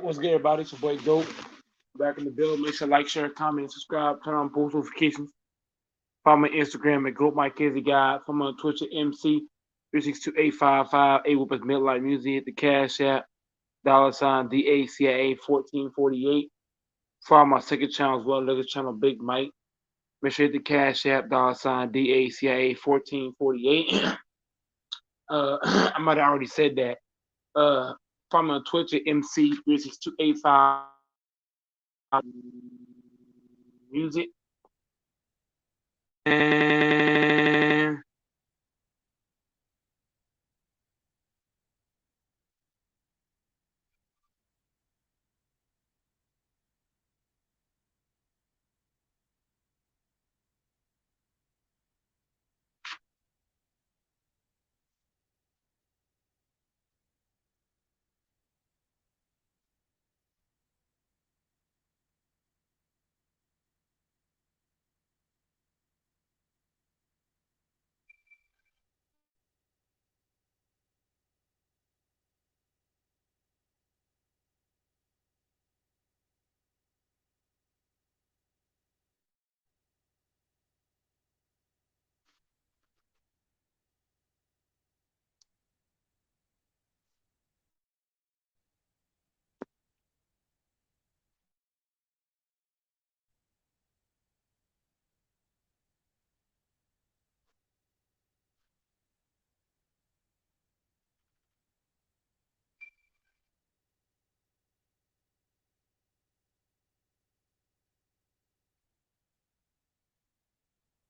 What's good, everybody? It's your boy Dope. Back in the build. Make sure to like, share, comment, subscribe, turn on post notifications. Follow my Instagram at Goat Mike Kizzy Guy. Follow me on Twitch at MC 362-855. A Whoop is Midlight Music. Hit the Cash App. $ DACIA 1448. Follow my second channel as well, another channel, Big Mike. Make sure you hit the Cash App, $DACIA 1448. I might have already said that. Follow me on Twitch at MC 362-855. Music. And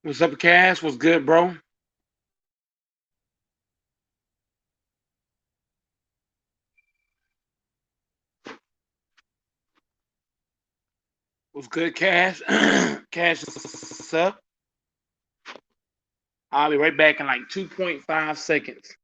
what's up, Cash? What's good, bro? What's good, Cash? Cash, what's up? I'll be right back in like 2.5 seconds.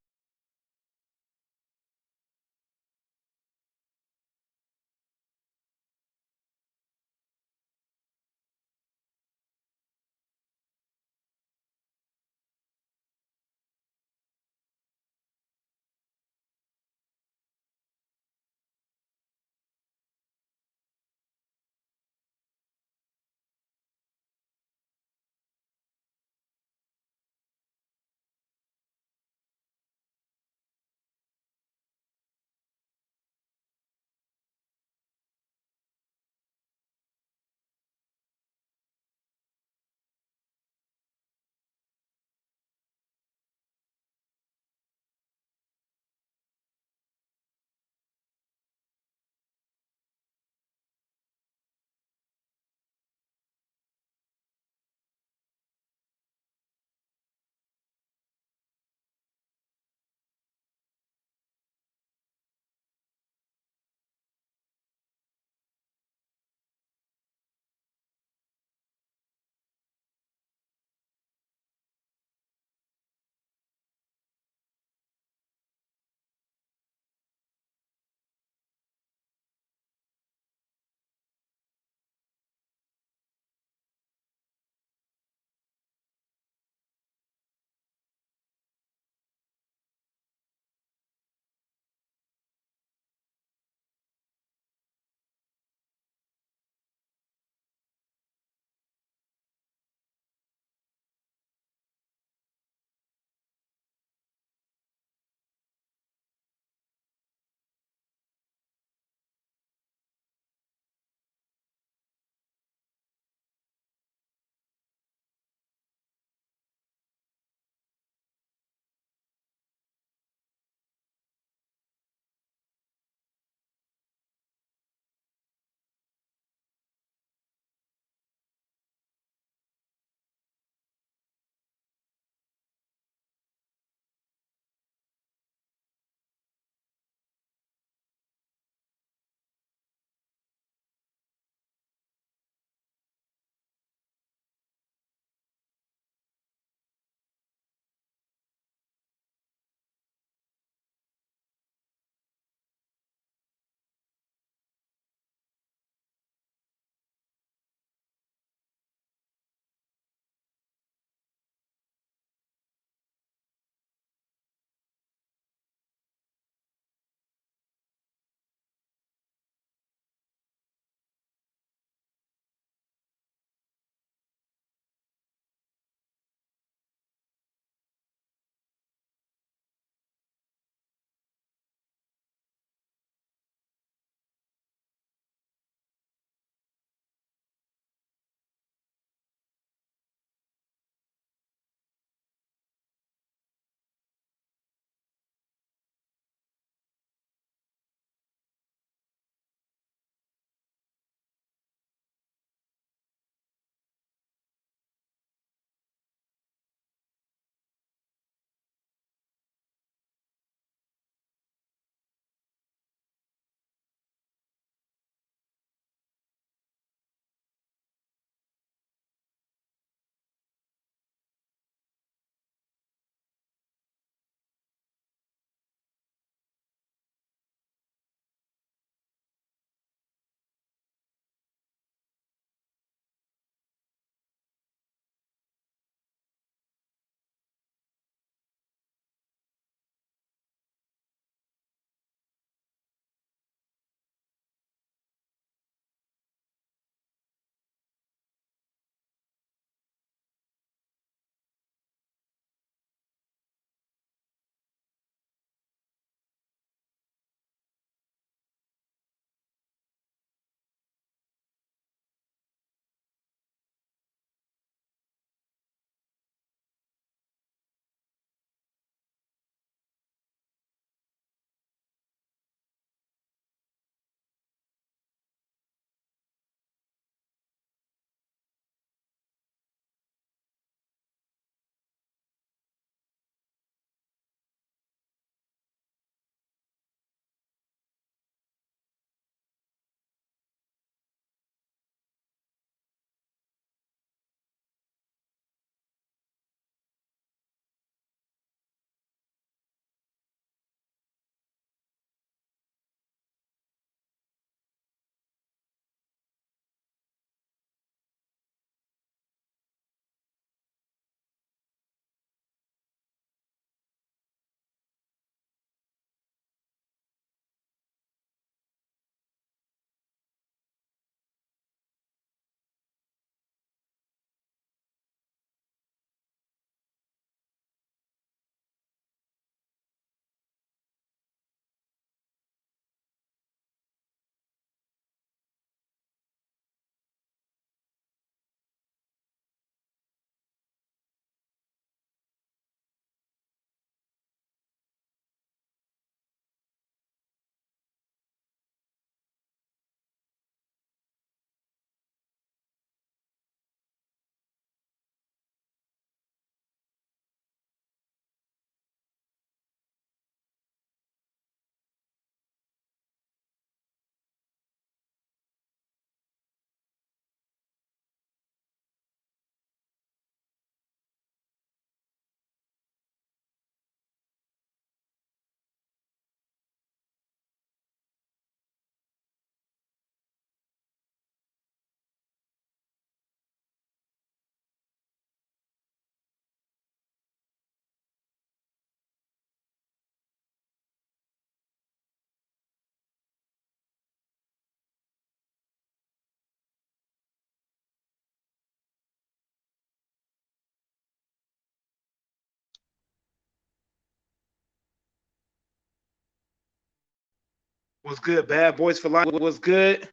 What's good? Bad Boys for Life. What's good?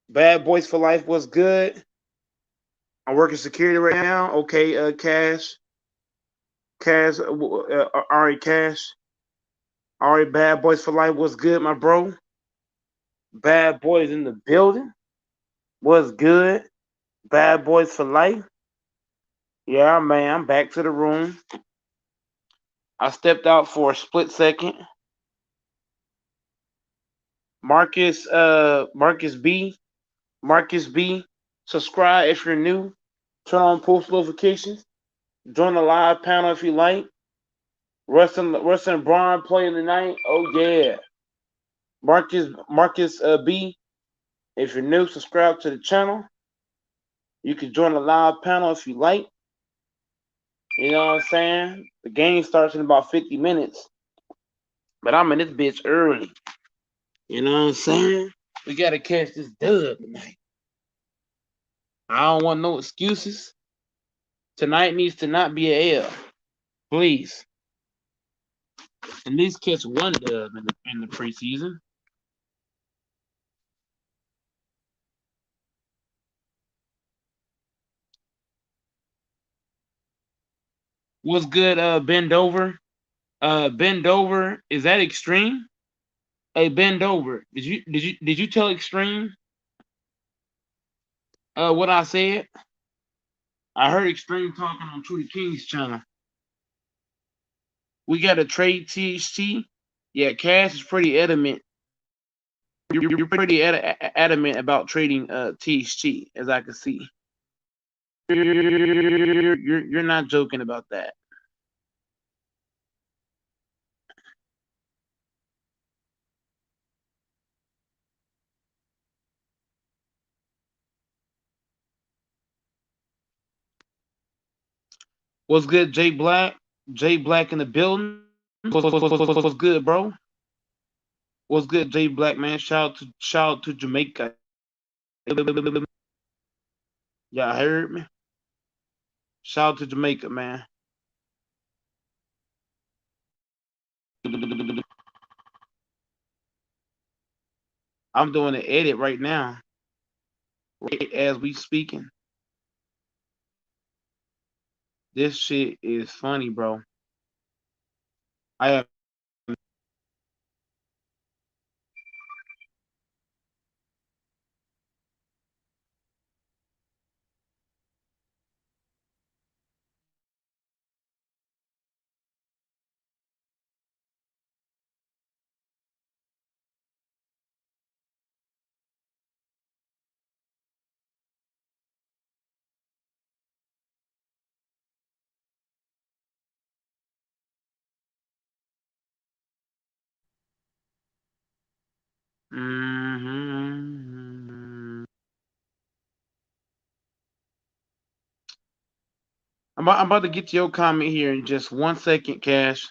Bad Boys for Life. What's good? I'm working security right now. Okay, Cash, Ari, Cash, Ari. Bad Boys for Life. What's good, my bro? Bad Boys in the building. What's good? Bad Boys for Life. Yeah, man. I'm back to the room. I stepped out for a split second. Marcus B. Marcus B. Subscribe if you're new. Turn on post notifications. Join the live panel if you like. Russ and Braun playing tonight. Oh yeah. Marcus B. If you're new, subscribe to the channel. You can join the live panel if you like. You know what I'm saying? The game starts in about 50 minutes. But I'm in this bitch early. You know what I'm saying? We gotta catch this dub tonight. I don't want no excuses. Tonight needs to not be a L. Please. At least catch one dub in the preseason. What's good, Bend Over? Bend Over, is that Extreme? Hey, Bend Over. Did you tell Extreme what I said? I heard Extreme talking on True the King's channel. We got to trade THT. Yeah, Cash is pretty adamant. You're pretty adamant about trading THT, as I can see. You're not joking about that. What's good, Jay Black? Jay Black in the building. What's good, bro? What's good, Jay Black, man? Shout out to Jamaica. Y'all heard me? Shout out to Jamaica, man. I'm doing an edit right now, right as we speaking. This shit is funny, bro. I have I'm about to get to your comment here in just 1 second, Cash.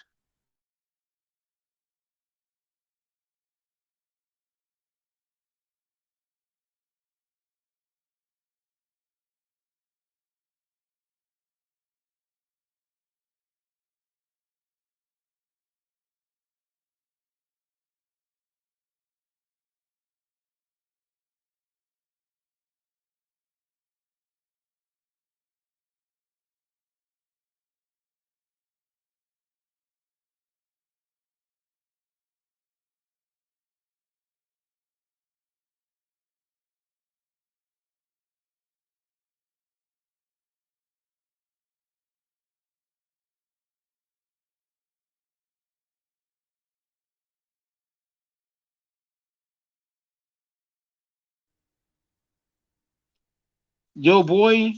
Yo boy,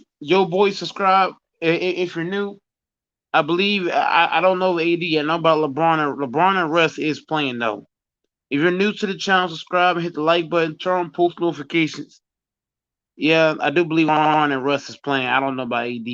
subscribe if you're new. I believe I don't know AD. I know about LeBron. LeBron and Russ is playing though. If you're new to the channel, subscribe and hit the like button. Turn on post notifications. Yeah, I do believe LeBron and Russ is playing. I don't know about AD.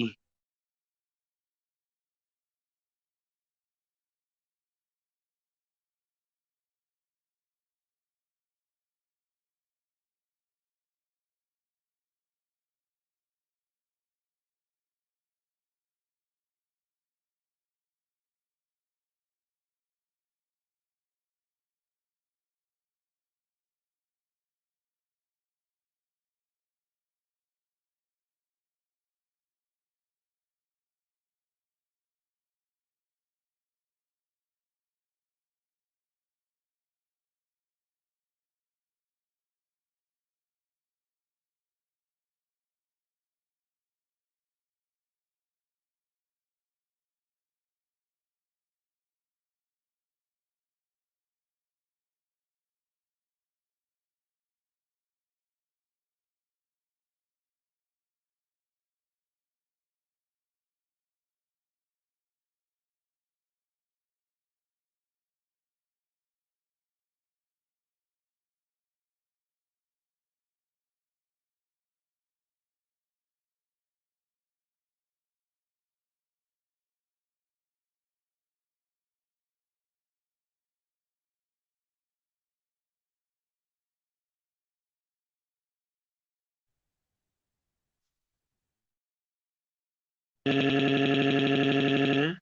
Yeah,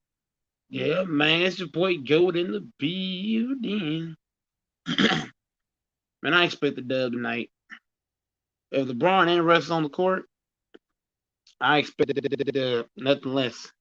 man, it's your boy Goat in the building. Man, I expect the dub tonight. If LeBron ain't Russ on the court, I expect nothing less.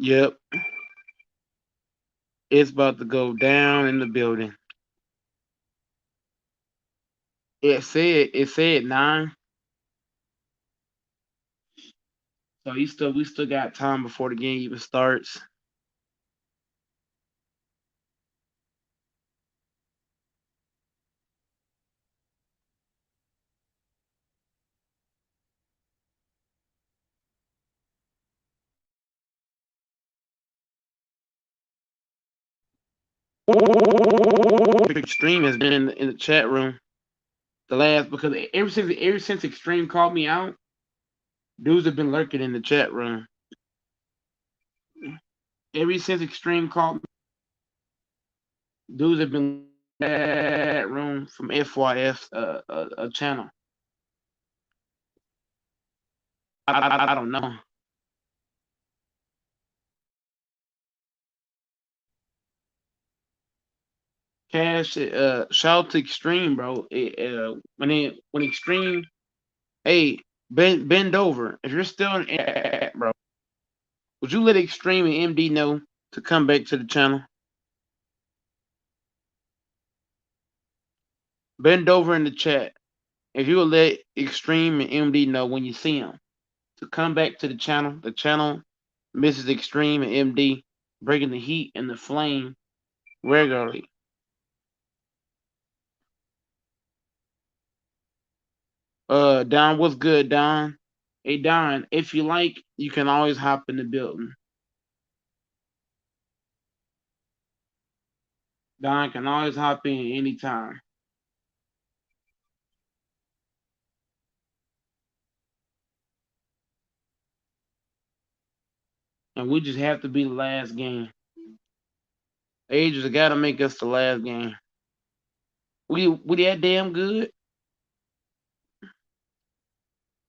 Yep, it's about to go down in the building. It said 9. So we still got time before the game even starts. Extreme has been in the chat room the last because ever since Extreme called me out, dudes have been lurking in the chat room. Ever since Extreme called, dudes have been in that room from FYF a channel. I don't know. Cash, shout to Extreme, bro. When Extreme, hey, bend over. If you're still in, bro, would you let Extreme and MD know to come back to the channel? Bend over in the chat. If you will let Extreme and MD know when you see them to come back to the channel Mrs. Extreme and MD breaking the heat and the flame regularly. Don, what's good, Don? Hey, Don, if you like, you can always hop in the building. Don can always hop in anytime. And we just have to be the last game. Ages got to make us the last game. We that damn good?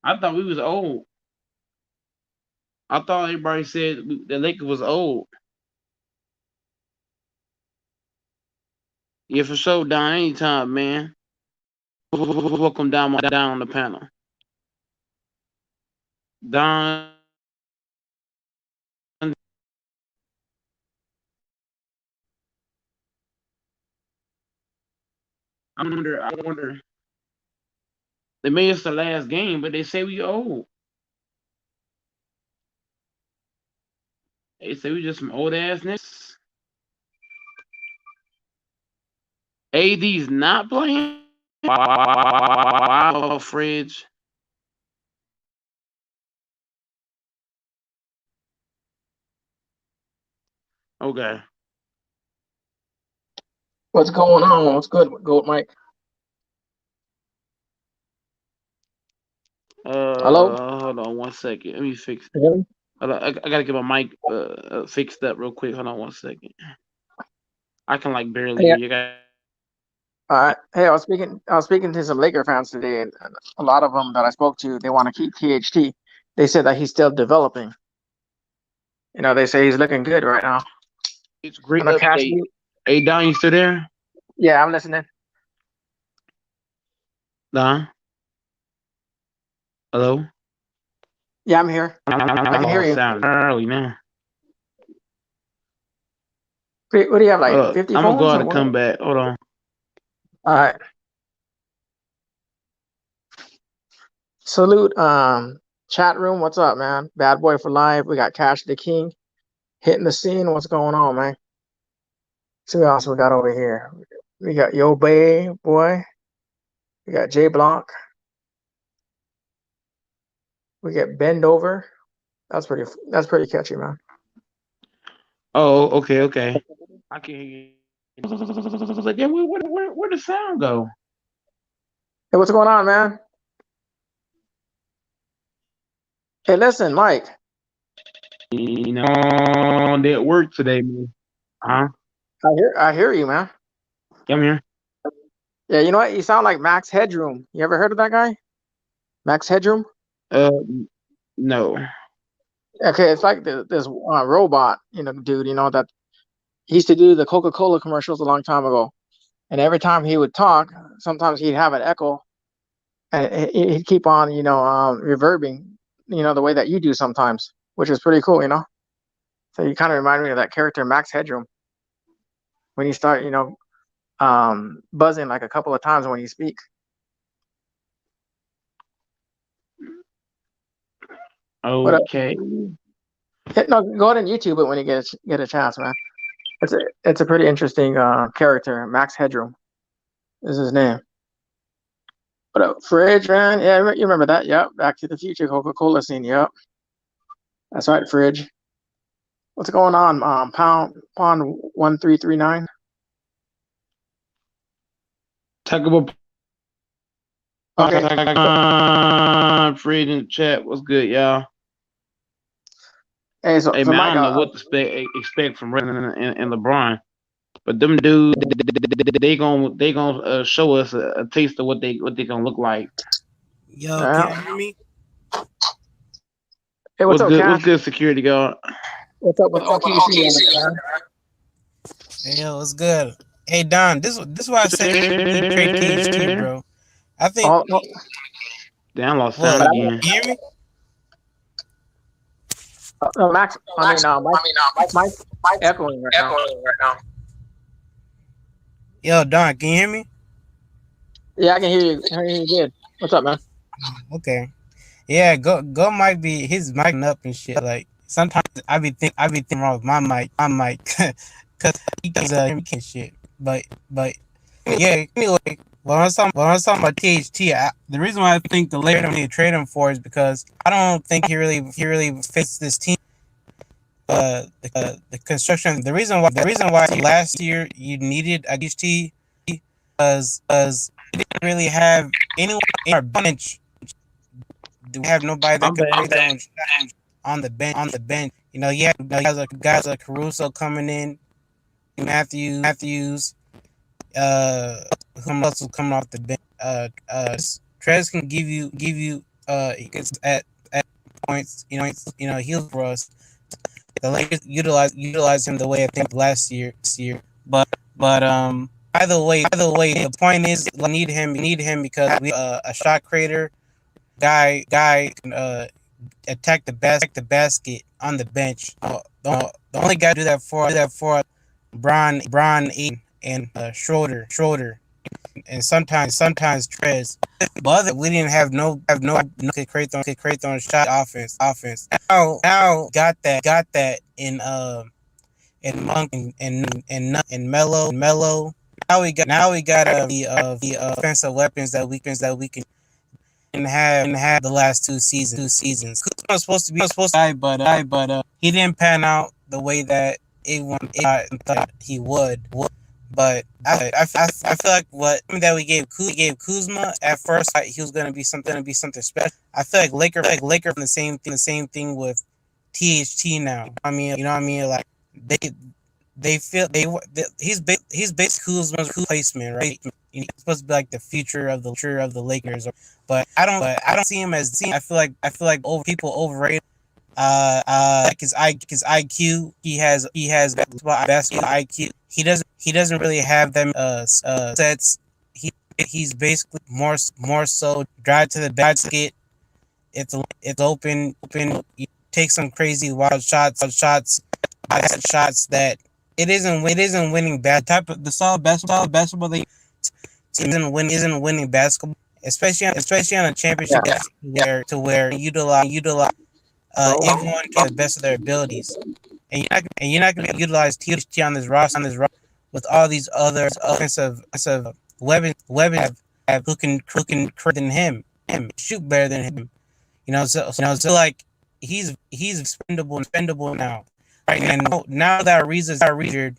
I thought we was old. I thought everybody said the Lakers was old. Yeah, for sure, Don. Anytime, man. Welcome down on the panel. Don, I wonder. They made us the last game, but they say we old. They say we just some old ass niggas. AD's not playing. Wow, Fridge. Okay. What's going on? What's good, Goat Mike? Hello? Hold on 1 second. Let me fix. Can you hear me? I gotta get my mic fixed up real quick. Hold on 1 second. I can like barely Hey, hear you. all right. Hey, I was speaking to some Laker fans today, and a lot of them that I spoke to, they want to keep THT. They said that he's still developing. They say he's looking good right now. It's a great On a cash update. deal. Hey Don, you still there? Yeah, I'm listening. Don? Hello? Yeah, I'm here. I can hear Oh, you. sound early now. What do you have, like Hold up. 50 I'm gonna go phones out or and what? come back. Hold on. All right. Salute, chat room. What's up, man? Bad boy for life. We got Cash the King hitting the scene. What's going on, man? See what else we got over here. We got Yo Bay boy. We got J Block. We get Bend Over. That's pretty catchy, man. Oh, okay. I can hear you. I was like, yeah, where the sound go? Hey, what's going on, man? Hey, listen, Mike. You know, they at work today, man. Huh? I hear you, man. Come here. Yeah, you know what? You sound like Max Headroom. You ever heard of that guy? Max Headroom? Uh, no. Okay, it's like this robot, dude, that he used to do the Coca-Cola commercials a long time ago. And every time he would talk, sometimes he'd have an echo, and he'd keep on, reverbing, the way that you do sometimes, which is pretty cool. So you kind of remind me of that character, Max Headroom, when you start, buzzing like a couple of times when you speak. But Okay. no, go ahead and YouTube it when you get a chance, man. It's a pretty interesting character. Max Headroom is his name. But Fridge, man, yeah, you remember that? Yep, Back to the Future Coca-Cola scene. Yep, that's right, Fridge. What's going on? Pond 1339. Talk about Okay. Fred in the chat. What's good, y'all? Hey, so Hey so man, I Mike, don't know what to expect from Red and LeBron, but them dudes, they gonna show us a taste of what they gonna look like. Yo, can you hear me? Hey, what's up, What's Cash? good, security guard? What's up with OKC? Hey, yo, what's good? Hey, Don, this is why I said you trade THT, bro. I think. Oh, no. Damn, lost What? sound again. You hear me? No, Max. Mike's echoing right now. Yo, Don, can you hear me? Yeah, I can hear you. I can hear you good. What's up, man? Okay. Yeah, go might be his mic up and shit. Like sometimes I be thinking wrong with my mic, cause he can shit. But yeah. Anyway, when I was talking about THT, the reason why I think the Lakers don't need to trade him for is because I don't think he really fits this team. The construction. The reason why last year you needed a THT because you didn't really have anyone in our bench. We have nobody that could create their own shot on the bench. You know, you have guys like Caruso coming in, Matthews, who else is coming off the bench? Trez can give you he gets at points, he'll for us. The Lakers utilize him the way I think last year. But either way, the point is we need him because we a shot creator guy can attack the basket on the bench. The only guy to do that for Bron Aiden and Schroeder and sometimes Trez. But we didn't have no could create their own shot offense. Now got that in Monk and Mello. Now we got the offensive weapons that we can have the last two seasons. Kuzma was supposed to die, but he didn't pan out the way that everyone thought he would. But I feel like what that we gave Kuzma at first, he was gonna be something special. I feel like Laker the same thing with THT now. I mean, you know what I mean? Like they feel he's basically Kuzma's replacement, right? He's supposed to be like the future of the Lakers, but I don't see him as. I feel like people overrate. Like his IQ. He has basketball IQ. He doesn't really have them sets. He's basically more so drive to the basket. It's open. You take some crazy wild shots that it isn't winning bad type of the solid basketball they isn't winning basketball, especially on a championship where utilize everyone to the best of their abilities, and you're not gonna utilize THT on this roster with all these other offensive weapons who can than him shoot better than him. So like he's expendable now. Right now that Ariza's injured,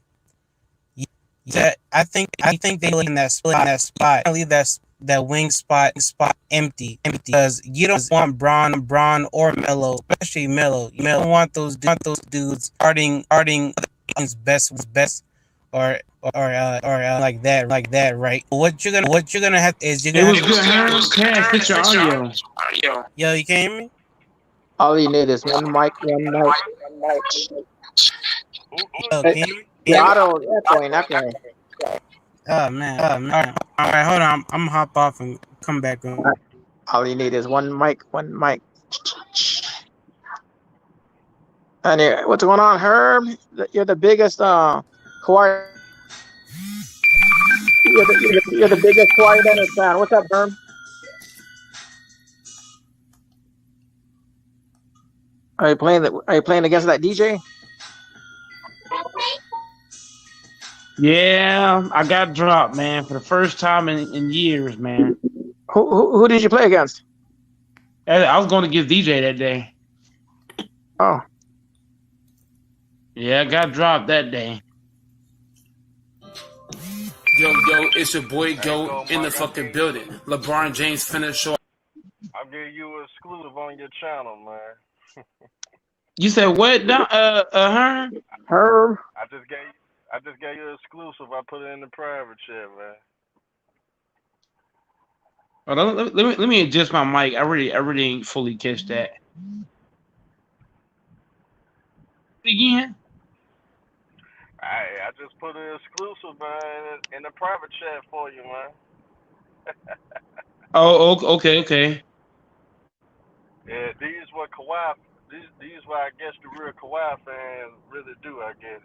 that I think they in that spot. I leave that wing spot empty because you don't want Braun or Melo, especially Melo. You don't want those dudes starting his best or like that, right? What you're gonna have is you're It gonna was have good. Herm, Cass, fix your audio. yo, you can hear me? All you need is one mic, one mic. Yo, Hey, can you hear me? the auto echoing. Oh man. All right, hold on. I'm gonna hop off and come back on. All you need is one mic, one mic. And what's going on, Herb? You're the biggest Kawhi. You're the biggest Kawhi Leonard fan. What's up, Herb? Are you playing against that DJ? Yeah, I got dropped, man, for the first time in years, man. Who did you play against? I was going to get DJ that day. Oh. Yeah, I got dropped that day. Yo, it's your boy Go in the fucking building. LeBron James finished show. I'll give you an exclusive on your channel, man. You said what? Herm? Herb. I just gave you an exclusive. I put it in the private chat, man. Oh, let me adjust my mic. I really ain't fully catch that. Again? I just put an exclusive, man, in the private chat for you, man. Oh, okay. Yeah, these what I guess the real Kawhi fans really do, I guess.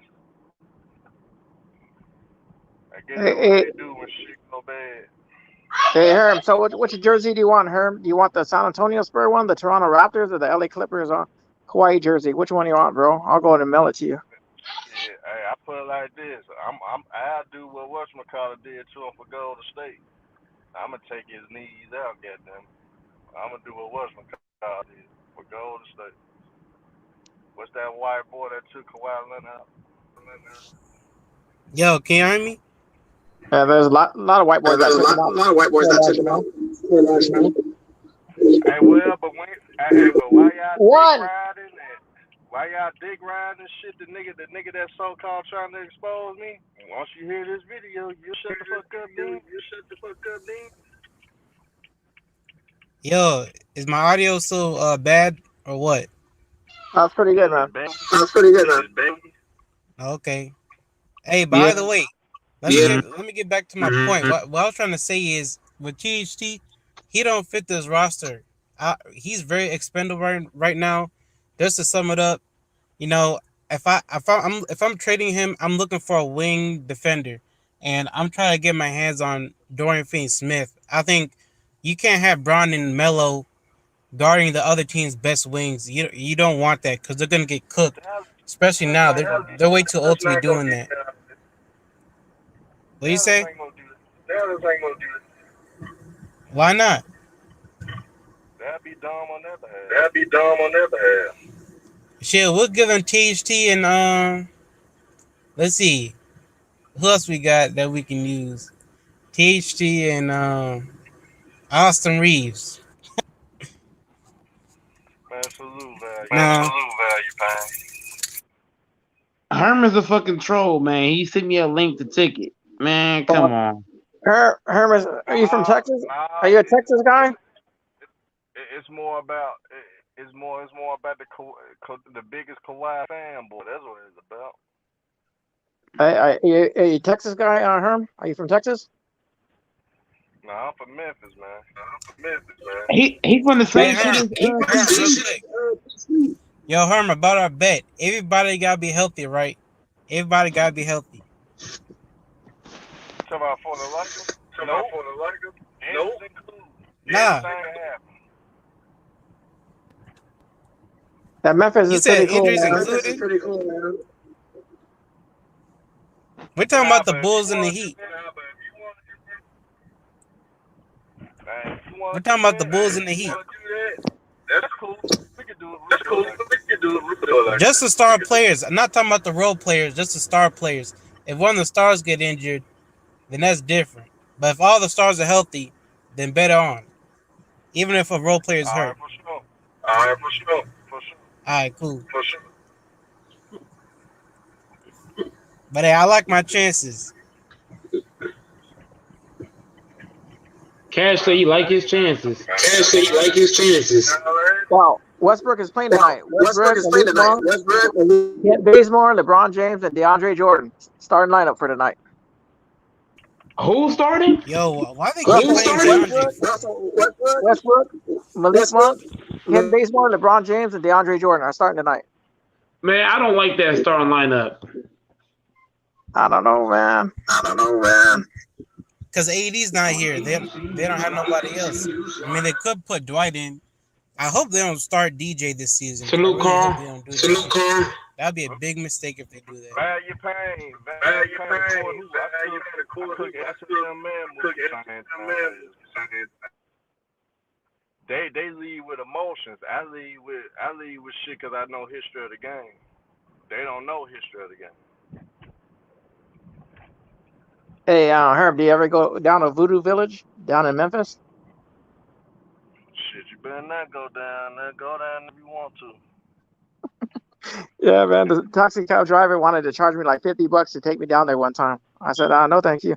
I guess that's what they do when shit go bad. Hey, Herm, so which jersey do you want, Herm? Do you want the San Antonio Spurs one, the Toronto Raptors, or the LA Clippers Kawhi jersey? Which one do you want, bro? I'll go ahead and mail it to you. Yeah, hey, I put it like this. I'll do what whatchamacallit did to him for Golden State. I'm going to take his knees out, goddamn. I'm going to do what whatchamacallit did for Golden State. What's that white boy that took Kawhi Leonard out? Yo, can you hear me? Yeah, there's a lot of white boys that took him out. A lot of white boys that took him out. Hey, well, but why y'all dick riding and why y'all dick riding and shit? The nigga that so-called trying to expose me. Once you hear this video, you shut the fuck up, then. Yo, is my audio still bad or what? That's pretty good, man. Okay. Hey, by the way, let me get back to my point. What I was trying to say is with THT, he don't fit this roster. He's very expendable right now. Just to sum it up, if I'm trading him, I'm looking for a wing defender, and I'm trying to get my hands on Dorian Finney-Smith. I think you can't have Braun and Melo guarding the other team's best wings. You don't want that because they're gonna get cooked. Especially now, they're way too old to be doing that. What do you say? Why not? That'd be dumb on their behalf. Shit, we'll give him THT and let's see, who else we got that we can use? THT and Austin Reeves. Man, salute value. No. Herm is a fucking troll, man. He sent me a link to ticket. Man, come on. Herm, are you from Texas? Are you a Texas guy? It's more about the biggest Kawhi fanboy. That's what it's about. Are you a Texas guy, Herm? Are you from Texas? No, I'm from Memphis, man. He from the same city. Yo, Herm, about our bet. Everybody gotta be healthy, right? Everybody gotta be healthy. Talking about for the Lakers? No. Nah, That Memphis you is pretty said cool, injuries man. included. We're talking about the Bulls and the Heat. We're talking about the Bulls and the Heat. That's cool. We can do it. Just the star players. I'm not talking about the role players. Just the star players. If one of the stars get injured, then that's different. But if all the stars are healthy, then bet on. Even if a role player is All right, hurt. for sure. All right, for sure. For sure. All right, cool. For sure. But hey, I like my chances. Cash say you like his chances. Wow, Westbrook is playing tonight. Westbrook is playing tonight. Kent Bazemore, LeBron James, and DeAndre Jordan starting lineup for tonight. Who's starting? Yo, why they keep playing DeAndre? Westbrook, Malik Monk, Kent Bazemore, LeBron James, and DeAndre Jordan are starting tonight. Man, I don't like that starting lineup. I don't know, man. Because AD's not here. They don't have nobody else. I mean, they could put Dwight in. I hope they don't start DJ this season. Salute, Carl. That'd be a big mistake if they do that. Value pain. I cook SLM man. They lead with emotions. I lead with shit because I know history of the game. They don't know history of the game. Hey, Herb, do you ever go down to Voodoo Village down in Memphis? Shit, you better not go down there. Go down if you want to. Yeah, man. The taxi cab driver wanted to charge me like $50 to take me down there one time. I said, no, thank you.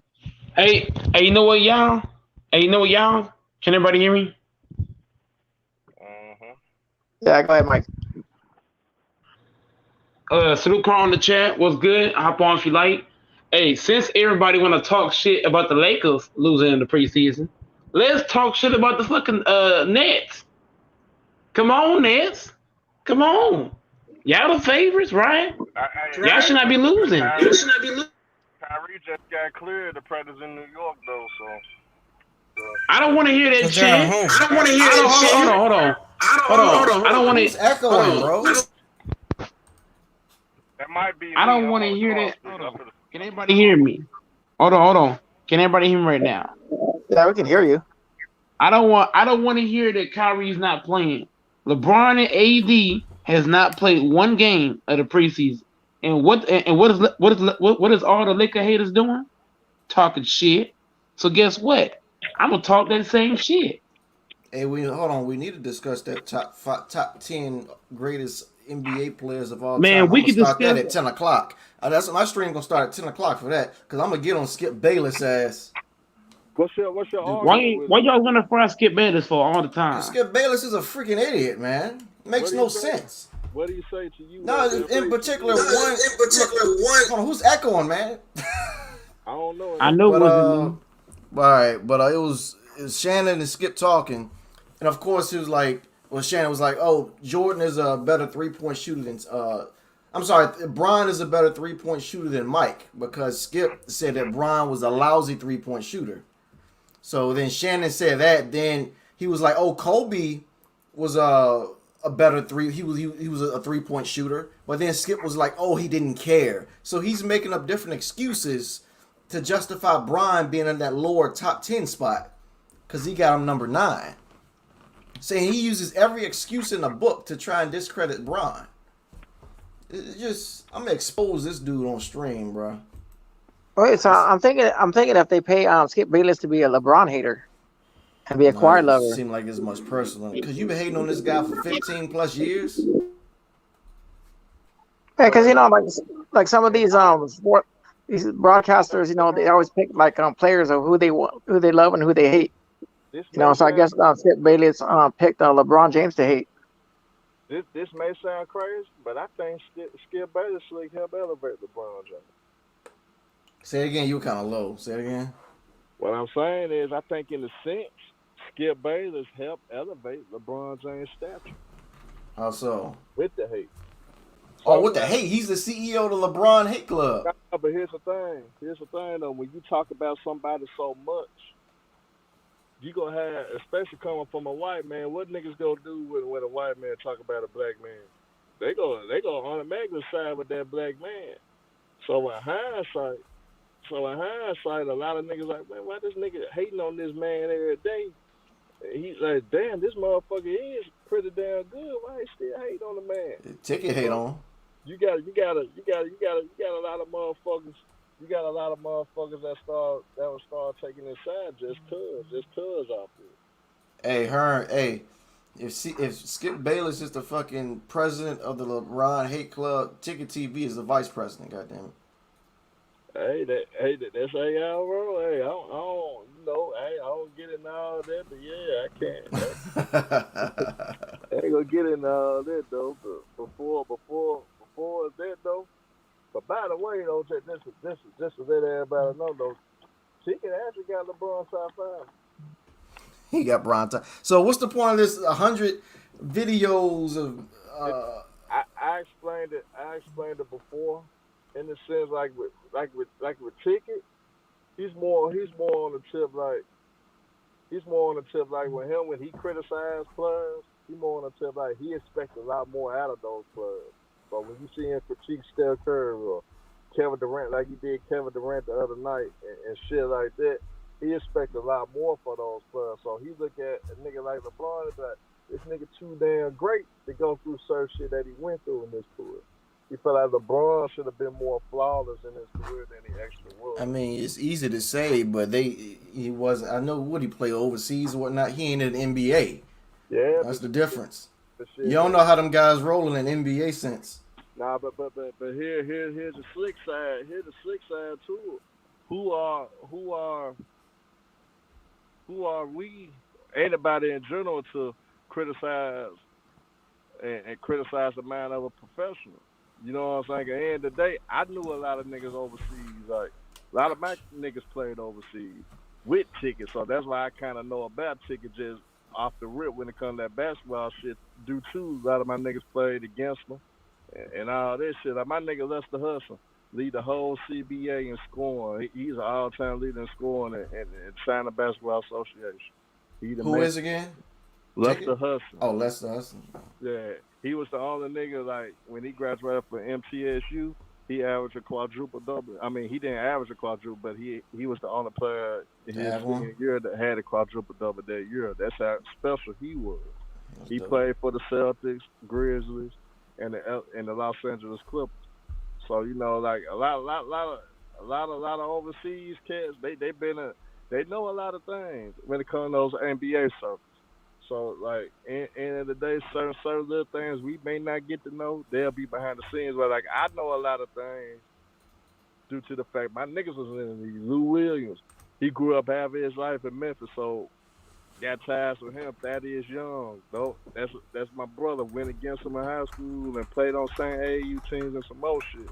Hey, you know what, y'all? Can everybody hear me? Mm-hmm. Yeah, go ahead, Mike. Salute Carl in the chat. What's good? Hop on if you like. Hey, since everybody want to talk shit about the Lakers losing in the preseason, let's talk shit about the fucking Nets. Come on, Nets. Come on. Y'all the favorites, right? Y'all should not be losing. Kyrie just got cleared the Predators in New York, though, so. I don't want to hear that chant. Hold on. I don't want to. Echoing, bro. That might be. I don't want to hear that. Hold on. Can anybody hear me? Hold on. Can everybody hear me right now? Yeah, we can hear you. I don't want to hear that Kyrie's not playing. LeBron and AD has not played one game of the preseason. And what is all the Laker haters doing? Talking shit. So guess what? I'm gonna talk that same shit. Hey, hold on. We need to discuss that top 10 greatest NBA players of all time. Man, we can start discuss that at 10 o'clock. That's my stream gonna start at 10 o'clock for that because I'm gonna get on Skip Bayless' ass. What's your Why y'all gonna fry Skip Bayless for all the time? Skip Bayless is a freaking idiot, man. Makes no sense. What do you say to you? No, in particular, one. Hold on, who's echoing, man? I don't know. I know it wasn't me. All right, but it was Shannon and Skip talking, and of course he was like, Shannon was like, "Oh, Jordan is a better 3-point shooter than I'm sorry, Brian is a better 3-point shooter than Mike because Skip said that Brian was a lousy 3-point shooter." So then Shannon said that. Then he was like, "Oh, Kobe was a better three. He was a 3-point shooter." But then Skip was like, "Oh, he didn't care." So he's making up different excuses to justify Brian being in that lower top 10 spot because he got him number 9. Saying he uses every excuse in the book to try and discredit Brian. I'm gonna expose this dude on stream, bro. Wait, so I'm thinking if they pay Skip Bayless to be a LeBron hater and be a quiet lover. It seems like it's much personal because you've been hating on this guy for 15 plus years. Yeah, because like some of these these broadcasters, they always pick like players of who they love and who they hate. So I guess Skip Bayless picked LeBron James to hate. This may sound crazy, but I think Skip Bayless should help elevate LeBron James. Say it again. You were kind of low. Say it again. What I'm saying is, I think in a sense, Skip Bayless helped elevate LeBron James' stature. How so? With the hate. With the hate. He's the CEO of the LeBron Hate Club. But here's the thing. Here's the thing, though. When you talk about somebody so much, you gonna have, especially coming from a white man, what niggas gonna do when a white man talk about a black man? They go automatically side with that black man. So in hindsight, a lot of niggas like, man, why this nigga hating on this man every day? And he's like, damn, this motherfucker is pretty damn good. Why he still hating on the man? Ticket hate So on. you got a lot of motherfuckers. You got a lot of motherfuckers that will start taking his side just cuz out there. Hey, hey, if Skip Bayless is the fucking president of the LeBron Hate Club, Ticket TV is the vice president. Goddamn That's how y'all roll. Hey, I don't, hey, I don't get into all that, but yeah, I it. I ain't gonna get into all that though. But before that though. But by the way though, just to let everybody know though, Chicken actually got LeBron top 5. He got Bron time. So what's the point of this 100 videos of? I explained it. I explained it before, in the sense like with Ticket, he's more on the tip like when he criticized players, he's more on the tip like he expects a lot more out of those players. But when you see him critique Steph Curry or Kevin Durant like he did Kevin Durant the other night and shit like that, he expects a lot more for those players. So he look at a nigga like LeBron and be like, this nigga too damn great to go through certain shit that he went through in this career. He felt like LeBron should have been more flawless in his career than he actually was. I mean, it's easy to say, but he was. I know what he played overseas or whatnot. He ain't in the NBA. Yeah, That's the difference. Shit, you don't know how them guys rolling in NBA sense. Nah, but here's the slick side. Here's the slick side too. Who are we, anybody in general, to criticize and criticize the mind of a professional? You know what I'm saying? At the end of the day, I knew a lot of niggas overseas. Like a lot of my niggas played overseas with Tickets, so that's why I kind of know about Ticket just off the rip when it comes to that basketball shit. Due to a lot of my niggas played against them and all this shit. Like my nigga Lester Hudson lead the whole CBA in scoring. He's an all-time leader in scoring in China Basketball Association. Who is again? Lester Hudson. Oh, Lester Hudson. Yeah, he was the only nigga, like, when he graduated from MTSU, he averaged a quadruple double. I mean, he didn't average a quadruple, but he was the only player in his senior year that had a quadruple double that year. That's how special he was. He played for the Celtics, Grizzlies, and the Los Angeles Clippers. So you know, like a lot of overseas cats, they know a lot of things when it comes to those NBA circles. So like, end of the day, certain little things we may not get to know, they'll be behind the scenes. But like, I know a lot of things due to the fact my niggas was in these. Lou Williams, he grew up half of his life in Memphis, so got ties with him. Thaddeus Young, though, that's my brother. Went against him in high school and played on St. AAU teams and some more shit.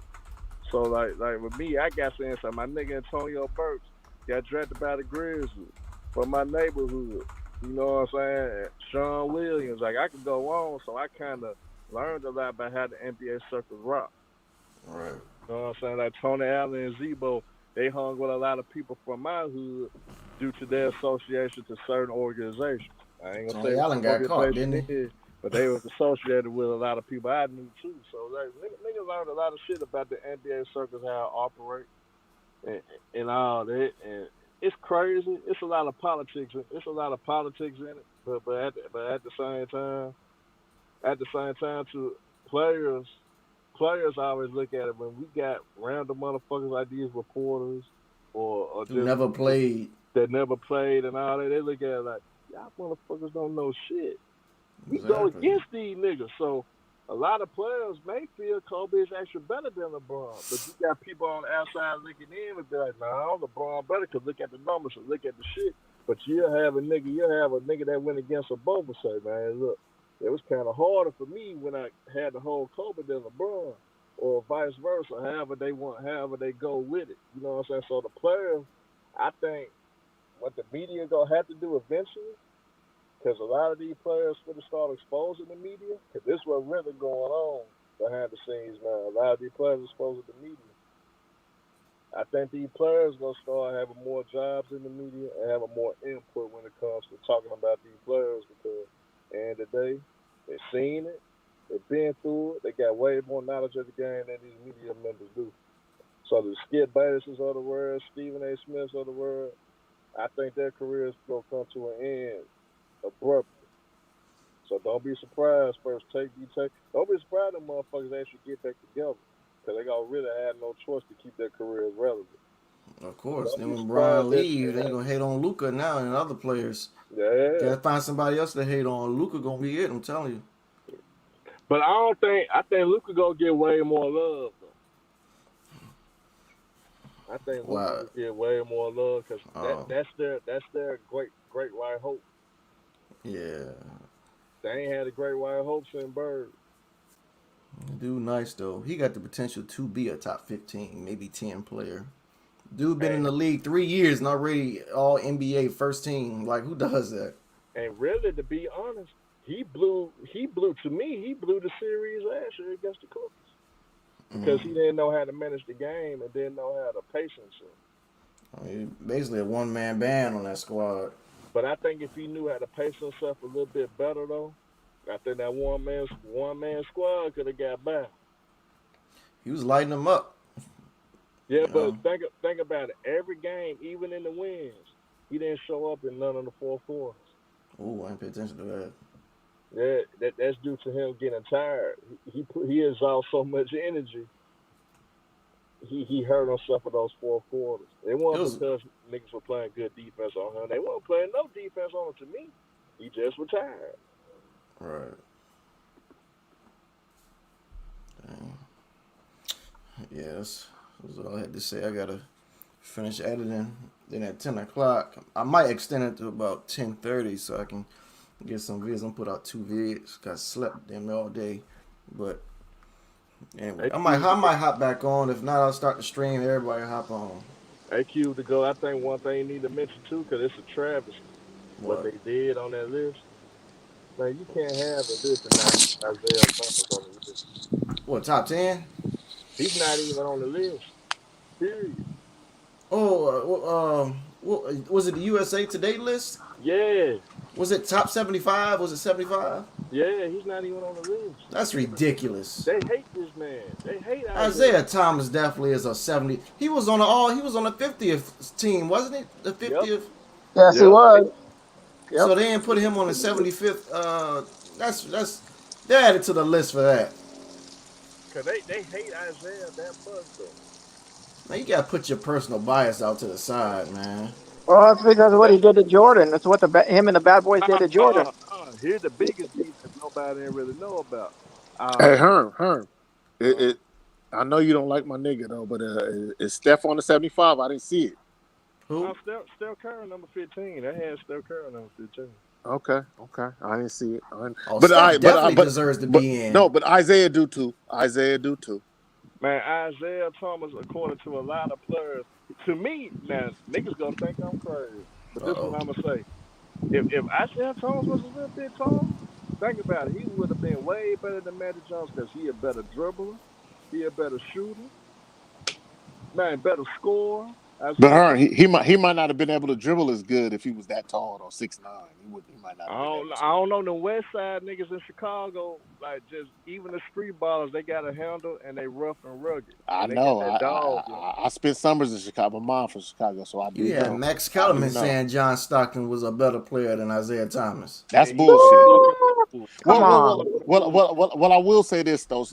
So like with me, I got saying something. My nigga Antonio Burks got drafted by the Grizzlies from my neighborhood. You know what I'm saying? Sean Williams, like I could go on. So I kind of learned a lot about how the NBA circles rock. Right. You know what I'm saying? Like Tony Allen and Zebo, they hung with a lot of people from my hood due to their association to certain organizations. I ain't gonna Tony say Allen got caught, didn't he? But they was associated with a lot of people I knew too. So like niggas learned a lot of shit about the NBA circles, how it operates, and all that. And it's crazy. It's a lot of politics. It's a lot of politics in it. But at the same time, to players always look at it when we got random motherfuckers like these reporters or just never played. That never played and all that. They look at it like, y'all motherfuckers don't know shit. We go against these niggas. So a lot of players may feel Kobe is actually better than LeBron. But you got people on the outside looking in and be like, nah, LeBron better because look at the numbers and look at the shit. But you'll have a nigga that went against them both and say, man, look, it was kind of harder for me when I had to hold Kobe than LeBron, or vice versa. However they go with it. You know what I'm saying? So the players, I think, what the media gonna have to do eventually, because a lot of these players gonna start exposing the media, because this is what's really going on behind the scenes now. A lot of these players exposing the media. I think these players gonna start having more jobs in the media and having more input when it comes to talking about these players because at the end of the day, they've seen it, they've been through it, they got way more knowledge of the game than these media members do. So the Skip Baylesses of the world, Stephen A. Smiths of the world, I think their careers gonna come to an end abruptly. So don't be surprised. Don't be surprised them motherfuckers actually get back together because they gonna really have no choice to keep their careers relevant. Of course. Don't Then be when Brian surprised that leaves, shit they gonna happens. hate on Luca now and other players. Yeah, Gotta find somebody else to hate on. Luca gonna be it. I'm telling you. but I don't think I think Luka gonna get way more love though. I think Luka Wow. will get way more love because Oh, that's their great white hope. yeah. They ain't had a great white hope since Bird. Dude, nice though. He got the potential to be a top 15, maybe 10 player. Dude been in And the league 3 years and already all NBA first team. Like who does that? and really to be honest, he blew the series last year against the Clippers because he Mm. didn't know how to manage the game and didn't know how to pace himself. I mean, basically a one man band on that squad. But I think if he knew how to pace himself a little bit better though, I think that one man squad could have got by. He was lighting them up, Yeah, you but know. think about it. Every game, even in the wins, he didn't show up in none of the fourth quarters. Oh, I didn't pay attention to that. Yeah, that's due to him getting tired. He exhausts so much energy. He hurt himself in those fourth quarters. It It wasn't was because niggas were playing good defense on him. They weren't playing no defense on him to me. He just retired. right. Dang. Yes, that's all I had to say. I gotta finish editing. Then at 10 o'clock, I might extend it to about 10:30 so I can get some vids. I'm put out 2 vids. Got slept them all day, but anyway, They I cute. might hop back on. If not, I'll start the stream. Everybody hop on. They cute to go. I think one thing you need to mention too, because it's a travesty what What? they did on that list. Man, you can't have a list and not have Isaiah Thomas on the list. What, top 10? He's not even on the list. Period. Oh, was it the USA Today list? Yeah, Was it top 75? Was it 75? yeah, he's not even on the list. That's ridiculous. They hate this man. They hate Isaiah. Isaiah Thomas definitely is a 70. He was on the 50th team, wasn't he? The Yep, 50th. Yes, he yep. was. Yep. So they didn't put him on the 75th. That's they added to the list for that. Cause they hate Isaiah that much though. Man, you gotta put your personal bias out to the side, man. Well, it's because of what he did to Jordan. That's what him and the Bad Boys did to Jordan. Here's the biggest beef that nobody didn't really know about. Hey, Uh, Herm. It, uh, it I know you don't like my nigga though, but is Steph on the 75? I didn't see it. Who? Steph Curry number 15. They had Steph Curry number 15. Okay. I didn't see it. Oh, But Steph definitely deserves to but be in. no, but Isaiah do too. Man, Isaiah Thomas, according to a lot of players, to me, now niggas gonna think I'm crazy, but this is what Uh-oh. I'm gonna say. If Isaiah Thomas was a little bit taller, think about it. He would have been way better than Magic Johnson because he a better dribbler, he a better shooter, man, better scorer. But Isaiah Herm, Thomas. he might not have been able to dribble as good if he was that tall or 6'9". He might not I have been don't, able I to. don't know the West Side niggas in Chicago, like just even the street ballers, they got a handle and they rough and rugged, I and they got know. that dog in 'em. I spent summers in Chicago. My mom from Chicago, so I do You had know. Max I do Kellerman know. saying John Stockton was a better player than Isaiah Thomas. That's And he was bullshit. fucking fool. Come on. Well, I will say this though.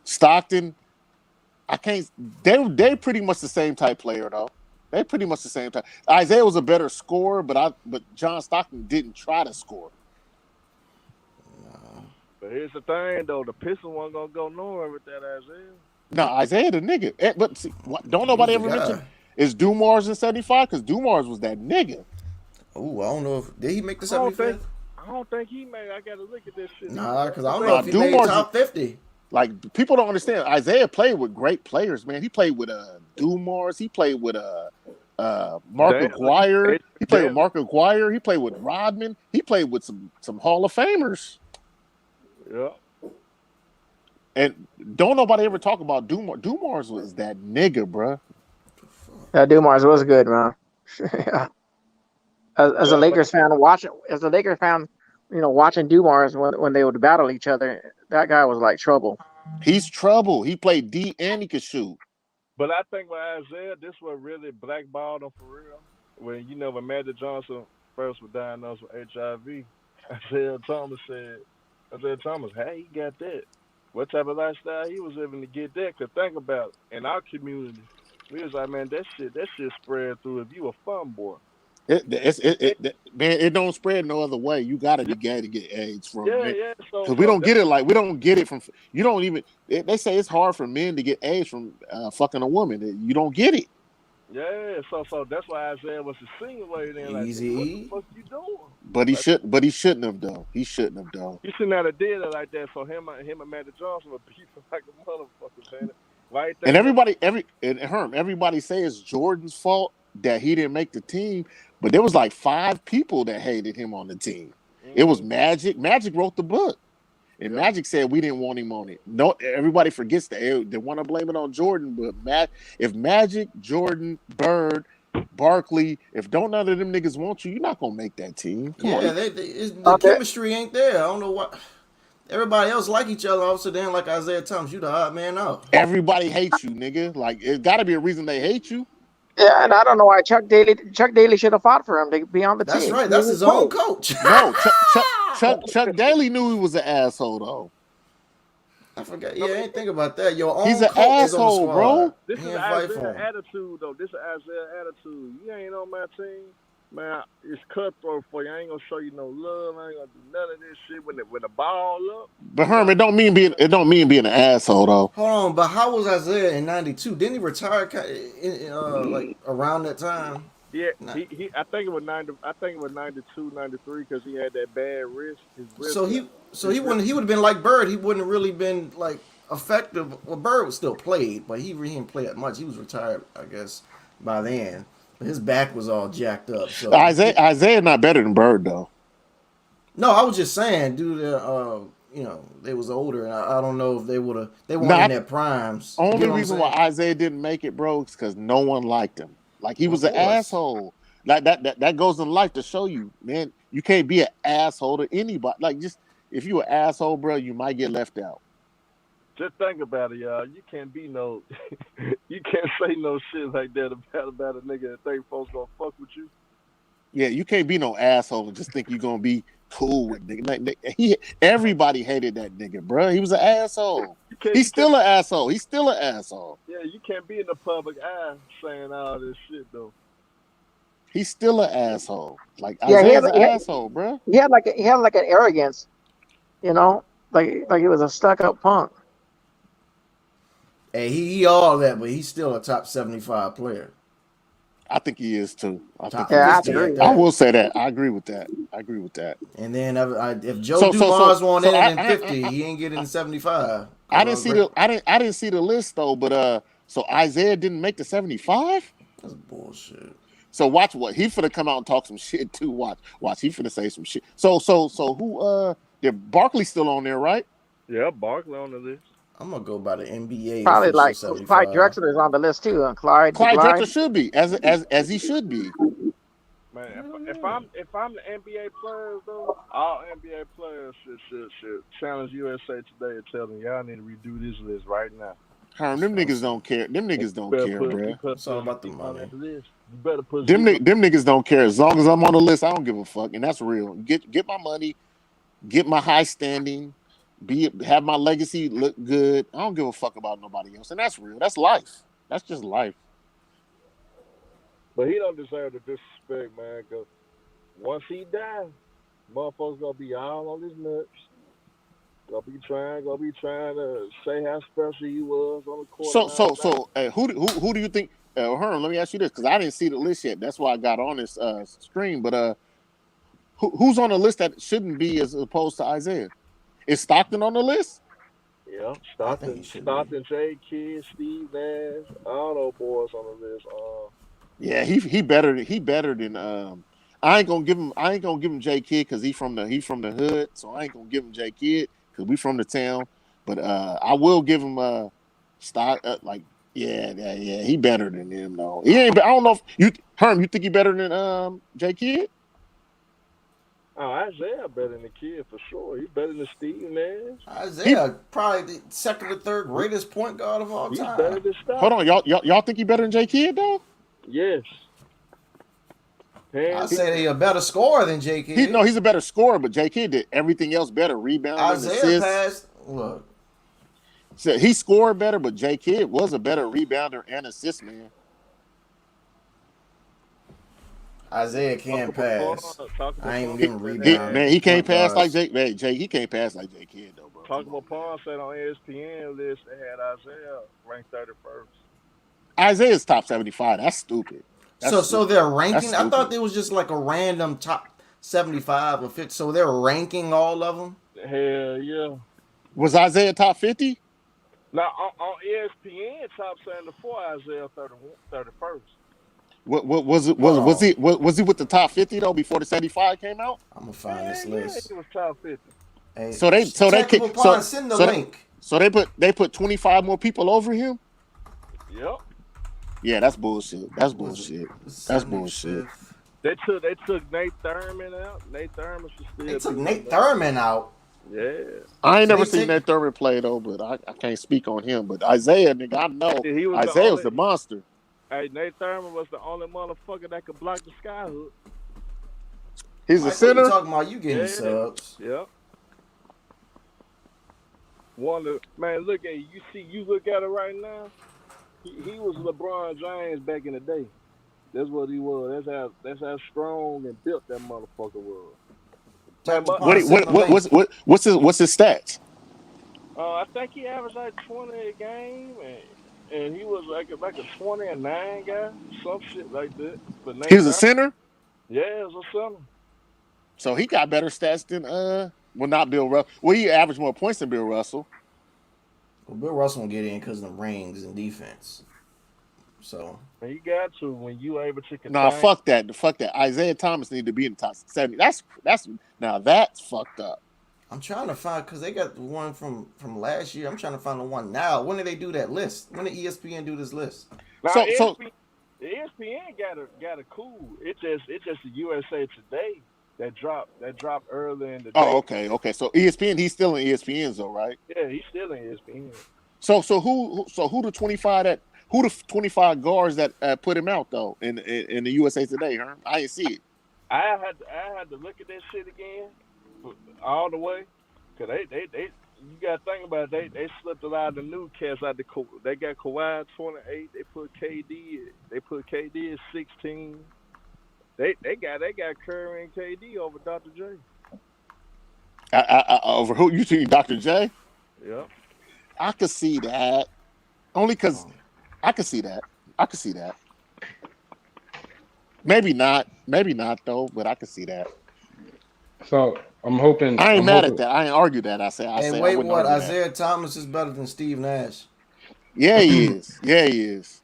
Stockton, I can't. They pretty much the same type player though. They pretty much the same type. Isaiah was a better scorer, but John Stockton didn't try to score. But here's the thing, though: the Pistons wasn't gonna go nowhere with that Isaiah. No, Isaiah the nigga. But see, don't He's nobody the ever mention guy. is Dumars in 75 because Dumars was that nigga. Oh, I don't know if did he make the I don't think 75th? I don't think he made. I gotta look at this shit. Nah, because I don't I know Nah, if he think made Dumars top 50. Like people don't understand. Isaiah played with great players, man. He played with Dumars. He played with Mark damn, Aguirre. He played with damn, Mark Aguirre. He played with Rodman. He played with some Hall of Famers. yeah. And don't nobody ever talk about Dumars. Dumars was that nigga, bruh. That Dumars was good, man. Yeah. As a Lakers fan, watching Dumars when they would battle each other, that guy was like trouble. He's trouble. He played D and he could shoot. But I think with Isaiah, this was really blackballed him for real. When Magic Johnson first was diagnosed with HIV, Isaiah Thomas said, hey, he got that. What type of lifestyle he was living to get that? Cause think about it, in our community, we was like, man, that shit spread through if you a fun boy. Man, it don't spread no other way. You gotta be gay to get AIDS from it. Yeah. Because we don't get it from. You don't even. They say it's hard for men to get AIDS from fucking a woman. You don't get it. Yeah, so that's why Isaiah was insinuating like, Easy. what the fuck you doing? But he shouldn't have though. He shouldn't have though. You shouldn't have did it like that. So him and Magic Johnson were beefing like a motherfucker, man. Right? And everybody say it's Jordan's fault that he didn't make the team, but there was like 5 people that hated him on the team. Mm-hmm. It was Magic. Magic wrote the book. And Magic said we didn't want him on it. No, everybody forgets that. They want to blame it on Jordan, but if Magic, Jordan, Bird, Barkley, if none of them niggas want you, you're not gonna make that team. Come on. The chemistry ain't there. I don't know what. Everybody else like each other. All of a sudden, like Isaiah Thomas, you the odd man out. Everybody hates you, nigga. Like it's got to be a reason they hate you. Yeah, and I don't know why Chuck Daly should have fought for him to be on the team. That's right. That's his own coach. No, Chuck Daly knew he was an asshole though. I forgot. Yeah, I didn't think about that. Your own He's an asshole, bro. This is Isaiah attitude, though. This is Isaiah attitude. You ain't on my team, man. It's cutthroat for you. I ain't gonna show you no love. I ain't gonna do none of this shit when the ball up. But Herm, it don't mean being an asshole though. Hold on, but how was Isaiah in '92? Didn't he retire like around that time? Yeah, he. I think it was 90. I think it was 92, 93 because he had that bad wrist. His wrist. So he would have been like Bird. He wouldn't have really been like effective. Well, Bird was still played, but he didn't play that much. He was retired, I guess, by then. But his back was all jacked up. So Isaiah not better than Bird though. No, I was just saying, dude. They was older, and I don't know if they weren't in their primes. Only reason why Isaiah didn't make it, bro, is because no one liked him. Like he was an asshole. Like that goes in life to show you, man. You can't be an asshole to anybody. Like just if you an asshole, bro, you might get left out. Just think about it, y'all. You can't be you can't say no shit like that about a nigga that think folks gonna fuck with you. Yeah, you can't be no asshole and just think you're gonna be cool with nigga. Everybody hated that nigga, bro. He was an asshole. He's still an asshole. He's still an asshole. Yeah, you can't be in the public eye saying all this shit though. He's still an asshole. Like Isaiah's an asshole, bro. He had like an arrogance, like he was a stuck-up punk. Hey, he all that, but he's still a top 75 player. I think he is too. I will say that. I agree with that. And then if Joe Dumars won't in it in 50, he ain't getting 75. I didn't see the list though, but so Isaiah didn't make the 75? That's bullshit. So watch what he finna come out and talk some shit too. Watch he finna say some shit. So who Barkley still on there, right? Yeah, Barkley on the list. I'm gonna go by the NBA. Probably like Clyde Drexler's on the list too. Clyde Drexler should be as he should be. Man, if I'm the NBA players though, all NBA players should challenge USA Today and tell them y'all need to redo this list right now. Them niggas don't care. Them niggas don't care, bro. It's all about the money. You better put them niggas don't care. As long as I'm on the list, I don't give a fuck, and that's real. Get my money, get my high standing. Have my legacy look good. I don't give a fuck about nobody else, and that's real. That's life. That's just life. But he don't deserve the disrespect, man. Cause once he dies, motherfuckers gonna be all on his nuts. Gonna be trying to say how special he was on the court. So, who do you think? Herm, let me ask you this, because I didn't see the list yet. That's why I got on this stream. But who's on the list that shouldn't be as opposed to Isaiah? Is Stockton on the list? Yeah, Stockton, J. Kidd, Steve Nash, all those boys on the list. Yeah, he better than I ain't gonna give him J. Kidd because he from the hood, so I ain't gonna give him J. Kidd because we from the town. But I will give him a stock. He better than them though. He ain't. I don't know if you think he better than J Kidd? Oh, Isaiah better than the kid for sure. He better than Steve Nash. Isaiah probably the second or third greatest point guard of all He's time. better than Stock. Hold on, y'all think he better than J Kidd though? Yes. I say he a better scorer than J Kidd. He's a better scorer, but J Kidd did everything else better. Rebounding, Isaiah assists. passed. Look, So he scored better, but J Kidd was a better rebounder and assist man. Isaiah can't pass. I ain't giving rebound. He can't pass like Jay. He can't pass like J Kidd though, bro. Talk about Paul said on ESPN list they had Isaiah ranked 31st. Isaiah's top 75. That's stupid. So they're ranking. I thought there was just like a random top 75 or 50. So they're ranking all of them. Hell yeah. Was Isaiah top 50? Now on ESPN top 74, Isaiah 31st. What was it? Was he with the top 50 though before the 75 came out? I'm gonna find this list. He was top 50. Hey, send the link. So they put 25 more people over him. Yep. Yeah, that's bullshit. That's bullshit. That's bullshit. They took Nate Thurman out. Nate Thurman should still. They took Nate Thurman out. Yeah. I ain't never seen Nate Thurman play though, but I can't speak on him. But Isaiah, nigga, I know Isaiah was the monster. Hey, Nate Thurman was the only motherfucker that could block the skyhook. He's a center. What you talking about? You getting subs? Yep. Man, look at you look at it right now. He was LeBron James back in the day. That's what he was. That's how strong and built that motherfucker was. What's his stats? I think he averaged like 20 a game, and he was like a 20-9 guy, some shit like that. But he was a center. Yeah, he was a center. So he got better stats than not Bill Russell. Well, he averaged more points than Bill Russell. Well, Bill Russell won't get in because of the rings and defense. So you got to when you able to. Nah, fuck that. Isaiah Thomas need to be in the top 70. That's fucked up. I'm trying to find because they got the one from last year. I'm trying to find the one now. When did they do that list? When did ESPN do this list? Now, ESPN got a cool. It's just the USA Today that dropped early in the day. Oh, okay. So ESPN, he's still in ESPN though, right? Yeah, he's still in ESPN. So who the 25 guards that put him out though in the USA Today, huh? I didn't see it. I had to look at that shit again all the way, cause they you gotta think about it, they slipped a lot of the new cats out. They got Kawhi 28. They put KD at 16. They got Curry and KD over Dr. J. Over who? You see Dr. J? Yeah. I could see that. Only because I could see that. Maybe not though, but I could see that. So I'm hoping. I ain't mad at that. I ain't argue that. I say. Isaiah Thomas is better than Steve Nash. Yeah, he is. Yeah, he is.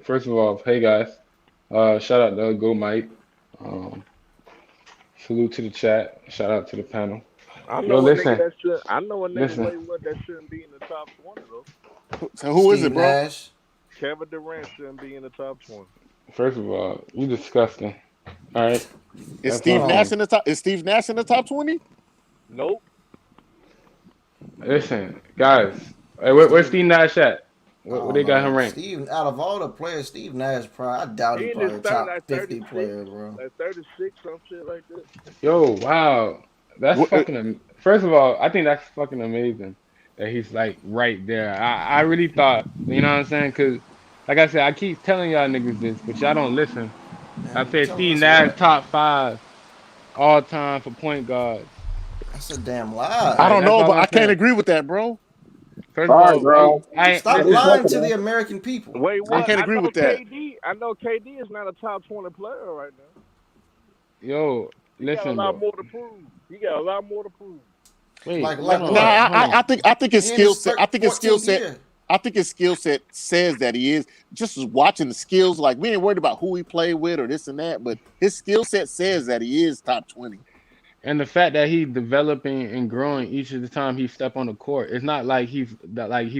First of all, hey guys, shout out to Go Mike. Salute to the chat. Shout out to the panel. I know a nigga that shouldn't be in the top 20 though. So who is it, bro? Nash. Kevin Durant shouldn't be in the top 20. First of all, you disgusting. All right. Is Steve Nash in the top 20? Nope. Listen, guys. Hey, where's Steve Nash at? Where they got him ranked? Out of all the players, Steve Nash I doubt he probably top 50 player, bro. Like 36, some shit like that. Yo, wow. That's fucking. First of all, I think that's fucking amazing that he's like right there. I really thought, you know what I'm saying? Because, like I said, I keep telling y'all niggas this, but y'all don't listen. I said Steve Nash top 5 all time for point guards. That's a damn lie. I don't know, but I can't agree with that, bro. First of all, bro. Stop lying to the American people. Wait, what? I can't agree with that. I know KD is not a top 20 player right now. Yo, listen, he got a lot more to prove. Wait, I think his skill set. I think his skill set says that he is. Just watching the skills, like we ain't worried about who he played with or this and that, but his skill set says that he is top 20. And the fact that he's developing and growing each of the time he step on the court, it's not like he's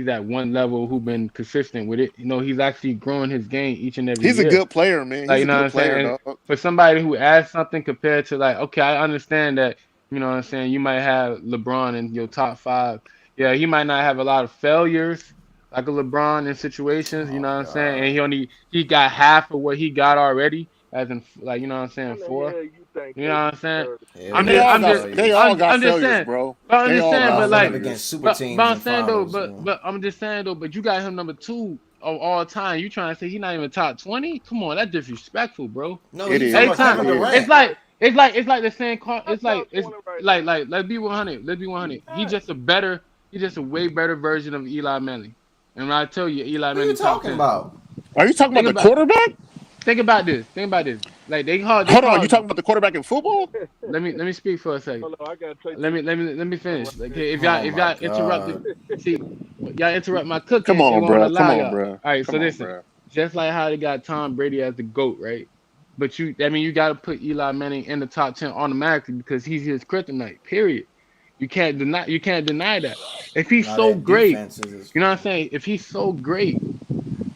at one level who been consistent with it. He's actually growing his game each and every He's a year. good player, man. Like, He's you a know what good I'm saying? player, And dog. for somebody who adds something compared to like, okay, I understand that, you know what I'm saying, you might have LeBron in your top five. Yeah, he might not have a lot of failures like a LeBron in situations, you Oh know what I'm saying? God. And he got half of what he got already, as in, like, you know what I'm saying, When the four. hell you think You know they what I'm saying? deserve to Hell I'm And yeah, just, I'm just, they failures. all got I'm just failures, saying. bro. But I'm They just all saying, got but Well, went like, up against failures. super but teams I'm in saying though, finals. but I'm just saying though, but you got him number two of all time. You trying to say he not even top 20? Come on, that's disrespectful, bro. No, It he talking Every about is. time, Kevin It is. it's Durant. like it's like the same. I It's top like it's 20 right like now. like let's be 100. Let's be 100. He's just a way better version of Eli Manning. And when I tell you Eli What are you Manning top talking 10, about? Are you talking about think the about quarterback? think about this. Think about this. Like they Hold on. You called. talking about the quarterback in football? Let me speak for a second. Hold on, I gotta take Let this me let me let me right finish. Like, there. okay, if Oh my y'all interrupt God. see, y'all interrupt my cooking, Come it's on, gonna bro. Come allow on, y'all. bro. All right, so Come on, listen, bro. just like how they got Tom Brady as the GOAT, right? But you got to put Eli Manning in the top 10 automatically because he's his kryptonite. Period. You can't deny that. If he's Now so that great, defense is. you know what I'm saying? If he's so great,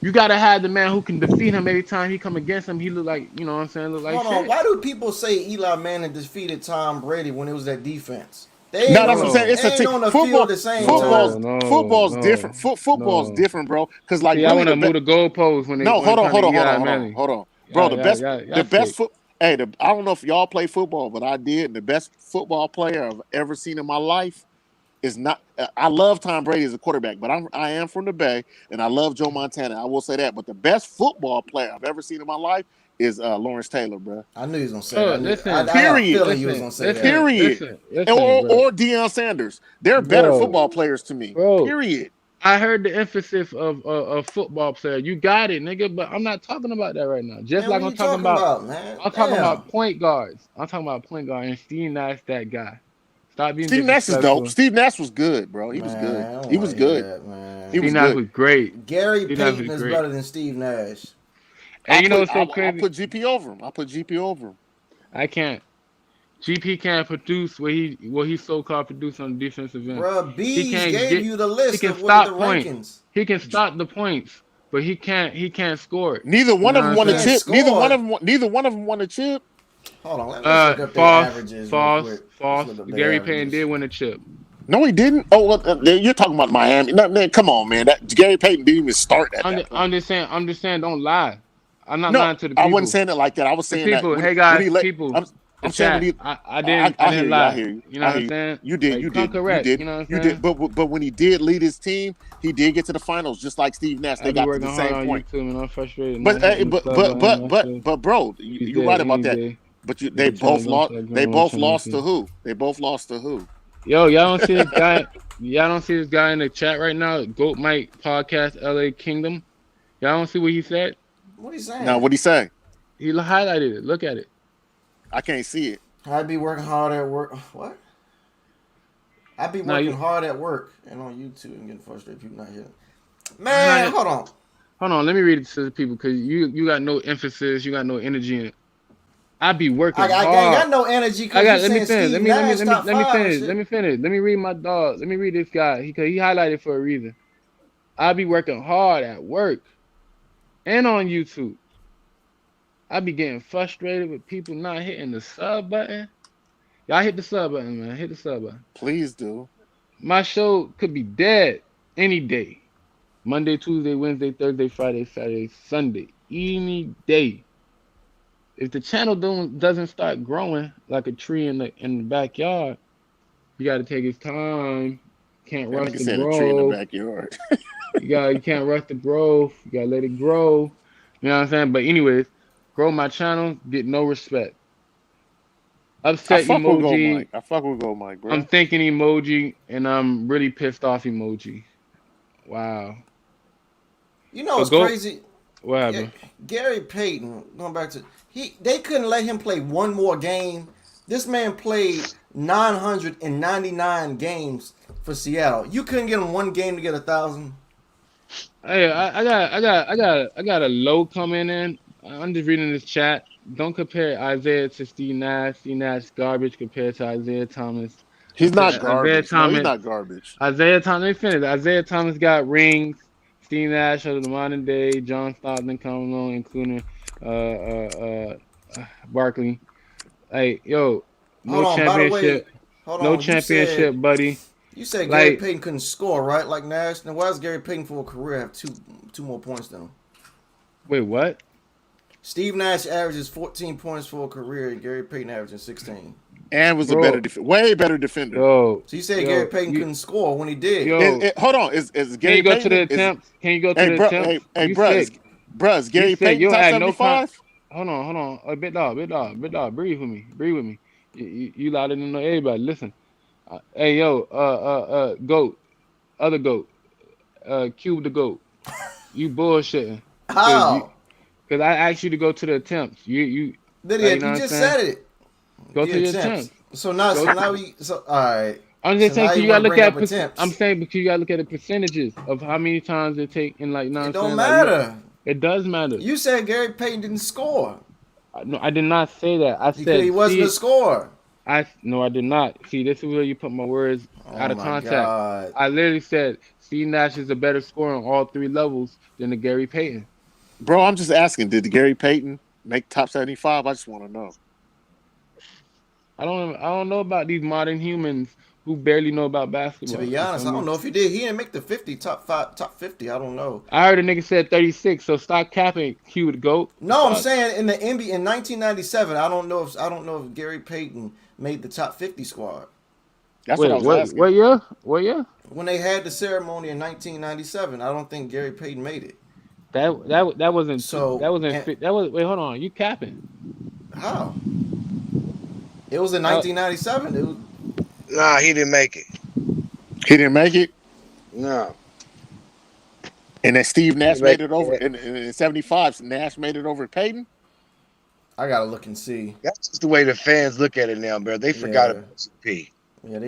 you gotta have the man who can defeat him every time he come against him. He look like, you know what I'm saying, look like Hold on. shit. Why do people say Eli Manning defeated Tom Brady when it was that defense? They No, ain't that's on what I'm the saying. No, It's a they ain't team. on the field Football. at the same no, time. no, Football's different. no, Football's no. different, bro. Because like See, I really want the to best. move the goalposts No, when hold it on, comes hold to on, hold on, Eli hold on, Manning. hold on, bro. Yeah, The yeah, best, yeah, the y'all best sick. foot. Hey, I don't know if y'all play football, but I did. The best football player I've ever seen in my life is not. I love Tom Brady as a quarterback, but I am from the Bay, and I love Joe Montana. I will say that. But the best football player I've ever seen in my life is Lawrence Taylor, bro. I knew he was gonna say that. Oh, listen, I had a Period. feeling he was listen, gonna say that. listen, Period. listen, listen, bro, Or Deion Sanders. They're better bro, football players to me. bro. Period. I heard the emphasis of football player. You got it, nigga. But I'm not talking about that right now. Just Man, like what are you talking about, man? I'm talking Damn. about point guards. I'm talking about point guard, and Steve Nash, that guy. Stop being Steve Nash is dope. disrespectful. Steve Nash was good, bro. He was good. Man, I don't He want was to hear good. that, man. He Steve was Nash good. was great. Gary Steve Nash Payton was is great. better than Steve Nash. And you know what's so I'll crazy? put GP over him. I'll put GP over him. I can't. GP can't produce what he so called produce on the defensive end. Bruh, He Bees can't gave get you the he list can of what the stop points. rankings. He can stop the points, but he can't score it. Neither You one know of what them I'm won a saying? Can't chip. score. Neither one of them won a chip. Hold on, let's look up their False, averages real false, quick. Let's false. look up their Gary Payton averages. did win a chip. No, he didn't. Oh, well, you're talking about Miami. No, man, come on, man. That Gary Payton didn't even start at that I'm point. just saying. I'm just saying. Don't lie. I'm not No, lying to the I wasn't people. saying it like that. I was The saying that people. Hey when guys, he let. people. The I'm saying when chat. he. I didn't. I I hear didn't you. I lie. hear you. You know I what hear I'm you. saying? You did. Like, You come did. You correct. did. You know what I'm You saying? did. But when he did lead his team, he did get to the finals, just like Steve Nash. I They be got to working the hard same on point. YouTube and I'm frustrated not But hitting the sub button. My shit. bro, Easy you're day, right about easy that. day. But If they the channel both don't lost. feel like They growing, what both channel lost to is who? They both lost to who? Yo, y'all don't see this guy. Y'all don't see this guy in the chat right now. Goat Mike Podcast LA Kingdom. Y'all don't see what he said? What are you Now, saying? what'd he say? He highlighted it. Look at it. I can't see it. I'd be working hard at work. What? I'd be Now working you hard at work and on YouTube and getting frustrated. People not here. nah, Man, hold on. hold on. Let me read it to the people because you got no emphasis. You got no energy in it. I be working I ain't hard. got no energy I because you got. Let me saying finish. Steve Nash top Let me five and finish. Let shit. me finish. Let me read my dog. Let me read this guy. He highlighted for a reason. I be working hard at work and on YouTube. I be getting frustrated with people not hitting the sub button. Y'all hit the sub button, man. Hit the sub button. Please do. My show could be dead any day. Monday, Tuesday, Wednesday, Thursday, Friday, Saturday, Sunday. Any day. If the channel doesn't start growing like a tree in the backyard, you gotta take its time. Can't That rush nigga the said a tree in the growth. backyard. You can't rush the growth. You gotta let it grow. You know what I'm saying? But anyways, grow my channel, get no respect. I Upset fuck with Go Mike. emoji. I fuck with Go Mike, I'm bro. thinking emoji, and I'm really pissed off emoji. Wow. You know So what's go. crazy? Whatever. Gary Payton, going back to they couldn't let him play one more game. This man played 999 games for Seattle. You couldn't get him one game to get 1,000. Hey, I got a low coming in I'm just reading this chat. Don't compare Isaiah to Steve Nash. Steve Nash garbage compared to Isaiah Thomas. He's not Isaiah garbage. No, he's Thomas. not garbage. Isaiah Thomas. Let me finish. Isaiah Thomas got rings. Steve Nash of the modern day. John Stockton coming along, including Barkley. Hey, yo, no Hold on. By the way, championship. hold No on. championship, buddy. You said Gary Like, Payton couldn't score, right? Like Nash. Now, why does Gary Payton for a career have two more points than him? wait, what? Steve Nash averages 14 points for a career, and Gary Payton averages 16. And was Bro. way better defender. Yo, So you said yo, Gary Payton you- couldn't score when he did. yo. Hold on. Is Can Gary you go Payton? to the attempts? Can you go to Hey, the bro. attempts? Hey, You bruh. sick. Is Gary You said Payton you don't top add no 75? Hold on. Big dog. Breathe with me. You louder than everybody. Listen. Hey, yo, goat, other goat, cube the goat. You bullshitting. How? Because I asked you to go to the attempts. You Did like, he? you know You what I'm just saying? said it. Go The to the attempts. attempts. So now, Go so to- now we. So all right. I'm just So saying, now because you you gotta wanna look bring at. up attempts. I'm saying because you gotta look at the percentages of how many times it take in like. You know what It I'm don't saying? matter. It does matter. You said Gary Payton didn't score No, I did not say that. I because said he wasn't see, a scorer. No, I did not. See, this is where you put my words out Oh of my context. God. I literally said Steve Nash is a better scorer on all three levels than the Gary Payton. Bro, I'm just asking. Did Gary Payton make top 75? I just want to know. I don't know about these modern humans who barely know about basketball. To be You honest, feel I don't me? know if he did. He didn't make the 50 top 50. I don't know. I heard a nigga said 36, so stop capping. Q would GOAT. No, I'm Fuck. saying in the NBA in 1997. I don't know if Gary Payton made the top 50 squad That's Wait, what I was what? asking. What year? What year? when they had the ceremony in 1997. I don't think Gary Payton made it. That wasn't. So, That wasn't. and- That was. Wait, hold on. You capping? How? It was in 1997. It was, Nah, he didn't make it. He didn't make it, No. and then Steve Nash He made made it over. it. In 75, Nash made it over Payton. I gotta look and see. That's just the way the fans look at it now, bro. They forgot Yeah. about CP. Yeah,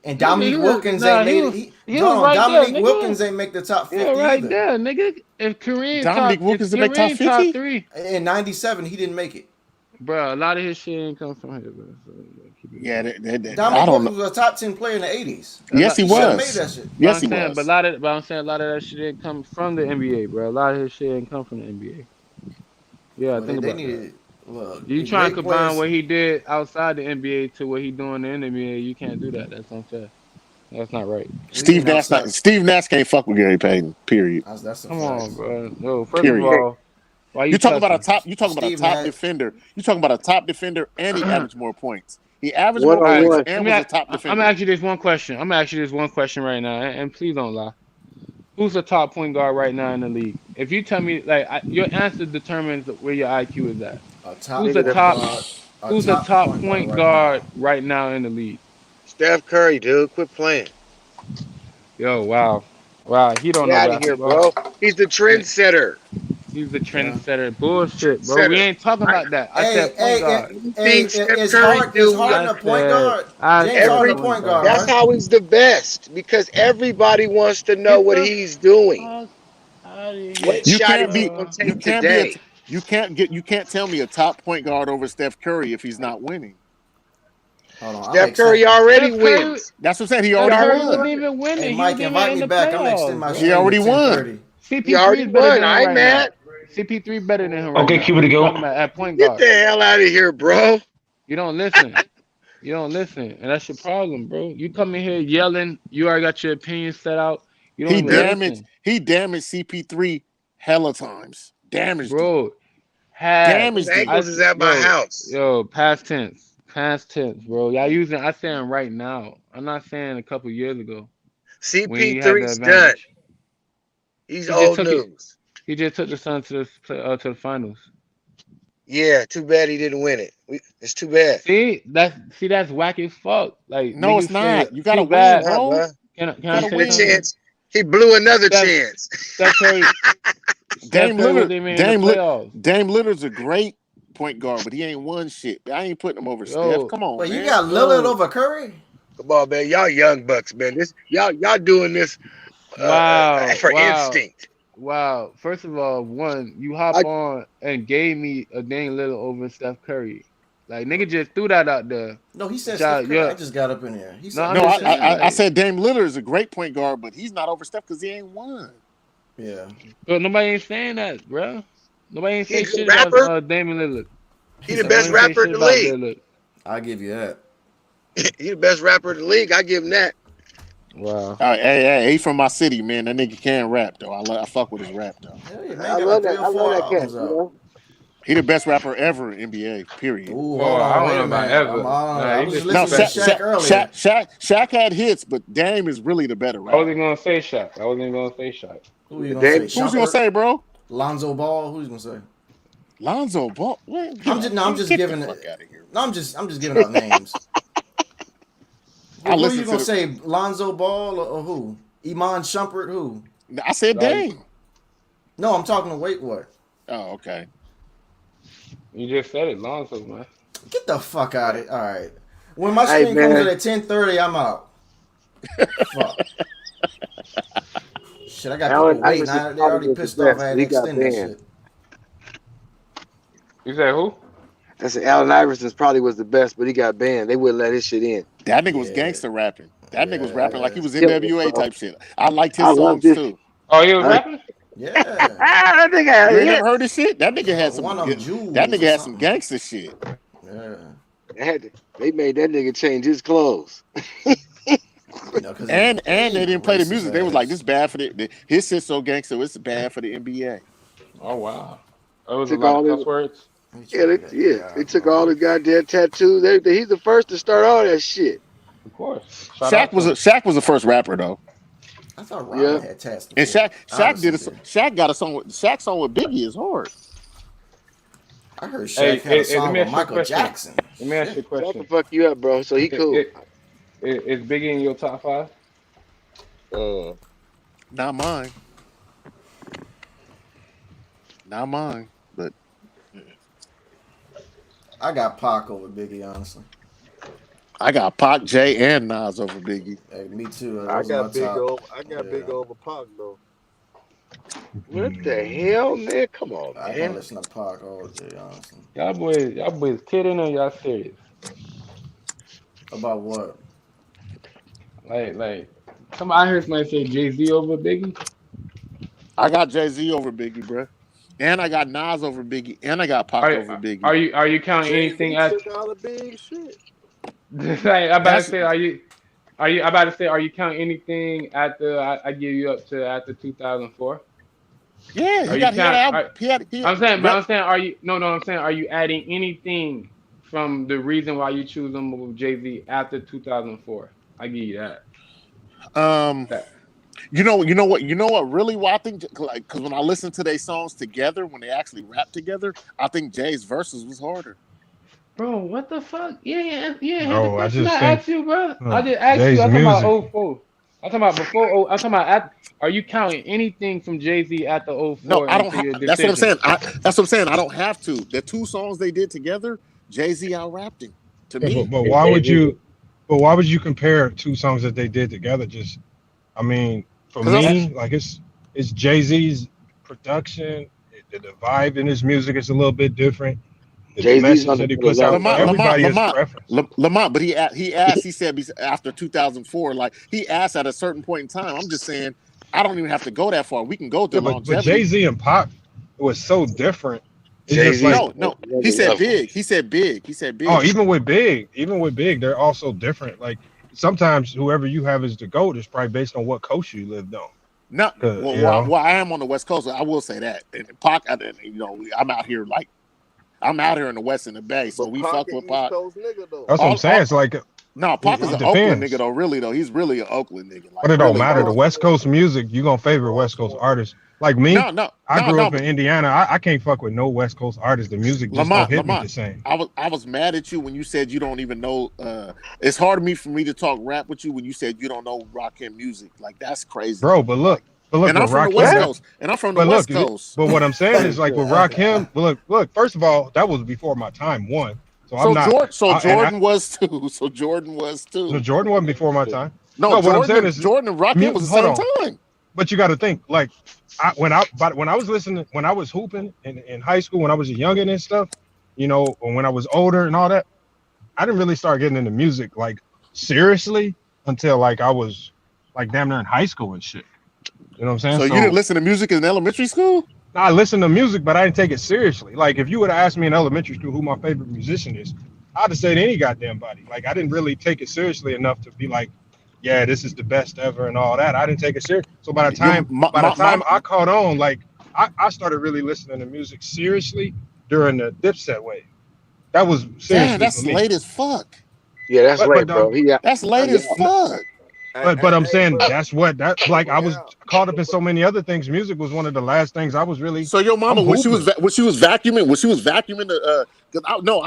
and Dominique he was- Wilkins nah, ain't made he it. was- He, he hold was on, right there, Dominique nigga. Wilkins ain't make the top 50 Yeah, right either. there, nigga. If Kareem Dominique top, Wilkins if to make top Kareem 50? top three, In 97, he didn't make it. bro, a lot of his shit ain't come from here, bro. So, keep it Yeah, going. I Dominique don't Wilkins know. was a top 10 player in the 80s. Yes, he He should have made was. that shit. Yes, he But I'm saying, was. but I'm saying a lot of that shit didn't come from the NBA, bro. A lot of his shit didn't come from the NBA. Yeah, Well, think they about that. needed. Look, You the trying to great combine players- what he did outside the NBA to what he doing in the NBA? You can't do that. That's unfair. That's not right. Steve can Nash, outside- Steve Nash can't fuck with Gary Payton. Period. That's a Come fact. on, bro. No, first Period. of all, why you You talking about a cussing? top? You talking about a Steve top Nash- defender? You talking about a top defender, and he averaged more points. He averaged One more on points one. and Let me was a top I'm defender. gonna ask you this one question. I'm gonna ask you this one question right now, and please don't lie. Who's the top point guard right now in the league? If you tell me, your answer determines where your IQ is at. A top Who's the point top? guard- a Who's the top point right guard right now in the league? Steph Curry, dude. Quit playing. Yo, wow, he don't Get know out of here, basketball. bro. He's the trendsetter. He's the trendsetter. Bullshit, bro. We ain't talking about that. I said point guard. Anything Steph Is Curry do, Harden a point said- guard? I James said Harden a every- point guard, That's right? how he's the best because everybody wants to know what he's doing. Fuck outta here, What You shot can't is he be. gonna You take can't today? be. You can't tell me a top point guard over Steph Curry if he's not winning. Hold on, Steph Curry already Steph Curry- wins. That's what I'm saying. He Steph already Curry won. wasn't even winning. Hey, He Mike, wasn't even invite in me the back. I'm gonna extend my playoffs. He stream already to won. 10:30. CP3 He already is better won. than him I ain't right mad. now. CP3 better than him right Okay, now. Cuba to go. Talking about at point Get guard. the hell out of here, bro. You don't listen. You don't listen, and that's your problem, bro. You come in here yelling. You already got your opinion set out. You don't He even damaged. listen, He damaged CP3 hella times. Damaged. Him. bro. Damaged him. Bengals is at my house. Yo, past tense, bro. Y'all using? I saying right now. I'm not saying a couple years ago. When he had the CP3's done. advantage. He's He just old took it. news. He just took the Suns to the finals. Yeah, too bad he didn't win it. It's too bad. See, that's whack as fuck. Like No, niggas it's not. say, You gotta too win, bad. bro. Nah, Can I gotta say win. something? chance. He blew another Steph- chance. Steph Curry. Dame Curry wasn't even in the playoffs. Dame Lillard's a great point guard, but he ain't won shit. I ain't putting him over Yo. Steph. Come on, Wait, man. you got Lillard over Curry? Come on, man. Y'all young bucks, man. Y'all doing this Wow, for wow. instinct. Wow. First of all, one, you hop I on and gave me a Dame Lillard over Steph Curry. Like nigga just threw that out there. No, he said Steph Child, Curry. I yeah. just got up in here. He No, said I'm No, he just said saying, I like, said Dame Lillard is a great point guard, but he's not over Steph because he ain't won. yeah. but nobody ain't saying that, bro. Nobody ain't he a say good shit about rapper. Damian Lillard. He He the said best Nobody what? ain't say rapper in shit the about league. Lillard. I give you that. He the best rapper in the league. I give him that. Wow. Hey, he from my city, man. That nigga can rap though. I fuck with his rap though. Hell yeah, man I got like love 3 that. or I love 4 that cat. albums You out. know. He the best rapper ever in NBA. Period. Ooh, Oh, hold I on, don't wait know a about minute. ever. Nah, I he was just just No, listening to Shaq, Shaq earlier. Shaq had hits, but Dame is really the better I wasn't rapper. gonna say Shaq. I wasn't gonna say Shaq. Who you gonna say? Dame, Who's you gonna Shumpert? say, bro? Lonzo Ball? Who's you gonna say? Lonzo Ball. Man, I'm just get the giving fuck out of here. no, I'm just giving out names. I Who you listened gonna to say? Lonzo Ball or who? Iman Shumpert? Who? I said Nah, Dame. No, I'm talking to wait what? Oh, okay. you just said it, Lonzo, man. Get the fuck out of it. All right. When my hey stream comes man, at 10:30, I'm out. Fuck. Shit, I got Allen people waiting. Iverson They probably already was the pissed off. best, I had but to he got extend that banned. shit. You said who? I said Allen Iverson probably was the best, but he got banned. They wouldn't let his shit in. That nigga was Yeah, gangster rapping. That nigga was rapping like yeah, he was Killer, NWA bro. type shit. I liked I his love songs this. too. Oh, he was I, rapping? yeah. that nigga had You ain't never hits. heard this shit? That nigga had some. One of them That Jews nigga or had some something. gangster shit. Yeah. They made that nigga change his clothes. You know, because And they they didn't play the racist music. They was like, ass. "This bad for his shit's so gangster. It's bad for the NBA." Oh, wow. There was a Took lot of all his cuss words. Let me yeah, check that nigga they out, took all man. his goddamn tattoos. Everything. He's the first to start all that shit. Of course. Shout out to him. Shaq was the first rapper though, I thought Rodman Yeah. had tats and before. Iverson did. Shaq got a song with Shaq's song with Biggie is hard. I heard Hey, Shaq had a let song me with ask you a Michael question. Jackson. Let me ask you a Shit. Shut the question. fuck you up, bro. So he cool. Is Biggie in your top 5? Uh, Not mine, not mine. But I got Pac over Biggie, honestly. I got Pac, Jay, and Nas over Biggie. Hey, me too. I Those are my got big top. over. I got big Yeah. over Pac though. what the hell, man? Come on, I can man. listen to Pac all day, honestly. Y'all boys kidding or y'all serious? About what? Like, I heard somebody say Jay-Z over Biggie. I got Jay-Z over Biggie, bro. And I got Nas over Biggie, and I got Pac Are over Biggie. are you counting Jay anything Z at? took all the big shit. Like, I'm about to That's say, I'm about to say, are you counting anything at the? I give you up to after 2004. yeah. Are He you got count? he I'm saying, but rep, I'm saying, are you? No, I'm saying, are you adding anything from the reason why you choose them over Jay-Z after 2004? I give you that. That You know what? Really, why I think like because when I listen to their songs together, when they actually rap together, I think Jay's verses was harder. bro, what the fuck? Yeah. Here's the No, I question I just think asked you, bro. I just asked you. Jay's I'm talking about music. '04. I'm talking about before. I'm talking about at. Are you counting anything from Jay-Z after No, '04 I don't. into your That's what I'm decision? saying. That's what I'm saying. I don't have to. The two songs they did together, Jay Z out rapped him. To Yeah, me, but why would you compare two songs that they did together? Just, I mean, for because me, like it's Jay-Z's production, the vibe in his music is a little bit different. The Jay Z's message on that he another puts level, out, Lamont, bro. Lamont, everybody has Lamont, preference. Lamont, but he asked. He said after 2004, like he asked at a certain point in time. I'm just saying, I don't even have to go that far. We can go to Yeah, but longevity. Jay-Z and Pac was so different. It's Jay just Z's like, on No. He another said level. big. He said big. He said oh, big. even with Big, they're also different. Like sometimes whoever you have as the GOAT is probably based on what coast you lived on. Not 'Cause, well. I am on the West Coast. I will say that. And Pac, I'm out here like I'm out here in the West in the Bay, so But we Pac fuck an with East Pac. Coast nigga though. that's what I'm saying. It's like No, it, Pac is it an Oakland depends. nigga though. Really though, he's really an Oakland nigga. But Like it don't really, matter. The bro. West Coast music, you gonna favor West Coast Baltimore. artists. Like me, No, I grew up in but Indiana. I can't fuck with no West Coast artists. The music just don't hit me the Lamont, same. I was mad at you when you said you don't even know. It's hard for me to talk rap with you when you said you don't know Rakim music. Like that's crazy to Bro, me. Like, but look and I'm with from the West Rakim, What? that Coast, and I'm from the but look, West Coast. but what I'm saying is like with Yeah. Rakim, look, first of all, that was before my time, one. So I'm So not Jordan was too. So Jordan was so too. Jordan wasn't before my time. No, No, what I'm saying is Jordan and Rakim was the hold same on. time. but you got to think like when I was listening, when I was hooping in high school, when I was a youngin and stuff, or when I was older and all that, I didn't really start getting into music like seriously until like I was like damn near in high school and shit. You know what I'm saying? So you didn't listen to music in elementary school? I listened to music, but I didn't take it seriously. Like if you would have asked me in elementary school who my favorite musician is, I'd have said any goddamn body. Like I didn't really take it seriously enough to be like, yeah, this is the best ever and all that. I didn't take it serious. So by the time I caught on, like I started really listening to music seriously during the Dipset wave. That was seriously. Damn, that's late as fuck. Yeah, that's late, bro. That's late as fuck. But I'm saying that's like I was caught up in so many other things. Music was one of the last things I was really. So your mama when she was vacuuming the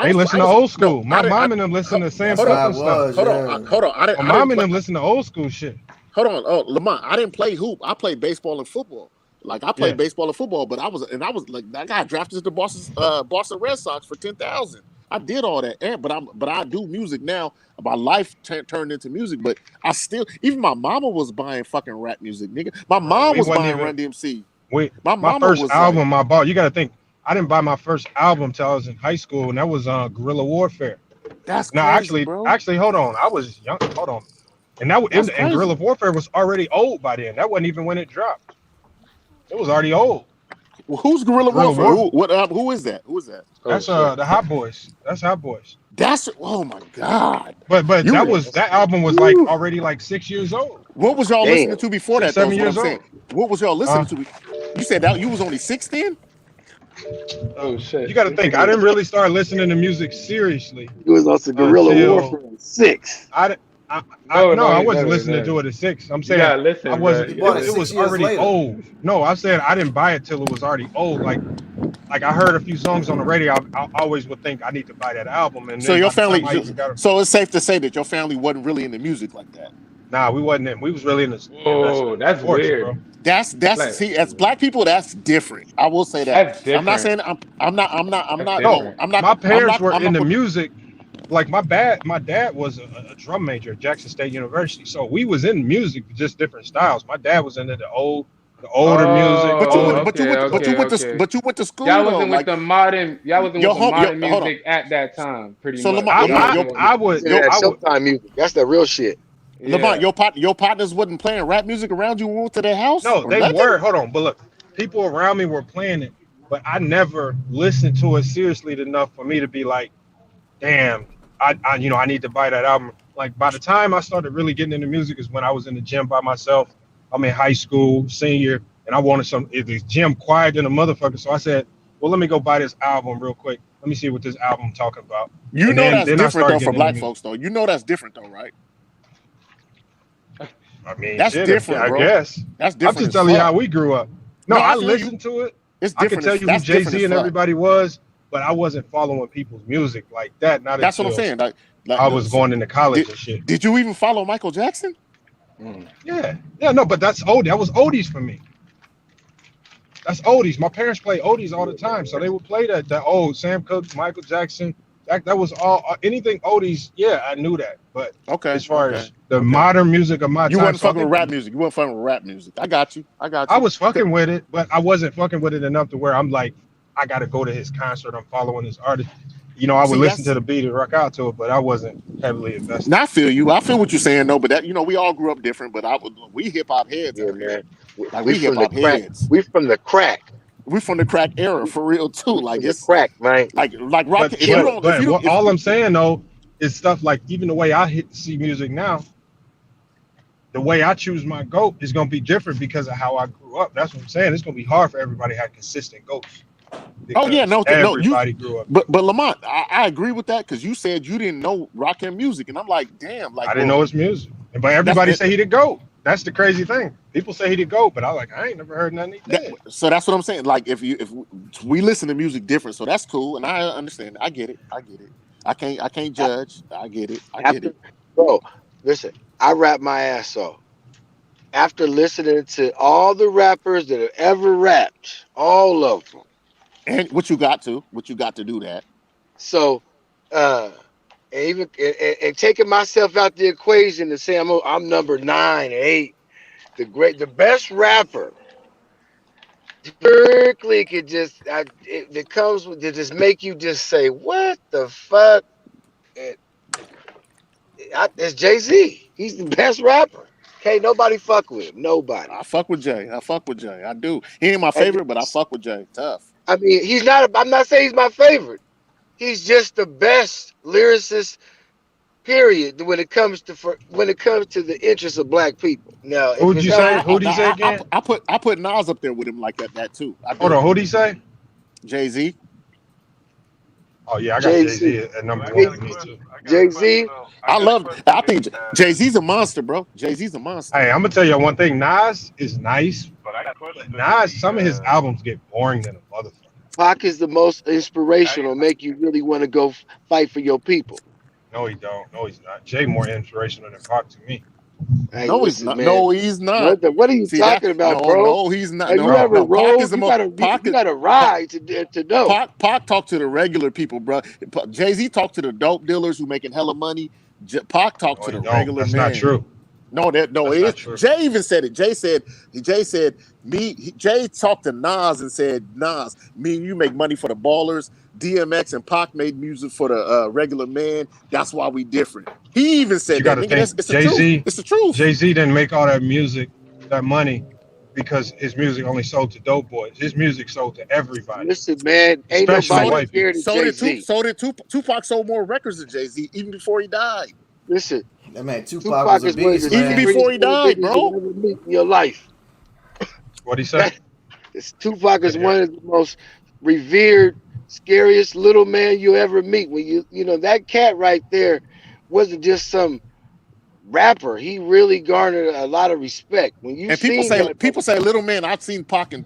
they listen to old school. My mom and them listen to Sam Cooke stuff. Hold on. My mom and them listen to old school shit. Hold on. Oh, Lamont, I didn't play hoop. I played baseball and football. Like I played baseball and football, but I was like I got drafted to the Boston Red Sox for $10,000. I did all that, but I do music now. My life turned into music, but I still, even my mama was buying fucking rap music, nigga. My mom was buying Run DMC. Wait, my first album, I bought. You got to think, I didn't buy my first album till I was in high school, and that was Guerrilla Warfare. That's now crazy, actually, hold on, I was young. Hold on, and and Guerrilla Warfare was already old by then. That wasn't even when it dropped. It was already old. Well, who's Guerrilla Warfare? Who is that? Who is that? That's the Hot Boys. That's Hot Boys. Oh my god! But that album was like already like 6 years old. What was y'all listening to before that? 7 years old. What was y'all listening to? You said that you was only 6 then? Oh shit! You got to think. I didn't really start listening to music seriously. It was also Guerrilla Warfare 6. I wasn't listening to it at 6. I'm saying I wasn't. It was already old. No, I said I didn't buy it till it was already old. Like I heard a few songs on the radio. I always would think I need to buy that album. And so your family. So it's safe to say that your family wasn't really into music like that. Nah, we wasn't. We was really in the. Oh, that's weird. Bro. That's see, as black people, that's different. I will say that. I'm not saying I'm not. No, I'm not. My parents were into music. Like my dad was a drum major at Jackson State University, so we was in music, just different styles. My dad was into the older music. But you went to school. Y'all wasn't with the modern. Y'all wasn't with the modern music at that time. Pretty much. I was. Showtime music. That's the real shit. Yeah. Lamont, your partners wasn't playing rap music around you when we went to their house? No, they were. Hold on, but look, people around me were playing it, but I never listened to it seriously enough for me to be like, damn, I need to buy that album. Like by the time I started really getting into music is when I was in the gym by myself. I'm in high school, senior, and I wanted the gym quiet than a motherfucker. So I said, well, let me go buy this album real quick. Let me see what this album talking about. That's different though for black folks though. You know that's different though, right? I mean, that's different, I guess. That's different. I'm just telling you how we grew up. No, I listened to it. It's I can different. tell you who Jay-Z and everybody was, but I wasn't following people's music like that. That's what I'm saying. Like I was going into college and shit. Did you even follow Michael Jackson? Yeah, no, but that's old. That was oldies for me. That's oldies. My parents play oldies all the time, so they would play that old Sam Cooke, Michael Jackson. That was all anything oldies. Yeah, I knew that. But as far as the modern music of my time, you wasn't fucking with rap music. You wasn't fucking with rap music. I got you. I was fucking with it, but I wasn't fucking with it enough to where I'm like, I got to go to his concert. I'm following this artist. I would listen to the beat and rock out to it, but I wasn't heavily invested. Now I feel you. I feel what you're saying, though. But that we all grew up different. But we hip hop heads, man. Like we hip hop heads. We from the crack. We from the crack era for real too. Like it's crack, man. Like rock. All I'm saying though is stuff like even the way I see music now, the way I choose my GOAT is gonna be different because of how I grew up. That's what I'm saying. It's gonna be hard for everybody to have consistent GOATs. Everybody grew up. But Lamont, I agree with that because you said you didn't know rock and music, and I'm like, damn, like I didn't know his music. But everybody say he the GOAT. That's the crazy thing. People say he the GOAT, but I ain't never heard nothing. So that's what I'm saying. Like if we listen to music different, so that's cool, and I understand. I get it. I can't judge. I get it. Bro, listen, I rap my ass off. After listening to all the rappers that have ever rapped, all of them. And what you got to do that. So, and even and taking myself out the equation and saying I'm number 9 or 8, the best rapper. Lyrically, could just it comes with to just make you just say, "What the fuck?" It's Jay-Z. He's the best rapper. Can't nobody fuck with him. Nobody. I fuck with Jay. I do. He ain't my favorite, but I fuck with Jay. Tough. I mean, he's not. I'm not saying he's my favorite. He's just the best lyricist. Period. When it comes to the interests of black people. Now, Who would you say? Who do you say again? I put Nas up there with him like that too. Hold on. Who do you say? Jay-Z. Oh yeah, I got Jay-Z at number one. Me too. Jay-Z. I think Jay-Z's a monster, bro. Jay-Z's a monster. Hey, I'm gonna tell you one thing. Nas is nice, but Nas, some of his albums get boring than a motherfucker. Pac is the most inspirational. Make you really want to go fight for your people. No, he don't. No, he's not. Jay more inspirational than Pac to me. Hey, no, listen, he's not. Man. No, he's not. What are you talking about, bro? No, he's not. Have no, you ever no, rode? You gotta ride to know. Pac talked to the regular people, bro. Jay-Z talked to the dope dealers who making hella money. Pac talked to the regular man. That's not true. No, it is. True. Jay even said it. Jay said, Jay talked to Nas and said, Nas, me and you make money for the ballers. DMX and Pac made music for the regular man. That's why we different. He even said that. It's Jay-Z. It's the truth. Jay-Z didn't make all that music, that money, because his music only sold to dope boys. His music sold to everybody. Listen, man, ain't nobody scared of Jay-Z. Tupac sold more records than Jay-Z even before he died. Listen, that man Tupac was a beast, even before he died, bro. In your life. What'd he say? Tupac is one of the most revered, scariest little man you ever meet. When you know that cat right there wasn't just some rapper. He really garnered a lot of respect. When you and people say little man. I've seen Pac in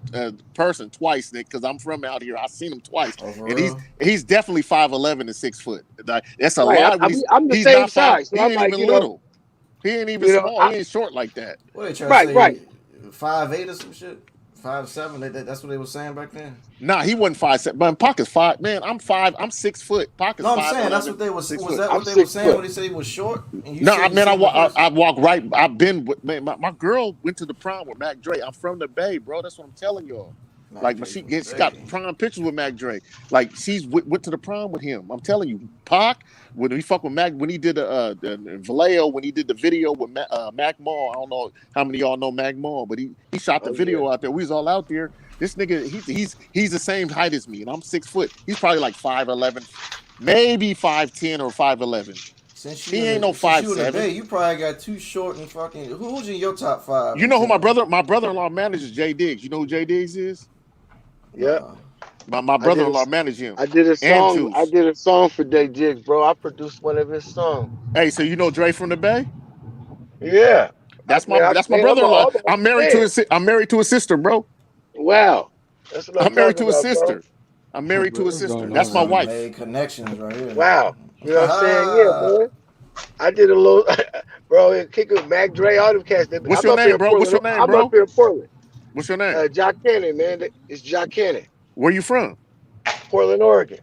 person twice, Nick, because I'm from out here. I've seen him twice, and he's definitely 5'11" and 6 foot. That's a lot. I'm the same size. So he ain't even little. He ain't even small. He ain't short like that. What they trying to say? Right. 5'8" or some shit. 5'7". That's what they were saying back then. Nah, he wasn't 5'7". But Pac is 5. Man, I'm 6 foot. Pac is 5. No, I'm saying that's what they was. Was that what they were saying when they said he was short? No, I walk right. I've been with my girl went to the prom with Mac Dre. I'm from the Bay, bro. That's what I'm telling y'all. Like she got prom pictures with Mac Dre. Like she's went to the prom with him. I'm telling you, Pac when he fucked with Mac when he did Vallejo when he did the video with Mac Mall. I don't know how many of y'all know Mac Mall, but he shot the video out there. We was all out there. This nigga, he's the same height as me, and I'm 6 foot. He's probably like 5'11", maybe 5'10" or 5'11". Since he ain't no 5'7". You probably got too short and fucking. Who's in your top 5? You know who my brother-in-law manages? Jay Diggs. You know who Jay Diggs is? Yeah. My brother-in-law managed him. I did a song for Jay Diggs, bro. I produced one of his songs. Hey, so you know Dre from the Bay? Yeah. That's my brother-in-law. I'm married to his sister, bro. Wow. That's what I'm married to his sister. I'm married to his sister. That's my wife. Made connections right here. Wow. You know what I'm saying? Yeah, boy. I did a little, bro. Kick with Mac Dre, all them cats. What's your name, bro? I'm up here in Portland. What's your name? Jock Cannon, man. It's Jock Cannon. Where you from? Portland, Oregon.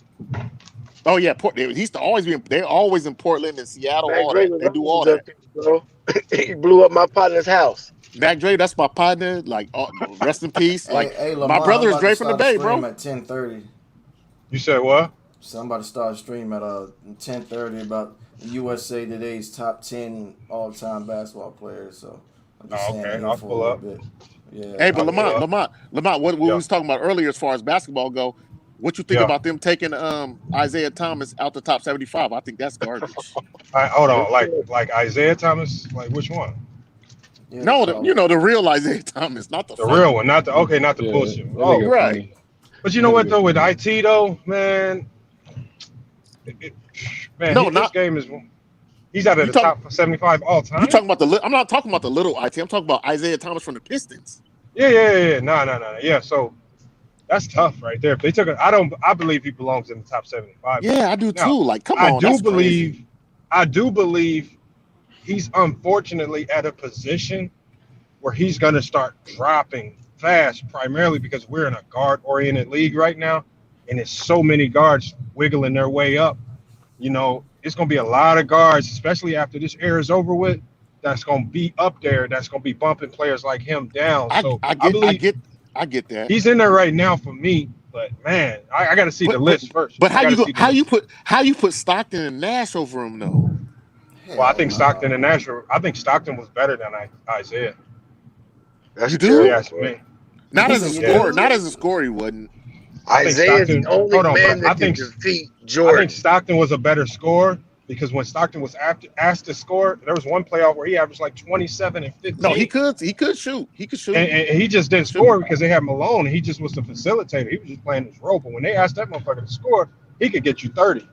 Oh yeah, they're always in Portland and Seattle. All that. They do all that. Bro. He blew up my partner's house. Mac Dre, that's my partner. Like, rest in peace. Like, Lamar, my brother is Dre from the Bay, bro. At 10:30. You said what? Somebody started stream at 10:30 about USA Today's top 10 all-time basketball players. So I'm just saying, I'll pull up. Yeah. Hey, but Lamont, what we was talking about earlier as far as basketball go, what you think about them taking Isaiah Thomas out the top 75? I think that's garbage. Hold on, like Isaiah Thomas, like which one? Yeah, no, the real Isaiah Thomas, not the real one, not the bullshit. Oh, right. Funny. But you know what though, with IT though, man, this game is. He's out of the top 75 all time. You talking about I'm not talking about the little IT. I'm talking about Isaiah Thomas from the Pistons. Yeah. No. Yeah, so that's tough right there. If they took it, I believe he belongs in the top 75. Yeah, I do too. Like, come on. I do believe he's unfortunately at a position where he's going to start dropping fast, primarily because we're in a guard-oriented league right now, and it's so many guards wiggling their way up. You know, it's going to be a lot of guards, especially after this era is over with. that's going to be up there, that's going to be bumping players like him down. So I get that. he's in there right now for me. But man, I got to see the list first. But how you put Stockton and Nash over him though? Well, I think Stockton and Nash. I think Stockton was better than Isaiah. That's You do? If you ask me. Not as a scorer. Not as a scorer, he wasn't. Isaiah's the only man that can defeat Jordan. I think Stockton was a better scorer because when Stockton was asked to score, there was one playoff where he averaged like 27 and 15. No, he could shoot. He could shoot. And he just didn't score because they had Malone. And he just was the facilitator. He was just playing his role. But when they asked that motherfucker to score, he could get you 30.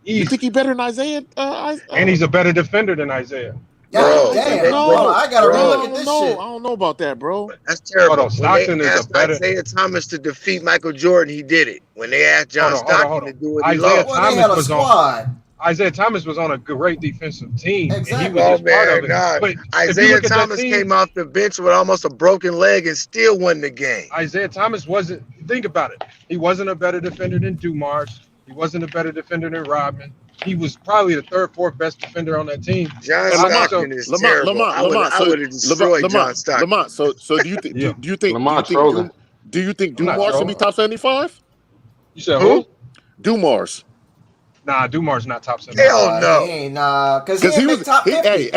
You think he better than Isaiah? And he's a better defender than Isaiah. God damn, bro, I gotta relook at this shit. I don't know about that, bro. That's terrible. Hold on, Stockton when they is a asked better. Isaiah Thomas to defeat Michael Jordan, he did it. When they asked John Stockton to do it, he lost. Well, they had a squad. Isaiah Thomas was on a great defensive team. Exactly. And he was just part of it. God. But Isaiah Thomas came off the bench with almost a broken leg and still won the game. Isaiah Thomas wasn't. Think about it. He wasn't a better defender than Dumars. He wasn't a better defender than Rodman. He was probably the third, fourth best defender on that team. John Stockton is terrible. I would have destroyed John Stockton. Lamont, so do you think do you think Dumars should be top 75? You said who? Dumars. Nah, Dumars not top 75. Hell no. Nah, because he was top 50.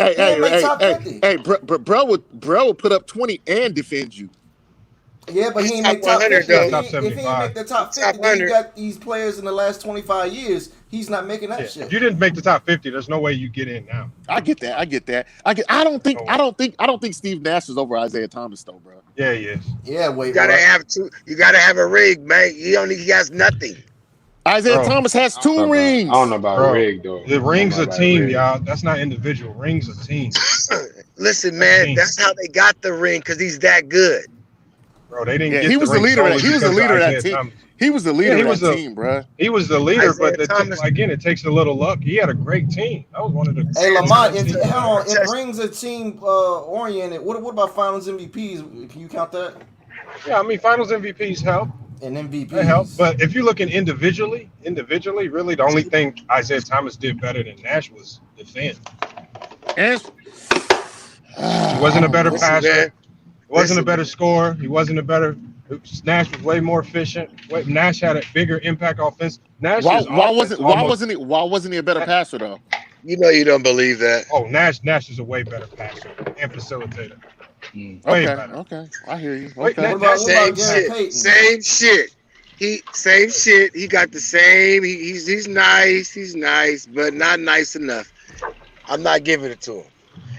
Hey, bro would put up 20 and defend you. Yeah, but he ain't make top 50. If he ain't make the top 50, then you got these players in the last 25 years. He's not making that shit. If you didn't make the top 50, there's no way you get in now. I get that. I don't think Steve Nash is over Isaiah Thomas though, bro. Yeah, he is. Yeah, wait. You gotta have two. You gotta have a rig, man. He has nothing. Isaiah Thomas has 2 rings. I don't know about rig though. The ring's a team, y'all. That's not individual. Ring's a team. Listen, man, that's how they got the ring because he's that good. Bro, they didn't get he was the leader. He was the leader of that team. Thomas. He was the leader of that team, bro. He was the leader, Isaiah but again, it takes a little luck. He had a great team. That was one of the. Hey, Lamont, if rings are team oriented, what about Finals MVPs? Can you count that? Yeah, I mean, Finals MVPs help. And MVPs they help, but if you're looking individually, really, the only thing Isaiah Thomas did better than Nash was defend. And he wasn't a better passer. He wasn't a better scorer. He wasn't a better. Nash was way more efficient. Nash had a bigger impact offense. Nash why wasn't he a better passer though? You know you don't believe that. Oh, Nash is a way better passer and facilitator. Way better. Okay, I hear you. Okay. Same shit. He got the same. He's nice, but not nice enough. I'm not giving it to him.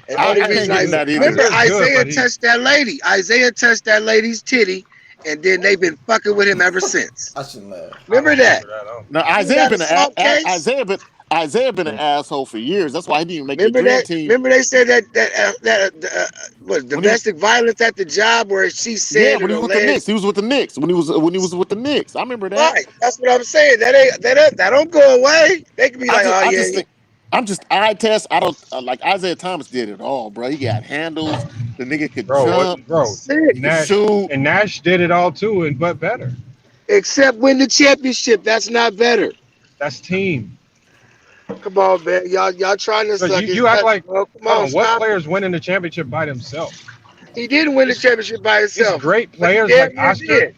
And remember, Isaiah touched that lady. Isaiah touched that lady's titty, and then they've been fucking with him ever since. I shouldn't laugh. Remember that? Now Isaiah been an asshole for years. That's why he didn't even make the dream team. Remember they said that was domestic violence at the job where she said when he was with the Knicks. He was with the Knicks when he was with the Knicks. I remember that. Right. That's what I'm saying. That don't go away. They can be like, I'm just eye test. I don't like Isaiah Thomas did it all, bro. He got handles. The nigga could jump, shoot. And Nash did it all too, but better. Except win the championship. That's not better. That's team. Come on, man. Y'all trying to suck you act like what players winning the championship by themselves? He didn't win the championship by himself. It's great players like Oscar.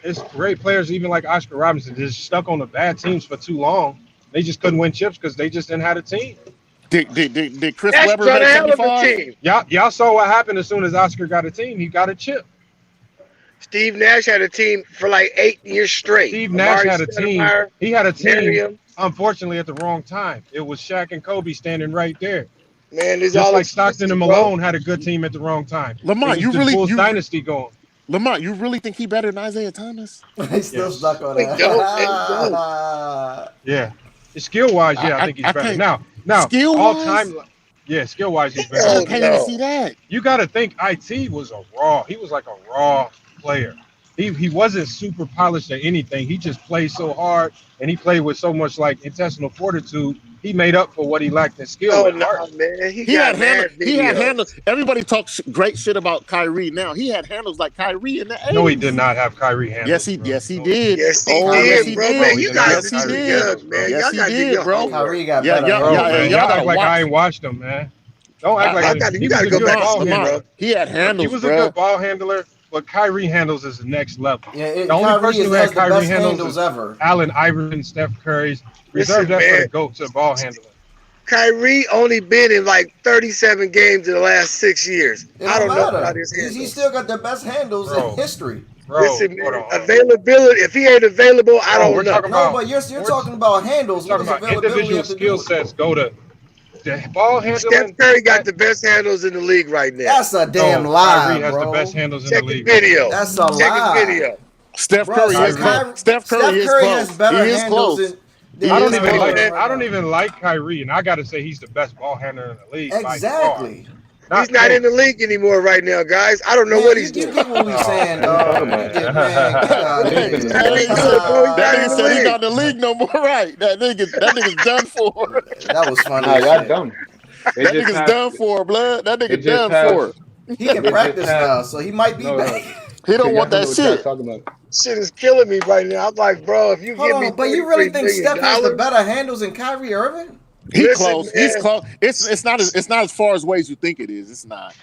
It's great players even like Oscar Robertson just stuck on the bad teams for too long. They just couldn't win chips because they just didn't have a team. Did Chris Webber make 75? Y'all saw what happened as soon as Oscar got a team. He got a chip. Steve Nash had a team for like 8 years straight. Steve Nash had a team. He had a team, unfortunately, at the wrong time. It was Shaq and Kobe standing right there. Man, just like Stockton and Malone had a good team at the wrong time. Lamont, dynasty going. Lamont, you really think he better than Isaiah Thomas? He's still stuck on that. Yeah. Skill wise, I think he's better. Now, all time, skill wise, he's better. I can't even see that. You got to think IT was he was like a raw player. He wasn't super polished at anything. He just played so hard, and he played with so much like intestinal fortitude. He made up for what he lacked in skill. Oh no, man! He had handles. Everybody talks great shit about Kyrie now. He had handles like Kyrie in the 80s. No, he did not have Kyrie handles. Yes, he did. Yes, he did, bro. Man, you guys are too young, man. Yes, he did, bro. Kyrie got better. Y'all act like I ain't watched him, man. Don't act like you he got was to a go good back to ball sleep, handler. bro. He had He handles, was a bro. good ball handler, but Kyrie handles is the next level. Yeah, The only Kyrie person who has had the Kyrie best handles handles is ever. Allen Iverson, Steph Curry's. Listen, Reserve that for man. the GOAT to ball handler. Kyrie only been in like 37 games in the last 6 years. It I don't don't know matter. about his He handles. still got the best handles Bro. in history. Bro, Listen, hold man, on. availability. If he ain't available, I Bro, don't we're know. talking No, about but you're talking about handles. we're What talking does about availability individual have to do skill with it? sets. Go to the ball Steph handling. Curry got the best handles in the league right now. That's a damn No, lie, Kyrie has bro. the best handles in Check the his league. Right video. now. That's a Check his lie. video. Steph Bro, Curry is Kyrie. close. Steph Curry is Curry close. has better He is handles close. than I don't is even close. like. right I don't now. even like Kyrie, and I got to say he's the best ball handler in the league by far. Exactly. He's not in the league anymore right now, guys. I don't know what he's You doing. get what we saying, man. dog. What are You you get, talking man, get out of That here. nigga said, that nigga said he's not in the league no more, right? That nigga's done for. That was funny Nah, as y'all shit. dumb. They That just nigga's passed. done for, blood. That They nigga just done passed. for. He can They just practice passed. now, so he might be No, back. He don't y'all want don't that know what y'all shit. talking about. Shit is killing me right now. I'm like, bro, if you Hold give me on, but you really $33 think million, Steph has the better handles than Kyrie Irving? He Listen, close. He's man. close. It's not as far as ways you think it is. It's not.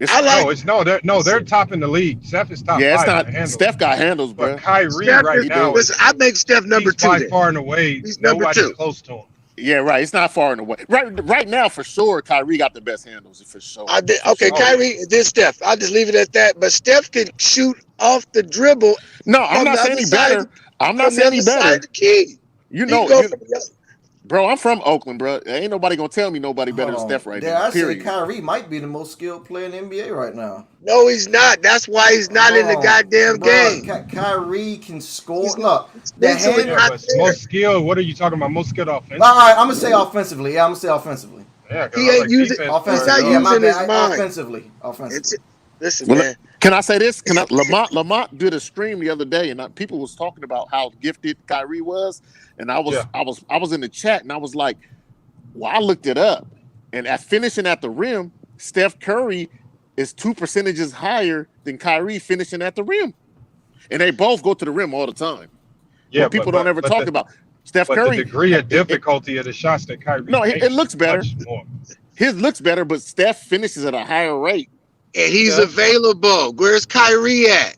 I like They're top in the league. Steph is top Yeah, it's 5 not. in handles. Steph got handles, But bro. Kyrie Steph right is, now, listen, I make Steph number he's 2 by then. far and away. He's number Nobody's 2. close to him. Yeah, right. It's not far and away. Right now, for sure, Kyrie got the best handles for sure. Okay, Kyrie, then Steph. I'll just leave it at that. But Steph can shoot off the dribble. No, I'm from not the saying other any side, better. I'm not from the saying any other side better. of the key. You He know, go from the other. bro, I'm from Oakland, bro. Ain't nobody gonna tell me nobody better than Steph right Dare now. I say Period. Kyrie might be the most skilled player in the NBA right now. No, he's not. That's why he's not in the goddamn game. Kyrie can score. He's Look, the mentally hand. not But there. most skilled. What are you talking about? Most skilled offensive? All right, I'm gonna say offensively. Yeah, I'm gonna say offensively. Yeah, He ain't using. He's not Yeah, my using his bad. mind. Offensively. Listen, Well, man. can I say this? Lamont did a stream the other day, and people was talking about how gifted Kyrie was, and I was in the chat, and I was like, well, I looked it up, and at finishing at the rim, Steph Curry is 2 percentages higher than Kyrie finishing at the rim, and they both go to the rim all the time. Yeah, but people don't ever talk about Steph Curry. The degree of difficulty of the shots that Kyrie makes it looks better. much more. His looks better, but Steph finishes at a higher rate. And he's available. Where's Kyrie at?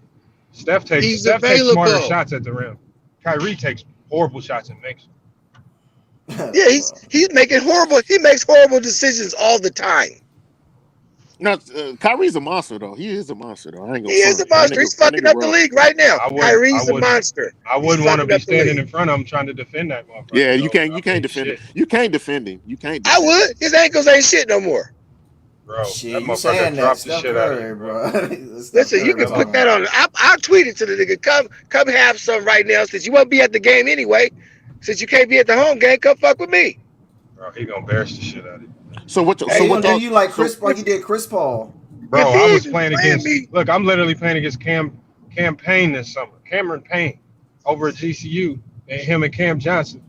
Steph takes smarter shots at the rim. Kyrie takes horrible shots and makes them. Yeah, he's making horrible. He makes horrible decisions all the time. No, Kyrie's a monster though. He is a monster though. I ain't gonna He is a monster. He's fucking up the league right now. Kyrie's a monster. I wouldn't want to be standing in front of him trying to defend that motherfucker. Yeah, you can't defend him. You can't defend him. You can't. I would. His ankles ain't shit no more. Bro, shit, that you saying motherfucker that dropped the Steph shit out of Curry, him, bro. Listen, you can put that on. I'll tweet it to the nigga. Come have some right now since you won't be at the game anyway. Since you can't be at the home game, come fuck with me. Bro, he gonna embarrass the shit out of you. So what? Do you like Chris? Like you did Chris Paul? Bro, I was playing against. Look, I'm literally playing against Cam Payne this summer. Cameron Payne over at GCU, and him and Cam Johnson.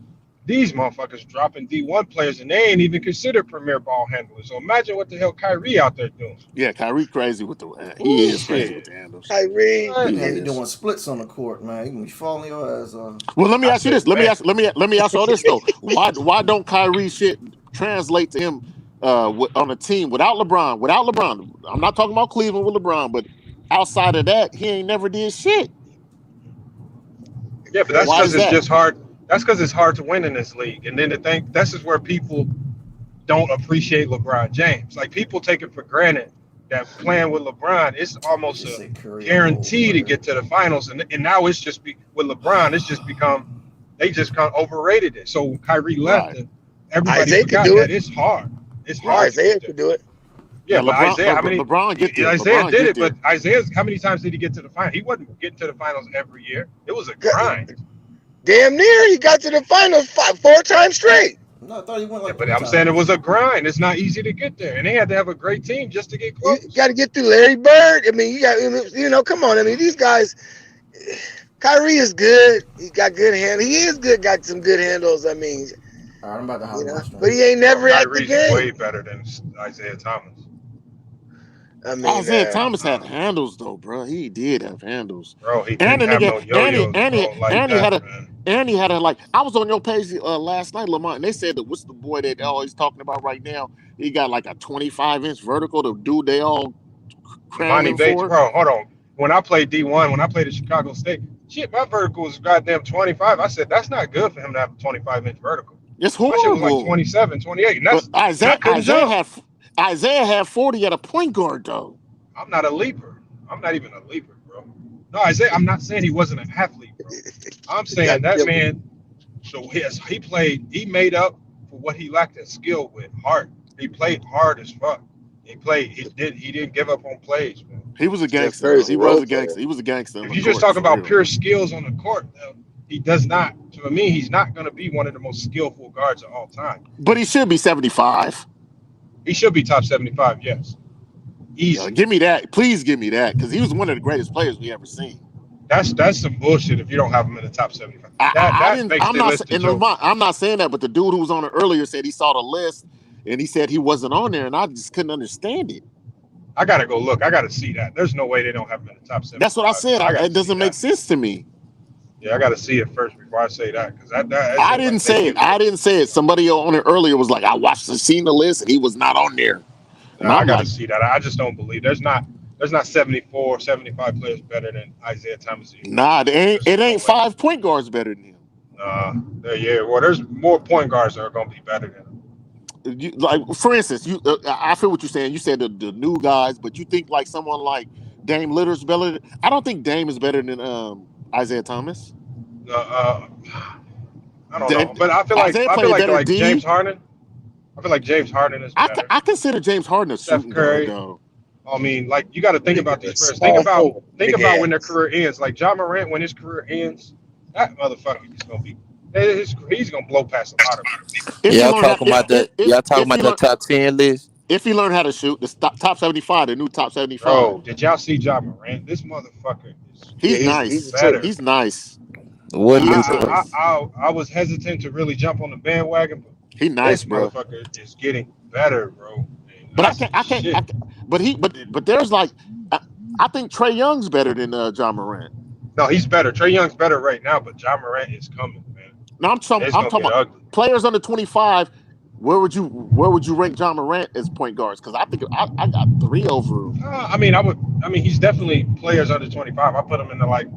These motherfuckers dropping D1 players, and they ain't even considered premier ball handlers. So imagine what the hell Kyrie out there doing. Yeah, Kyrie crazy with the. He is crazy with the handles. Kyrie, he doing splits on the court, man. You can be falling your ass off. Well, let me ask you this. Let me ask all this though. Why don't Kyrie shit translate to him on a team without LeBron? Without LeBron, I'm not talking about Cleveland with LeBron, but outside of that, he ain't never did shit. Yeah, but that's because it's just hard. That's because it's hard to win in this league. And then this is where people don't appreciate LeBron James. Like, people take it for granted that playing with LeBron, it's almost a guarantee to get to the finals. And now it's just with LeBron, it's just become overrated it. So Kyrie left, and everybody forgot that it's hard. It's hard. Isaiah could do it. Yeah, but LeBron, Isaiah, LeBron get there. Isaiah LeBron did it, there. but Isaiah's how many times did he get to the final? He wasn't getting to the finals every year. It was a grind. Damn near, he got to the finals 4 times straight. No, I thought he went like. But I'm saying it was a grind. It's not easy to get there, and they had to have a great team just to get close. You got to get through Larry Bird. I mean, come on. I mean, these guys. Kyrie is good. He got good handles. He is good. Got some good handles. I mean, all right, I'm about to but he ain't never at the game. Way better than Isaiah Thomas. I mean, Isaiah Thomas had handles though, bro. He did have handles. Bro, he And didn't the have nigga, no yo-yos, bro, like Andy had that, a, man. Andy had a like. I was on your page last night, Lamont, and they said that what's the boy that always talking about right now? He got like a 25-inch vertical. The dude they all crown Imani him Bates, for. bro, hold on. When I played D1, when I played at Chicago State, shit, my vertical was goddamn 25. I said, that's not good for him to have a 25-inch vertical. It's My shit was like horrible. 27, 28, and But I couldn't jump. Isaiah had 40 at a point guard though. I'm not a leaper. I'm not even a leaper, bro. No, Isaiah, I'm not saying he wasn't an athlete, bro. I'm saying that man, so he made up for what he lacked in skill with heart. He played hard as fuck. He didn't give up on plays, man. He was a gangster. He was a gangster. He was a gangster. If you just talk about pure skills on the court, though, he does not. To me, he's not going to be one of the most skillful guards of all time. But he should be 75. He should be top 75. Yes. Easy. Give me that. Please give me that, because he was one of the greatest players we ever seen. That's some bullshit if you don't have him in the top 75. I'm not saying that, but the dude who was on it earlier said he saw the list and he said he wasn't on there, and I just couldn't understand it. I gotta go look. I gotta see that. There's no way they don't have him in the top 75. That's what I said. It doesn't make sense to me. Yeah, I gotta see it first before I say that, because I didn't say it. I didn't say it. Somebody on it earlier was like, I seen the list and he was not on there. No, I gotta see that. I just don't believe there's not 74, 75 players better than Isaiah Thomas. Nah, it ain't 5 point guards better than him. Well, there's more point guards that are gonna be better than him. Like, for instance, I feel what you're saying. You said the new guys, but you think like someone like Dame Lillard's better. I don't think Dame is better than Isaiah Thomas. I don't know, but I feel like James Harden. I feel like James Harden is better. I consider James Harden a shooting guard, though. I mean, like, you got to think about these players. Think about when their career ends. Like Ja Morant, when his career ends, that motherfucker is gonna be. He's gonna blow past a lot of people. Y'all talking about the top 10 list? If he learned how to shoot, the top 75, the new top 75. Bro, did y'all see Ja Morant? This motherfucker is. He's nice. He's better. He's nice. What I was hesitant to really jump on the bandwagon, but he's nice, bro. This motherfucker is getting better, bro. But I can't. But there's like, I think Trae Young's better than Ja Morant. No, he's better. Trae Young's better right now, but Ja Morant is coming, man. No, I'm talking about players under 25. Where would you rank Ja Morant as point guards? Because I think I got 3 over him. I mean, he's definitely players under 25. I put him in the like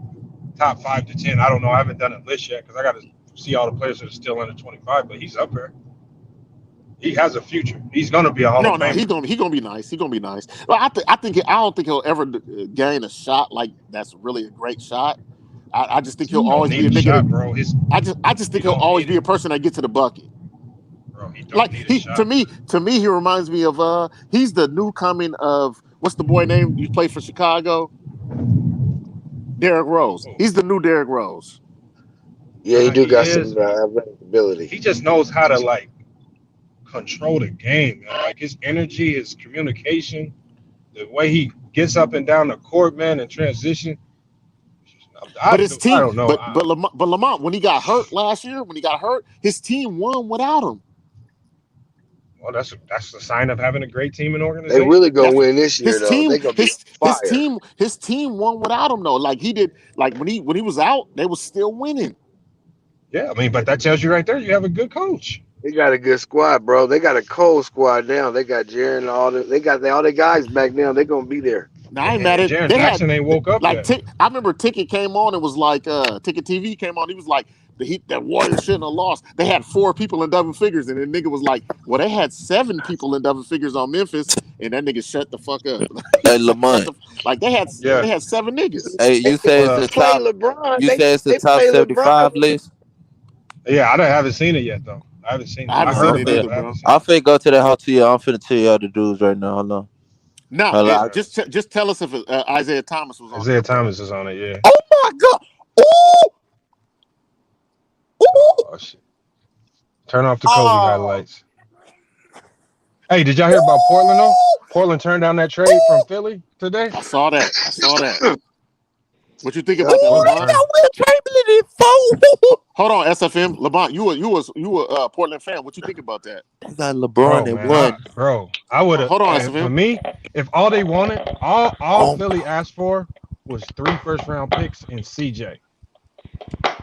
top 5 to 10. I don't know. I haven't done a list yet because I got to see all the players that are still under 25. But he's up there. He has a future. He's gonna be a Hall of Famer. He's gonna be nice. He's gonna be nice. But I don't think he'll ever gain a shot like that's really a great shot. I just think he'll always be a nigga. Shot, bro. I just think he'll always be a person that gets to the bucket. Bro, to me, he reminds me of he's the new coming of what's the boy name you played for Chicago? Derrick Rose. He's the new Derrick Rose. Yeah, he got some ability. He just knows how to like control the game, man. Like his energy, his communication, the way he gets up and down the court, man, and transition. But his team, I don't know. But Lamont, when he got hurt last year, his team won without him. Well, that's a sign of having a great team and organization. They really gonna win this year, though. His team won without him, though. Like he did, like when he was out, they was still winning. Yeah, I mean, but that tells you right there, you have a good coach. They got a good squad, bro. They got a cold squad now. They got Jaren and all the. They got all their guys back now. They're gonna be there. Now, I ain't mad at Jaren Jackson ain't woke up like yet. I remember Ticket came on. It was like Ticket TV came on. He was like, that Warriors shouldn't have lost. They had 4 people in double figures, and the nigga was like, well, they had 7 people in double figures on Memphis, and that nigga shut the fuck up. Hey, Lamont. Like they had 7 niggas. Hey, you say it's the top. LeBron. You say it's the top 75 list. Yeah, I haven't seen it yet though. I haven't seen it. I heard it either, bro. I'm finna go to that hotel. I'm finna tell y'all the dudes right now. Hold on. No, just tell us if Isaiah Thomas was on it. Isaiah Thomas is on it, yeah. Oh my God! Oh shit! Turn off the Kobe highlights. Hey, did y'all hear about Portland though? Portland turned down that trade from Philly today. I saw that. What you think about that, Wasn't Lamont? trash. Will Chamberlain in 4. Hold on, SFM. Lamont, you a Portland fan. What you think about that? They got Bro, LeBron at man, 1. I would have. Hold on, For SFM. me, if all they wanted, all Oh, Philly asked for was 3 first-round picks and CJ,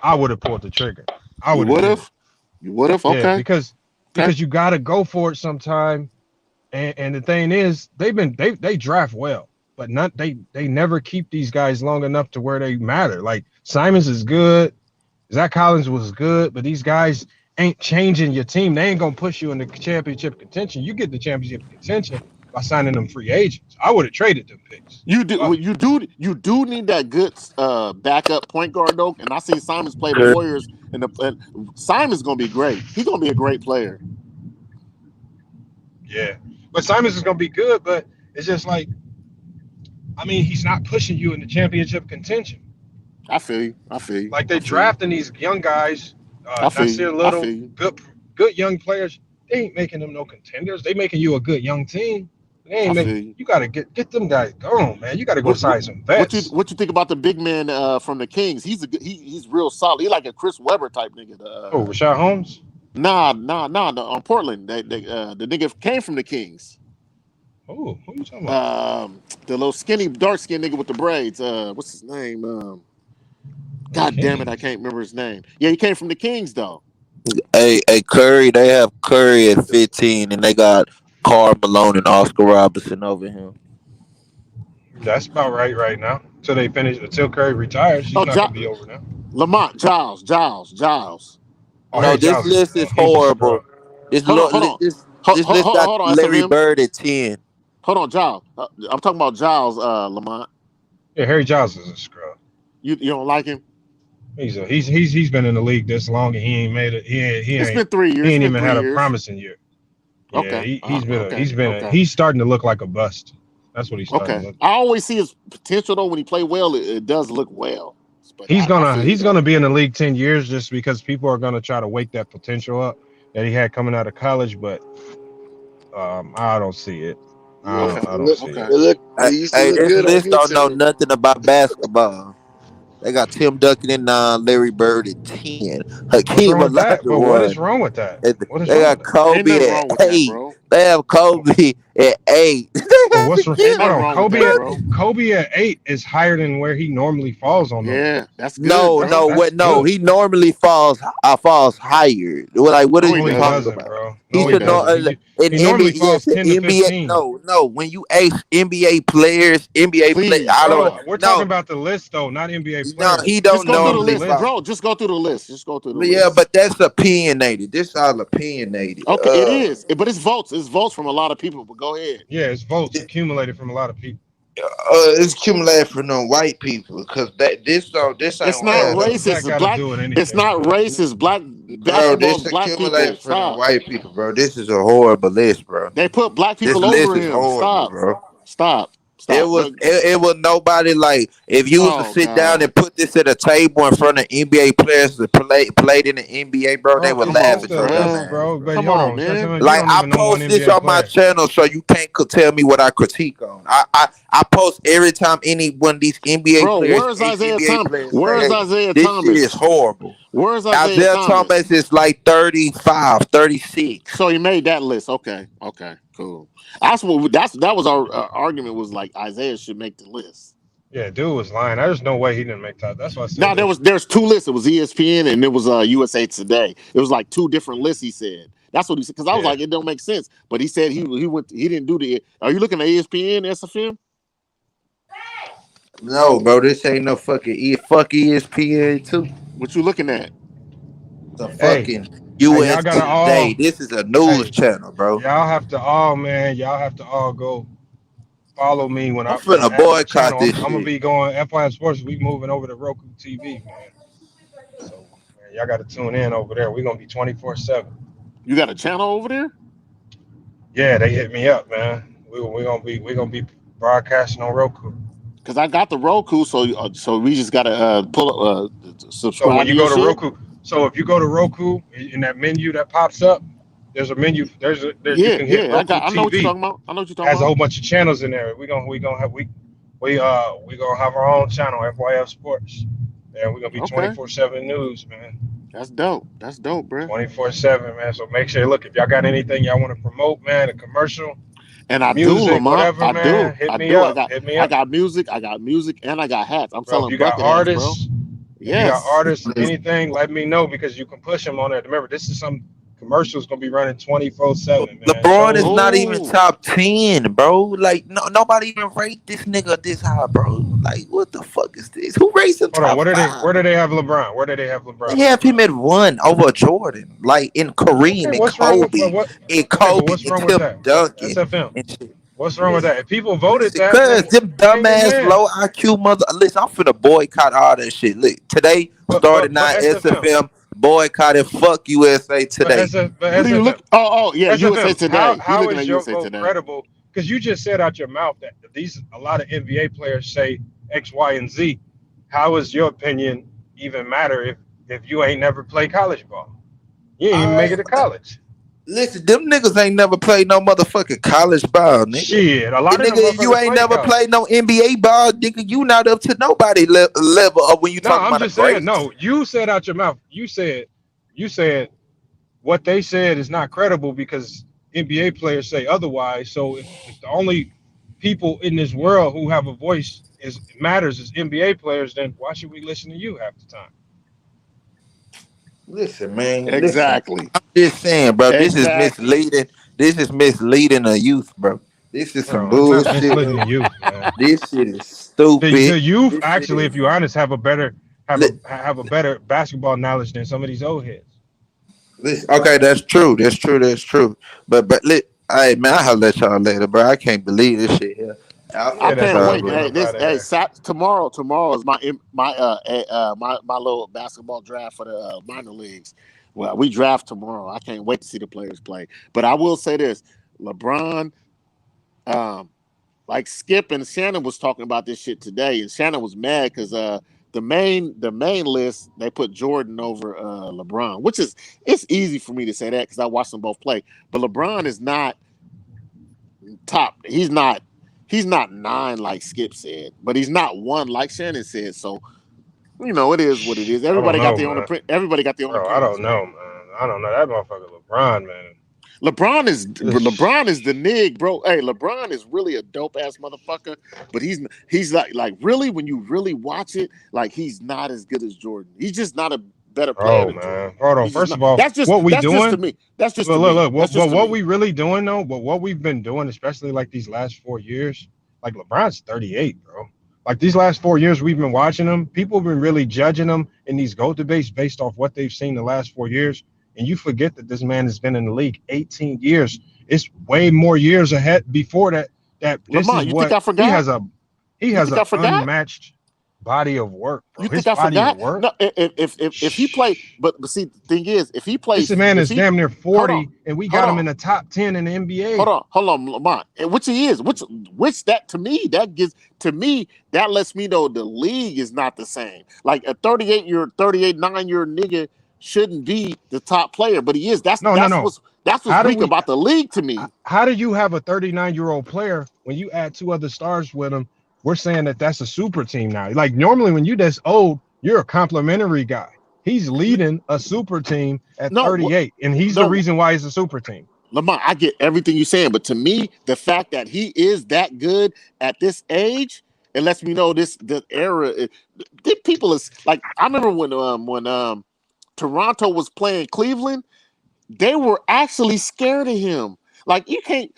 I would have pulled the trigger. I You would have would did have? it. You would have? Yeah, Okay. because Okay. you got to go for it sometime. And the thing is, they draft well, but they never keep these guys long enough to where they matter. Like Simons is good, Zach Collins was good, but these guys ain't changing your team. They ain't gonna push you in the championship contention. You get the championship contention by signing them free agents. I would have traded them picks. You do well, you do need that good backup point guard though. And I seen Simons play the Warriors, and Simons gonna be great. He's gonna be a great player. Yeah, but Simons is gonna be good, but it's just like, I mean, he's not pushing you in the championship contention. I feel you. Like they're drafting these young guys, I feel Nasir you. Little, good young players. They ain't making them no contenders. They making you a good young team. They ain't making. You gotta get them guys going, man. You gotta go sign some vets. What you think about the big man from the Kings? He's real solid. He like a Chris Webber type nigga. Rashad Holmes? Nah. On Portland, the nigga came from the Kings. Oh, who you talking about? The little skinny, dark skinned nigga with the braids. What's his name? God damn it, I can't remember his name. Yeah, he came from the Kings though. Hey, Curry. They have Curry at 15, and they got Karl Malone and Oscar Robertson over him. That's about right now. Until Curry retires, he's not gonna be over now. Lamont, Giles. Oh, No, this list is horrible. This list got Larry Bird at 10. Hold on, Giles. I'm talking about Giles, Lamont. Yeah, Harry Giles is a scrub. You don't like him? He's been in the league this long and he ain't made it. It's been 3 years. He ain't even had a promising year. Yeah, okay. He's starting to look like a bust. That's what he's starting to look. I always see his potential though. When he play well, it does look well. But he's gonna be in the league 10 years just because people are gonna try to wake that potential up that he had coming out of college. But I don't see it. I don't see it. This list don't know nothing about basketball. They got Tim Duncan at 9, Larry Bird at 10, Hakeem Olajuwon. What is wrong with that? They got Kobe at 8. They have Kobe at 8. What's wrong? Kobe at 8 is higher than where he normally falls on. Yeah, that's good. No. He normally falls higher. What are you talking about, bro? He should know. In normally falls 10 to 15. NBA, no. When you ace NBA players, I don't. We're talking about the list though, not NBA players. No, he don't know the list, bro. Just go through the list. Yeah, but that's opinionated. This all opinionated. Okay, it is, but it's votes. It's votes from a lot of people. But go ahead. Yeah, it's votes accumulated from a lot of people. It's accumulated from the white people because this ain't. It's not racist. Black. It's not racist. Black basketball. Black people. From the white people, bro. This is a horrible list, bro. They put black people over him. Stop, bro. Stop. It was nobody like if you was to sit down and put this at a table in front of NBA players that played in the NBA, bro, they would laugh at you, bro. Come on, man. Like I post this on my channel, so you can't tell me what I critique on. I post every time any one of these NBA players. Where's Isaiah Thomas? Where's Isaiah Thomas? This shit is horrible. Where's Isaiah Thomas is like 35, 36. So he made that list. Okay, cool. That was our argument. Was like Isaiah should make the list. Yeah, dude was lying. There's no way he didn't make top. That's why I said. No, there's two lists. It was ESPN and it was USA Today. It was like two different lists. He said that's what he said because I was like it don't make sense. But he said he didn't do the. Are you looking at ESPN SFM? No, bro, this ain't no fucking fuck ESPN too. What you looking at? The fucking USA Today. This is a news channel, bro. Y'all have to all go follow me when I'm finna boycott this. I'm gonna be going FYM Sports. We moving over to Roku TV, man. So man, y'all got to tune in over there. We're gonna be 24/7. You got a channel over there? Yeah, they hit me up, man. We're gonna be broadcasting on Roku. Cause I got the Roku, so we just gotta pull subscribe. So when you go to Roku, if you go to Roku in that menu that pops up, there's a menu. You can hit Roku I know what you're TV. talking about. I know what you're talking about. Has a whole bunch of channels in there. we gonna have our own channel, FYF Sports, and we're gonna be Okay. 24/7 news, man. That's dope. That's dope, bro. 24/7, man. So make sure, look, if y'all got anything y'all want to promote, man, a commercial, And I do, music, Lamont. whatever, I man, do. hit I me do. up. Hit me I up. got music. I got music, and I got hats. I'm Bro, if selling you got bucket hats, bro. artists, if you got Yes. artists, anything, let me know because you can push them on there. Remember, this is some commercials gonna be running 24/7, man. LeBron is not even Oh. top 10, bro. Like, nobody even rate this nigga this high, bro. Like, what the fuck is this? Who rates him Hold on, top where 5? do they have LeBron? Where do they have They LeBron have at? him at 1 over Jordan, like in Okay, Kareem and what's wrong with Kobe what? and Okay, but Kobe what's and wrong with Tim that? Duncan SFM. and shit. What's wrong with Listen, that? If people voted listen, that, cause then them I ain't your dumbass man. low IQ mother. Listen, I'm finna boycott all that shit. Look, today started But now SFM, SFM boycotted. Fuck USA today. but What are you SFM, looking? Oh, yeah. USA SFM. Today. He How looking at is your USA vote Today. credible? Because you just said out your mouth that a lot of NBA players say X, Y, and Z. How is your opinion even matter if you ain't never played college ball? You ain't even All make right, it to college. listen, them niggas ain't never played no motherfucking college ball, nigga. Shit, a And lot of them nigga, you motherfuckers ain't play never played college. no NBA ball, nigga. You not up to nobody level of when you No, talking I'm about a just saying. great. No, you said out your mouth. You said what they said is not credible because NBA players say otherwise. So if the only people in this world who have a voice is matters is NBA players, then why should we listen to you half the time? Listen, man, listen. Exactly. I'm just saying, bro. This is Exactly. misleading. This is misleading the youth, bro. This is some Bro, it's not bullshit. misleading the youth, man. This shit is The stupid. youth This shit actually, if is. you're honest, Li- have a better basketball knowledge than some of these old heads. Listen, okay, that's true. That's true. That's true. But hey man, I'll let y'all later, bro. I can't believe this shit here. I Yeah, Outside that can't time, boy wait. getting bro. Hey, up out this of hey here. Sat, tomorrow is my little basketball draft for the minor leagues. Well, we draft tomorrow. I can't wait to see the players play. But I will say this: LeBron, um, like Skip and Shannon was talking about this shit today, and Shannon was mad because the main list they put Jordan over LeBron, which is it's easy for me to say that because I watched them both play. But LeBron is not top. He's not 9 like Skip said, but he's not 1 like Shannon said. So it is what it is. I don't Everybody got know, their own man. opinion. Everybody got their own Bro, I opinions, don't man. know, man. I don't know that motherfucker LeBron, man. LeBron is the nig, bro. Hey, LeBron is really a dope ass motherfucker, but he's like really when you really watch it, like he's not as good as Jordan. He's just not a better player Bro, than Jordan. man. Hold on. He's just First not. of all, That's just what we that's just to doing? me. That's just to Look, look, me. look. That's just to What me. we really doing though? But what we've been doing, especially like these last 4 years, like LeBron's 38, bro. Like these last 4 years, we've been watching them. People have been really judging them in these GOAT debates based off what they've seen the last 4 years. And you forget that this man has been in the league 18 years. It's way more years ahead before that. That this Lamont, is you think what I he forgot? has a he You has think an I forgot? unmatched body of work, You bro. think His I body of forgot? work. No, if he play, but see, the thing is, if he This plays, man if is he damn near hold on, 40, and we hold got him on, in the top 10 in the NBA. hold on, Lamont, and which he is, which that to me that gives to me that lets me know the league is not the same. Like a 38 9-year nigga shouldn't be the top player, but he is. That's No, no, no. that's what's How do weak we? about the league to me. How do you have a 39-year-old player when you add 2 other stars with him? We're saying that that's a super team now. Like normally, when you this old, you're a complimentary guy. He's leading a super team at No, 38, and he's the no, reason why he's a super team. Lamont, I get everything you're saying, but to me, the fact that he is that good at this age, it lets me know the era. The people is like I remember when Toronto was playing Cleveland, they were actually scared of him. Like you can't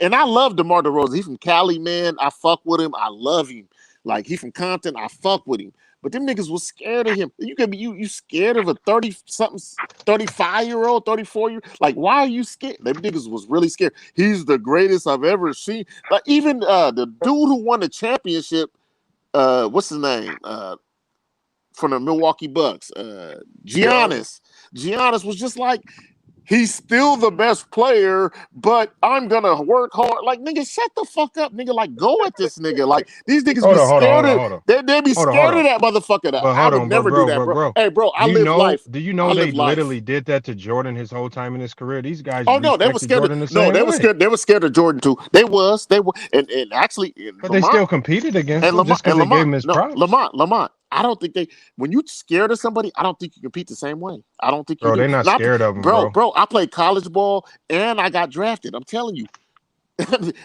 and I love DeMar DeRozan. He's from Cali, man. I fuck with him. I love him. Like he from Compton. I fuck with him. But them niggas was scared of him. You can be you scared of a 30 something 35-year-old 34-year. Like why are you scared? Them niggas was really scared. He's the greatest I've ever seen. Like even the dude who won the championship. What's his name? From the Milwaukee Bucks. Yeah. Giannis. Giannis was just like He's still the best player, but I'm gonna work hard. Like, nigga, shut the fuck up, nigga. Like, go at this nigga. Like, these niggas be scared of. They be scared of that motherfucker. But I hold would on, never do that, bro. Hey, bro, I live life. Do you know they literally did that to Jordan his whole time in his career? These guys. Oh no, they were scared. They were scared. They were scared of Jordan too. They were, and actually, but they still competed against him just because they gave him his props. Lamont. I don't think when you scared of somebody, I don't think you compete the same way. I don't think you do. They're not scared of him, bro. I played college ball and I got drafted. I'm telling you.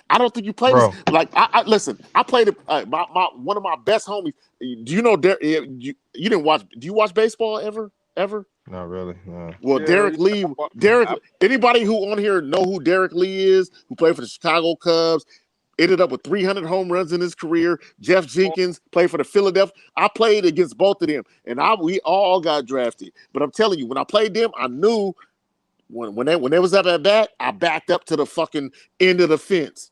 I don't think you play this. Like, I listen. I played one of my best homies. Do you know? You didn't watch? Do you watch baseball ever? Not really. No. Well, Derek Lee. Anybody who on here know who Derek Lee is? Who played for the Chicago Cubs? Ended up with 300 home runs in his career. Jeff Jenkins played for the Philadelphia. I played against both of them, and we all got drafted. But I'm telling you, when I played them, I knew when they was up at bat, I backed up to the fucking end of the fence,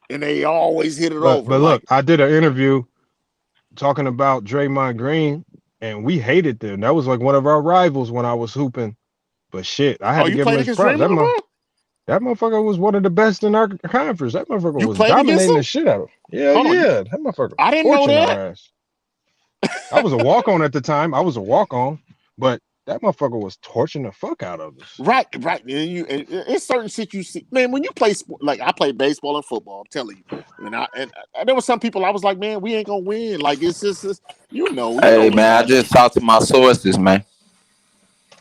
and they always hit it over. But look, I did an interview talking about Draymond Green, and we hated them. That was like one of our rivals when I was hooping. But shit, I had to give him his props. That motherfucker was one of the best in our conference. That motherfucker was dominating the shit out of him. Yeah. That motherfucker. I didn't know that. I was a walk-on at the time. But that motherfucker was torching the fuck out of us. Right. And it's certain shit you see. Man, when you play sport, like I play baseball and football, I'm telling you. And there were some people I was like, man, we ain't gonna win. Like it's just Hey man, I just talked to my sources, man.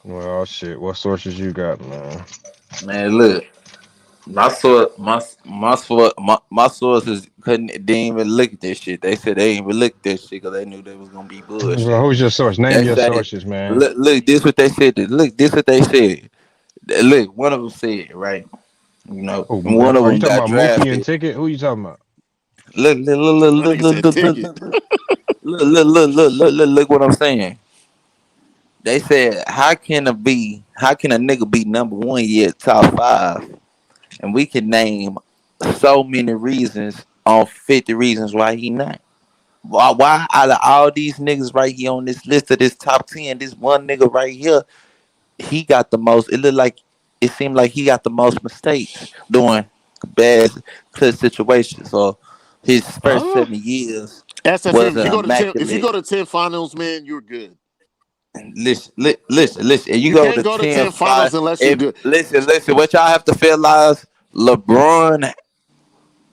Well, shit. What sources you got, man? Man, look, my sources didn't even look at this shit. They said they didn't even look at this shit because they knew they was gonna be bullshit. Well, who's your source? Name your sources, man. Look, this what they said. Look, one of them said, right? You know, one of them got drafted. Mookie and Ticket? Who you talking about? Look what I'm saying. They said, how can a nigga be number one yet top 5? And we can name so many reasons on 50 reasons why he not. Why out of all these niggas right here on this list of this top 10, this one nigga right here, he got the most. It seemed like he got the most mistakes doing bad situations. So his first 7 years. SFM, if you go to 10 finals, man, you're good. Listen. You go to 10 finals unless you do. Listen. What y'all have to realize, LeBron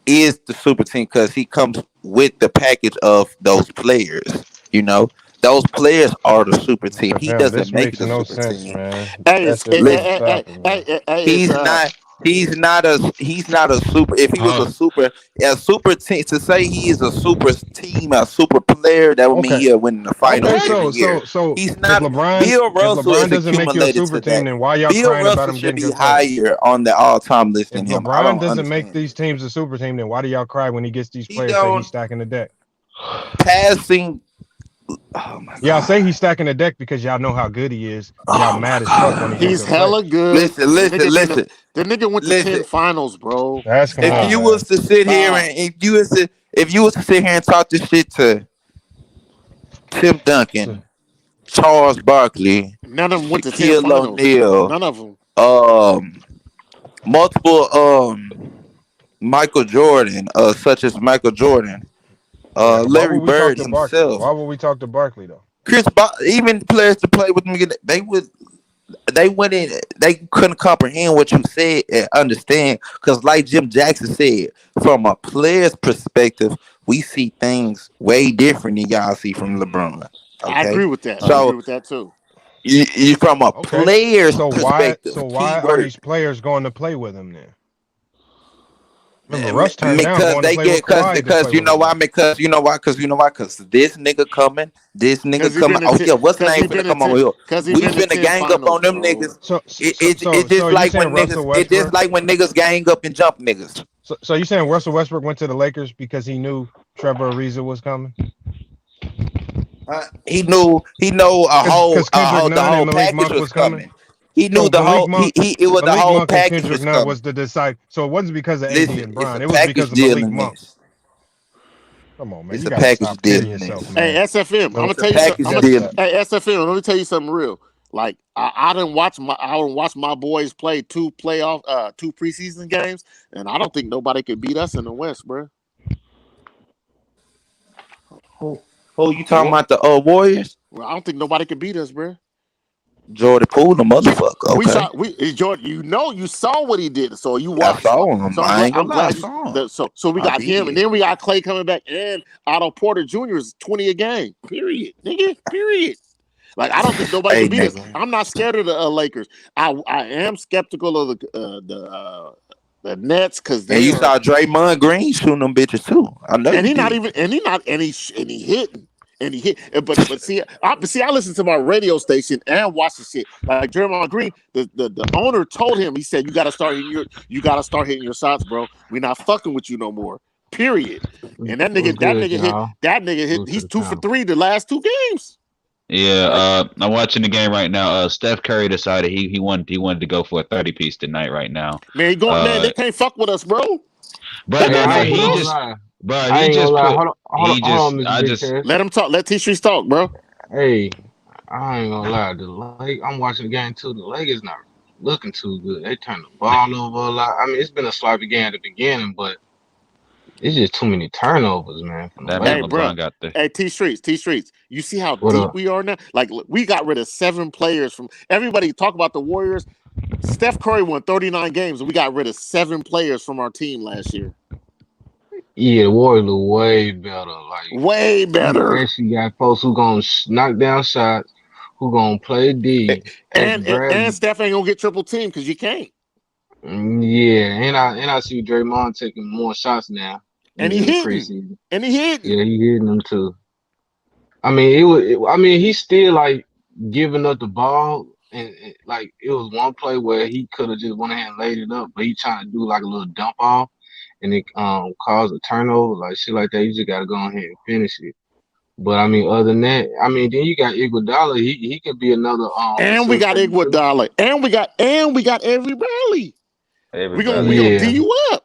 is the super team because he comes with the package of those players. You know, those players are the super team. He doesn't make the super team. Man. He's not a super. If he was a super team, to say he is a super team, a super player, that would mean he'll win the final. So he's not. LeBron, Bill Russell doesn't make you a super team, then why y'all Bill crying Russell about him should getting be higher on the all-time list than him. LeBron doesn't make these teams a super team, then why do y'all cry when he gets these players that he's stacking the deck? Passing. Oh my God. Y'all say he's stacking the deck because y'all know how good he is. Y'all mad as fuck when he's hella good. Listen. The nigga went to 10 finals, bro. If you was to sit here and talk this shit to Tim Duncan, Charles Barkley, none of them went to 10 finals. O'Neal, none of them. Multiple Michael Jordan, such as Michael Jordan. Larry Bird himself. Why would we talk to Barkley though? Even players to play with me, they went in. They couldn't comprehend what you said and understand because, like Jim Jackson said, from a player's perspective, we see things way different than y'all see from LeBron. Okay? I agree with that. I agree with that too. You from a player's perspective. So why are these players going to play with him then? Remember, Russ turned down going to play with Kawhi because you know why? Because this nigga coming. Oh yeah, what's the name finna come over here? We finna gang up on them niggas. It's just like when niggas. It's just like when niggas gang up and jump niggas. So you saying Russell Westbrook went to the Lakers because he knew Trevor Ariza was coming? He knew the whole package was coming. He knew the whole. It was the whole package. Kendrick Nunn was the decide. So it wasn't because of AD and Bron. It was because of Malik Monk. Come on, man. It's you a package deal. Yourself, man. Hey, SFM. I'm gonna tell you something. Hey, SFM. Let me tell you something real. Like I didn't watch my boys play two preseason games, and I don't think nobody could beat us in the West, bro. Who you talking about, the Warriors? Well, I don't think nobody could beat us, bro. Jordan Poole, the motherfucker. Okay. Jordan. You saw what he did, so you I watched. saw him. So I ain't I'm gonna lie, I glad. saw him. So we I got him, did. and then we got Clay coming back, and Otto Porter Jr. is 20 a game. Period, nigga. Period. Like I don't think nobody Hey, can beat us. nigga. I'm not scared of the Lakers. I am skeptical of the Nets because And you saw Draymond Green shooting them bitches too. I know. and you he not did. even and he hitting. And he hit, but see, I listen to my radio station and watch the shit. Like Draymond Green, the owner told him, he said, you gotta start hitting your shots, bro. We're not fucking with you no more. Period. And that nigga hit. He's 2 for 3 the last 2 games. Yeah, I'm watching the game right now. Steph Curry decided he wanted to go for a 30-piece tonight right now. Man, they can't fuck with us, bro. Bro, Let him talk. Let T-Streets talk, bro. Hey, I ain't gonna lie. I'm watching the game too. The Lakers not looking too good. They turn the ball over a lot. I mean, it's been a sloppy game at the beginning, but it's just too many turnovers, man. Hey, bro. Hey, T-Streets. You see how deep we are now? Like, we got rid of 7 players from everybody. Talk about the Warriors. Steph Curry won 39 games, and we got rid of 7 players from our team last year. Yeah, the Warriors look way better. Like way better. You actually got folks who gonna knock down shots, who gonna play D, and Steph ain't gonna get triple team because you can't. Yeah, and I see Draymond taking more shots now. And he hitting. And he hitting. Yeah, he hitting them too. I mean, he's still like giving up the ball, and like it was one play where he could have just went ahead and laid it up, but he trying to do like a little dump off, and it caused a turnover, like shit like that. You just gotta go ahead and finish it. But I mean, other than that, I mean, then you got Iguodala. He could be another. And we got Iguodala, and we got Avery Bradley. We gonna D you up.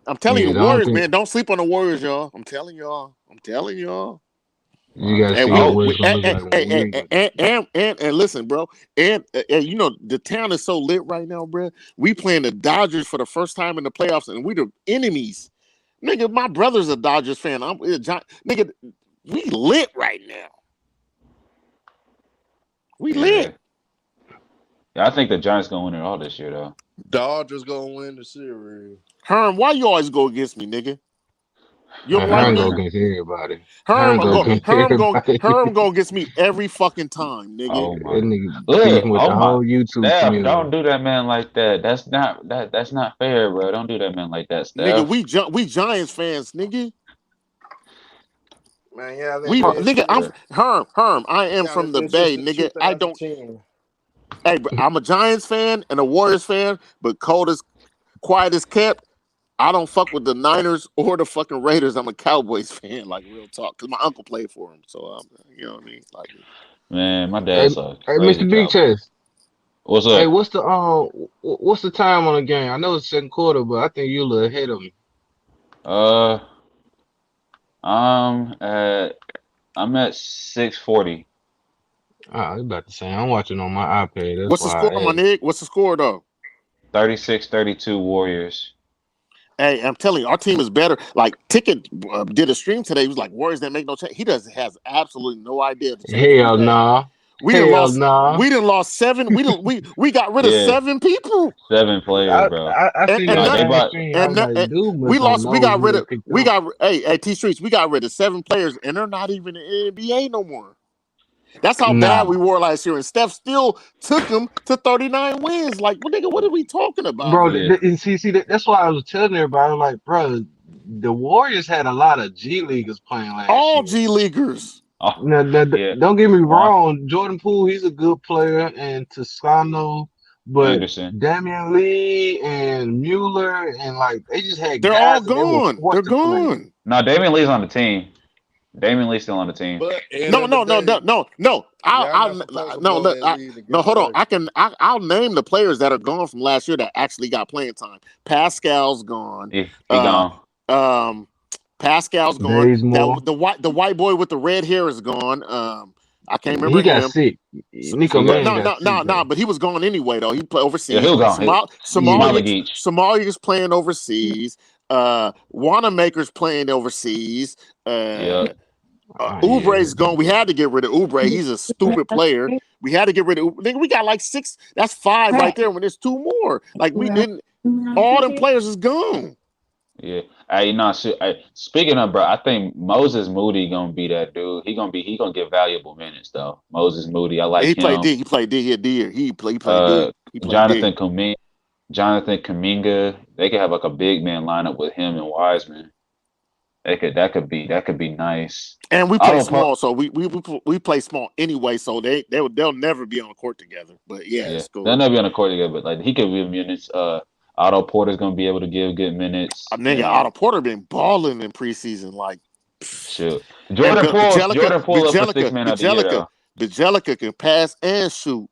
I'm telling you, the Warriors, man, don't sleep on the Warriors, y'all. I'm telling y'all. You gotta see and listen, bro, and you know the town is so lit right now, bro. We playing the Dodgers for the first time in the playoffs, and we the enemies. Nigga, my brother's a Dodgers fan. Nigga, we lit right now. We lit. Yeah, I think the Giants gonna win it all this year, though. Dodgers gonna win the series. Herm, why you always go against me, nigga? You don't like me? Go against everybody. Herm go against me every fucking time, nigga. Oh my. YouTube Steph, don't do that man like that. That's not fair, bro. Don't do that man like that, Steph. Nigga, we Giants fans, nigga. Man, yeah, I'm Herm. I am from the Bay, nigga. I don't. Hey, bro, I'm a Giants fan and a Warriors fan, but quiet as kept. I don't fuck with the Niners or the fucking Raiders. I'm a Cowboys fan, like real talk, because my uncle played for them. So you know what I mean. Like, man, my dad's Hey, Mr. Big Chest. What's up? Hey, what's the time on the game? I know it's second quarter, but I think you're a little ahead of me. I'm at 6:40. I was about to say I'm watching on my iPad. That's what's the score, my nigga? What's the score though? 36-32 Warriors. Hey, I'm telling you, our team is better. Like Ticket did a stream today. He was like, "Warriors that make no change." He has absolutely no idea. Hell nah. We done lost 7. We got rid of 7 people. 7 players, bro. Hey, T Streets, we got rid of 7 players, and they're not even in the NBA no more. That's how bad we were last year, and Steph still took them to 39 wins. Like, well, nigga, what are we talking about, bro? See, that's why I was telling everybody, like, bro, the Warriors had a lot of G Leaguers playing last year. All G Leaguers. Now, don't get me wrong, Jordan Poole, he's a good player, and Toscano, but Anderson. Damian Lee and Mueller, and like they just had. They're all gone. They're gone. No, Damian Lee's on the team. Damian Lee's still on the team. No. Hold on. I'll name the players that are gone from last year that actually got playing time. Pascal's gone. He gone. Pascal's gone. The white boy with the red hair is gone. I can't remember He got him. sick. Nico Mann got sick. No. But he was gone anyway, though. He played overseas. Yeah, he was gone. Somalia's playing overseas. Wanamaker's playing overseas. Oubre's gone. We had to get rid of Oubre. He's a stupid player. We had to get rid of Oubre. Nigga, we got like 6. That's 5 right there when there's 2 more. Like, we didn't. All them players is gone. Yeah. Speaking of, bro, I think Moses Moody gonna be that dude. He gonna get valuable minutes though. Moses Moody, I like him. He played D. He played Jonathan Kuminga. They could have like a big man lineup with him and Wiseman. That could be nice. And we play small, so we play small anyway. So they'll never be on the court together. But yeah, it's cool. They'll never be on the court together. But like he could give minutes. Otto Porter's gonna be able to give good minutes. Otto Porter been balling in preseason. Like, shit. Jordan Poole up for 6 man of the year. Bjelica can pass and shoot.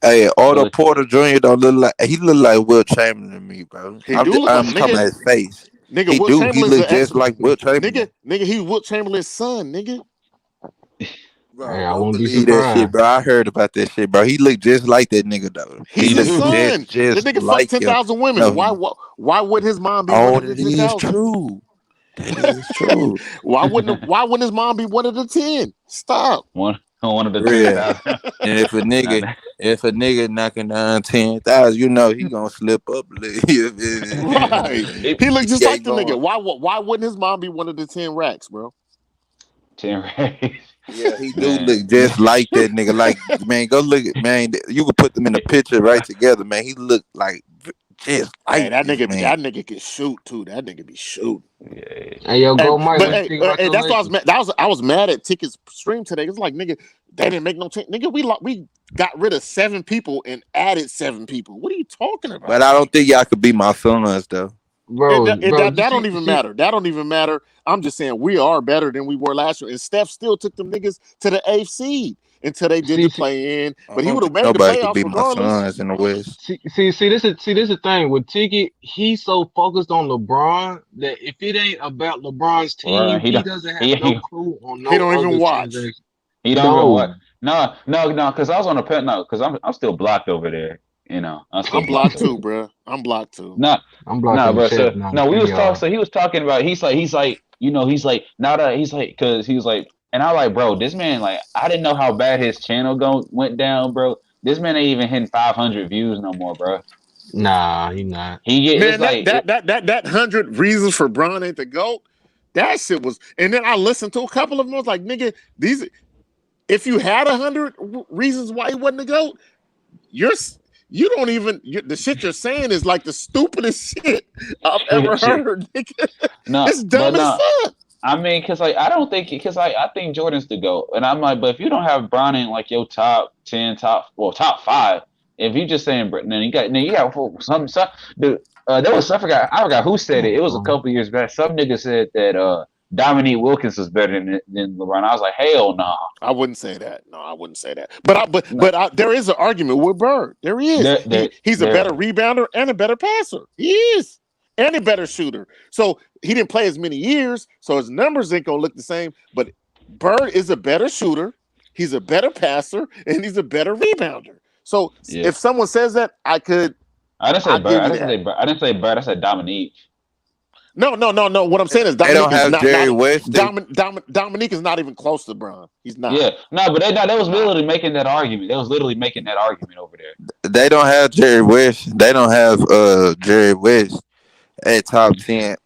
Hey, Otto Porter Jr. don't look like Will Chamberlain to me, bro. I'm talking about his face. Nigga, he look just like Will Chamberlain. Nigga, he's Will Chamberlain's son, nigga. Bro, hey, I won't believe that shit, bro. I heard about that shit, bro. He looked just like that nigga, though. He's his son. That nigga fucked 10,000 women. No. Why would his mom be one of the 10,000? That is true. Why wouldn't his mom be one of the 10? Stop. One of the 10,000. And if a nigga knocking down 10,000, you know he gonna slip up a little. Right. He looked just like the nigga. Why wouldn't his mom be one of the 10 racks, bro? 10 racks. Yeah, he do look just like that nigga. Like, man, go look at, man. You can put them in a picture right together, man. He look like just like that nigga. That nigga can shoot too. That nigga be shooting. Yeah. Hey, yo, go Mike. But that's why I was mad at Ticket's stream today. It's like, nigga, they didn't make no change. Nigga, we got rid of 7 people and added 7 people. What are you talking about? But I don't think y'all could be my sons though. Bro, that don't even matter. That don't even matter. I'm just saying we are better than we were last year. And Steph still took them niggas to the 8th seed until they did the play in. But he would have made the playoffs regardless. In the West. See, this is the thing with Tiki. He's so focused on LeBron that if it ain't about LeBron's team, he doesn't have no clue on no. He don't even watch. He don't even watch. No, because I was on a pet note because I'm still blocked over there. You know, I'm blocked too, bro. I'm blocked too. I'm blocked. No, bro. So, we was talking. So he was talking about. He's like, you know, he's like, now that he's like, because he was like, and I like, bro, this man, like, I didn't know how bad his channel went down, bro. This man ain't even hitting 500 views no more, bro. Nah, he not. That 100 reasons for Bron ain't the GOAT. That shit was, and then I listened to a couple of them. I was like, nigga, if you had 100 reasons why he wasn't the GOAT, you don't even the shit you're saying is like the stupidest shit I've ever heard. It's dumb as fuck. I mean, I think Jordan's the GOAT, and I'm like, but if you don't have Bron in like your top 10, top 5, if you just saying, then you got some dude. There was I forgot who said it. It was a couple years back. Some nigga said that Dominique Wilkins was better than LeBron. I was like, hell no. I wouldn't say that. No, I wouldn't say that. But there is an argument with Bird. There is. He's a better rebounder and a better passer. He is. And a better shooter. So he didn't play as many years, so his numbers ain't gonna look the same. But Bird is a better shooter, he's a better passer, and he's a better rebounder. So if someone says that, I didn't say Bird. I said Dominique. No. What I'm saying is Dominique is not even close to Bron. He's not. Yeah, no, but they was literally making that argument. They was literally making that argument over there. They don't have Jerry West. They don't have Jerry West at top 10.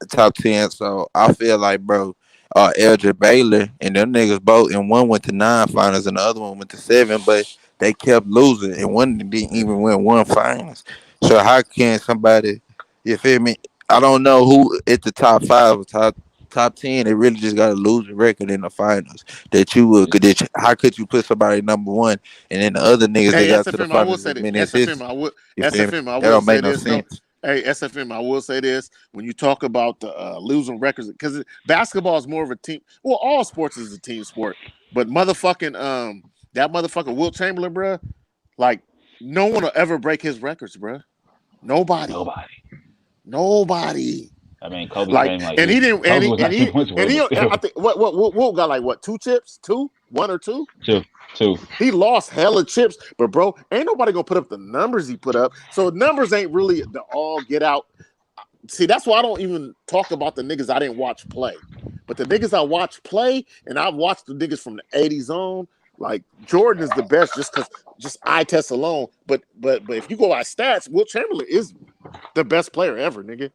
So I feel like, bro, Elgin Baylor and them niggas both, and one went to 9 finals and the other one went to 7, but they kept losing, and one didn't even win 1 finals. So how can somebody, you feel me? I don't know who at the top 5 or top 10. They really just got a losing record in the finals. How could you put somebody number 1 and then the other niggas they got to the finals? SFM, I will say this. Hey, SFM, I will say this. When you talk about the losing records, because basketball is more of a team. Well, all sports is a team sport. But motherfucking that motherfucker Wilt Chamberlain, bro, like no one will ever break his records, bro. Nobody. I mean, Kobe came like, and he didn't. And he. I think what Wilt got like what 2 chips? 2, 1 or 2? 2. 2. He lost hella chips, but bro, ain't nobody gonna put up the numbers he put up. So numbers ain't really the all get out. See, that's why I don't even talk about the niggas I didn't watch play. But the niggas I watch play, and I've watched the niggas from the 80s on, like Jordan is the best just eye test alone. But if you go by stats, Will Chamberlain is the best player ever, nigga.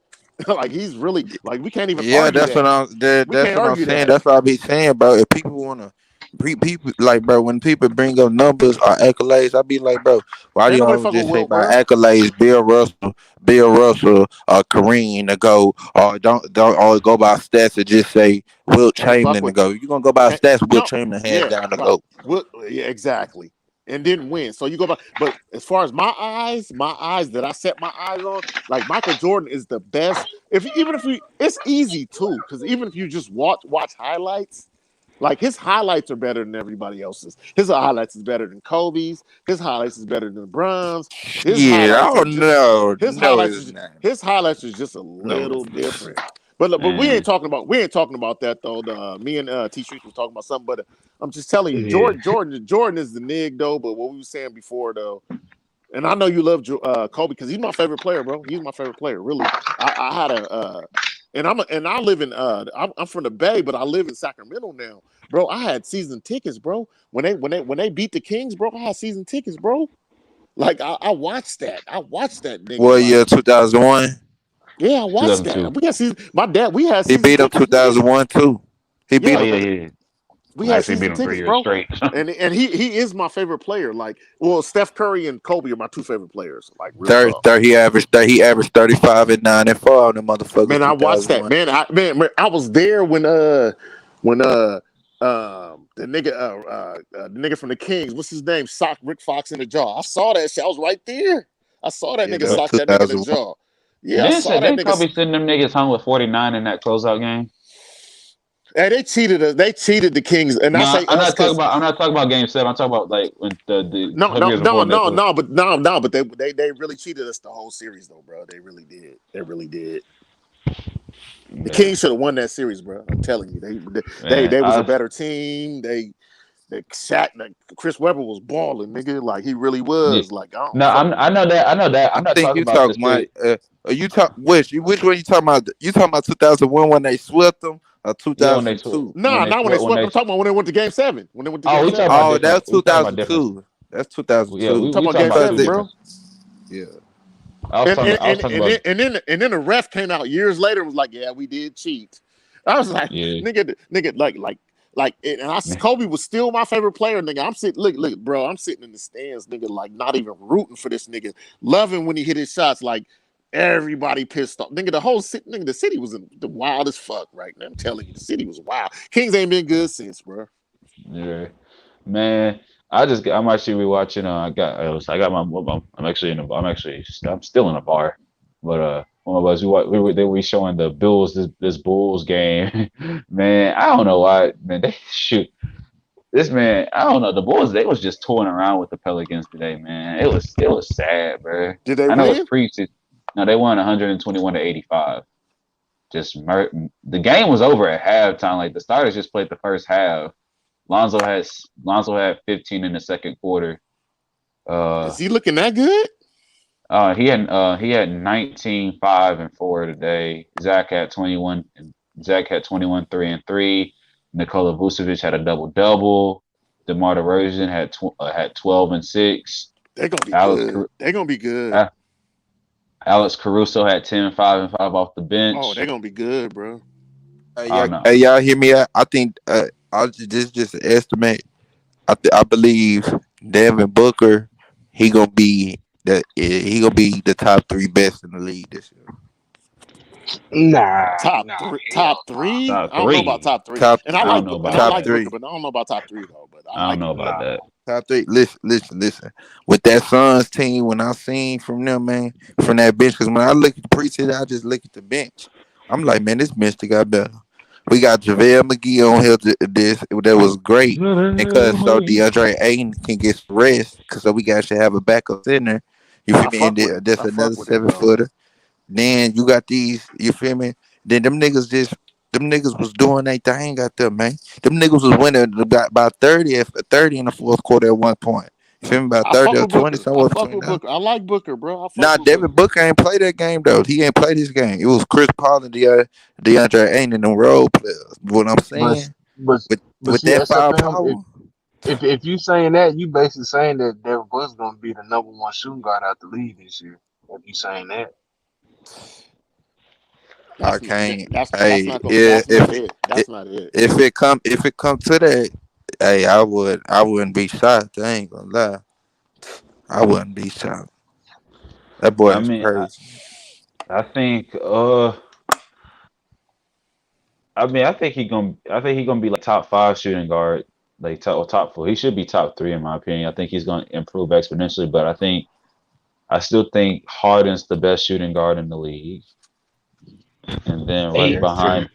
Like he's really like we can't even argue that's that. That's We can't what I'm argue saying. that. That's what I be saying, bro. If people wanna people like, bro, when people bring up numbers or accolades, I be like, bro, why do Ain't nobody y'all fuck with just say Wilt, by bro. accolades, Bill Russell, or Kareem to go, or don't or go by stats and just say Wilt Can't fuck Chamberlain to with go. You gonna go by can't stats? Wilt no Chamberlain hands yeah down to right. go. Wilt, yeah, exactly. And didn't win. So you go by but as far as my eyes that I set my eyes on, like Michael Jordan is the best. Even if you it's easy too, because even if you just watch highlights, like his highlights are better than everybody else's. His highlights is better than Kobe's. His highlights is better than Bron's. His Yeah, highlights are oh just no, his no, highlights it's is not. his highlights is just a No, little it's not. different. But we Man. ain't talking about that though. Me and T Street was talking about something, but I'm just telling you, Yeah. Jordan is the nig though. But what we were saying before though, and I know you love Kobe because he's my favorite player, bro. He's my favorite player, really. I had and I live in I'm from the Bay, but I live in Sacramento now, bro. I had season tickets, bro. When they beat the Kings, bro, I had season tickets, bro. Like I watched that. I watched that nigga. What Like year? 2001. yeah, I watched that. 2002. We got season. My dad. We had He season beat him tickets, nigga. 2001 too. He beat Yeah, Oh him. yeah, yeah. we I had actually beat season him 3 tickets, years bro. straight. And he is my favorite player. Like, well, Steph Curry and Kobe are my two favorite players. Like, real talk. He averaged 35 and 9 and 4 on the motherfuckers Man, I watched that. 2001. Man, I was there when the nigga from the Kings, what's his name? Socked Rick Fox in the jaw. I saw that shit. I was right there. I saw that Yeah, nigga that was sock that nigga in the 2001. jaw. Yeah, I saw that Didn't nigga. Kobe send them niggas home with 49 in that closeout game? Hey, they cheated us. They cheated the Kings, and I No, say us because I'm not talking about game 7. I'm talking about like when the no, couple no, years no, before no, that. no, but no, but they really cheated us the whole series though, bro. They really did. They really did. The Yeah, Kings should have won that series, bro. I'm telling you, man. they was a better team. They Shaq, like, Chris Webber was balling, nigga. Like he really Yeah. was. Like I don't No, fuck. I know that. I know that. I I'm not think talking you about the talking about series. which one you talking about? You talking about 2001 when they swept them or Yeah, 2002? Nah, not when they when swept. they. I'm talking about when they went to Game 7. When they went to Oh, Game we talking 7. about Oh, different. that's We talking about different. 2002. That's Yeah, 2002. I'm talking we about talking Game about Because 7, two they, bro. different. yeah. I was talking about. And then the ref came out years later and was like, "Yeah, we did cheat." I was like, Yeah. nigga, and Kobe was still my favorite player, nigga. I'm sitting, look, bro, I'm sitting in the stands, nigga, like not even rooting for this nigga, loving when he hit his shots, like everybody pissed off, nigga. The whole city, nigga, the city was the wild as fuck right now. I'm telling you, the city was wild. Kings ain't been good since, bro. Yeah, man. I'm actually rewatching. I got I'm still in a bar, but one of us they were showing the Bills this Bulls game. Man, I don't know why. Man, they shoot this man. I don't know the Bulls. They was just toying around with the Pelicans today, man. It was sad, bro. Did they I know it's win? preseason. No, they won 121 to 85. The game was over at halftime. Like the starters just played the first half. Lonzo had 15 in the second quarter. Is he looking that good? He had 19, 5, and 4 today. Zach had 21. Zach had 21, 3 and 3. Nikola Vucevic had a double double. DeMar DeRozan had 12 and 6. They're gonna be Alex good. They're gonna be good. uh, Alex Caruso had 10, 5 and 5 off the Oh, they're bench. gonna be good, bro. I don't know. Hey, y'all hear me out? I think just an estimate. I believe Devin Booker, he gonna be the top 3 best in the league this year. Nah, Top nah, three, hell top three. Top I don't know about 3. top three, Top and I I don't like know and about I top that. like Booker, three. but I don't know about top three though. But I I don't like know Booker. about nah. that. Top 3. Listen. With that Suns team, when I seen from them, man, from that bench, because when I look at the preseason, I just look at the bench. I'm like, man, this bench they got better. We got JaVale McGee on here. That was great because so DeAndre Ayton can get some rest. Because so we got to have a backup center. You feel I me? And fuck with him. that's I fuck another with him, 7 bro. footer. Then you got these. You feel me? Then them niggas just Them niggas was doing their thing out there, man. Them niggas was winning about 30 in the fourth quarter at one point. You feel me? About I 30 fuck or with 20, Booker. I somewhere fuck between with them. Booker. I like Booker, bro. I fuck Nah, with Devin Booker ain't played that game, though. He ain't played his game. It was Chris Paul and DeAndre Ayton and them role players. What I'm But saying, but but with see, that SFM, firepower, if you saying that, you basically saying that Devin Booker's gonna be the number one shooting guard out the league this year. If you saying that, I That's not can't. that's Hey, not yeah, that's not it. That's not it. if it come to that, hey, I wouldn't be shocked. I ain't gonna lie. I wouldn't be shocked. That boy I is mean, crazy. I think I think he gonna be like top 5 shooting guard, like top 4. He should be top 3 in my opinion. I think he's gonna improve exponentially, but I still think Harden's the best shooting guard in the league, and then right Hey, behind.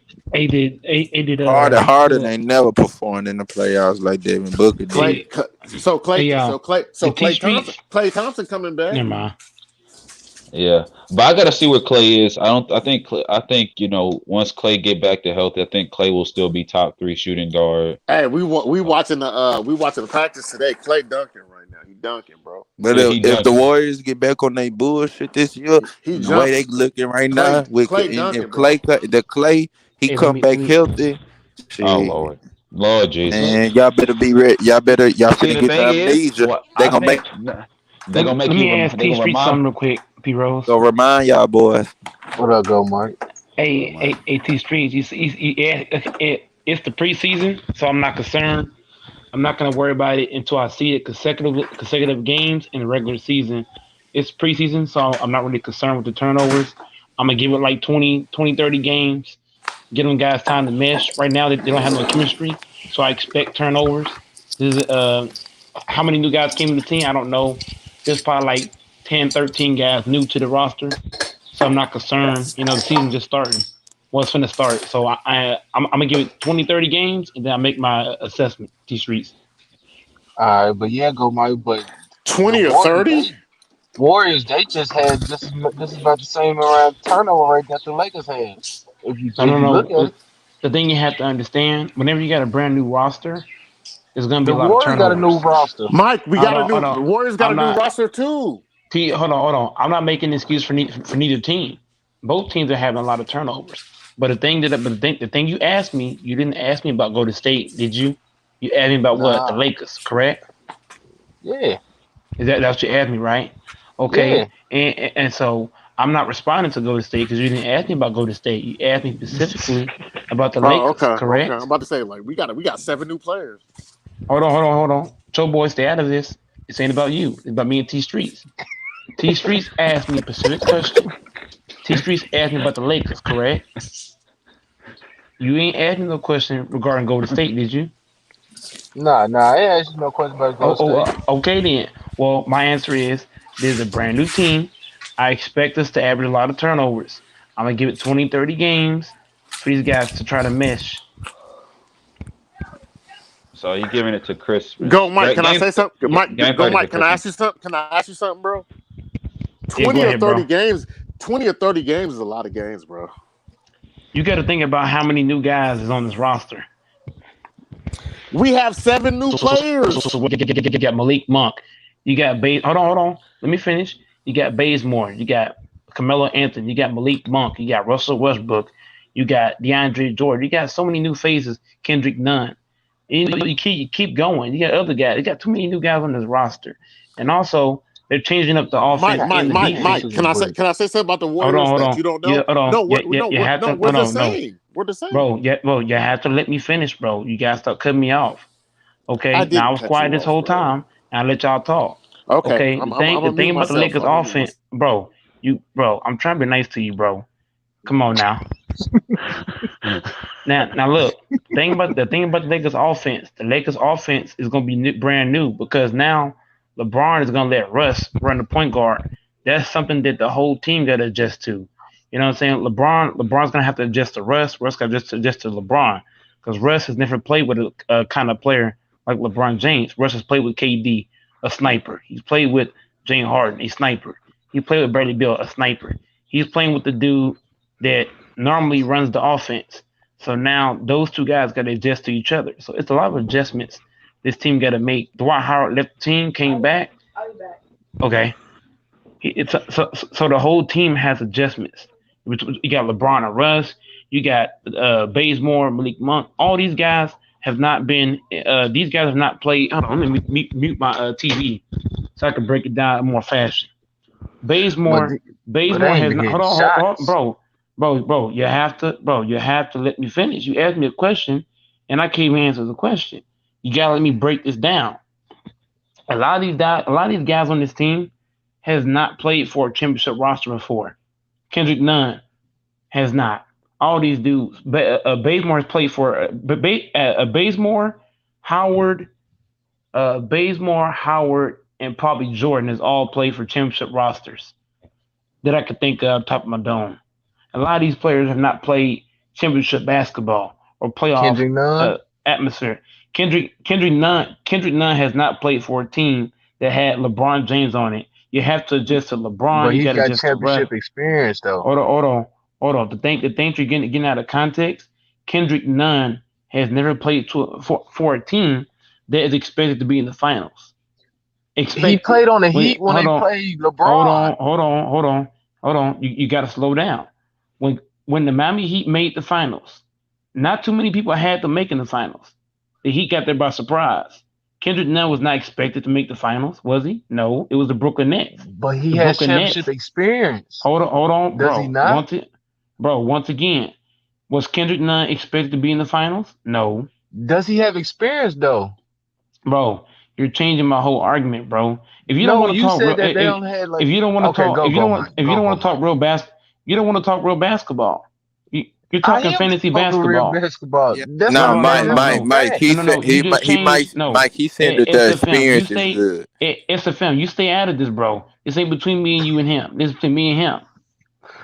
Harden ain't never performed in the playoffs like Devin Booker Clay, did. T Thompson, Streets. Clay Thompson coming back. Never mind. Yeah, but I gotta see where Clay is. I don't. I think once Clay get back to health, I think Clay will still be top 3 shooting guard. Hey, we watching the practice today. Clay dunking right now. He dunking, bro. But Yeah, he if the dunking. Warriors get back on their bullshit this year, He the way jumping. they looking right now, Clay and if dunking, bro. Clay he Hey, let come me let back me healthy, Oh shit, Lord Jesus. man, y'all better be ready. Y'all See, finna the get the thing is, amnesia. what They I gonna make think they're gonna make let you. me ask They're T gonna Streets remind. something real quick, P Rose. gonna remind y'all boys. what up, go, Mike? Hey, T Streets. It's the preseason, so I'm not concerned. I'm not gonna worry about it until I see it consecutive games in the regular season. It's preseason, so I'm not really concerned with the turnovers. I'm gonna give it like 30 games. Get them guys time to mesh. Right now, they don't have no chemistry, so I expect turnovers. This is how many new guys came to the team? I don't know. There's probably like 10, 13 guys new to the roster, so I'm not concerned. The season just starting. Well, it's finna start, so I'm gonna give it 20, 30 games, and then I make my assessment. T Streets. All right, but yeah, go, Mike. But the 20 or Warriors, 30. they just had just about the same around turnover rate that the Lakers had. No, If no, you look at no. it, The thing you have to understand, whenever you got a brand new roster, there's gonna be the a lot of Warriors got a new turnovers. roster. Mike, Hold the on. Warriors got I'm a new not. roster too. Hold on. I'm not making an excuse for neither team. Both teams are having a lot of turnovers. But the thing you asked me, you didn't ask me about Golden State, did you? You asked me about what? The Nah, Lakers, correct? yeah, That's what you asked me, right? yeah. Okay, and so I'm not responding to Golden State because you didn't ask me about Golden State. You asked me specifically about the Oh, Lakers, okay. I'm correct? about to say like we got 7 new players. Hold on. Joe boy, stay out of this. It's ain't about you. It's about me and T Streets. T Streets asked me a specific question. T Streets asked me about the Lakers, correct? You ain't asked me no question regarding Golden State, did you? Nah. I ain't asked you no question about Golden State. Okay then. Well, my answer is this is a brand new team. I expect us to average a lot of turnovers. I'm gonna give it 20, 30 games for these guys to try to mesh. So you're giving it to Go, Christmas. Mike. Can I say something? Game Go, 30 to Mike. Can I Christmas. ask you something? Can I ask you something, bro? Yeah, go 20 or ahead, 30 bro. games. 20 or 30 games is a lot of games, bro. You got to think about how many new guys is on this roster. We have 7 new players. You got Malik Monk. You got Hold on. Let me finish. You got Bazemore. You got Carmelo Anthony. You got Malik Monk. You got Russell Westbrook. You got DeAndre Jordan. You got so many new faces. Kendrick Nunn. You keep going. You got other guys. You got too many new guys on this roster, and also they're changing up the Mike, offense Mike, and the Mike, defense. Mike. Can I say something about the Warriors Hold that on. you don't Yeah, know? hold on. No, Yeah, we're yeah. no, You we're have no, to. we're the No, same. We're the same. bro. Yeah, bro. You have to let me finish, bro. You guys stop cutting me off. I Okay. Now I didn't was cut quiet you this off, whole bro. time, and I let y'all talk. Okay, Okay. I'm The gonna thing mute about the myself. Lakers offense, bro. Bro. I'm trying to be nice to you, bro. Come on now. Now look. The thing about the Lakers offense, the Lakers offense is gonna be brand new because now LeBron is gonna let Russ run the point guard. That's something that the whole team got to adjust to. You know what I'm saying? LeBron's gonna have to adjust to Russ. Russ got to adjust to LeBron because Russ has never played with a kind of player like LeBron James. Russ has played with KD, a sniper. He's played with James Harden, a sniper. He played with Bradley Beal, a sniper. He's playing with the dude that normally runs the offense. So now those two guys got to adjust to each other. So it's a lot of adjustments this team got to make. Dwight Howard left the team, came back. Okay, so the whole team has adjustments. You got LeBron and Russ. You got Bazemore, Malik Monk. All these guys have not been. These guys have not played. Hold on, let me mute my TV so I can break it down in more fashion. Bazemore has not. Hold on, bro. You have to let me finish. You asked me a question, and I can't even answer the question. You gotta let me break this down. A lot of these guys on this team has not played for a championship roster before. Kendrick Nunn has not. All these dudes. Bazemore has played for Bazemore, Howard, and probably Jordan has all played for championship rosters that I could think of top of my dome. A lot of these players have not played championship basketball or playoff atmosphere. Kendrick Nunn has not played for a team that had LeBron James on it. You have to adjust to LeBron. But you got championship experience though. Hold on. The thing you're getting out of context. Kendrick Nunn has never played for a team that is expected to be in the finals. He played on the Heat when they played LeBron. Hold on. You got to slow down. When the Miami Heat made the finals, not too many people had them making the finals. The Heat got there by surprise. Kendrick Nunn was not expected to make the finals, was he? No, it was the Brooklyn Nets. But he has championship experience. Hold on, bro. Does he not? Once again, was Kendrick Nunn expected to be in the finals? No. Does he have experience though? Bro, you're changing my whole argument, bro. If you don't want to talk, if you don't want to talk, if you don't want to talk real you don't want to talk real basketball. You're talking fantasy basketball. Mike. He said that the experience is good. It's a film. You stay out of this, bro. This ain't between me and you and him. This is between me and him.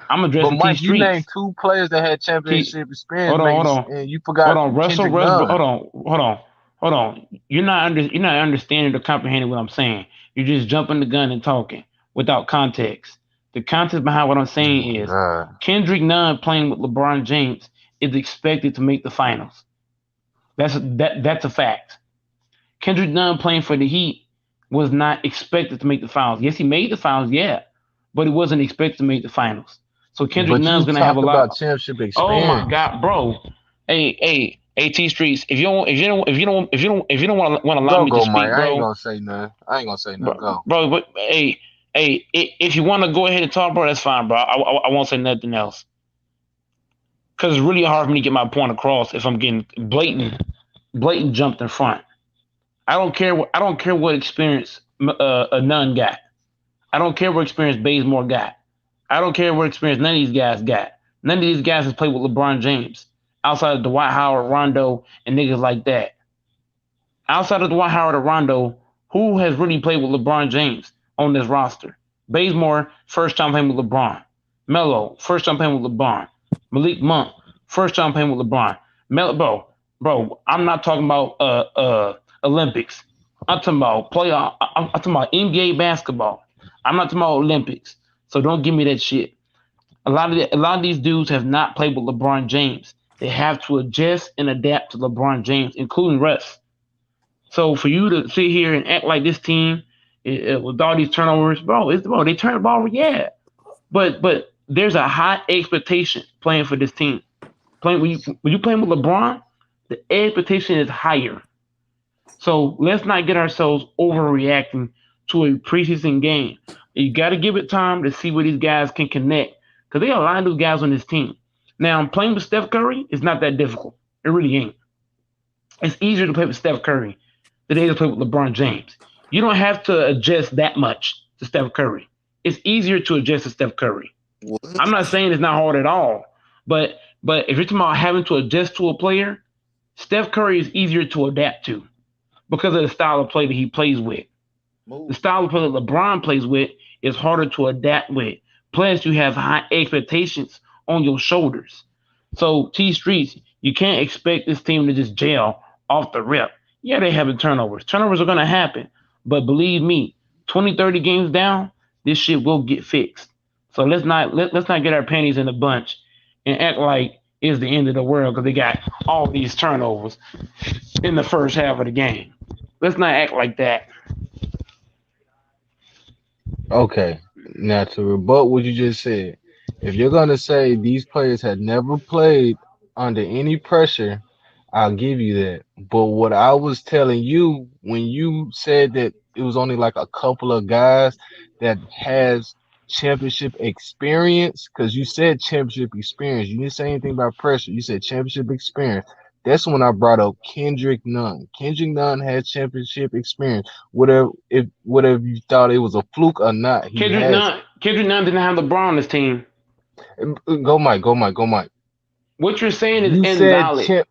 I'm addressing Mike, T Streets. You named two players that had championship experience. Hold on. And you forgot. Hold on, Russell. Hold on. You're not understanding or comprehending what I'm saying. You're just jumping the gun and talking without context. The context behind what I'm saying is Kendrick Nunn playing with LeBron James is expected to make the finals. That's a fact. Kendrick Nunn playing for the Heat was not expected to make the finals. Yes, he made the finals, yeah, but he wasn't expected to make the finals. So Kendrick Nunn's gonna have a lot of championship experience. Oh my God, bro! Hey, T Streets. If you don't want to allow me to speak, Mike. bro. I ain't gonna say nothing. Go, bro. But hey, if you want to go ahead and talk, bro, that's fine, bro. I won't say nothing else. Cause it's really hard for me to get my point across if I'm getting blatant jumped in front. I don't care what experience a Nunn got. I don't care what experience Bazemore got. I don't care what experience none of these guys got. None of these guys has played with LeBron James outside of Dwight Howard, Rondo, and niggas like that. Outside of Dwight Howard or Rondo, who has really played with LeBron James on this roster? Bazemore, first time playing with LeBron. Melo, first time playing with LeBron. Malik Monk, first time playing with LeBron. Bro, I'm not talking about Olympics. I'm talking about playoff. I'm talking about NBA basketball. I'm not talking about Olympics. So don't give me that shit. A lot of these dudes have not played with LeBron James. They have to adjust and adapt to LeBron James, including Russ. So for you to sit here and act like this team with all these turnovers, bro, they turn the ball over, yeah. But there's a high expectation playing for this team. When you playing with LeBron, the expectation is higher. So let's not get ourselves overreacting to a preseason game. You got to give it time to see where these guys can connect, because they got a lot of those guys on this team. Now, playing with Steph Curry is not that difficult. It really ain't. It's easier to play with Steph Curry than it is to play with LeBron James. You don't have to adjust that much to Steph Curry. It's easier to adjust to Steph Curry. What? I'm not saying it's not hard at all, but if you're talking about having to adjust to a player, Steph Curry is easier to adapt to because of the style of play that he plays with. The style of play that LeBron plays with is harder to adapt with. Plus, you have high expectations on your shoulders. So, T Streets, you can't expect this team to just gel off the rip. Yeah, they having turnovers. Turnovers are going to happen. But believe me, 20, 30 games down, this shit will get fixed. So let's not get our panties in a bunch and act like is the end of the world because they got all these turnovers in the first half of the game. Let's not act like that. Okay, now to rebut what you just said, if you're gonna say these players had never played under any pressure, I'll give you that. But what I was telling you when you said that it was only like a couple of guys that has championship experience, because you said championship experience, you didn't say anything about pressure. You said championship experience. That's when I brought up Kendrick Nunn. Kendrick Nunn had championship experience. Whatever you thought it was a fluke or not, he has it. Kendrick Nunn didn't have LeBron on his team. Go Mike, go Mike, go Mike. What you're saying is You said invalid.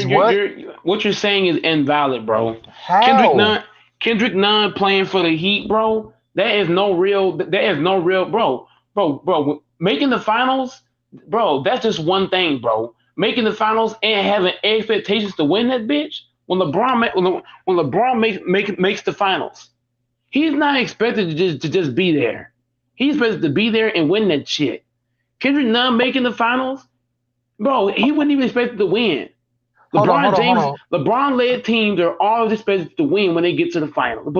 what? What you're saying is invalid, bro. How? Kendrick Nunn playing for the Heat, bro. That is no real, bro. Making the finals, bro. That's just one thing, bro. Making the finals and having expectations to win that bitch. When LeBron makes the finals, he's not expected to just be there. He's expected to be there and win that shit. Kendrick Nunn making the finals, bro. He wasn't even expected to win. Hold James, on. LeBron-led teams are always expected to win when they get to the finals.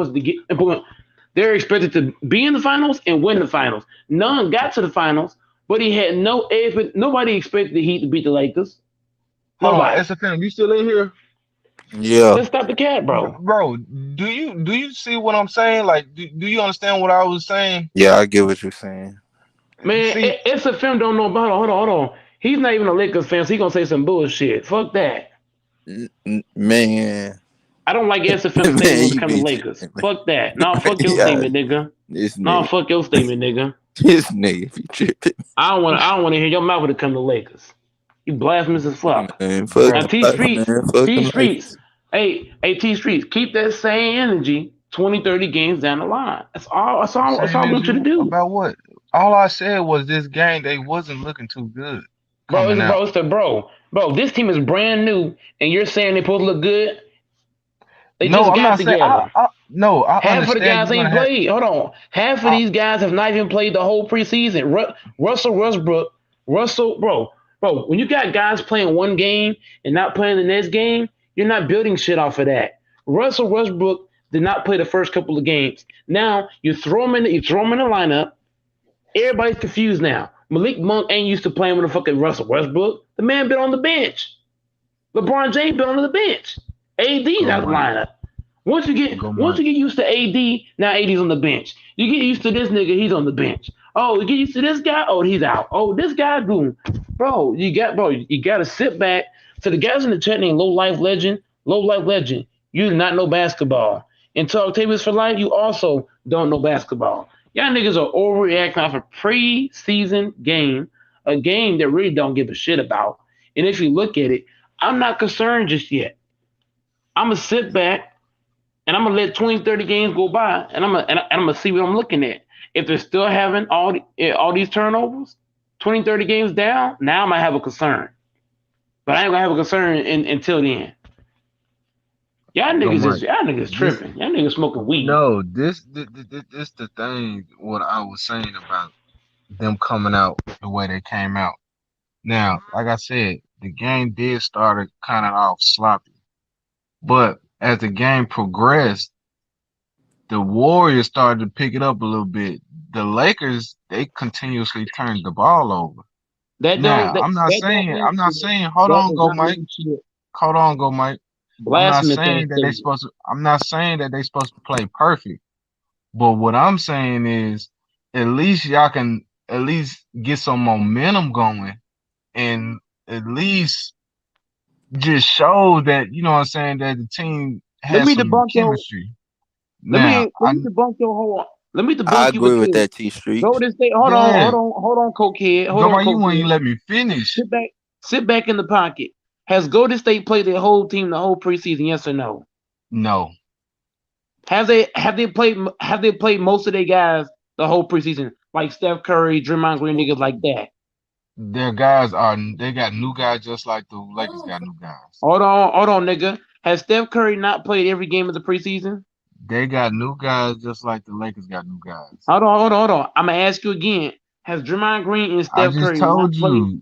They're expected to be in the finals and win the finals. None got to the finals, but he had nobody expected the Heat to beat the Lakers. Hold Nobody. on, SFM, you still in here? Yeah. Let's stop the cat, bro. Bro, do you see what I'm saying? Like, do you understand what I was saying? Yeah, I get what you're saying. Man, SFM don't know about. Hold on. He's not even a Lakers fan, so he gonna say some bullshit. Fuck that. Man. I don't like SFM statement when it comes to Lakers. Fuck that. No, fuck your statement, nigga. No, fuck your statement, nigga. This nigga, you tripping. I don't want to hear your mouth when it comes to Lakers. You blasphemous as fuck. Man, fuck now T Streets. Hey, T Streets, keep that same energy 20, 30 games down the line. That's all I want you to do. About what? All I said was this game they wasn't looking too good. Bro, this team is brand new, and you're saying they're supposed to look good. They just got together. Half of the guys ain't played. Hold on. Half of these guys have not even played the whole preseason. Russell Westbrook, bro, when you got guys playing one game and not playing the next game, you're not building shit off of that. Russell Westbrook did not play the first couple of games. Now you throw him in the lineup. Everybody's confused now. Malik Monk ain't used to playing with a fucking Russell Westbrook. The man been on the bench. LeBron James been on the bench. AD's out of the lineup. Once you get used to AD, now AD's on the bench. You get used to this nigga, he's on the bench. Oh, you get used to this guy, oh, he's out. Oh, this guy, boom. Bro, you gotta sit back. So the guys in the chat named low life legend, you do not know basketball. And to Octavius for life, you also don't know basketball. Y'all niggas are overreacting off a preseason game, a game that really don't give a shit about. And if you look at it, I'm not concerned just yet. I'm going to sit back and I'm going to let 20, 30 games go by and I'm going to see what I'm looking at. If they're still having all these turnovers, 20, 30 games down, now I might have a concern. But I ain't going to have a concern until then. Y'all niggas tripping. Y'all niggas smoking weed. No, this the thing. What I was saying about them coming out the way they came out. Now, like I said, the game did start kind of off sloppy, but as the game progressed, the Warriors started to pick it up a little bit. The Lakers, they continuously turned the ball over. I'm not saying. Hold on, go Mike. I'm not saying that they're supposed to play perfect. But what I'm saying is at least y'all can at least get some momentum going and at least just show that, you know what I'm saying, that the team has some chemistry. Let me debunk your whole. I agree with that, T Street. Golden State. Hold on, cokehead. Hold on, you won't let me finish. Sit back in the pocket. Has Golden State played their whole team the whole preseason? Yes or no? No. Have they played most of their guys the whole preseason, like Steph Curry, Draymond Green, niggas like that? They got new guys just like the Lakers got new guys. Hold on, nigga. Has Steph Curry not played every game of the preseason? They got new guys just like the Lakers got new guys. Hold on. I'm gonna ask you again. Has Draymond Green and Steph Curry not played?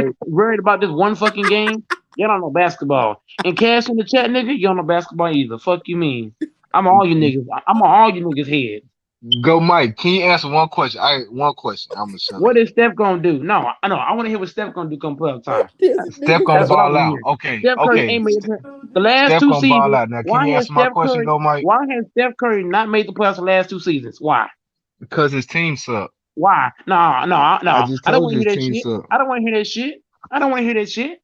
worried about this one fucking game. You don't know basketball. And Cash in the chat, nigga, you don't know basketball either. Fuck you mean? I'm all you niggas. I'm on all you niggas' head. Go, Mike. Can you answer one question? One question. I'm gonna shut What up. is Steph gonna do? No, I know. I want to hear what Steph gonna do come playoff time. Steph gonna That's what I ball want to out. hear. Okay, Steph Curry okay. ain't made the last Steph two gonna ball seasons. out. Now, can Why you has answer my Steph question, Curry? go, Mike? Why has Steph Curry not made the playoffs the last two seasons? Why? Because his team suck. Why? No, no, no. I just I don't told want you to his hear that team shit. suck. I don't want to hear that shit. I don't want to hear that shit.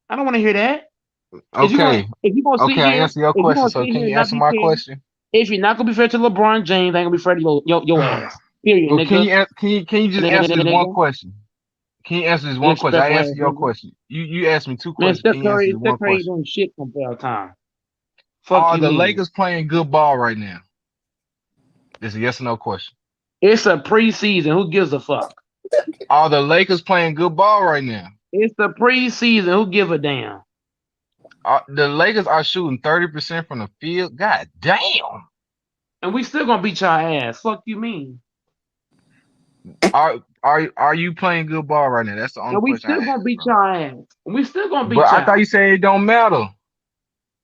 I don't want to hear that. Okay, If you gonna sit okay. I here, answer your if you question. gonna So sit can here and you not answer be my fair, question? if you're not gonna be fair to LeBron James, I ain't gonna be fair to your ass. Period, Well, nigga. can you just answer this one Nigga. question? Can you answer this one question? I Disrespectful answer ass your nigga. question. You asked me two Man, questions. Can you answer this Steph one Curry ain't question? doing shit come playoff time. Fuck Are you the mean? Lakers playing good ball right now? It's a yes or no question. It's a preseason. Who gives a fuck? Are the Lakers playing good ball right now? It's the preseason. Who give a damn? The Lakers are shooting 30% from the field. God damn. And we still gonna beat your ass. Fuck you mean? Are you playing good ball right now? That's the only And we question still I gonna asked, beat bro. your ass. And we still gonna But beat I thought y'all. you said it don't matter.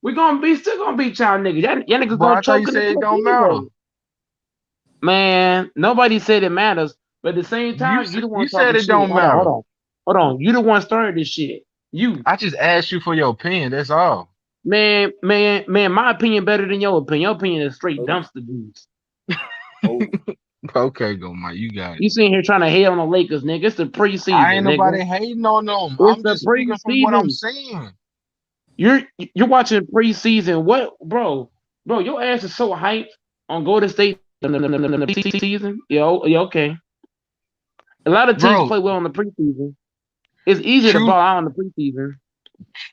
We gonna be still gonna beat y'all niggas. Y'all niggas But gonna I thought you choke in the said it clutch don't matter. anyway. Man, nobody said it matters. But at the same time, you the You one said talking it shit. don't matter. Hold on. You the one started this shit. You. I just asked you for your opinion. That's all. Man, my opinion better than your opinion. Your opinion is straight dumpster juice. Okay, go, Mike. You got it. You sitting here trying to hate on the Lakers, nigga. It's the I preseason, ain't nigga. nobody hating on them. It's I'm the just speaking from what I'm preseason. seeing. You're watching preseason. What, bro? Bro, your ass is so hyped on Golden State in the preseason. Yo, okay. A lot of teams Bro, play well in the preseason. It's easier to true, ball out in the preseason.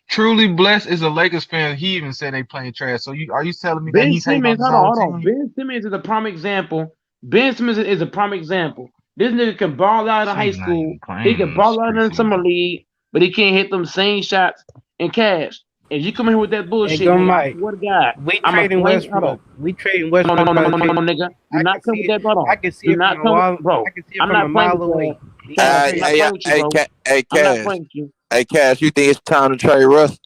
truly blessed is a Lakers fan. He even said they playing trash. So are you telling me that Ben he's hating Simmons, on his own hold on. team? Ben Simmons is a prime example. Ben Simmons is a prime example. This nigga can ball out in high He's not school. even He playing can in this ball out in the summer preseason. league, but he can't hit them same shots in cash. If you come here with that Hey, bullshit, go nigga, I Mike. swear to God, We I'm a trading flame. Hold on. Westbrook. We trading No, Westbrook no, no, by no, the no, trade. no, nigga. Do I not can come see with it. that. Hold I on. can see Do it from not a come with, while. bro. I can see it I'm from a not playing mile with you, away. ass. He's gonna Cash, I'm trade not playing with you, bro. Hey, I'm not Cash. playing with you. Hey, Cash. You think it's time to trade Russ?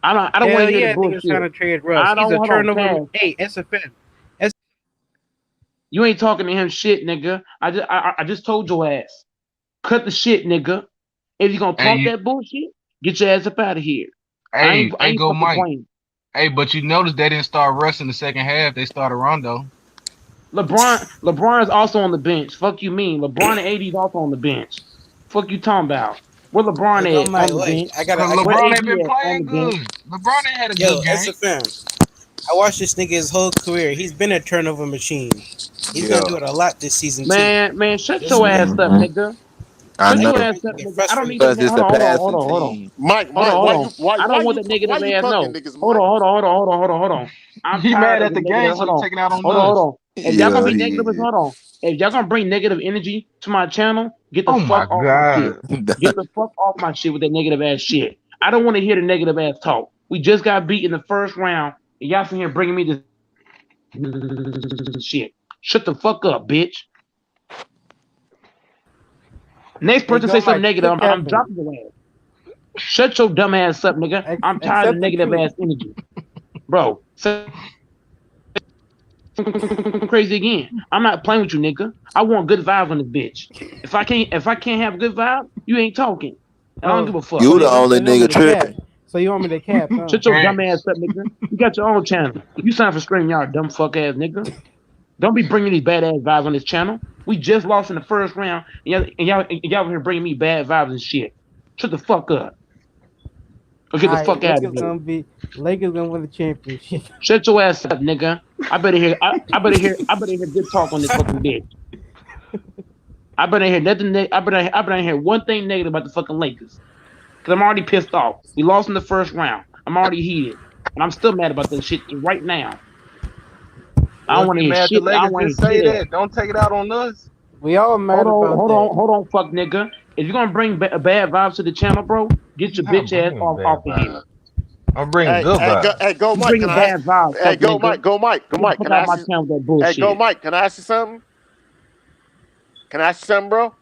I don't want Hell to hear the yeah, I think it's time bullshit. to trade Russ. I He's don't a hold on, turnover. Cash. Hey, SFN. You ain't talking to him shit, nigga. I just told your ass. Cut the shit, nigga. If you gonna Hey, talk that bullshit, get your ass up out of here. I ain't go, fucking Mike. playing. Hey, but you notice they didn't start Russ in the second half. They started Rondo. LeBron is also on the bench. Fuck you mean. LeBron and AD is also on the bench. Fuck you talking about. Where Hey, LeBron go at on Mike. the Wait, bench? Cause Where LeBron AD ain't been at on playing the bench? good. LeBron ain't had a Yo, good game. SFN. I watched this nigga his whole career. He's been a turnover machine. He's gonna Yeah. do it a lot this season too. Man, shut Just your ass wait. up, Hmm. nigga. I Shut know. your Niggas ass starting up, to get nigga. I don't need frustrated. that. Because Man. it's a Hold passing on, hold on. team. Mike, Hold on, Mike, hold on. I don't want that why negative you ass. cooking No. niggas, Hold Mike? on, hold on. I'm He tired mad of at the the game, negative. so he taking out on Hold us. on. If y'all gonna Yeah, be he negative, is. hold on. If y'all gonna bring negative energy to my channel, get the Oh my fuck off my shit. god. Get the fuck off my shit with that negative ass shit. I don't want to hear the negative ass talk. We just got beat in the first round, and y'all sitting here bringing me this shit. Shut the fuck up, bitch. Next Hey, person go say something Mike. negative, Kick that I'm dude. dropping your ass. Shut your dumb ass up, nigga. I'm tired of Accept the negative truth. ass energy, bro. Crazy again. I'm not playing with you, nigga. I want good vibes on this bitch. If I can't have good vibes, you ain't talking. And I don't Oh, give a fuck. so You the you only want me nigga to cap? tripping. So you want me to cap, huh? Shut your dumb ass Facts. up, nigga. You got your own channel. You sign for stream, y'all dumb fuck ass nigga. Don't be bringing these bad ass vibes on this channel. We just lost in the first round, and y'all here bringing me bad vibes and shit. Shut the fuck up. Or get All the right, fuck out of here. Lakers gonna win the championship. Shut your ass up, nigga. I better hear good talk on this fucking bitch. I better hear nothing. I better hear one thing negative about the fucking Lakers. Cause I'm already pissed off. We lost in the first round. I'm already heated, and I'm still mad about this shit right now. I Well, don't if want you to hear mad at the shit. I don't Lakers, want to just hear say shit else. that. Don't take it out on us. We all mad about that. Hold on, fuck nigga. If you're gonna bring bad vibes to the channel, bro, get I'm your not bitch ass bringing off bad of here. vibes. I'm bringing good vibes. Go, You Mike. Can bringing I ask? bad vibes, Hey, fuck nigga. Go, Mike. Get the Can fuck I out ask my you? channel with that Hey, go, bullshit. Mike. Can I ask you something? Can I ask you something, bro?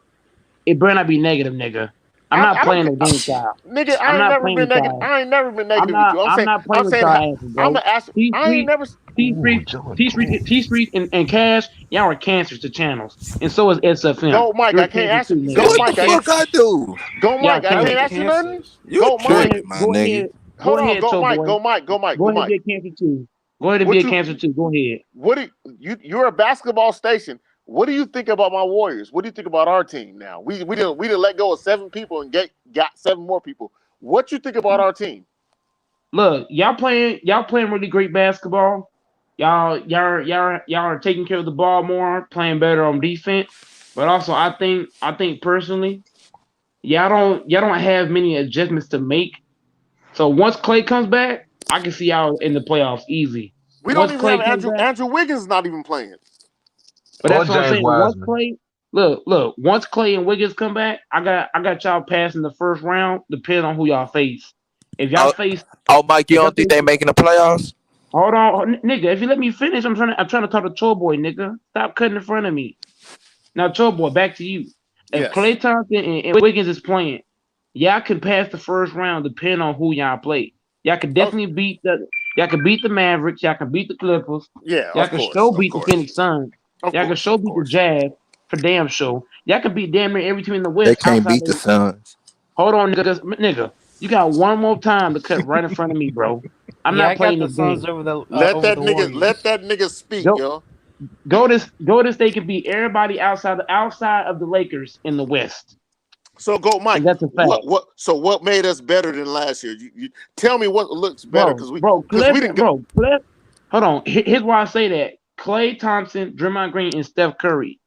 It better not be negative, nigga. I'm not I don't playing care. no game style. Nigga, I'm not playing with y'all. I ain't never been I'm negative with not. you. I'm not I'm playing with saying, y'all asses, I'm bro. gonna ask. T I ain't Street, never. T Ooh, Street, Jordan. T Street, T Street, and Cash. Y'all are cancers to channels, and so is SFM. Go, Mike. You're I a can't cancer ask too, you. So Go, nigga. what the Mike. fuck I do? Go, Y'all Mike. I Hella can't cancers. ask you nothing. cancers. You Go, Go Mike. ahead. tripping, my Go nigga. ahead. Go Hold on. ahead, Go, Cho Mike. boy. Go, Mike. Go, Mike. Go Go, ahead and be Mike. a cancer too. Go ahead and be What a cancer too. Go ahead. you're a basketball station. What do you think about my Warriors? What do you think about our team now? We didn't let go of 7 people and got 7 more people. What you think about our team? Look, y'all playing really great basketball. Y'all are taking care of the ball more, playing better on defense. But also, I think personally, y'all don't have many adjustments to make. So once Clay comes back, I can see y'all in the playoffs easy. We don't Once even have Clay comes back, Andrew Wiggins not even playing. but Or that's what I'm James saying. Once Wiseman. Clay, once Clay and Wiggins come back, I got y'all passing the first round, depending on who y'all face. If y'all Oh, face, oh, Mike, you if y'all don't think face they making the playoffs? Hold on, nigga. If you let me finish, I'm trying to talk to Troll Boy, nigga. Stop cutting in front of me. Now, Troll Boy, back to you. If Yes. Clay Thompson and Wiggins is playing, y'all can pass the first round depending on who y'all play. Y'all can Oh, definitely y'all can beat the Mavericks. Y'all can beat the Clippers. yeah, Y'all of can course, show of beat the course, Phoenix Suns. of Y'all can course, show of beat the course. Jazz for damn show. Y'all can beat damn near every team in the They West can't outside beat the of. Suns. Hold on, nigga. You got one more time to cut right in front of me, bro. I'm Yeah, I not got playing the this Suns game. Let over that the let Warriors. that nigga speak, Go yo. Go to state can beat everybody outside of the Lakers in the West, So go, and Mike. that's a fact, What made us better than last year? You tell me what looks better bro. because we didn't get. Cliff. Hold on. Here's why I say that: Klay Thompson, Draymond Green, and Steph Curry.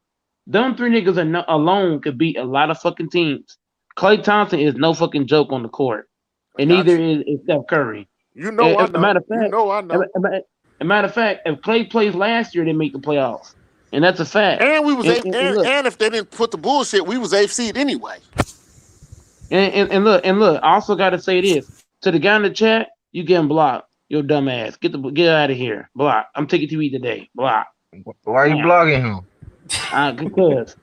Them 3 niggas alone could beat a lot of fucking teams. Klay Thompson is no fucking joke on the court, I and got neither you. is Steph Curry. You know I A know. matter of You fact, know I a, know. a matter of fact, if Klay plays last year, they make the playoffs, and that's a fact. And we was And, eighth, and, and look. and if they didn't put the bullshit, we was 8th seed anyway. And look, I also gotta say this. To the guy in the chat, you getting blocked. Your dumb ass. Get out of here. Block. I'm taking TV today. Block. Why you Now. blocking him? Because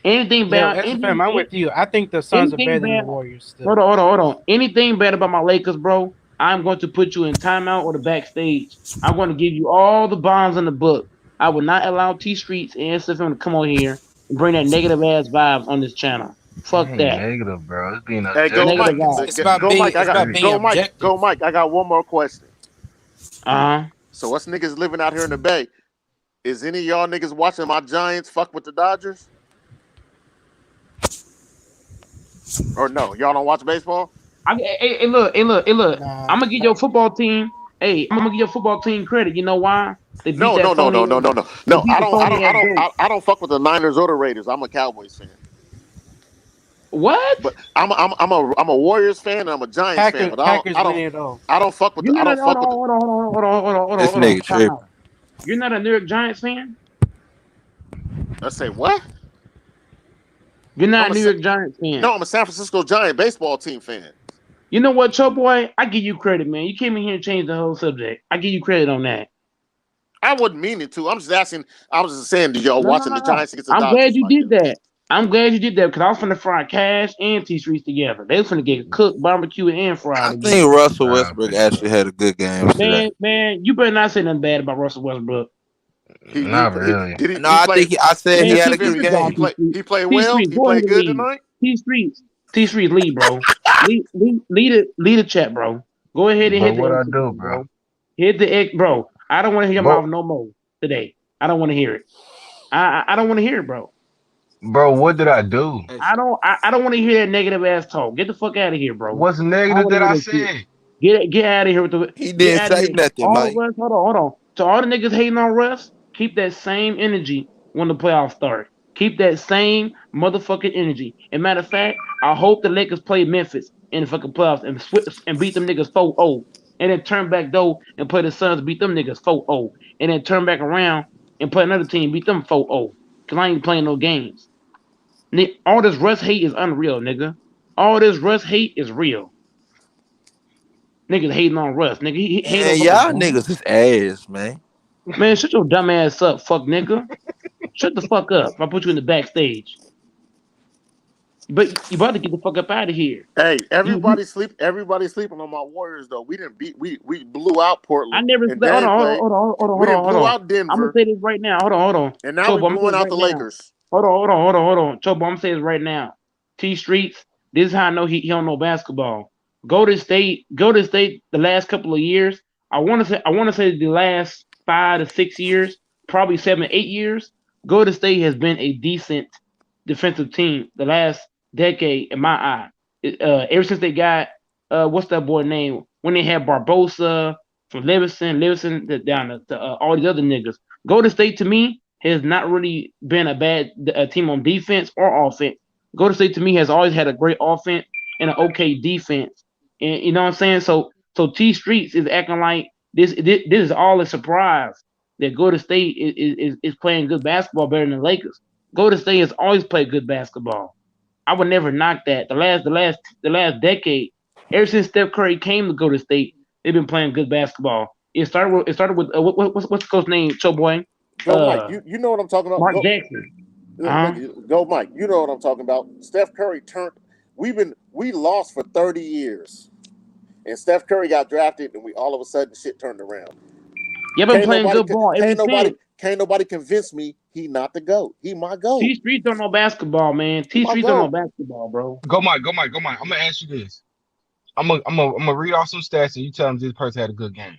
anything Yo, bad, SFM, I'm with you. I think the Suns are anything better than the bad. Warriors still. Hold on. Anything bad about my Lakers, bro, I'm going to put you in timeout or the backstage. I'm going to give you all the bombs in the book. I will not allow T Streets and SFM to come on here and bring that negative ass vibes on this channel. It Fuck ain't that. negative, bro. It's being Hey, go Negative Mike. objective. vibes. Go Mike. It's about being objective. Go Mike. I got one more question. Uh-huh. So us niggas living out here in the Bay, is any of y'all niggas watching my Giants fuck with the Dodgers? Or no? Y'all don't watch baseball? Hey, look. Nah, I'm gonna give your football team. Hey, I'm gonna give your football team credit. You know why? They beat No, that no, no, phony no, no, ass. no, no, They no. beat the phony ass goat. I don't fuck with the Niners or the Raiders. I'm a Cowboys fan. What? But I'm a Warriors fan and I'm a Giants fan. But Packers winning it all. I don't Hold fuck with the. on, This hold on. nigga Time tripping. out. You're not a New York Giants fan. I say what? You're not I'm a a New Sa- York Giants fan. no. I'm a San Francisco Giant baseball team fan. You know what, Cho boy? I give you credit, man. You came in here and changed the whole subject. I give you credit on that. I wasn't meaning to. I'm just asking. I was just saying, did y'all watching the No. Giants against the I'm glad Dodgers you like did that? that. I'm glad you did that because I was finna fry Cash and T Streets together. They was finna get cooked, barbecued, and fried I together. think Russell Nah, Westbrook actually had a good game today. Man, you better not say nothing bad about Russell Westbrook. He not played. really. No, He I played? think I said he Man, had a keep good SFM. it down, game. T Streets. He played T well. Streets, He go ahead played and good lead. tonight. T Streets, lead, bro. Lead the chat, bro. Go ahead and But hit the what I exit do, button, bro? bro. Hit the X, bro. I don't want to hear your But mouth no more today. I don't want to hear it. I don't want to hear it, bro. bro, what did I do? I don't want to hear that negative ass talk. Get the fuck out of here, bro. What's I don't negative want to that hear I that shit. said? Get out of here with the He get didn't out of say here. nothing, All of Mike. us, hold on. To all the niggas hating on Russ, keep that same energy when the playoffs start. Keep that same motherfucking energy. And matter of fact, I hope the Lakers play Memphis in the fucking playoffs and beat them niggas 4-0. And then turn back though and play the Suns, beat them niggas 4-0. And then turn back around and play another team, beat them 4-0. Cause I ain't playing no games. All this Russ hate is unreal, nigga. All this Russ hate is real. Niggas hating on Russ. Nigga, he hate on Man, fucking y'all Bron. niggas is ass, man. Man, shut your dumb ass up, fuck nigga. Shut the fuck up. If I put you in the backstage. But you about to get the fuck up out of here. Hey, You everybody sleeping on my Warriors though. We didn't beat we blew out I Portland never and hold Dame on, played. We didn't hold blew on. out I'm gonna Denver, say this right now. Hold on. and now we Chobo, I'm gonna say blowing this out right the now. Lakers. Hold on. Chobo, I'm gonna say this right now. T Streets, this is how I know he don't know basketball. Go to state the last couple of years. I wanna say the last 5 to 6 years, probably 7, 8 years. Golden State has been a decent defensive team the last decade in my eye. Ever since they got what's that boy name? When they had Barbosa from Livingston down to all these other niggas. Golden State to me has not really been a bad team on defense or offense. Golden State to me has always had a great offense and an okay defense. And you know what I'm saying? So T Streets is acting like this is all a surprise that Golden State is playing good basketball better than the Lakers. Golden State has always played good basketball. I would never knock that. The last decade, ever since Steph Curry came to Golden State, they've been playing good basketball. It started with what's the coach name? Cho boy, Go Mike, you know what I'm talking about. Mark Jackson. Go Mike, you know what I'm talking about. Steph Curry we lost for 30 years, and Steph Curry got drafted, and we all of a sudden shit turned around. You've been playing good ball ever since. Can't nobody convince me he not the GOAT. He my GOAT. T Streets don't know basketball, man. T Streets don't know basketball, bro. Go Mike. I'm gonna ask you this. I'm gonna read off some stats and you tell me this person had a good game.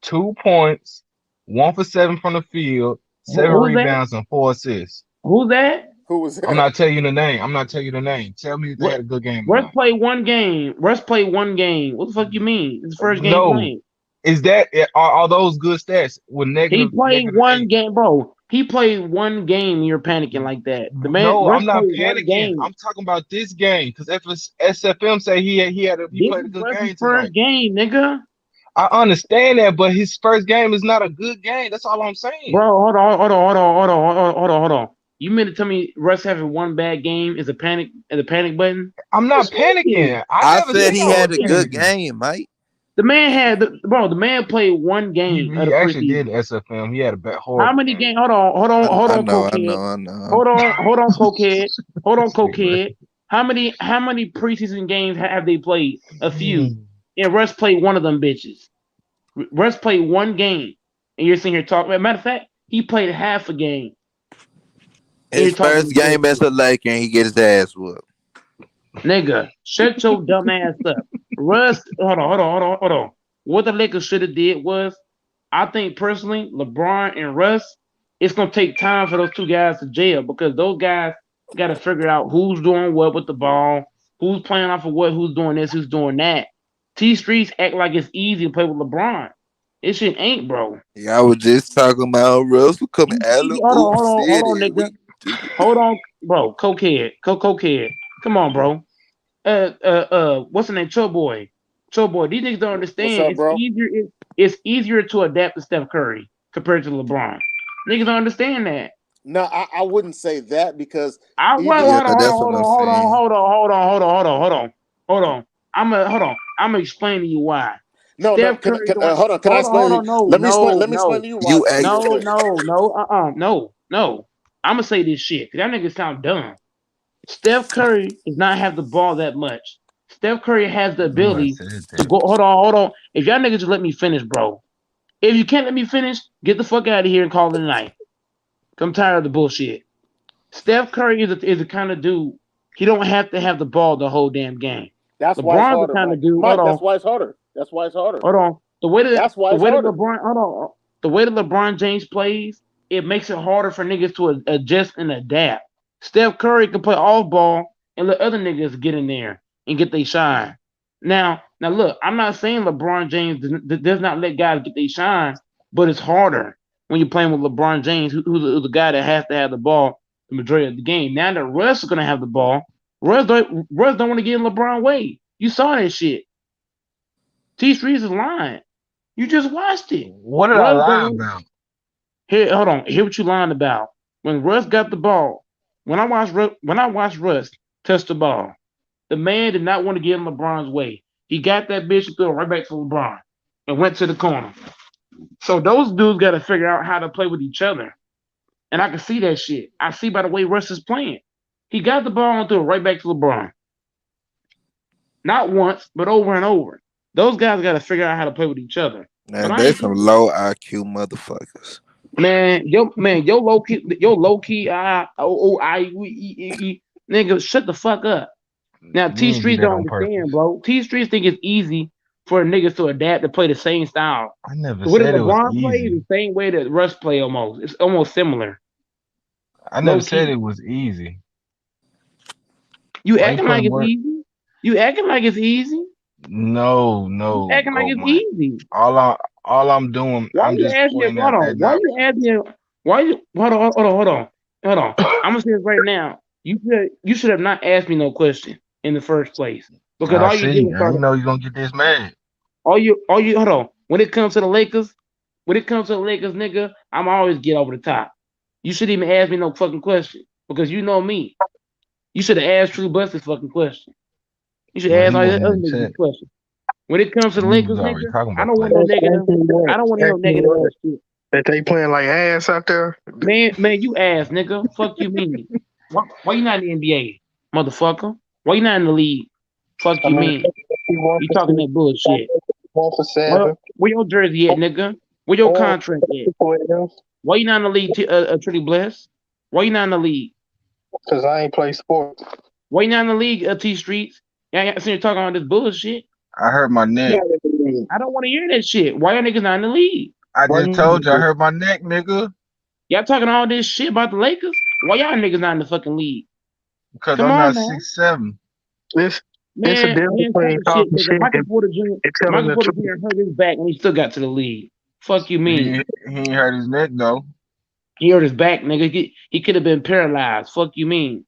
2 points, 1 for 7 from the field, 7 rebounds, and 4 assists. Who's that? Who was that? I'm not telling you the name. Tell me if they had a good game. Russ played one game. What the fuck you mean? It's the first game playing. Is that are those good stats with negative? He played one game, bro. He played one game. You're panicking like that. The man. No, Russ I'm not panicking. I'm talking about this game because SFM say he played a good game tonight. First game, nigga. I understand that, but his first game is not a good game. That's all I'm saying. Bro, hold on. You mean to tell me Russ having one bad game is a panic button? I'm not panicking. I said he had a good game, Mike. The man played one game. He actually did SFM. He had a bad horrible. How many games? Hold on, I know. Hold on, cokehead. How many preseason games have they played? A few. And Russ played one of them bitches. Russ played one game, and you're sitting here talking. Matter of fact, he played half a game. His first game as a Laker, and he get his ass whooped. Nigga, shut your dumb ass up. Russ, hold on. What the Lakers should have did was, I think personally, LeBron and Russ, it's gonna take time for those two guys to jail because those guys got to figure out who's doing what with the ball, who's playing off of what, who's doing this, who's doing that. T Streets act like it's easy to play with LeBron. It shit ain't, bro. Yeah, I was just talking about Russ coming out of Hold on, nigga. Hold on, bro. Cokehead. Come on, bro. What's the name? Cho boy. These niggas don't understand. What's up, bro? It's easier to adapt to Steph Curry compared to LeBron. Niggas don't understand that. No, I wouldn't say that because hold on. I'm gonna explain to you why. No, hold on. Can I explain? Let me explain to you why. No. I'm gonna say this shit because that nigga sound dumb. Steph Curry does not have the ball that much. Steph Curry has the ability to go. Hold on. If y'all niggas just let me finish, bro. If you can't let me finish, get the fuck out of here and call it a night. I'm tired of the bullshit. Steph Curry is the kind of dude. He don't have to have the ball the whole damn game. That's why it's harder. Kind of dude. Mike, that's why it's harder. Hold on. The way that LeBron James plays, it makes it harder for niggas to adjust and adapt. Steph Curry can play off ball and let other niggas get in there and get their shine. Now look, I'm not saying LeBron James does not let guys get their shine, but it's harder when you're playing with LeBron James, who's the guy that has to have the ball the majority of the game. Now that Russ is gonna have the ball, Russ don't want to get in LeBron way. You saw that shit. T Streets is lying. You just watched it. What did I lie about? Here, hold on. Hear what you lying about. When Russ got the ball, when I watched Russ touch the ball, the man did not want to get in LeBron's way. He got that bitch and threw it right back to LeBron and went to the corner. So those dudes got to figure out how to play with each other. And I can see that shit. I see by the way Russ is playing. He got the ball and threw it right back to LeBron. Not once, but over and over. Those guys got to figure out how to play with each other. But Man, I they ain't some low IQ motherfuckers. your low key, nigga, shut the fuck up. Now You T ain't do Streets that don't on understand, purpose. bro. T Streets think it's easy for niggas to adapt to play the same style. I never The way that said it was LeBron plays, easy. the same way that Russ play almost. It's almost similar. I never Low said key. it was easy. You Why you acting like putting it's work? easy. You acting like it's easy. No, You no, acting like Gold it's mine. easy. All I'm doing, Why I'm you just asking me? pointing Hold out on. that Why not. you asking me? Why you hold on. I'm gonna say this right now. You should have not asked me no question in the first place because I all you did see. was I start. ain't know you gonna get this mad. All you hold on. When it comes to the Lakers, nigga, I'm always get over the top. You shouldn't even ask me no fucking question because you know me. You should have asked True Bus this fucking question. You should Well, ask he all the wasn't other in the niggas this chat. question. When it comes to the We was Lakers, already nigga, talking I about the don't want no Lakers. negative. I don't want to hear no negative ass shit. That they playing like ass out there. Man, you ass, nigga. Fuck you mean. Why you not in the NBA, motherfucker? Why you not in the league? Fuck I you mean, mean. he one You for talking six, that bullshit. one for Where, seven, where your jersey at, nigga? Where your or contract at? 12. Why you not in the league, Tritty Bless? Why you not in the league? Because I ain't play sports. Why you not in the league, T Streets? Yeah, I seen you talking all this bullshit. I hurt my neck. I don't want to hear that shit. Why y'all niggas not in the league? I Why just told you I hurt my neck, nigga. Y'all talking all this shit about the Lakers? Why y'all niggas not in the fucking league? Because Come I'm on not now. 6'7". It's a Man, difference between talking shit, talking nigga. shit Michael Porter Jr. and telling Michael the Porter truth. Jr. hurt his back when he still got to the league. Fuck you mean? He ain't hurt his neck though, He hurt his back, nigga. He could have been paralyzed. Fuck you mean?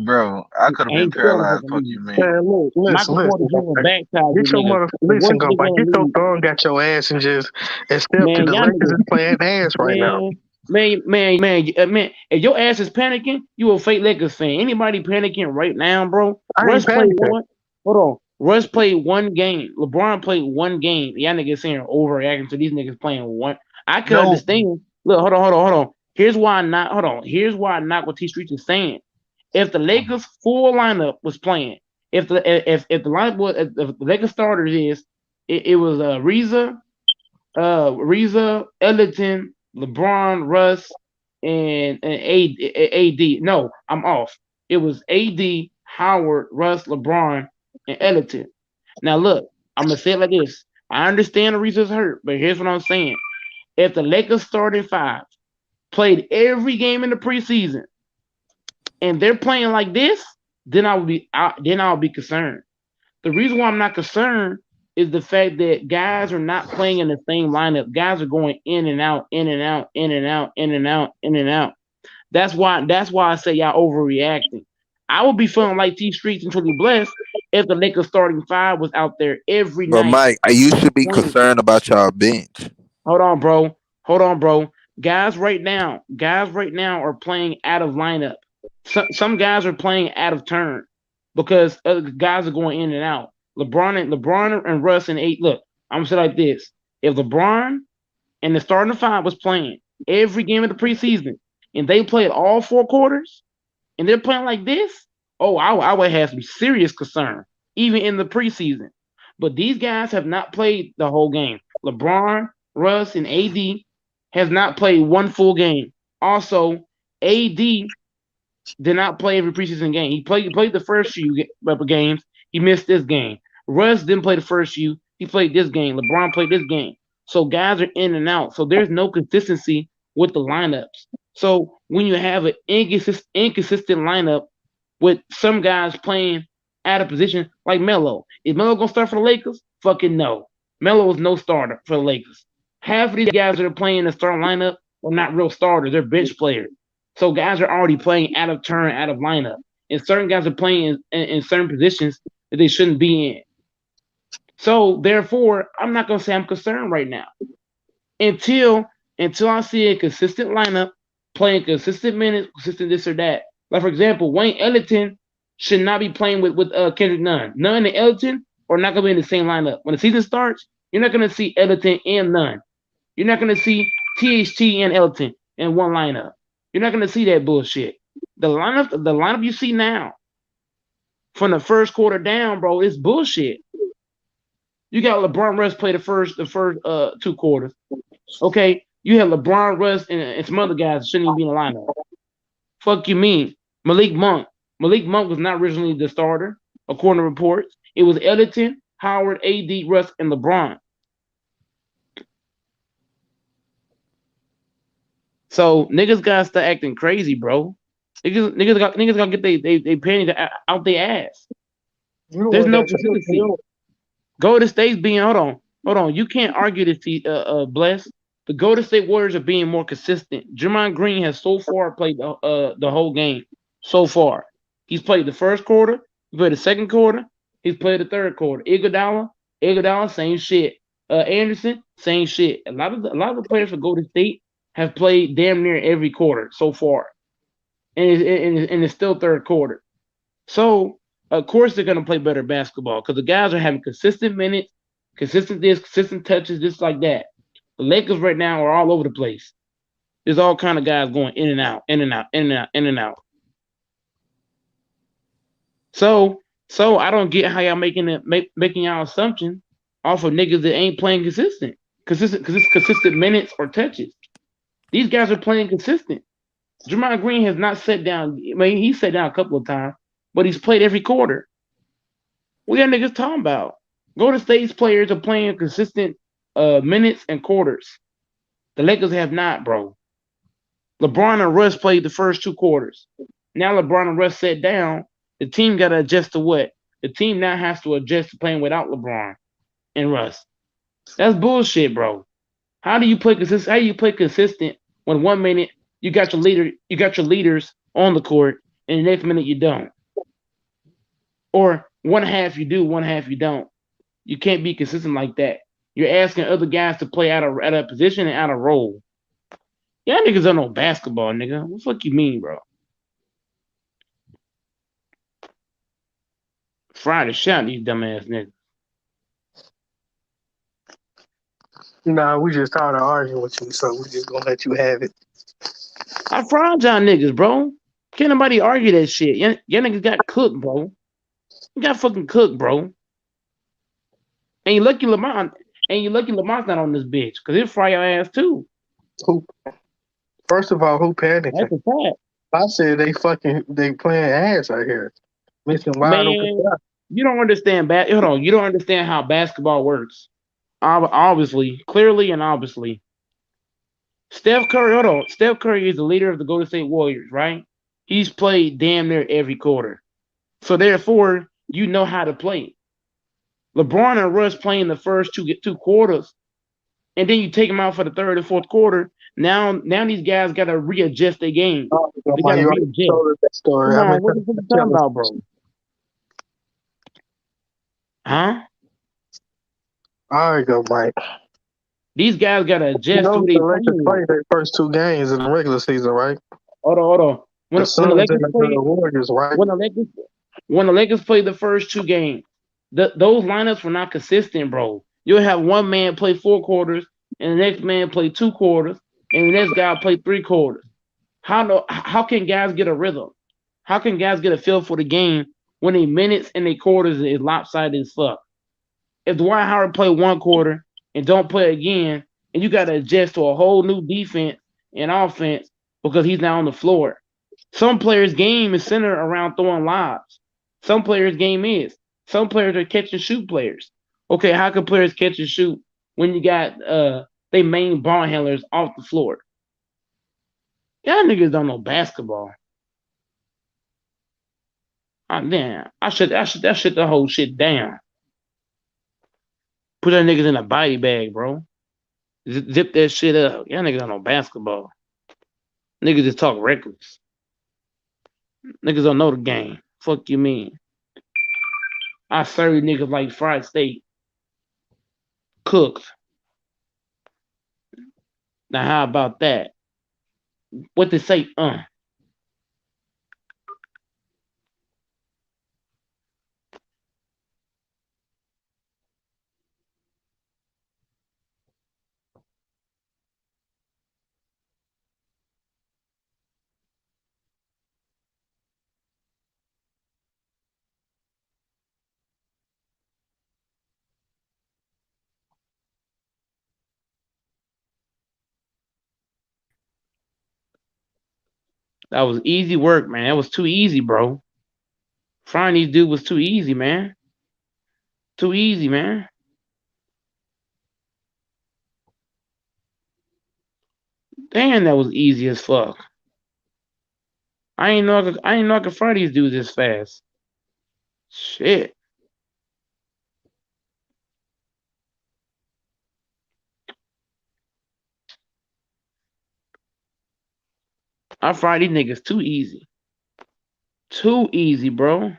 bro. I could have And been he's still in the paralyzed. fucking Fuck league. you, man. Man, look, Michael Porter listen, Jr. go back. baptized Get this your nigga. mother. The Listen, worst go nigga back. in Get the your league. thumb, got your ass, and just accept that Man, the y'all Lakers niggas. is playing ass right now. Man. If your ass is panicking, you a fake Lakers fan. Anybody panicking right now, bro? I ain't Russ played panicking. one. Hold on. Russ played one game. LeBron played one game. Y'all niggas saying overreacting to these niggas playing one. I could No, understand. Look, hold on. Here's why I knock what T Streets is saying. If the Lakers full lineup was playing, if the lineup was if the Lakers starters it was Reza, Ellington, LeBron, Russ, and AD. No, I'm off. It was AD, Howard, Russ, LeBron, and Ellington. Now look, I'm gonna say it like this. I understand the Reza's hurt, but here's what I'm saying. If the Lakers starting five played every game in the preseason and they're playing like this, then I'll be concerned. The reason why I'm not concerned is the fact that guys are not playing in the same lineup. Guys are going in and out, in and out, in and out, in and out, in and out. That's why I say y'all overreacting. I would be feeling like T Streets and Truly Blessed if the Lakers starting five was out there every But night. Mike, you should be concerned about y'all bench. Hold on, bro. Guys right now are playing out of lineup. Some guys are playing out of turn because other guys are going in and out. LeBron and Russ and eight. Look, I'm gonna say it like this: if LeBron and the starting five was playing every game of the preseason and they played all four quarters and they're playing like this, I would have some serious concern even in the preseason. But these guys have not played the whole game. LeBron, Russ, and AD has not played one full game. Also, AD did not play every preseason game. He played the first few games. He missed this game. Russ didn't play the first few. He played this game. LeBron played this game. So guys are in and out. So there's no consistency with the lineups. So when you have an inconsistent lineup with some guys playing out of position, like Melo, is Melo gonna start for the Lakers? Fucking no. Melo is no starter for the Lakers. Half of these guys that are playing the starting lineup are not real starters. They're bench players. So guys are already playing out of turn, out of lineup. And certain guys are playing in certain positions that they shouldn't be in. So therefore, I'm not gonna say I'm concerned right now. Until I see a consistent lineup, playing consistent minutes, consistent this or that. Like for example, Wayne Ellington should not be playing with Kendrick Nunn. Nunn and Ellington are not gonna be in the same lineup. When the season starts, you're not gonna see Ellington and Nunn. You're not gonna see THT and Ellington in one lineup. You're not gonna see that bullshit. The lineup you see now from the first quarter down, bro, it's bullshit. You got LeBron Russ play the first 2 quarters. Okay, you have LeBron Russ and some other guys that shouldn't even be in the lineup. Fuck you mean Malik Monk? Malik Monk was not originally the starter, according to reports. It was Ellington, Howard, AD, Russ, and LeBron. So niggas gotta start acting crazy, bro. Niggas gotta get they panties out their ass. You the There's one no that said consistency. you. Golden State's being hold on. You can't argue this. Bless. The Golden State Warriors are being more consistent. Draymond Green has so far played the whole game. So far, he's played the first quarter. He played the second quarter. He's played the third quarter. Iguodala, same shit. Anderson, same shit. A lot of the players for Golden State have played damn near every quarter so far, and it's still third quarter. So of course they're gonna play better basketball because the guys are having consistent minutes, consistent this, consistent touches, just like that. The Lakers right now are all over the place. There's all kind of guys going in and out, in and out, in and out, in and out. So I don't get how y'all making y'all assumption off of niggas that ain't playing consistent minutes or touches. These guys are playing consistent. Draymond Green has not sat down. I mean, he sat down a couple of times, but he's played every quarter. What y'all niggas talking about? Golden State's players are playing consistent minutes and quarters. The Lakers have not, bro. LeBron and Russ played the first 2 quarters. Now LeBron and Russ sat down. The team got to adjust to what? The team now has to adjust to playing without LeBron and Russ. That's bullshit, bro. How do you play consistent? How do you play consistent when 1 minute you got your leaders on the court, and the next minute you don't? Or one half you do, one half you don't. You can't be consistent like that. You're asking other guys to play out of position and out of role. Y'all niggas don't know basketball, nigga. What the fuck you mean, bro? Friday shot these dumbass niggas. Nah, we just tired of arguing with you, so we just gonna let you have it. I fried y'all niggas, bro. Can't nobody argue that shit. Y'all niggas got cooked, bro. You got fucking cooked, bro. And you lucky Lamont's not on this bitch, because he'll fry your ass too. Who? First of all, who panicking? That's a fact. I said they playing ass out here. Missing wide open Man, you don't understand hold on. You don't understand how basketball works. Obviously, clearly and obviously. Steph Curry is the leader of the Golden State Warriors, right? He's played damn near every quarter. So therefore, you know how to play. LeBron and Russ playing the first two quarters, and then you take them out for the third and fourth quarter. Now these guys got to readjust their game. They got to readjust. Story. Come on, what the fuck you talking about, bro? Huh? All right, go, Mike. These guys got to adjust to the Lakers played their first 2 games in the regular season, right? Hold on. When the Lakers played the Warriors, right? When the Lakers played the first 2 games, those lineups were not consistent, bro. You'll have one man play 4 quarters, and the next man play 2 quarters, and the next guy play 3 quarters. How can guys get a rhythm? How can guys get a feel for the game when their minutes and their quarters is lopsided as fuck? If Dwight Howard play 1 quarter and don't play again, and you got to adjust to a whole new defense and offense because he's not on the floor. Some players' game is centered around throwing lobs. Some players' game is. Some players are catch and shoot players. Okay, how can players catch and shoot when you got they main ball handlers off the floor? Y'all niggas don't know basketball. Damn, I should the whole shit down. Put that niggas in a body bag, bro. Zip that shit up. Y'all niggas don't know basketball. Niggas just talk reckless. Niggas don't know the game. Fuck you mean? I serve niggas like fried steak. Cooked. Now how about that? What they say, That was easy work, man. That was too easy, bro. Finding these dude was too easy, man. Too easy, man. Damn, that was easy as fuck. I ain't know I could find these dudes this fast. Shit. I find these niggas too easy. Too easy, bro.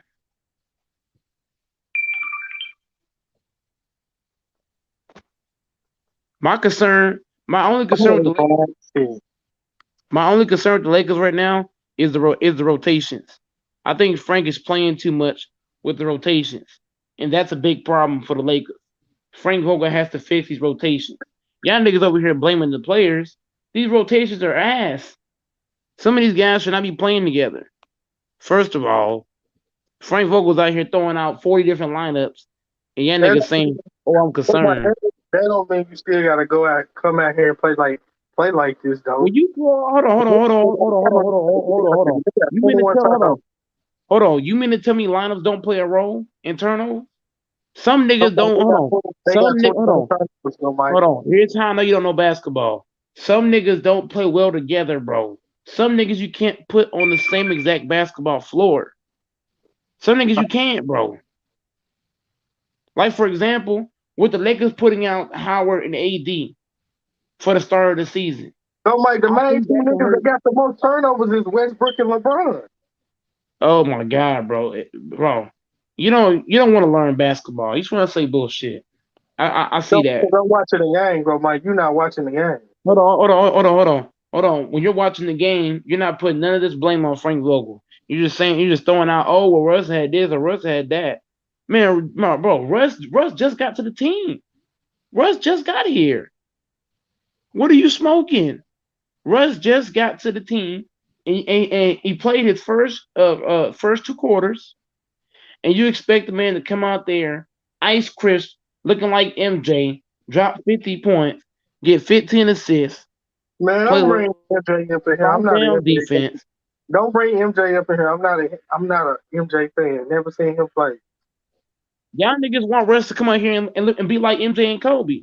My concern, my only concern with the Lakers, my only concern with the Lakers right now is the rotations. I think Frank is playing too much with the rotations, and that's a big problem for the Lakers. Frank Vogel has to fix these rotations. Y'all niggas over here blaming the players. These rotations are ass. Some of these guys should not be playing together. First of all, Frank Vogel's out here throwing out 40 different lineups, and y'all niggas saying, "Oh, I'm concerned." That don't mean you still gotta come out here and play like this, though. Well, you hold on. You mean to tell hold on? You mean to tell me lineups don't play a role in turnovers? Some niggas don't. Hold on. Some niggas. Hold on. Here's how I know you don't know basketball. Some niggas don't play well together, bro. Some niggas you can't put on the same exact basketball floor. Some niggas you can't, bro. Like, for example, with the Lakers putting out Howard and AD for the start of the season. So, Mike, the main two niggas that got the most turnovers is Westbrook and LeBron. Oh my God, bro. Bro, you don't want to learn basketball. You just want to say bullshit. I see that. I'm watching the game, bro, Mike. You're not watching the game. Hold on. When you're watching the game, you're not putting none of this blame on Frank Vogel. You're just throwing out, oh, well, Russ had this or Russ had that. Man, bro, Russ just got to the team. Russ just got here. What are you smoking? Russ just got to the team, and he played his first 2 quarters, and you expect the man to come out there, ice crisp, looking like MJ, drop 50 points, get 15 assists. Man, don't bring MJ up in here. I'm not a defense. Don't bring MJ up in here. I'm not a MJ fan. Never seen him play. Y'all niggas want Russ to come out here and be like MJ and Kobe.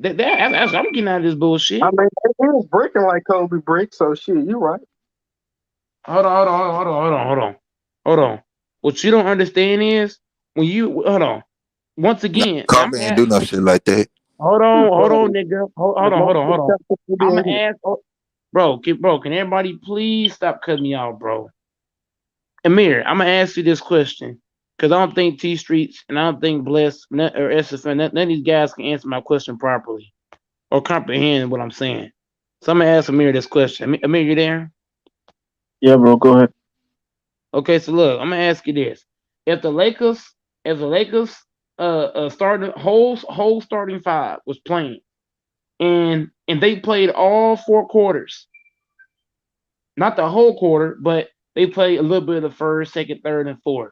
I'm getting out of this bullshit. I mean, he was breaking like Kobe bricks, so shit, you right. Hold on. What you don't understand is when you once again, Kobe ain't do no shit like that. Hold on, nigga. Hold on. I'm gonna ask, bro. Can everybody please stop cutting me off, bro? Amir, I'm gonna ask you this question because I don't think T Streets and I don't think Bless or SFN, none of these guys can answer my question properly or comprehend what I'm saying. So I'm gonna ask Amir this question. Amir, you there? Yeah, bro. Go ahead. Okay, so look, I'm gonna ask you this: if the Lakers starting whole starting 5 was playing, and they played all 4 quarters, not the whole quarter, but they played a little bit of the first, second, third, and fourth.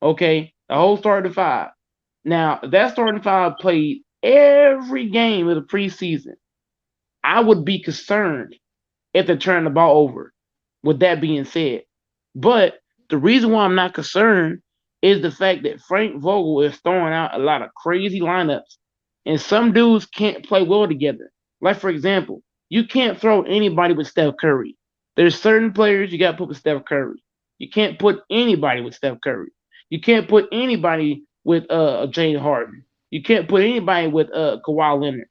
Okay, the whole starting 5. Now that starting 5 played every game of the preseason. I would be concerned if they turn the ball over. With that being said, but the reason why I'm not concerned is the fact that Frank Vogel is throwing out a lot of crazy lineups, and some dudes can't play well together. Like, for example, you can't throw anybody with Steph Curry. There's certain players you got to put with Steph Curry. You can't put anybody with Steph Curry. You can't put anybody with James Harden. You can't put anybody with Kawhi Leonard.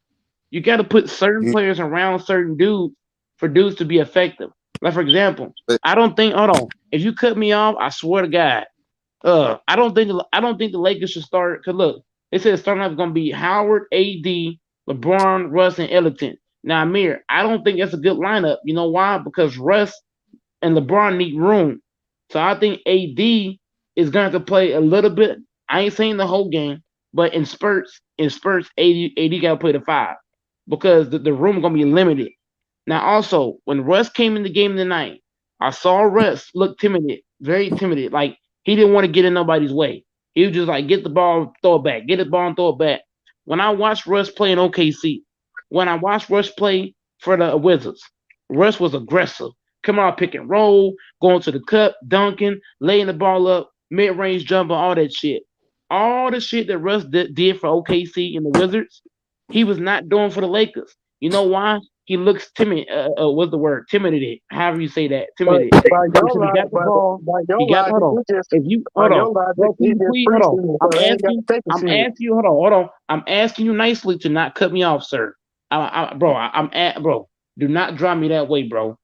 You got to put certain players around certain dudes for dudes to be effective. Like, for example, I don't think. Hold on. If you cut me off, I swear to God, I don't think the Lakers should start. Cause look, they said starting off is gonna be Howard, AD, LeBron, Russ, and Ellington. Now, Amir, I don't think that's a good lineup. You know why? Because Russ and LeBron need room. So I think AD is going to play a little bit. I ain't saying the whole game, but in spurts, AD got to play the 5 because the room gonna be limited. Now, also, when Russ came in the game tonight, I saw Russ look timid, very timid. Like, he didn't want to get in nobody's way. He was just like, get the ball, throw it back. Get the ball and throw it back. When I watched Russ play in OKC, when I watched Russ play for the Wizards, Russ was aggressive. come out pick and roll, going to the cup, dunking, laying the ball up, mid range jumper, all that shit. All the shit that Russ did for OKC and the Wizards, he was not doing for the Lakers. You know why? He looks timid. What's the word? Timid. However you say that. But Timid. by Because your he got logic, the ball. by He your got. Hold logic, on. you just If you by hold on, your logic, bro, can he you just please hold on? preseason, so they ain't got to take a I'm series. asking you. Hold on. Hold on. I'm asking you nicely to not cut me off, sir. I'm at, bro. Do not drive me that way, bro.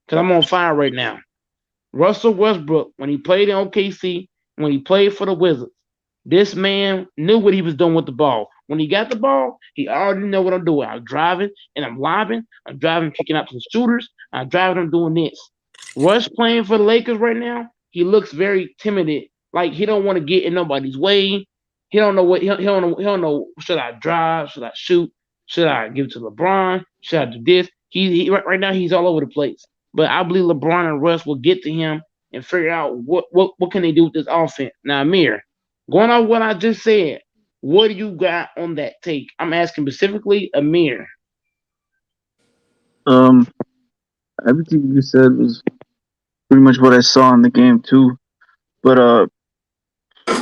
Because I'm on fire right now. Russell Westbrook, when he played in OKC, when he played for the Wizards, this man knew what he was doing with the ball. When he got the ball, he already know what I'm doing. I'm driving and I'm lobbing. I'm driving, kicking out to the shooters. I'm driving, I'm doing this. Russ playing for the Lakers right now, he looks very timid. Like he don't want to get in nobody's way. He don't know what he don't know. Should I drive? Should I shoot? Should I give it to LeBron? Should I do this? He right now he's all over the place. But I believe LeBron and Russ will get to him and figure out what can they do with this offense. Now, Amir, going on what I just said, what do you got on that take? I'm asking specifically Amir. Um, everything you said was pretty much what I saw in the game too. But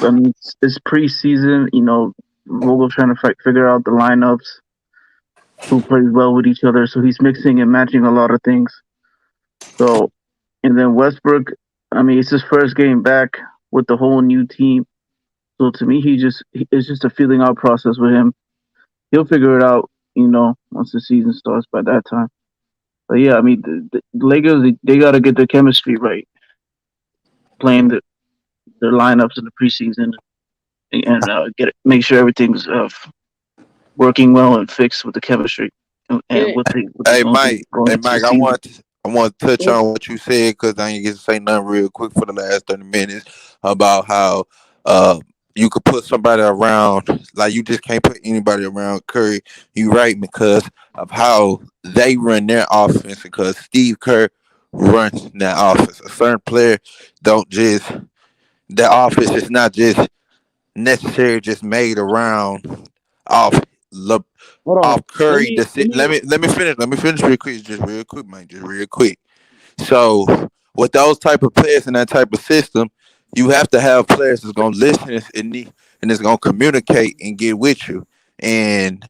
I mean, it's preseason. You know, Vogel's trying to figure out the lineups, who plays well with each other. So he's mixing and matching a lot of things. So, and then Westbrook, I mean, it's his first game back with the whole new team. So to me, it's just a feeling out process with him. He'll figure it out, you know, once the season starts by that time. But yeah, I mean, the Lakers, they got to get their chemistry right, playing their lineups in the preseason, and make sure everything's working well and fixed with the chemistry and And, what they Hey going to do Mike, going hey into the Mike, season. I want to touch and on what you said because I ain't get to say nothing real quick for the last 30 minutes about how you could put somebody around like you just can't put anybody around Curry. You right because of how they run their offense because Steve Kerr runs that offense. A certain player don't just that offense is not just necessarily just made around off hold on. off Curry. Let me Let me finish. Let me finish real quick. Just real quick, man. Just real quick. So with those type of players in that type of system, you have to have players that's gonna listen and it's gonna communicate and get with you, and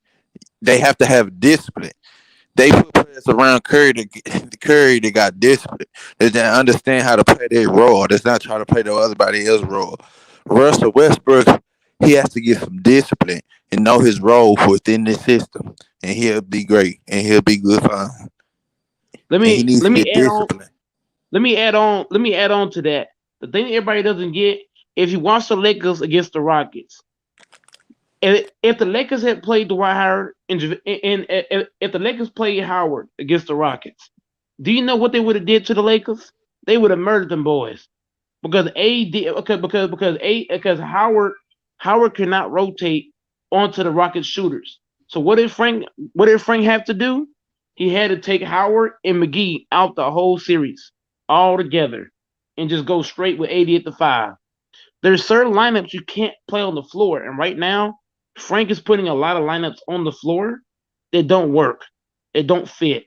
they have to have discipline. They put players around Curry that got discipline. They understand how to play their role. That's not trying to play the everybody else's role. Russell Westbrook, he has to get some discipline and know his role within the system, and he'll be great and he'll be good fine. let And he me needs let to me get add on. discipline. Let me add on to that. The thing that everybody doesn't get, if you watch the Lakers against the Rockets, if the Lakers had played Dwight Howard and if the Lakers played Howard against the Rockets, do you know what they would have did to the Lakers? They would have murdered them boys because because Howard cannot rotate onto the Rockets shooters. So what did Frank have to do? He had to take Howard and McGee out the whole series all together and just go straight with 80 at the five. There's certain lineups you can't play on the floor, and right now Frank is putting a lot of lineups on the floor that don't work. It don't fit.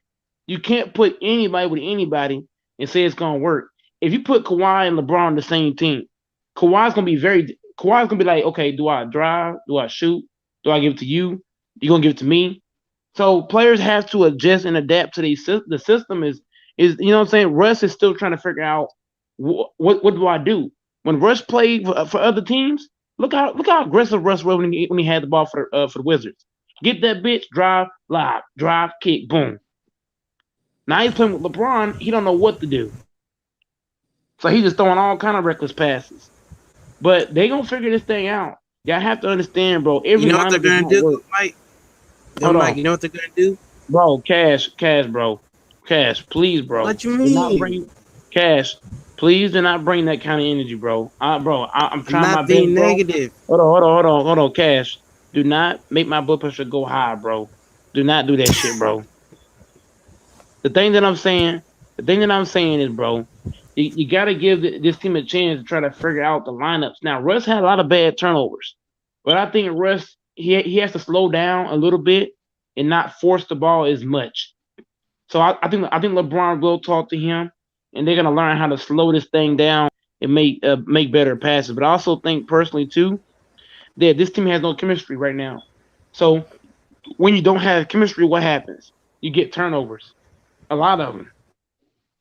You can't put anybody with anybody and say it's gonna work. If you put Kawhi and LeBron on the same team, Kawhi's gonna be like, okay, do I drive? Do I shoot? Do I give it to you? You gonna give it to me? So players have to adjust and adapt to the system is you know what I'm saying. Russ is still trying to figure out what do I do when Russ played for other teams. Look how aggressive Russ was when he had the ball for the Wizards. Get that bitch, drive, lob, drive, kick, boom. Now he's playing with LeBron. He don't know what to do, so he's just throwing all kind of reckless passes. But they gonna figure this thing out. Y'all have to understand, bro. You Every know what they're lineup does gonna not do, work. Mike? Hold Mike, on, you know what they're gonna do? bro. Cash, bro. Cash, please, bro. What you Do not mean? bring cash. Please do not bring that kind of energy, bro. I'm I'm trying my not best, being bro. negative. Hold on, Cash. Do not make my blood pressure go high, bro. Do not do that shit, bro. The thing that I'm saying, the thing that I'm saying is, bro, you got to give this team a chance to try to figure out the lineups. Now, Russ had a lot of bad turnovers, but I think Russ he has to slow down a little bit and not force the ball as much. So I think LeBron will talk to him and they're gonna learn how to slow this thing down and make better passes. But I also think personally too that this team has no chemistry right now. So when you don't have chemistry, what happens? You get turnovers, a lot of them.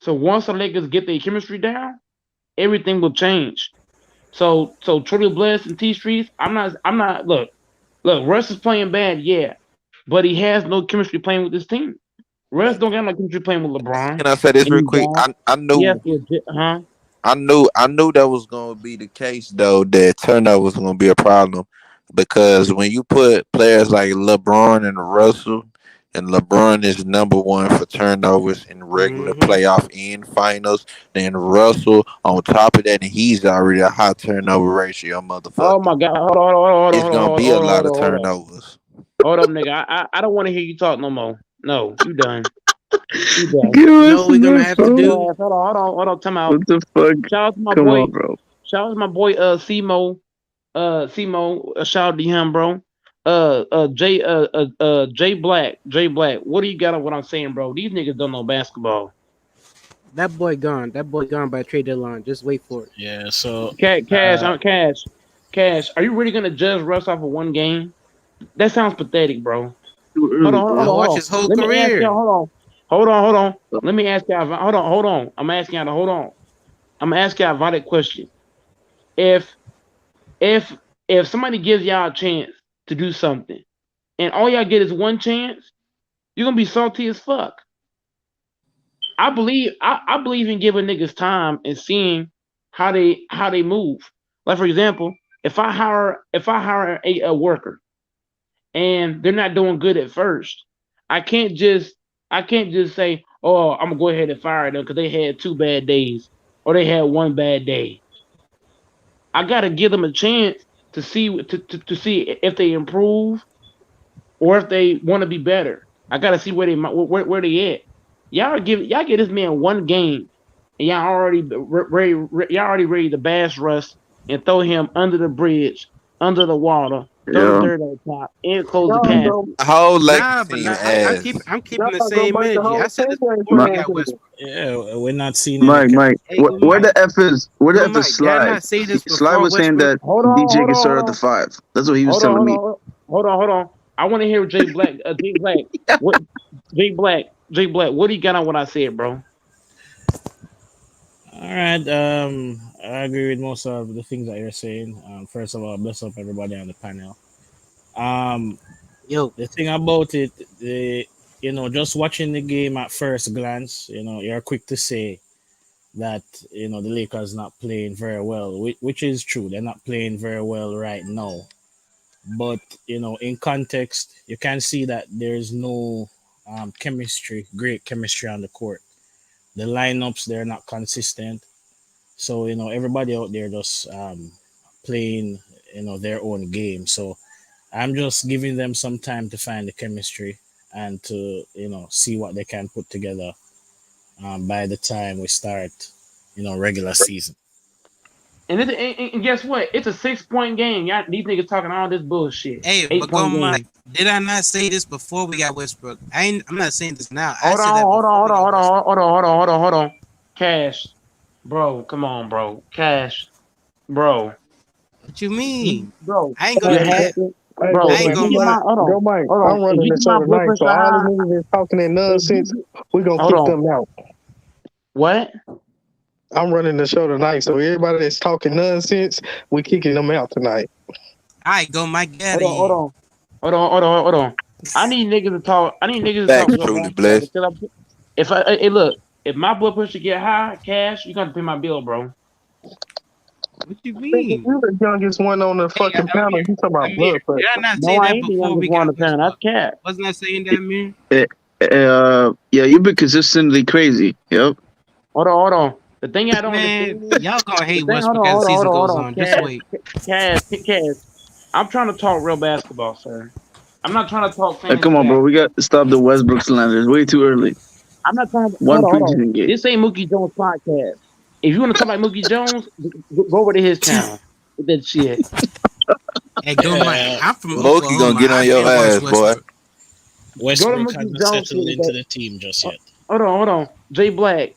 So once the Lakers get their chemistry down, everything will change. So Truly Bless and T Streets, I'm not look, Russ is playing bad, yeah. But he has no chemistry playing with this team. Russ don't got no chemistry playing with LeBron. Can I say this And real you quick? got I yes, knew legit, huh? I knew that was gonna be the case though, that turnover was gonna be a problem because when you put players like LeBron and Russell, and LeBron is number one for turnovers in regular playoff and finals, then Russell on top of that, and he's already a high turnover ratio Oh motherfucker. my god, hold on, It's hold on, gonna hold on, be a hold on, lot hold of on, hold on. turnovers. Hold up, nigga. I don't want to hear you talk no more. No, you done. You done. Give You us know what we're gonna enough, have to Shut bro. do? your ass. Hold on. Time out. What the fuck? Shout out to my Come boy. on, bro. Shout out to my boy. Simo. Simo. Shout out to him, bro. Jay Black. Jay Black. What do you got on what I'm saying, bro? These niggas don't know basketball. That boy gone. That boy gone by trade deadline. Just wait for it. Yeah. So Cash. Cash. Are you really gonna judge Russ off of one game? That sounds pathetic, bro. Too Hold early, on, hold on, bro. I hold watched on. his whole Let me ask y'all. career. Hold on. Let me ask y'all. Hold on. I'm asking y'all to hold on. I'm gonna ask y'all a valid question. If if if somebody gives y'all a chance to do something, and all y'all get is one chance, you're gonna be salty as fuck. I believe in giving niggas time and seeing how they move. Like for example, if I hire a worker and they're not doing good at first, I can't just I can't just say, oh, I'm gonna go ahead and fire them because they had 2 bad days or they had one bad day. I gotta give them a chance to see if they improve or if they want to be better. I gotta see where they at. Y'all give this man one game and y'all already ready to bash Russ and throw him under the bridge, under the water, throw the Yeah. dirt on top, and close the Y'all casket. go, The whole Nah, Lakers but team nah, I'm ass. keep I'm keeping the y'all go same break the energy. I whole said team this before into we My, got pieces. Westbrook. yeah, we're not seeing any Mike, Hey, good where Mike. the F is? Where the Good F is Mike. Did I Sly? not say this Sly before was saying Westbrook? that Hold on, DJ hold can on, start hold at the on, five. That's what he was hold on, telling hold me. on, hold on. I want to hear Jay Black. Jay Black. What? Jay Black. Jay Black. What do you got on what I said, bro? All right. I agree with most of the things that you're saying. First of all, bless up everybody on the panel. Um, Yo, the thing about it, just watching the game at first glance, you're quick to say that the Lakers not playing very well, which is true. They're not playing very well right now. But in context, you can see that there's no great chemistry on the court. The lineups they're not consistent. So everybody out there just playing their own game. So I'm just giving them some time to find the chemistry and to see what they can put together by the time we start regular season. And guess what? It's a 6 point game. Y'all, these niggas talking all this bullshit. hey, Eight but go point Mike. game. Did I not say this before we got Westbrook? I'm not saying this now. I Hold said on, that hold on, before hold we on, got hold Westbrook. on, hold on. Cash, bro, come on, bro. Cash, bro, What you mean? bro. I ain't You gonna Hey, do had, that. hey, bro. go, I If ain't man. you gonna get lie. my, Go, Mike. hold I'm on. If running you the get show my blood tonight, pressure so all the high, niggas that's talking that if nonsense, you, we gonna hold kick on. them out. What? I'm running the show tonight, so everybody that's talking nonsense, we kicking them out tonight. All right, go Mike. Get out Hold of on, hold here. on, hold on. I need niggas to talk. I need niggas to talk Facts, real truly basketball. blessed. Because hey, look, if my blood pressure get high, Cash, you got to pay my bill, bro. What you Nigga, mean? you the youngest one on the Hey, fucking panel. You talking about Amir, blood did I pressure? not No, say I that ain't the before youngest we one on got the panel. That's Westbrook? Cash. Wasn't I saying that, Amir? Yeah, you've been consistently crazy. Yep. Hold on. The thing I don't Man, understand is y'all gonna the hate thing. Westbrook as the season Hold goes on. on. Just wait. Cash. I'm trying to talk real basketball, sir. I'm not trying to talk fantasy Come on, bro. We basketball. got to stop the Westbrook slander. It's way too early. I'm not trying to. One Hold on. preseason game. This ain't Mookie Jones podcast. If you want to talk like Mookie Jones, go over to his channel with that shit. Hey, go Mike. Yeah, I'm from Mookie gonna Oklahoma. get I on your been watched ass, boy. Westbrook. Go to Westbrook Mookie hasn't Jones shit settled with into that. the team just yet. hold on. Jay Black.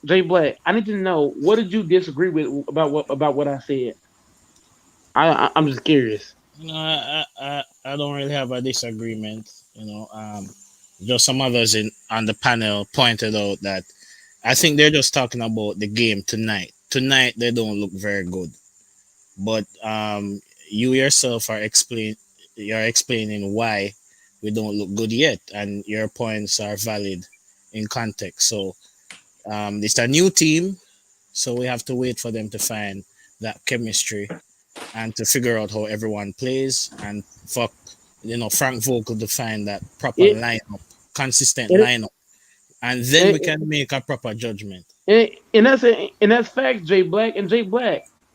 I need to know what did you disagree with about what I said. I'm just curious. I don't really have a disagreement. Just some others on the panel pointed out that I think they're just talking about the game tonight. Tonight they don't look very good, but you yourself you're explaining why we don't look good yet, and your points are valid in context. So it's a new team, so we have to wait for them to find that chemistry and to figure out how everyone plays and for Frank Vogel to find that proper It, lineup, consistent it, lineup, and then we it, can make a proper judgment. and that's facts. Jay Black.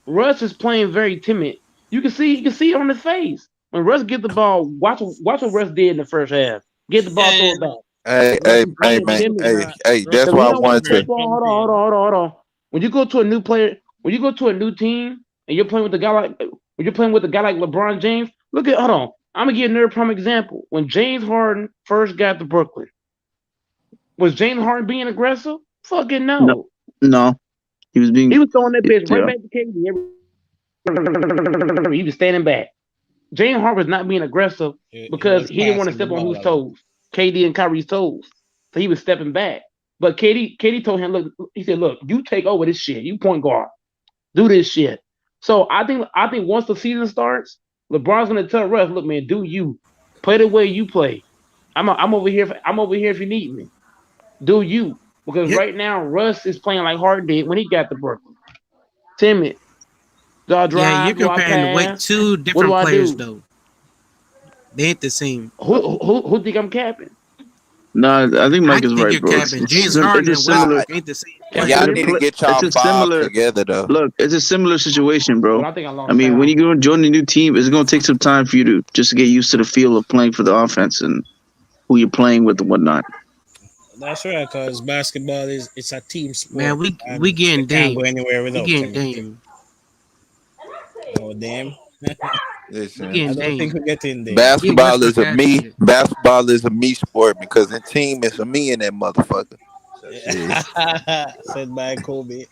Russ is playing very timid. You can see it on his face when Russ get the ball. Watch what Russ did in the first half. Get the ball, throw Yeah, it back. Hey, Russ is hey, playing man. timid. Hey, Russ that's Because why you I know what? wanted very to. Hold on. When you go to a new player, when you go to a new team and you're playing with a guy like when you're playing with a guy like LeBron James, hold on. I'm gonna give another prime example. When James Harden first got to Brooklyn, was James Harden being aggressive? Fucking No, no. no, he was being He was throwing that bitch right yeah. back to KD. He was standing back. James Harden was not being aggressive he because was he didn't want to passing the step on ball whose a lot. toes? KD and Kyrie's toes. So he was stepping back. But KD told him, look, he said, look, you take over this shit. You point guard. Do this shit. So I think once the season starts, LeBron's gonna tell Russ, look, man, do you play the way you play? I'm over here. I'm over here if you need me. Do you? Because You, right now Russ is playing like Harden did when he got to Brooklyn. Timid. Do I yeah, you're drive? Do I comparing way pass? two What do different I players do? though. They ain't the same. Who think I'm capping? No, I think I Mike is think right, you're bro. capping. James It's Harden a and similar. I, Westbrook ain't the same Can you y'all player. hear need to me? get It's y'all a five similar. together though. Look, it's a similar situation, But bro. I think I I lost mean, when you sound. go and join a new team, it's gonna take some time for you to get used to the feel of playing for the offense and who you're playing with and whatnot. That's right, because basketball it's a team Man, sport, we and they getting can't go Dame. anywhere We without getting chemistry. Dame. Oh damn! We Listen, I getting don't think Dame. we get in there. Get basketball is Westbrook a out of me. here. Basketball is a me sport because the team is a me in that motherfucker. So shit. Said by Kobe.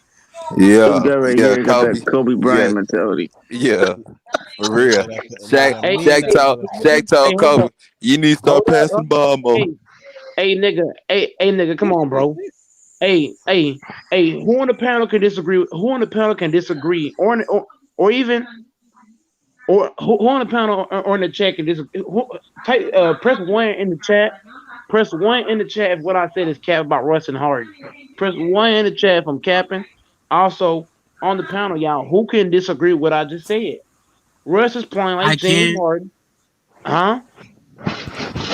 This Yeah, guy right yeah, here got that Kobe. Kobe Yeah, Bryant mentality. yeah, for Kobe real. said there's Shaq, a Hey, me in Shaq that hey, told, motherfucker. Shaq told hold Kobe, up, you need to hold start up. passing the ball more. Hey, nigga, nigga, come on, bro. Who on the panel can disagree? Who on the panel can disagree, or even who on the panel or in the chat can disagree? Press one in the chat. Press one in the chat if what I said is cap about Russ and Harden. Press one in the chat if I'm capping. Also on the panel, y'all, who can disagree with what I just said? Russ is playing like I James can Harden, huh?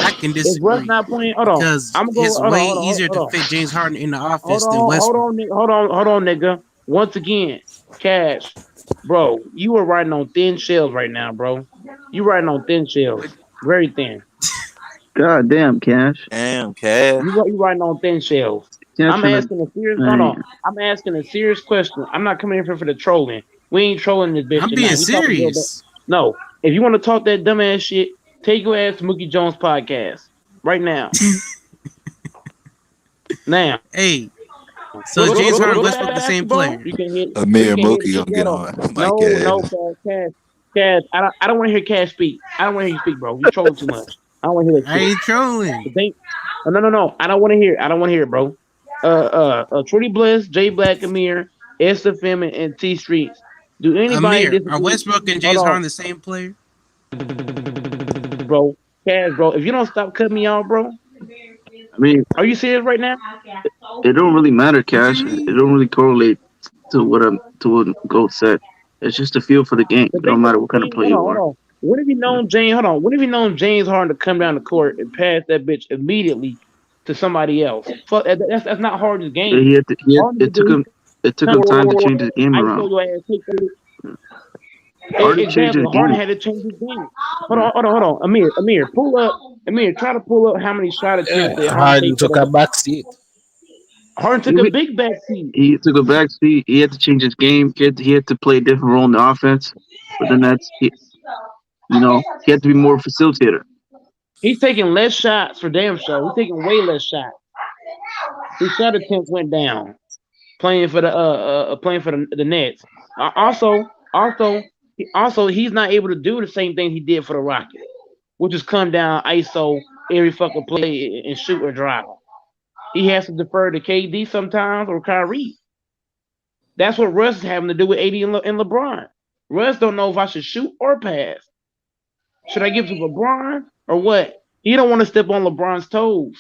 I can Is Russ disagree not playing? Hold on. because I'm gonna go. it's Hold on. way Hold on. easier Hold to on. fit James Harden in the Hold offense than on. Hold Westbrook. on. Hold on, nigga. Once again, Cash, bro, you are riding on thin shells right now, bro. You riding on thin But shells, very thin. God damn, Cash. Damn, Cash. You riding on thin shells. Cash I'm trying to. asking a serious. Hold Man, on. I'm asking a serious question. I'm not coming here for the trolling. We ain't trolling this bitch I'm being tonight. We talking real bad. serious. No, if you want to talk that dumbass shit, take your ass to Mookie Jones podcast right now. Now. Hey, Go so go James go Harden go and to Westbrook the same basketball. player. You can hit so Me you and can hit Mookie hit gonna hold get on. on my No, ass. Cash. I don't want to hear Cash speak. I don't want to hear you speak, bro. You trolling too much. I don't want to hear that I shit. ain't trolling. The thing, no. I don't want to hear. I don't want to hear it, bro. Trudy Bliss, J Black, Amir, Esther Fim, and T Streets. Do anybody Amir, are disagree? Westbrook and Hold James on, Harden the same player? bro. Cash, bro. If you don't stop cutting me off, bro. I mean, Are you serious right now? it don't really matter, What you Cash. It mean? don't really correlate to what Goat said. It's just a feel for the game. The It don't thing, matter the what kind of thing, play you hold are. on. What if you known James? Hold on. What if you known James Harden to come down the court and pass that bitch immediately to somebody else? Fuck, that's not Harden's game. He had to, he had, All he could do, he it took come him time to change his game ISO around. your ass. Harden changed Exactly. his Harden game. had to change his game. Hold on. Amir, pull up. Amir, try to pull up how many shot attempts that Harden Harden takes for took a the. back seat. Harden took a big back seat. He took a back seat. He had to change his game. He had to play a different role in the offense. But then he had to be more facilitator. He's taking less shots for damn show. He's taking way less shots. His shot attempts went down playing for the Nets. Also, he's not able to do the same thing he did for the Rockets, which is come down ISO every fucking play and shoot or drive. He has to defer to KD sometimes or Kyrie. That's what Russ is having to do with AD and LeBron. Russ don't know if I should shoot or pass. Should I give to LeBron or what? He don't want to step on LeBron's toes.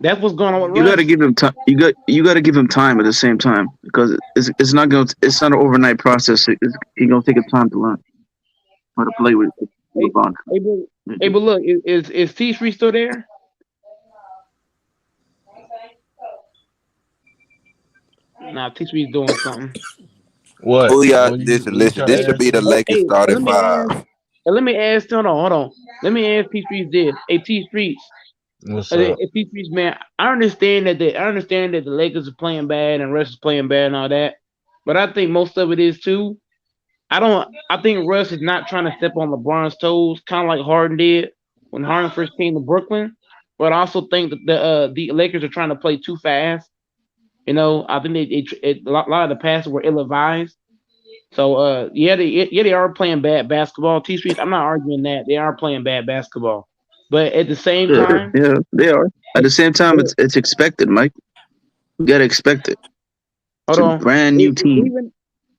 That's what's going on with You got to Russ. give him time. You got to give him time at the same time because it's not an overnight process. He's gonna take him time to learn how to play with LeBron. But look, is T3 still there? Nah, T3's doing something. What? Oh yeah, What you, listen. what you trying This to should ask be the me? Lakers starting Let me ask. five. Let me ask. Hold on. Let me ask T3 this. Hey, T3, What's up? T3's man. I understand that the Lakers are playing bad and Russ is playing bad and all that, but I think most of it is too. I think Russ is not trying to step on LeBron's toes, kind of like Harden did when Harden first came to Brooklyn. But I also think that the Lakers are trying to play too fast. You know, I think a lot of the passes were ill advised. So they are playing bad basketball. T Streets, I'm not arguing that they are playing bad basketball, but at the same time, Yeah, they are. At the same time, but it's expected, Mike. You gotta expect it. It's hold a on, brand new team. even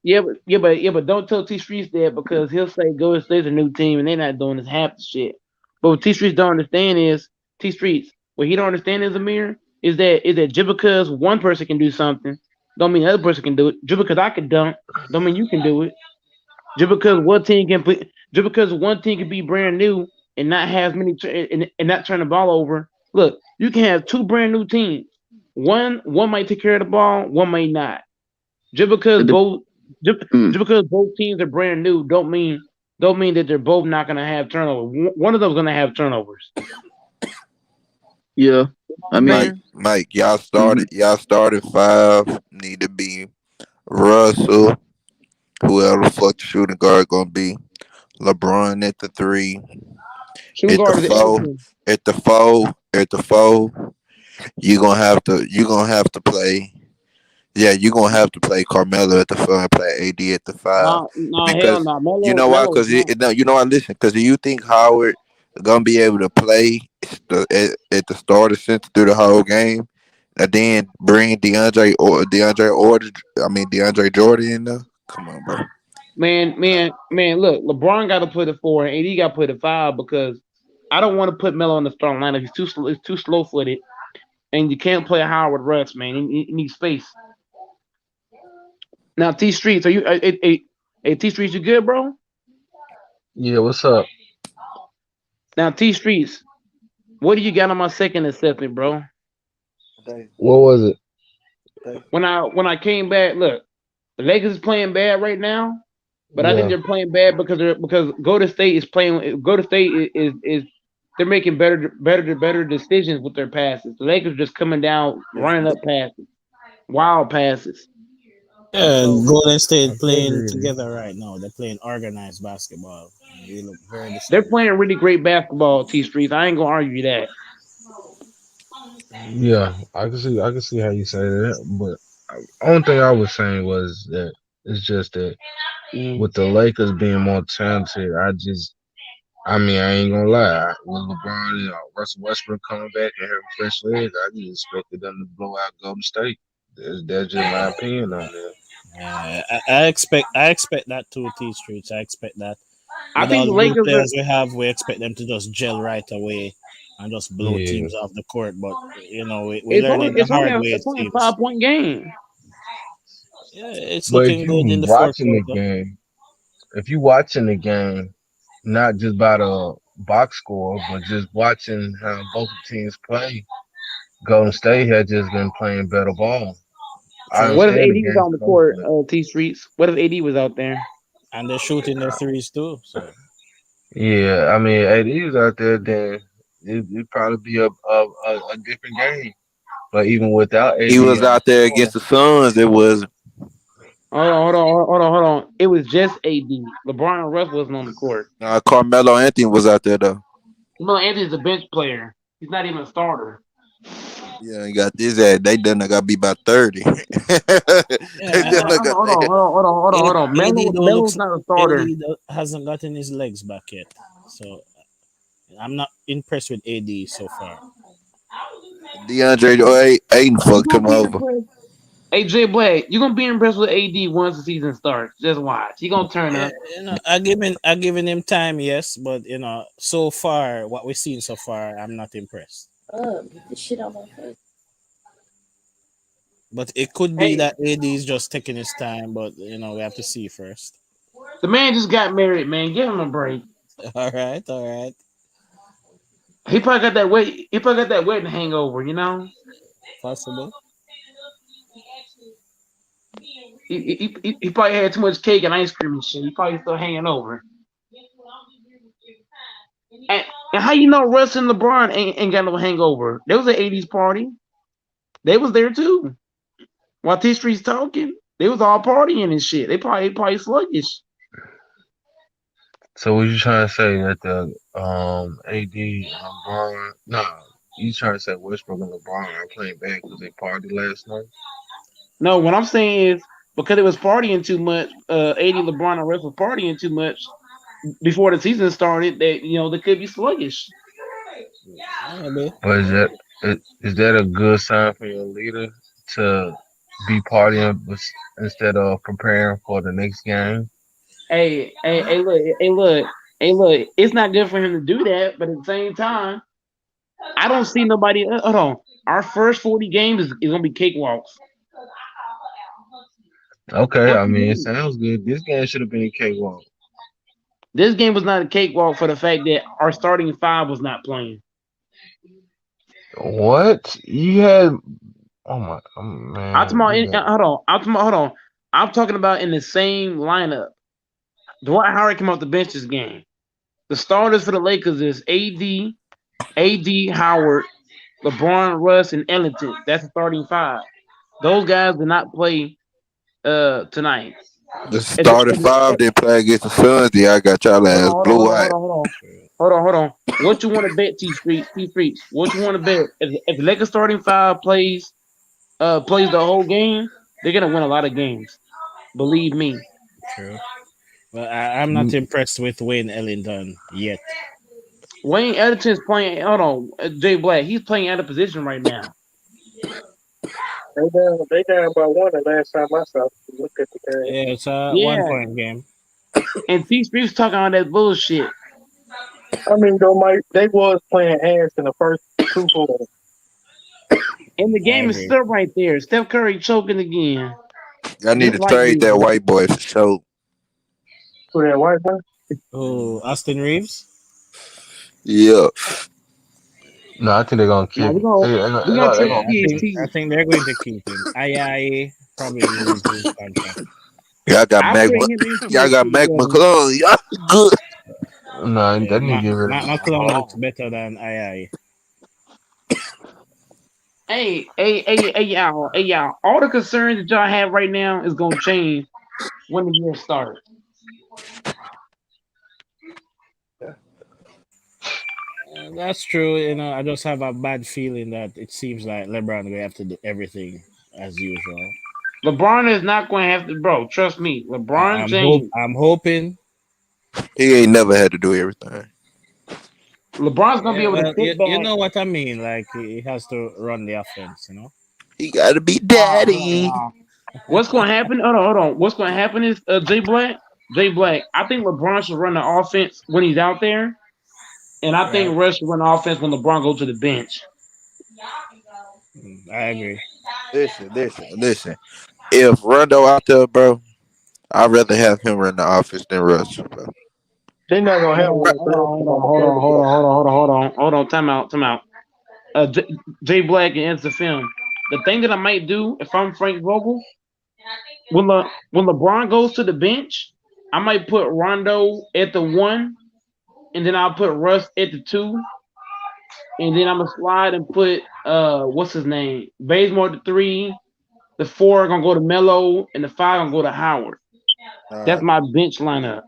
but don't tell T Streets that because he'll say Golden State's a new team and they're not doing this half the shit. But what T Streets don't understand is T Streets. What he don't understand is Amir is that just because one person can do something, don't mean the other person can do it. Just because I can dunk, don't mean you can do it. Just because one team can be brand new and not have and not turn the ball over. Look, you can have two brand new teams. One might take care of the ball, one may not. Just because It de- both just, mm, just because both teams are brand new, don't mean that they're both not gonna have turnovers. One of them's gonna have turnovers. yeah, I mean, Mike, y'all mhm. started five. Need to be Russell, whoever the fuck the shooting guard gonna be. LeBron at the three. Shooting At the guard is four. Anthony. At the four. You gonna have to play. Yeah, you're gonna have to play Carmelo at the four and play AD at the five Hell because no. you know why? Melo's Because not. no, you know what? Listen, because do you think Howard gonna be able to play at the starter center through the whole game, and then bring DeAndre Jordan in there? Come on, bro. Man. Look, LeBron got to put it four, and AD got to put it five because I don't want to put Melo in the starting lineup. He's too slow. He's too slow footed, and you can't play Howard Russ, man. He needs space. Now, T Streets, are you? T Streets, you good, bro? Yeah, what's up? Now, T Streets, what do you got on my second assessment, bro? What was it? When I came back, look, the Lakers is playing bad right now, but I think Yeah. they're playing bad because Golden State is playing. Golden State is they're making better decisions with their passes. The Lakers are just coming down, running up passes, wild passes. Yeah, Golden State I playing told you. together right now. They're playing organized basketball. They look very They're disciplined. playing really great basketball. T Streets, I ain't gonna argue that. Yeah, I can see how you say that, but only thing I was saying was that it's just that Mm. with the Lakers being more talented, I mean, I ain't gonna lie. With LeBron and Russell Westbrook coming back and having fresh legs, I just expected them to blow out Golden State. That's just my opinion on that. Yeah, I expect that too, T Streets. I expect that. I With think all the the good Lakers are. players we have, we expect them to just gel right away and just blow Yeah, teams off the court. But we're It's only learning the it's only hard a way, it it's only a seems. 5 point game. Yeah, it's but if looking you good in the fourth watching the quarter. game, if you watching the game, not just by the box score, but just watching how both teams play, Golden State had just been playing better ball. I True, What if understand the AD was game's on the close, court? but T Streets. What if AD was out there? and they're shooting their threes too. So yeah, I mean, if he was out there, then it'd probably be a different game. But even without He AD was on the out there floor, against the Suns. It was Hold on. It was just AD. LeBron and Russ wasn't on the court. Carmelo Anthony was out there though. No, Anthony's a bench player. He's not even a starter. Yeah, you got this at they done got be about 30. They Yeah, done got Hold on. AD don't look. Melo's not a starter. AD hasn't gotten his legs back yet, so I'm not impressed with AD so far. DeAndre Ayton You fucked gonna him be over. impressed? AJ Black, you gonna be impressed with AD once the season starts. Just watch. He gonna turn Yeah, up. I given him time, yes, but so far what we've seen so far, I'm not impressed. Get the shit out my face. But it could be Hey, that AD is just taking his time, but we have to see first. the man just got married, man. Give him a break. All right, all right, He probably got that wet. He probably got that wedding hangover. possible. He probably had too much cake and ice cream and shit. He probably still hanging over. And, and how you know Russ and LeBron ain't got no hangover? There was an '80s party. They was there too. While T Street's talking, they was all partying and shit. They probably sluggish. So what you trying to say that the AD and LeBron? Nah, you trying to say Westbrook and LeBron are playing bad because they partied last night? No, what I'm saying is because it was partying too much. AD, LeBron, and Russ was partying too much before the season started. They could be sluggish. Maybe. But is that a good sign for your leader to be partying instead of preparing for the next game? Look. It's not good for him to do that, but at the same time, I don't see nobody. Hold on. Our first 40 games is gonna be cakewalks. Okay, What I you mean it mean? sounds good. This game should have been a cakewalk. This game was not a cakewalk for the fact that our starting five was not playing. What you had? Oh I'm talking man, about you in, got hold on. I'm talking about in the same lineup. Dwight Howard came off the bench this game. The starters for the Lakers is AD Howard, LeBron, Russ, and Ellington. That's the starting five. Those guys did not play tonight. The If the, starting if the, five they play against the Suns. Yeah, I got y'all hold on, ass hold on, blue hold on, eyed. hold on. What you want to bet, T Streets? T Streets. What you want to bet? If the Lakers starting five plays the whole game, they're gonna win a lot of games. Believe me. True. But I'm not mm, impressed with Wayne Ellington yet. Wayne Ellington's playing. Hold on, Jay Black. He's playing out of position right now. They down by one the last time I saw. Look at the game. Yeah, it's a one Yeah, point game. and T Streets talking all that bullshit. I mean, though, Mike, they was playing ass in the first two quarters. And the I game is agree. still right there. Steph Curry choking again, I need just to like trade D that Black. white boy for sure. Who that white man? Oh, Austin Reeves. Yeah, no. I think they're gonna Now keep him. They're we're gonna they're trade Yeah, gonna keep him. I THT. think they're going to keep him. I probably lose his contract. y'all got I Mac. trade him in Y'all got THT. Mac McClung. Y'all good. No, Yeah, they need to get rid of McClung looks McCollum. better than I. Hey, y'all. All the concerns that y'all have right now is gonna change when the year starts. That's true. I just have a bad feeling that it seems like LeBron will have to do everything as usual. LeBron is not going to have to, bro. Trust me. LeBron James. I'm hoping. He ain't never had to do everything. LeBron's going to be Yeah, able to well, sit you back. know what I mean. Like he has to run the offense. He got to be Hold on, daddy. y'all. What's going to happen? Hold on. What's going to happen is Jay Black. Jay Black. I think LeBron should run the offense when he's out there, and I Right. think Russ should run the offense when LeBron goes to the bench. I agree. Listen. If Rondo out there, bro, I'd rather have him run the office than Russ, bro. They're not gonna have Hold one on, for hold on on, the hold on, first hold play. on, hold on. Time out. Jay Black and Ends the film. The thing that I might do if I'm Frank Vogel, when LeBron goes to the bench, I might put Rondo at the one, and then I'll put Russ at the two, and then I'm gonna slide and put what's his name, Bazemore at the three. The four gonna go to Melo, and the five gonna go to Howard. All That's right. my bench lineup.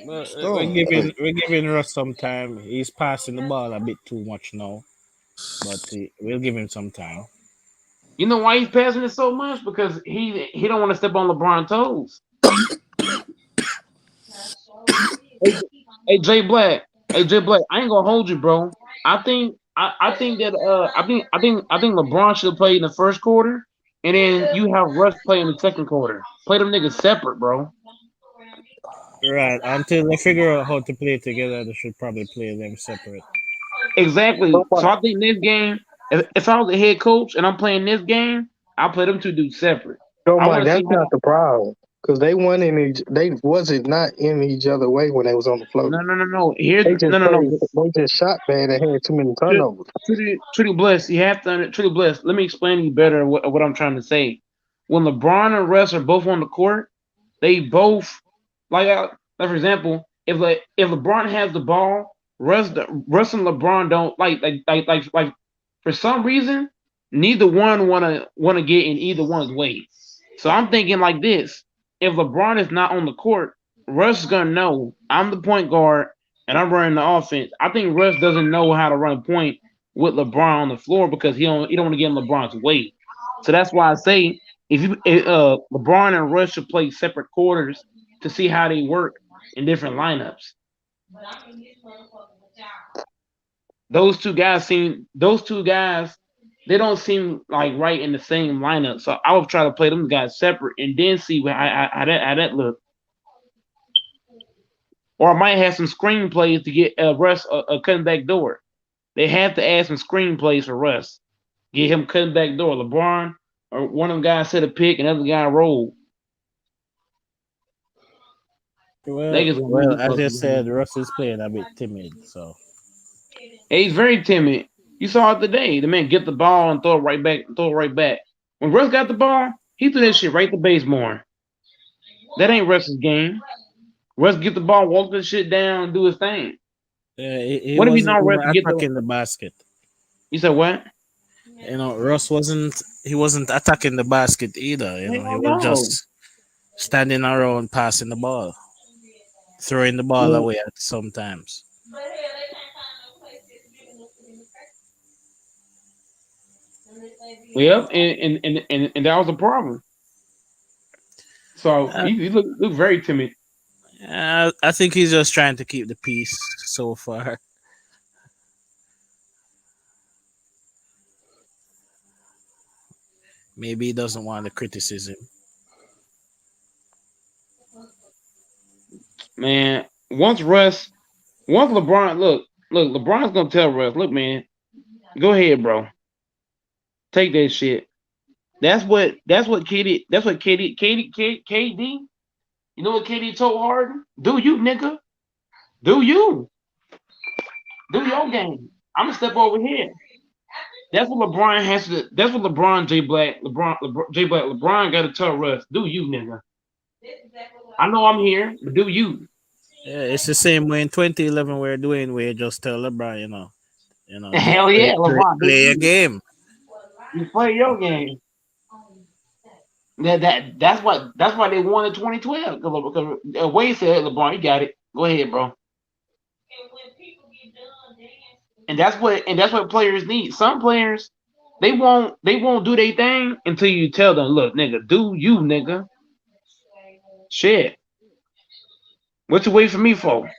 But Still, we're giving Russ some time. He's passing the ball a bit too much now, but we'll give him some time. You know why he's passing it so much? Because he don't want to step on LeBron's toes. Hey, hey Jay Black. Hey Jay Black. I ain't gonna hold you, bro. I think that I think LeBron should have played in the first quarter, and then you have Russ play in the second quarter. Play them niggas separate, bro. Right. Until they figure out how to play together, they should probably play them separate. Exactly. Nobody, So I think this game, if I was a head coach and I'm playing this game, I'll play them two dudes separate. I nobody. want to see That's how. not the problem. Because they won in each. They wasn't not in each other way when they was on the floor. No. Here's They just no. played. They just shot bad and had too many turnovers. Truly blessed. You have to truly blessed. Let me explain to you better what I'm trying to say. When LeBron and Russ are both on the court, they both like for example, if LeBron has the ball, Russ and LeBron don't like for some reason neither one wanna get in either one's way. So I'm thinking like this: if LeBron is not on the court, Russ is gonna know I'm the point guard and I'm running the offense. I think Russ doesn't know how to run a point with LeBron on the floor because he don't want to get in LeBron's way. So that's why I say if LeBron and Russ should play separate quarters to see how they work in different lineups. Those two guys they don't seem like right in the same lineup. So I would try to play them guys separate and then see how that look. Or I might have some screenplays to get Russ a cutting back door. They have to add some screenplays for Russ. Get him cutting back door. LeBron or one of them guys set a pick and the other guy roll. Well, as you said, Russ is playing a bit timid, so Hey, he's very timid. You saw it today. The man get the ball and throw it right back. Throw it right back. When Russ got the ball, he threw that shit right to Bazemore. That ain't Russ's game. Russ get the ball, walk the shit down, and do his thing. he What if he wasn't not even Russ to get the? attacking the basket. You said what? Russ wasn't attacking the basket either. He Hell was no. just standing around passing the ball, throwing the ball Yeah. away at sometimes. Yep, and that was a problem. So Uh, he look very timid. I think he's just trying to keep the peace so far. Maybe he doesn't want the criticism. Man, once LeBron look, LeBron's gonna tell Russ, look, man, go ahead, bro. Take that shit. KD. You know what KD told Harden? Do you, nigga? Do you? Do your game. I'm gonna step over here. That's what LeBron has to. That's what LeBron J Black, LeBron got to tell Russ. Do you, nigga? I know I'm here, but do you? Yeah, it's the same way in 2011 where Dwayne Wade just tell LeBron, Hell yeah, LeBron, do play a you? game. You play your game. That's why they won in 2012 because Wade said, LeBron, you got it. Go ahead, bro. And that's what players need. Some players they won't do their thing until you tell them, look, nigga, do you, nigga? Shit. What you wait for me for?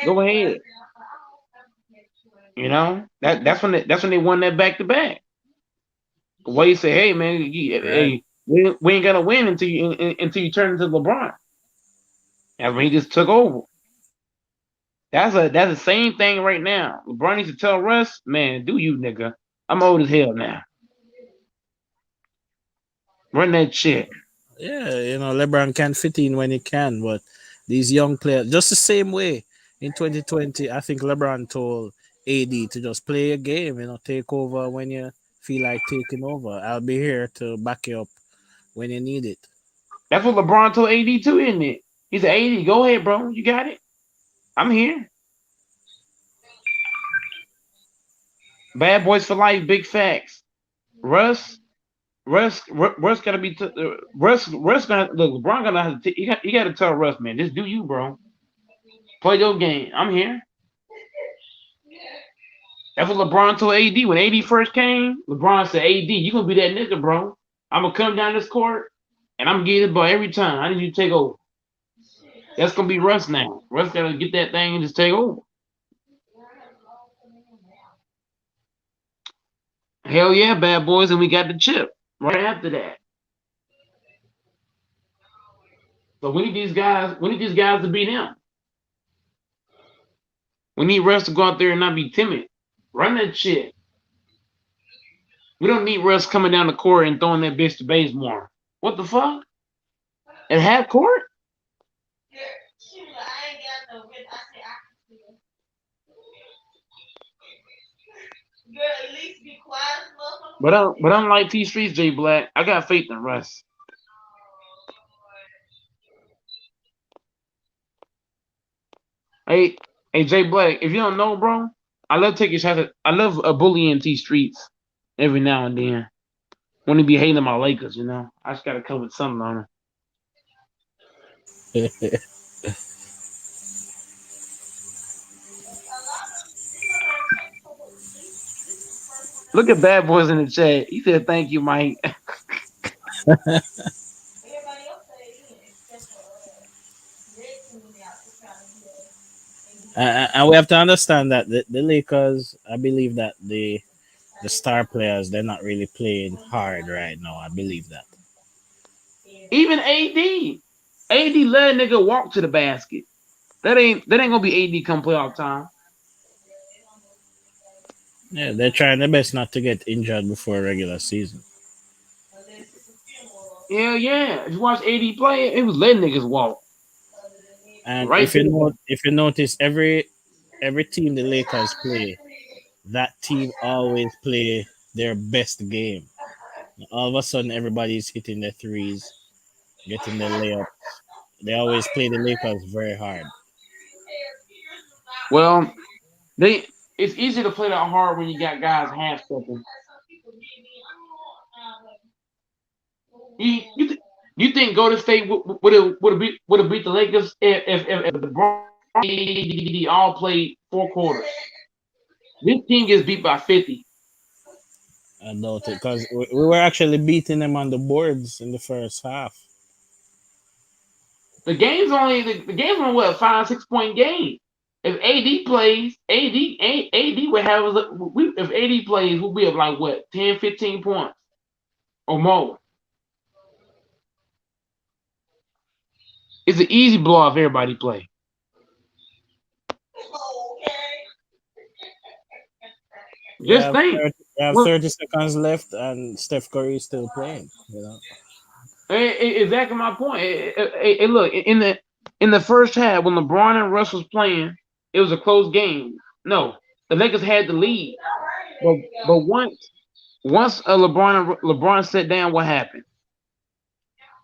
Go ahead. That's when they won that back to back. Wade said, hey man, Right. hey, we ain't gonna win until you turn into LeBron. That's when he just took over. That's the same thing right now. LeBron needs to tell Russ, man, do you, nigga? I'm old as hell now. Run that shit. Yeah, LeBron can fit in when he can, but these young players, just the same way in 2020, I think LeBron told AD to just play a game, take over when you feel like taking over. I'll be here to back you up when you need it. That's what LeBron told AD too, isn't it? He said, AD, go ahead, bro. You got it. I'm here. Bad boys for life, big facts. Russ Russ gotta be Russ gonna look. LeBron gonna have to. You got to tell Russ, man, just do you, bro. Play your game. I'm here. That's what LeBron told AD when AD first came. LeBron said, "AD, you gonna be that nigga, bro. I'm gonna come down this court and I'm gonna get the ball every time. I need you to take over." That's gonna be Russ now. Russ gotta get that thing and just take over. Hell yeah, bad boys, and we got the chip right after that. So we need these guys. We need these guys to beat him. We need Russ to go out there and not be timid. Run that shit. We don't need Russ coming down the court and throwing that bitch to Bazemore. What the fuck? At half court? But unlike T Streets, J Black, I got faith in Russ. Hey, J Black, if you don't know, bro, I love taking shots at, I love bullying T Streets every now and then. When he be hating my Lakers, you know. I just gotta come with something on him. Look at Bad Boys in the chat. He said, "Thank you, Mike." And we have to understand that the Lakers, I believe that the star players, they're not really playing hard right now. I believe that. Even AD let a nigga walk to the basket. That ain't gonna be AD come playoff time. Yeah, they're trying their best not to get injured before regular season. Hell yeah! If you watch AD play, it was letting niggas walk. And right if you notice, every team the Lakers play, that team always play their best game. All of a sudden, everybody's hitting their threes, getting their layups. They always play the Lakers very hard. Well, it's easy to play that hard when you got guys half stepping. You think Golden State would have beat the Lakers if the all played 4 quarters? This team gets beat by 50. I doubt it because we were actually beating them on the boards in the first half. The game's only what, 5-6 point game. If AD plays, AD would have if AD plays, we'll be up like what, 10, 15 points or more. It's an easy blow if everybody play. Just think. You have 30 seconds left, and Steph Curry is still playing. You know. Exactly my point. Hey, look, in the first half when LeBron and Russ was playing, it was a close game. No, the Lakers had the lead, but once LeBron sat down, what happened?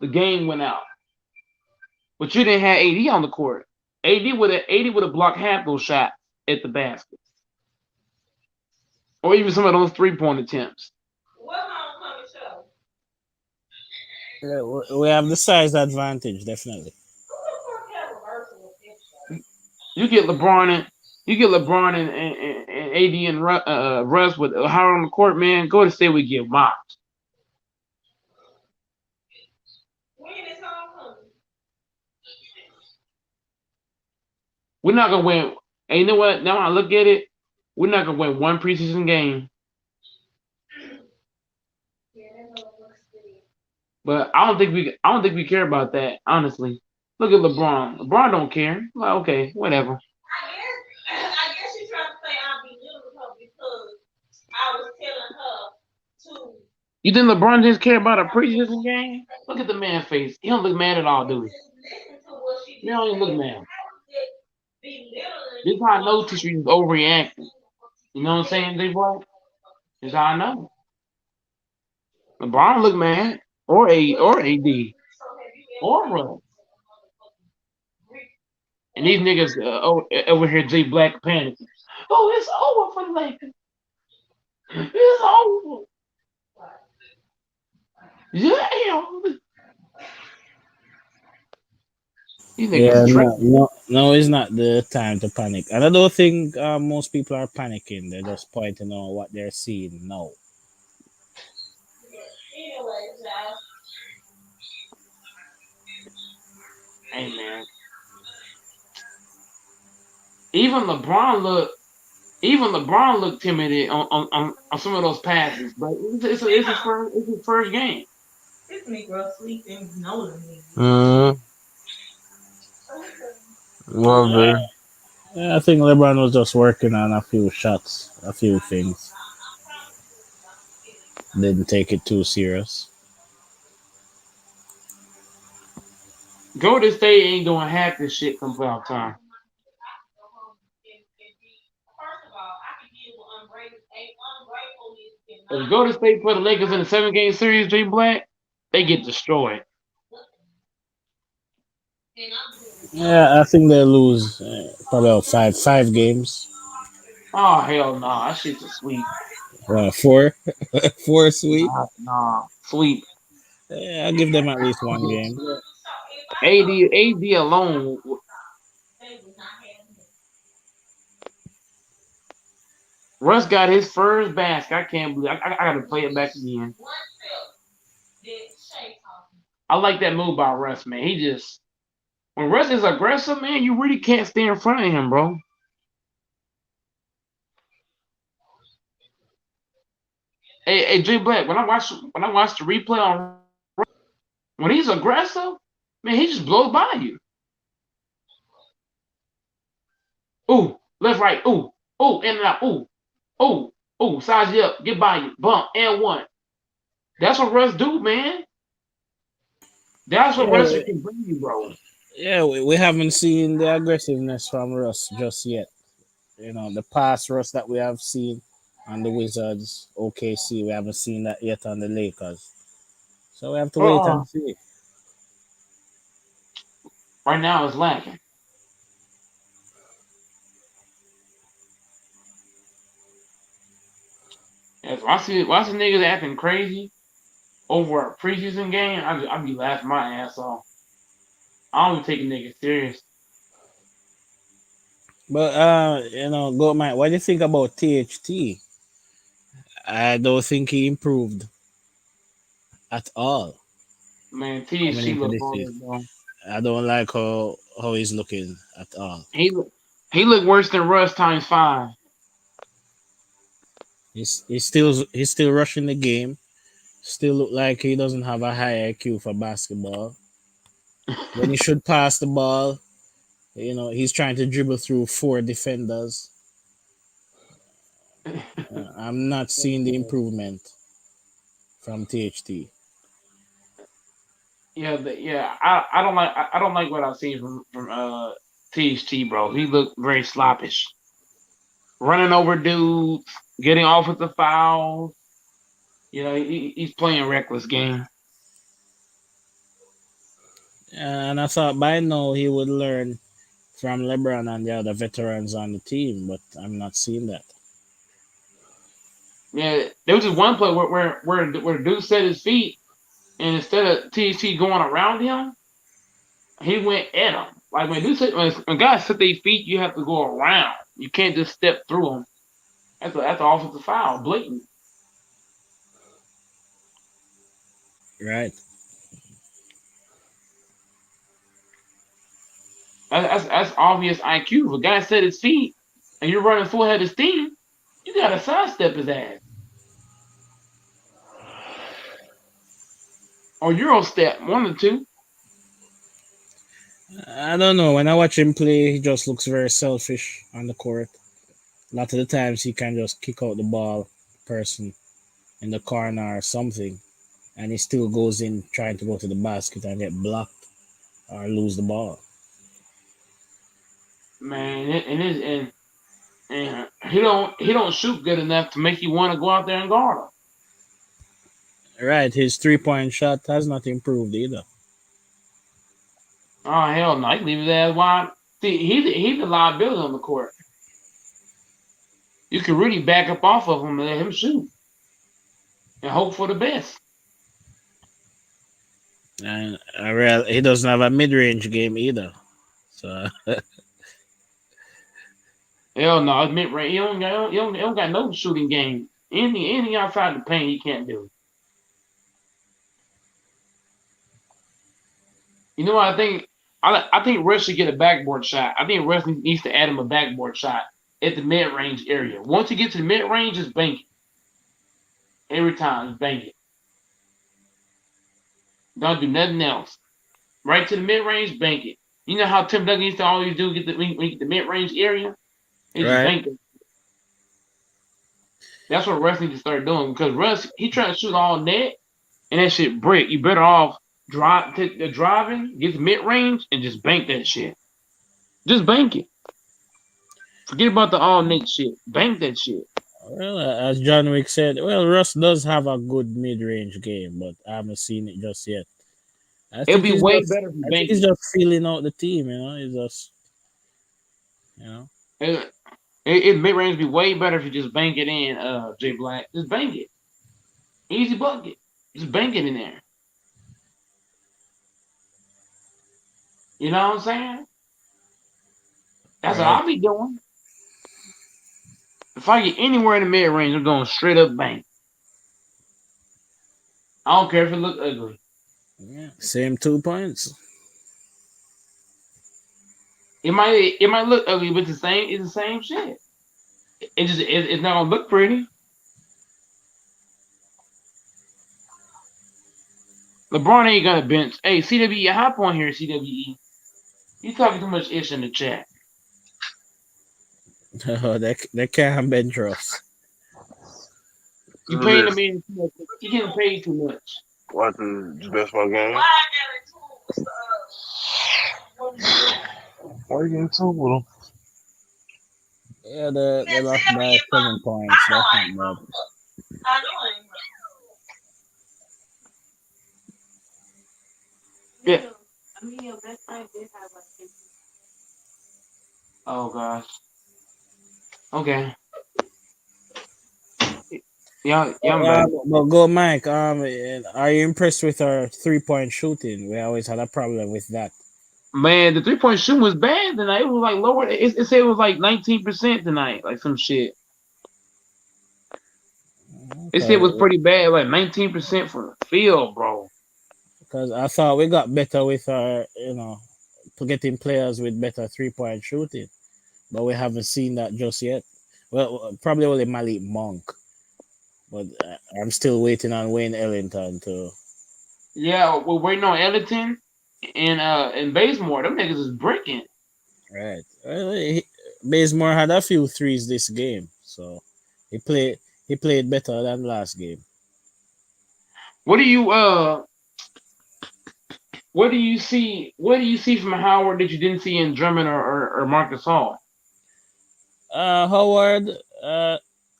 The game went out. But you didn't have AD on the court. AD would have blocked half those shots at the basket, or even some of those 3-point attempts. Yeah, we have the size advantage, definitely. You get LeBron and AD and Russ with Howard on the court, man. Go to say we get mopped. We're not gonna win. And you know what? Now when I look at it, we're not gonna win one preseason game. But I don't think we care about that, honestly. Look at LeBron. LeBron don't care. Well, okay, whatever. I guess she's trying to say I'm belittling her because I was telling her to. You think LeBron just care about a preseason game? Look at the man's face. He don't look mad at all, do he? He don't even look mad. This is how I know T Street is overreacting. You know what I'm saying, D-Boy? This is how I know. LeBron look mad. Or AD. Or Russ. And these niggas over here, J Black panicking. Oh, it's over for the Lakers. It's over. Yeah, these Yeah, niggas trash. no, it's not the time to panic. And I don't think most people are panicking. They're just pointing on what they're seeing now. Anyways, y'all. Hey man, even LeBron look, even LeBron looked timid on some of those passes. But it's his first game. This Negro sleeping knowingly. Well, very. Yeah, I think LeBron was just working on a few shots, a few things. Didn't take it too serious. Golden State ain't doing half this shit come playoff time. If Golden State put the Lakers in a 7-game series, J Black, they get destroyed. Yeah, I think they lose probably about five games. Oh hell no, that shit's a sweep. Four, four sweep. Nah, sweep. Yeah, I'll give them at least one game. AD alone. Russ got his first basket. I can't believe. I got to play it back again. I like that move by Russ, man. He just when Russ is aggressive, man, you really can't stay in front of him, bro. Hey, J Black, when I watch the replay on when he's aggressive, man, he just blows by you. Ooh, left, right, ooh, in and out, ooh, size you up, get by you, bump, and one. That's what Russ do, man. That's what Russ Yeah, can bring you, bro. yeah, we haven't seen the aggressiveness from Russ just yet. You know, the past Russ that we have seen on the Wizards, OKC, we haven't seen that yet on the Lakers. So we have to wait Uh-uh. and see. Right now, it's lacking. If I see niggas acting crazy over a preseason game, I be laughing my ass off. I don't take a nigga serious. But go Mike, what do you think about THT? I don't think he improved at all Man, coming THC into look this hard, season. bro. I don't like how he's looking at all. He look worse than Russ times 5. He's still rushing the game. Still look like he doesn't have a high IQ for basketball. When he should pass the ball, he's trying to dribble through 4 defenders. I'm not seeing the improvement from THT. I don't like what I've seen from THT, bro. He looked very sloppish, running over dudes, getting off with the fouls. He's playing reckless game. And I thought by now he would learn from LeBron and the other veterans on the team, but I'm not seeing that. Yeah, there was just one play where the dude set his feet, and instead of THT going around him, he went at him. Like when guys set their feet, you have to go around. You can't just step through them. That's an offensive foul, blatant. Right. That's obvious IQ. If a guy set his feet and you're running full head of steam, you gotta sidestep his ass. Or Euro step, one or two. I don't know. When I watch him play, he just looks very selfish on the court. A lot of the times he can just kick out the ball person in the corner or something, and he still goes in trying to go to the basket and get blocked or lose the ball. Man, and he don't shoot good enough to make you want to go out there and guard him. Right, his 3-point shot has not improved either. Oh hell no, he leave his ass wide. See, he's a liability on the court. You can really back up off of him and let him shoot and hope for the best. And he doesn't have a mid-range game either. So Hell no, it's mid range. He don't got no shooting game. Anything outside the paint, he can't do. You know what I think? I think Russ should get a backboard shot. I think Russ needs to add him a backboard shot at the mid range area. Once you get to the mid range, just bank it. Every time, just bank it. Don't do nothing else. Right to the mid range, bank it. You know how Tim Duncan used to always do when you get the mid range area? He just right. bank it. That's what Russ needs to start doing because Russ, he trying to shoot all net and that shit brick. You better off driving, get the mid range, and just bank that shit. Just bank it. Forget about the all net shit. Bank that shit. Well, as John Wick said, well, Russ does have a good mid-range game, but I haven't seen it just yet. It'll be way better if you I think bank he's it. just feeling out the team, He's just, It mid range be way better if you just bank it in, Jay Black. Just bank it. Easy bucket. Just bank it in there. You know what I'm saying? That's what right. I'll be doing. If I get anywhere in the mid range, I'm going straight up bank. I don't care if it look ugly. Yeah. Same 2 points. It might look ugly, but it's the same shit. It's not gonna look pretty. LeBron ain't gonna bench. Hey, CWE, hop on here, CWE. You talking too much ish in the chat. Oh, they can't bench Russ. You paying the man too much. You getting paid too much. Watching the basketball game. Why you getting two with them? Yeah, they lost by 7 points. That's not bad. Yeah. Oh gosh. Okay. Yeah, I'm back. But go, Mike. Are you impressed with our 3-point shooting? We always had a problem with that. Man, the 3-point shooting was bad tonight. It was like lower. It said it was like 19% tonight, like some shit. It said it was pretty bad, like 19% for the field, bro. Because I thought we got better with our, getting players with better 3-point shooting, but we haven't seen that just yet. Well, probably only Malik Monk, but I'm still waiting on Wayne Ellington to. Yeah, we're waiting on Ellington and Bazemore. Them niggas is breaking. Right. Well, Bazemore had a few threes this game, so he played better than last game. What do you see? What do you see from Howard that you didn't see in Drummond or Marcus Hall? Howard,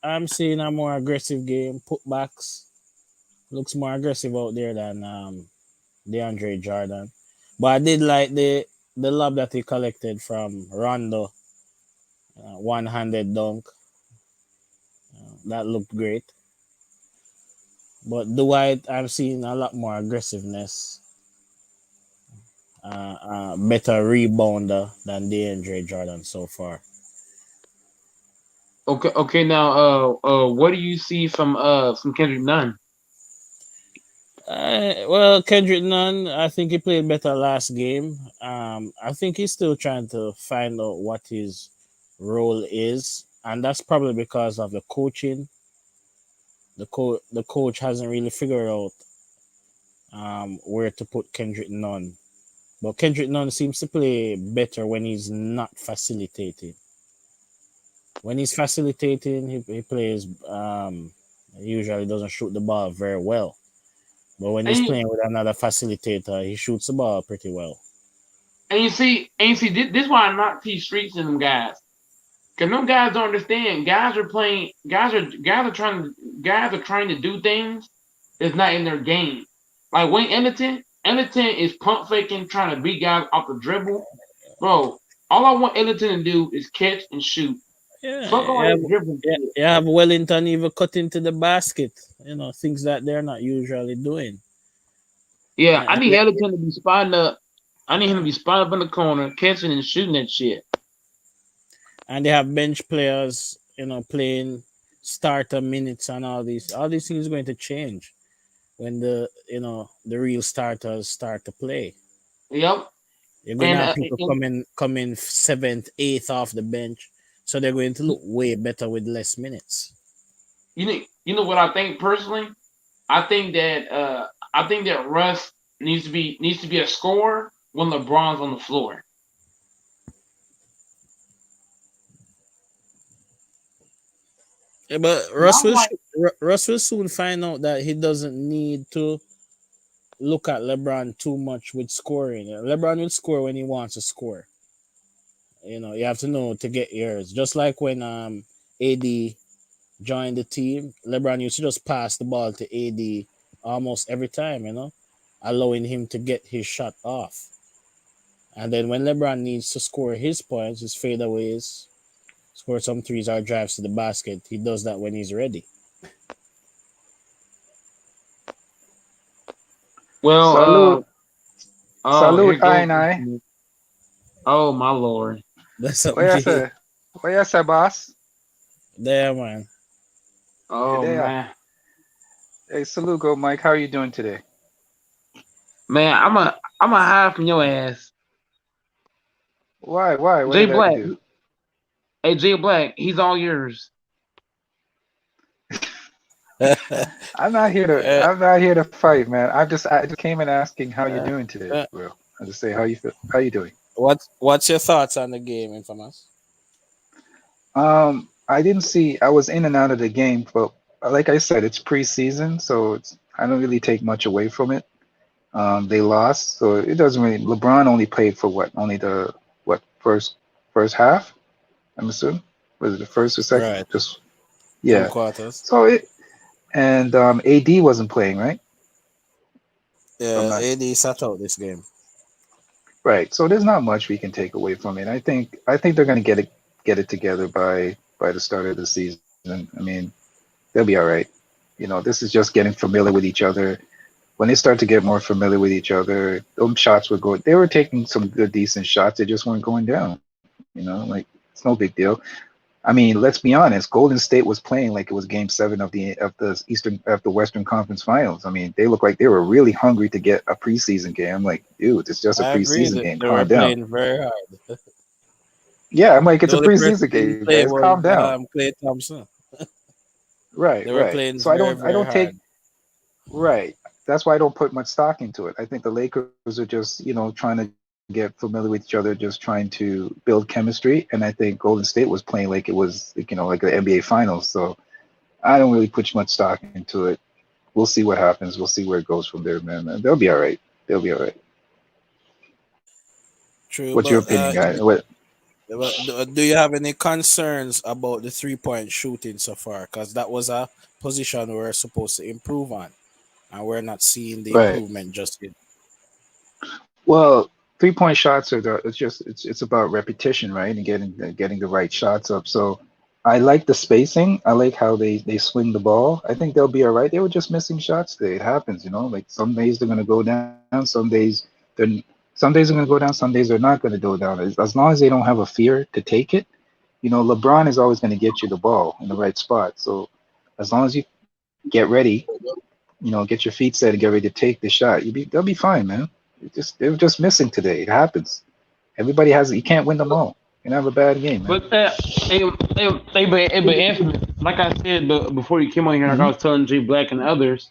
I'm seeing a more aggressive game. Putbacks looks more aggressive out there than DeAndre Jordan. But I did like the lob that he collected from Rondo. One-handed dunk. That looked great. But Dwight, I'm seeing a lot more aggressiveness. Better rebounder than DeAndre Jordan so far. Okay. Now, what do you see from Kendrick Nunn? Well, Kendrick Nunn, I think he played better last game. I think he's still trying to find out what his role is, and that's probably because of the coaching. The coach hasn't really figured out where to put Kendrick Nunn. But Kendrick Nunn seems to play better when he's not facilitating. When he's facilitating, he plays. Usually doesn't shoot the ball very well. But when he's playing with another facilitator, he shoots the ball pretty well. And you see, this is why I knock T Streets and them guys. Cause them guys don't understand. Guys are trying to do things that's not in their game. Like Wayne Ellington is pump faking, trying to beat guys off the dribble. Bro, all I want Ellington to do is catch and shoot. Yeah, Wellington even cut into the basket. Things that they're not usually doing. Yeah, I And need Ellington to be spotting up. I need him to be spotting up in the corner, catching and shooting that shit. they have bench players, playing starter minutes and all these. All these things are going to change when the real starters start to play. Yep. You're going to And have people come in seventh, eighth off the bench, so they're going to look way better with less minutes. you know what I think personally? I think that Russ needs to be a scorer when LeBron's on the floor. Yeah, but And I'm like, Russ will soon find out that he doesn't need to look at LeBron too much with scoring. LeBron will score when he wants to score. You have to know to get yours. Just like when AD joined the team, LeBron used to just pass the ball to AD almost every time, allowing him to get his shot off. And then when LeBron needs to score his points, his fadeaways, score some threes or drives to the basket, he does that when he's ready. well, Salute, here salute, I goes. and I. Oh my lord. That's What something you big. say? What you say, boss? There, man. You Oh there? man. Hey, salute, go, Mike. How are you doing today? Man, I'm a hide from your ass. Why? Why? What Jay did I Black. do? Hey Jay Black, he's all yours. I'm not here to. Uh, I'm not here to fight, man. I just came in asking how you uh, doing today, uh, bro. I just say how you feel. How you doing? what's your thoughts on the game, Infamous? I didn't see. I was in and out of the game, but like I said, it's preseason, so I don't really take much away from it. They lost, so it doesn't really. LeBron only played for what? Only the what first half? I'm assuming. Was it the first or second? Right. Just Two yeah. quarters. So and AD wasn't playing, right? If I'm Yeah, not AD sat out this game. right. So there's not much we can take away from it. I think they're gonna get it together by the start of the season. I mean, they'll be all right. This is just getting familiar with each other. When they start to get more familiar with each other, those shots were going. They were taking some good, decent shots. They just weren't going down. Like it's no big deal. I mean, let's be honest. Golden State was playing like it was Game 7 of the Western Conference Finals. I mean, they looked like they were really hungry to get a preseason game. I'm like, dude, it's just a I agree preseason that game. they were Calm down. playing very hard. Yeah, I'm like, The it's a only person preseason who didn't game, play guys. was Calm down. Clay Thompson. Right, They were right. playing So I very, don't, I very don't take hard. right. That's why I don't put much stock into it. I think the Lakers are just, trying to get familiar with each other, just trying to build chemistry. And I think Golden State was playing like it was, like the NBA Finals. So I don't really put much stock into it. We'll see what happens. We'll see where it goes from there, man. They'll be all right. They'll be all right. True, What's your but opinion, guys? What? do you have any concerns about the 3-point shooting so far? Because that was a position we're supposed to improve on, and we're not seeing the Right. improvement just yet. Well, 3-point shots it's about repetition, right? And getting the right shots up. So I like the spacing. I like how they swing the ball. I think they'll be all right. They were just missing shots today. It happens, Like some days they're gonna go down, some days they're gonna go down, some days they're not gonna go down. As long as they don't have a fear to take it, LeBron is always gonna get you the ball in the right spot. So as long as you get ready, get your feet set and get ready to take the shot, they'll be fine, man. They were just missing today. It happens. Everybody has it. You can't win them all. You can have a bad game, man. But Anthony, like I said before you came on here, like I Hmm. was telling Jay Black and others,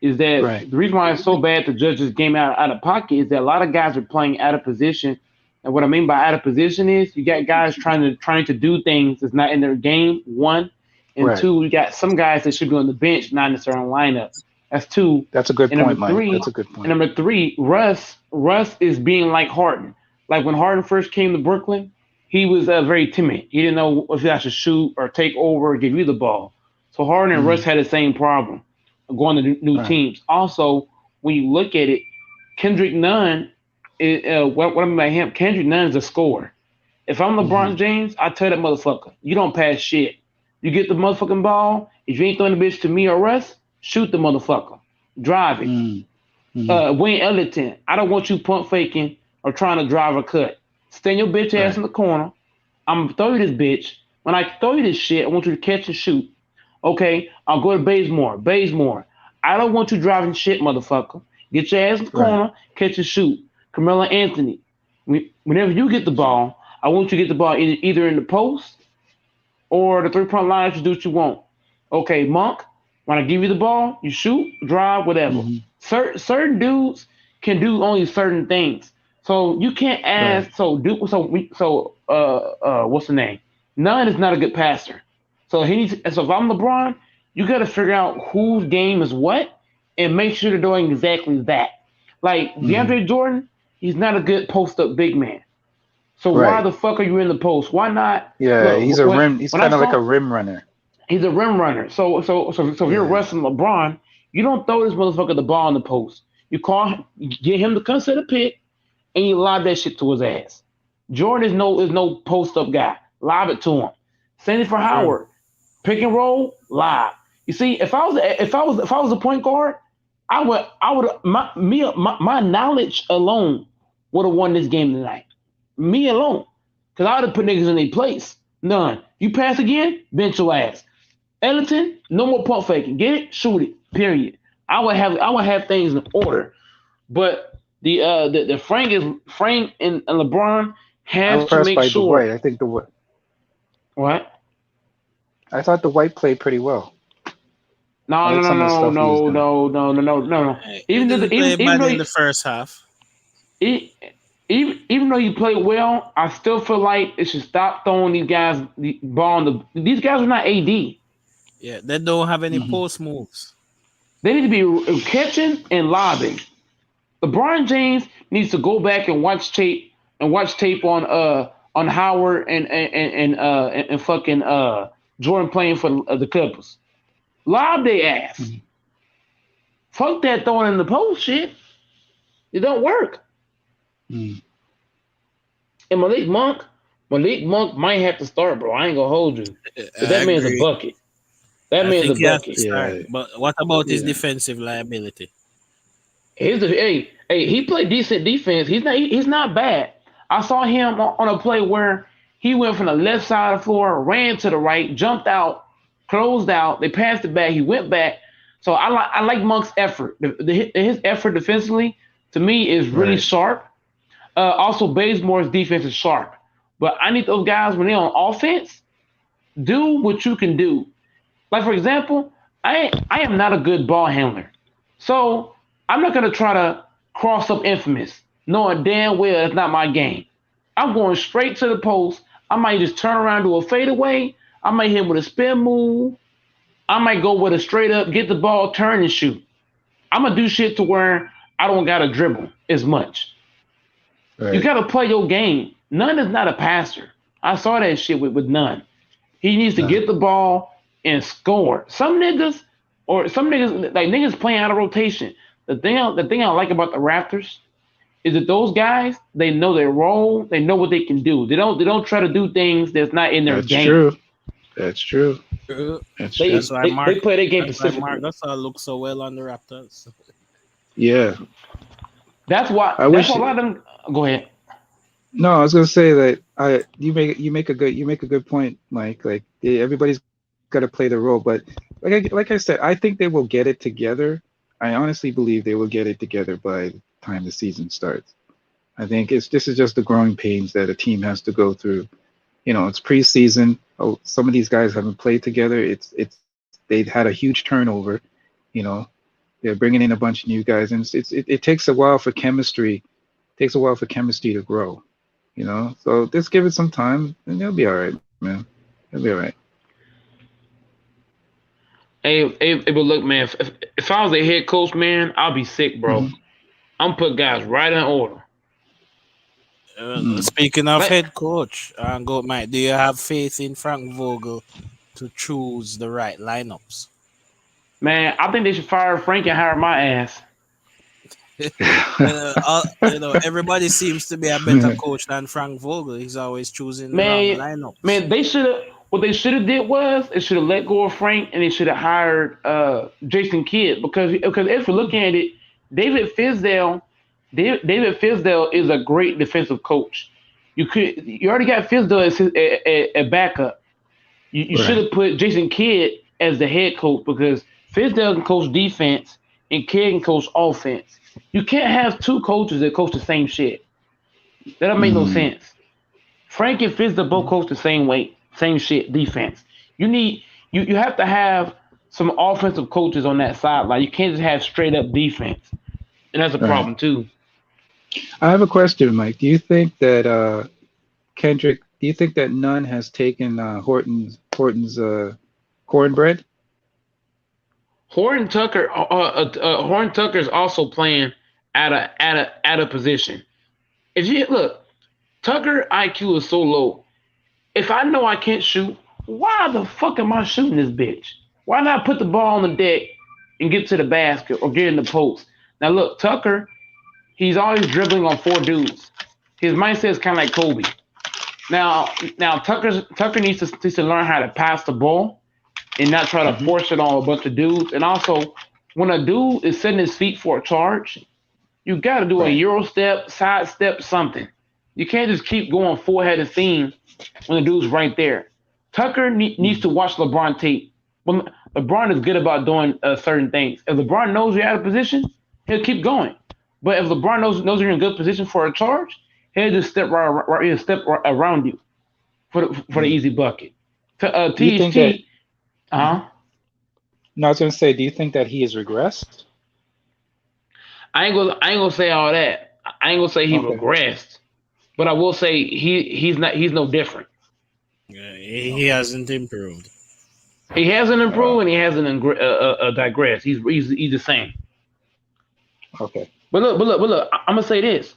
is that Right. the reason why it's so bad to judge this game out of pocket is that a lot of guys are playing out of position. And what I mean by out of position is you got guys trying to do things that's not in their game, one. And Right. two, you got some guys that should be on the bench, not necessarily on lineup. That's two. That's a good And point, Mike. That's a good point. number three, Russ is being like Harden. Like when Harden first came to Brooklyn, he was very timid. He didn't know if he should shoot or take over or give you the ball. So Harden and Russ Mm. had the same problem going to new Right. teams. Also, when you look at it, Kendrick Nunn, what I mean by him, Kendrick Nunn is a scorer. If I'm LeBron Hmm. James, I tell that motherfucker, you don't pass shit. You get the motherfucking ball. If you ain't throwing the bitch to me or Russ, shoot the motherfucker. Drive it. Mm. Wayne Ellington, I don't want you pump faking or trying to drive a cut. Stand your bitch ass in the corner. I'm gonna throw you this bitch. When I throw you this shit, I want you to catch and shoot. Okay, I'll go to Bazemore. Bazemore, I don't want you driving shit, motherfucker. Get your ass in the corner, catch and shoot. Carmelo Anthony, whenever you get the ball, I want you to get the ball either in the post or the 3-point line. You do what you want. Okay, Monk, when I give you the ball, you shoot, drive, whatever. Certain dudes can do only certain things. So you can't ask. What's the name? None is not a good passer. So So if I'm LeBron, you got to figure out whose game is what and make sure they're doing exactly that. Like DeAndre Jordan, he's not a good post up big man. So why the fuck are you in the post? Why not? Yeah, he's a rim. He's kind of like a rim runner. He's a rim runner. So if you're wrestling LeBron, you don't throw this motherfucker the ball in the post. You get him to consider pick, and you lob that shit to his ass. Jordan is no post up guy. Lob it to him. Same for Howard. Pick and roll, lob. You see, if I was a point guard, my knowledge alone would have won this game tonight. Me alone, because I would have put niggas in their place. None. You pass again, bench your ass. Ellington, no more pump faking. Get it, shoot it. Period. I would have things in order, but the Frank and LeBron have to make sure. I think the White. What? I thought the White played pretty well. No. Even though in the first half. Even though you played well, I still feel like it should stop throwing these guys the ball. These guys are not AD. Yeah, they don't have any post moves. They need to be catching and lobbing. LeBron James needs to go back and watch tape on Howard and fucking Jordan playing for the Clippers. Lob their ass. Fuck that throwing in the post shit. It don't work. And Malik Monk might have to start, bro. I ain't gonna hold you. That man's a bucket. That man's a bucket. Yeah. But what about his defensive liability? He played decent defense. He's not bad. I saw him on a play where he went from the left side of the floor, ran to the right, jumped out, closed out. They passed it back. He went back. So I like Monk's effort. His effort defensively to me is really sharp. Also, Bazemore's defense is sharp. But I need those guys when they're on offense, do what you can do. Like, for example, I am not a good ball handler. So I'm not going to try to cross up Infamous, knowing damn well that's not my game. I'm going straight to the post. I might just turn around, do a fadeaway. I might hit him with a spin move. I might go with a straight up, get the ball, turn and shoot. I'm going to do shit to where I don't got to dribble as much. You got to play your game. None is not a passer. I saw that shit with None. He needs to get the ball and score. Some niggas playing out of rotation. The thing I like about the Raptors is that those guys, they know their role, they know what they can do. They don't try to do things that's not in their game. That's true. That's why they play their game specifically. Mark Gasol looks so well on the Raptors. Yeah. That's why a lot of them. Go ahead. No, I was gonna say that you make a good point, Mike. Like everybody's got to play their role, but like I said, I think they will get it together. I honestly believe they will get it together by the time the season starts. I think this is just the growing pains that a team has to go through. You know, it's preseason. Oh, some of these guys haven't played together. They've had a huge turnover. You know, they're bringing in a bunch of new guys, and it takes a while for chemistry. Takes a while for chemistry to grow, you know. So just give it some time, and they'll be all right, man. They'll be all right. Hey, but look, man. If I was a head coach, man, I'll be sick, bro. I'm put guys right in order. Speaking of head coach, Mike, do you have faith in Frank Vogel to choose the right lineups? Man, I think they should fire Frank and hire my ass. Everybody seems to be a better coach than Frank Vogel. He's always choosing the wrong lineup. Man, what they should have did was they should have let go of Frank and they should have hired Jason Kidd because if you're looking at it, David Fizdale, David Fizdale is a great defensive coach. You already got Fizdale as a backup. You should Right. have put Jason Kidd as the head coach because Fizdale can coach defense and Kidd can coach offense. You can't have two coaches that coach the same shit. That don't make no Mm. sense. Frank and Fizdale both coach the same way, same shit, defense. You have to have some offensive coaches on that sideline. You can't just have straight up defense, and that's a Right. problem too. I have a question, Mike. Do you think that Kendrick? Do you think that Nunn has taken Horton's cornbread? Horton Tucker is also playing at a position. If you look, Tucker IQ is so low. If I know I can't shoot, why the fuck am I shooting this bitch? Why not put the ball on the deck and get to the basket or get in the post? Now look, Tucker, he's always dribbling on four dudes. His mindset is kind of like Kobe. Now Tucker needs to learn how to pass the ball and not try to force it on a bunch of dudes. And also, when a dude is setting his feet for a charge, you got to do a Euro step, side step, something. You can't just keep going full-headed seam when the dude's right there. Tucker needs to watch LeBron tape. When LeBron is good about doing certain things. If LeBron knows you're out of position, he'll keep going. But if LeBron knows you're in a good position for a charge, he'll just step right around you for the easy bucket. Do you think that? THT, uh-huh. No, I was going to say, do you think that he has regressed? I ain't gonna say all that. I ain't gonna say he regressed, but I will say he's no different. He hasn't improved. He hasn't improved and he hasn't digressed. He's the same. Okay. But look. I'm gonna say this: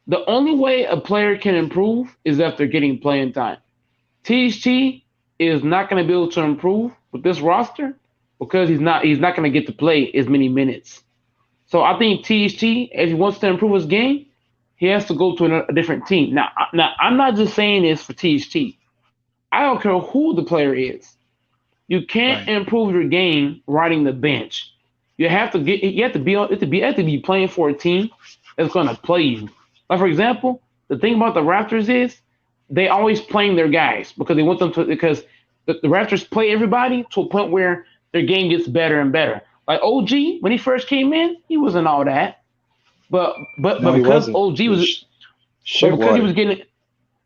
the only way a player can improve is if they're getting playing time. THT is not gonna be able to improve with this roster because he's not gonna get to play as many minutes. So I think THT, if he wants to improve his game, he has to go to a different team. Now, I'm not just saying this for THT. I don't care who the player is. You can't improve your game riding the bench. You have to be playing for a team that's going to play you. Like for example, the thing about the Raptors is they always playing their guys because they want them to because the Raptors play everybody to a point where their game gets better and better. Like OG, when he first came in, he wasn't all that. But because OG was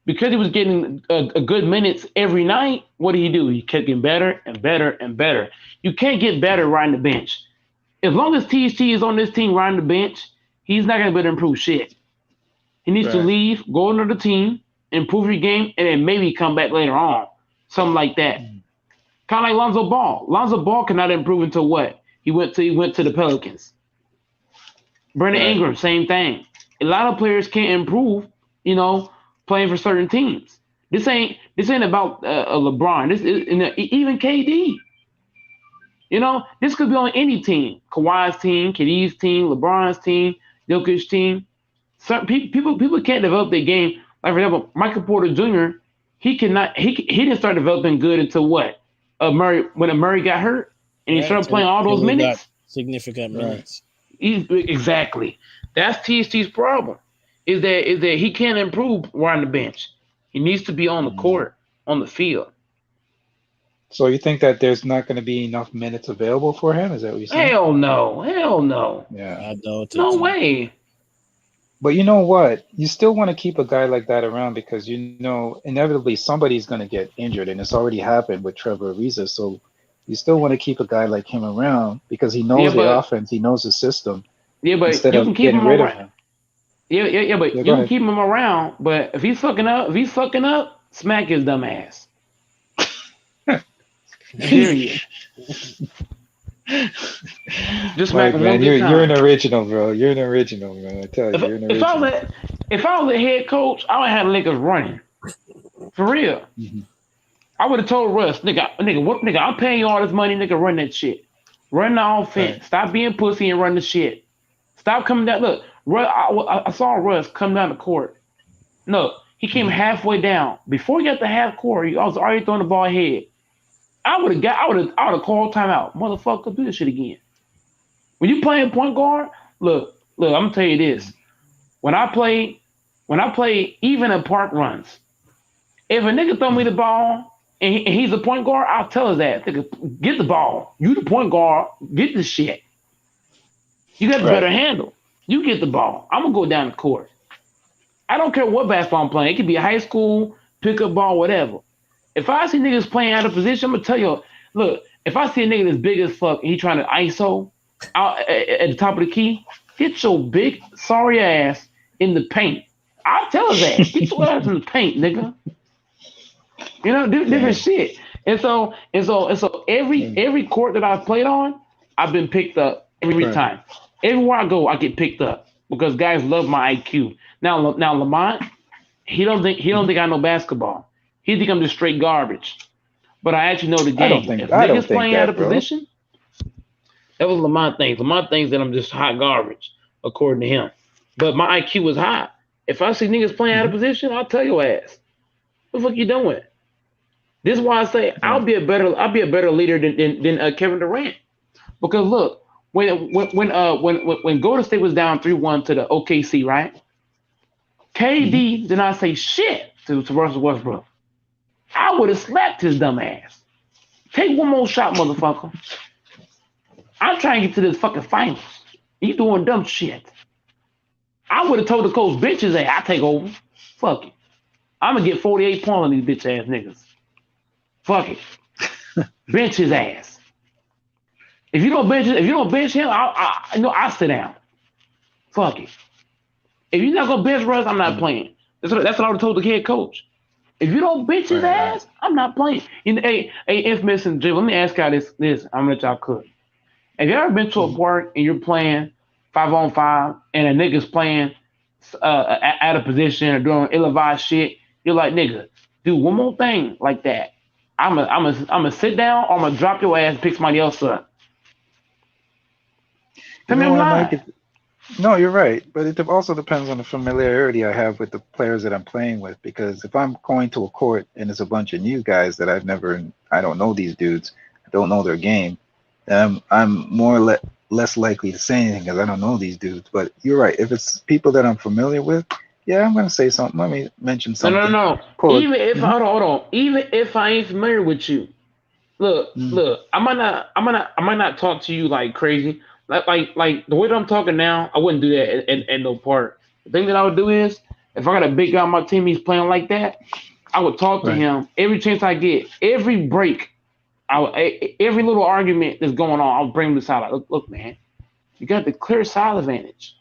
because he was getting a good minutes every night, what did he do? He kept getting better and better and better. You can't get better riding the bench. As long as THT is on this team riding the bench, he's not going to be able to improve shit. He needs to leave, go to another team, improve your game, and then maybe come back later on. Something like that. Kind of like Lonzo Ball. Lonzo Ball cannot improve until what? He went to the Pelicans. Brandon Ingram, same thing. A lot of players can't improve, playing for certain teams. This ain't about LeBron. This is even KD. This could be on any team. Kawhi's team, KD's team, LeBron's team, Jokic's team. Certain people can't develop their game. Like for example, Michael Porter Jr. He didn't start developing good until what? When Murray got hurt and he started playing all those minutes. Significant minutes. Exactly. That's THT's problem. Is that he can't improve riding the bench. He needs to be on the court, on the field. So you think that there's not going to be enough minutes available for him? Is that what you're saying? Hell no. Yeah. I doubt it. No way. But you know what? You still want to keep a guy like that around because inevitably somebody's going to get injured, and it's already happened with Trevor Ariza. So you still want to keep a guy like him around because he knows the offense, he knows the system. Yeah, but instead you of can keep getting him rid around. of him. Yeah, but you can keep him around. But if he's fucking up, smack his dumb ass. Period. Just smack him one good time. You're an original, bro. You're an original, man. I tell you, you're an original. If I was a head coach, I would have the Lakers running. For real. Mm-hmm. I would have told Russ, nigga, I'm paying you all this money, nigga, run that shit. Run the offense. Right. Stop being pussy and run the shit. Stop coming down. Look, I saw Russ come down the court. No, he came halfway down. Before he got to half court, I was already throwing the ball ahead. I would have called timeout. Motherfucker, do this shit again. When you playing point guard, Look, I'm gonna tell you this. When I play even in park runs, if a nigga throw me the ball and he's a point guard, I'll tell his ass, nigga, get the ball. You the point guard, get the shit. You got the better Right. handle. You get the ball. I'm gonna go down the court. I don't care what basketball I'm playing. It could be a high school, pickup ball, whatever. If I see niggas playing out of position, I'm gonna tell you, look, if I see a nigga that's big as fuck and he trying to ISO out at the top of the key, get your big sorry ass in the paint. I'll tell his ass, get your ass in the paint, nigga. You know, do different shit. And so every court that I've played on, I've been picked up every Right. time. Everywhere I go, I get picked up because guys love my IQ. Now Lamont, he don't think I know basketball. He think I'm just straight garbage. But I actually know the I don't game. think If I don't niggas think playing out that, of bro. position, that was Lamont thinks. Lamont thinks that I'm just hot garbage, according to him. But my IQ is high. If I see niggas playing out of position, I'll tell your ass. What the fuck you doing? This is why I say I'll be a better leader than Kevin Durant. Because look, when Golden State was down 3-1 to the OKC, right? KD did not say shit to Russell Westbrook. I would have slapped his dumb ass. Take one more shot, motherfucker. I'm trying to get to this fucking finals. You doing dumb shit. I would have told the coach, bitches, hey, I take over. Fuck it. I'm gonna get 48 points on these bitch ass niggas. Fuck it. Bench his ass. If you don't bench him, I'll sit down. Fuck it. If you're not gonna bench Russ, I'm not playing. That's what I would have told the head coach. If you don't bench his ass, I'm not playing. You know, hey, Infamous and Jay, let me ask y'all this. I'm gonna let y'all cook. Have you ever been to a park and you're playing 5-on-5 and a nigga's playing out of position or doing ill-advised shit? You're like, nigga, do one more thing like that. I'm a sit down or I'm gonna drop your ass and pick somebody else up. Tell me I'm lying. No, you're right, but it also depends on the familiarity I have with the players that I'm playing with. Because if I'm going to a court and it's a bunch of new guys that I don't know these dudes, I don't know their game, I'm more or less likely to say anything because I don't know these dudes. But you're right. If it's people that I'm familiar with, yeah, I'm gonna say something. Let me mention something. No. Even if hold on. Even if I ain't familiar with you, look. I might not talk to you like crazy. Like the way that I'm talking now, I wouldn't do that at no part. The thing that I would do is, if I got a big guy on my team, he's playing like that, I would talk to him every chance I get. Every break, every little argument that's going on, I'll bring him to the side. Like, look, man, you got the clear side advantage.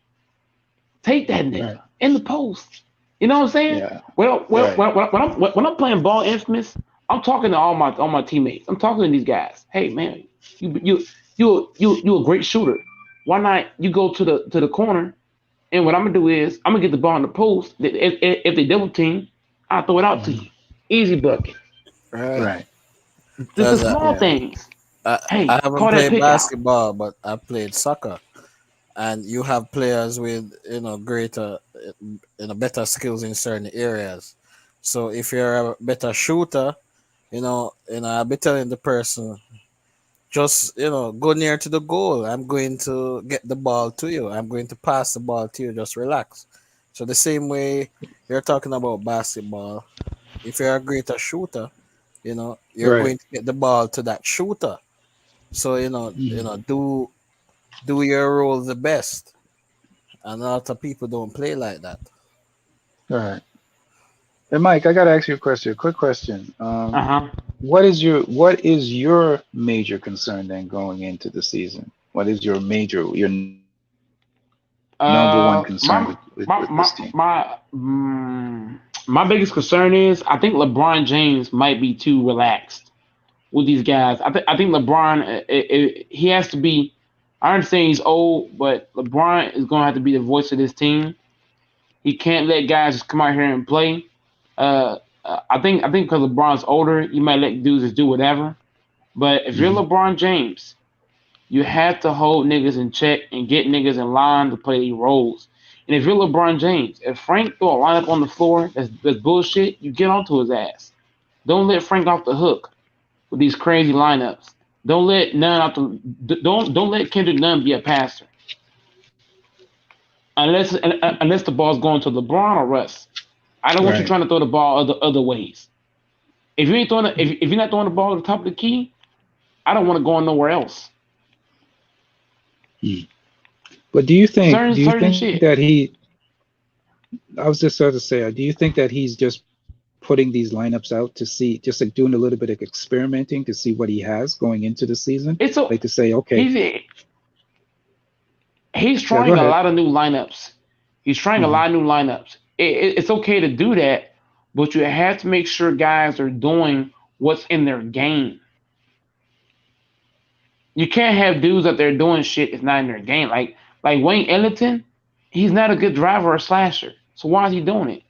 Take that nigga in the post. You know what I'm saying? Yeah. Well, when I'm playing ball, Infamous, I'm talking to all my teammates. I'm talking to these guys. Hey, man, you a great shooter. Why not you go to the corner? And what I'm gonna do is I'm gonna get the ball in the post. If they double team, I'll throw it out to you. Easy bucket. Right. Just the small things. Hey, I haven't call that played pick out. basketball, but I played soccer, and you have players with greater, better skills in certain areas. So if you're a better shooter, I'll be telling the person, just go near to the goal. I'm going to get the ball to you. I'm going to pass the ball to you. Just relax. So the same way you're talking about basketball, if you're a greater shooter, you're Right. going to get the ball to that shooter. So do your role the best. And a lot of people don't play like that. All right. Hey, Mike, I gotta ask you a question. A quick question. What is your major concern then going into the season? What is your number one concern with this team? My biggest concern is I think LeBron James might be too relaxed with these guys. I think LeBron he has to be. I understand he's old, but LeBron is going to have to be the voice of this team. He can't let guys just come out here and play. I think because LeBron's older, you might let dudes just do whatever. But if you're LeBron James, you have to hold niggas in check and get niggas in line to play their roles. And if you're LeBron James, if Frank throw a lineup on the floor that's bullshit, you get onto his ass. Don't let Frank off the hook with these crazy lineups. Don't let Kendrick Nunn be a passer. unless the ball's going to LeBron or Russ. I don't want you Right. trying to throw the ball other ways. If you ain't throwing if you're not throwing the ball at the top of the key, I don't want to go nowhere else. But do you think Certain shit. that he? I was just about to say, do you think that he's just putting these lineups out to see, just like doing a little bit of experimenting to see what he has going into the season? It's Like to say, okay, he's yeah, trying go a ahead. lot of new lineups. He's trying a lot of new lineups. It's okay to do that, but you have to make sure guys are doing what's in their game. You can't have dudes that they're doing shit that's not in their game. Like Wayne Ellington, he's not a good driver or slasher. So why is he doing it?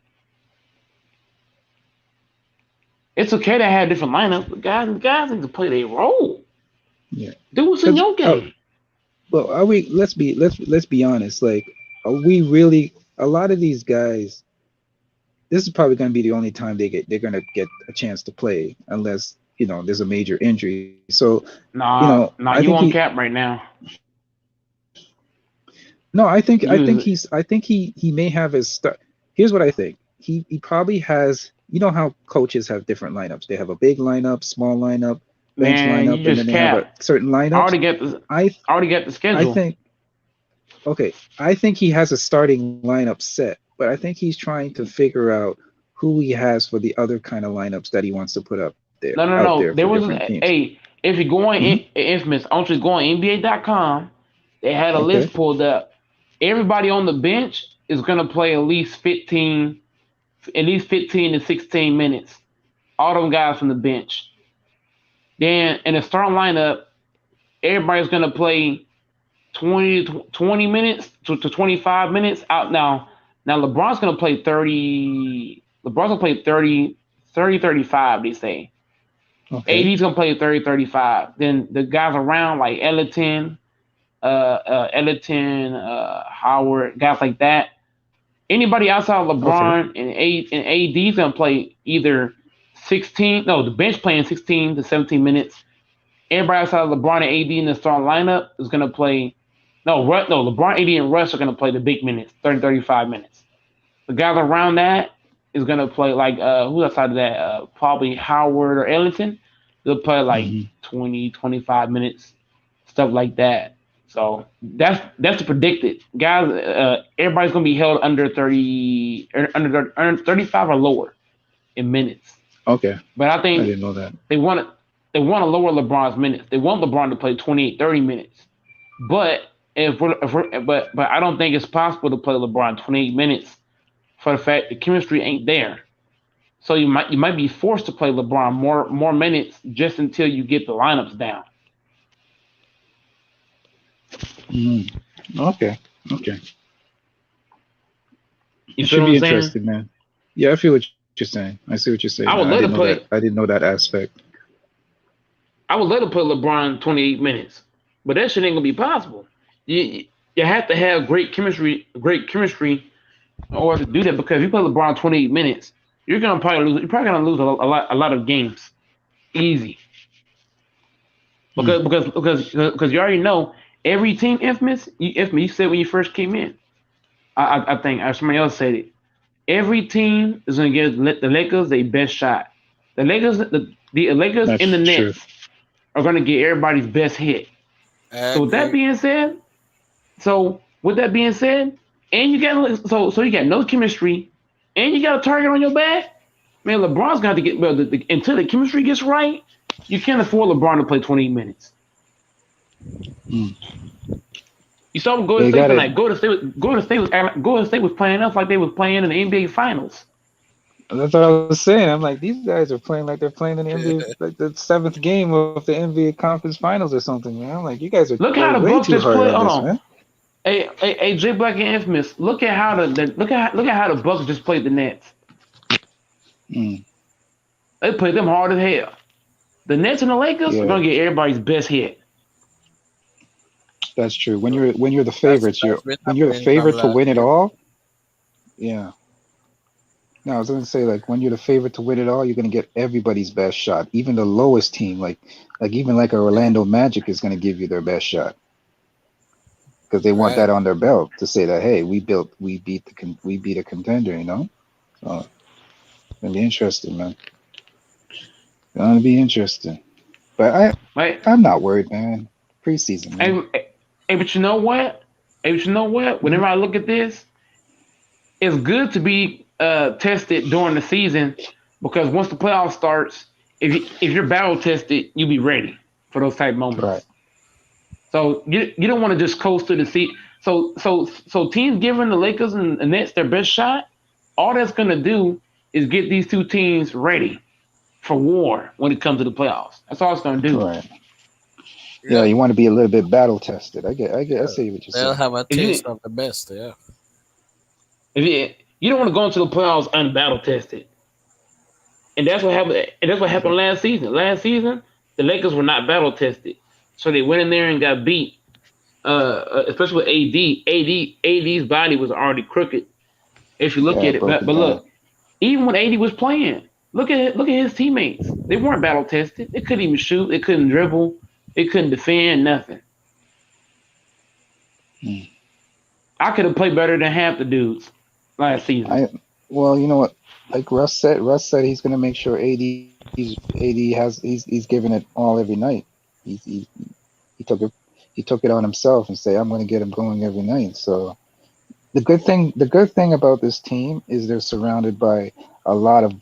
It's okay to have different lineups, but guys need to play their role. Yeah. Do what's in your game. Well, are we? Let's be honest. Like, are we really? A lot of these guys, this is probably going to be the only time they're going to get a chance to play, unless there's a major injury. So Nah, I you think on cap right now. No, I think he may have his start. Here's what I think. He probably has. You know how coaches have different lineups. They have a big lineup, small lineup, bench Man, lineup, you and just then they have a cap. certain lineup. I already got the schedule. I think he has a starting lineup set, but I think he's trying to figure out who he has for the other kind of lineups that he wants to put up there. No. There was teams. if you're going infamous, I want you to go on NBA.com. They had a list pulled up. Everybody on the bench is gonna play at least 15 to 16 minutes. All them guys from the bench. Then in the starting lineup, everybody's gonna play 20 minutes to 25 minutes out now. Now LeBron's gonna play 30. LeBron's gonna play 30, 35, they say. Okay. AD's gonna play 30, 35. Then the guys around like Ellington, Howard, guys like that. Anybody outside of LeBron and AD's gonna play either 16. No, the bench playing 16 to 17 minutes. Everybody outside of LeBron and AD in the starting lineup is gonna play. No, LeBron, AD, and Russ are gonna play the big minutes, 30, 35 minutes. The guys around that is gonna play like who's outside of that? Probably Howard or Ellington. They'll play like 20, 25 minutes, stuff like that. So that's predicted. Guys, everybody's gonna be held under 30, under 35 or lower in minutes. Okay. But I think I didn't know that. they want to lower LeBron's minutes. They want LeBron to play 28, 30 minutes. But but I don't think it's possible to play LeBron 28 minutes for the fact the chemistry ain't there. So you might be forced to play LeBron more minutes just until you get the lineups down. Okay. You should be interesting, man. Yeah, I feel what you're saying. I see what you're saying. I would let him play. I didn't know that aspect. I would let him play LeBron 28 minutes, but that shit ain't gonna be possible. You have to have great chemistry in order to do that. Because if you play LeBron 28 minutes, you're probably gonna lose a lot of games, easy. Because you already know every team. Infamous, you said when you first came in. I think somebody else said it. Every team is gonna give the Lakers their best shot. The Lakers in the Nets are gonna get everybody's best hit. So with that being said, and you got so you got no chemistry, and you got a target on your back, man. LeBron's got to get until the chemistry gets right. You can't afford LeBron to play 28 minutes. You saw him Golden State tonight. Golden State was playing us like they was playing in the NBA Finals. That's what I was saying. I'm like, these guys are playing like they're playing in the NBA, like the 7th game of the NBA Conference Finals or something, man. I'm like, you guys are look how the way Bucks too just hard played. on Hold this, on. man. Hey, J Black and Infamous. Look at how the Bucks just played the Nets. They played them hard as hell. The Nets and the Lakers are gonna get everybody's best hit. That's true. When you're the favorites, when you're the favorite to win it all. Yeah. No, I was going to say, like, when you're the favorite to win it all, you're going to get everybody's best shot. Even the lowest team, like even like a Orlando Magic, is going to give you their best shot. because they want Right. that on their belt to say that, hey, we beat a contender, So it's gonna be interesting, man. Gonna be interesting. But Like, I'm not worried, man. Preseason, man. but you know what? But you know what? Mhm. Whenever I look at this, it's good to be tested during the season because once the playoff starts, if you're battle tested, you be ready for those type Right. moments. So you don't want to just coast to the seat. So teams giving the Lakers and the Nets their best shot. All that's gonna do is get these two teams ready for war when it comes to the playoffs. That's all it's gonna do. Right. Yeah, Yeah. you want to be a little bit battle tested. I Yeah. see what you're They'll saying. have a If you taste of the best. Yeah. if you don't want to go into the playoffs unbattle tested, and that's what happened. And that's what happened last season. Last season, the Lakers were not battle tested, so they went in there and got beat. Especially with AD. AD's body was already crooked. If you look Yeah, at it, but broken down. look, even when AD was playing, look at his teammates. They weren't battle tested. They couldn't even shoot. They couldn't dribble. They couldn't defend. Nothing. Hmm. I could have played better than half the dudes last season. Well, you know what? Like Russ said he's gonna make sure he's giving it all every night. He took it on himself and say I'm gonna get him going every night. So the good thing about this team is they're surrounded by a lot of,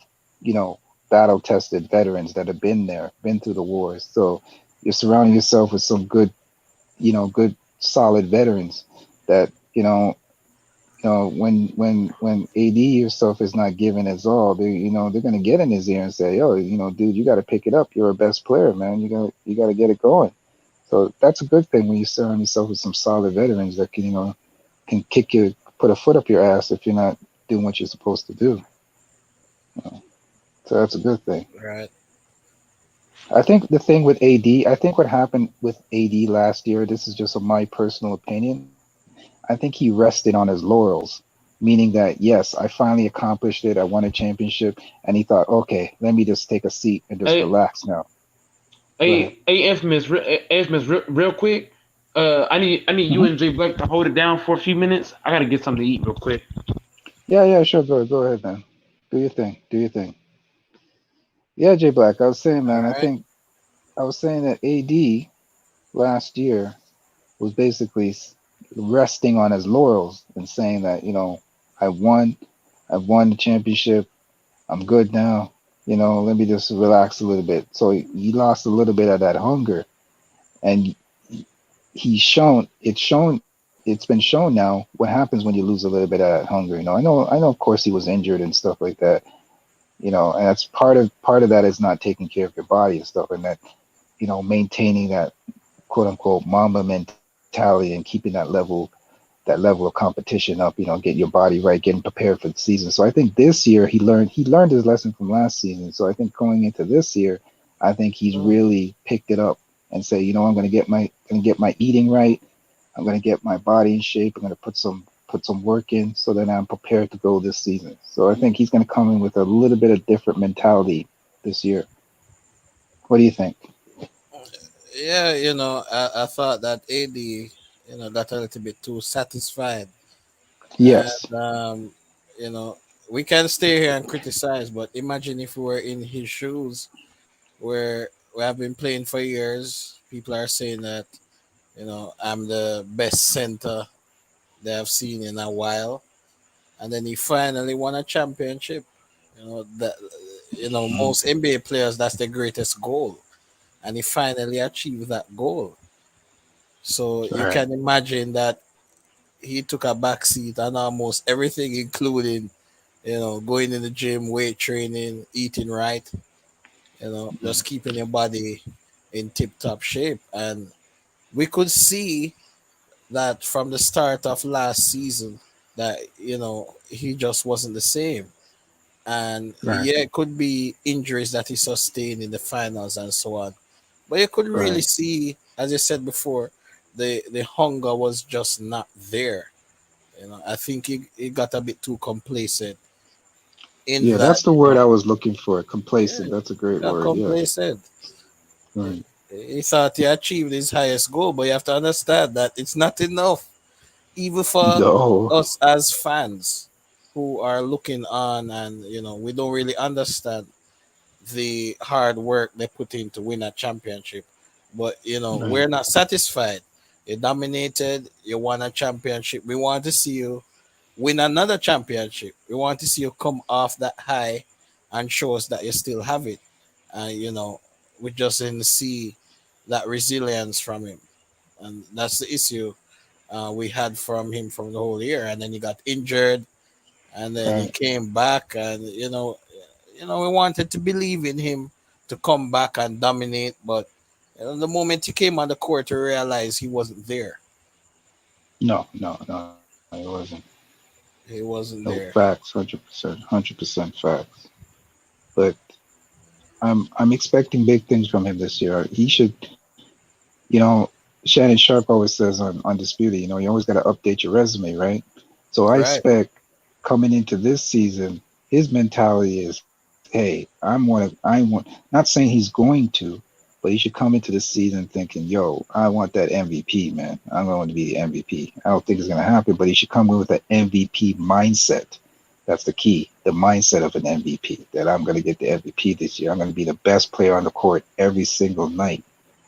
battle tested veterans that have been there, been through the wars. So you're surrounding yourself with some good solid veterans that, when AD yourself is not giving his all, they're gonna get in his ear and say, yo, dude, you got to pick it up. You're a best player, man. You got to get it going. So that's a good thing when you surround yourself with some solid veterans that can kick you, put a foot up your ass if you're not doing what you're supposed to do. So that's a good thing. Right. I think the thing with AD, I think what happened with AD last year, this is just my personal opinion. I think he rested on his laurels, meaning that, yes, I finally accomplished it. I won a championship. And he thought, okay, let me just take a seat and just Hey, relax now. Go ahead. Infamous, real quick. I need you Hmm. and Jay Black to hold it down for a few minutes. I gotta get something to eat real quick. Yeah, sure. Go ahead, man. Do your thing. Do your thing. Yeah, Jay Black, I was saying, All man, right. I was saying that AD last year was basically resting on his laurels and saying that, I won, I've won the championship, I'm good now, let me just relax a little bit. So he lost a little bit of that hunger, and it's been shown now what happens when you lose a little bit of that hunger. I know, of course he was injured and stuff like that, and that's part of that is not taking care of your body and stuff, and that, maintaining that quote unquote Mamba mentality and keeping that level of competition up, getting your body right, getting prepared for the season. So I think this year he learned his lesson from last season. So I think going into this year, I think he's really picked it up and say, I'm gonna get my eating right. I'm gonna get my body in shape. I'm gonna put some work in so that I'm prepared to go this season. So I think he's gonna come in with a little bit of different mentality this year. What do you think? Yeah, I thought that AD, got a little bit too satisfied. Yes. And, you know, we can stay here and criticize, but imagine if we were in his shoes, where we have been playing for years. People are saying that, I'm the best center they have seen in a while. And then he finally won a championship. That, Mhm. most NBA players, that's the greatest goal. And he finally achieved that goal. So you Right. can imagine that he took a back seat on almost everything, including, going in the gym, weight training, eating right, Mhm. just keeping your body in tip top shape. And we could see that from the start of last season that, he just wasn't the same. And Right. yeah, it could be injuries that he sustained in the finals and so on. But you could really Right. see, as you said before, the hunger was just not there. I think he got a bit too complacent in Yeah, that, that's the word I was looking for. Complacent. That's a great got word. Yes. complacent. Right. He thought he achieved his highest goal, but you have to understand that it's not enough. even for No. us as fans who are looking on, and we don't really understand the hard work they put in to win a championship. But Right. we're not satisfied. You dominated, you won a championship. We want to see you win another championship. We want to see you come off that high and show us that you still have it. And we just didn't see that resilience from him. And that's the issue we had from him from the whole year. And then he got injured, and then he Right. came back, and we wanted to believe in him to come back and dominate, but the moment he came on the court, to realize he wasn't there. No, no, no, it wasn't. He No wasn't there. facts, 100% facts. But I'm expecting big things from him this year. He should, you know, Shannon Sharp always says on Undisputed, you always got to update your resume, right? So I Right. expect coming into this season, his mentality is, hey, not saying he's going to, but he should come into the season thinking, yo, I want that MVP, man. I'm going to be the MVP. I don't think it's going to happen, but he should come in with that MVP mindset. That's the key, the mindset of an MVP, that I'm going to get the MVP this year. I'm going to be the best player on the court every single night.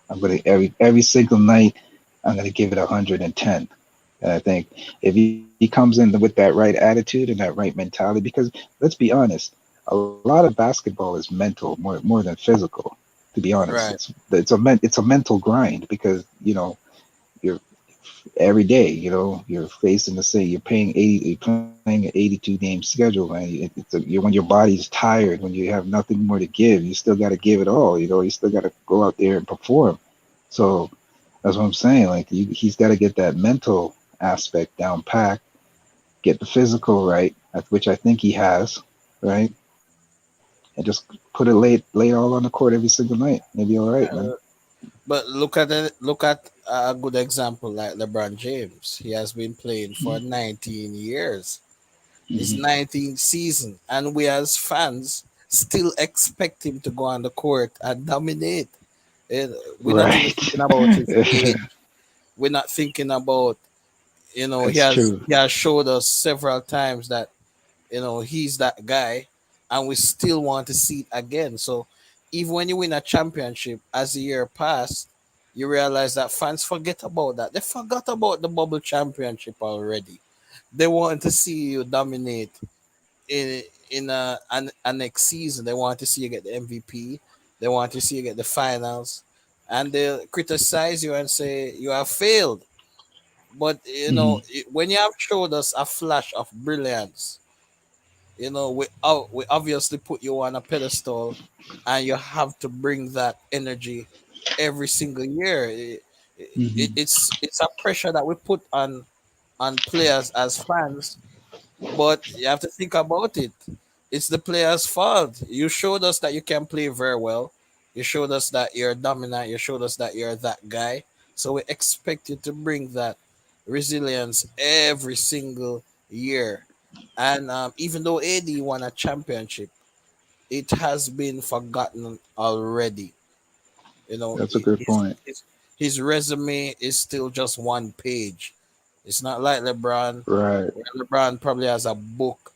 I'm going to every single night. I'm going to give it 110. And I think if he comes in with that right attitude and that right mentality, because let's be honest, a lot of basketball is mental more than physical. To be honest, Right. it's a mental grind because you're every day. You're facing the same. You're playing an 82 game schedule, man. When your body's tired, when you have nothing more to give, you still got to give it all. You still got to go out there and perform. So that's what I'm saying. Like he's got to get that mental aspect down packed, get the physical right, which I think he has, right, and just put it lay it all on the court every single night. Maybe all right, man. But look at a good example like LeBron James. He has been playing for 19 years. It's Hmm. 19th season, and we as fans still expect him to go on the court and dominate. And we're not even Right. thinking about his age. We're not thinking about he That's has true. he has showed us several times that he's that guy, and we still want to see it again. So even when you win a championship, as the year passed, you realize that fans forget about that. They forgot about the bubble championship already. They want to see you dominate in a next season. They want to see you get the MVP. They want to see you get the finals, and they criticize you and say you have failed. But Hmm. when you have showed us a flash of brilliance, we obviously put you on a pedestal, and you have to bring that energy every single year. Hmm. It's a pressure that we put on players as fans, but you have to think about it. It's the player's fault. You showed us that you can play very well. You showed us that you're dominant. You showed us that you're that guy. So we expect you to bring that resilience every single year. And even though AD won a championship, it has been forgotten already. That's a good point. His resume is still just one page. It's not like LeBron, Right. where LeBron probably has a book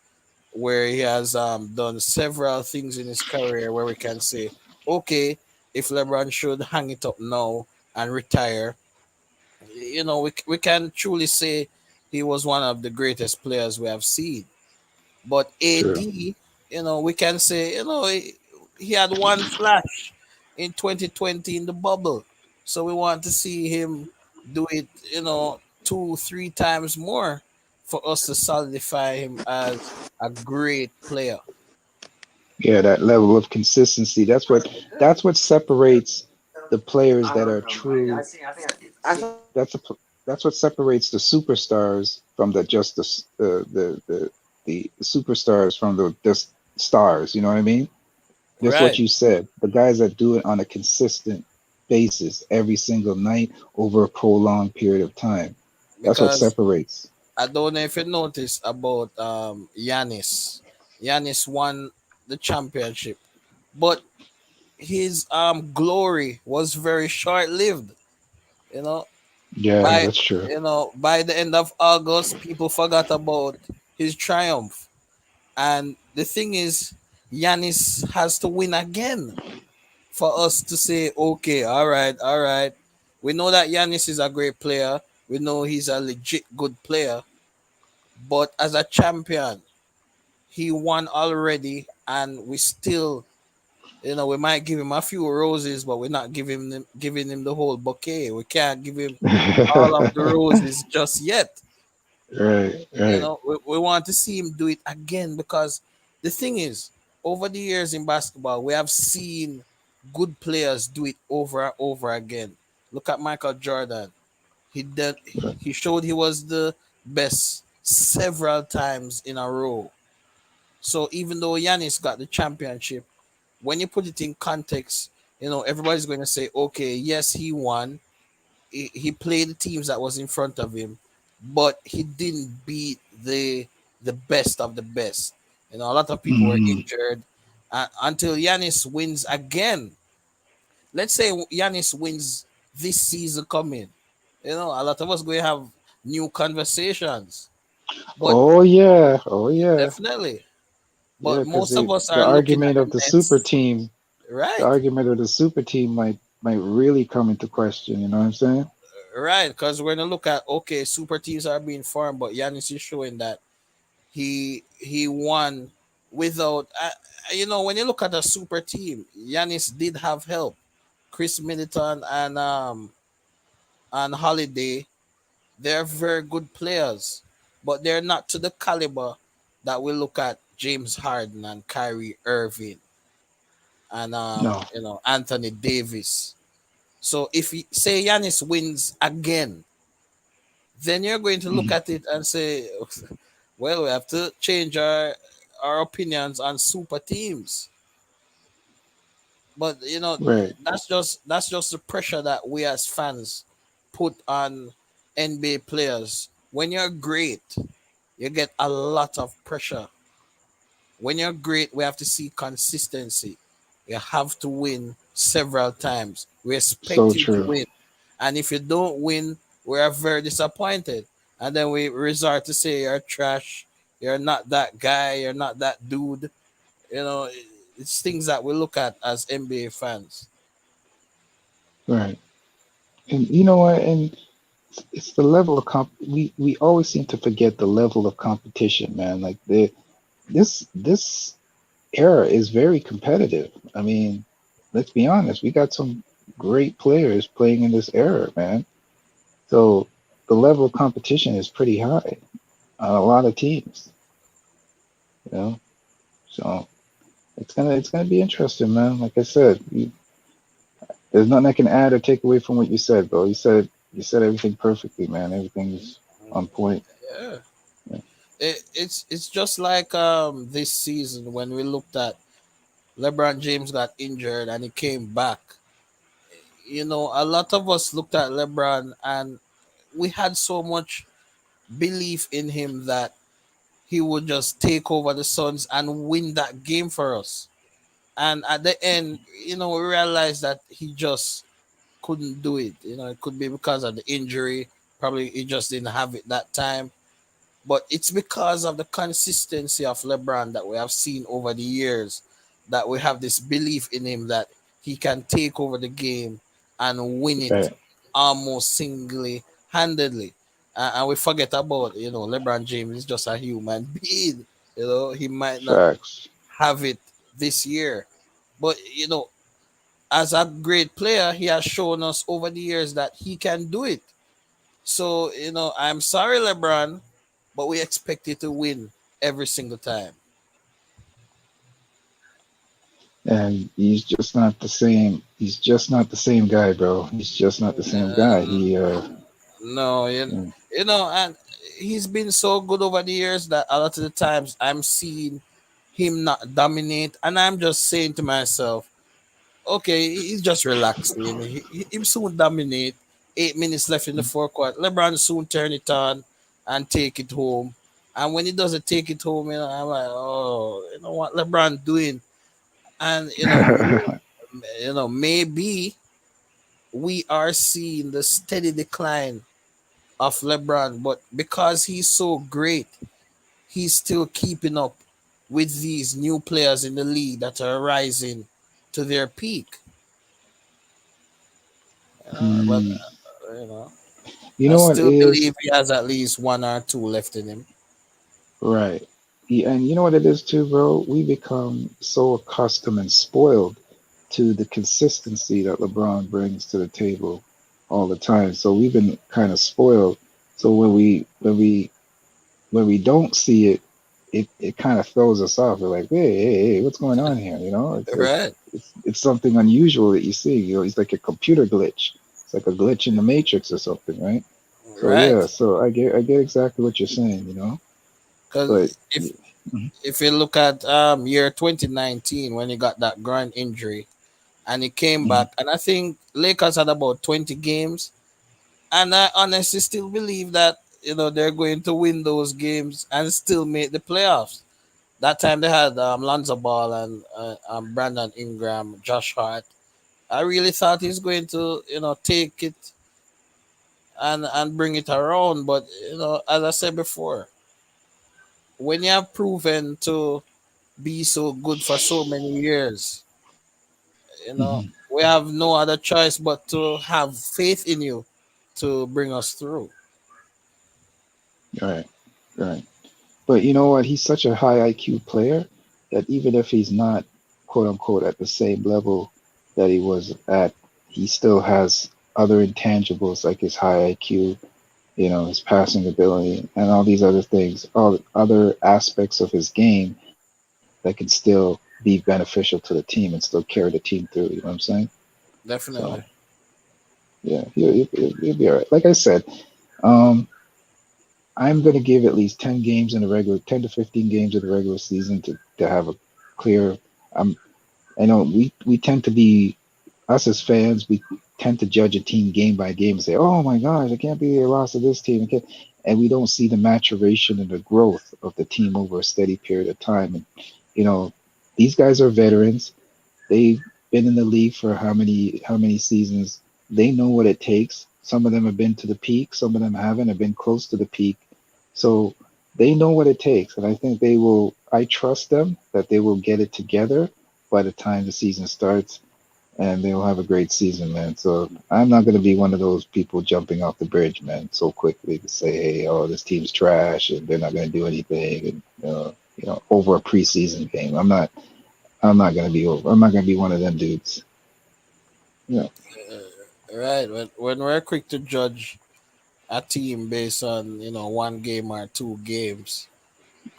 where he has done several things in his career where we can say, okay, if LeBron should hang it up now and retire, we can truly say he was one of the greatest players we have seen. But True. AD, we can say, he had one flash in 2020 in the bubble. So we want to see him do it, two, three times more for us to solidify him as a great player. Yeah, that level of consistency. That's what separates the players that are true. That's a that's what separates the superstars from the just the superstars from the just stars. You know what I mean? Just what Right. you said. The guys that do it on a consistent basis every single night over a prolonged period of time. That's what Because separates. I don't know if you noticed about Giannis. Giannis won the championship, but his glory was very short lived. You know, Yeah, By that's true. by the end of August, people forgot about his triumph. And the thing is, Yanis has to win again for us to say, okay, all right, all right. We know that Yanis is a great player. We know he's a legit good player. But as a champion, he won already, and we still, we might give him a few roses, but we're not giving him the whole bouquet. We can't give him all of the roses just yet. Right, right. We want to see him do it again, because the thing is, over the years in basketball, we have seen good players do it over and over again. Look at Michael Jordan. He did. He showed he was the best several times in a row. So even though Yanis got the championship, when you put it in context, everybody's going to say, okay, yes, he won. He played the teams that was in front of him, but he didn't beat the best of the best. A lot of people were Mhm. injured until Yanis wins again. Let's say Yanis wins this season coming. A lot of us going to have new conversations, but Oh yeah, oh yeah, definitely. yeah. But Because most of us the are looking at argument the of the super Nets, team, the right? argument of the super team might really come into question. You know what I'm saying? Right, because we're gonna look at, okay, super teams are being formed, but Yanis is showing that he won without. When you look at a super team, Yanis did have help. Chris Middleton and Holiday, they're very good players, but they're not to the caliber that we look at James Harden and Kyrie Irving and No. Anthony Davis. So if say Yanis wins again, then you're going to look Mhm. at it and say, well, we have to change our opinions on super teams. But Right. that's just the pressure that we as fans put on NBA players. When you're great, you get a lot of pressure. When you're great, we have to see consistency. You have to win several times. We So expect you to true. win. And if you don't win, we are very disappointed. And then we resort to say you're trash, you're not that guy, you're not that dude. You know, it's things that we look at as NBA fans. Right. And you know what? And it's the level of we always seem to forget the level of competition, man. Like this era is very competitive. I mean, let's be honest, we got some great players playing in this era, man. So the level of competition is pretty high on a lot of teams, you know. So it's gonna be interesting, man. Like I said, there's nothing I can add or take away from what you said, bro. You said everything perfectly, man. Everything's on point. Yeah. Yeah. It's just like this season when we looked at LeBron James got injured and he came back. A lot of us looked at LeBron and we had so much belief in him that he would just take over the Suns and win that game for us. And at the end, we realized that he just couldn't do it. It could be because of the injury. Probably he just didn't have it that time. But it's because of the consistency of LeBron that we have seen over the years that we have this belief in him that he can take over the game and win it Right. almost singly handedly. And we forget about, LeBron James is just a human being. He might not Facts. have it this year. But, as a great player, he has shown us over the years that he can do it. So, I'm sorry, LeBron, but we expect you to win every single time. And he's just not the same. He's just not the same guy, bro. He's just not the same guy. No, Mm, and he's been so good over the years that a lot of the times I'm seeing him not dominate, and I'm just saying to myself, okay, he's just relaxing. He soon dominate. 8 minutes left in the forecourt. LeBron soon turn it on and take it home. And when he doesn't take it home, I'm like, oh, you know what LeBron doing? And maybe we are seeing the steady decline of LeBron, but because he's so great, he's still keeping up with these new players in the league that are rising to their peak. But Mm, you know, you I know what still is believe he has at least one or two left in him. right. Yeah, and you know what it is too, bro? We become so accustomed and spoiled to the consistency that LeBron brings to the table all the time. So we've been kind of spoiled. So when we don't see it, it kind of throws us off. We're like, hey, what's going on here? You know, it's like Right, it's something unusual that you see. You know, it's like a computer glitch. It's like a glitch in the matrix or something, right? So right. yeah, so I get exactly what you're saying, you know. Because But mhm, if you look at year 2019 when he got that groin injury and he came mhm, back, and I think Lakers had about 20 games, and I honestly still believe that they're going to win those games and still make the playoffs. That time they had Lonzo Ball and Brandon Ingram, Josh Hart. I really thought he's going to take it and bring it around, but as I said before, when you have proven to be so good for so many years, mhm. we have no other choice but to have faith in you to bring us through. Right, right. But you know what? He's such a high IQ player that even if he's not quote unquote at the same level that he was at, he still has other intangibles like his high IQ, you know, his passing ability, and all these other things, all other aspects of his game that can still be beneficial to the team and still carry the team through. You know what I'm saying? So Definitely. yeah, he'll be all right. Like I said, um, I'm going to give at least 10 games in the regular, 10 to 15 games in the regular season to have a clear. Um, I know we tend to be us as fans, we tend to judge a team game by game and say, "Oh my gosh, it can't be a loss of this team," and we don't see the maturation and the growth of the team over a steady period of time. And you know, these guys are veterans. They've been in the league for how many seasons? They know what it takes. Some of them have been to the peak, some of them haven't, have been close to the peak. So they know what it takes, and I think they will. I trust them that they will get it together by the time the season starts, and they'll have a great season, man. So I'm not going to be one of those people jumping off the bridge, man, so quickly to say, "Hey, oh, this team's trash and they're not going to do anything," and over a preseason game. I'm not. I'm not gonna be over. I'm not gonna be one of them dudes. Yeah. Right. When we're quick to judge a team based on one game or two games,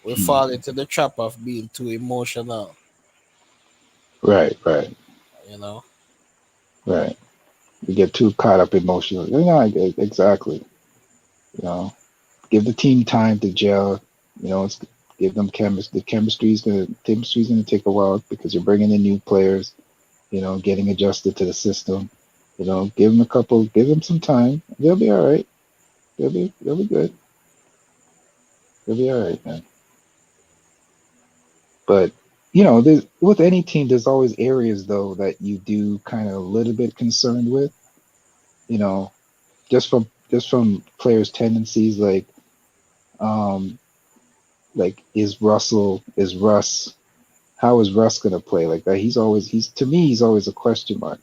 we Mhm. fall into the trap of being too emotional. Right, right, You know. right. You get too caught up emotionally. Yeah, exactly. You know, give the team time to gel. It's give them chemistry. The chemistry's gonna take a while because you're bringing in new players. Getting adjusted to the system. Give them some time. They'll be all right. They'll be good. They'll be all right, man. But with any team, there's always areas though that you do kind of a little bit concerned with. You know, just from players' tendencies, um, is Russ, how is Russ gonna play like that? He's to me he's always a question mark.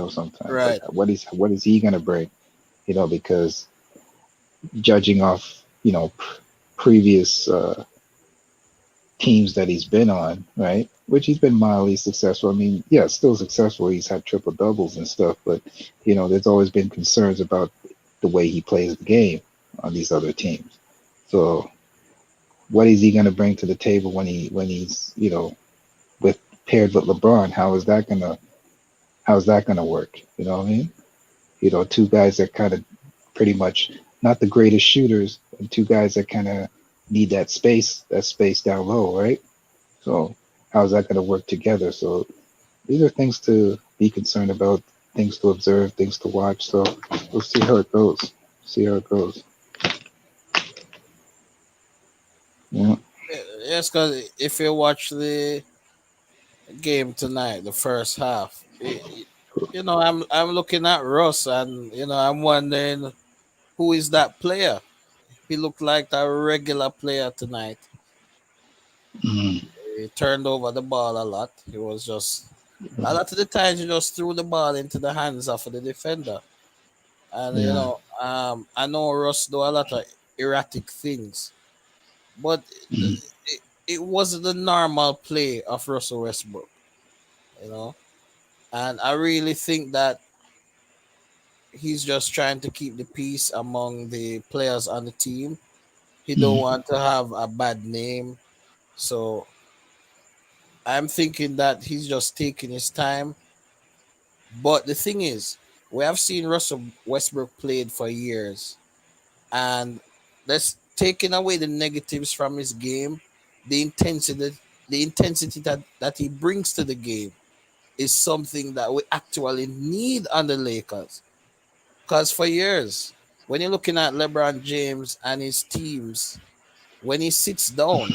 Sometimes like Right. what is he gonna bring? Because judging off previous teams that he's been on, right? Which he's been mildly successful. I mean, yeah, still successful. He's had triple doubles and stuff, but there's always been concerns about the way he plays the game on these other teams. So, what is he going to bring to the table when he's with paired with LeBron? How is that gonna work? You know what I mean? Two guys that kind of pretty much not the greatest shooters, and two guys that kind of need that space down low, right? So how's that going to work together? So these are things to be concerned about, things to observe, things to watch. So we'll see how it goes. See how it goes. Yeah. Yes, because if you watch the game tonight, the first half, I'm looking at Russ, and I'm wondering who is that player. He looked like a regular player tonight. Mm. He turned over the ball a lot. He was just a lot of the times he just threw the ball into the hands of the defender. And Yeah. I know Russ do a lot of erratic things, but Mm. it wasn't the normal play of Russell Westbrook, you know. And I really think that he's just trying to keep the peace among the players on the team. He don't Mm. want to have a bad name, so I'm thinking that he's just taking his time. But the thing is, we have seen Russell Westbrook played for years, and that's taking away the negatives from his game. The intensity, that he brings to the game is something that we actually need on the Lakers. Because for years, when you're looking at LeBron James and his teams, when he sits down,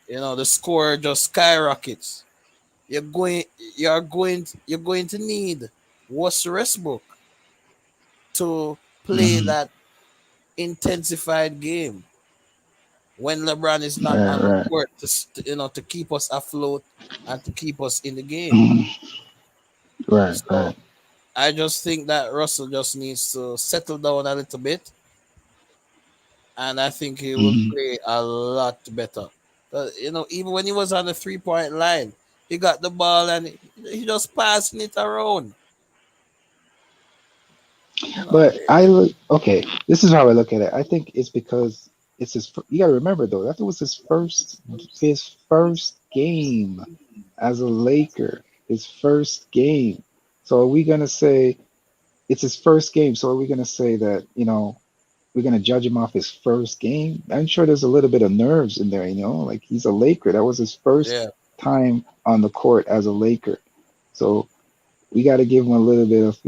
the score just skyrockets. You're going to need Westbrook to play Mm. that intensified game when LeBron is not Right, on the right. court to keep us afloat and to keep us in the game. Mm. Right, So right. I just think that Russell just needs to settle down a little bit, and I think he will Mm. play a lot better. Even when he was on the 3-point line, he got the ball and he just passing it around. You know, But I look okay. This is how I look at it. I think it's because it's You got to remember though, that was his first game as a Laker. His first game. So are we gonna say it's his first game? So are we gonna say that we're gonna judge him off his first game? I'm sure there's a little bit of nerves in there. Like he's a Laker. That was his first yeah, time on the court as a Laker. So we got to give him a little bit of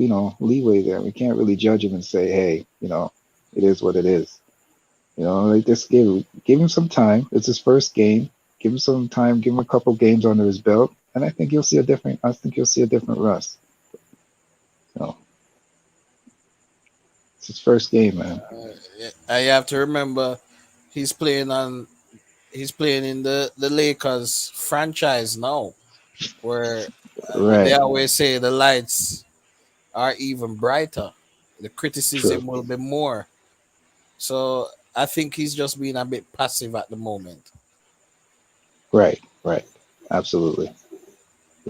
leeway there. We can't really judge him and say, hey, it is what it is. Like just give him some time. It's his first game. Give him some time. Give him a couple games under his belt, and I think you'll see a different. I think you'll see a different Russ. So it's his first game, man. I have to remember he's playing on he's playing in the Lakers franchise now, where they Right. always say the lights are even brighter, the True. criticism will be more. So I think he's just being a bit passive at the moment. Right. Right. Absolutely.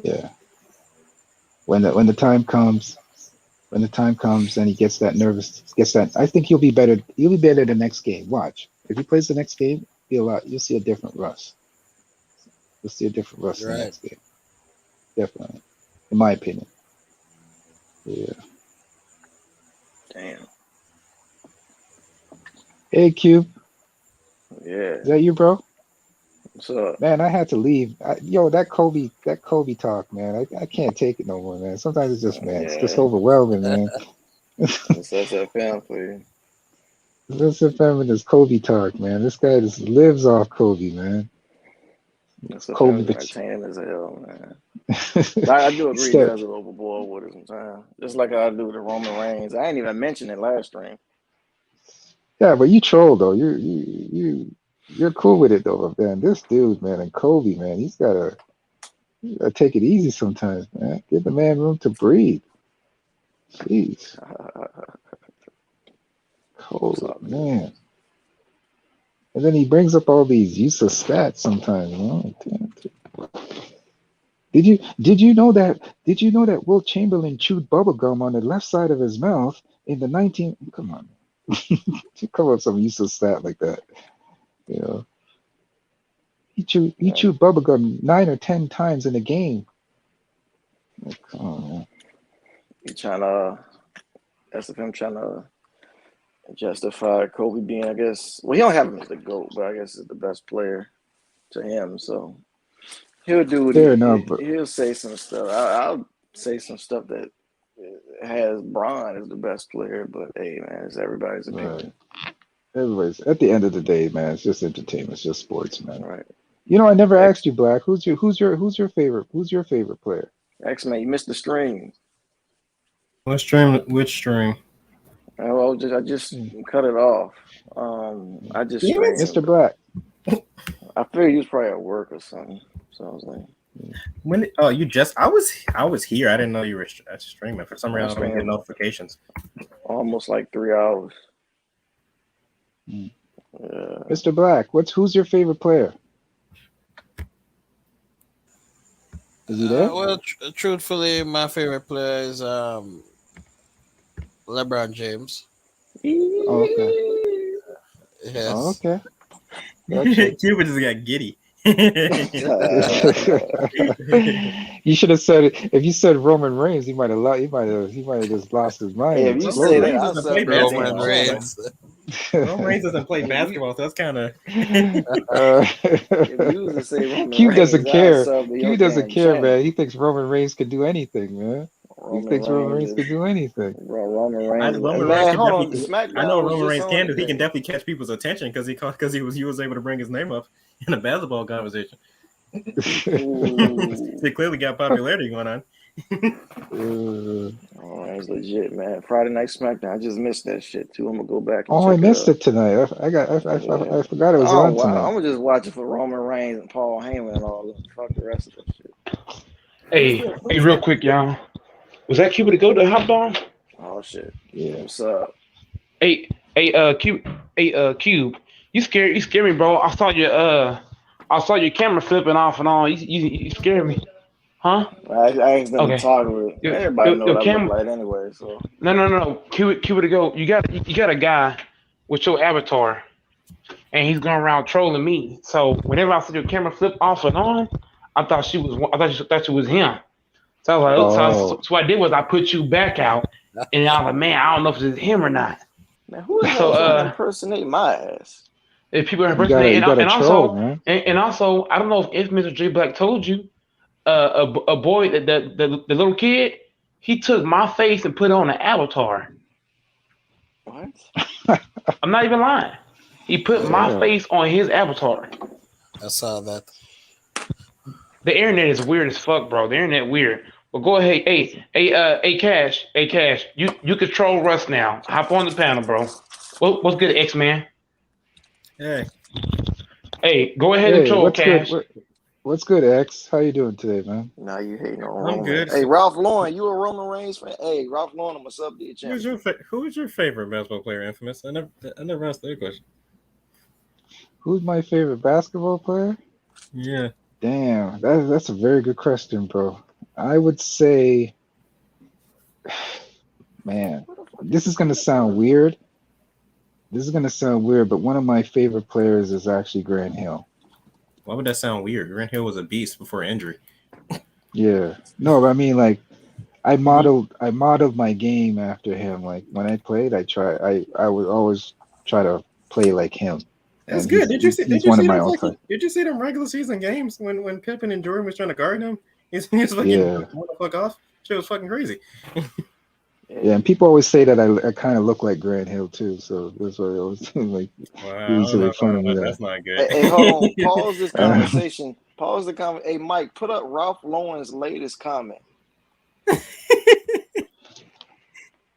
Yeah. When the time comes, and he gets that, I think he'll be better. He'll be better the next game. Watch. If he plays the next game, you'll see a different Russ. You'll see a different Russ in the Right. next game. Definitely. In my opinion. Yeah. Damn. Hey Cube, Yeah. is that you, bro? What's up? Man, I had to leave. That Kobe talk, man. I can't take it no more, man. Sometimes it's just Yeah. overwhelming, man. That's that film for you. Listen, family, this Kobe talk, man. This guy just lives off Kobe, man. That's that Kobe, film's but entertaining as hell, man. But I do agree he step. does it overboard with it sometimes. Just like I do with the Roman Reigns. I ain't even mentioned it last stream. Yeah, but you troll though. You're cool with it though, man. This dude, man, and Kobe, man, you gotta take it easy sometimes, man. Give the man room to breathe. Jeez, It's Kobe, all good. man. And then he brings up all these useless stats sometimes, Damn. Did you know that Will Chamberlain chewed bubblegum on the left side of his mouth in the 19 come on. You come up with some useless stat like that. You know. He Yeah. chewed bubblegum 9 or 10 times in a game. Like, come on, man. He trying to, that's him trying to justify Kobe being, I guess, well, he don't have him as the GOAT, but I guess he's the best player to him. So he'll do what Fair enough, but he'll say some stuff. I'll say some stuff that has Bron as the best player, but hey, man, it's everybody's right. opinion. Everybody's at the end of the day, man, it's just entertainment, it's just sports, man. All right. I never X asked you, Black, who's your favorite player? X-Men, you missed the stream. What stream? Which stream? Well, I just cut it off. I just Damn it. streamed. Mr. Black. I figured he was probably at work or something. So I was like, When? Oh, you just? I was here. I didn't know you were streaming. For some reason, I don't get streaming. notifications. Almost like 3 hours. Mm. Yeah. Mr. Black, who's your favorite player? Is he there? Well, truthfully, my favorite player is LeBron James. Oh, okay. Yes. Oh, okay. Gotcha. Cuba just got giddy. You should have said it. If you said Roman Reigns, he might have just lost his mind. Hey, if you say that, Roman Reigns doesn't play basketball. Roman Reigns. Roman Reigns doesn't play basketball, so that's kind of. If you was to say Roman Q Reigns, doesn't I'd care. sub to Q your doesn't damn care, channel. man. He thinks Roman Reigns can do anything, man. Roman He thinks Roman Reigns Reigns can do anything. Roman I, Reigns. Roman Reigns Man, can hold on. definitely. SmackDown I know was Roman just Reigns on can do. He today. can definitely catch people's attention because he was able to bring his name up in a basketball conversation. They clearly got popularity going on. Oh, that's legit, man. Friday Night SmackDown. I just missed that shit too. I'm gonna go back and Oh, check I missed it it tonight. I forgot it was out. on tonight. I'm gonna just watch it for Roman Reigns and Paul Heyman and all that. Fuck the rest of that shit. Hey, real quick, y'all. Was that Cuba to go to hop on? Oh shit. Yeah. What's up? Cube. Cube. You scared me, bro. I saw your camera flipping off and on. You scared me. Huh? I asked them to Okay. talk with it. Everybody know what I look like anyway, so. No. Cuba to go. You got a guy with your avatar, and he's going around trolling me. So whenever I see your camera flip off and on, I thought you was him. So I was like, so what I did was I put you back out, and I was like, man, I don't know if it's him or not. Man, who the hell is trying to impersonate my ass? If people are impersonating, you gotta troll, man. And also, I don't know if Mr. J Black told you, a boy, the little kid, he took my face and put it on an avatar. What? I'm not even lying. He put my face on his avatar. I saw that. The internet is weird as fuck, bro. The internet weird. Well, go ahead. Hey, Cash. You control Russ now. Hop on the panel, bro. What's good, X-Man? Hey, go ahead and troll, Cash. What's good, X? How you doing today, man? Nah, you hating on I'm Roman. good. Hey, Ralph Lauren, you a Roman Reigns fan? Hey, Ralph Lauren, I'm gonna sub to your channel. Who is your favorite basketball player, Infamous? I never asked that question. Who's my favorite basketball player? Yeah. Damn, that's a very good question, bro. I would say, man, this is gonna sound weird. But one of my favorite players is actually Grant Hill. Why would that sound weird? Grant Hill was a beast before injury. Yeah. No, but I mean, like, I modeled my game after him. Like when I played, I would always try to play like him. That's And good. he's one of my all-time. Did you see them regular season games when Pippen and Jordan was trying to guard him? He's fucking what the fuck off. Shit was fucking crazy. Yeah, and people always say that I kind of look like Grant Hill too, so that's why I always like used to make fun of me. That's not good. Hey, hold on. Pause this conversation. Pause the comment. Hey, Mike, put up Ralph Lauren's latest comment.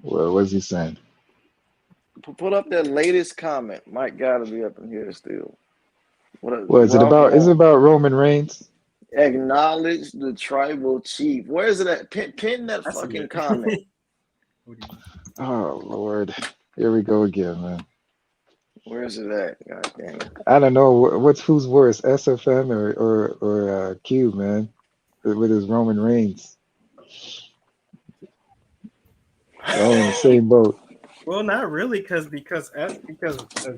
Well, what's he saying? Put up that latest comment. Mike gotta be up in here still. What is it about? Is it about Roman Reigns? Acknowledge the tribal chief. Where is it at? Pin that fucking comment. Oh Lord, here we go again, man. Where is it at? God damn it. I don't know who's worse, SFM or Cube, man, with his Roman Reigns. All in the same boat. Well, not really, because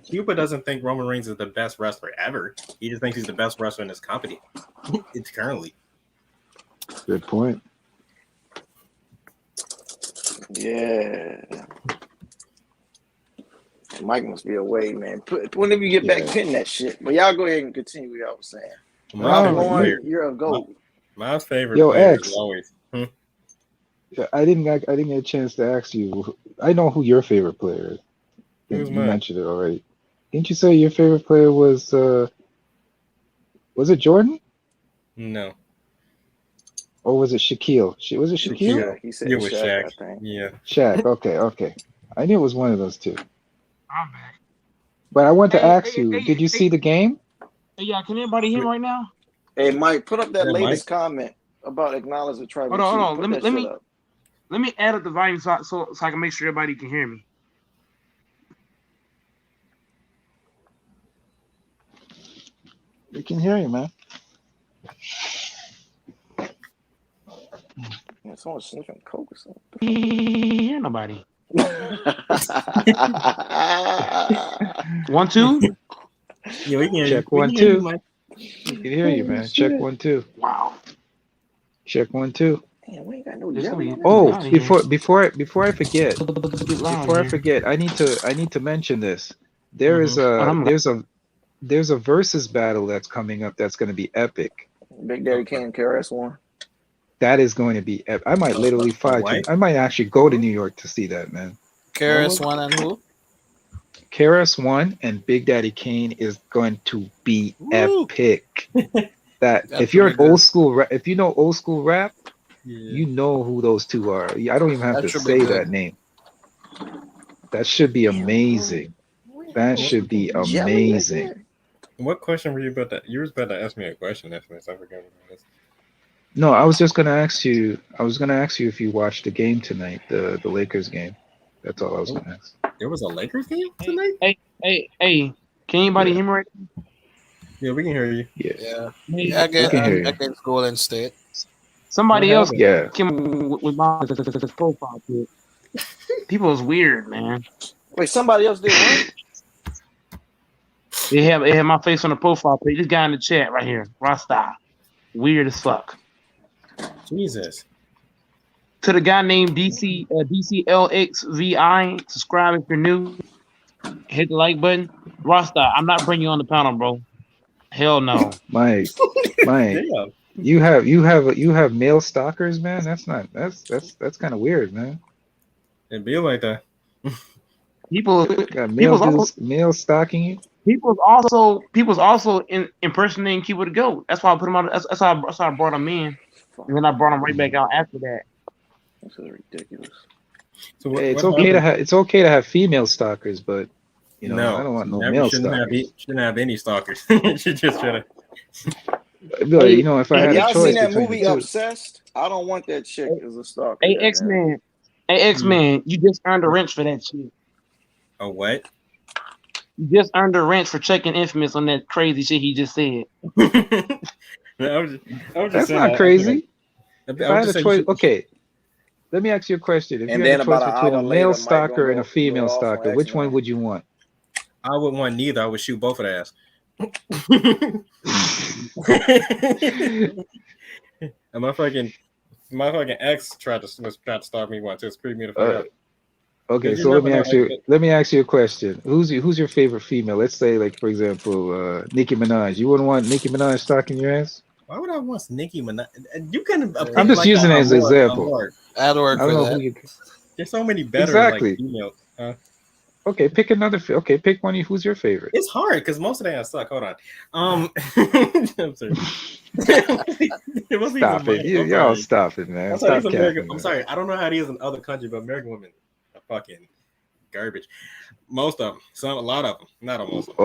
Cuba doesn't think Roman Reigns is the best wrestler ever. He just thinks he's the best wrestler in his company. It's currently. Good point. Yeah. Mike must be away, man. Whenever you get back, pin that shit. But y'all go ahead and continue what y'all was saying. Ralph Lauren, you're a GOAT. My favorite Yo, player X. is always. I didn't get a chance to ask you. I know who your favorite player is. Who's You mine? mentioned it already. Didn't you say your favorite player was it Jordan? No. Or was it Shaquille? Was it Shaquille? Shaq. He said You with Shaq, Shaq. I think. Yeah. Shaq. Okay. I knew it was one of those two. I'm back. But I want to ask Hey, you, did you see the game? yeah, can anybody hear me right now? Hey, Mike, put up that Yeah, Mike. latest comment about acknowledge the tribal Hold chief. on. Put that shit up. Let me add up the volume so I can make sure everybody can hear me. We can hear you, man. Yeah, someone's sniffing coke or something. Hear nobody. 1, 2. Yeah, we can hear Check you. 1, We can hear you, 2. Mike. We can hear you, man. Check 1, 2. Wow. Check 1, 2. Damn, we ain't got no This jelly gonna on be this. Oh, loud in here. before I forget, I need to mention this. There's a versus battle that's coming up that's going to be epic. Big Daddy Kane, KRS-One. That is going to be epic. I might literally fly to. I might actually go to New York to see that, man. KRS-One and who? KRS-One and Big Daddy Kane is going to be epic. That That's if you're an really good. old school, if you know old school rap, Yeah. you know who those two are. I don't even have That to should be say good. that name. That should be amazing. That should be amazing. What question were you about to? You were about to ask me a question after this. I forgot what it was. No, I was just gonna ask you. I was gonna ask you if you watched the game tonight, the Lakers game. That's all I was gonna ask. There was a Lakers game tonight? Hey. Can anybody hear me right now? Yeah, we can hear you. Yeah. Yeah, We can hear you. against Golden State. Somebody else Yeah. came with my profile pic. People is weird, man. Wait, somebody else did what? They have my face on the profile page. This guy in the chat right here, Rasta. Weird as fuck. Jesus. To the guy named DCLXVI, subscribe if you're new. Hit the like button. Rasta, I'm not bringing you on the panel, bro. Hell no. Mike, Damn. you have male stalkers, man. That's kind of weird, man. It be like that. People Got male dudes, male stalking you. People's also impersonating Cuba the Goat. That's why I put him out. That's how I brought him in, and then I brought him right back out after that. This is ridiculous. So Hey, it's okay to have female stalkers, but I don't want no male stalkers. Shouldn't have any stalkers. She just should have. If I had a y'all choice seen that between movie the two. Obsessed? I don't want that chick as a stalker. Hey X-Man, you just earned a wrench for that shit. A what? You just earned a wrench for checking Infamous on that crazy shit he just said. That's not crazy. If I had a choice, okay. Let me ask you a question. If you had a choice between a male stalker and a female stalker, which one would you want? I wouldn't want neither. I would shoot both of their ass. And my fucking ex tried to stalk me once. It was pretty me to fuck up. Okay, so let me ask you a question. Who's your favorite female? Let's say, like, for example, Nicki Minaj. You wouldn't want Nicki Minaj stalking your ass? Why would I want Nicki Minaj? You can. I'm just using it as an example. I'd work I don't with know that. who you. There's so many better Exactly. like females. Okay, pick another. Okay, pick one. Who's your favorite? It's hard because most of them suck. Hold on. I'm sorry. Stop it. Y'all stop it, man. Stop capping. I'm sorry. I don't know how it is in other countries, but American women are fucking garbage. Most of them. A lot of them. Not almost. A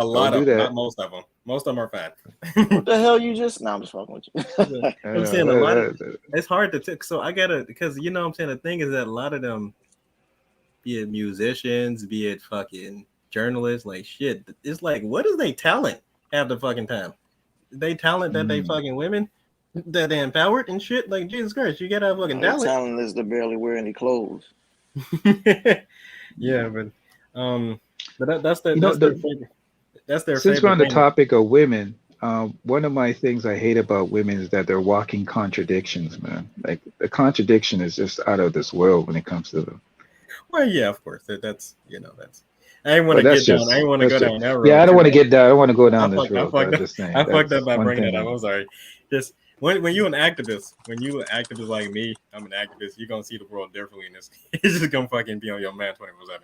lot of them. Not most of them. Most of them are fine. What the hell you just? No, I'm just fucking with you. I'm saying a lot of. It's hard to take. So I gotta because what I'm saying. The thing is that a lot of them, be it musicians, be it fucking journalists, like shit. It's like, what is they talent half the fucking time? They talent that they fucking women that they empowered and shit. Like Jesus Christ, you gotta have fucking talent. Talent is to barely wear any clothes. Yeah, but that's their favorite. That's their Since favorite we're on the thing. topic of women, one of my things I hate about women is that they're walking contradictions, man. Like the contradiction is just out of this world when it comes to them. Well, yeah, of course. That's. I didn't want to get down. I didn't want to go down that road. Yeah, I don't want to get down. I don't want to go down this road. I fucked up by bringing that up. I'm sorry. Just when you're an activist, like me, I'm an activist. You're gonna see the world differently in this. It's just gonna fucking be on your man 24/7.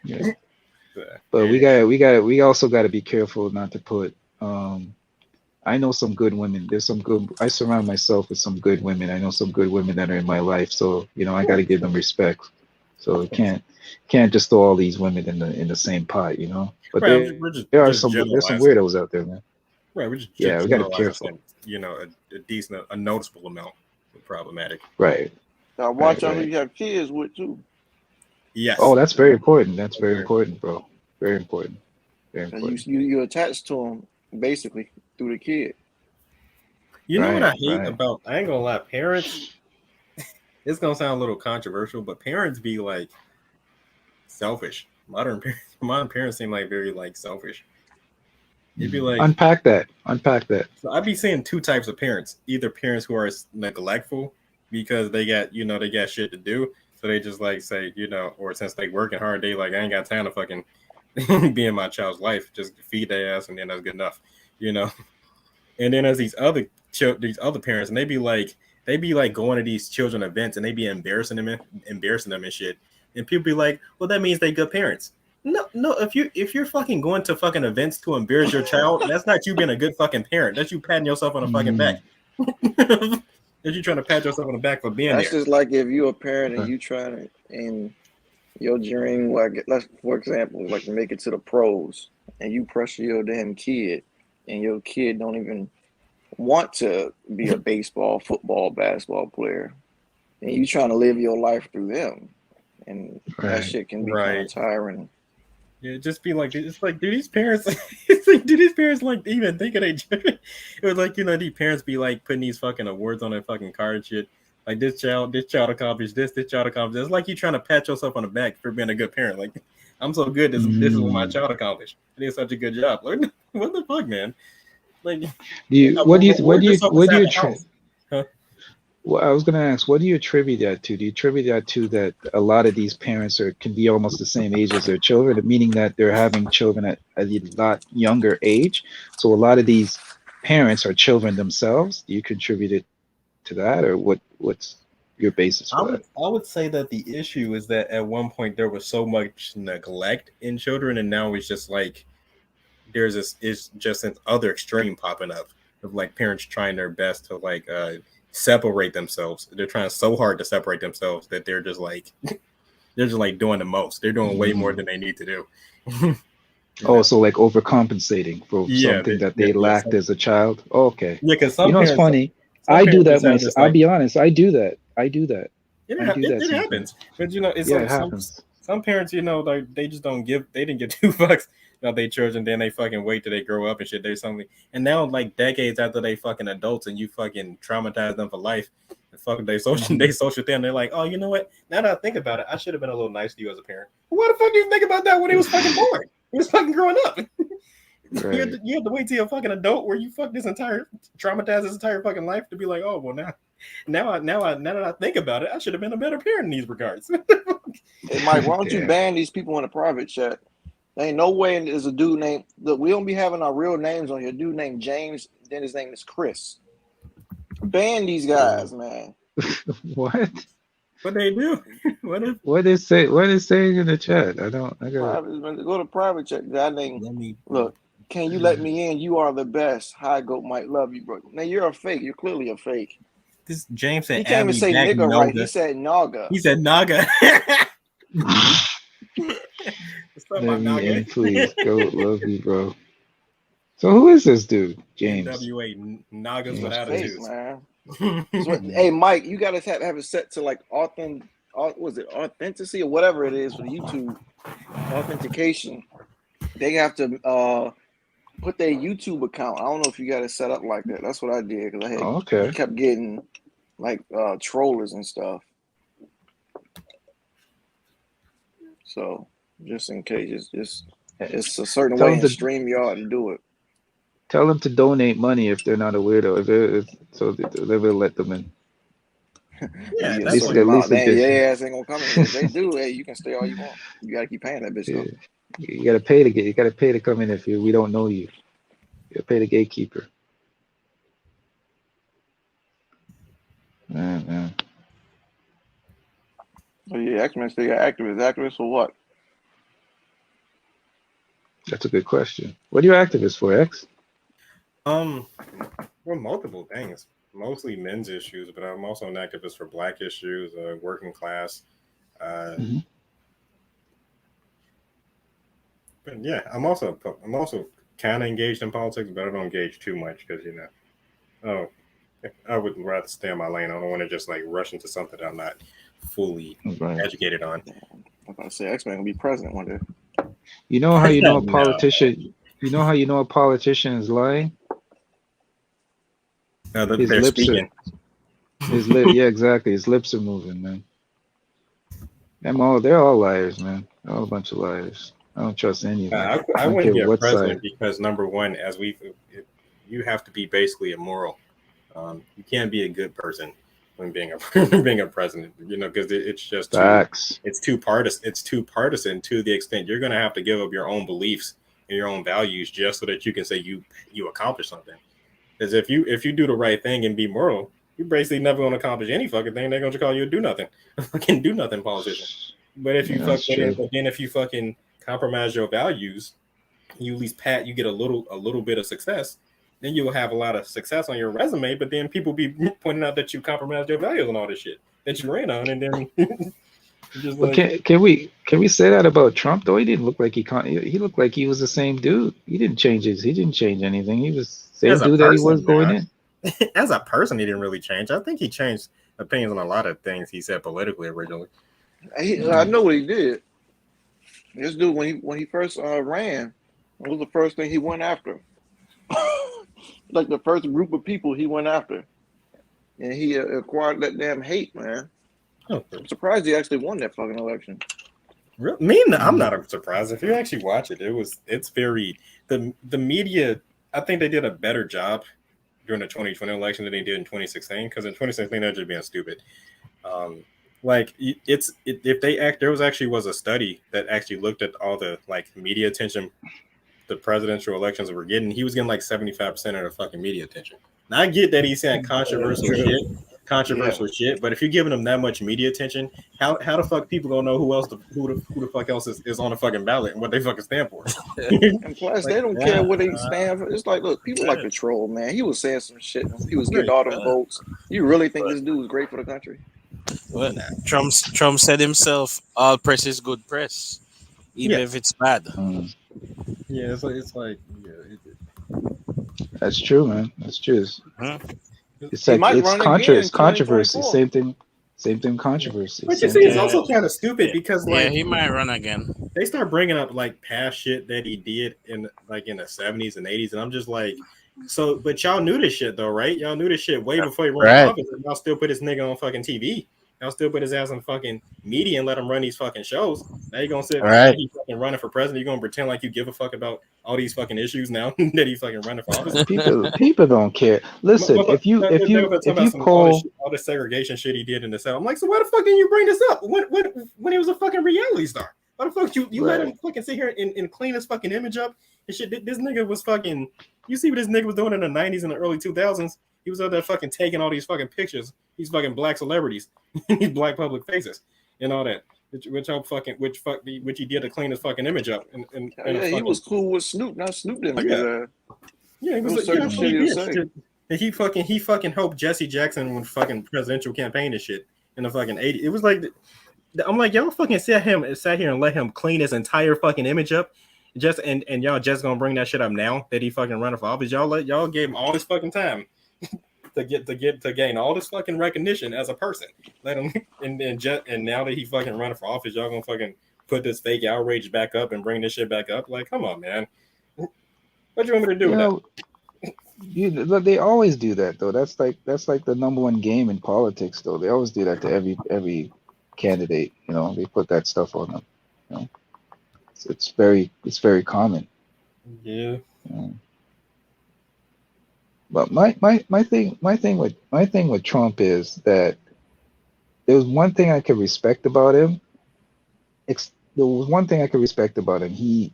Yeah. But we also got to be careful not to put I know some good women. There's some good. I surround myself with some good women. I know some good women that are in my life. So I got to give them respect. So can't just throw all these women in the same pot. But Right, there are just some there's some generalizing. weirdos out there, man. Right, we're just Yeah, we got to be generalizing, careful. saying, a decent, a noticeable amount of problematic. Right. Now watch Right. out who Right. you have kids with too. Yes. Oh, that's very important. That's very important, bro. Very important. Very Cause important. you attached to them basically through the kid. You know what I Right. hate Right. about? I ain't gonna lie, parents. It's gonna sound a little controversial, but parents be like selfish. Modern parents seem like very like selfish. It'd be like, Unpack that. Unpack that. so I'd be seeing two types of parents. Either parents who are neglectful because they got they got shit to do, so they just like say or since they working hard, they like I ain't got time to fucking be in my child's life. Just feed their ass and then that's good enough, you know. And then there's these other parents, and they be like going to these children events and they be embarrassing them and shit. And people be like, well, that means they good parents. No, if you're fucking going to fucking events to embarrass your child, that's not you being a good fucking parent. That's you patting yourself on the fucking back. That's you trying to pat yourself on the back for being That's there. just like if you're a parent and you trying to and your dream, like let's for example, like to make it to the pros, and you pressure your damn kid, and your kid don't even want to be a baseball, football, basketball player, and you trying to live your life through them, and that shit can be kind of tiring. Yeah, just be like, it's like, do these parents, it's like, do these parents like even think of their children? It was like, these parents be like putting these fucking awards on their fucking card and shit. Like this child accomplished this child accomplished this. It's like you trying to pat yourself on the back for being a good parent. Like, I'm so good. This is what my child accomplished. I did such a good job. Like, what the fuck, man? Like, What do you attribute? Huh? Well, I was going to ask, what do you attribute that to? Do you attribute that to that a lot of these parents can be almost the same age as their children, meaning that they're having children at a lot younger age? So a lot of these parents are children themselves. Do you contribute it to that, or what's your basis for that? I would say that the issue is that at one point there was so much neglect in children, and now it's just like there's it's just an other extreme popping up of like parents trying their best to like separate themselves. They're trying so hard to separate themselves that they're just like doing the most. They're doing way more than they need to do. Oh, so like overcompensating for something that they lacked as a child. Oh, okay. Yeah, because it's funny. I do that myself. I'll be honest. I do that. It happens, but it's like some parents, like they just don't give. They didn't give 2 fucks about their children. Then they fucking wait till they grow up and shit. There's something, and now like decades after they fucking adults, and you fucking traumatize them for life. And fucking they social thing. They're like, oh, you know what? Now that I think about it, I should have been a little nice to you as a parent. Why the fuck do you think about that when he was fucking born? He was fucking growing up. Right. You have to wait till you're a fucking adult where you traumatize this entire fucking life to be like, oh well, now that I think about it, I should have been a better parent in these regards. Hey Mike, why don't you ban these people in the private chat? There ain't no way there's a dude named look, we don't be having our real names on here. Dude named James, then his name is Chris. Ban these guys, man. What? What they do? What is saying in the chat? I got go to private chat. Guy named look. Can you let me in? You are the best. Hi, Goat might love you, bro. Now you're a fake. You're clearly a fake. This James said he can't even say nigga right. He said naga. He said naga. Let me in, please. Goat love you, bro. So who is this dude? James. NWA Nagas without fake, man. So, hey, Mike, you gotta have it set to like authenticity or whatever it is for the YouTube authentication. They have to put their YouTube account. I don't know if you got it set up like that. That's what I did because I kept getting like trollers and stuff. So just in case, it's a certain way in StreamYard to do it. Tell them to donate money if they're not a weirdo. So they will let them in. Yeah, at least their ass ain't gonna come in. If they do, hey, you can stay all you want. You gotta keep paying that bitch though. You gotta pay to get. You gotta pay to come in if we don't know you. You gotta pay the gatekeeper. Man. Oh yeah, X-Men still got activists. Activists for what? That's a good question. What are you activists for, X? Well, multiple things. Mostly men's issues, but I'm also an activist for Black issues, working class. Mhm. But yeah, I'm also kind of engaged in politics, but I don't engage too much because oh, I would rather stay in my lane. I don't want to just like rush into something that I'm not fully Right. educated on. I'm about to say X-Men gonna be president one day. You know how you know a No. politician. You know how you know a politician is lying. His They're lips speaking. are. His lip. Yeah, exactly. His lips are moving, man. They're all liars, man. They're all a bunch of liars. I don't trust any of them. I I don't wouldn't care be a what president side. because number one, you have to be basically immoral. You can't be a good person when being a being a president, because it's just Facts. it's too partisan to the extent you're going to have to give up your own beliefs and your own values just so that you can say you accomplished something. Because if you do the right thing and be moral, you're basically never going to accomplish any fucking thing. They're going to call you a do nothing, fucking do nothing politician. But if you That's true. but then if you fucking compromise your values, you at least you get a little bit of success. Then you will have a lot of success on your resume. But then people be pointing out that you compromised your values and all this shit that you ran on, and then just But like, can we say that about Trump though? He didn't look like he looked like he was the same dude. He didn't change anything. He was same as a dude that he was person, going in. as a person, he didn't really change. I think he changed opinions on a lot of things he said politically originally. I know what he did. This dude, when he first ran, what was the first thing he went after? Like the first group of people he went after, and he acquired that damn hate, man. I'm surprised he actually won that fucking election. I'm not surprised. If you actually watch it, it's very the media. I think they did a better job during the 2020 election than they did in 2016. Because in 2016 they're just being stupid. There was a study that actually looked at all the media attention the presidential elections were getting. He was getting like 75% of the fucking media attention. Now I get that he's saying controversial shit, but if you're giving him that much media attention, how the fuck people gonna know who the fuck else is on the fucking ballot and what they fucking stand for? And plus, they don't care what they stand for. It's like, look, people like to troll, man. He was saying some shit. He was getting all the votes. You really think this dude was great for the country? Well, Trump said himself, all press is good press, even if it's bad. Yeah, it's like That's true, man. That's true. It's He might it's run again in controversy. 2024. Same thing. Controversy. But you see, it's also kind of stupid because he might run again. They start bringing up past shit that he did in the 70s and 80s, and I'm just like, so. But y'all knew this shit though, right? Y'all knew this shit way before he ran for office. And y'all still put this nigga on fucking TV. Y'all still put his ass on fucking media and let him run these fucking shows. Now you're gonna sit there and he's fucking running for president. You're gonna pretend like you give a fuck about all these fucking issues now that he's fucking running for office. People don't care. Listen, if you poll all the segregation shit he did in the South, I'm like, so why the fuck didn't you bring this up when he was a fucking reality star? Why the fuck you let him fucking sit here and clean his fucking image up and shit? This nigga was fucking. You see what this nigga was doing in the 90s and the early 2000s? He was out there fucking taking all these fucking pictures. These fucking black celebrities, these black public faces, and all that. Which he did to clean his fucking image up. He was cool with Snoop. Now Snoop didn't like his ass. Yeah, he was certain shit he was saying. And he fucking helped Jesse Jackson with fucking presidential campaign and shit in the fucking 80s. It was like, I'm like, y'all fucking sat here and let him clean his entire fucking image up. And y'all just gonna bring that shit up now that he fucking running for office. Y'all gave him all this fucking time to gain all this fucking recognition as a person. Let him and now that he fucking running for office, y'all gonna fucking put this fake outrage back up and bring this shit back up. Like, come on, man. What do you want me to do with that? Look, they always do that though. That's like the number one game in politics though. They always do that to every candidate. They put that stuff on them. It's very common. Yeah. But my thing with Trump is that there was one thing I could respect about him. There was one thing I could respect about him. He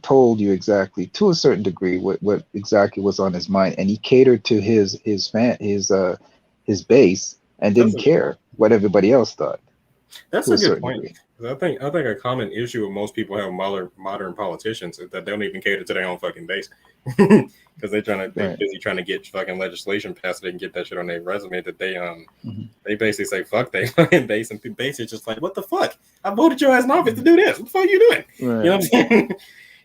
told you exactly, to a certain degree, what exactly was on his mind, and he catered to his base and didn't care what everybody else thought. That's a good point. I think a common issue with most people have modern politicians is that they don't even cater to their own fucking base because they're busy trying to get fucking legislation passed so they can get that shit on their resume that they basically say fuck they fucking base, and the base is just like, what the fuck? I voted your ass in office to do this. What the fuck are you doing? Right. You know what I'm saying?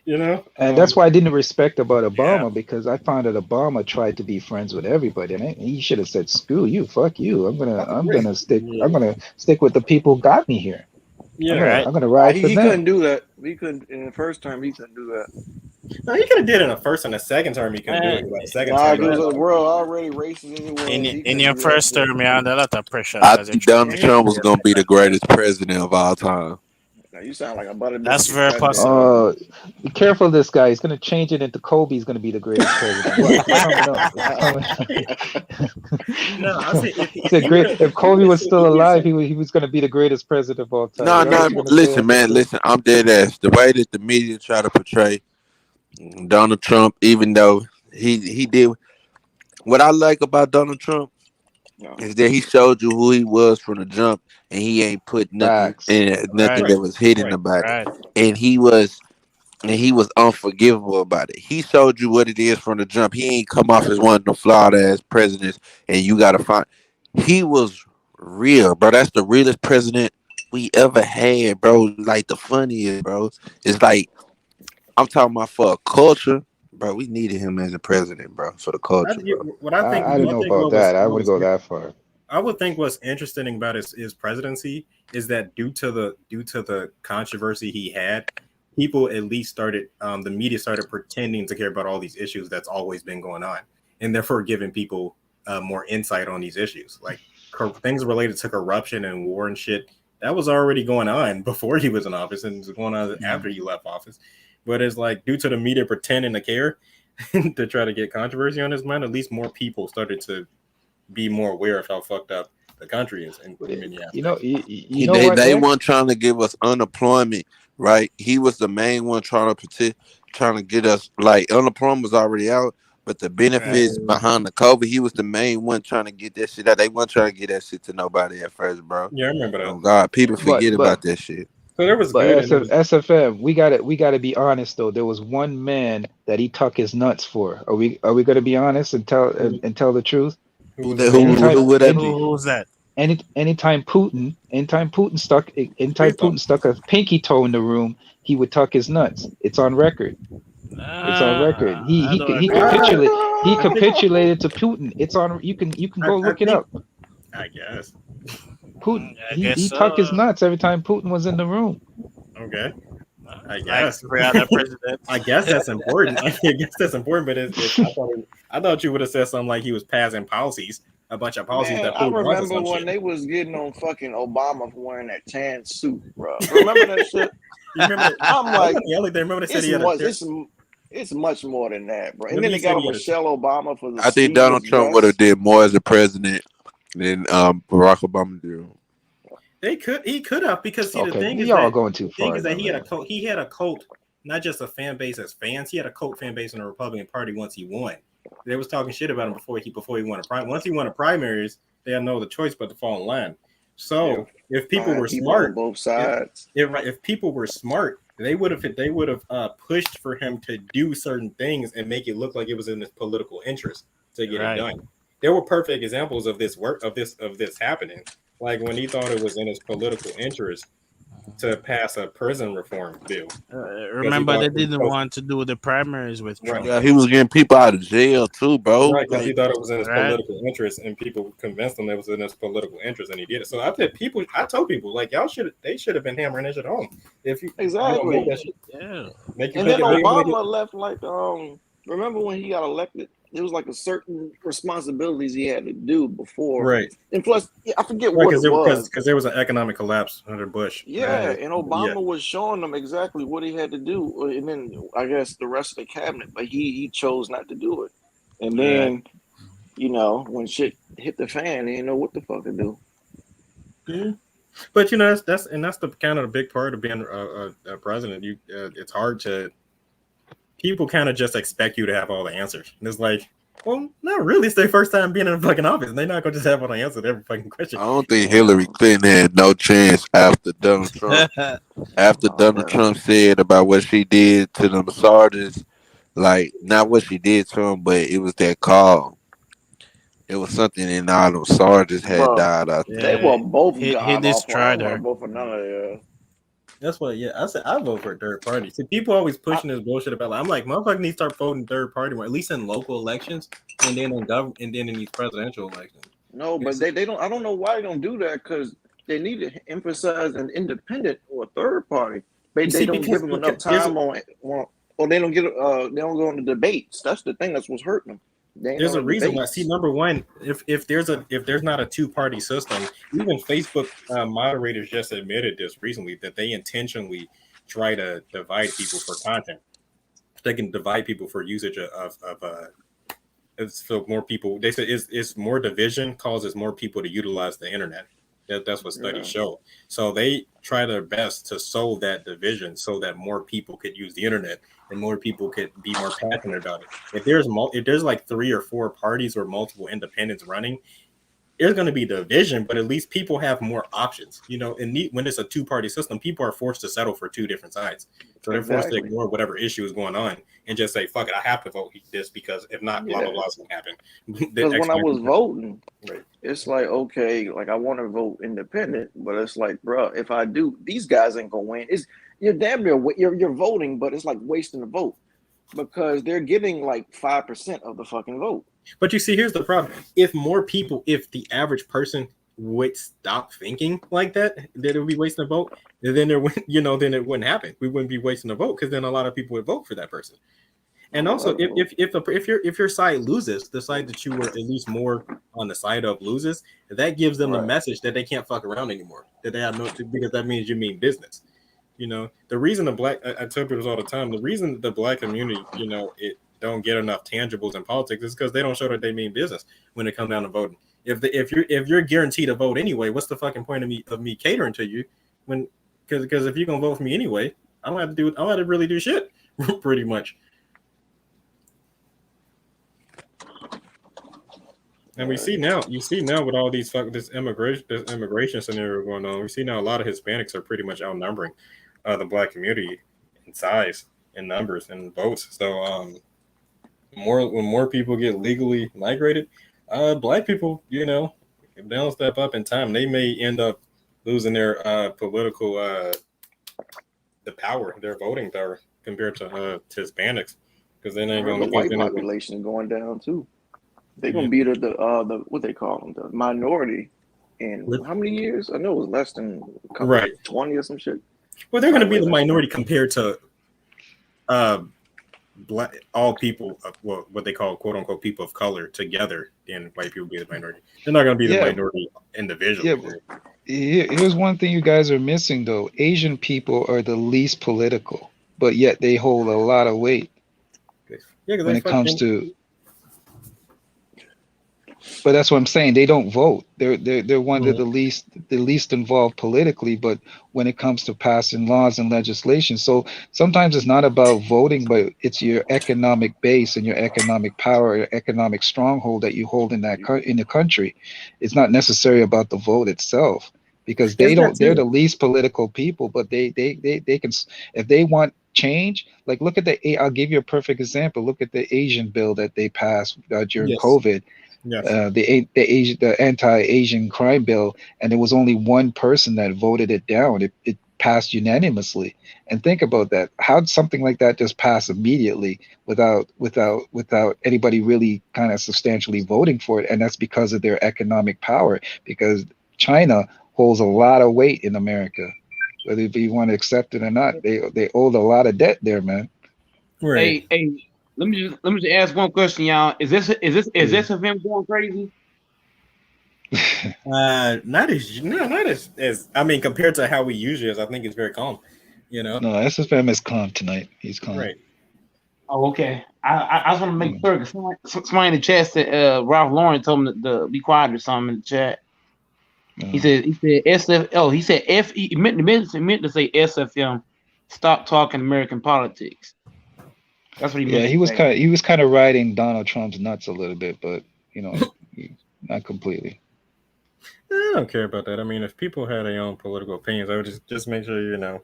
You know, and that's why I didn't respect about Obama, because I found that Obama tried to be friends with everybody, and he should have said, "Screw you, fuck you. I'm gonna stick with the people who got me here. I'm gonna ride for He them." couldn't do that. He couldn't in the first term. He couldn't do that. No, he could have did it in the first and the second term. He couldn't do it. Like the second Nah, term, because the world already racist as it was. In your first term, you under a lot of pressure. I think Donald Trump was gonna be the greatest president of all time. Now you sound like a butter. That's very possible. Be careful of this guy. He's gonna change it into Kobe's gonna be the greatest president. No, I say if Kobe was still alive, he was gonna be the greatest president of all time. No, listen, man, listen. I'm dead ass. The way that the media try to portray Donald Trump, even though he did, what I like about Donald Trump is that he showed you who he was from the jump, and he ain't put nothing that was hidden about it, and he was unforgivable about it. He showed you what it is from the jump. He ain't come off as one of the flawed ass presidents, and you gotta find. He was real, bro. That's the realest president we ever had, bro. Like the funniest, bro. It's like I'm talking about for a culture, bro. We needed him as a president, bro, for the culture. What I think, I didn't know about that. I wouldn't go that far. I would think what's interesting about his presidency is that due to the controversy he had, people at least started the media started pretending to care about all these issues that's always been going on, and therefore giving people more insight on these issues, like things related to corruption and war and shit. That was already going on before he was in office, and it's going on after he left office. But it's like due to the media pretending to care to try to get controversy on his mind, at least more people started to be more aware of how fucked up the country is. And They weren't trying to give us unemployment, right? He was the main one trying to get us, like, unemployment was already out, but the benefits behind the COVID, he was the main one trying to get that shit out. They weren't trying to get that shit to nobody at first, bro. Yeah, I remember that. Oh God, people forget about that shit. So there was SFM. We got to be honest though. There was one man that he tuck his nuts for. Are we going to be honest and tell the truth? Who would that be? Who's that? Anytime Putin stuck a pinky toe in the room, he would tuck his nuts. It's on record. It's on record. He capitulated to Putin. It's on. You can go look it up. I guess. Putin. He tucked his nuts every time Putin was in the room. Okay. I guess. I guess that's important. I guess that's important. But I thought you would have said something like he was passing policies, a bunch of policies that I Putin remember when they was getting on fucking Obama for wearing that tan suit, bro. Remember that shit? Remember? I'm like, remember they said he had it's much more than that, bro. And then they got Michelle Obama for the. I think Donald Trump would have did more as a president than Barack Obama did. He could have, because the thing is y'all going too far. Thing is that he had a cult, not just a fan base as fans. He had a cult fan base in the Republican Party once he won. They was talking shit about him before he won a primary. Once he won a primaries, they had no other choice but to fall in line. So if people were smart, both sides. If people were smart, they would have pushed for him to do certain things and make it look like it was in his political interest to get it done. There were perfect examples of this happening. Like when he thought it was in his political interest to pass a prison reform bill. Remember, they didn't want to do the primaries with Trump. Yeah, he was getting people out of jail too, bro. Right, because he thought it was in his political interest, and people convinced him it was in his political interest, and he did it. So I told people, like, they should have been hammering that shit home. If you exactly, then Obama left like remember when he got elected? There was like a certain responsibilities he had to do before, right? And plus, I forget what it was, because there was an economic collapse under Bush. Yeah, and Obama was showing them exactly what he had to do, and then I guess the rest of the cabinet, but he chose not to do it. And then, when shit hit the fan, he didn't know what the fuck to do. Yeah, but that's the kind of the big part of being a president. It's hard to. People kind of just expect you to have all the answers. And it's like Well, not really. It's their first time being in the fucking office. They're not gonna just have an answer to every fucking question. I don't think Hillary Clinton had no chance after Donald Trump. After Donald Trump said about what she did to the massages, like not what she did to him, but it was that call. It was something in all the sergeants had Bro, died out they there. were both he god awful. I destroyed don't want her. to vote for none of their. That's what. Yeah, I said I vote for a third party. See, people always pushing this bullshit about. I'm like, motherfucker need to start voting third party more, at least in local elections, and then in government, and then in these presidential elections. No, but they don't. I don't know why they don't do that because they need to emphasize an independent or a third party. They don't give them enough time on, or they don't get. They don't go into debates. That's the thing. That's what's hurting them. There's a reason why. See, number one, if there's not a two-party system, even Facebook moderators just admitted this recently that they intentionally try to divide people for content. They can divide people for usage of it's so more people. They said it's more division causes more people to utilize the internet. That's what studies show. So they try their best to sow that division so that more people could use the internet and more people could be more passionate about it. If there's like 3 or 4 parties or multiple independents running, there's going to be division, but at least people have more options. You know, and when it's a two-party system, people are forced to settle for 2 different sides. So they're forced to ignore whatever issue is going on and just say, fuck it, I have to vote this because if not, blah, blah, blah is going to happen. Because when I was voting, it's like, okay, like I want to vote independent, but it's like, bro, if I do, these guys ain't going to win. You're damn near, you're voting, but it's like wasting the vote because they're getting like 5% of the fucking vote. But you see, here's the problem. If the average person would stop thinking like that it would be wasting a vote, then then it wouldn't happen. We wouldn't be wasting a vote because then a lot of people would vote for that person. And also, if your side loses, the side that you were at least more on the side of loses, that gives them the message that they can't fuck around anymore. That they have because that means you mean business. You know, the reason I tell people this all the time, the reason the black community, it don't get enough tangibles in politics is because they don't show that they mean business when it comes down to voting. If you're guaranteed to vote anyway, what's the fucking point of me catering to you because if you're gonna vote for me anyway, I don't have to really do shit pretty much. And you see now with all these this immigration scenario going on, we see now a lot of Hispanics are pretty much outnumbering the black community in size, in numbers, and votes. So when more people get legally migrated, black people, if they don't step up in time, they may end up losing their political the power, their voting power compared to Hispanics, because then they're going to white population going down too. They're gonna be the what they call them, the minority in how many years? I know it was less than 20 or some shit. Well, they're gonna be the minority compared to all people of what they call quote unquote people of color together, and white people be the minority. They're not gonna be the minority individually. Yeah, here's one thing you guys are missing though. Asian people are the least political, but yet they hold a lot of weight when it comes to. But that's what I'm saying. They don't vote. They're one of the least involved politically. But when it comes to passing laws and legislation, so sometimes it's not about voting, but it's your economic base and your economic power, your economic stronghold that you hold in the country. It's not necessarily about the vote itself, because they're the least political people. But they can, if they want change, like look at I'll give you a perfect example. Look at the Asian bill that they passed during COVID. Yes. The anti-Asian crime bill, and there was only one person that voted it down. It passed unanimously. And think about that. How did something like that just pass immediately without anybody really kind of substantially voting for it? And that's because of their economic power, because China holds a lot of weight in America. Whether you want to accept it or not, they owe a lot of debt there, man. Right. Hey, let me just ask one question, y'all. Is this of him going crazy? Not as I mean, compared to how we usually is, I think it's very calm. No, SFM is calm tonight. He's calm. Right. Oh, okay. I just want to make sure. Somebody in the chat said Ralph Lauren told him to be quiet or something in the chat. He said SF. Oh, he said F. He meant to say SFM. Stop talking American politics. That's what he Yeah, meant he to was say. kind of riding Donald Trump's nuts a little bit, but not completely. I don't care about that. I mean, if people had their own political opinions, I would just make sure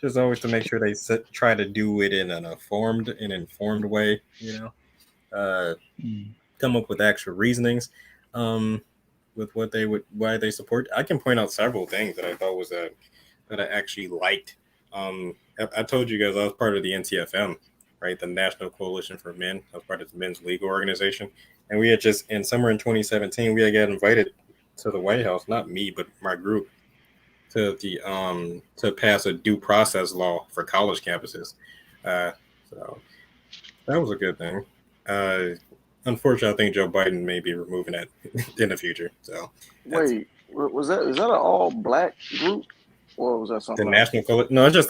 just always to make sure they try to do it in an informed way. Mm. Come up with actual reasonings, with why they support. I can point out several things that I thought was that I actually liked. I told you guys I was part of the NTFM, right? The National Coalition for Men. I was part of the men's legal organization, and we had just in summer in 2017 we had got invited to the White House. Not me, but my group to pass a due process law for college campuses. So that was a good thing. Uh, Unfortunately, I think Joe Biden may be removing that in the future. So that's Wait, is that an all black group, or was that the something else? National Coalition. No, it's just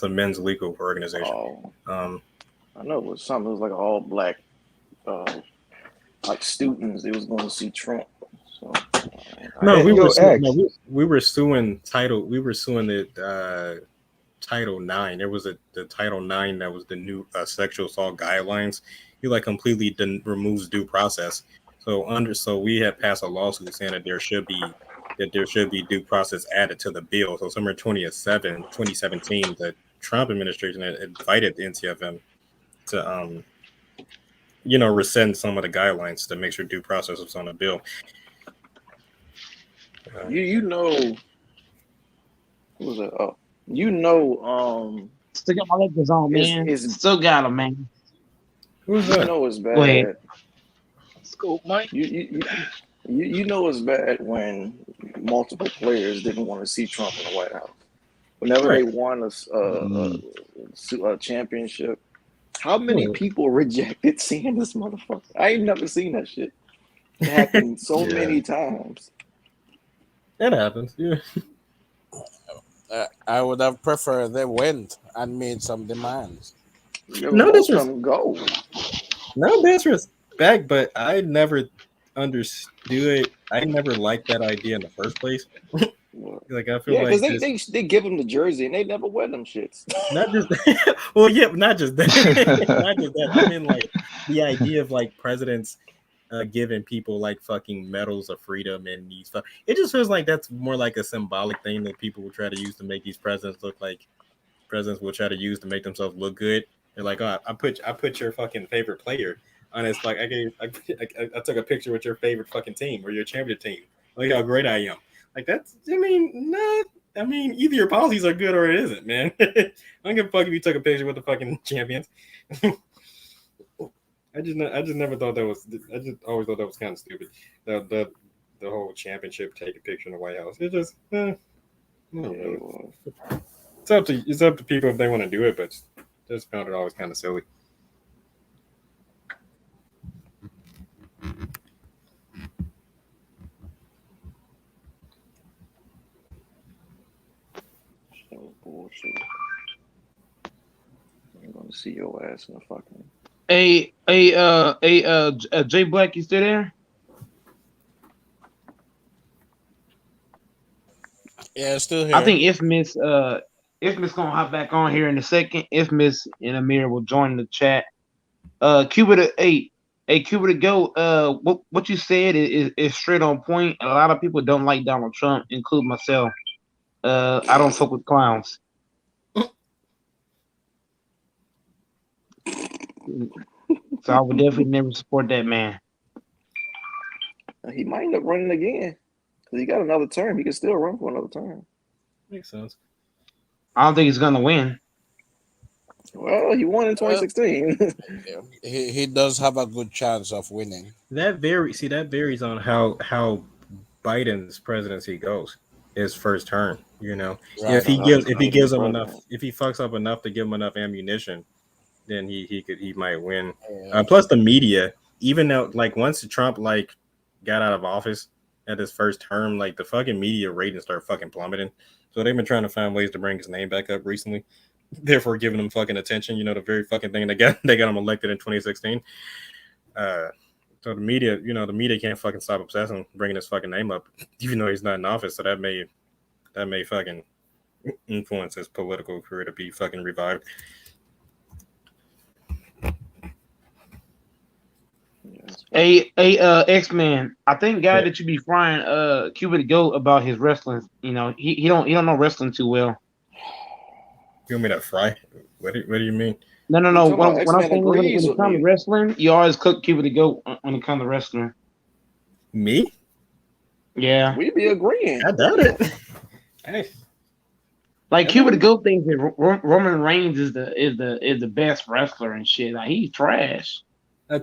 a men's legal organization. Oh, Um, I know it was something. It was like an all black, like students. They was going to see Trump. So no, we were Yo, suing, no, X. we were suing title. We were suing the Title IX. There was the Title IX that was the new sexual assault guidelines. He like completely removes due process. So we had passed a lawsuit saying that there should be due process added to the bill. So summer 2017, the Trump administration had invited the NTFM to rescind some of the guidelines to make sure due process was on the bill. you know who was that? Oh, Still got my Lakers on, man. is Still got them, man. Who's you that? know it's Go ahead. bad. Scoop, Mike. You know it's bad when multiple players didn't want to see Trump in the White House. Whenever they Right. won a championship, how many Oh, people rejected seeing this motherfucker? I ain't never seen that shit. It happened so Yeah. many times. that happens. Yeah. I would have preferred they went and made some demands. Yeah, No most of disrespect. them go. No disrespect, but I never understood. I never liked that idea in the first place. Like I feel Yeah, because like this, they give them the jersey and they never wear them shits. not just well, yeah, not just that, not just that. I mean, like the idea of like presidents giving people like fucking medals of freedom and these stuff. It just feels like that's more like a symbolic thing that people will try to use to make these presidents look like presidents will try to use to make themselves look good. They're like, oh, I put your fucking favorite player on it's like I took a picture with your favorite fucking team or your champion team. Look how great I am. Like that's I mean either your policies are good or it isn't, man. I don't give a fuck if you took a picture with the fucking champions. I just never thought that was. I just always thought that was kind of stupid. The whole championship take a picture in the White House. It just it's up to people if they want to do it, but just found it always kind of silly. So bullshit. I'm gonna see your ass in the fucking. Hey, Jay Black, you still there? Yeah, still here. I think Ifmis gonna hop back on here in a second. Ifmis and Amir will join the chat. Cuba to go. What you said is straight on point. A lot of people don't like Donald Trump, including myself. I don't fuck with clowns. So I would definitely never support that man. He might end up running again because he got another term. He can still run for another term. Makes sense. I don't think he's gonna win. Well, he won in 2016. He does have a good chance of winning. That varies on how Biden's presidency goes. His first term, Right. if he gives him enough, if he fucks up enough to give him enough ammunition, then he might win. Plus the media, even though like once Trump like got out of office at his first term, like the fucking media ratings started fucking plummeting. So they've been trying to find ways to bring his name back up recently. Therefore, giving him fucking attention. The very fucking thing they got him elected in 2016. So the media can't fucking stop obsessing, bringing his fucking name up, even though he's not in office. So that may fucking influence his political career to be fucking revived. Hey, X-Man. I think guy that you be frying Cuba to go about his wrestling. You know, he don't know wrestling too well. You want me to fry? What do you mean? No, no, You no. talking about When I'm X-Men saying when agrees it with comes to me. wrestling, you always cook Cuba to go when it comes to wrestling. Me? Yeah. We be agreeing. I doubt it. Hey, Like Cuba to everyone. go thinks that Roman Reigns is the best wrestler and shit. Like he's trash.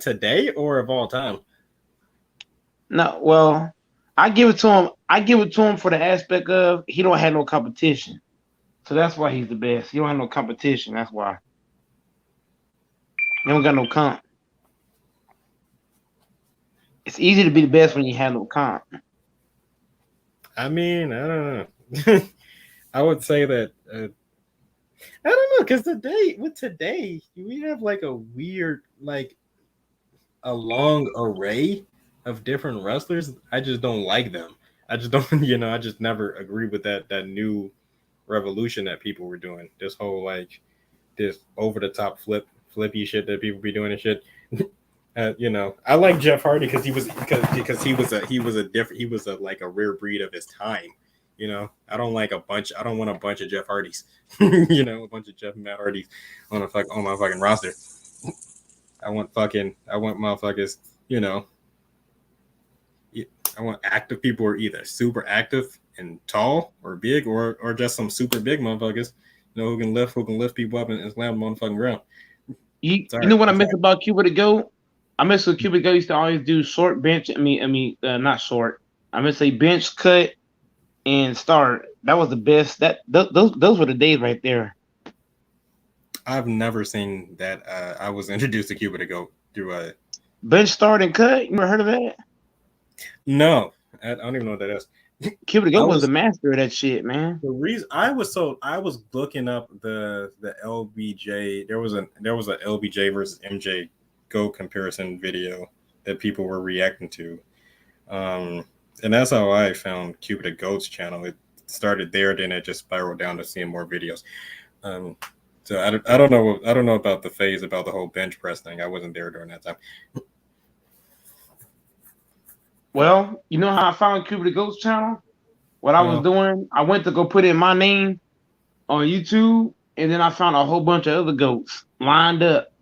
Today or of all time? No, well, I give it to him. I give it to him for the aspect of he don't have no competition. So that's why he's the best. He don't have no competition. That's why he don't got no comp. It's easy to be the best when you have no comp. I mean, I don't know. I would say that I don't know because today we have like a weird like a long array of different wrestlers. I just don't like them. I just don't I just never agree with that new revolution that people were doing. This whole like this over the top flippy shit that people be doing and shit. I like Jeff Hardy because he was a like a rare breed of his time. I don't like I don't want a bunch of Jeff Hardys. A bunch of Jeff Matt Hardys on my fucking roster. I want motherfuckers. I want active people who are either super active and tall or big or just some super big motherfuckers. Who can lift people up and slam them on the fucking ground. You Sorry, know what I I'm miss sorry. about Cuba to go? I miss what Cuba to go used to always do short bench. Not short. I miss a bench cut and start. That was the best. Those were the days right there. I've never seen that. I was introduced to Cuba to go through a Bench start and cut. You ever heard of that? no. I don't even know what that is. Cuba to I go was the was master of that shit, man. the reason I was looking up the LBJ. There was a LBJ versus MJ Go comparison video that people were reacting to. And that's how I found Cuba the Goat's channel. It started there, then it just spiraled down to seeing more videos. Um, so I don't know about the phase about the whole bench press thing. I wasn't there during that time. Well, you know how I found Cuba the Ghost channel? What I was No, doing, I went to go put in my name on YouTube, and then I found a whole bunch of other goats lined up.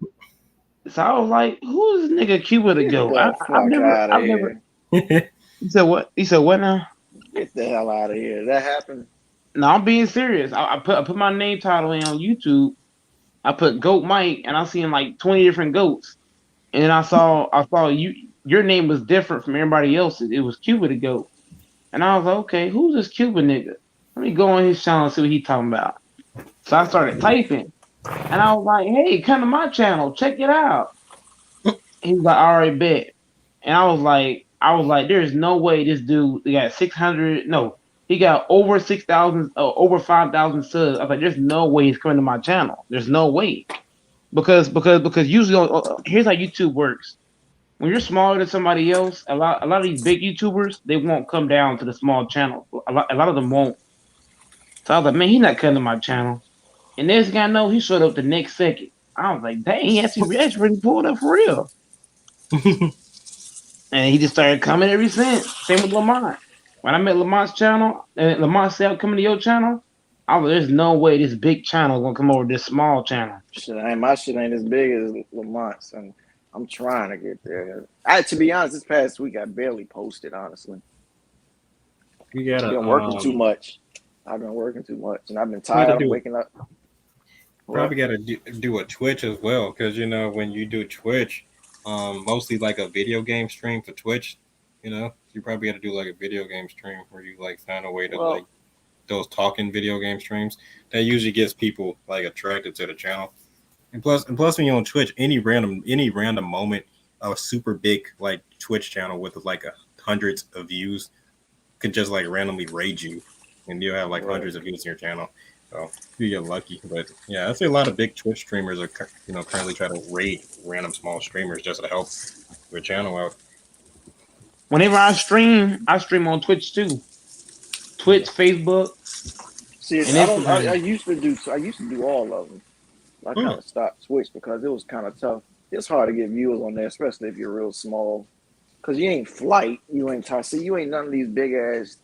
So I was like, "Who's this nigga Cuba the Get goat?" the fuck out of I've never. here. He said what? He said what now? Get the hell out of here. That happened. No, I'm being serious. I put my name title in on YouTube. I put Goat Mike, and I seen like 20 different goats, and then I saw your name was different from everybody else's. It was Cuba the goat, and I was like, okay, who's this Cuba nigga? Let me go on his channel and see what he talking about. So I started typing, and I was like, hey, come to my channel, check it out. He was like, all right, bet. And I was like, there's no way this dude he got 600. No, he got over 6,000, over 5,000 subs. I was like, there's no way he's coming to my channel. There's no way because usually here's how YouTube works. When you're smaller than somebody else, a lot of these big YouTubers they won't come down to the small channel. A lot of them won't. So I was like, man, he's not coming to my channel. And this guy know he showed up the next second. I was like, dang, he actually really pulled up for real. And he just started coming ever since. Same with Lamont. When I met Lamont's channel, and Lamont said, I'm coming to your channel, I was like, there's no way this big channel is going to come over this small channel. My shit ain't as big as Lamont's, and I'm trying to get there. To be honest, this past week I barely posted. Honestly, we gotta been working too much. I've been working too much, and I've been we gotta tired. I'm do waking up. probably gotta do a Twitch as well because when you do Twitch, mostly like a video game stream for Twitch, you probably got to do like a video game stream where you like find a way to like Well, those talking video game streams that usually gets people like attracted to the channel. And plus when you're on Twitch, any random moment, a super big like Twitch channel with like hundreds of views could just like randomly raid you, and you'll have like right. hundreds of views in your channel. So you get lucky, but yeah, I see a lot of big Twitch streamers are currently trying to raid random small streamers just to help their channel out. Whenever I stream on Twitch too. Twitch, Facebook, See, and I don't. I Instagram. used to do. I used to do all of them. I kind Hmm. of stopped Twitch because it was kind of tough it's hard to get viewers on there, especially if you're real small. Cause you ain't Flight, you ain't Tyree, you ain't none of these big ass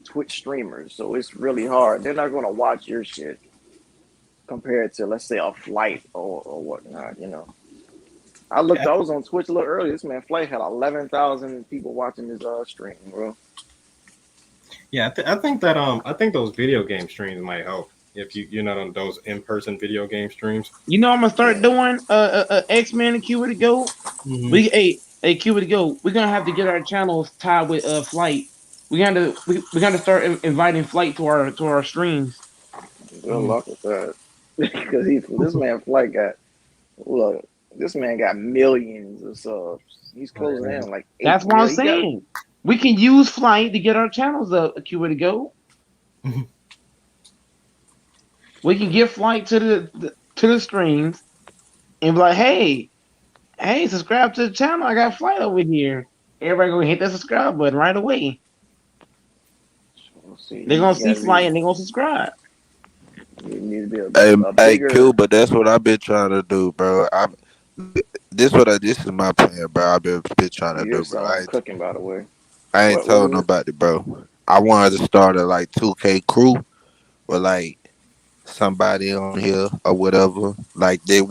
Twitch streamers. So it's really hard. They're not gonna watch your shit compared to, let's say, a Flight or whatnot. I was on Twitch a little earlier. This man Flight had 11,000 people watching his stream, bro. Yeah, I think that I think those video game streams might help if you're not on those in-person video game streams. I'm gonna start doing X-Men and Cuba to go. Mhm. Hey Cuba to go. We're gonna have to get our channels tied with Flight. We gotta start inviting Flight to our streams. Good luck with that. Because this man Flight this man got millions of subs. He's closing in like 8 That's what I'm million. saying. We can use Flight to get our channels up, Cuba to go. We can get Flight to the streams and be like, hey, subscribe to the channel. I got Flight over here. Everybody gonna hit that subscribe button right away. They're gonna see Flight and they're gonna subscribe. You need to be a bigger... Cuba, that's what I've been trying to do, bro. This is my plan, bro. I've been trying to do, bro. I'm cooking, by the way. I ain't told nobody, bro. I wanted to start a 2K crew with somebody on here or whatever. They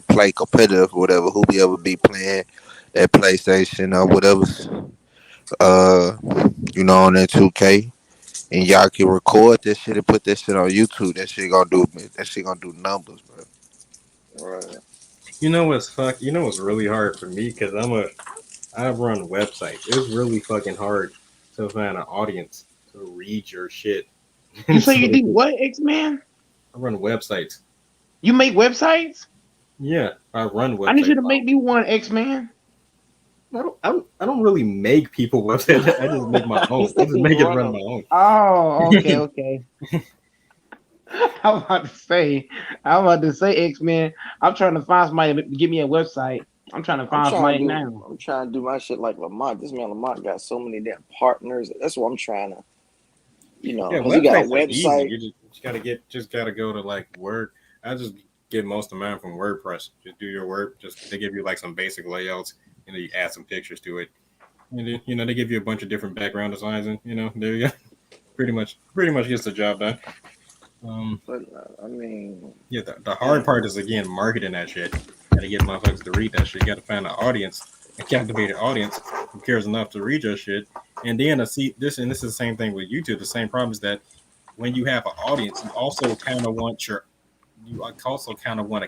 play competitive or whatever. Who be ever be playing that PlayStation or whatever. On that 2K. And y'all can record this shit and put that shit on YouTube. That shit gonna do numbers, bro. Right. You know what's really hard for me, because I run websites. It's really fucking hard to find an audience to read your shit. You say you do what, X-Man? I run websites. You make websites? Yeah, I run websites. I need you to make me one, X-Man. I don't really make people websites. I just make my own. I just make it run my own. Oh, okay. I'm about to say, X-Man. I'm trying to find somebody to give me a website. I'm trying to find somebody now. I'm trying to do my shit like Lamont. This man Lamont got so many damn partners. That's what I'm trying to, because he got a website. You just gotta go to Word. I just get most of mine from WordPress. Just do your work. They give you some basic layouts, and then you add some pictures to it. And then, they give you a bunch of different background designs, and there you go. Pretty much gets the job done. But I mean, yeah, the hard part is again marketing that shit. Gotta get motherfuckers to read that shit. You gotta find an audience, a captivated audience who cares enough to read your shit. And then this is the same thing with YouTube. The same problem is that when you have an audience, you also kind of want to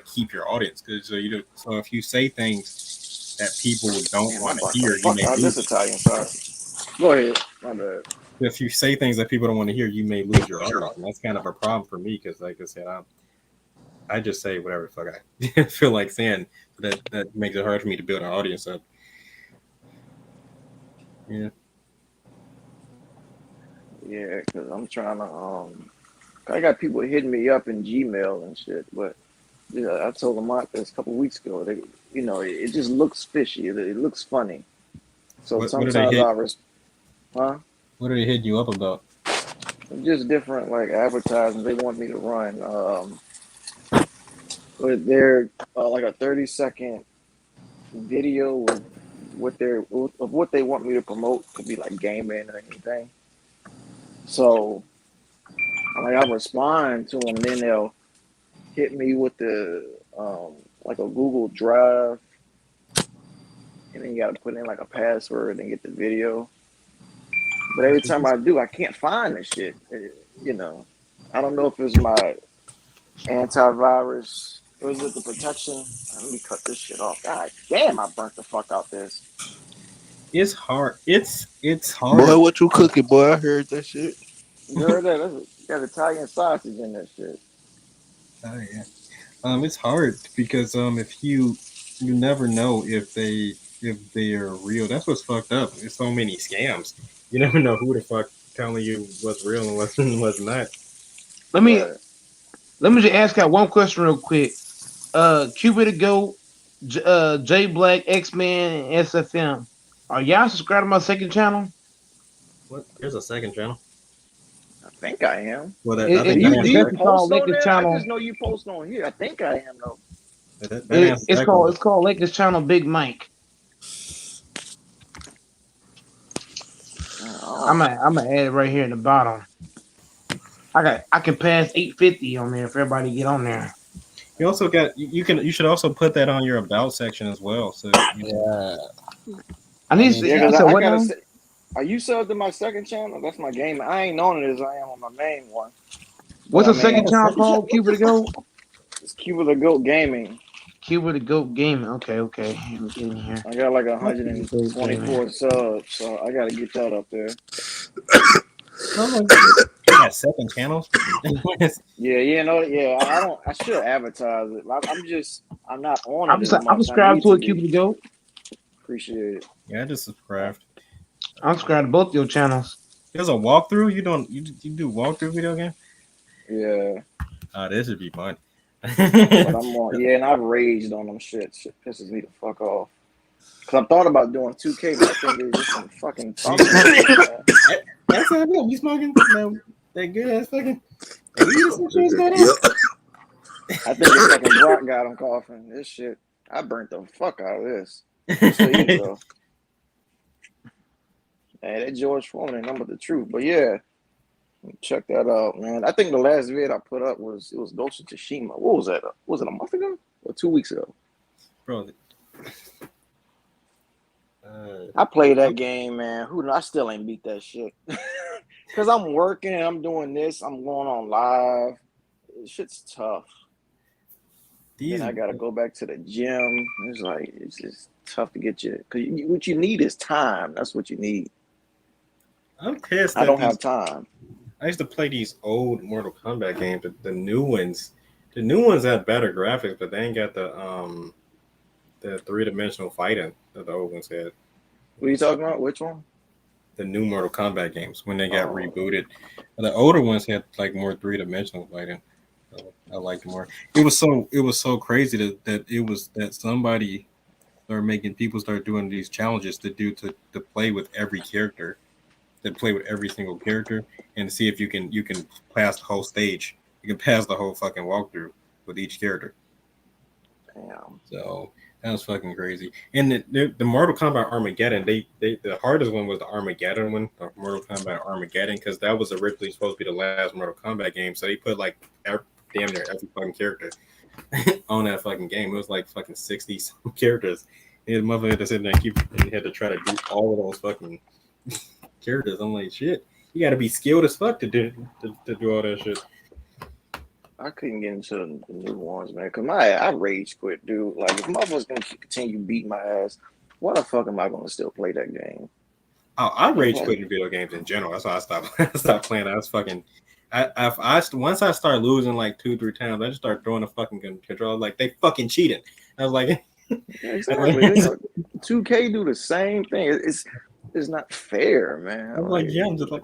keep your audience, because so if you say things that people don't want to hear, you may lose. Italian sauce. Go ahead. My bad. If you say things that people don't want to hear, you may lose your audience, and that's kind of a problem for me, because, like I said, I just say whatever the fuck I feel like saying. That makes it hard for me to build an audience up. Yeah. Yeah, because I'm trying to. I got people hitting me up in Gmail and shit, but I told them this a couple weeks ago. It just looks fishy. It looks funny. So sometimes huh? What are they hitting you up about? Just different advertisements they want me to run. But they're like a 30-second video of what they want me to promote. Could be like gaming or anything. So I respond to them, and then they'll hit me with the a Google Drive, and then you got to put in a password and get the video. But every time I do, I can't find the shit. I don't know if it's my antivirus or is it the protection. Let me cut this shit off. God damn, I burnt the fuck out this. It's hard. It's hard. Boy, what you cooking, boy? I heard that shit. You heard that? You got Italian sausage in that shit. Oh yeah. It's hard because if you never know if they are real. That's what's fucked up. There's so many scams. You never know who the fuck telling you what's real and what's not. Let me just ask out one question real quick. Cuba to go, J Black, X-Man, and SFM. Are y'all subscribed to my second channel? What? There's a second channel. I think I am. Well, I just know you post on here. I just know you post on here. I think I am though. That answers It's that question. called Lakers Channel Big Mike. I'm gonna add it right here in the bottom. I can pass 850 on there if everybody get on there. You also got you should also put that on your about section as well. So Yeah. I need Yeah, you because said I what gotta now? say, are you subbed to my second channel? That's my game. I ain't on it as I am on my main one. What's But I the second mean, channel called? Cuba the Goat? it's Cuba the Goat Gaming. Cuba the Goat Gaming. Okay. I'm getting here. I got like Cuba the Goat Gaming. 124 subs, so I gotta get that up there. you got second channels. Yeah. I should advertise it. I'm not on it as I'm much. I subscribed need to to it, Cuba be. the Goat. Appreciate it. Yeah, I just subscribed. I'm subscribed to both your channels. There's a walkthrough. You do walkthrough video game? Yeah. This would be fun. But I'm on. Yeah, and I've raged on them shit. Shit pisses me the fuck off. Cause I thought about doing 2K, but I think it's just some fucking talking. That's how good. You smoking that good ass fucking weed or some shit going on? I think the fucking Brock got him coughing. This shit, I burnt the fuck out of this. Still eat it though. Man, that George Foreman ain't nothing but the truth. But yeah, check that out, man. I think the last vid I put up was Ghost of Tsushima. What was that? Was it a month ago or 2 weeks ago? Bro. I played that game, man. I still ain't beat that shit. Cause I'm working, I'm doing this, I'm going on live. This shit's tough. Then I gotta go back to the gym. It's just tough to get you. Cause what you need is time. That's what you need. I'm pissed. I don't have time. I used to play these old Mortal Kombat games. The new ones have better graphics, but they ain't got the 3-dimensional fighting that the old ones had. What are you talking about? Which one? The new Mortal Kombat games when they got rebooted. The older ones had like more 3-dimensional fighting. So I liked it more. It was so crazy that somebody started making people start doing these challenges to play with every character, to play with every single character, and to see if you can pass the whole stage. You can pass the whole fucking walkthrough with each character. Damn. So that was fucking crazy. And the Mortal Kombat Armageddon, the hardest one was the Armageddon one, the Mortal Kombat Armageddon, because that was originally supposed to be the last Mortal Kombat game. So they put like damn near every fucking character on that fucking game. It was like fucking 60 some characters. And the motherfucker had to sit there and had to try to do all of those fucking characters. I'm like, shit, you got to be skilled as fuck to do all that shit. I couldn't get into the new ones, man. Cause I rage quit, dude. Like if motherfuckers gonna continue beating my ass, why the fuck am I gonna still play that game? Oh, I rage quitting video games in general. That's why I stopped playing. I was fucking. Once I start losing like 2-3 times, I just start throwing the fucking controller. Like they fucking cheating. I was like, yeah, exactly. 2K do the same thing. It's not fair, man. I'm like, yeah, I'm just like.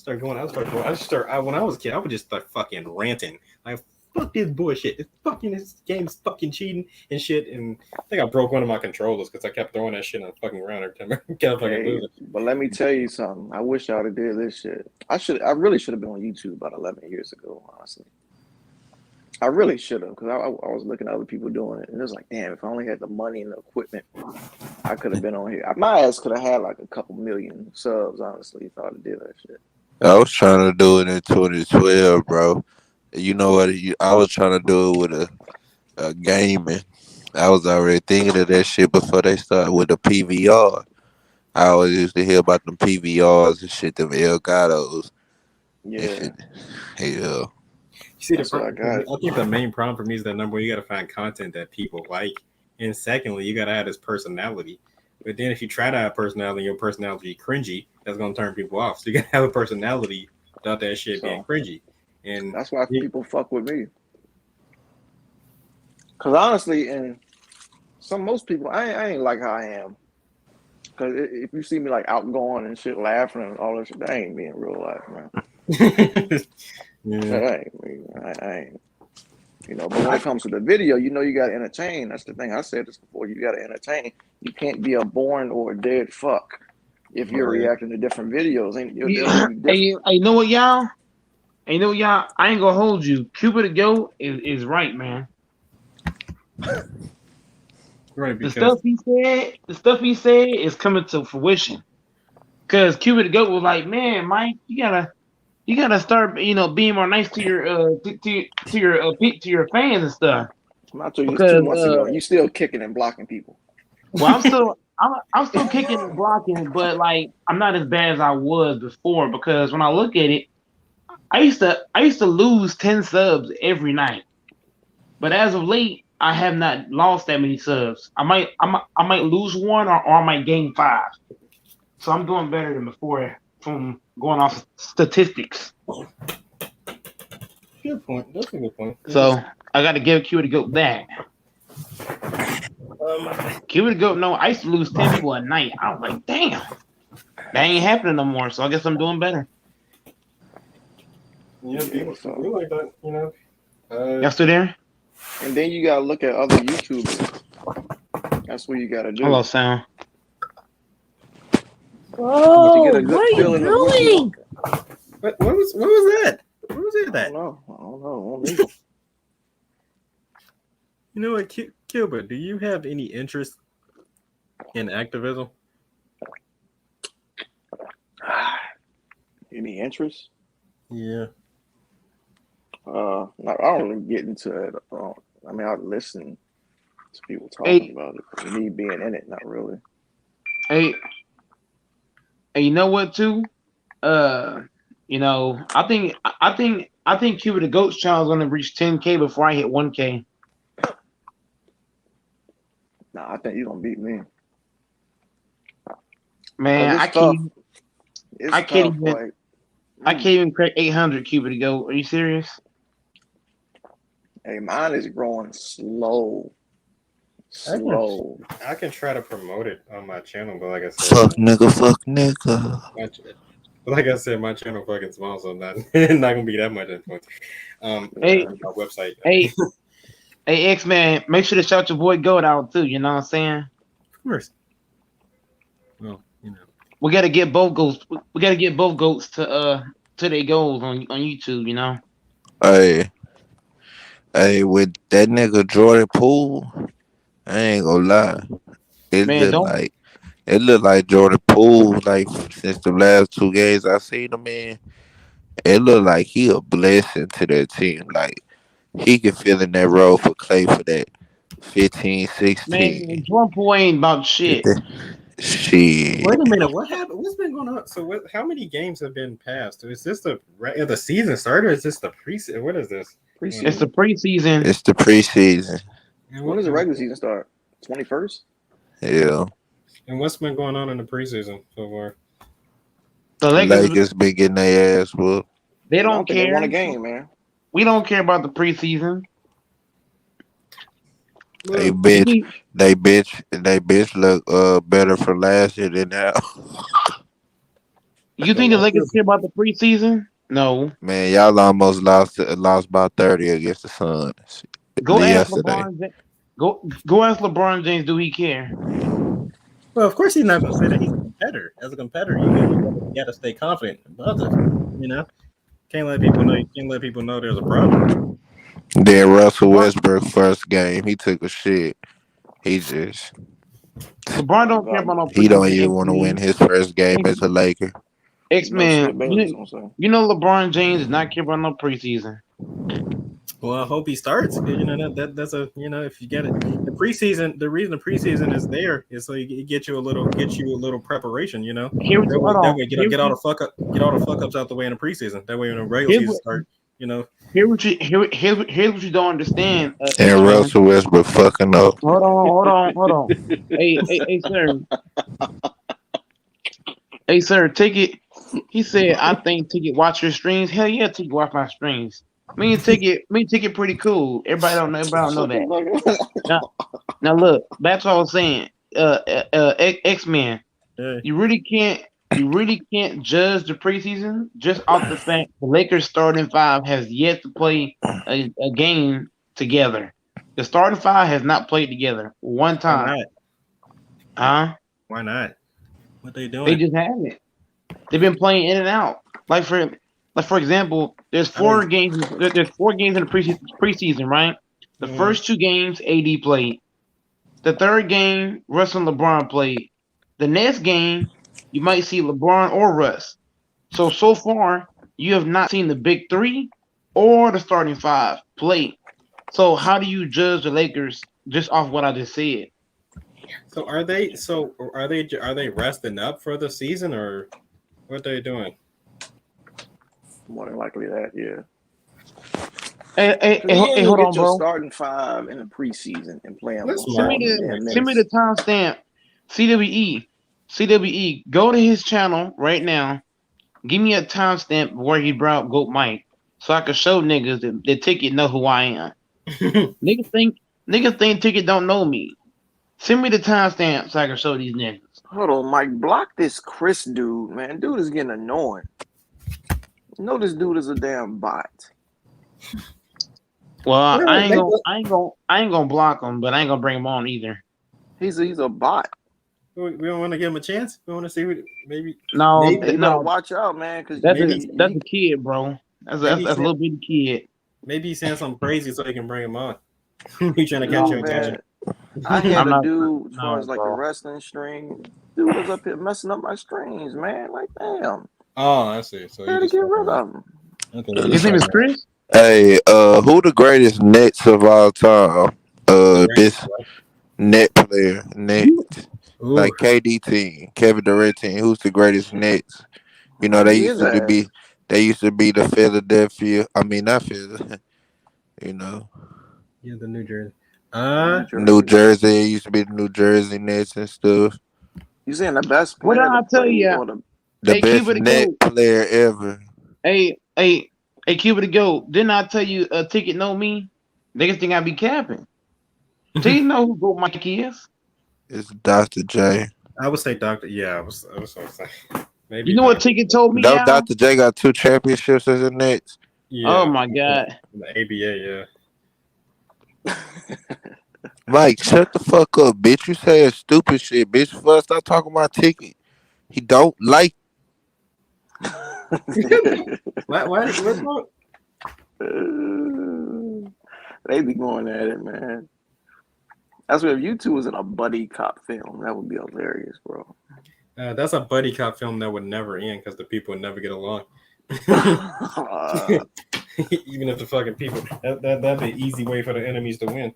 When I was a kid, I would just start fucking ranting. Like, fuck this bullshit. This game's fucking cheating and shit. And I think I broke one of my controllers because I kept throwing that shit on the fucking ground every time I kept fucking losing. But let me tell you something. I wish I would have did this shit. I really should have been on YouTube about 11 years ago, honestly. I really should have, because I was looking at other people doing it, and it was like, damn, if I only had the money and the equipment, I could have been on here. My ass could have had like a couple million subs, honestly, if I would have did that shit. I was trying to do it in 2012, bro. You know what? I was trying to do it with a gaming. I was already thinking of that shit before they started with the PVR. I always used to hear about them PVRs and shit, them Elgatos. Yeah. Yeah. See, I think the main problem for me is that number one, you got to find content that people like. And secondly, you got to have this personality. But then if you try to have personality, your personality cringy, that's going to turn people off. So you got to have a personality without that shit being cringy. And that's why people fuck with me. Because honestly, and most people, I ain't like how I am. Because if you see me like outgoing and shit, laughing and all that shit, that ain't me in real life, man. That ain't me. I ain't. You know, but when it comes to the video, you know, you got to entertain. That's the thing. I said this before. You got to entertain. You can't be a born or a dead fuck if you're reacting to different videos. Hey, you know what, y'all? I ain't gonna hold you. Cuba the Goat is right, man. Right, The because stuff he said is coming to fruition. Cause Cupid the Goat was like, man, Mike, you gotta start, being more nice to your to your fans and stuff. I told you this Because 2 months ago. You still kicking and blocking people. well, I'm still kicking and blocking, but like I'm not as bad as I was before. Because when I look at it, I used to lose 10 subs every night, but as of late, I have not lost that many subs. I might lose one or I might gain 5. So I'm doing better than before from going off statistics. good point. That's a good point. So I got to give Q to Goat that. Q to Goat, no, I used to lose 10 people a night. I was like, damn, that ain't happening no more. So I guess I'm doing better. Yeah, people like that, you know. Y'all still there? And then you gotta look at other YouTubers. That's what you gotta do. Hello, sound. Whoa, To get a good what are feeling you of what you doing? What was that? What was it I that? don't know. You know what, Cuba, do you have any interest in activism? Any interest? Yeah. I don't really get into it. I mean, I listen to people talking about it. But me being in it, not really. Hey, you know what too? I think Cuba the Goat's channel is gonna reach 10K before I hit 1K. Nah, I think you're gonna beat me. Man, I can't even crack 800 Cuba to Goat. Are you serious? Hey, mine is growing slow. I can try to promote it on my channel, but like I said, Fuck nigga. Like I said, my channel fucking small, so not gonna be that much influence. Hey, my website. Hey, X-Man, make sure to shout your boy Goat out too. You know what I'm saying? Of course. Well, you know, we gotta get both goats. We gotta get both goats to their goals on YouTube. You know. Hey, with that nigga Jordan Poole, I ain't gonna lie. It Man, look like Jordan Poole, like since the last 2 games I seen him in, it look like he a blessing to that team. Like he can fill in that role for Clay for that 15, 16. Man, Jordan Poole ain't about shit. Shit. wait a minute, what happened? What's been going on? So, how many games have been passed? Is this the season started? Or is this the preseason? What is this? It's the preseason. It's the preseason. When does the regular season start? 21st? Yeah. And what's been going on in the preseason so far? The Lakers been getting their ass whooped. They don't care. They won a game, man. We don't care about the preseason. They bitch look better from last year than now. You think the Lakers care about the preseason? No. Man, y'all almost lost by 30 against the Suns. Go ask yesterday. LeBron. Go ask LeBron James. Do he care? Well, of course he's not going to say that. He's a competitor. As a competitor, you got to stay confident about it. You know, can't let people know. You can't let people know there's a problem. Then Russell Westbrook first game, he took a shit. He just LeBron don't care about no preseason. He don't even want to win his first game as a Laker. X-Man, you know LeBron James does not care about no preseason. Well, I hope he starts. You know that's a if you get it, the preseason. The reason the preseason is there is so you get you a little preparation. You know, that way get all the fuck ups out the way in the preseason. That way when the regular season start, you know. Here's what you don't understand. And Russell Westbrook fucking up. Hold on. Hey, sir. Hey, sir, Ticket. He said, I think Ticket watch your streams. Hell yeah, Ticket watch my streams. Me and Ticket pretty cool. Everybody don't know that. Now look, that's what I was saying. X-Men. Yeah. You really can't judge the preseason just off the fact the Lakers starting 5 has yet to play a game together. The starting 5 has not played together one time. Why not? What they doing? They just haven't. They've been playing in and out. Like for example, there's 4 games. There's 4 games in the preseason, right? The first 2 games, AD played. The third game, Russ and LeBron played. The next game, you might see LeBron or Russ. So far, you have not seen the big 3 or the starting 5 play. So how do you judge the Lakers just off what I just said? So are they resting up for the season or what are they doing? More than likely that, yeah. Hey, You ain't hold gonna on, get your bro. starting 5 in the preseason and play them That's all the smart. damn Send me minutes. the timestamp. CWE. Go to his channel right now. Give me a timestamp where he brought Goat Mike, so I can show niggas that the ticket know who I am. niggas think ticket don't know me. Send me the timestamp so I can show these niggas. Hold on, Mike. Block this Chris dude, man. Dude is getting annoying. You know this dude is a damn bot. Well, I ain't gonna block him, but I ain't gonna bring him on either. He's a bot. We don't want to give him a chance. We want to see who maybe. No, you better watch out, man, because that's a kid, bro. That's a little bitty kid. Maybe he's saying something crazy so they can bring him on. He's trying to catch your attention. I had a dude as far as like the wrestling stream. Dude was up here messing up my streams, man. Like, damn. Oh, I see. So I had to get rid of him. Okay. His name is Chris? Hey, who the greatest Nets of all time? This net player, like KD team, Kevin Durant team. Who's the greatest Nets? You know, they used to be the Philadelphia. I mean, not Philadelphia. You know. Yeah, the New Jersey. New Jersey. It used to be the New Jersey Nets and stuff. You saying the best What player? did I tell you? The best net player ever. Hey, Cuba the Goat. Didn't I tell you a ticket know me? Niggas think I be capping. Do you know who Goat Mike is? It's Dr. J. I would say Dr. Yeah, I was gonna say. Maybe you know what ticket told me? Dr. J got 2 championships as a Nets. Yeah. Oh my god. The ABA, yeah. Mike, shut the fuck up, bitch. You saying stupid shit, bitch. First, stop talking about ticket. He don't like. What's wrong? They be going at it, man. That's what if you two was in a buddy cop film, that would be hilarious, bro. That's a buddy cop film that would never end because the people would never get along. Even if the fucking people, that'd be an easy way for the enemies to win.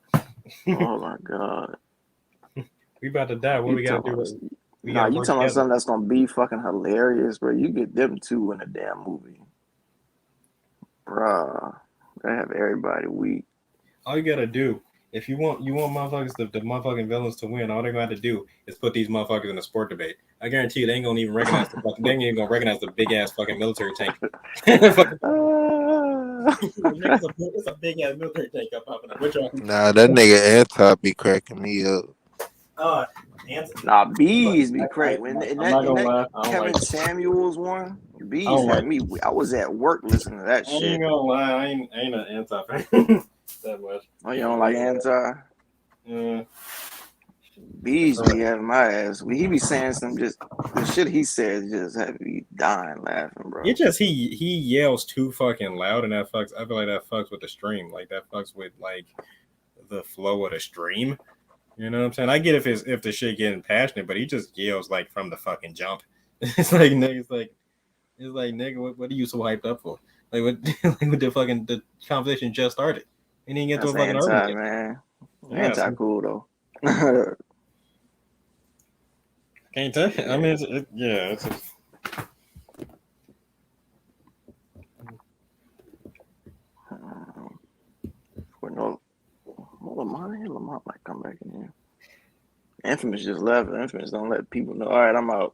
Oh my god. We about to die. What we gotta do? You talking about something that's gonna be fucking hilarious, bro. You get them two in a damn movie. Bruh. They have everybody weak. All you gotta do, if you want motherfuckers, the motherfucking villains to win, all they gotta do is put these motherfuckers in a sport debate. I guarantee you they ain't gonna even recognize they ain't even gonna recognize the big ass fucking military tank. It's a big ass military tank up popping up. Which one? Nah, that nigga Anti be cracking me up. Nah, Bees be crazy. In that Kevin Samuels one, Bees had me. I was at work listening to that shit. I ain't gonna lie, I ain't an Anti fan that much. Oh, you don't like Anti? Yeah. Bees be having my ass. He be saying some just the shit he says just have me dying laughing, bro. It just he yells too fucking loud, and that fucks. I feel like that fucks with the stream. Like that fucks with like the flow of the stream. You know what I'm saying? I get if the shit getting passionate, but he just yells like from the fucking jump. It's like nigga, what are you so hyped up for? Like what? Like the fucking the conversation just started. And he didn't get to a fucking argument. Man. Yeah, Anti cool though. Can't tell you. I mean, it's just... Lamont might come back in here. Infamous just left. Infamous don't let people know. All right, I'm out.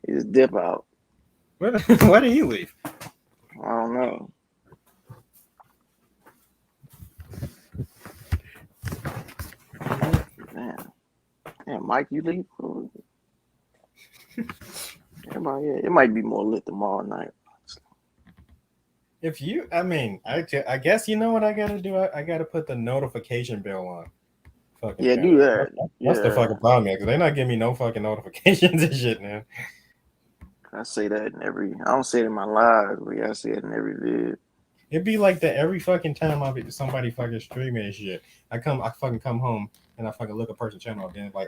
He just dip out. Why did he leave? I don't know. Damn, Mike, you leave? It might be more lit tomorrow night. If you, I mean, I guess you know what I gotta do. I gotta put the notification bell on. Yeah, do that. That's the fucking problem, man. Because they're not giving me no fucking notifications and shit, man. I say that in every. I don't say it in my lives, but I say it in every vid. It'd be like that every fucking time somebody fucking streaming and shit. I fucking come home and I fucking look a person's channel, then like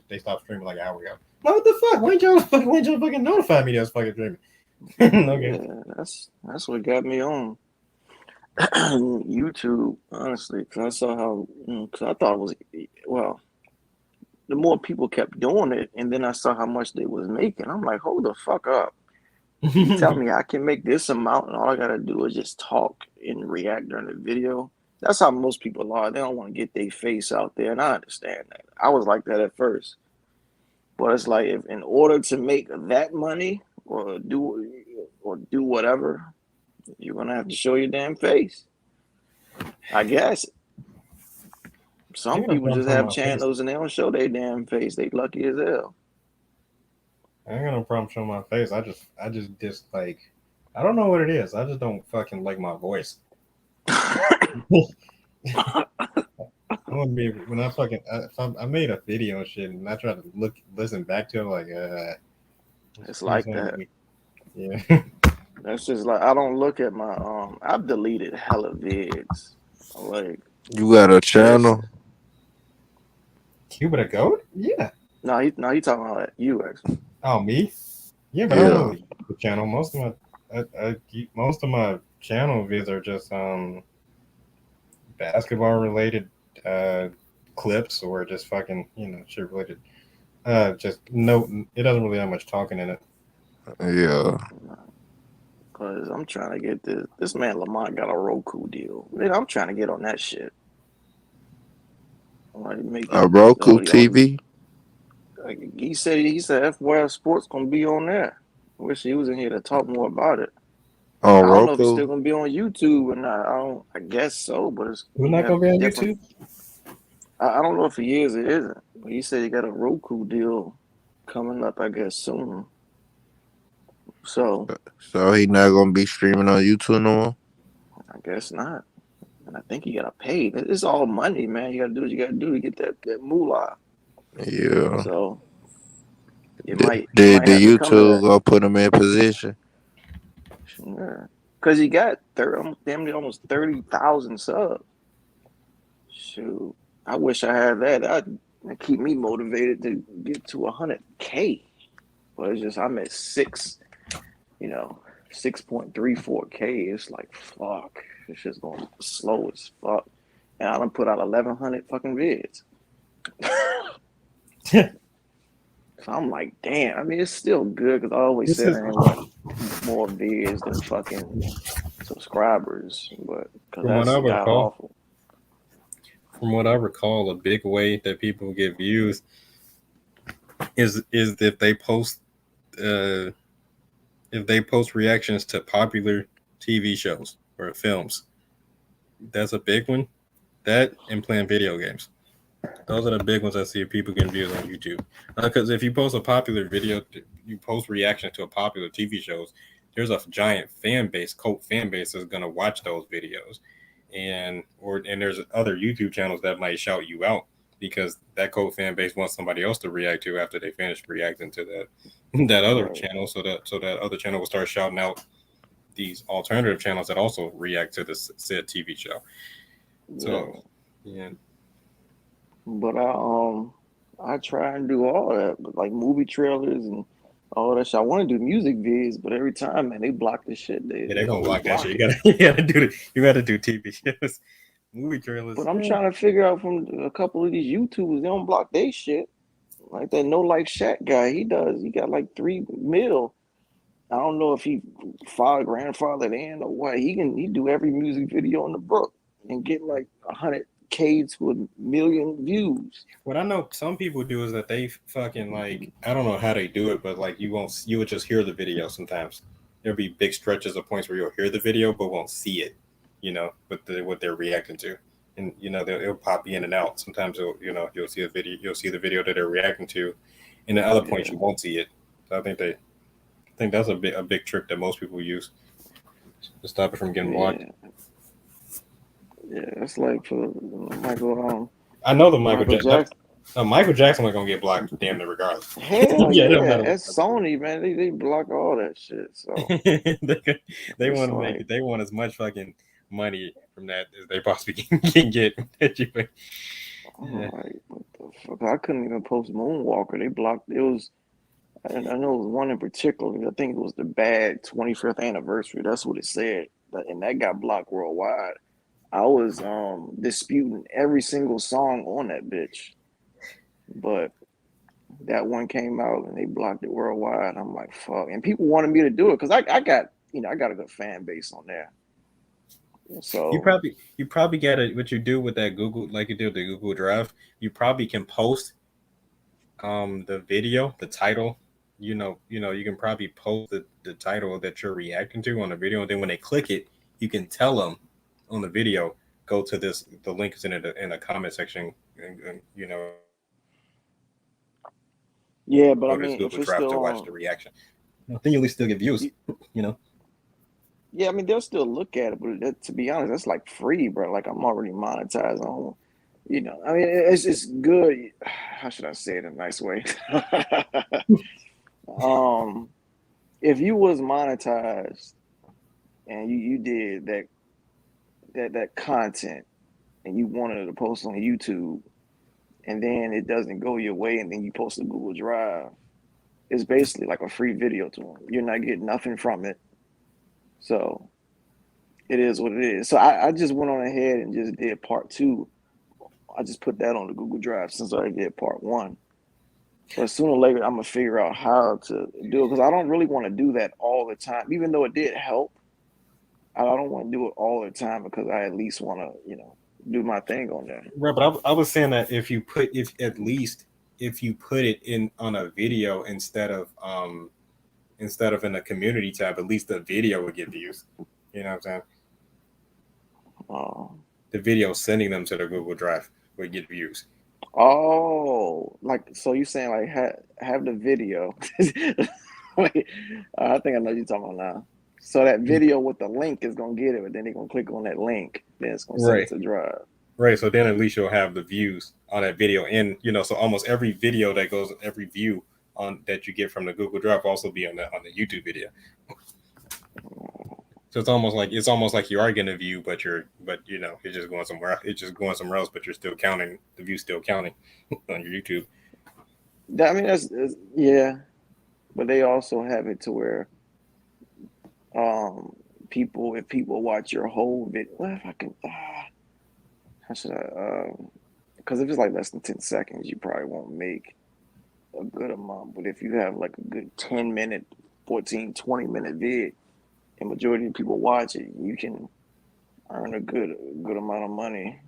they stop streaming like an hour ago. What the fuck? Why y'all fucking notify me that I was fucking streaming? Okay. Yeah, that's what got me on YouTube, honestly, because I saw how, because I thought it was, well, the more people kept doing it, and then I saw how much they was making. I'm like, hold the fuck up. You tell me I can make this amount, and all I gotta do is just talk and react during the video. That's how most people are. They don't want to get their face out there, and I understand that. I was like that at first, but it's like, if in order to make that money or do whatever, you're gonna have to show your damn face. I guess some people just have channels and they don't show their damn face. They lucky as hell. I ain't got no problem showing my face. I just like, I don't know what it is. I just don't fucking like my voice. When I made a video and shit, and I try to listen back to it, like, it's like that. Yeah. That's just like, I don't look at my I've deleted hella vids. Like, You got a channel? Cuba the Goat? Yeah. No, he talking about you actually. Oh, me? Yeah, but I don't really use the channel. Most of my channel vids are just basketball related clips, or just fucking shit related. Just no, it doesn't really have much talking in it. Yeah. Cause I'm trying to get this man Lamont got a Roku deal. Man, I'm trying to get on that shit. Like, A Roku TV? Like, he said FYI Sports gonna be on there. Wish he was in here to talk more about it. On I don't know if Roku? he's still gonna be on YouTube or not. I guess so, but We're not gonna be on YouTube. I don't know if he is or isn't. But he said he got a Roku deal coming up, I guess, soon. So he not gonna be streaming on YouTube no more? I guess not. And I think you gotta pay. It's all money, man. You gotta do what you gotta do to get that moolah. Yeah. So Did go YouTube go put him in position? Sure. Cause he got almost 30,000 subs. Shoot, I wish I had that. That'd keep me motivated to get to 100K. But it's just I'm at 6.34K. It's like, fuck. It's just going slow as fuck. And I done put out 1,100 fucking vids. So I'm like, damn. I mean, it's still good because I always said I want more vids than fucking subscribers. But because that's god awful. From what I recall, a big way that people get views is if they post reactions to popular TV shows or films. That's a big one. That and playing video games. Those are the big ones I see people getting views on YouTube. Because if you post a popular video, you post reactions to a popular TV shows, there's a giant cult fan base that's going to watch those videos. And there's other YouTube channels that might shout you out because that cult fan base wants somebody else to react to after they finish reacting to that other channel. So that other channel will start shouting out these alternative channels that also react to this said TV show. So, yeah. But I try and do all that, but like movie trailers and all that shit. I want to do music vids, but every time, man, they block the shit. They're gonna block that shit. You gotta do TV shows, movie trailers. But I'm trying to figure out from a couple of these YouTubers, they don't block their shit. Like that No Life Shaq guy, he got like 3 mil. I don't know if he grandfathered in or what. He do every music video in the book and get like 100K to 1 million views. What I know some people do is that they fucking like, I don't know how they do it, but like you would just hear the video sometimes. There'll be big stretches of points where you'll hear the video but won't see it, what they're reacting to. And it'll pop in and out. Sometimes you'll see the video that they're reacting to, and at other points you won't see it. So I think that's a big trick that most people use to stop it from getting blocked. Yeah, it's like for Michael. I know the Michael Jackson. Michael Jackson was gonna get blocked damn near regardless. Hell Yeah, yeah, it don't matter what that's Sony, man. They block all that shit. So they it's want to make it. They want as much fucking money from that as they possibly can get. I'm like, what the fuck? I couldn't even post Moonwalker. They blocked. It was. I know it was one in particular. I think it was the Bad 25th anniversary. That's what it said, and that got blocked worldwide. I was disputing every single song on that bitch, but that one came out and they blocked it worldwide. I'm like, fuck. And people wanted me to do it because I got I got a good fan base on there. So you probably get it. What you do with that Google, like you do with the Google Drive, you probably can post the video, the title. You can probably post the title that you're reacting to on the video, and then when they click it, you can tell them on the video, go to this. The link is in the comment section, and yeah, but go I to this mean, if Google it's Drive still to watch on, the reaction. I think you at least still get views. yeah, I mean they'll still look at it, but to be honest, that's like free, bro. Like I'm already monetized on. I mean, it's good. How should I say it in a nice way? If you was monetized and you did that content and you wanted to post on YouTube and then it doesn't go your way and then you post to Google Drive, it's basically like a free video to them. You're not getting nothing from it. So it is what it is. So I just went on ahead and just did part 2. I just put that on the Google Drive since I did part 1. But sooner or later, I'm going to figure out how to do it because I don't really want to do that all the time. Even though it did help, I don't want to do it all the time because I at least want to, do my thing on there. Right, but I was saying that if you put it in on a video instead of in a community tab, at least the video would get views. You know what I'm saying? The video sending them to the Google Drive would get views. Oh, like so you saying like have the video. Wait, I think I know what you're talking about now. So that video with the link is gonna get it, but then they're gonna click on that link, then it's gonna send it to Drive. Right. So then at least you'll have the views on that video, and so almost every video that goes, every view on that you get from the Google Drive will also be on the YouTube video. So it's almost like you are getting a view, but it's just going somewhere. It's just going somewhere else, but you're still counting. The view's still counting on your YouTube. I mean, that's yeah, but they also have it to where if people watch your whole video, well, if I can, how should I? Because if it's like less than 10 seconds, you probably won't make a good amount. But if you have like a good 10-minute, 14, 20-minute vid, and majority of people watch it, you can earn a good amount of money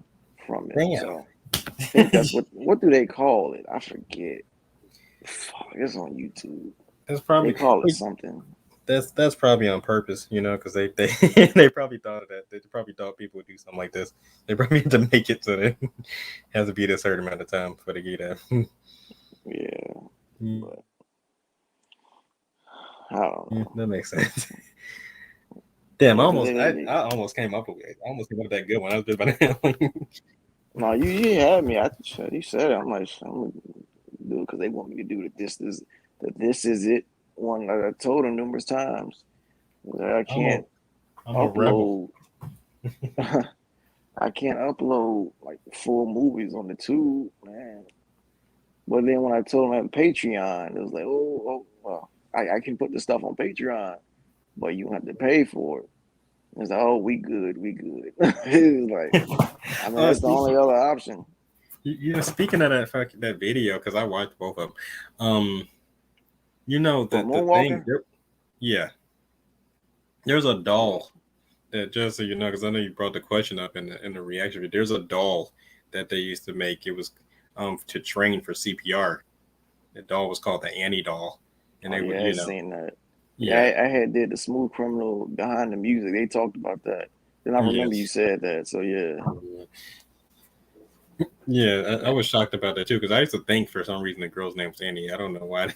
from it. Damn. So I think that's what do they call it? I forget. Fuck, it's on YouTube. That's probably they call it something. That's probably on purpose, because they they probably thought of that. They probably thought people would do something like this. They probably had to make it so that it has to be a certain amount of time for the get that. Yeah, but I don't know. That makes sense. Damn, I almost came up with that good one. I was just about to. No, you had me. You said it. I'm like, I'm gonna do it because they want me to do the this is it one. I told them numerous times that I can't upload. I can't upload like full movies on the tube, man. But then when I told them I had Patreon, it was like, well, I can put the stuff on Patreon, but you have to pay for it. It's like, oh, we good. It was like, I mean, that's the only other option. Speaking of that video, because I watched both of them. The thing, yeah. There's a doll that, just so you know, because I know you brought the question up in the reaction. There's a doll that they used to make. It was to train for CPR. The doll was called the Annie doll, and they would, I've seen that. Yeah, I had did the Smooth Criminal Behind the Music. They talked about that. Then I remember you said that. So yeah. Yeah, I was shocked about that too because I used to think for some reason the girl's name was Annie. I don't know why.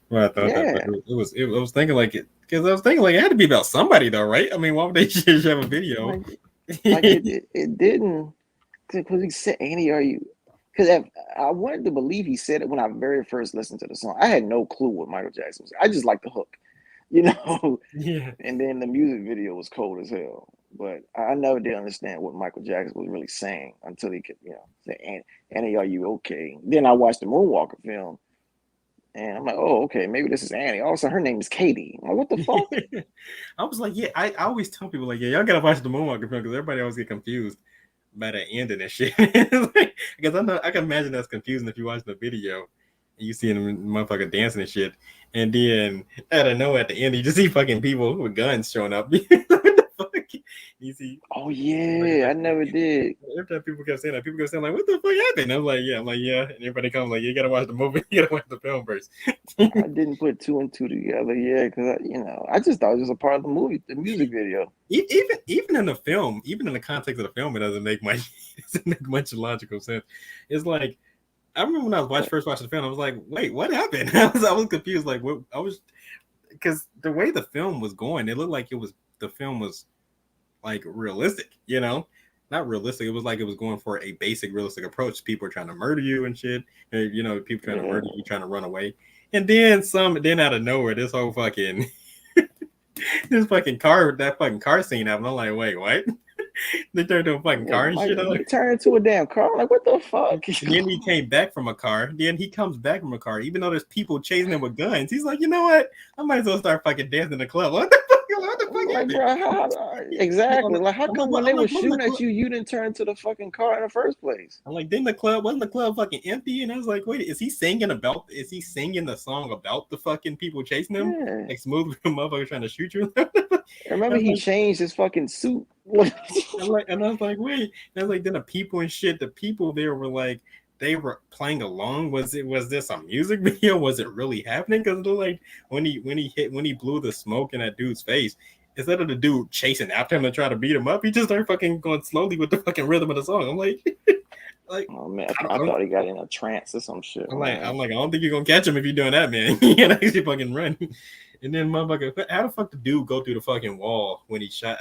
Why I thought that, but I was thinking like it because I was thinking like it had to be about somebody though, right? I mean, why would they just have a video? It didn't because he said Annie, are you? because I wanted to believe he said it when I very first listened to the song. I had no clue what Michael Jackson was. I just liked the hook, you know. Yeah. And then the music video was cold as hell. But I never did understand what Michael Jackson was really saying until he could, say, Annie, are you okay? Then I watched the Moonwalker film, and I'm like, oh, okay, maybe this is Annie. Also, her name is Katie. I'm like, what the fuck? I was like, yeah, I always tell people like, yeah, y'all gotta watch the Moonwalker film because everybody always get confused by the ending and shit. Because I can imagine that's confusing if you watch the video and you see them motherfucker dancing and shit, and then out of nowhere at the end you just see fucking people with guns showing up. What the fuck? You see? Oh yeah, I never did. Every time people kept saying that, people kept saying like, "What the fuck happened?" I'm like, yeah, and everybody comes like, "You gotta watch the movie, you gotta watch the film first." I didn't put two and two together, because I just thought it was a part of the movie, the music video. Even in the film, even in the context of the film, it doesn't make much logical sense. It's like I remember when I was first watching the film, I was like, "Wait, what happened?" I was confused. Like, what? I was because the way the film was going, it looked like the film was like realistic, not realistic. It was like it was going for a basic realistic approach. People are trying to murder you and shit. And, people trying to murder you, trying to run away. And then out of nowhere, this whole fucking that fucking car scene happened. I'm like, wait, what? They turned to a fucking car and shit. They turned into a damn car. I'm like, what the fuck? And then he came back from a car. Then he comes back from a car, even though there's people chasing him with guns. He's like, you know what? I might as well start fucking dancing in the club. What the fuck? Like, bro, exactly. Like, how come when they were shooting at you, you didn't turn to the fucking car in the first place? I'm like, wasn't the club fucking empty? And I was like, wait, is he singing the song about the fucking people chasing him? Yeah. Like smooth motherfucker trying to shoot you? Remember he changed his fucking suit. And I was like, wait. And I was like, then the people there were like, they were playing along. Was this a music video? Was it really happening? Because it looked like when he blew the smoke in that dude's face, instead of the dude chasing after him to try to beat him up, he just started fucking going slowly with the fucking rhythm of the song. I'm like, oh man, I thought he got in a trance or some shit. I'm like, I don't think you're gonna catch him if you're doing that, man. You gotta actually fucking run. And then motherfucker, how the fuck the dude go through the fucking wall when he shot?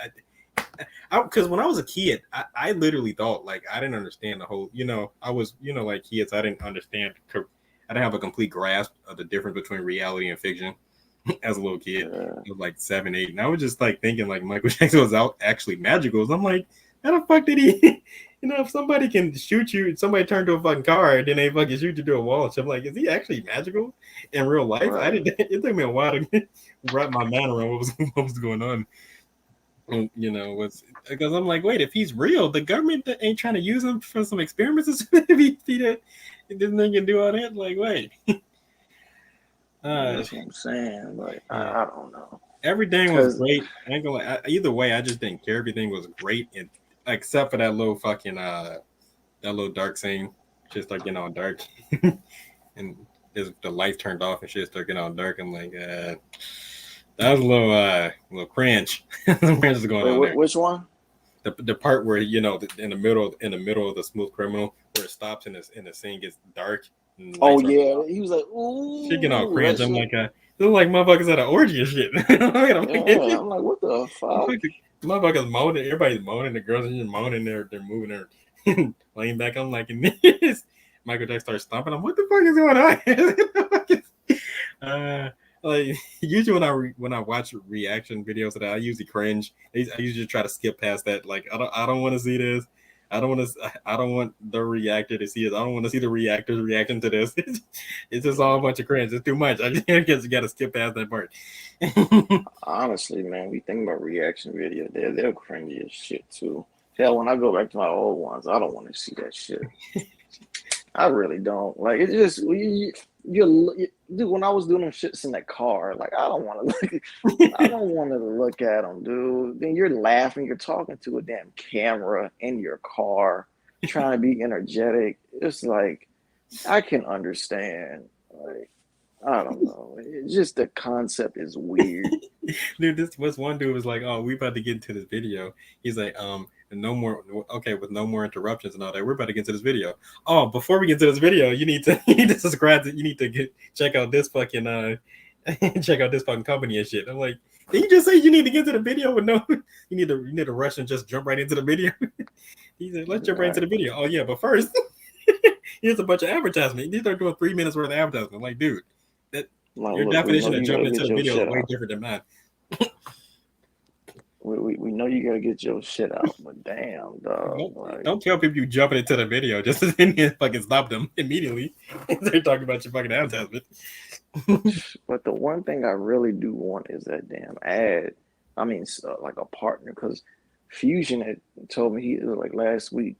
Because when I was a kid, I literally thought like I didn't understand the whole. I was like kids, I didn't understand. I didn't have a complete grasp of the difference between reality and fiction. As a little kid, I was like 7, 8, and I was just like thinking like Michael Jackson was out actually magical. So I'm like, how the fuck did he? If somebody can shoot you, somebody turn to a fucking car and then they fucking shoot you to a wall. So I'm like, is he actually magical in real life? Right. It took me a while to wrap my mind around what was going on. Because I'm like, wait, if he's real, the government ain't trying to use him for some experiments. If he this nigga can do all that, like, wait. That's what I'm saying. Like, I don't know. Everything was great. I ain't gonna lie. Either way, I just didn't care. Everything was great, except for that little fucking that little dark scene. Just start getting all dark, and the light turned off and shit started getting all dark. I'm like, that was a little cringe. Some cringe is going on there. Which one? The part where in the middle of the Smooth Criminal where it stops and the scene gets dark. Oh yeah, he was like, ooh. She getting all cringe. I'm like, this is like motherfuckers at an orgy and shit. I'm like, what the fuck? Motherfuckers moaning, everybody's moaning. The girls are just moaning. They're moving their laying back. I'm like, and this Michael Jackson starts stomping. I'm, what the fuck is going on? Like usually when I watch reaction videos of that, I usually cringe. I usually try to skip past that. Like I don't want to see this. I don't want the reactor to see it. I don't want to see the reactor's reaction to this. It's just all a bunch of cringe. It's too much. I just got to skip past that part. Honestly, man, we think about reaction videos. They're cringy as shit too. Hell, when I go back to my old ones, I don't want to see that shit. I really don't. Like, it's just dude, when I was doing them shits in that car, like I don't want to look at them, dude. Then you're laughing, you're talking to a damn camera in your car, trying to be energetic. It's like I can understand. Like, I don't know. It's just the concept is weird. Dude, this was one dude was like, "Oh, we about to get into this video." He's like, with no more interruptions and all that. We're about to get into this video. Oh, before we get to this video, you need to subscribe. You need to check out this fucking company and shit. I'm like, did you just say you need to get to the video with no? You need to rush and just jump right into the video. He said, let's jump right into the video. Oh yeah, but first, Here's a bunch of advertisement. These are doing 3 minutes worth of advertisement. Like, dude, that Like, your look, we know definition of you jumping gotta into get the your video is shit way out. different than mine. We know you gotta get your shit out, but damn, dog. Don't tell people you jumping into the video just to fucking stop them immediately. They're talking about your fucking advertisement. But the one thing I really do want is that damn ad. I mean, like a partner, because Fusion had told me it was like last week.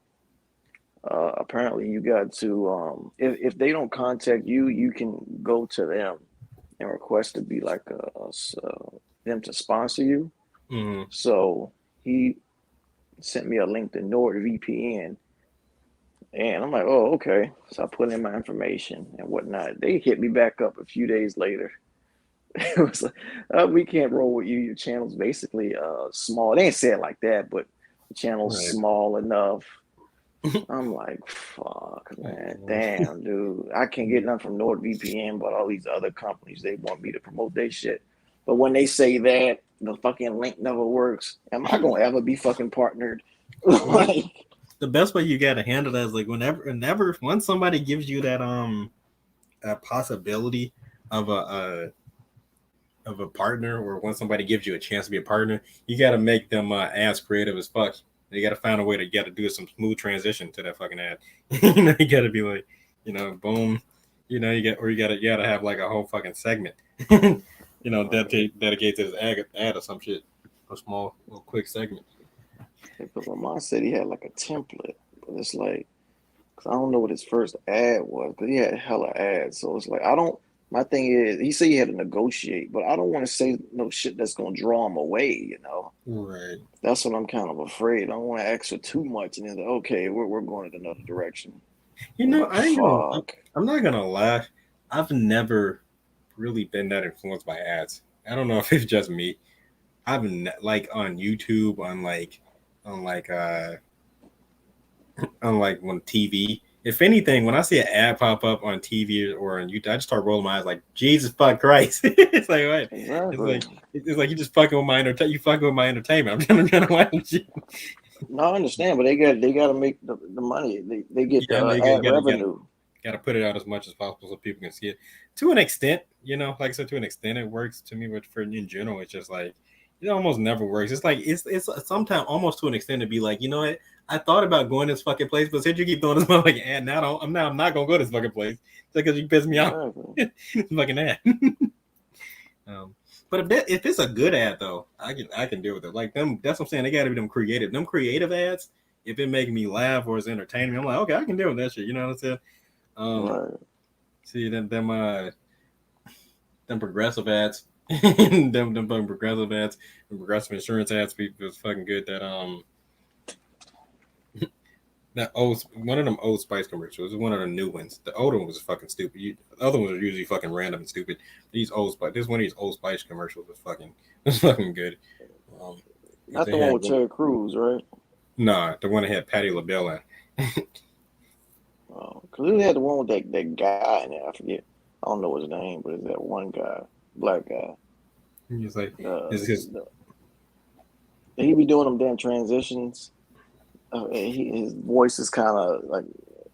Apparently, you got to if they don't contact you, you can go to them and request to be like them to sponsor you. Mm-hmm. So he sent me a link to NordVPN, and I'm like, oh, okay. So I put in my information and whatnot. They hit me back up a few days later. It was like, we can't roll with you. Your channel's basically small. They didn't say it like that, but the channel's Right. small enough. I'm like, fuck, man. Damn, dude. I can't get nothing from NordVPN, but all these other companies, they want me to promote their shit. But when they say that, the fucking link never works. Am I going to ever be fucking partnered? Like, The best way you gotta handle that is like whenever once somebody gives you that a possibility of a partner, or when somebody gives you a chance to be a partner, you gotta make them as creative as fuck. You gotta find a way to do some smooth transition to that fucking ad. You gotta be like, boom. You gotta have like a whole fucking segment. Dedicate to this ad or some shit. A small little quick segment. because Lamont said he had like a template, but it's like, cause I don't know what his first ad was, because he had hella ads. So it's like, my thing is, he said he had to negotiate, but I don't want to say no shit that's going to draw him away, Right. That's what I'm kind of afraid. I don't want to ask for too much, and then, okay, we're going in another direction. I'm not gonna lie. I've never really been that influenced by ads. I don't know if it's just me. I've like on YouTube, on TV. If anything, when I see an ad pop up on TV or on YouTube, I just start rolling my eyes like, Jesus fuck Christ. It's like, what? Exactly. It's like you just fucking with my you fucking with my entertainment. I'm trying to watch you. No, I understand, but they got to make the money. They get ad revenue. Got to put it out as much as possible so people can see it. To an extent, like I said, to an extent it works to me, but for in general, it's just like it almost never works. It's like it's sometimes almost to an extent to be like, you know what? I thought about going to this fucking place, but since you keep throwing this motherfucking ad, now I'm not gonna go to this fucking place because you piss me off. Fucking ad. But if it's a good ad though, I can deal with it. Like them, that's what I'm saying. They gotta be them creative ads. If it make me laugh or it's entertaining me, I'm like, okay, I can deal with that shit. You know what I'm saying? See them progressive ads, them progressive ads, and progressive insurance ads. People was fucking good. That one of them old Spice commercials was one of the new ones. The older one was fucking stupid. The other ones are usually fucking random and stupid. This one of these old Spice commercials was fucking good. Not the one with Terry Crews, right? Nah, the one that had Patti LaBelle in. Because we had the one with that guy in there. I forget. I don't know his name, but it's that one guy, black guy. He's like, he be doing them damn transitions. His voice is kind of like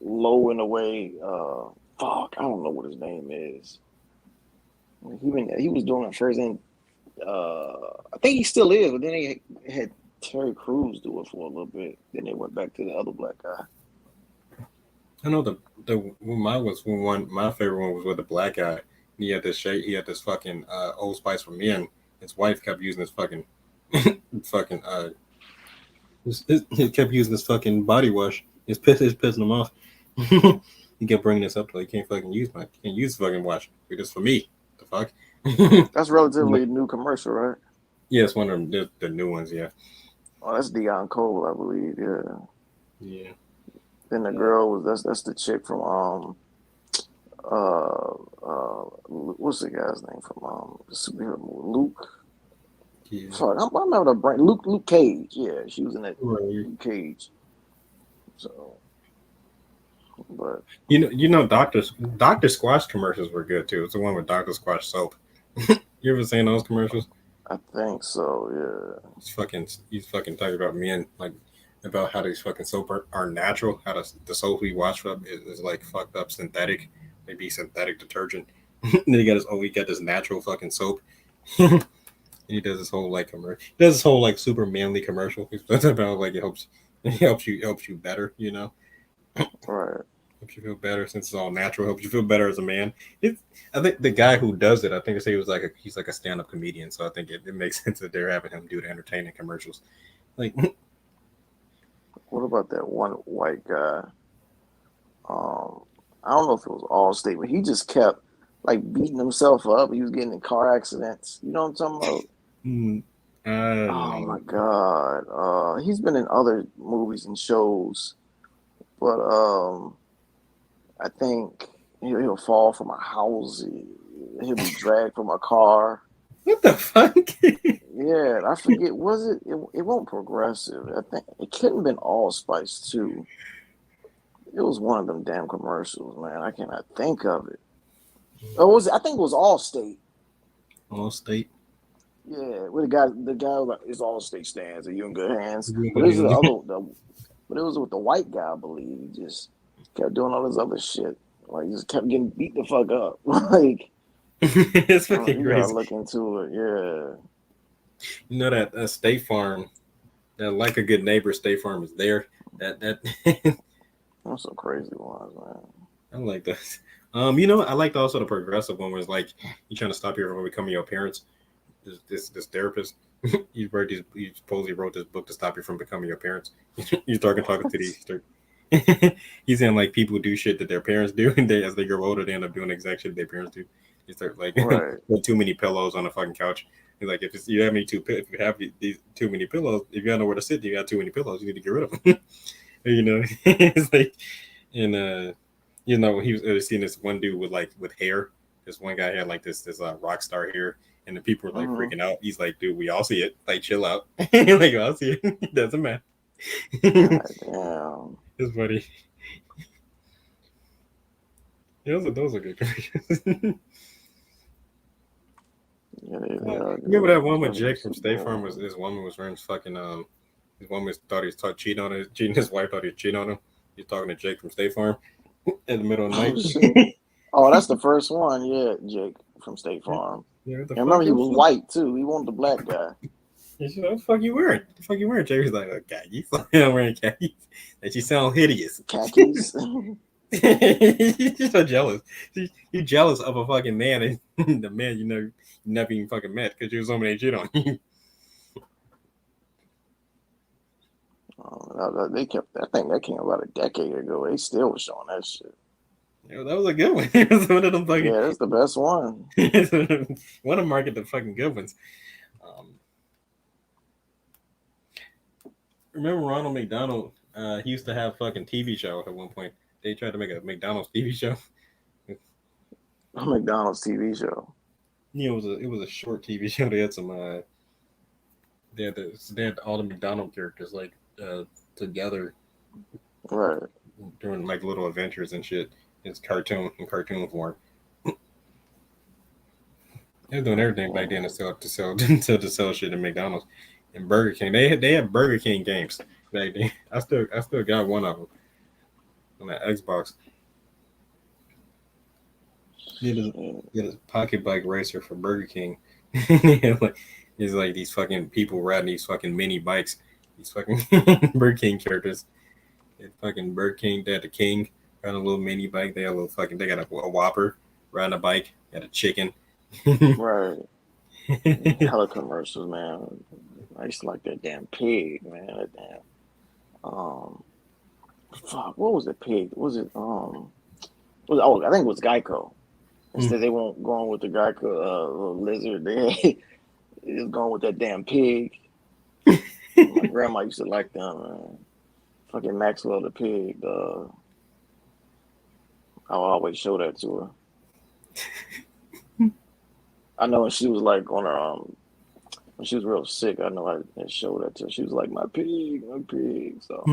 low in a way. Fuck, I don't know what his name is. He was doing it first, and I think he still is. But then they had Terry Crews do it for a little bit. Then they went back to the other black guy. I know my favorite one was with the black guy. He had this fucking Old Spice for men. His wife kept using this fucking he kept using this fucking body wash. It's pissing him off. He kept bringing this up to like, can't use fucking wash. It's for me. The fuck. That's relatively new commercial, right? Yeah, it's one of them, the new ones. Yeah. Oh, that's Dion Cole, I believe. Yeah. Yeah. Then the girl was that's the chick from what's the guy's name from the superhero movie? Luke. Yeah. Sorry, I remember the brand. Luke Cage. Yeah, she was in that Luke Cage. So, but Dr. Squash commercials were good too. It's the one with Dr. Squash soap. You ever seen those commercials? I think so. Yeah. He's fucking talking about men like about how these fucking soap are natural. How the soap we wash up is like fucked up synthetic, maybe synthetic detergent. And then he got this natural fucking soap. And he does this whole like does this whole like super manly commercial. It's about like it helps you better, you know. Right. Helps you feel better since it's all natural. Helps you feel better as a man. I think the guy who does it, I think he was like he's like a stand-up comedian, so I think it makes sense that they're having him do the entertaining commercials. Like, What about that one white guy? I don't know if it was Allstate, but he just kept like beating himself up. He was getting in car accidents. You know what I'm talking about? Oh my God. He's been in other movies and shows, but I think he'll fall from a house. He'll be dragged from a car. What the fuck? Yeah, I forget. Was it? It wasn't Progressive. I think it couldn't have been Allspice too. It was one of them damn commercials, man. I cannot think of it. I think it was Allstate. Allstate. Yeah, with the guy was like, "It's Allstate stands. Are you in good hands?" You in But good it was hands. but it was with the white guy, I believe. He just kept doing all this other shit. Like, he just kept getting beat the fuck up. Like, It's you fucking gotta crazy. look into it. Yeah. You know that State Farm, that like a good neighbor, State Farm is there. That That's some crazy ones, man. I like those. You know, I liked also the progressive one was like you trying to stop you from becoming your parents. This therapist, he supposedly wrote this book to stop you from becoming your parents. He's talking to these. He's saying like people do shit that their parents do, and as they grow older, they end up doing the exact shit their parents do. They start like Right. put too many pillows on the fucking couch. He's like, if you have these too many pillows, if you don't know where to sit, you got too many pillows. You need to get rid of them. You know, it's like, and you know, he was seeing this one dude with hair. This one guy had like this rock star hair, and the people were like freaking out. He's like, dude, we all see it. Like, chill out. Like, I'll see it. It doesn't matter. God damn. It's funny. Yeah, those are good commercials. Yeah, Remember that one with Jake from State Farm? Was this woman was wearing fucking his woman thought he was cheating on his wife thought he was cheating on him. He's talking to Jake from State Farm in the middle of the night. Oh shit. Oh, that's the first one. Yeah, Jake from State Farm. Yeah, what the And remember, fuck? he was white too. He wasn't the black guy. He said, "What the fuck you wearing? The fuck you wearing?" Jake was like, "Oh, khakis." I'm wearing khakis. And she sound hideous. Khakis. She's so jealous. You're jealous of a fucking man, and the man you never even fucking met because your woman ain't shit on you. They kept. I think that came about a decade ago. They still was showing that shit. Yeah, that was a good one. It was one of them fucking. Yeah, that's the best one. Want to market the fucking good ones. Remember Ronald McDonald? He used to have fucking TV show at one point. They tried to make a McDonald's TV show. A McDonald's TV show. Yeah, it was a short TV show. They had some they had all the McDonald characters like together, right, doing like little adventures and shit. It's in cartoon form. They were doing everything back then to sell shit in McDonald's and Burger King. They had Burger King games back then. I still got one of them on that Xbox. Get a pocket bike racer for Burger King. It's like these fucking people riding these fucking mini bikes. These fucking Burger King characters. It's fucking Burger King. They had the king riding a little mini bike. They got a Whopper riding a bike. Got a chicken. Right. Hella commercials, man. I used to like that damn pig, man. That damn. Fuck. What was the pig? Was it I think it was Geico. Instead, they won't go on with the Geico little lizard. They was going with that damn pig. My grandma used to like them, man. Fucking Maxwell the pig. I would always show that to her. I know when she was like on her when she was real sick, I know I showed that to her. She was like, my pig. So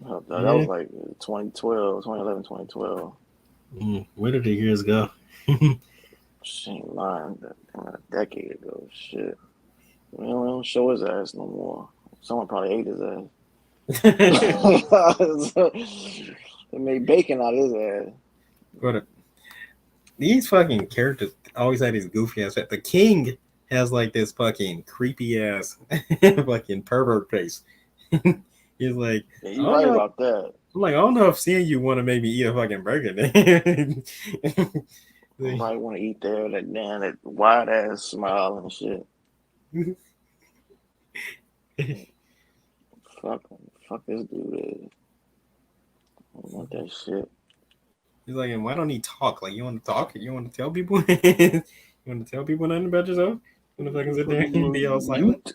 that was like 2011, 2012. Where did the years go? She ain't lying. A decade ago. Shit. We don't show his ass no more. Someone probably ate his ass. They made bacon out of his ass. But these fucking characters always had these goofy ass. The king has like this fucking creepy ass fucking pervert face. He's like, Yeah, I you don't right know. about that. I'm like, I don't know if seeing you want to maybe eat a fucking burger. I might want to eat there. That wide ass smile and shit. Fuck this dude. I don't want that shit. He's like, and why don't he talk? Like, you want to talk? You want to tell people? You want to tell people nothing about yourself? You want to fucking sit there and be all silent?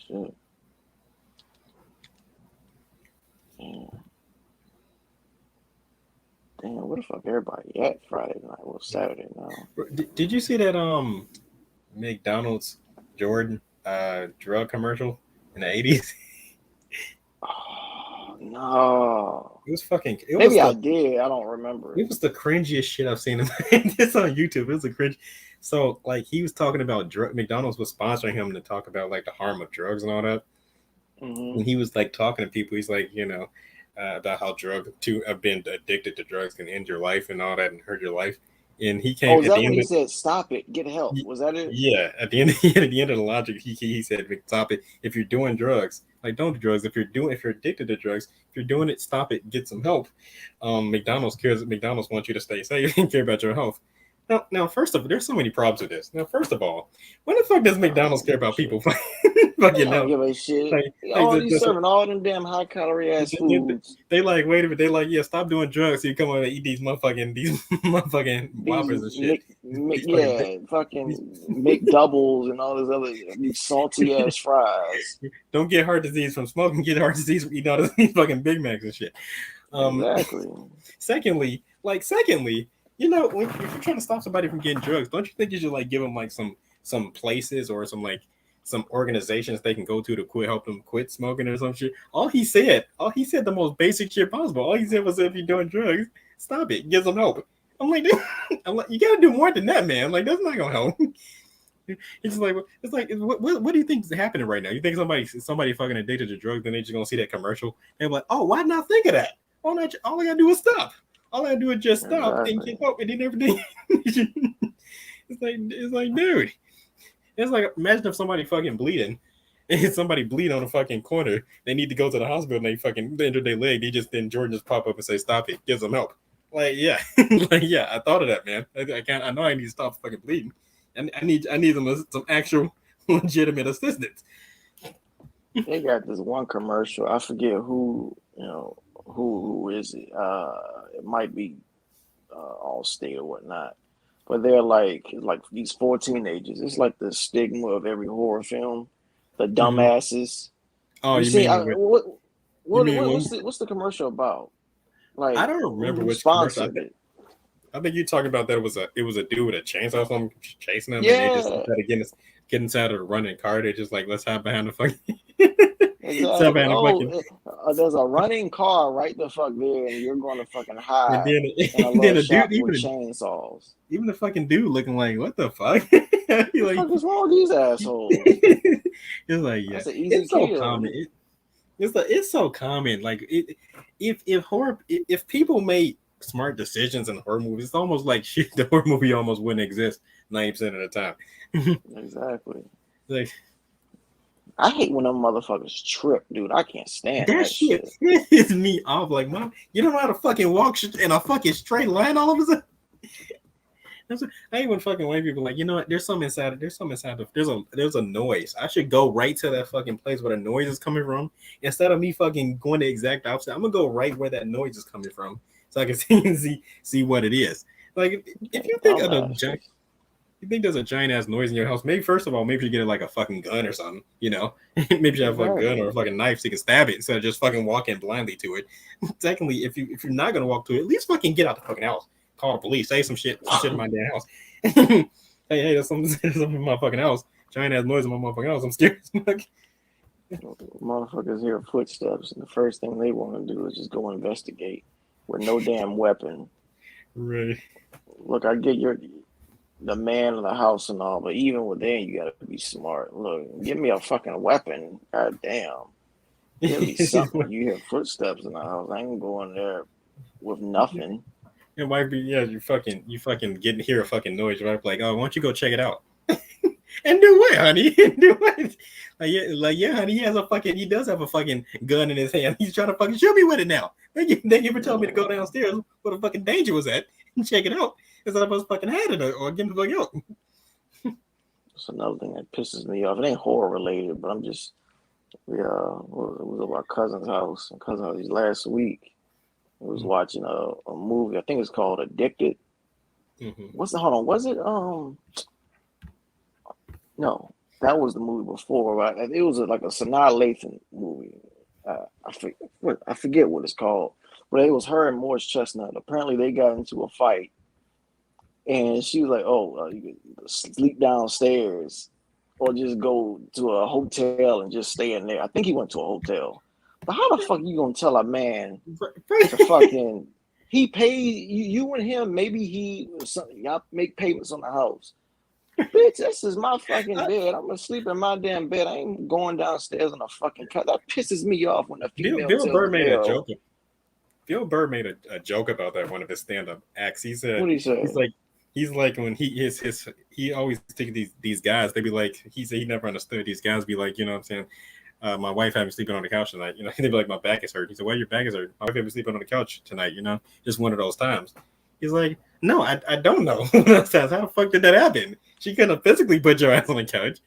Shit. Damn, where the fuck everybody at Friday night? Well, Saturday now. Did you see that McDonald's Jordan drug commercial in the 80s? Oh, no. It was fucking. Maybe I did. I don't remember. It was the cringiest shit I've seen. It's on YouTube. It was a cringe. So like he was talking about McDonald's was sponsoring him to talk about like the harm of drugs and all that. Mm-hmm. And he was like talking to people. He's like, about how being addicted to drugs can end your life and all that and hurt your life. And he came. Oh, is that when he said, "Stop it, get help"? Was that it? Yeah. At the end of the logic, he said, "Stop it. If you're doing drugs, like don't do drugs. If you're addicted to drugs, if you're doing it, stop it. Get some help." McDonald's wants you to stay safe and care about your health. Now, first of all, there's so many problems with this. Now, first of all, when the fuck does McDonald's care about people fucking don't give a shit. You serving all them damn high calorie ass foods. They like, wait a minute. They like, yeah, stop doing drugs so you come over and eat these motherfucking Whoppers and shit. Fucking McDoubles and all this other these salty ass fries. Don't get heart disease from smoking. Get heart disease from eating all these fucking Big Macs and shit. Exactly. Secondly, if you're trying to stop somebody from getting drugs, don't you think you should like give them like some places or some organizations they can go to help them quit smoking or some shit? All he said the most basic shit possible. All he said was, if you're doing drugs, stop it, get some help. I'm like, you gotta do more than that, man. I'm like, that's not gonna help. It's like what do you think is happening right now? You think somebody fucking addicted to drugs, then they just gonna see that commercial? They're like, oh, why not think of that? All I gotta do is stop. All I gotta do is just stop and get help, and then everything. It's like, dude. It's like, imagine if somebody fucking bleeding, and somebody bleed on a fucking corner. They need to go to the hospital, and they injure their leg. Jordan just pop up and say, "Stop it, give them help." Like, yeah, I thought of that, man. I know I need to stop fucking bleeding, and I need some actual legitimate assistance. They got this one commercial. I forget who is it? It might be Allstate or whatnot. But they're like these 4 teenagers. It's like the stigma of every horror film. The dumbasses. Oh, what's the commercial about? Like, I don't remember which commercial. I think you talking about that it was a dude with a chainsaw or something chasing them, and they just instead of getting inside of the running car, they just like, let's hide behind the fucking. Exactly. There's a running car right the fuck there, and you're going to fucking hide. And then the dude, with chainsaws. Even the fucking dude looking like, what the fuck? What the fuck is wrong with these assholes? It's like, yeah, that's an easy it's kill. So common. It's so common. Like, if people made smart decisions in horror movies, it's almost like shit. The horror movie almost wouldn't exist 90% of the time. Exactly. Like, I hate when them motherfuckers trip, dude. I can't stand that shit. Pisses me off. Like, mom, you don't know how to fucking walk in a fucking straight line all of a sudden. I hate when fucking white people like, you know what? There's something inside. There's a noise. I should go right to that fucking place where the noise is coming from instead of me fucking going the exact opposite. I'm gonna go right where that noise is coming from so I can see what it is. Like, if you think of a giant. You think there's a giant ass noise in your house? Maybe first of all, maybe you get like a fucking gun or something, maybe you have a gun or a fucking knife so you can stab it instead of just fucking walking blindly to it. Secondly, if you're not gonna walk to it, at least fucking get out the fucking house. Call the police. Say some shit in my damn house. hey, there's something in my fucking house. Giant ass noise in my motherfucking house. I'm scared. Motherfuckers hear footsteps, and the first thing they want to do is just go investigate with no damn weapon. Right. Look, I get the man of the house and all, but even within, you gotta be smart. Look, give me a fucking weapon. God damn. Give me something. You hear footsteps in the house. I ain't going there with nothing. It might be, yeah, you fucking getting hear a fucking noise, right? Like, oh, why don't you go check it out? And do what, honey? Do what? Yeah, honey, he does have a fucking gun in his hand. He's trying to fucking shoot me with it now. They ever told me to go downstairs where the fucking danger was at and check it out instead of us fucking had it or getting the fuck out. That's another thing that pisses me off. It ain't horror related, but I'm just, it was at my cousin's house. My cousin's house last week. I was watching a movie. I think it's called Addicted. Hold on. Was it no, that was the movie before, right? It was like a Sanaa Lathan movie. I forget what it's called, but it was her and Morris Chestnut. Apparently, they got into a fight, and she was like, "Oh, you can sleep downstairs, or just go to a hotel and just stay in there." I think he went to a hotel. But how the fuck you gonna tell a man to fucking? He paid you and him. Maybe y'all make payments on the house. Bitch, this is my fucking bed. I'm gonna sleep in my damn bed. I ain't going downstairs on a fucking cut. That pisses me off when a female. Bill Burr made a joke. Bill Burr made a joke about that one of his stand-up acts. He said, "What he said? He's like when he always take these guys. They be like, he said he never understood these guys. Be like, you know what I'm saying." My wife had me sleeping on the couch tonight. You know, they'd be like, my back is hurt. He said, "Why your back is hurt?" "My wife had me sleeping on the couch tonight. You know, just one of those times." He's like, "No, I don't know." How the fuck did that happen? She couldn't physically put your ass on the couch.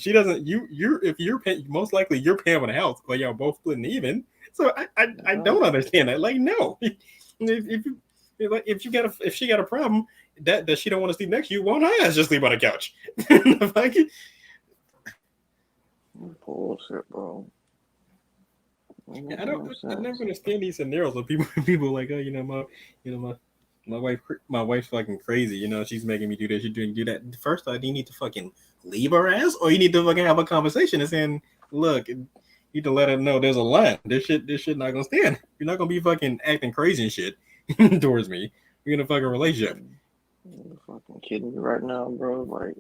She doesn't. If you're paying, most likely you're paying for the house, but y'all both splitting even. So I don't understand that. Like, no, if she got a problem that she don't want to sleep next to you, why not ass just sleep on the couch? Bullshit, bro. I never understand these scenarios where people like, oh, my wife's fucking crazy. You know, she's making me do this. You're doing do that. First off, you need to fucking leave her ass, or you need to fucking have a conversation and saying, look, you need to let her know there's a line. This shit not gonna stand. You're not gonna be fucking acting crazy and shit towards me. We're gonna fucking relationship. You're fucking kidding me right now, bro. Like,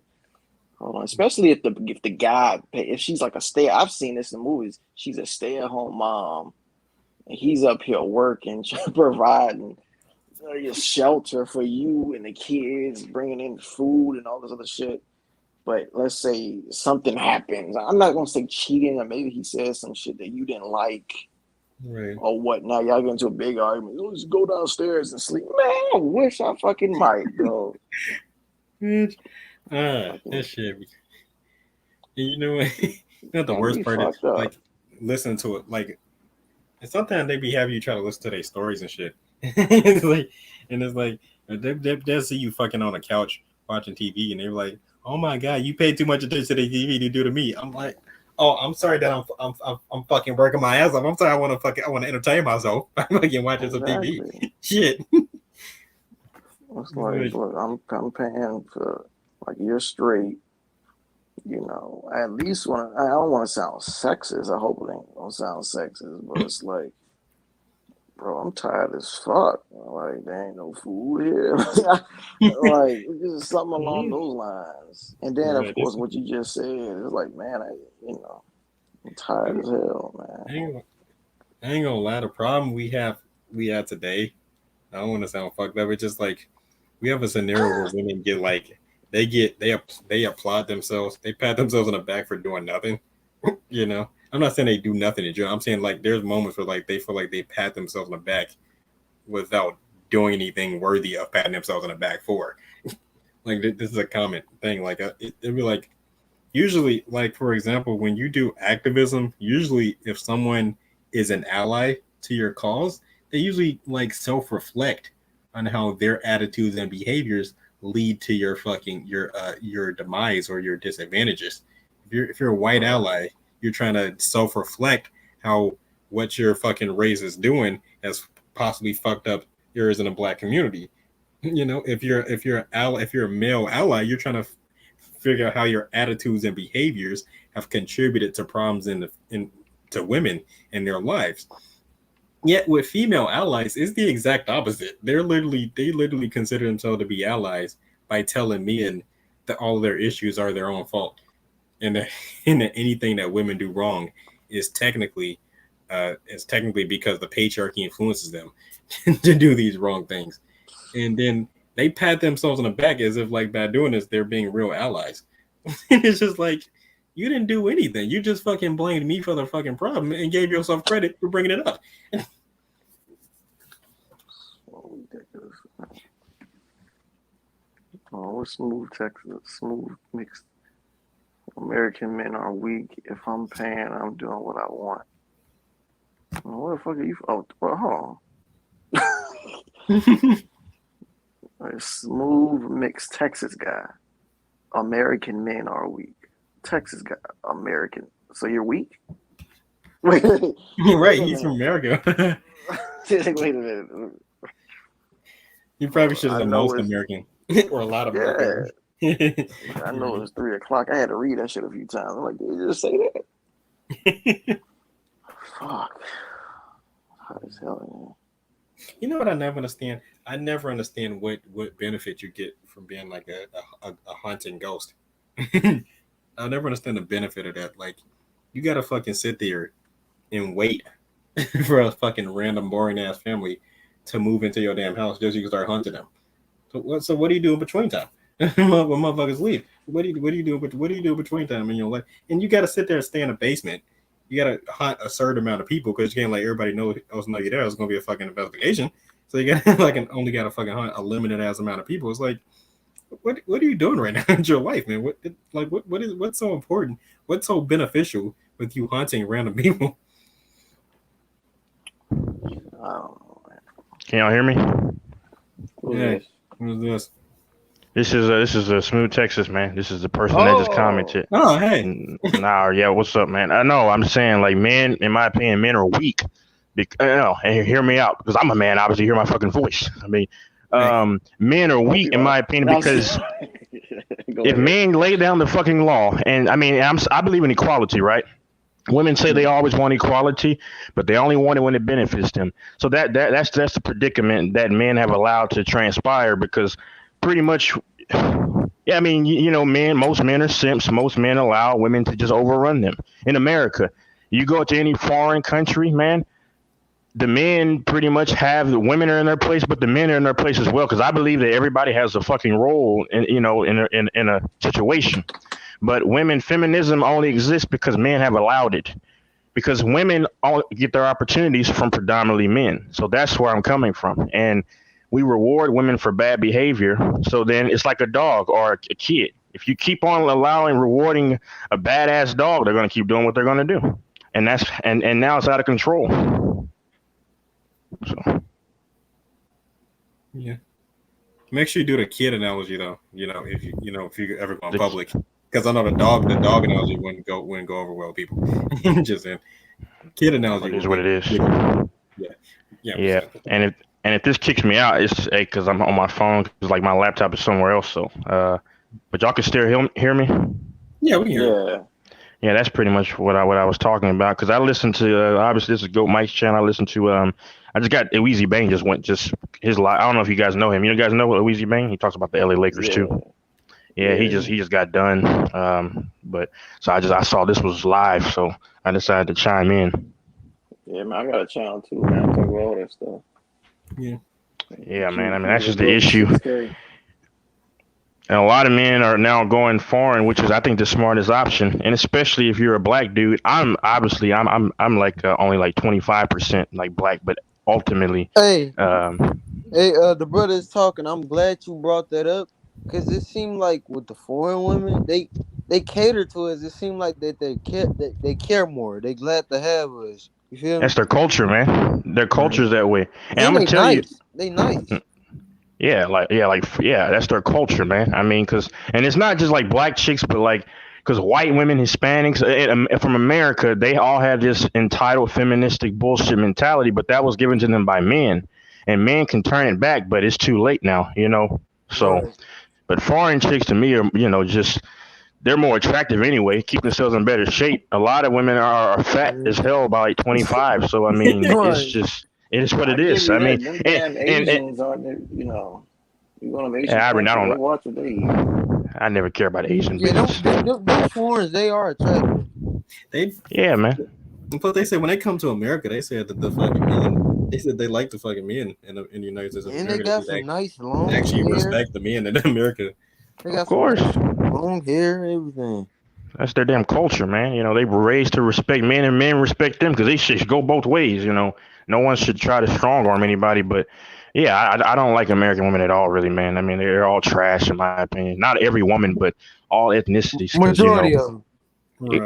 hold on. Especially if the guy, if she's like I've seen this in movies. She's a stay-at-home mom, and he's up here working, providing shelter for you and the kids, bringing in food and all this other shit. But let's say something happens. I'm not gonna say cheating, or maybe he says some shit that you didn't like, right? Or what? Now y'all get into a big argument. Let's go downstairs and sleep. Man, I wish I fucking might, bro. That shit. You know what? You know what the worst part is? Like, listen to it. Like, and sometimes they be having you try to listen to their stories and shit. It's like they'll see you fucking on a couch watching TV, and they're like, "Oh my god, you paid too much attention to the TV to do to me." I'm like, "Oh, I'm sorry that I'm fucking working my ass off. I'm sorry. I want to entertain myself. I'm fucking watching some TV. Shit." It's like, look, I'm paying for like you're straight. You know, at least I don't want to sound sexist. I hope it ain't gonna sound sexist, but it's like, bro, I'm tired as fuck. Like, there ain't no food here. Like, just something along those lines. And then, of course, what you just said is like, man, I'm tired as hell, man. I ain't gonna lie. The problem we have today, I don't want to sound fucked up. It's just like we have a scenario where women get like they applaud themselves, they pat themselves on the back for doing nothing. You know, I'm not saying they do nothing in general. I'm saying like there's moments where like they feel like they pat themselves on the back without doing anything worthy of patting themselves on the back for. Like this is a common thing. Like it'd be like usually, like for example, when you do activism, usually if someone is an ally to your cause, they usually like self-reflect on how their attitudes and behaviors lead to your demise or your disadvantages. If you're a white ally, you're trying to self-reflect how what your fucking race is doing has possibly fucked up yours in a black community. You know, if you're a male ally, you're trying to figure out how your attitudes and behaviors have contributed to problems to women in their lives. Yet with female allies, it's the exact opposite. They literally consider themselves to be allies by telling men that all of their issues are their own fault, and that, and that anything that women do wrong is technically because the patriarchy influences them to do these wrong things, and then they pat themselves on the back as if like by doing this they're being real allies. And it's just like, you didn't do anything. You just fucking blamed me for the fucking problem and gave yourself credit for bringing it up. Oh, smooth mixed. American men are weak. If I'm paying, I'm doing what I want. Well, what the fuck are you? Oh, well, hold on. A smooth mixed Texas guy. American men are weak. Texas guy, American. So you're weak? Wait. Right, he's from America. Wait a minute. You probably should have the most American. Or a lot of American. I know it's 3 o'clock. I had to read that shit a few times. I'm like, did you just say that? Fuck. Hot as hell, man. You know what I never understand? I never understand what benefit you get from being like a haunting ghost. I'll never understand the benefit of that. Like, you gotta fucking sit there and wait for a fucking random boring ass family to move into your damn house just so you can start hunting them. So what do you do in between time? When motherfuckers leave, what do you do between time in your life? And you gotta sit there and stay in a basement. You gotta hunt a certain amount of people because you can't let everybody else know you're there. It's gonna be a fucking investigation. So you gotta only gotta fucking hunt a limited ass amount of people. It's like, what are you doing right now in your life, man? What's so important? What's so beneficial with you hunting random people? Can y'all hear me? Yeah. Who's this? This is a Smooth Texas, man. This is the person that just commented. Oh, hey. Yeah, what's up, man? I know. I'm saying, like, men, in my opinion, men are weak. And hear me out, because I'm a man. Obviously, hear my fucking voice. I mean, men are weak, in my opinion, because if men lay down the fucking law, and I mean, I believe in equality, right? Women say they always want equality, but they only want it when it benefits them. So that's the predicament that men have allowed to transpire, because pretty much, yeah, I mean, most men are simps. Most men allow women to just overrun them. In America, you go to any foreign country, man, the men pretty much have the women are in their place, but the men are in their place as well. Because I believe that everybody has a fucking role in a situation. But feminism only exists because men have allowed it. Because women all get their opportunities from predominantly men. So that's where I'm coming from. And we reward women for bad behavior. So then it's like a dog or a kid. If you keep on rewarding a badass dog, they're going to keep doing what they're going to do. And now it's out of control. So. Yeah. Make sure you do the kid analogy though. If you ever go in public, because I know the dog analogy wouldn't go over well with people. Just saying. Kid analogy is what it is. Yeah. And if this kicks me out, it's because I'm on my phone. Because like my laptop is somewhere else. So, but y'all can still hear me. Yeah, we can hear you. Yeah, that's pretty much what I was talking about. Because I listened to obviously this is Goat Mike's channel. I listened to I just got Weezy Bang his live. I don't know if you guys know him. You guys know Weezy Bang? He talks about the LA Lakers too. Yeah, he just got done. But so I saw this was live, so I decided to chime in. Yeah, man, I got a channel too, man. I talk about all that stuff. Yeah, man. I mean, that's just the issue. And a lot of men are now going foreign, which is, I think, the smartest option. And especially if you're a black dude, I'm like only like 25% like black, but ultimately, the brother is talking. I'm glad you brought that up, because it seemed like with the foreign women, they cater to us. It seemed like that they care more. They glad to have us. You feel me? That's their culture, man. Their culture's that way. And I'm gonna tell you, they nice. Yeah, that's their culture, man. I mean, and it's not just like black chicks, but because white women, Hispanics from America, they all have this entitled feministic bullshit mentality, but that was given to them by men, and men can turn it back, but it's too late now, So, but foreign chicks to me are, just they're more attractive anyway, keep themselves in better shape. A lot of women are fat as hell by like 25, so I mean, it's just. It is what it is. I mean, Asians aren't, You go to Yeah, Asian I country, they don't. watch what they eat. I never care about Asian Yeah, bitches. them foreigners, they are attractive. Yeah, man. But they say when they come to America, they said that the fucking men. They said they like the fucking men in the United States of And they America. got some nice They long actually hair. respect the men in America. They Of got course. some long hair, everything. That's their damn culture, man. You know, they were raised to respect men, and men respect them because they should go both ways. You know, no one should try to strong arm anybody. But yeah, I don't like American women at all, really, man. I mean, they're all trash in my opinion. Not every woman, but all ethnicities. 'Cause, Majority of them.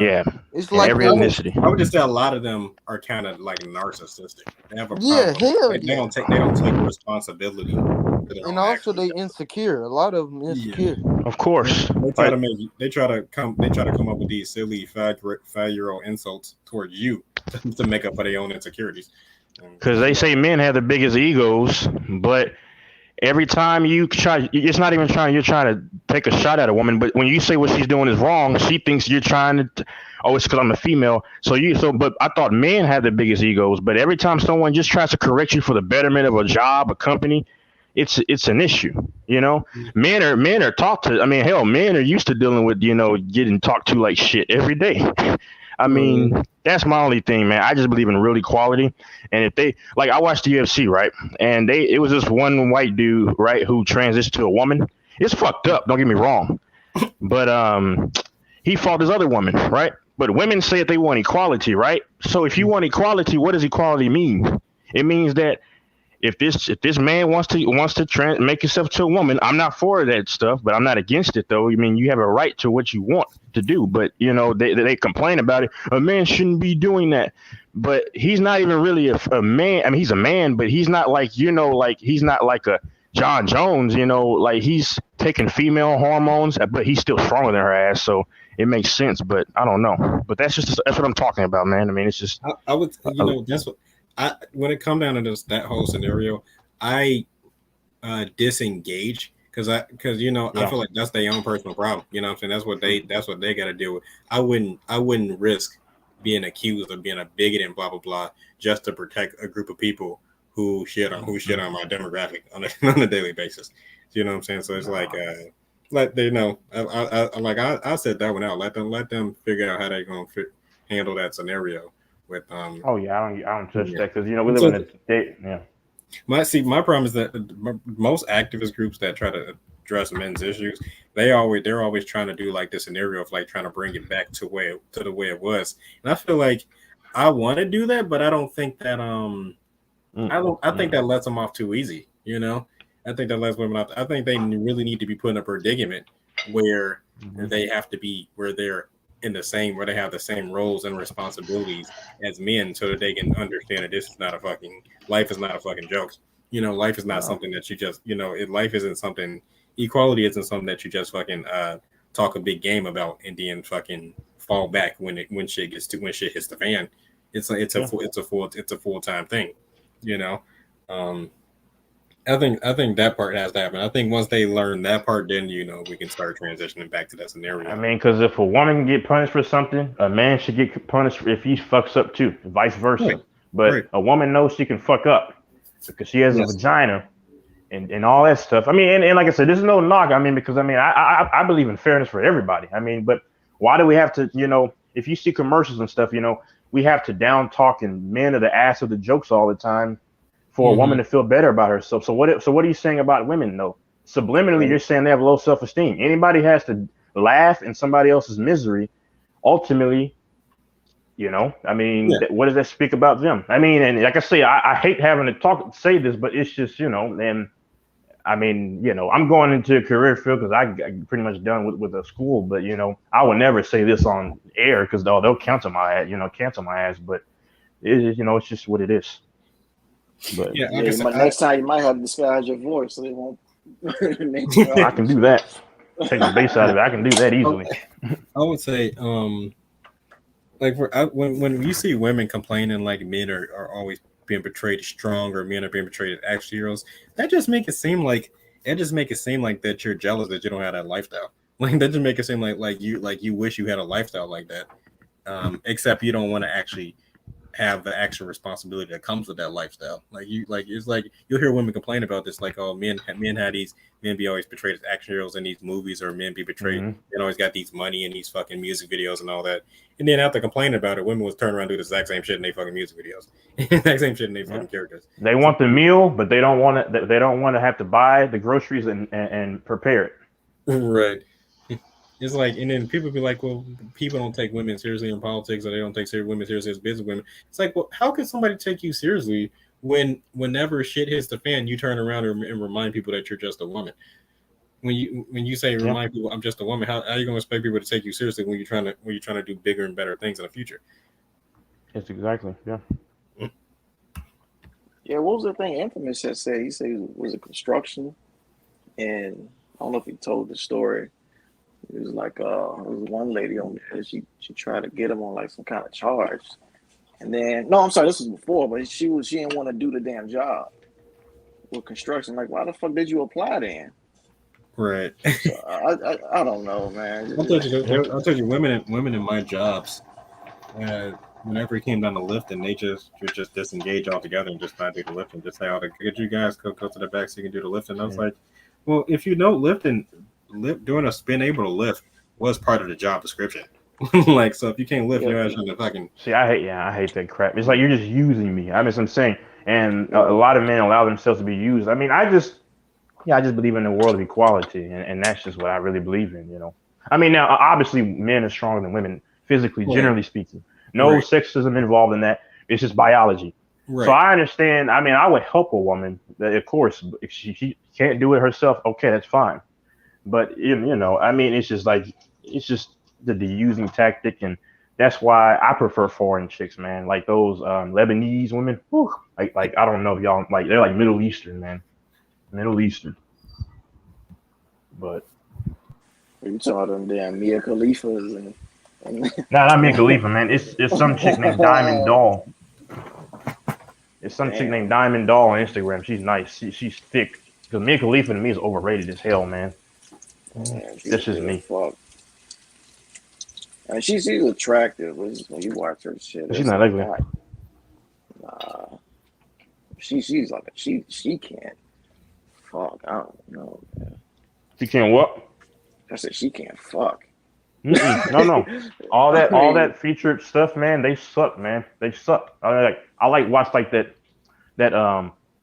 yeah, It's and like every ethnicity. I would just say a lot of them are kind of like narcissistic. They have a Yeah, problem. hell Like, yeah. they don't take responsibility for their And own also actions. they insecure. A lot of them insecure. Of course. They try to come up with these silly 5-year-old insults towards you to make up for their own insecurities. Because they say men have the biggest egos, but every time you try, it's not even trying. You're trying to take a shot at a woman, but when you say what she's doing is wrong, she thinks you're trying to. Oh, it's because I'm a female. But I thought men had the biggest egos. But every time someone just tries to correct you for the betterment of a job, a company, it's an issue. You know, men are taught to. I mean, hell, men are used to dealing with getting talked to like shit every day. I mean, that's my only thing, man. I just believe in real equality. And if they like, I watched the UFC, right? And it was this one white dude, right, who transitioned to a woman. It's fucked up. Don't get me wrong, but he fought this other woman, right? But women say that they want equality, right? So if you want equality, what does equality mean? It means that if this man wants to make himself to a woman, I'm not for that stuff, but I'm not against it though. I mean, you have a right to what you want to do, but they complain about it. A man shouldn't be doing that, but he's not even really a man. I mean, he's a man, but he's not like he's not like a John Jones. Like he's taking female hormones, but he's still stronger than her ass. So it makes sense, but I don't know. But that's what I'm talking about, man. I mean, it's just I would that's what. When it comes down to that whole scenario, I disengage because I feel like that's their own personal problem. You know what I'm saying? That's what they got to deal with. I wouldn't risk being accused of being a bigot and blah blah blah just to protect a group of people who shit on my demographic on a daily basis. You know what I'm saying? So it's like they know. I said that one out. Let them figure out how they're gonna handle that scenario. With oh yeah, I don't touch that because we live in a state. Yeah. My problem is that most activist groups that try to address men's issues, they're always trying to do like the scenario of like trying to bring it back to the way it was. And I feel like I want to do that, but I don't think that I think that lets them off too easy. I think that lets women off. I think they really need to be put in a predicament where they have to be where they're where they have the same roles and responsibilities as men so that they can understand that this is not life is not a fucking joke. Life is not something that you just, life isn't something, equality isn't something that you just fucking talk a big game about and then fucking fall back when shit hits the fan. It's a full-time thing, I think that part has to happen. I think once they learn that part, then we can start transitioning back to that scenario. I mean, because if a woman can get punished for something, a man should get punished if he fucks up too, vice versa. Right. But a woman knows she can fuck up because she has a vagina and all that stuff. I mean, and like I said, this is no knock. I mean, because I believe in fairness for everybody. I mean, but why do we have to, if you see commercials and stuff, we have to down talk and men are the ass of the jokes all the time for a woman to feel better about herself. So what are you saying about women though? Subliminally, you're saying they have low self-esteem. Anybody has to laugh in somebody else's misery. Ultimately, I mean, what does that speak about them? I mean, and like I say, I hate having to say this, but it's just, and I mean, I'm going into a career field because I pretty much done with a school, but I would never say this on air because they'll cancel my ass, but it's just what it is. But next time you might have to disguise your voice so they won't. I can do that. Take the bass out of it. I can do that easily. I would say, when you see women complaining like men are always being portrayed as strong or men are being portrayed as action heroes, that just make it seem like that you're jealous that you don't have that lifestyle. Like that just make it seem like you wish you had a lifestyle like that. Except you don't want to actually have the actual responsibility that comes with that lifestyle. It's like you'll hear women complain about this, like, oh, men be always portrayed as action heroes in these movies, or men be portrayed, men always got these money in these fucking music videos and all that. And then after complaining about it, women will turn around and do the exact same shit in their fucking music videos, exact same shit in their fucking characters. They want the meal, but they don't want to. They don't want to have to buy the groceries and prepare it. Right. It's like, and then people be like, well, people don't take women seriously in politics, or they don't take women seriously as business women. It's like, well, how can somebody take you seriously whenever shit hits the fan, you turn around and remind people that you're just a woman? When you say remind people I'm just a woman, how are you going to expect people to take you seriously when you're trying to do bigger and better things in the future? It's exactly, yeah. Yeah, what was the thing Infamous had said? He said it was a construction, and I don't know if he told the story. It was like there was one lady on there. She tried to get him on like some kind of charge, and then no, I'm sorry, this was before, but she didn't want to do the damn job with construction. Like, why the fuck did you apply then? Right. So I don't know, man. I'll tell you, women in my jobs, whenever it came down to lifting, they just disengage altogether and just not do the lifting. Just say, "Oh, could you guys go to the back so you can do the lifting?" I was like, well, if you know lifting. Doing being able to lift was part of the job description. Like, so if you can't lift, you're actually fucking. See, I hate that crap. It's like you're just using me. I mean, I'm saying, and a lot of men allow themselves to be used. I mean, I just believe in the world of equality, and that's just what I really believe in. You know, I mean, now obviously men are stronger than women physically, generally speaking. No sexism involved in that. It's just biology. Right. So I understand. I mean, I would help a woman, of course. If she can't do it herself, okay, that's fine. But you know, I mean, it's just the using tactic, and that's why I prefer foreign chicks, man. Like those Lebanese women. Whew, like I don't know if y'all like, they're like Middle Eastern, man. Middle Eastern. But you saw them damn Mia Khalifas and nah, not Mia Khalifa, man. It's some chick named Diamond Doll. It's some chick named Diamond Doll on Instagram. She's nice. She's thick. Because Mia Khalifa to me is overrated as hell, man. That's just me. Fuck. I mean, she's attractive when you watch her shit. She's not ugly. Nah. She's like she can't. Fuck, I don't know, man. She can't what? I said she can't fuck. No. All that featured stuff, man, they suck, man. They suck. I like watch like that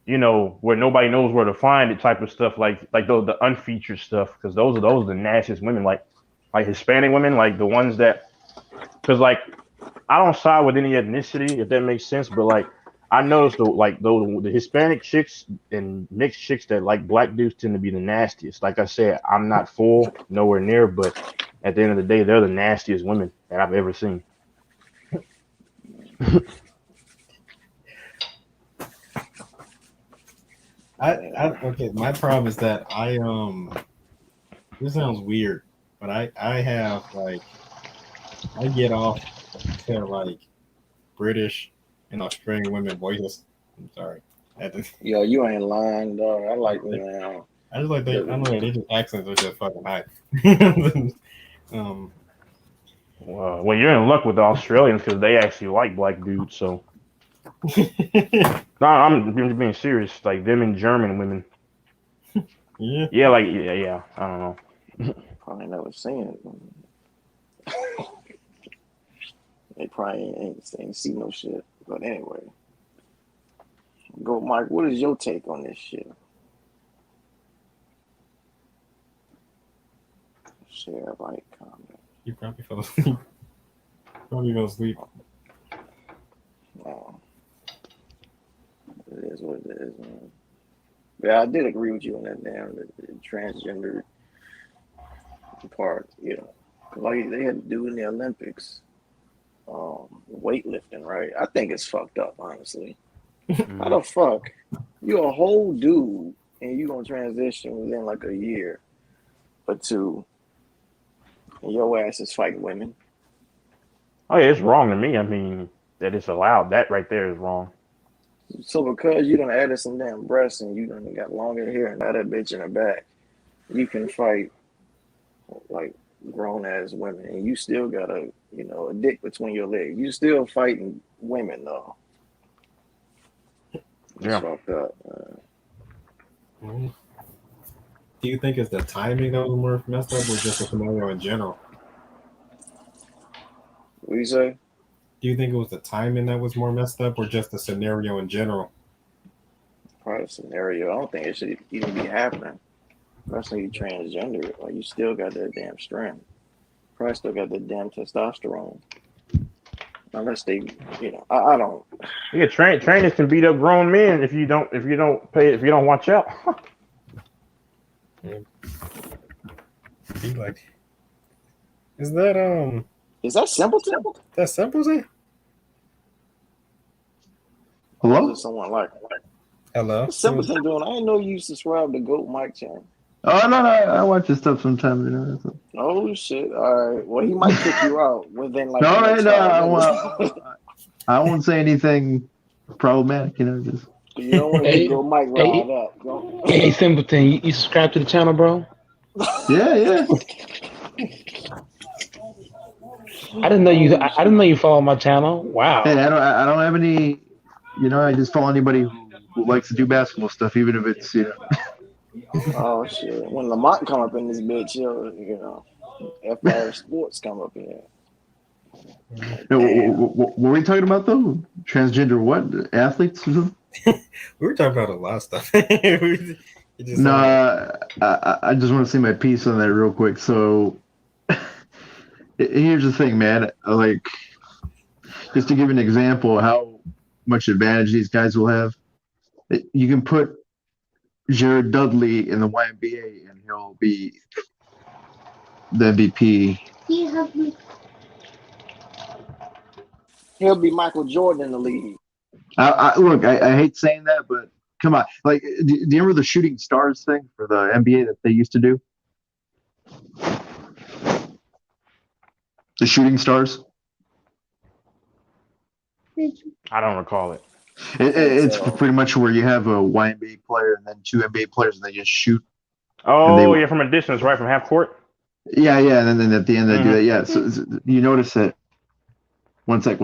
you know, where nobody knows where to find it type of stuff, like the unfeatured stuff, because those are the nastiest women, like Hispanic women, like the ones that, because like I don't side with any ethnicity, if that makes sense, but like I noticed the Hispanic chicks and mixed chicks that like black dudes tend to be the nastiest. Like I said, I'm not full, nowhere near, but at the end of the day, they're the nastiest women that I've ever seen. Okay, my problem is that this sounds weird, but I have like, I get off to like British and Australian women voices. I'm sorry. Yo, you ain't lying, dog. I like them now. I just like they just accents are just fucking high. Well, you're in luck with the Australians because they actually like black dudes. So, no, I'm being serious. Like them and German women. Yeah. I don't know. Probably never seen it. They probably ain't seen no shit. But anyway, go, Mike. What is your take on this shit? Share, like, comment. You probably fell asleep. Probably fell asleep. Oh. It is what it is, man. Yeah, I did agree with you on that damn the transgender part, you know. Like they had to do in the Olympics, weightlifting, right? I think it's fucked up, honestly. How the fuck you a whole dude and you gonna transition within like a year or two, and your ass is fighting women? Oh yeah, it's wrong to me. I mean, that it's allowed. That right there is wrong. So because you done added some damn breasts and you done got longer hair and got that bitch in the back, you can fight like grown ass women, and you still got a dick between your legs. You still fighting women though. It's fucked up. Do you think it's the timing that was more messed up, or just the scenario in general? What do you say? Do you think it was the timing that was more messed up, or just the scenario in general? Probably the scenario. I don't think it should even be happening. Especially you transgender, like you still got that damn strength. Probably still got that damn testosterone. Unless they, I don't. Yeah, trainers can beat up grown men if you don't watch out. Be like, is that Simpleton? That's Simpleton? Hello? Is it someone like Hello? What's Simpleton doing? I didn't know you subscribed to Goat Mike channel. Oh no, I watch his stuff sometimes. Oh shit! All right. Well, he might kick you out within like. No, the next 5 minutes. I won't say anything problematic. Just. You don't want to get Goat Mike riled up. Hey, Simpleton, you subscribe to the channel, bro? Yeah. I didn't know you. I didn't know you follow my channel. Wow. Hey, I don't have any. I just follow anybody who likes to do basketball stuff, even if it's Oh shit! When Lamont come up in this bitch, FR Sports come up in here. What were we talking about though? Transgender what? Athletes or something? We were talking about a lot of stuff. No, I just want to say my piece on that real quick. So here's the thing, man. Like, just to give an example of how much advantage these guys will have, you can put Jared Dudley in the YNBA and he'll be the MVP. He'll be Michael Jordan in the league. Look, I hate saying that, but come on. Like, do you remember the shooting stars thing for the NBA that they used to do? The shooting stars? I don't recall it. It's pretty much where you have a YNBA player and then two NBA players and they just shoot. Oh, yeah, from a distance, right? From half court? Yeah, and then at the end they do that. Yeah, so you notice that. One sec.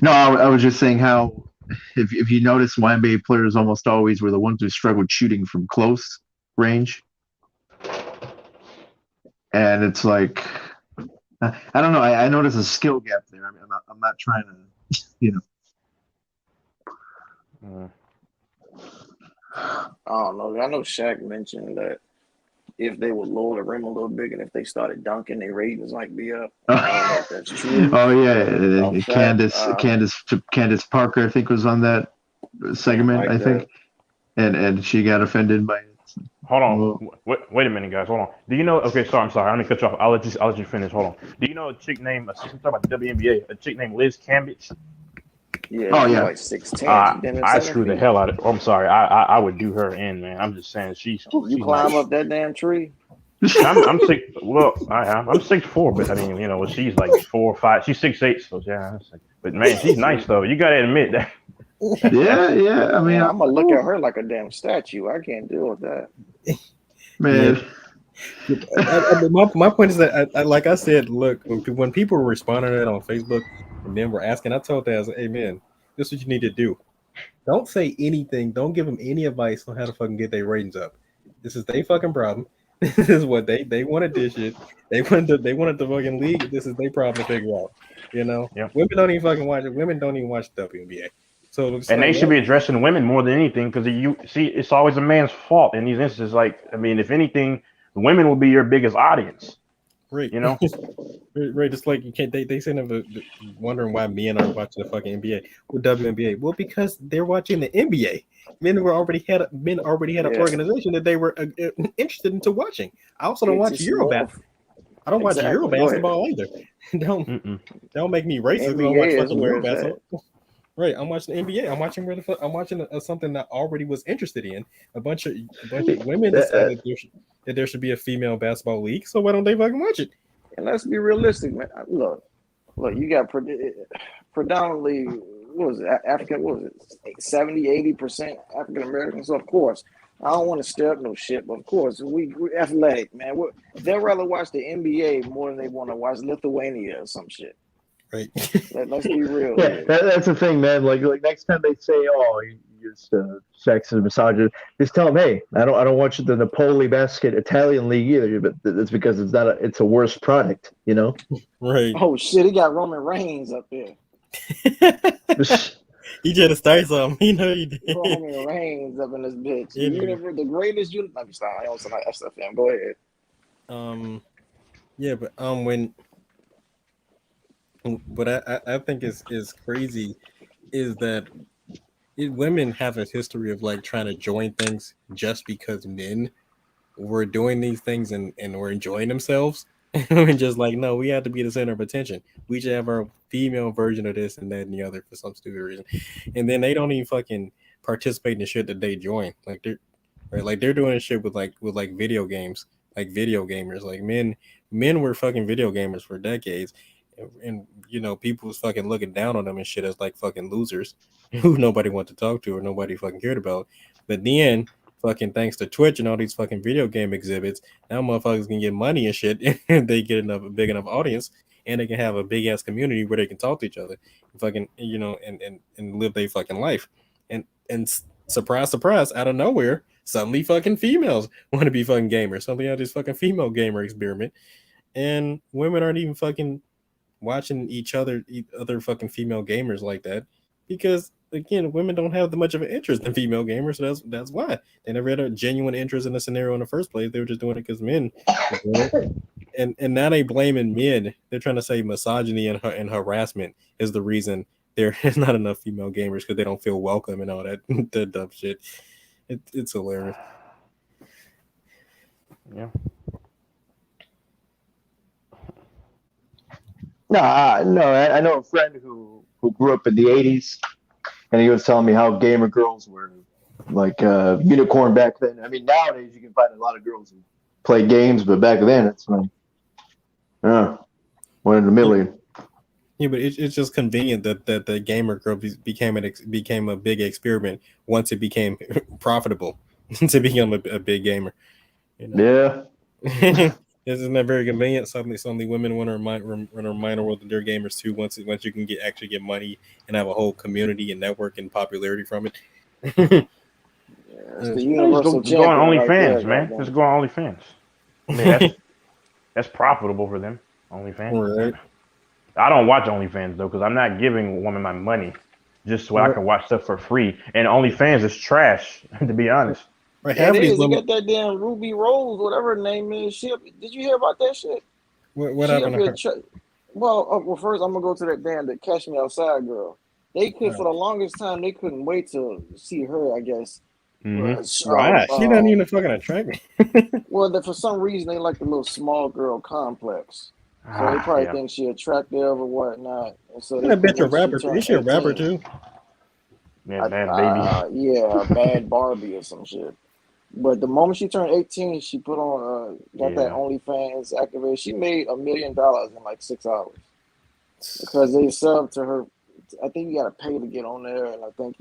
No, I was just saying how if you notice YNBA players almost always were the ones who struggled shooting from close range. And it's like, I don't know. I notice a skill gap there. I mean, I'm not trying to, I don't know. I know Shaq mentioned that if they would lower the rim a little bit and if they started dunking, their ratings might be up. I don't know if that's true. Oh yeah, Candace Parker, I think, was on that segment. I think, and she got offended by it. Hold on. Wait a minute, guys. Hold on. Do you know? Okay, I'm sorry. I'm gonna cut you off. I'll let you finish. Hold on. Do you know a chick named? Talking about the WNBA. A chick named Liz Cambage. Yeah. Oh yeah. Like 6'10". I screwed the hell out of. I'm sorry. I would do her in, man. I'm just saying she's. You climb up that damn tree. I'm 6. Well, I'm 6'4", but I mean, she's like 4 or 5. She's 6'8", so yeah. But man, she's nice though. You gotta admit that. Yeah. I mean, I'm gonna look at her like a damn statue. I can't deal with that. Man. My point is that, like I said, look, when people were responding to that on Facebook and then were asking, I told them, hey man, this is what you need to do. Don't say anything. Don't give them any advice on how to fucking get their ratings up. This is their fucking problem. This is what they wanted this shit. They wanted the fucking league. This is their problem to figure out. Yep. Women don't even fucking watch it. Women don't even watch the WNBA. So they should be addressing women more than anything, because you see, it's always a man's fault in these instances. Like, I mean, if anything, women will be your biggest audience. Right. Right. It's like you can't. They say never wondering why men aren't watching the fucking NBA with WNBA. Well, because they're watching the NBA. Men already had an organization that they were interested into watching. I also don't watch Eurobasket. I don't watch Eurobasketball either. Don't make me racist. I watch fucking Eurobasket. Right, I'm watching the NBA. I'm watching something that I already was interested in. A bunch of women decided that there should be a female basketball league. So why don't they fucking watch it? And let's be realistic, man. Look, you got predominantly what was it, African, what was it, 70, 80% African American. So of course, I don't want to stir up no shit, but of course, we athletic, man. They'll rather watch the NBA more than they want to watch Lithuania or some shit. Right. Let's be real. Yeah, Here. that's the thing, man. Like next time they say, "Oh, you just sexist, misogynist," just tell them, "Hey, I don't watch the Napoli basket Italian league either, but it's because it's a worse product, you know." Right. Oh shit, he got Roman Reigns up there. He just started something. You know he did. Roman Reigns up in this bitch. The greatest universe. Let me stop. I don't sound like SFM. Go ahead. Yeah, but what I think is crazy is that women have a history of like trying to join things just because men were doing these things and were enjoying themselves. And just like, no, we have to be the center of attention. We should have our female version of this and that and the other for some stupid reason. And then they don't even fucking participate in the shit that they join. Like they're doing this shit with video games, like video gamers. Like men were fucking video gamers for decades. And you know, people was fucking looking down on them and shit as like fucking losers who nobody wanted to talk to or nobody fucking cared about. But then fucking thanks to Twitch and all these fucking video game exhibits, now motherfuckers can get money and shit and they get a big enough audience and they can have a big ass community where they can talk to each other and fucking, you know, and live their fucking life. And surprise, out of nowhere, suddenly fucking females want to be fucking gamers. Something out of this fucking female gamer experiment. And women aren't even fucking watching other fucking female gamers like that because again, women don't have that much of an interest in female gamers, so that's why they never had a genuine interest in the scenario in the first place. They were just doing it because men were doing it. And now they blaming men. They're trying to say misogyny and harassment is the reason there's not enough female gamers because they don't feel welcome and all that that dumb shit. It's hilarious. Yeah. No, I know a friend who grew up in the '80s, and he was telling me how gamer girls were like unicorn back then. I mean, nowadays you can find a lot of girls who play games, but back then it's like, one in a million. Yeah, but it's just convenient that the gamer girl became a big experiment once it became profitable to become a big gamer. You know? Yeah. Isn't that very convenient? Suddenly women want to remind the world that they're gamers too. Once you can actually get money and have a whole community and network and popularity from it. It's the universal go on champion OnlyFans, right man. there, Just go on OnlyFans. I mean, that's profitable for them. OnlyFans. Right. I don't watch OnlyFans though because I'm not giving a woman my money just so I can watch stuff for free. And OnlyFans is trash, to be honest. Right, it is. You got that damn Ruby Rose, whatever her name is. Did you hear about that shit? What happened to her? Well, first I'm gonna go to that Catch Me Outside girl. They could for the longest time they couldn't wait to see her. I guess. Right, she doesn't even fucking attract me. Well, for some reason they like the little small girl complex, so they probably think she attractive or whatnot. And so I bet you're a rapper. Is she a rapper too? Yeah, bad baby. Yeah, Bad Barbie or some shit. But the moment she turned 18, she put on that OnlyFans activated. She made $1 million in like 6 hours because they subbed to her. I think you gotta pay to get on there, and I think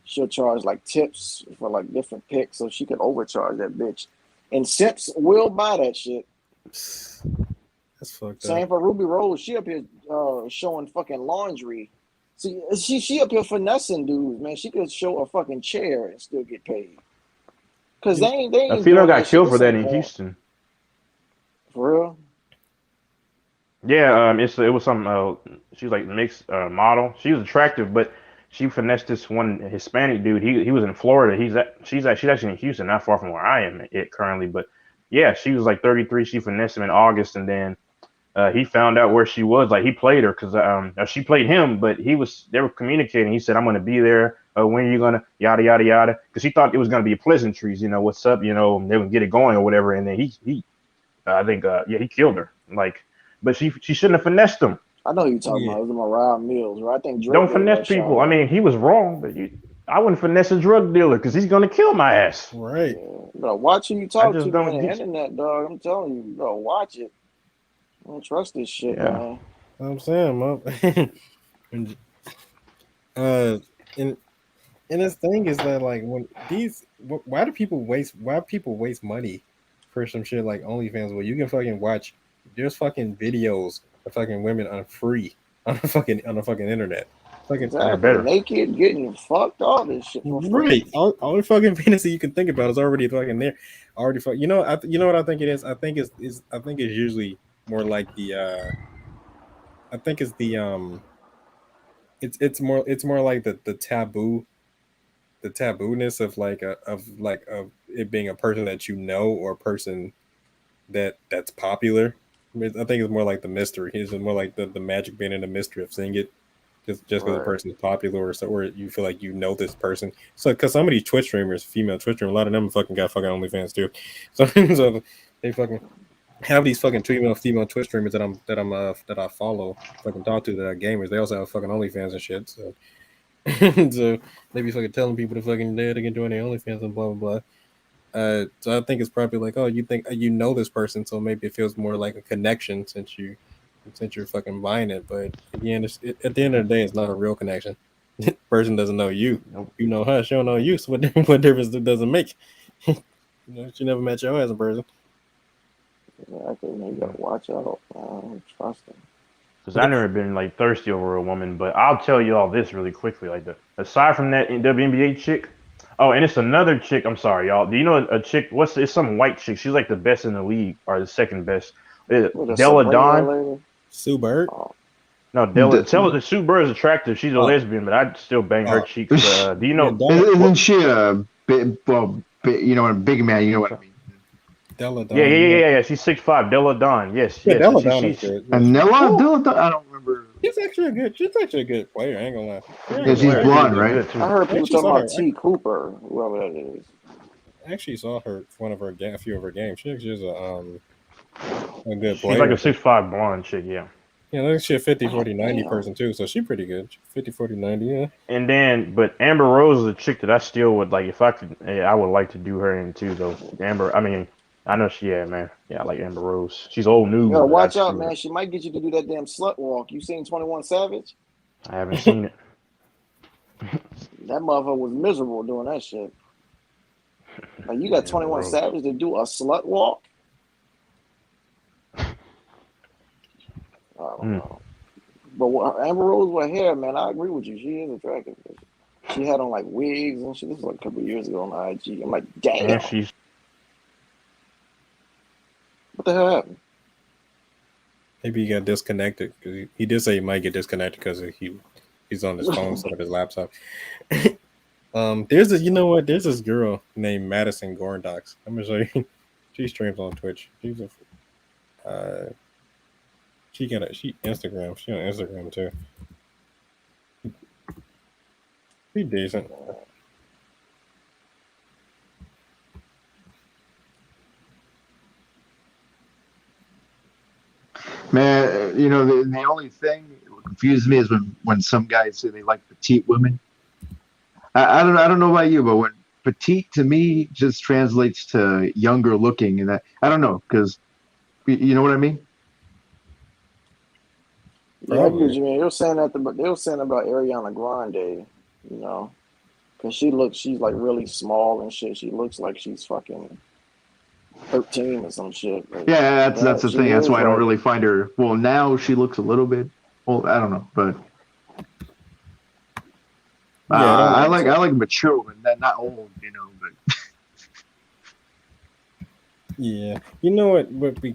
she'll charge like tips for like different pics, so she could overcharge that bitch. And simps will buy that shit. That's fucked up. Same for Ruby Rose. She up here showing fucking laundry. See, she up here finessing dudes, man. She could show a fucking chair and still get paid. Cause they ain't a female got killed for that in Houston. For real? Yeah, it was some. She was like mixed model. She was attractive, but she finessed this one Hispanic dude. He was in Florida. She's actually in Houston, not far from where I am currently. But yeah, she was like 33. She finessed him in August, and then he found out where she was. Like he played her because she played him, but they were communicating. He said, "I'm gonna be there. When are you gonna yada yada yada?" Because he thought it was gonna be pleasantries. You know, what's up? You know, they would get it going or whatever. And then he he killed her. Like, but she shouldn't have finessed him. I know you're talking about. It was Mariah Mills, right? I think Drake don't finesse people. I mean, he was wrong, but I wouldn't finesse a drug dealer because he's gonna kill my ass. Right. Bro, watch who you talk to on the internet, dog. I'm telling you, bro, watch it. I don't trust this shit, man. I'm saying, And this thing is that like when why do people waste money for some shit like OnlyFans? Well, you can fucking watch. There's fucking videos of fucking women on free on the fucking internet. Fucking Exactly. Naked, getting fucked, all this shit for free. right. All the fucking fantasy you can think about is already fucking there. Already fuck. You know. You know what I think it is. I think it's usually more like the. I think it's the It's more like the taboo, the tabooness of of it being a person that you know or a person that's popular. I think it's more like the mystery. It's more like the magic being in the mystery of seeing it. Just because the person is popular or you feel like you know this person. So because some of these Twitch streamers, female Twitch streamers, a lot of them fucking got fucking OnlyFans too. So they fucking have these fucking female Twitch streamers that I follow, fucking talk to that are gamers. They also have fucking OnlyFans and shit. So so they be fucking telling people to fucking they can join their OnlyFans and blah blah blah. So I think it's probably like, oh, you think you know this person, so maybe it feels more like a connection since you're fucking buying it. But at the end of the day, it's not a real connection. Person doesn't know you. You know her. She don't know you. So what difference does it make? She never met your ass in person. Exactly. You gotta watch out. Trust them. Because I've never been like thirsty over a woman, but I'll tell you all this really quickly. Like aside from that WNBA chick, oh, and it's another chick. I'm sorry, y'all. Do you know a chick? It's some white chick. She's like the best in the league, or the second best. Della Dawn. Sue Bird. No, Della. Sue Bird is attractive. She's a lesbian, but I'd still bang her cheeks. Do you know? Isn't she a big, you know, a big man? You know what I mean? Della Dawn. Yeah. She's 6'5". Della Dawn. Yes. Della Dawn is good. Della Dawn. I don't remember. She's actually a good player. I ain't gonna lie. Yeah, she's blonde, right? I heard people talking about T. Cooper, whoever that is. I actually saw a few of her games. She's a good player. She's like a 6'5" blonde chick. Yeah. Yeah, look, she's a 50, 40, 90 person too, so she's pretty good. 50, 40, 90, yeah. And then, but Amber Rose is a chick that I still would like. If I could, I would like to do her in too, though. Amber, I mean, I know man. Yeah, I like Amber Rose. She's old news. Yeah, watch out, man. She might get you to do that damn slut walk. You seen 21 Savage? I haven't seen it. That motherfucker was miserable doing that shit. Like, you got 21 Savage to do a slut walk? I don't know. But Amber Rose with hair, man, I agree with you. She is attractive. She had on like wigs and shit. This was like a couple of years ago on IG. I'm like, damn. And what the hell happened? Maybe he got disconnected because he did say he might get disconnected because he's on his phone instead of his laptop. There's this girl named Madison Gorndox. I'm gonna show you. She streams on Twitch. She's she Instagram. She on Instagram too. She decent. Man, you know, the only thing that confuses me is when some guys say they like petite women. I don't know about you, but when petite to me just translates to younger looking, and that I don't know, because you know what I mean. Yeah, I get what you mean. They were saying about Ariana Grande, you know, because she's like really small and shit. She looks like she's fucking 13 or some shit. Like, yeah, that's the thing. That's why I don't really find her. Well, now she looks a little bit. Well, I don't know, but I like mature, but not old, you know. But yeah, you know what would be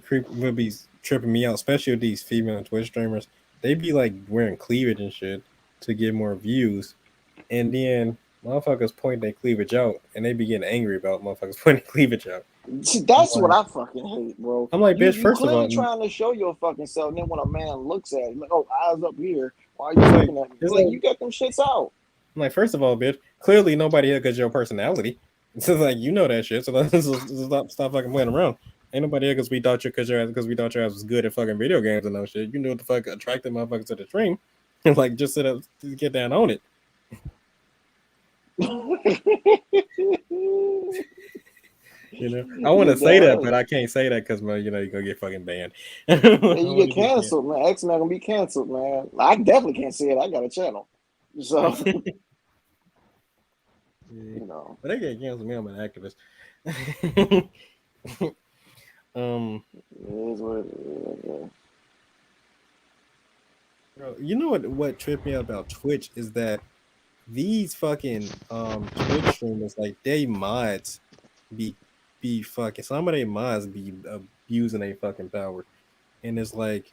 tripping me out, especially with these female Twitch streamers. They be like wearing cleavage and shit to get more views, and then motherfuckers point their cleavage out, and they be getting angry about motherfuckers pointing cleavage out. See, that's what I fucking hate, bro. I'm like, bitch, first of all, trying to show your fucking self, and then when a man looks at it, like, oh, eyes up here, why are you looking at me? Like, you got them shits out. I'm like, first of all, bitch, clearly nobody here because your personality. So like, you know that shit. So let's stop fucking playing around. Ain't nobody here because we thought your ass was good at fucking video games and no shit. You knew what the fuck attracted motherfuckers to the stream. Like, just sit up, get down on it. You know, I want to say that, but I can't say that because you know you're gonna get fucking banned. You get canceled, man. X-Men gonna be canceled, man. I definitely can't say it. I got a channel. So, Yeah. you know, But they get canceled me. I'm an activist. it is what it is. Yeah. Bro, you know what tripped me out about Twitch is that these fucking Twitch streamers, like they mods be fucking, some of their mods be abusing their fucking power. And it's like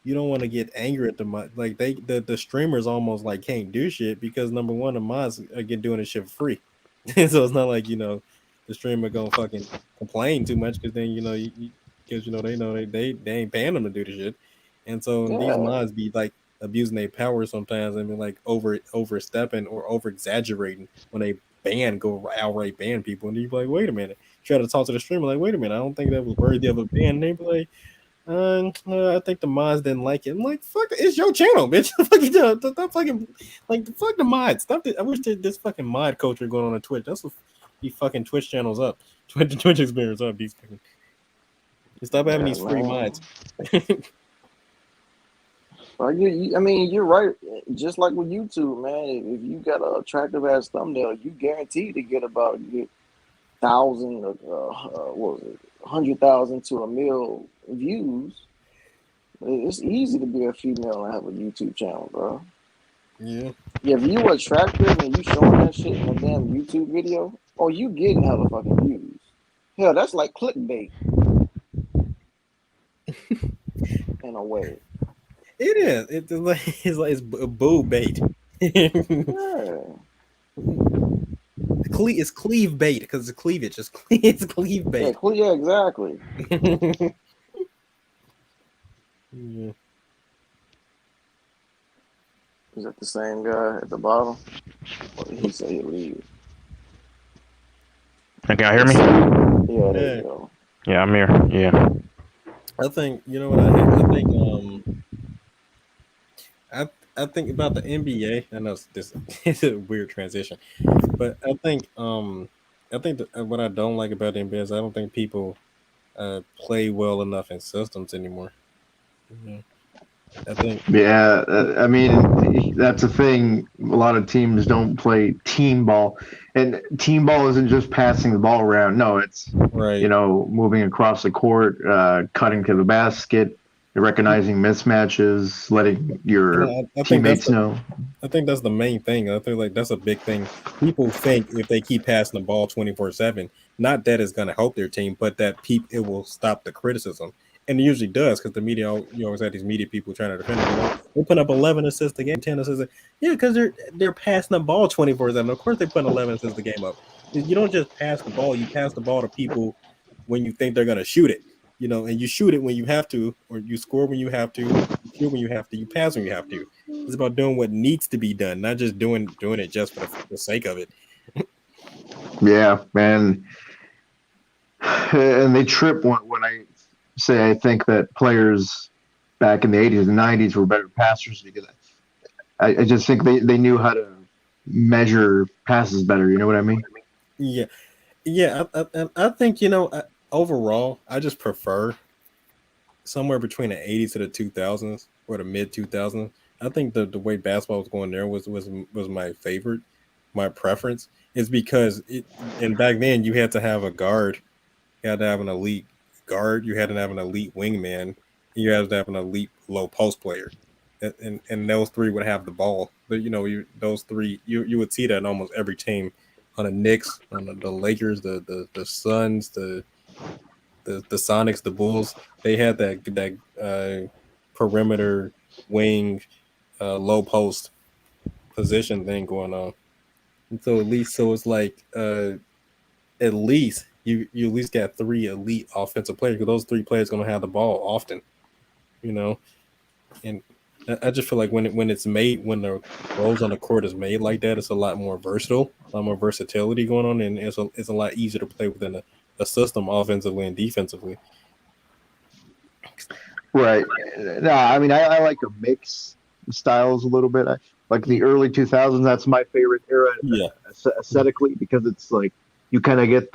you don't want to get angry at the mod, like the streamers almost like can't do shit because number one, the mods are doing this shit for free. So it's not like the streamer gonna fucking complain too much because then because they know they ain't paying them to do the shit. And so these Yeah. mods be like abusing their power sometimes and be like overstepping or over exaggerating when they go outright ban people. And you be like, wait a minute, try to talk to the streamer like, wait a minute, I don't think that was worthy of a ban. And they be like, I think the mods didn't like it. I'm like, fuck, it's your channel, bitch. Stop fucking, like, fuck the mods. I wish this fucking mod culture going on Twitch. That's what these fucking Twitch channels up. Twitch experience up. These fucking. Stop having these free mods. Well, I mean, you're right. Just like with YouTube, man. If you got an attractive ass thumbnail, you guaranteed to get about 1,000 what was it, 100,000 to 1,000,000 views. It's easy to be a female and have a YouTube channel, bro. Yeah. Yeah, if you attractive and you showing that shit in a damn YouTube video, oh, you getting hella fucking views. Hell, that's like clickbait. In a way. It is. It's boo bait. Yeah. It's cleave bait because it's cleavage. It's cleave bait. Yeah, exactly. Yeah. Is that the same guy at the bottom? Or he said he'd leave. Can y'all hear me? Yeah, there you go. Yeah, I'm here. Yeah. I think you know what I think about the NBA. I know this is a weird transition, but I think what I don't like about the NBA is I don't think people play well enough in systems anymore. Yeah. I think. Yeah, I mean that's a thing. A lot of teams don't play team ball, and team ball isn't just passing the ball around. No, it's right. Moving across the court, cutting to the basket, recognizing mismatches, letting your teammates know. I think that's the main thing. I feel like that's a big thing. People think if they keep passing the ball 24/7, not that it's going to help their team, but that it will stop the criticism. And it usually does because the media, you always have these media people trying to defend them. They put up 11 assists a game, 10 assists. Yeah, because they're passing the ball 24/7. Of course, they put 11 assists a game up. You don't just pass the ball. You pass the ball to people when you think they're going to shoot it. And you shoot it when you have to, or you score when you have to, you shoot when you have to, you pass when you have to. It's about doing what needs to be done, not just doing it just for the sake of it. Yeah, man. And they trip when I say I think that players back in the 80s and 90s were better passers because I just think they knew how to measure passes better. You know what I mean? Yeah. I think overall, I just prefer somewhere between the 80s to the 2000s or the mid 2000s. I think the way basketball was going there was my favorite. My preference is because and back then you had to have a guard, you had to have an elite guard, you had to have an elite wingman, you had to have an elite low post player, and those three would have the ball. But those three you would see that in almost every team, on the Knicks, on the Lakers, the Suns, the Sonics, the Bulls. They had that perimeter wing, low post position thing going on. And so it's like at least you at least got three elite offensive players because those three players are going to have the ball often, and I just feel like when it's made, when the roles on the court is made like that, it's a lot more versatile, a lot more versatility going on, and it's a lot easier to play within a system offensively and defensively. Right. No, I mean I like a mix styles a little bit. Like the early 2000s, that's my favorite era aesthetically because it's like you kind of get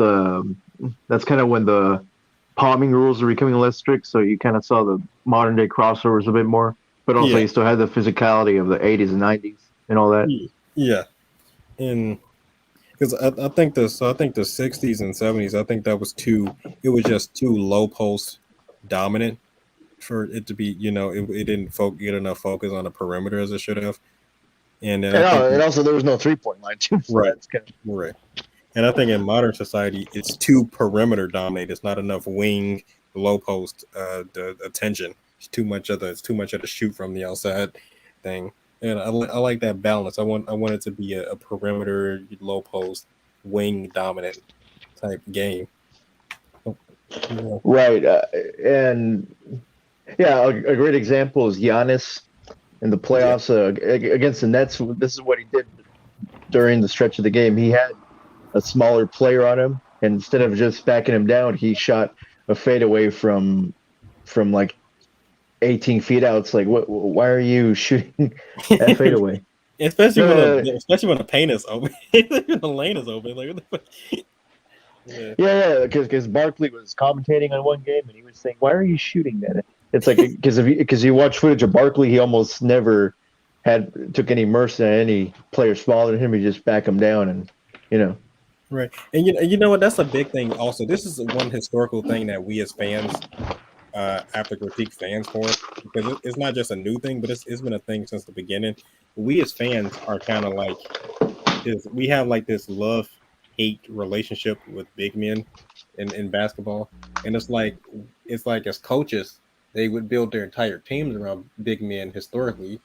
that's kind of when the palming rules are becoming less strict, so you kind of saw the modern day crossovers a bit more, but also you still had the physicality of the 80s and 90s, and all that. Yeah, and because I think the 60s and 70s, I think that was it was just too low post dominant for it to be, it didn't get enough focus on the perimeter as it should have. And then And also there was no 3-point line too. So right, that's kind of... right. And I think in modern society, it's too perimeter dominated. It's not enough wing, low post the attention. It's too much of the shoot from the outside thing. And I like that balance. I want it to be a perimeter, low post, wing dominant type game. Yeah. Right, and yeah, a great example is Giannis in the playoffs against the Nets. This is what he did during the stretch of the game. He had a smaller player on him, and instead of just backing him down, he shot a fadeaway from like 18 feet out. It's like, why are you shooting that fadeaway? especially when the paint is open, the lane is open. Like, what the fuck? Yeah, because Barkley was commentating on one game, and he was saying, "Why are you shooting that?" It's like because you watch footage of Barkley, he almost never took any mercy on any player smaller than him. He just back him down, and Right, and you know what? That's a big thing. Also, this is one historical thing that we as fans have to critique fans for, because it's not just a new thing, but it's been a thing since the beginning. We as fans are kind of like we have like this love-hate relationship with big men in basketball, and it's like as coaches, they would build their entire teams around big men historically,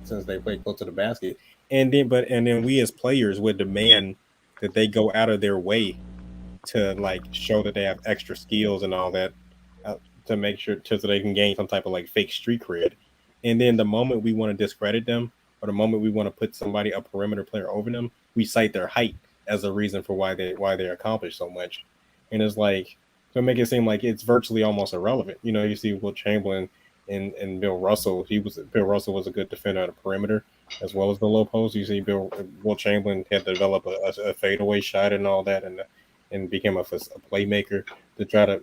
since they play close to the basket, and then we as players would demand that they go out of their way to like show that they have extra skills and all that, to make sure so they can gain some type of like fake street cred. And then the moment we want to discredit them, or the moment we want to put a perimeter player over them, we cite their height as a reason for why they accomplish so much. And it's like, to make it seem like it's virtually almost irrelevant. You see Will Chamberlain and Bill Russell. Bill Russell was a good defender on the perimeter as well as the low post. You see Will Chamberlain had to develop a fadeaway shot and all that, and became a playmaker to try to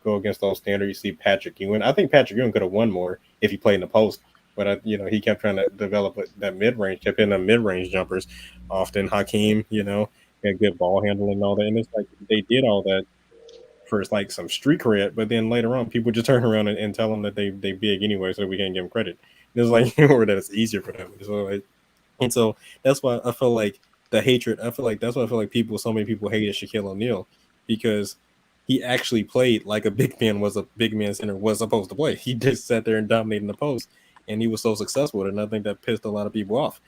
go against those standards. You see Patrick Ewing. I think Patrick Ewing could have won more if he played in the post, but he kept trying to develop that mid-range, kept in the mid-range jumpers often. Hakeem, had good ball handling and all that. And it's like they did all that for like some street cred, but then later on people just turn around and tell them that they big anyway, so we can't give them credit. And it's like, or that it's easier for them. So that's why I feel like the hatred. That's why I feel like so many people hated Shaquille O'Neal, because he actually played like a big man center was supposed to play. He just sat there and dominated the post, and he was so successful. And I think that pissed a lot of people off,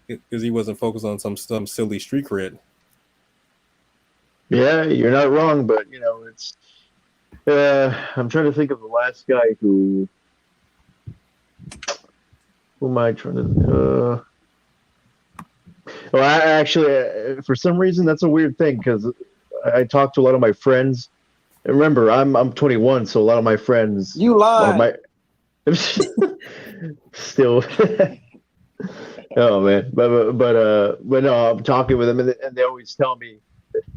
because he wasn't focused on some silly street cred. Yeah, you're not wrong, but it's. I'm trying to think of the last guy who am I trying to? Well, I actually, for some reason, that's a weird thing, because I talk to a lot of my friends. And remember, I'm 21, so a lot of my friends. You lied. Still. Oh man, but no, I'm talking with them, and they always tell me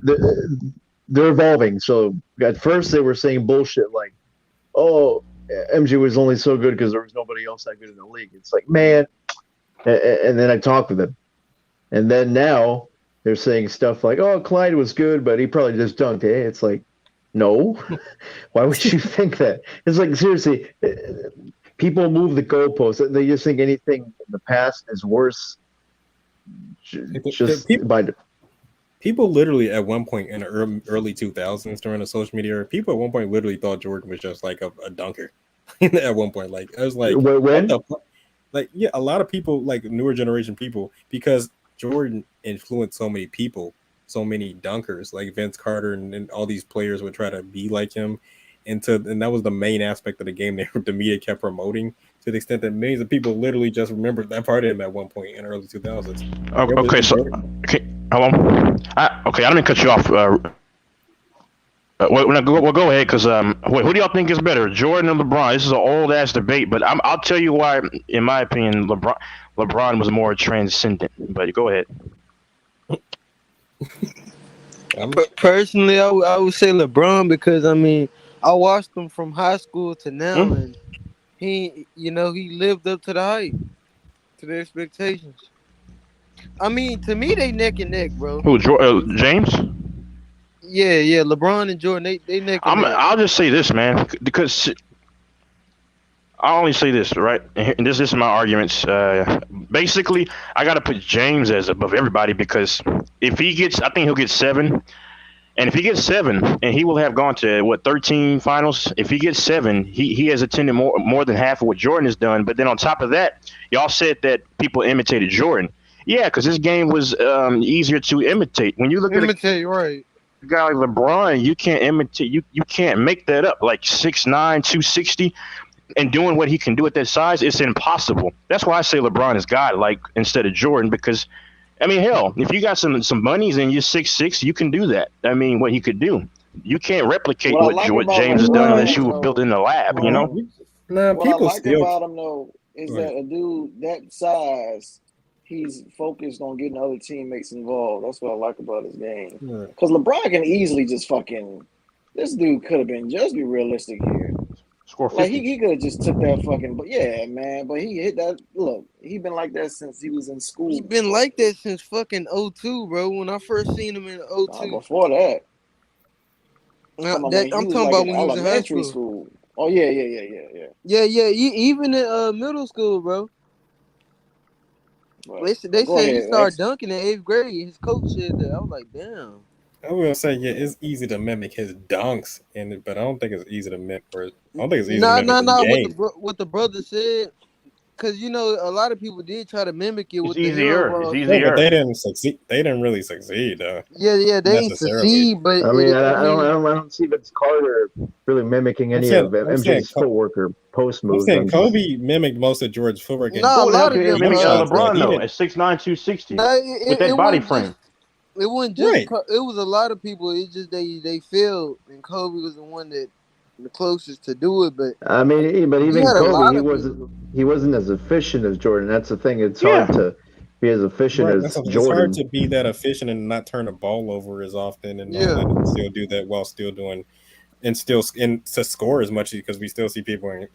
they're evolving. So at first they were saying bullshit like, "Oh, MJ was only so good because there was nobody else that good in the league." It's like, man, and then I talk with them, and then now they're saying stuff like, "Oh, Clyde was good, but he probably just dunked." It's like, no, why would you think that? It's like, seriously, people move the goalposts. They just think anything in the past is worse. People literally at one point in the early 2000s during the social media era, people at one point literally thought Jordan was just like a dunker. At one point, like I was like, when? Like, yeah, a lot of people, like newer generation people, because Jordan influenced so many people, so many dunkers, like Vince Carter and all these players would try to be like him, and that was the main aspect of the game the media kept promoting, to the extent that millions of people literally just remembered that part of him at one point in the early 2000s. Okay, so hello. I don't mean to cut you off. Go ahead, because who do y'all think is better, Jordan or LeBron? This is an old ass debate, but I'll tell you why. In my opinion, LeBron was more transcendent. But go ahead. Personally, I would say LeBron, because I mean, I watched him from high school to now, and he lived up to the hype, to the expectations. I mean, to me, they neck and neck, bro. Who? James? Yeah. LeBron and Jordan, they neck and neck. I'll just say this, man, because I'll only say this, right? And this is my arguments. Basically, I got to put James as above everybody because if he gets, I think he'll get 7. And if he gets 7, and he will have gone to 13 finals. If he gets 7, he has attended more than half of what Jordan has done. But then on top of that, y'all said that people imitated Jordan. Yeah, because this game was easier to imitate. When you look at right. a guy like LeBron, you can't imitate. You can't make that up. Like 6'9", 260, and doing what he can do at that size, it's impossible. That's why I say LeBron is God, like instead of Jordan, because. I mean, hell, if you got some bunnies and you're 6'6", you can do that. I mean, what he could do. You can't replicate what James has done unless you were built in the lab, you know? Nah, What I like about him, though, is that a dude that size, he's focused on getting other teammates involved. That's what I like about his game. Because LeBron can easily just this dude could have been, just be realistic here. Score 50. Like, he could have just took that fucking, but yeah, man. But he hit that. Look, he been like that since he was in school. He been like that since fucking 02, bro. When I first seen him in 02. Before that. I'm talking about when he was in high school. Oh, yeah. Yeah. Even in middle school, bro. Right. They said he started dunking in 8th grade. His coach said that. I was like, damn. I will say, yeah, it's easy to mimic his dunks, but I don't think it's easy to mimic. I don't think it's easy to mimic his game. What the brother said, because a lot of people did try to mimic it. It's easier. It's easier. Yeah, but they didn't succeed. They didn't really succeed, though. Yeah, they didn't succeed. But I mean, I don't see Vince Carter really mimicking any of MJ's footwork or post moves. I'm saying Kobe mimicked most of George's footwork. No, a lot of them. LeBron though at 6'9", 260 with that body frame. It wasn't just. Right. It was a lot of people. It's just they failed, and Kobe was the one that the closest to do it. But I mean, but even Kobe, he wasn't as efficient as Jordan. That's the thing. It's hard to be as efficient as Jordan. It's hard to be that efficient and not turn the ball over as often, and still do that while still doing and to score as much, because we still see people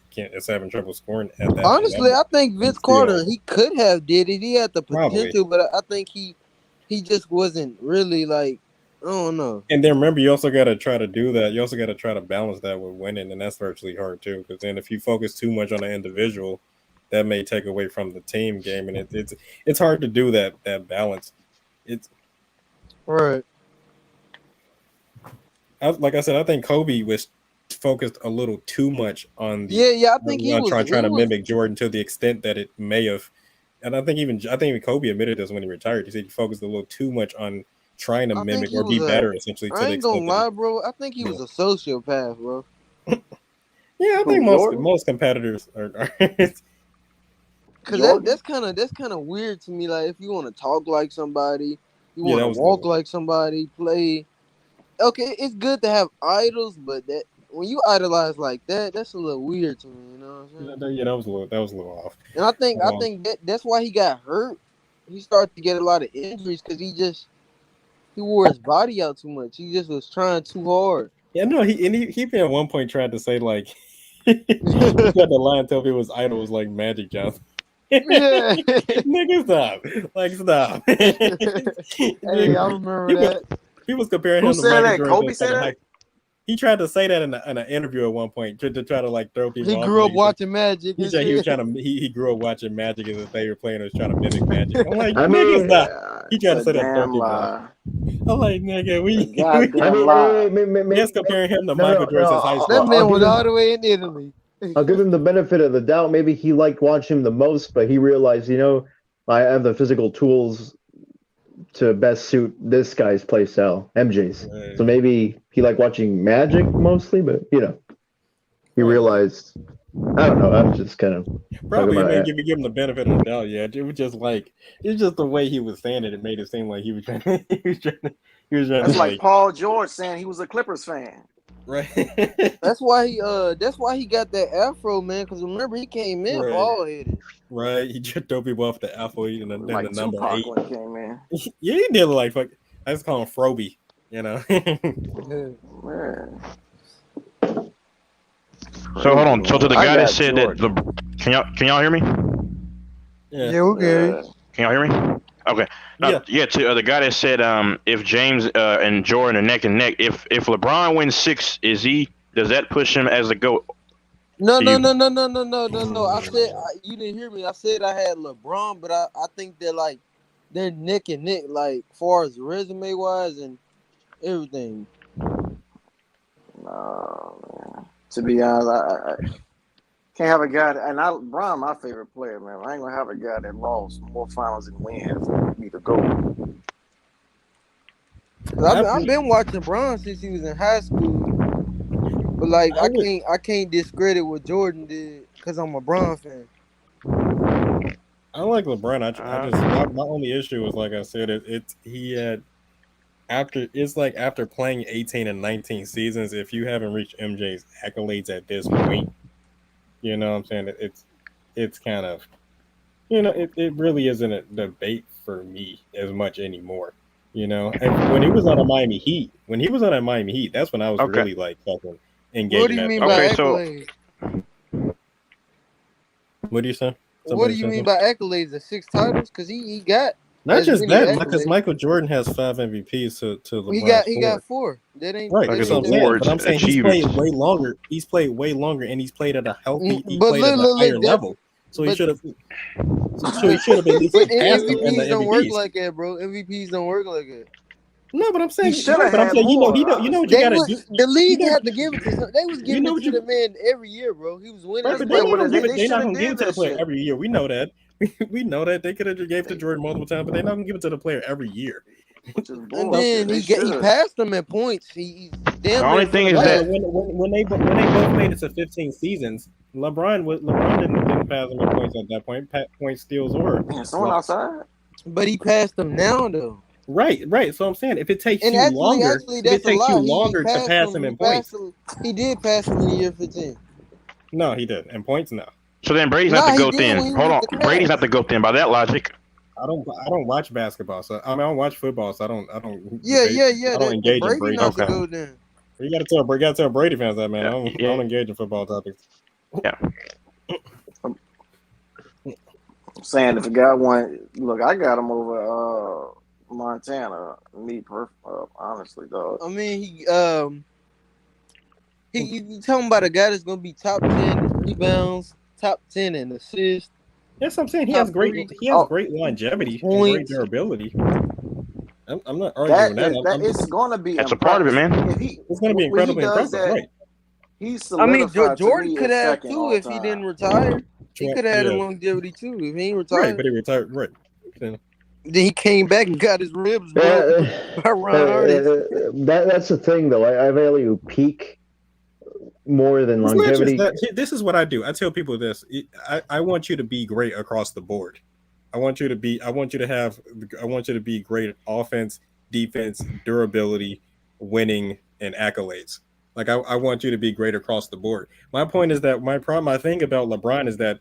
having trouble scoring at that. Honestly, I think Vince Carter, he could have did it. He had the potential, but I think he just wasn't really like, I don't know. And then remember, you also got to try to do that. You also got to try to balance that with winning, and that's virtually hard too. Because then if you focus too much on an individual, that may take away from the team game, and it's hard to do that balance. It's right. Like I said, I think Kobe was focused a little too much on I think he was trying to mimic Jordan to the extent that it may have. And I think even Kobe admitted this when he retired. He said he focused a little too much on trying to mimic or be better, essentially. I ain't gonna lie, bro. I think he was a sociopath, bro. Yeah, I think most competitors are. Because that's kind of weird to me. Like, if you want to talk like somebody, you want to walk like somebody, play. Okay, it's good to have idols, but that when you idolize like that, that's a little weird to me. You know what I'm saying? Yeah, that was a little off. And I think that's why he got hurt. He started to get a lot of injuries because he wore his body out too much. He just was trying too hard. Yeah, no, he at one point tried to say like he tried to lie and tell people his idol was like Magic Johnson. Yeah. Nigga, stop. Like, stop. Hey, I remember that. He was comparing him to Michael Jordan. Kobe said that? He tried to say that in an interview at one point to try to like throw people. He grew up watching Magic. He said he was trying to. He grew up watching Magic, and they were playing. Was trying to mimic Magic. I'm like, nigga, stop. He tried to say that. I'm like, nigga, Yes, comparing him to Michael Jordan since high school. That man was all the way in Italy. I'll give him the benefit of the doubt. Maybe he liked watching him the most, but he realized, I have the physical tools to best suit this guy's play style, MJ's. Right. So maybe he liked watching Magic mostly, but he realized. I don't know. I'm just kind of probably give him the benefit of the doubt. Yeah, it was just like it's just the way he was saying it. It made it seem like he was trying. That's like Paul George saying he was a Clippers fan. Right. That's why he got that afro, man. Because remember he came in bald headed. Right. He just threw people off the afro and then like the number Tupac 8. When he came in. Yeah, he did look like fuck. I just call him Froby. Man. So hold on. So to the I guy that got said Jordan. that can y'all hear me? Yeah, okay. Can y'all hear me? Okay. Yeah. To the guy that said if James and Jordan are neck and neck, if LeBron wins 6, does that push him as the GOAT? No. To you? I said you didn't hear me. I said I had LeBron, but I think they're like they're neck and neck, like far as resume wise and everything. No, man. To be honest, I can't have a guy that, Brian, my favorite player, man. I ain't gonna have a guy that lost more finals than wins for me to go. I've been watching Bron since he was in high school, but like I can't discredit what Jordan did because I'm a Bron fan. I like LeBron. I just my only issue was, like I said, after playing 18 and 19 seasons, if you haven't reached MJ's accolades at this point, you know what I'm saying, it's kind of, it really isn't a debate for me as much anymore. And when he was on a Miami Heat, that's when I was really like fucking engaging. What do you mean by accolades? What do you say? What do you mean by accolades? The 6 titles? Because he got not just that, because Michael Jordan has 5 MVPs to LeBron's he got 4. That ain't right. Like But I'm saying he's played way longer. He's played way longer, and he's played at a healthy. He played at a higher level, so he should have. So he should have been at least passed him in the MVPs don't MVPs. work like that, bro. MVPs don't work like that. No, but I'm saying, you know what you know what you gotta do. The league had to give it to some. They was giving it to the man every year, bro. He was winning. Right, but they're not gonna give it to the player every year. We know that. We know that they could have gave it to Jordan multiple times, but they're not gonna give it to the player every year. And then he passed them in points. The only thing is that when they both made it to 15 seasons, LeBron didn't pass them in points at that point. Point steals or someone outside. But he passed them now though. Right. So I'm saying if it takes you longer to pass him in points, he did pass him in the year 15. No, he didn't. In points, no. So then Brady's not the GOAT then. Hold on, Brady's not the GOAT then. By that logic, I don't watch basketball, so I don't watch football, so I don't. Yeah. I don't engage in Brady. Brady. Okay. You gotta tell Brady fans that, man. I don't engage in football topics. Yeah. I'm saying if a guy look, I got him over Montana. Honestly, dog. I mean, you talking about a guy that's gonna be top 10 in rebounds, top 10 in assists. That's what I'm saying. He has great longevity, and great durability. I'm not arguing that. It's gonna be. That's a part of it, man. It's gonna be incredibly impressive, right? Jordan could have too if he didn't retire. He could have had a longevity too if he ain't retired. Right, but he retired. Right. Then he came back and got his ribs broke by Ron Artest. That's the thing, though. I value peak more than longevity. This is what I do. I tell people this. I want you to be great across the board. I want you to be great at offense, defense, durability, winning, and accolades. Like I want you to be great across the board. My point is that my thing about LeBron is that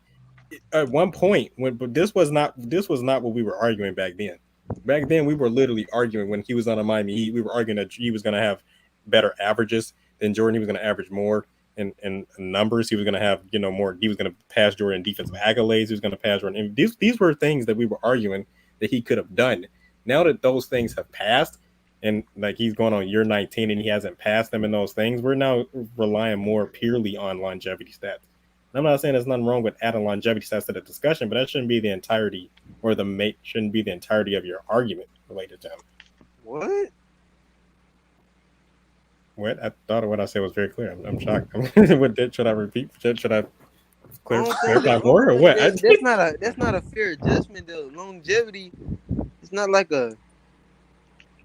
at one point this was not what we were arguing back then. Back then we were literally arguing when he was on a Miami Heat. We were arguing that he was going to have better averages than Jordan. He was going to average more in numbers. He was going to have more. He was going to pass Jordan in defensive accolades. He was going to pass Jordan. And these were things that we were arguing that he could have done. Now that those things have passed, and like he's going on year 19 and he hasn't passed them in those things, we're now relying more purely on longevity stats. And I'm not saying there's nothing wrong with adding longevity stats to the discussion, but that shouldn't be the entirety shouldn't be the entirety of your argument related to him. What? What? I thought what I said was very clear. I'm shocked. Should I repeat? Should I clarify more or what? That's not a fair adjustment though. Longevity, it's not like a.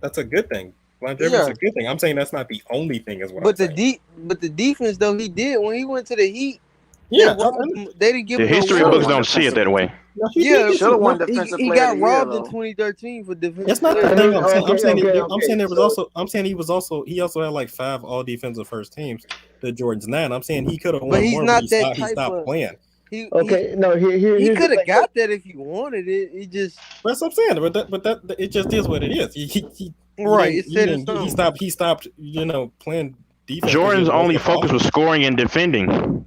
That's a good thing. Longevity is a good thing. I'm saying that's not the only thing, is what but I'm saying. But the defense though, he did when he went to the Heat. Yeah, they didn't give the him history books don't see it that way. Yeah, should have won defensive player. He got of the year, robbed though. in 2013 for defensive. That's not the player. thing. He also had like 5 all defensive first teams. The Jordan's 9. I'm saying he could have won But he's more. not He that stopped type of playing. He Here's could have got that if he wanted it. He just. That's what I'm saying. But that it just is what it is. He stopped. Playing defense. Jordan's only focus was scoring and defending.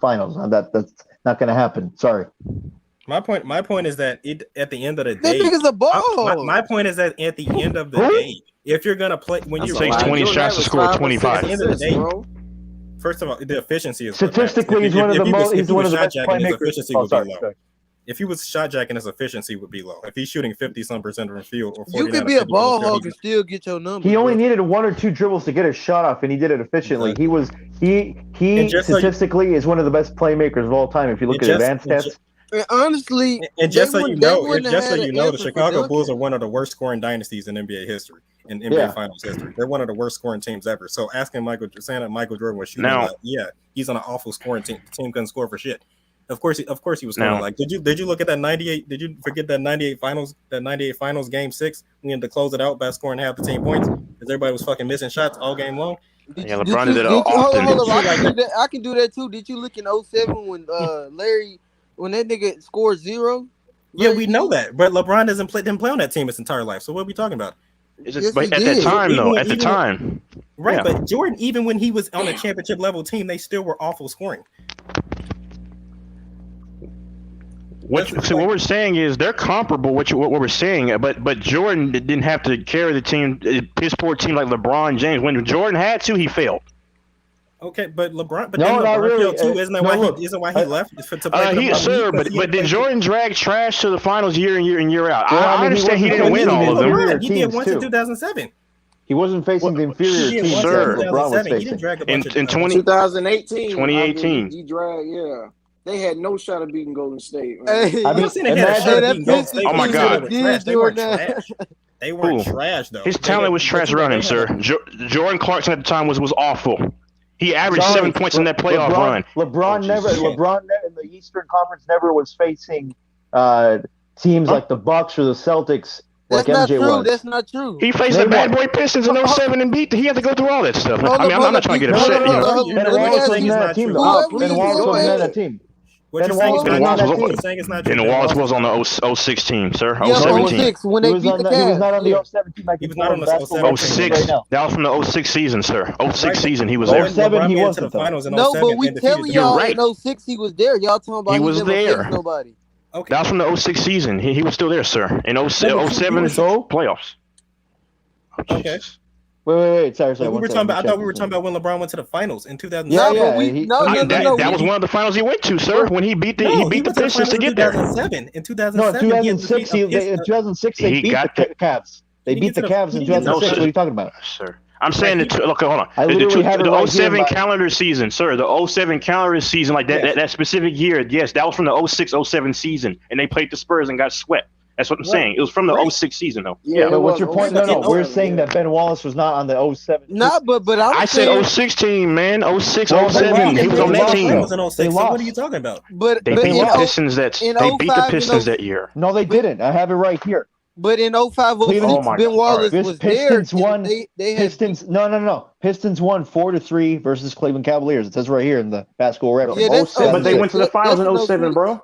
finals. That's not going to happen. Sorry. My point is that at the end of the That day, nigga's a ball. my point is that at the end of the day, if you're gonna play when It you takes 20 shots to score 25. At the end of the day, first of all, the efficiency is statistically he's one of the most. He's one of the best his playmakers. efficiency would be low. If he was shot jacking, his efficiency would be low. If he's shooting 50-some% from the field, or you could be a ball hog and still get your number. He only needed 1 or 2 dribbles to get his shot off, and he did it efficiently. He statistically is one of the best playmakers of all time. If you look at advanced stats. And honestly, and just so you know, the Chicago Bulls are one of the worst scoring dynasties in NBA history, in NBA Finals history. They're one of the worst saying that Michael Jordan was shooting. He's on an awful scoring team. The team couldn't score for shit. Of course he was scoring. Now- Like, did you look at that 98? Did you forget that 98 finals? That 98 finals game 6? We had to close it out by scoring half the team points because everybody was fucking missing shots all game long. Yeah, LeBron did it Hold often. on, I can do that too. Did you look in 07 when Larry, when that nigga scored 0? Yeah, we know that, but LeBron didn't play on that team his entire life. So what are we talking about? It's just, but at that time, though, at the time, right? yeah. But Jordan, even when he was on a championship level team, they still were awful scoring. What we're saying is they're comparable. What we're saying, but Jordan didn't have to carry the team, his poor team like LeBron James. When Jordan had to, he failed. Okay, but LeBron, but No, then not LeBron really. failed too. Isn't that No, why look, he left? To play for Sir, because but did Jordan drag trash to the finals year in year out? Well, I understand he didn't win all of them. He did once in 2007. He wasn't facing the inferior teams that Sir. LeBron was He didn't facing. drag a In bunch of 2018, 2018. He dragged, yeah. They had no shot of beating Golden State. Man. Hey, I mean, Oh my God. They weren't trash. They weren't trash though. His talent was trash running, sir. Jordan Clarkson at the time was awful. He averaged 7 points in that playoff run. LeBron never in the Eastern Conference never was facing teams like the Bucks or the Celtics like That's not MJ true. was. That's not true. He faced the bad boy Pistons in 07 and beat. He had to go through all that stuff. I mean, I'm not trying to get upset. Ben Wallace wasn't on that team, though. Ben Wallace wasn't on that team. Ben Wallace was on the 06 team, sir. Yeah, 07 team. 06 when they beat the Cavs. He was not on the 07 team. He was not on the 07 06. That was from the 06 season, sir. 06 season, he was there. 07, he wasn't. No, but we telling y'all in 06 he was there. Y'all talking about He was never there. faced nobody. Okay. That was from the 06 season. He was still there, sir. In 07 playoffs. Okay. Wait. Sorry. I thought we were talking about when LeBron went to the finals in 2007. That was one of the finals he went to, sir. When he beat the Pistons to get there. 2007. In 2007. No, in 2006 they beat the Cavs. They beat the Cavs in 2006. What are you talking about, sir? I'm saying look, hold on. I literally have it right The 07 here, calendar season, sir. The 07 calendar season, like that specific year. Yes, that was from the 06-07 season, and they played the Spurs and got swept. That's what I'm saying. It was from the 06 season, though. Yeah, but what's your point? No. We're saying that Ben Wallace was not on the 07. Nah, but I said 06 team, man. 06, 07. He was on that team. So what are you talking about? But they beat the Pistons that year. No, they didn't. I have it right here. But in 05, 06, Ben Wallace was Pistons there. won. They had Pistons. No. Pistons won 4-3 versus Cleveland Cavaliers. It says right here in the basketball record. Yeah, but they went to the finals in 07, bro.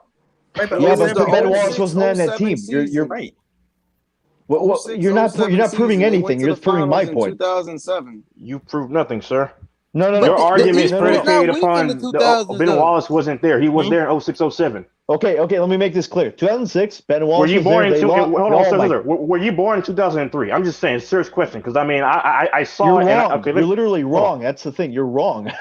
Right, but Ben Wallace wasn't on that team. You're right. Well, you're not proving anything. You're just proving my point. 2007. You proved nothing, sir. No. Your argument is predicated upon Ben Wallace wasn't there. He was there in 06-07. Okay. Let me make this clear. 2006, Ben Wallace. Were you born in? Hold on, sir. Were you born in 2003? I'm just saying, serious question, because I mean, I saw. You're wrong. You're literally wrong. That's the thing. You're wrong.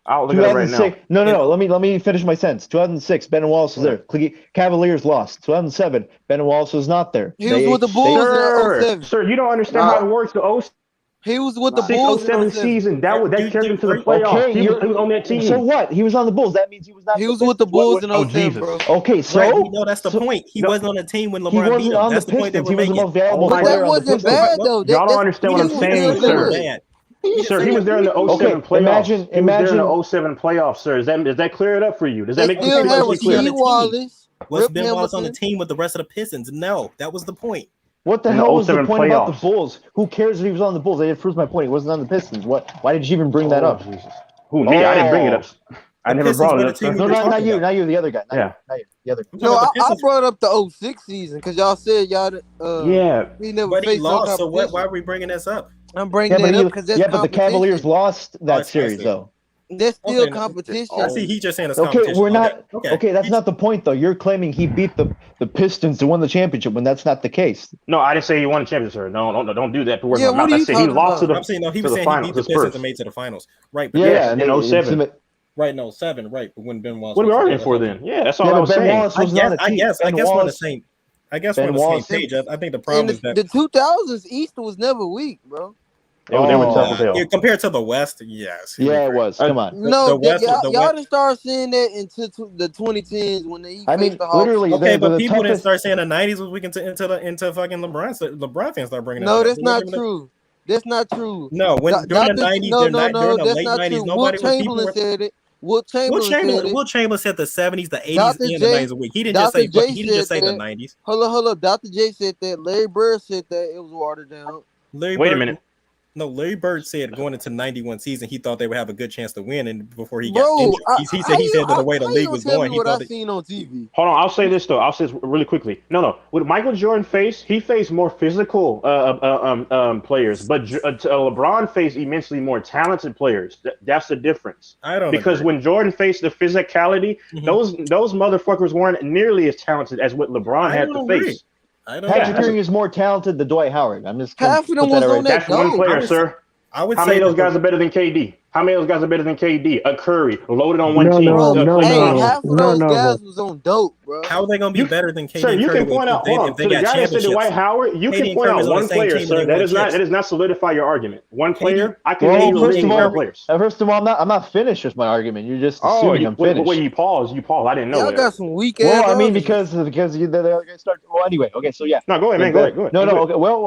I'll look at it right now. No. Let me finish my sentence. 2006, Ben Wallace was there. Cavaliers lost. 2007, Ben Wallace was not there. He was with the Bulls in 07. Sir, you don't understand how it works. He was with the Bulls 07 season. That carried him to the playoffs. Okay, he was on that team. So what? He was on the Bulls. That means he was not. He was with the Bulls in 07, bro. Okay, so right, no, that's the point. He wasn't on the team when LeBron beat him. That's the point that we're making. He was the most valuable But player that on the wasn't bad though. Y'all don't understand what I'm saying, sir. Sir, he was there in the 07 playoffs. Imagine the 07 playoffs, sir. Does that clear it up for you? Does that make still have clear? Wallace. Was Ben Wallace on the team with the rest of the Pistons? No, that was the point. What the hell was the point about the Bulls? Who cares if he was on the Bulls? That proves my point. He wasn't on the Pistons. Why did you even bring that up? Jesus. Who, me? I didn't bring it up. I never brought it up, sir. No, not you. Not you. The other guy. Yeah. Not you. The other guy. No, I brought up the 06 season because y'all said y'all. He never but he faced lost. no So why are we bringing this up? I'm bringing it up because that's but the Cavaliers lost that series though. That's still competition. I see. He's just saying it's competition. Okay, we're not. Okay, that's not the point though. You're claiming he beat the Pistons to win the championship when that's not the case. No, I didn't say he won the championship, sir. No, don't do that. Yeah, what are you talking about? To the. I'm saying no. He was saying finals, he beat the Pistons and made to the finals. Right. But yeah, in 07. Right, no, 7, right. But when Ben Wallace. What are we arguing for then? Yeah, that's all I was saying. I guess we're on the same. I guess we're on the same page. I think the problem is that the 2000s East was never weak, bro. They were tough as hell. Compared to the West, yes. Yeah, it was. Come on. No, y'all didn't start seeing that into the 2010s when they. I mean, literally. Okay, but people didn't start saying the 90s was weak into fucking LeBron. So LeBron fans start bringing. No, that's not true. That's not true. No, when during the 90s, during the late 90s, nobody was. Chamberlain said it. Will Chamberlain said it. Will Chamberlain said the 70s, the 80s, Dr. and the J, 90s a week. He didn't Dr. just say J he didn't just said say the that. 90s. Hold up. Dr. J said that. Larry Bird said that it was watered down. Wait a minute. No, Larry Bird said going into 91 season, he thought they would have a good chance to win, and before he Bro, got injured, he said that the way the league was going, he what thought I seen on TV. Hold on, I'll say this though. I'll say this really quickly. No. With Michael Jordan he faced more physical players, but LeBron faced immensely more talented players. That's the difference. I don't because agree. when Jordan faced the physicality, those motherfuckers weren't nearly as talented as what LeBron had to face. Patrick Ewing is more talented than Dwight Howard. I'm just half of them was on that. That's one player, sir. I would How say many of those guys are better than KD? How many of those guys are better than KD? A Curry loaded on one team. Half of those guys was on dope, bro. How are they going to be better than KD? Sir, you Curry can point out. Hold on. if they To the got guy that said championships? Dwight Howard, you KD can and point Curry out was on one the same player, team sir. and they won That chips. does not solidify your argument. One player, I can name you first of all, players. I'm not finished with my argument. You're just assuming I'm finished. Wait, you pause. I didn't know Y'all that. got some weak ass. Well, I mean, arguments. because the other guys start. Well, anyway, okay, so yeah. No, go ahead, man. Go ahead. No,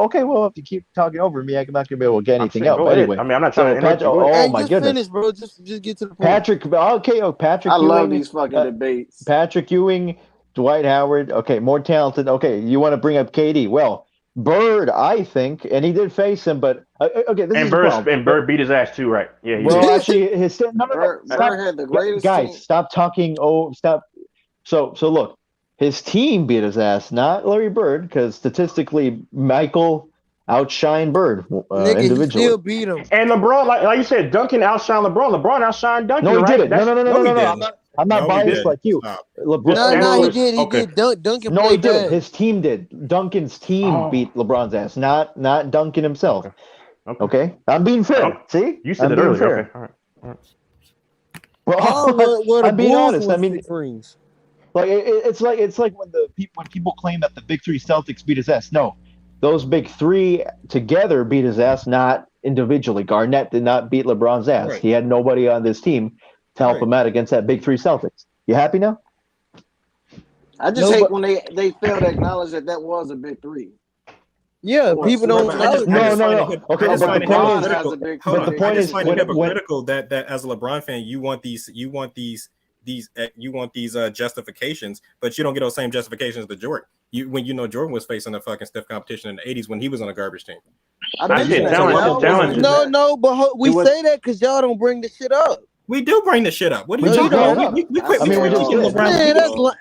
okay. Well, if you keep talking over me, I'm not gonna be able to get anything out. Go But ahead. anyway, I mean, I'm not trying to interrupt you. Go Oh ahead. my Just goodness, finish, bro. Just get to the point. Patrick. Okay, Patrick. I Ewing, love these fucking debates. Patrick Ewing, Dwight Howard. Okay, more talented. Okay, you want to bring up KD? Well, Bird, I think, and he did face him, but okay, this is the problem. Bird beat his ass too, right? Yeah. He Well, did. actually, his Bird had the greatest guys, team. stop talking. Oh, stop. So look, his team beat his ass, not Larry Bird, because statistically, Michael outshined Bird Nigga, individually. he still beat him. And LeBron, like you said, Duncan outshined LeBron. LeBron outshined Duncan. No, he right? didn't. No. I'm not biased like you. No, he did. He did. Duncan No, he played didn't. bad. His team did. Duncan's team beat LeBron's ass, not Duncan himself. Okay, I'm being fair. See, You said I'm it being earlier. fair. Okay. All right. Well, I'm being honest. I mean, rings. like it's like when people claim that the big three Celtics beat his ass. No, those big three together beat his ass, not individually. Garnett did not beat LeBron's ass. Right. He had nobody on this team to help him out against that big three Celtics. You happy now? I just hate when they fail to acknowledge that was a big three. Yeah, people don't. No. Okay, I just but the point is, find it hypocritical that as a LeBron fan, you want these justifications, but you don't get those same justifications to Jordan. When you know Jordan was facing a fucking stiff competition in the 80s when he was on a garbage team. No, but we say that because y'all don't bring the shit up. We do bring the shit up. What are you talking about? We quit critiquing LeBron. Man, that's all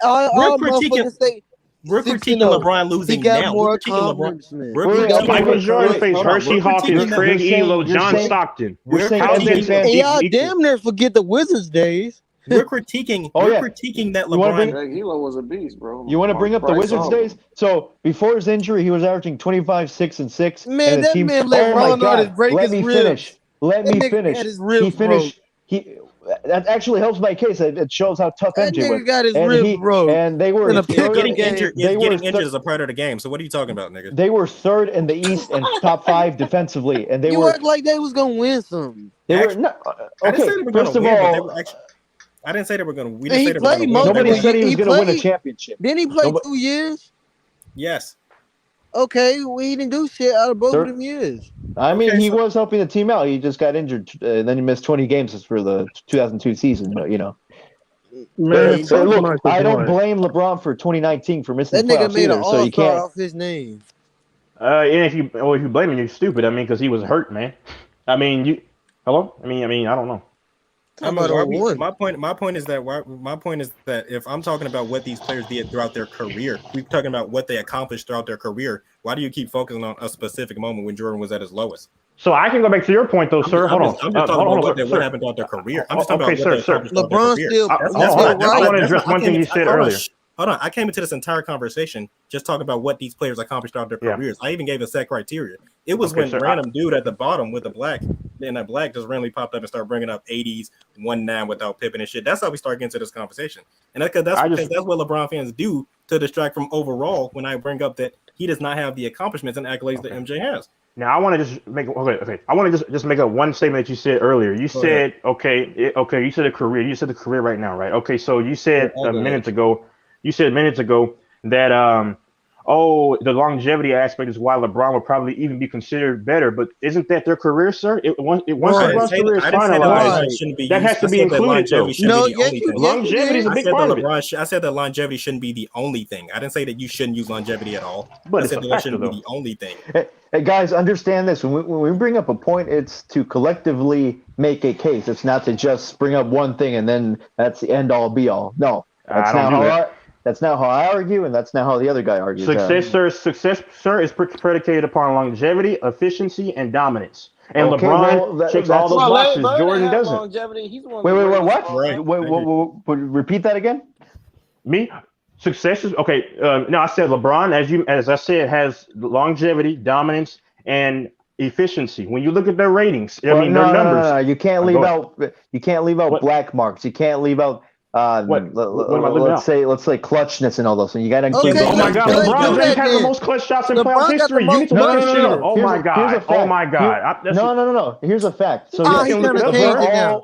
motherfuckers say. We're critiquing LeBron losing now. We're critiquing LeBron. Michael Jordan faced Hershey Hawkins, Craig Elo, John Stockton. And y'all damn near forget the Wizards days. We're critiquing. Critiquing that LeBron. Craig Elo was a beast, bro. You want to bring up the Wizards days? So before his injury, he was averaging 25, 6, and 6. Man, and that team, man let Ron Artist break his ribs. Let me finish. He finished. That actually helps my case. It shows how tough that MJ was. Got his ribs broke. And they were getting injured. Getting injured is a part of the game. So what are you talking about, nigga? They were third in the East and top 5 defensively, and they you were act like they was gonna win something. They were no. Okay, first of all, I didn't say they were gonna. We didn't say they were gonna win. Nobody said he was gonna win a championship. Didn't he play 2 years? Yes. Okay, well, he didn't do shit out of both of them years. I mean, he was helping the team out. He just got injured, and then he missed 20 games for the 2002 season. But you know, man, look, I don't blame LeBron for 2019 for missing that the nigga playoffs made either. an So you all-star can't. off his name. And if you blame him, you're stupid. I mean, because he was hurt, man. I mean, hello. I mean, I don't know. My point is that if I'm talking about what these players did throughout their career, we're talking about what they accomplished throughout their career. Why do you keep focusing on a specific moment when Jordan was at his lowest? So I can go back to your point, though, sir. Hold on. I'm just talking about what happened throughout their career. I'm just talking about what they accomplished throughout their career. Still. I want to address one thing you said earlier. Hold on. I came into this entire conversation just talking about what these players accomplished throughout their careers. I even gave a set criteria. It was when random dude at the bottom with the black, then that black just randomly popped up and started bringing up 80s, 1-9 without Pippen and shit. That's how we start getting into this conversation. And that's what LeBron fans do to distract from overall when I bring up that he does not have the accomplishments and accolades that MJ has. Now I want to just make I want to just make up one statement that you said earlier. You said you said a career. You said the career right now, right? Okay, so you said minutes ago that oh, the longevity aspect is why LeBron would probably even be considered better. But isn't that their career, sir? Once Right. LeBron's career is I didn't say that finalized, LeBron shouldn't be that used. has I to be said that included, longevity though. shouldn't No, be the only thing. Longevity is a I big said part that of it. I said that longevity shouldn't be the only thing. I didn't say that you shouldn't use longevity at all. But I it's said a that factor, shouldn't be though. the only thing. Hey, guys, understand this. When we bring up a point, it's to collectively make a case. It's not to just bring up one thing and then that's the end all be all. No, I don't do that. that's not how I argue, and that's not how the other guy argues. Success, sir, is predicated upon longevity, efficiency, and dominance. And Okay, LeBron well, checks all those Well, boxes. Larry Bird Jordan had doesn't. longevity. He's one of Wait, the wait, greatest what? of all time. Wait, repeat that again. Me, success is okay. No, I said LeBron, as I said, has longevity, dominance, and efficiency. When you look at their ratings, I mean their numbers. No. You can't leave out. You can't leave out black marks. You can't leave out. What am I leaving out? Let's say clutchness and all those things. You got to include. Oh my God, LeBron James has the most clutch shots in playoff history. You need to look at shit. Oh my God. Oh my God. No. Here's a fact. So you can look it up, sir.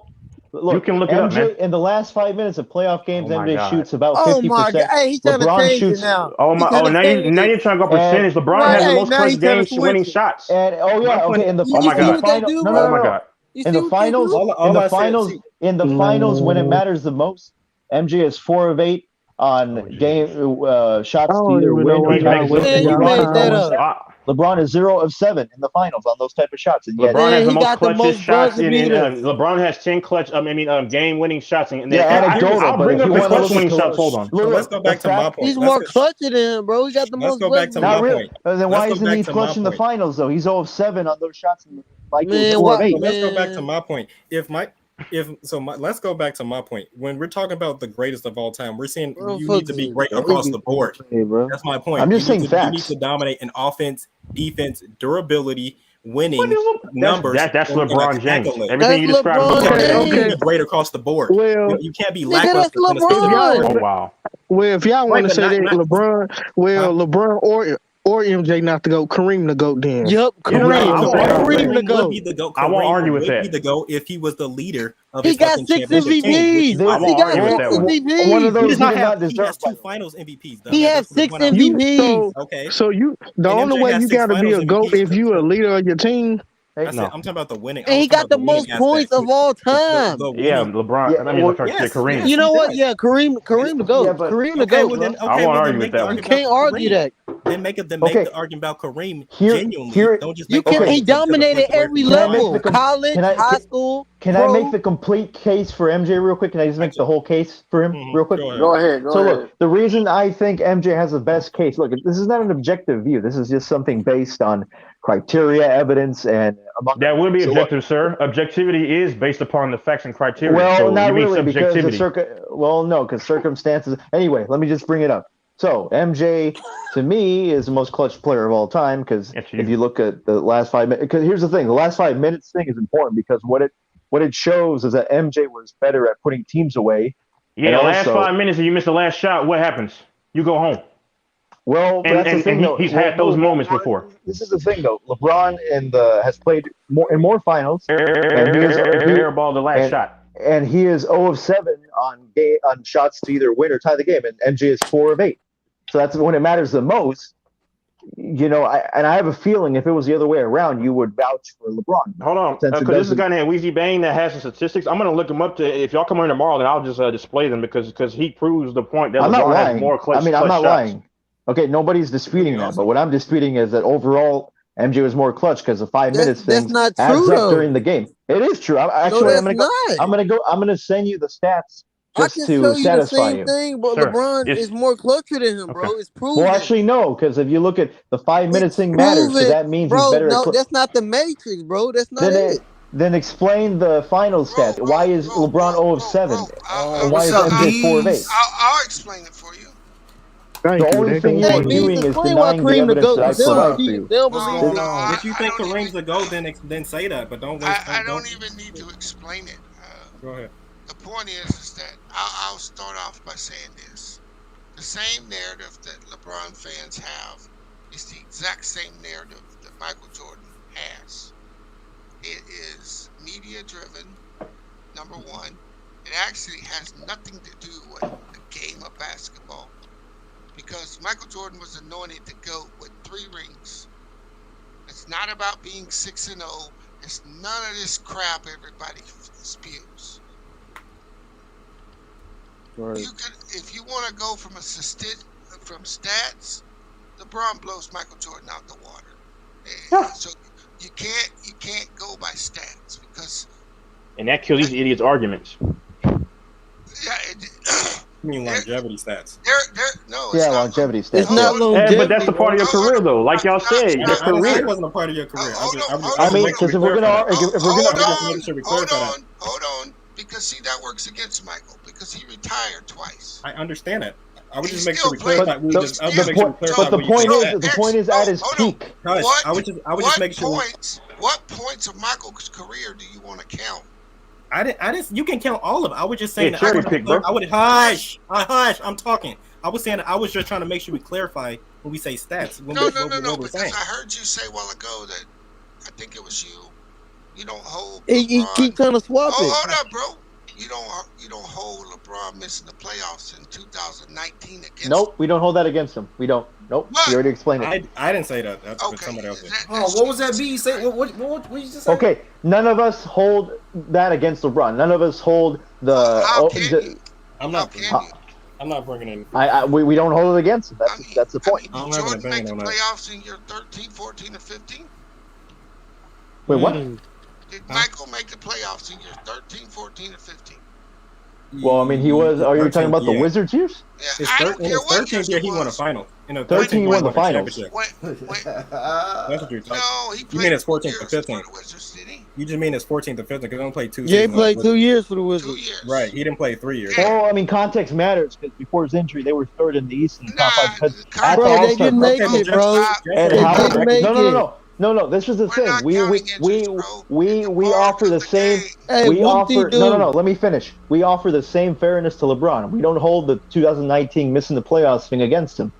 Look, you can look it up, man. In the last 5 minutes of playoff games, MJ God. shoots about 50%. Oh my God! Hey, he's trying to LeBron change shoots. it now. Oh my! Oh, now you're trying to go percentage. LeBron has the most clutch games winning shots. And okay, in the oh my God! Oh my God! In the finals, in the finals, when it matters the most, MJ is 4 of 8 on game shots to either win or tie. You made that up. LeBron is 0 of 7 in the finals on those type of shots. And LeBron has the most clutchest shots in LeBron has 10 clutch. Game-winning shots. And I'll bring up the clutch-winning shots. Hold on. So let's go back to my point. He's more clutch than him, bro. He got the most. Let's go back to my point. Then why isn't he clutch in the finals though? He's 0 of 7 on those shots. Like let's go back to my point. Let's go back to my point. When we're talking about the greatest of all time, we're saying you need to be great across the board. That's my point. I'm just saying facts. You need to dominate in offense, defense, durability, winning numbers. That's LeBron James. Everything you described. You can be great across the board. Well, you can't be lackluster in a specific Oh wow. Well, if y'all want to say that LeBron, LeBron or MJ not to go, Kareem to go then. Yep, Kareem to go. I won't argue with that. He to go if he was the leader of he got 6 MVPs. I won't argue with that one. One of those he has 2 Finals MVPs. Though. He has 6 MVPs. Okay. So the only way you got to be a GOAT if you a leader of your team. I'm talking about the winning. And he got the most points of all time. LeBron. Kareem. You know what? Yeah, Kareem to go. Kareem to go. I won't argue with that. You can't argue that. Then make the argument about Kareem genuinely. Don't just he dominated every level. College, high school. Can I make the complete case for MJ real quick? Can I just make the whole case for him real quick? Go ahead. Look, the reason I think MJ has the best case, look, this is not an objective view. This is just something based on criteria, evidence, and that would be objective, sir. Objectivity is based upon the facts and criteria. Well, not really, because because circumstances. Anyway, let me just bring it up. So MJ, to me, is the most clutch player of all time because if you look at the last 5 minutes, because here's the thing, the last 5 minutes thing is important because what it shows is that MJ was better at putting teams away. Yeah, the last 5 minutes, and you miss the last shot, what happens? You go home. Well, that's the thing, though. He's had those moments before. This is the thing, though. LeBron has played more finals. Airball the last shot. And he is 0 of 7 on shots to either win or tie the game, and MJ is 4 of 8. So that's when it matters the most. I have a feeling if it was the other way around, you would vouch for LeBron. Hold on, because this is a guy named Weezy Bang that has the statistics. I'm going to look him up. If y'all come in tomorrow, then I'll just display them because he proves the point that LeBron has more clutch. I'm not lying. Okay, nobody's disputing that, but what I'm disputing is that overall MJ was more clutch because the 5 minutes thing adds up during the game. It is true. I'm gonna send you the stats. I can tell you the same thing, but LeBron is more clutcher than him, bro. It's proven. Well, actually, no, because if you look at the 5 minutes thing matters, so that means he's better. No, that's not the Matrix, bro. That's not it. Then explain the final stats. Why is LeBron 0 of 7? And why is MJ 4 of 8? I'll explain it for you. The only thing you're doing is denying the evidence that I provide for you. If you think Kareem's the GOAT, then say that, but don't waste time. I don't even need to explain it. Go ahead. The point is that I'll start off by saying this. The same narrative that LeBron fans have is the exact same narrative that Michael Jordan has. It is media driven, number one. It actually has nothing to do with the game of basketball. because Michael Jordan was anointed the GOAT with 3 rings. It's not about being 6-0. It's none of this crap everybody spews. Right. You could, if you want to go from stats, LeBron blows Michael Jordan out the water. So you can't go by stats because. And that kills these idiots' arguments. Yeah, I mean longevity stats. No, yeah, longevity stats. It's not longevity. Yeah, but that's a part of your career, though. Like y'all said, your I career. it wasn't a part of your career. I mean, because if we're gonna, hold on, because see that works against Michael because he retired twice. I understand it. I would just make sure we clarify. But the point is at his peak. I would just make sure. What points of Michael's career do you want to count? I didn't. You can count all of it. I was just saying that cherry pick, bro. I would hush. I'm talking. I was saying that I was just trying to make sure we clarify when we say stats. No. Because I heard you say a while ago that I think it was you. You don't hold. You keep trying to swap it. Hold up, bro. You don't hold LeBron missing the playoffs in 2019 against. Nope, we don't hold that against him. We don't. Nope. You already explained it. I didn't say that. That's what somebody else did. What was that? B say what you just say? Okay, none of us hold that against LeBron. None of us hold the. I'm not bringing in. We don't hold it against him. That's the point. Did Jordan make the playoffs in year 13, 14, and 15? Wait, what? Did Michael make the playoffs in years 13, 14, and 15? Well, I mean, he was. Are you talking about the Wizards years? Yeah, I don't care what 13th year he won a final. 13 he won the finals. That's what you're talking. No, he played. You mean it's 14th to 15th? You just mean it's 14th to 15th because he only played 2 seasons. Yeah, he played 2 years for the Wizards. Right, he didn't play 3 years. Well, I mean, context matters because before his injury, they were third in the East in the top 5. Bro, they didn't make it, bro. No. This is the thing. We offer the same. We offer. No. Let me finish. We offer the same fairness to LeBron. We don't hold the 2019 missing the playoffs thing against him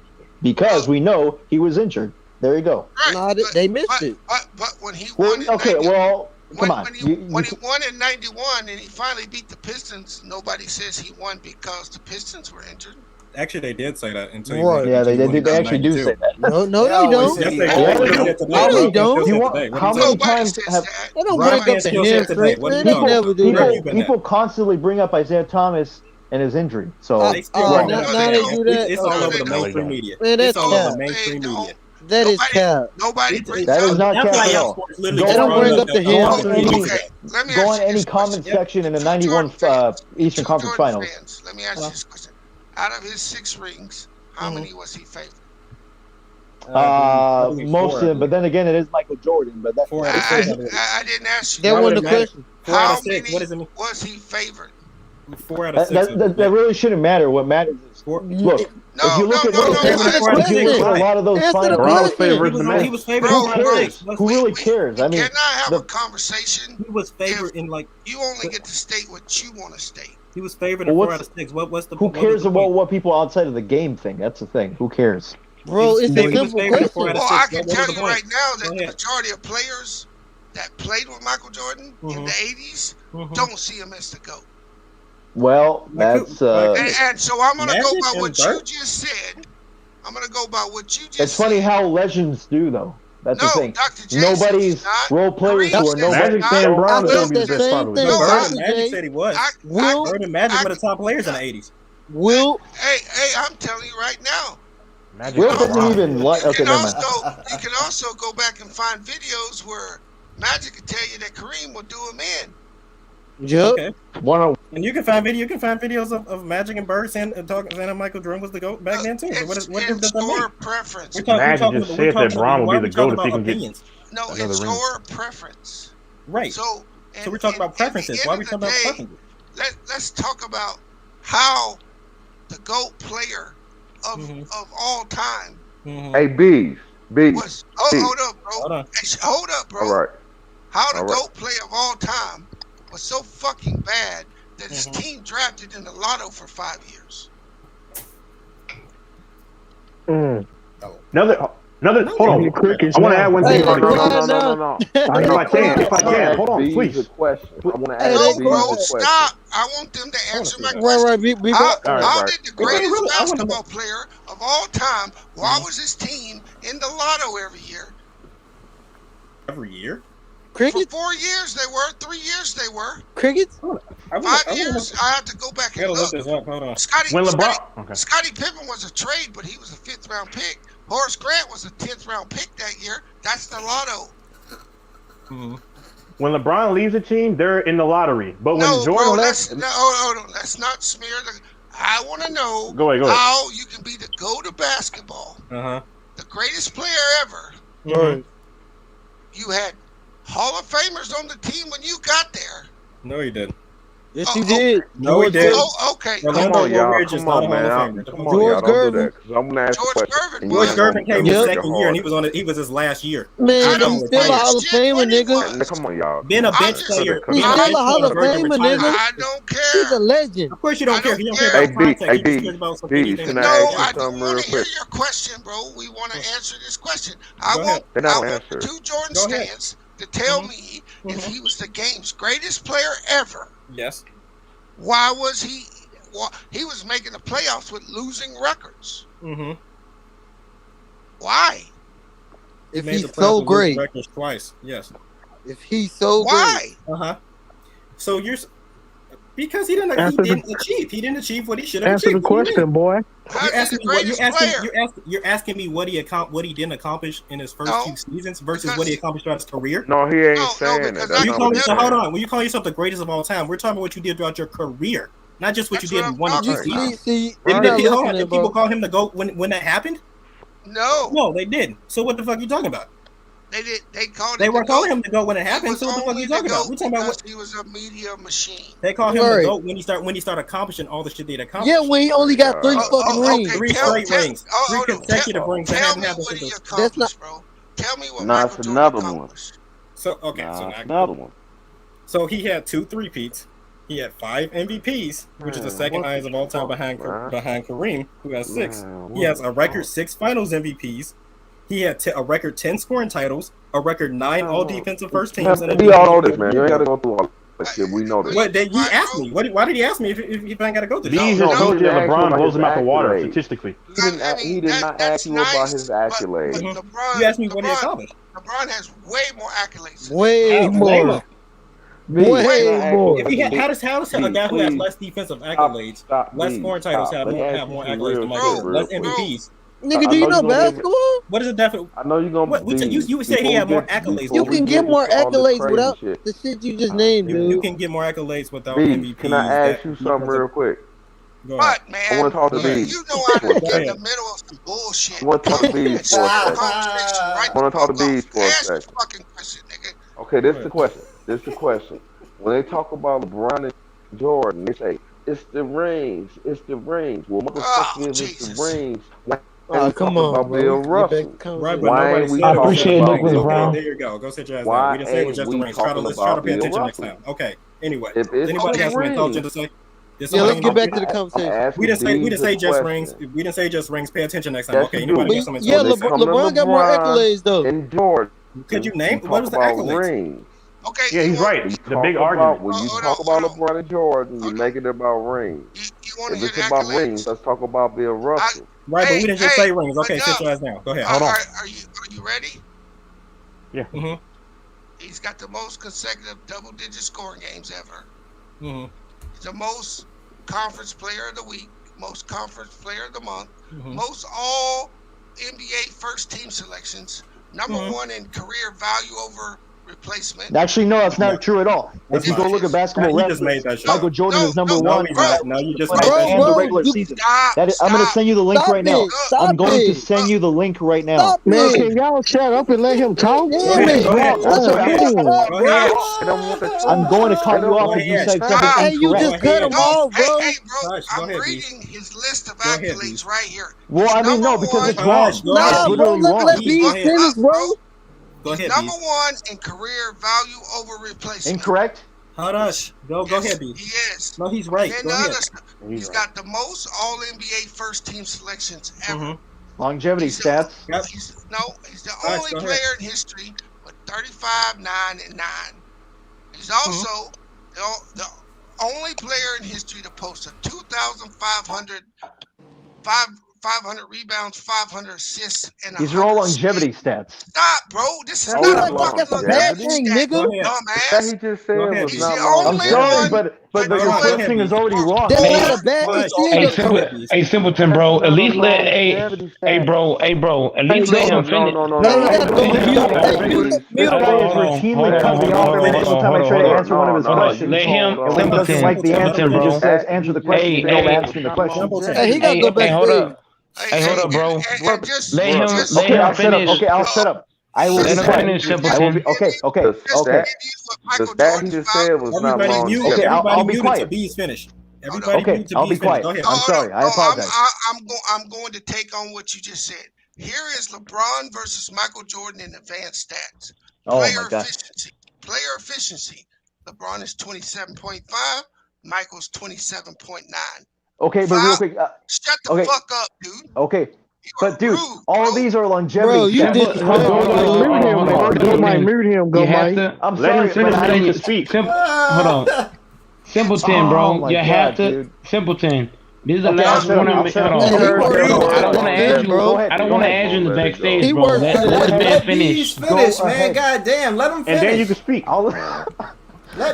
because we know he was injured. There you go. No, they missed it. But when he won, come on. When he won in '91 and he finally beat the Pistons, nobody says he won because the Pistons were injured. Actually, they did say that until yeah, they actually do say that. No, they don't. Yes, they don't. How many times have they don't bring up the hamstring? Man, they never do that. People constantly bring up Isaiah Thomas and his injury. So now they do that. It's all over the mainstream media. Man, that's all over the mainstream media. That is cap. Nobody brings that is not cap at all. They don't bring up the hamstring. Go on any comment section in the '91 Eastern Conference Finals. Let me ask you this question. Out of his 6 rings, how many was he favored? Most of them, but then again, it is Michael Jordan. But that I didn't ask you. That wasn't the question. How many was he favored? 4 out of 6. That really shouldn't matter. What matters is look. If you look at a lot of those finals, he was favored. Who really cares? I mean, cannot have a conversation. He was favored in like. You only get to state what you want to state. He was favored in 4 out of 6. What's the? Who cares about what people outside of the game think? That's the thing. Who cares? Bro, it's a simple question. Well, I can tell you right now that the majority of players that played with Michael Jordan in the '80s don't see him as the GOAT. Well, that's and so I'm gonna go by what you just said. I'm gonna go by what you just said. It's funny how legends do, though. That's the thing. Nobody's role players who are nobody. Magic said he was. Bird and Magic were the top players in the '80s. Hey, I'm telling you right now. Will doesn't even like. Okay, never mind. You can also go back and find videos where Magic can tell you that Kareem will do him in. Yep. Okay. And you can find videos of Magic and Bird saying Michael Jordan was the GOAT back then too. What does that mean? Preference. Magic just said that Bron will be the GOAT if he can get No, it's score preference. Right. So we're talking about preferences. Why are we talking about preferences? Let's talk about how the GOAT player of all time. Hey, B. Hold up, bro. Hold up, bro. All right. How the GOAT player of all time was so fucking bad that his team drafted in the lotto for 5 years. Another. Hold on. I want to add one thing about the crickets. No. If I can, hold on, please. I want to No, ask bro, a question. stop. I want them to answer my question. How did the greatest basketball player of all time, why was his team in the lotto every year? Every year? For 4 years they were, 3 years they were. Crickets? 5 years, I have to go back and look. Hold on. Scottie Pippen was a trade, but he was a 5th round pick. Horace Grant was a 10th round pick that year. That's the lotto. When LeBron leaves a team, they're in the lottery. But when Jordan left, hold on. Let's not smear the. I want to know go ahead. How you can be the GOAT of basketball, the greatest player ever. You had Hall of Famers on the team when you got there. No, you didn't. Yes, you did. No, he didn't. Oh, okay. Come on, y'all. Come on, man. Come on, y'all. Don't do that. 'Cause I'm gonna ask a question. George Gervin came his second year, and he was his last year. Man, he's still a Hall of Famer, nigga. Come on, y'all. Being a bench player. He's still a Hall of Famer, nigga. I don't care. He's a legend. Of course you don't care. You don't care about context. You just care about something. I don't want to hear your question, bro. We want to answer this question. I want the two Jordan stands to tell me if he was the game's greatest player ever. Yes. Why was he? Well, he was making the playoffs with losing records. Why? If he's so great. Records twice. Yes. If he's so great. Why? So you're because he didn't achieve. He didn't achieve what he should have achieved. Answer the question, boy. You're asking me what he didn't accomplish in his first 2 seasons versus what he accomplished throughout his career. No, he ain't saying that. Hold on. When you call yourself the greatest of all time, we're talking about what you did throughout your career, not just what you did in 1 or 2 seasons. Did people call him the GOAT when that happened? No, they didn't. So what the fuck are you talking about? They did. They weren't calling him the GOAT when it happened. So what the fuck are you talking about? We're talking about what he was a media machine. They call him the GOAT when he started accomplishing all the shit they'd accomplished. Yeah, when he only got 3 fucking rings. 3 straight rings. 3 consecutive rings. Tell me what he accomplished, bro. Tell me what Nah, it's another one. So okay, another one. So he had 2 3-peats. He had 5 MVPs, which is the second highest of all time behind Kareem, who has 6. He has a record 6 Finals MVPs. He had a record 10 scoring titles, a record 9 all defensive first teams. We all know this, man. You ain't got to go through all that shit. We know this. He asked me. Why did he ask me if I ain't got to go through this? These are told you LeBron blows him out the water statistically. He did not ask you about his accolades. You asked me what he accomplished. LeBron has way more accolades. Way more. If he how does a guy who has less defensive accolades, less scoring titles have more accolades than Michael Jordan, less MVPs? Nigga, do you know basketball? What is the definition? I know you're gonna. You would say he had more accolades. You can get more accolades without the shit you just named, dude. You can get more accolades without MVPs. Can I ask you something real quick? What, man? I want to talk to these. You know I don't get in the middle of some bullshit. I want to talk to these for a second. I want to talk to these for a second. Okay, this is the question. When they talk about LeBron and Jordan, they say it's the rings. Well, motherfucker, it's the rings. Come on, about Bill Russell. Why ain't we I appreciate Nicholas Brown. There you go. Go sit your ass down. We didn't say it was just the rings. Let's try to pay attention next time. Okay. Anyway, anybody have something intelligent to say? Yeah, let's get back to the conversation. We didn't say just rings. We didn't say just rings. Pay attention next time. Okay. Anybody have something? Yeah, LeBron got more accolades though. And Jordan. Could you name what was the accolades? Okay. Yeah, he's right. The big argument. When you talk about LeBron and Jordan, you make it about rings. If it's about rings, let's talk about Bill Russell. Right, but we didn't just say rings. Okay, sit your ass down. Go ahead. Hold on. Are you ready? Yeah. He's got the most consecutive double-digit scoring games ever. He's the most conference player of the week, most conference player of the month, most all NBA first team selections, number 1 in career value over replacement. Actually, no, that's not true at all. If you go look at basketball reference, Michael Jordan is number 1. No, you just in the regular season. I'm going to send you the link right now. I'm going to send you the link right now. Man, can y'all shut up and let him talk? I'm going to cut you off if you say something incorrect. You just cut him off, bro. Hey, bro, I'm reading his list of accolades right here. Well, I mean, no, because it's wrong. Nah, bro, let me finish, bro. Go ahead, number 1 in career value over replacement. Incorrect. Hold on. Go ahead, B. He is. No, he's right. Go ahead. He's got the most All NBA first team selections ever. Longevity stats. He's the only player in history with 35, 9, and 9. He's also the only player in history to post a 2,500 rebounds, 500 assists, and These are all longevity stats. Stop, bro. This is That's not a not fucking longevity. longevity stat, dumbass. That he just said was He's not the only I'm sorry, longevity. but your questioning is already wrong. That's man. not a bad. It's still Hey, Simpleton, bro. At least let bro. At least let him finish. No. This guy is routinely cut me off every single time I try to answer one of his questions. Let him. And when he doesn't like the answer, he just says, "Answer the question." You don't answer the question. Hey, he gotta go back. Hold up. Hey, hold up, bro. Let him finish. I'll shut up. I will let him finish, Simpleton. Okay. The stat he just said was not longevity. Okay, I'll be quiet. B's finished. Everybody Okay, I'll be quiet. Go ahead. I'm sorry. I apologize. I'm going to take on what you just said. Here is LeBron versus Michael Jordan in advanced stats. Oh Player my God. efficiency. Player efficiency. LeBron is 27.5. Michael's 27.9. Okay, but real quick. Shut the fuck up, dude. Okay. But dude, all these are longevity. Bro, you did. Go Mike, mute him. Go Mike. I'm sorry, but I don't need to speak. Hold on. Simpleton, bro. Oh my You God, have to. dude. Simpleton. This is the Okay, last one. Hold on. I don't want to add you. I don't want to add you in the backstage, bro. Let the man finish. Finish, man. God damn, let him finish. And then you can speak. Let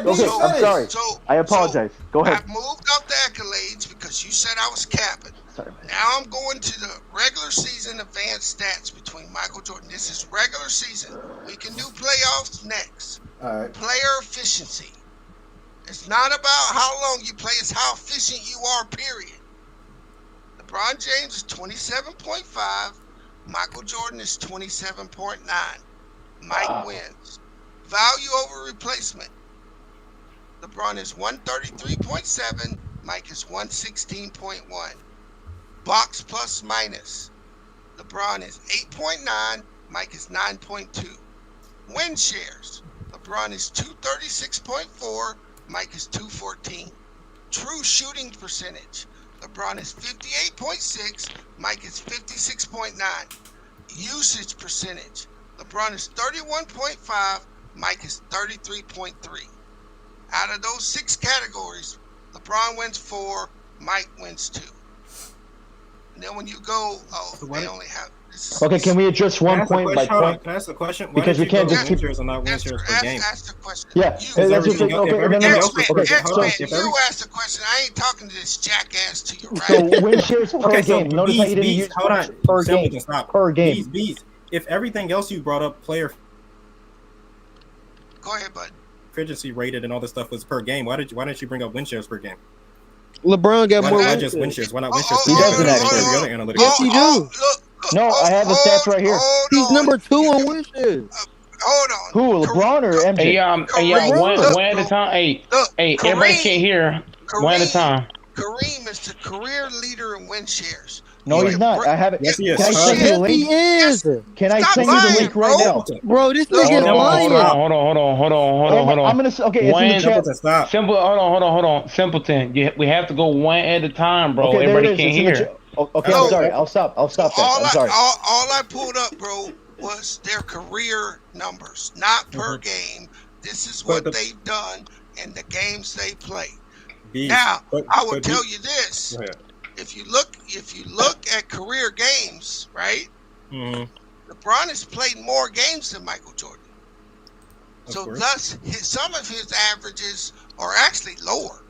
me finish. I'm sorry. I apologize. Go ahead. I've moved up the accolades because you said I was capping. Now I'm going to the regular season advanced stats between Michael Jordan. This is regular season. We can do playoffs next. All right. Player efficiency. It's not about how long you play, it's how efficient you are, period. LeBron James is 27.5. Michael Jordan is 27.9. Mike wins. Value over replacement. LeBron is 133.7. Mike is 116.1. Box plus minus. LeBron is 8.9. Mike is 9.2. Win shares. LeBron is 236.4. Mike is 214. True shooting percentage. LeBron is 58.6. Mike is 56.9. Usage percentage. LeBron is 31.5. Mike is 33.3. Out of those 6 categories, LeBron wins 4. Mike wins 2. And then when you go, they only have. Okay, can we address one point by point? Can I ask a question? Why Because we can't just keep. and not win shares per game. Ask the question. Yeah, that's just okay. You asked the question. I ain't talking to this jackass to your right. So win shares per game. Notice how you didn't use per game. Per game. Bees. If everything else you brought up, player. Go ahead, bud. Efficiency rated and all this stuff was per game. Why didn't you bring up win shares per game? LeBron got more. Why just win shares? Why not win shares? He doesn't actually. Yes, he do. No, I have the stats right here. He's number 2 on win shares. Hold on. Who, LeBron or MJ? Hey, one at a time. Hey, everybody can't hear. One at a time. Kareem is the career leader in win shares. No, he's not. I have it. Yes, he is. Can I send you the link? He is. Can I send you the link right now? Bro, this nigga is lying. Hold on. I'm gonna. Okay, it's in the chat. Hold on. Simpleton. We have to go one at a time, bro. Okay, everybody can't hear. Okay, I'm sorry. I'll stop that. I'm sorry. All I pulled up, bro, was their career numbers, not per game. This is what they've done in the games they play. Now, I will tell you this: if you look at career games, right? LeBron has played more games than Michael Jordan, so thus some of his averages are actually lower.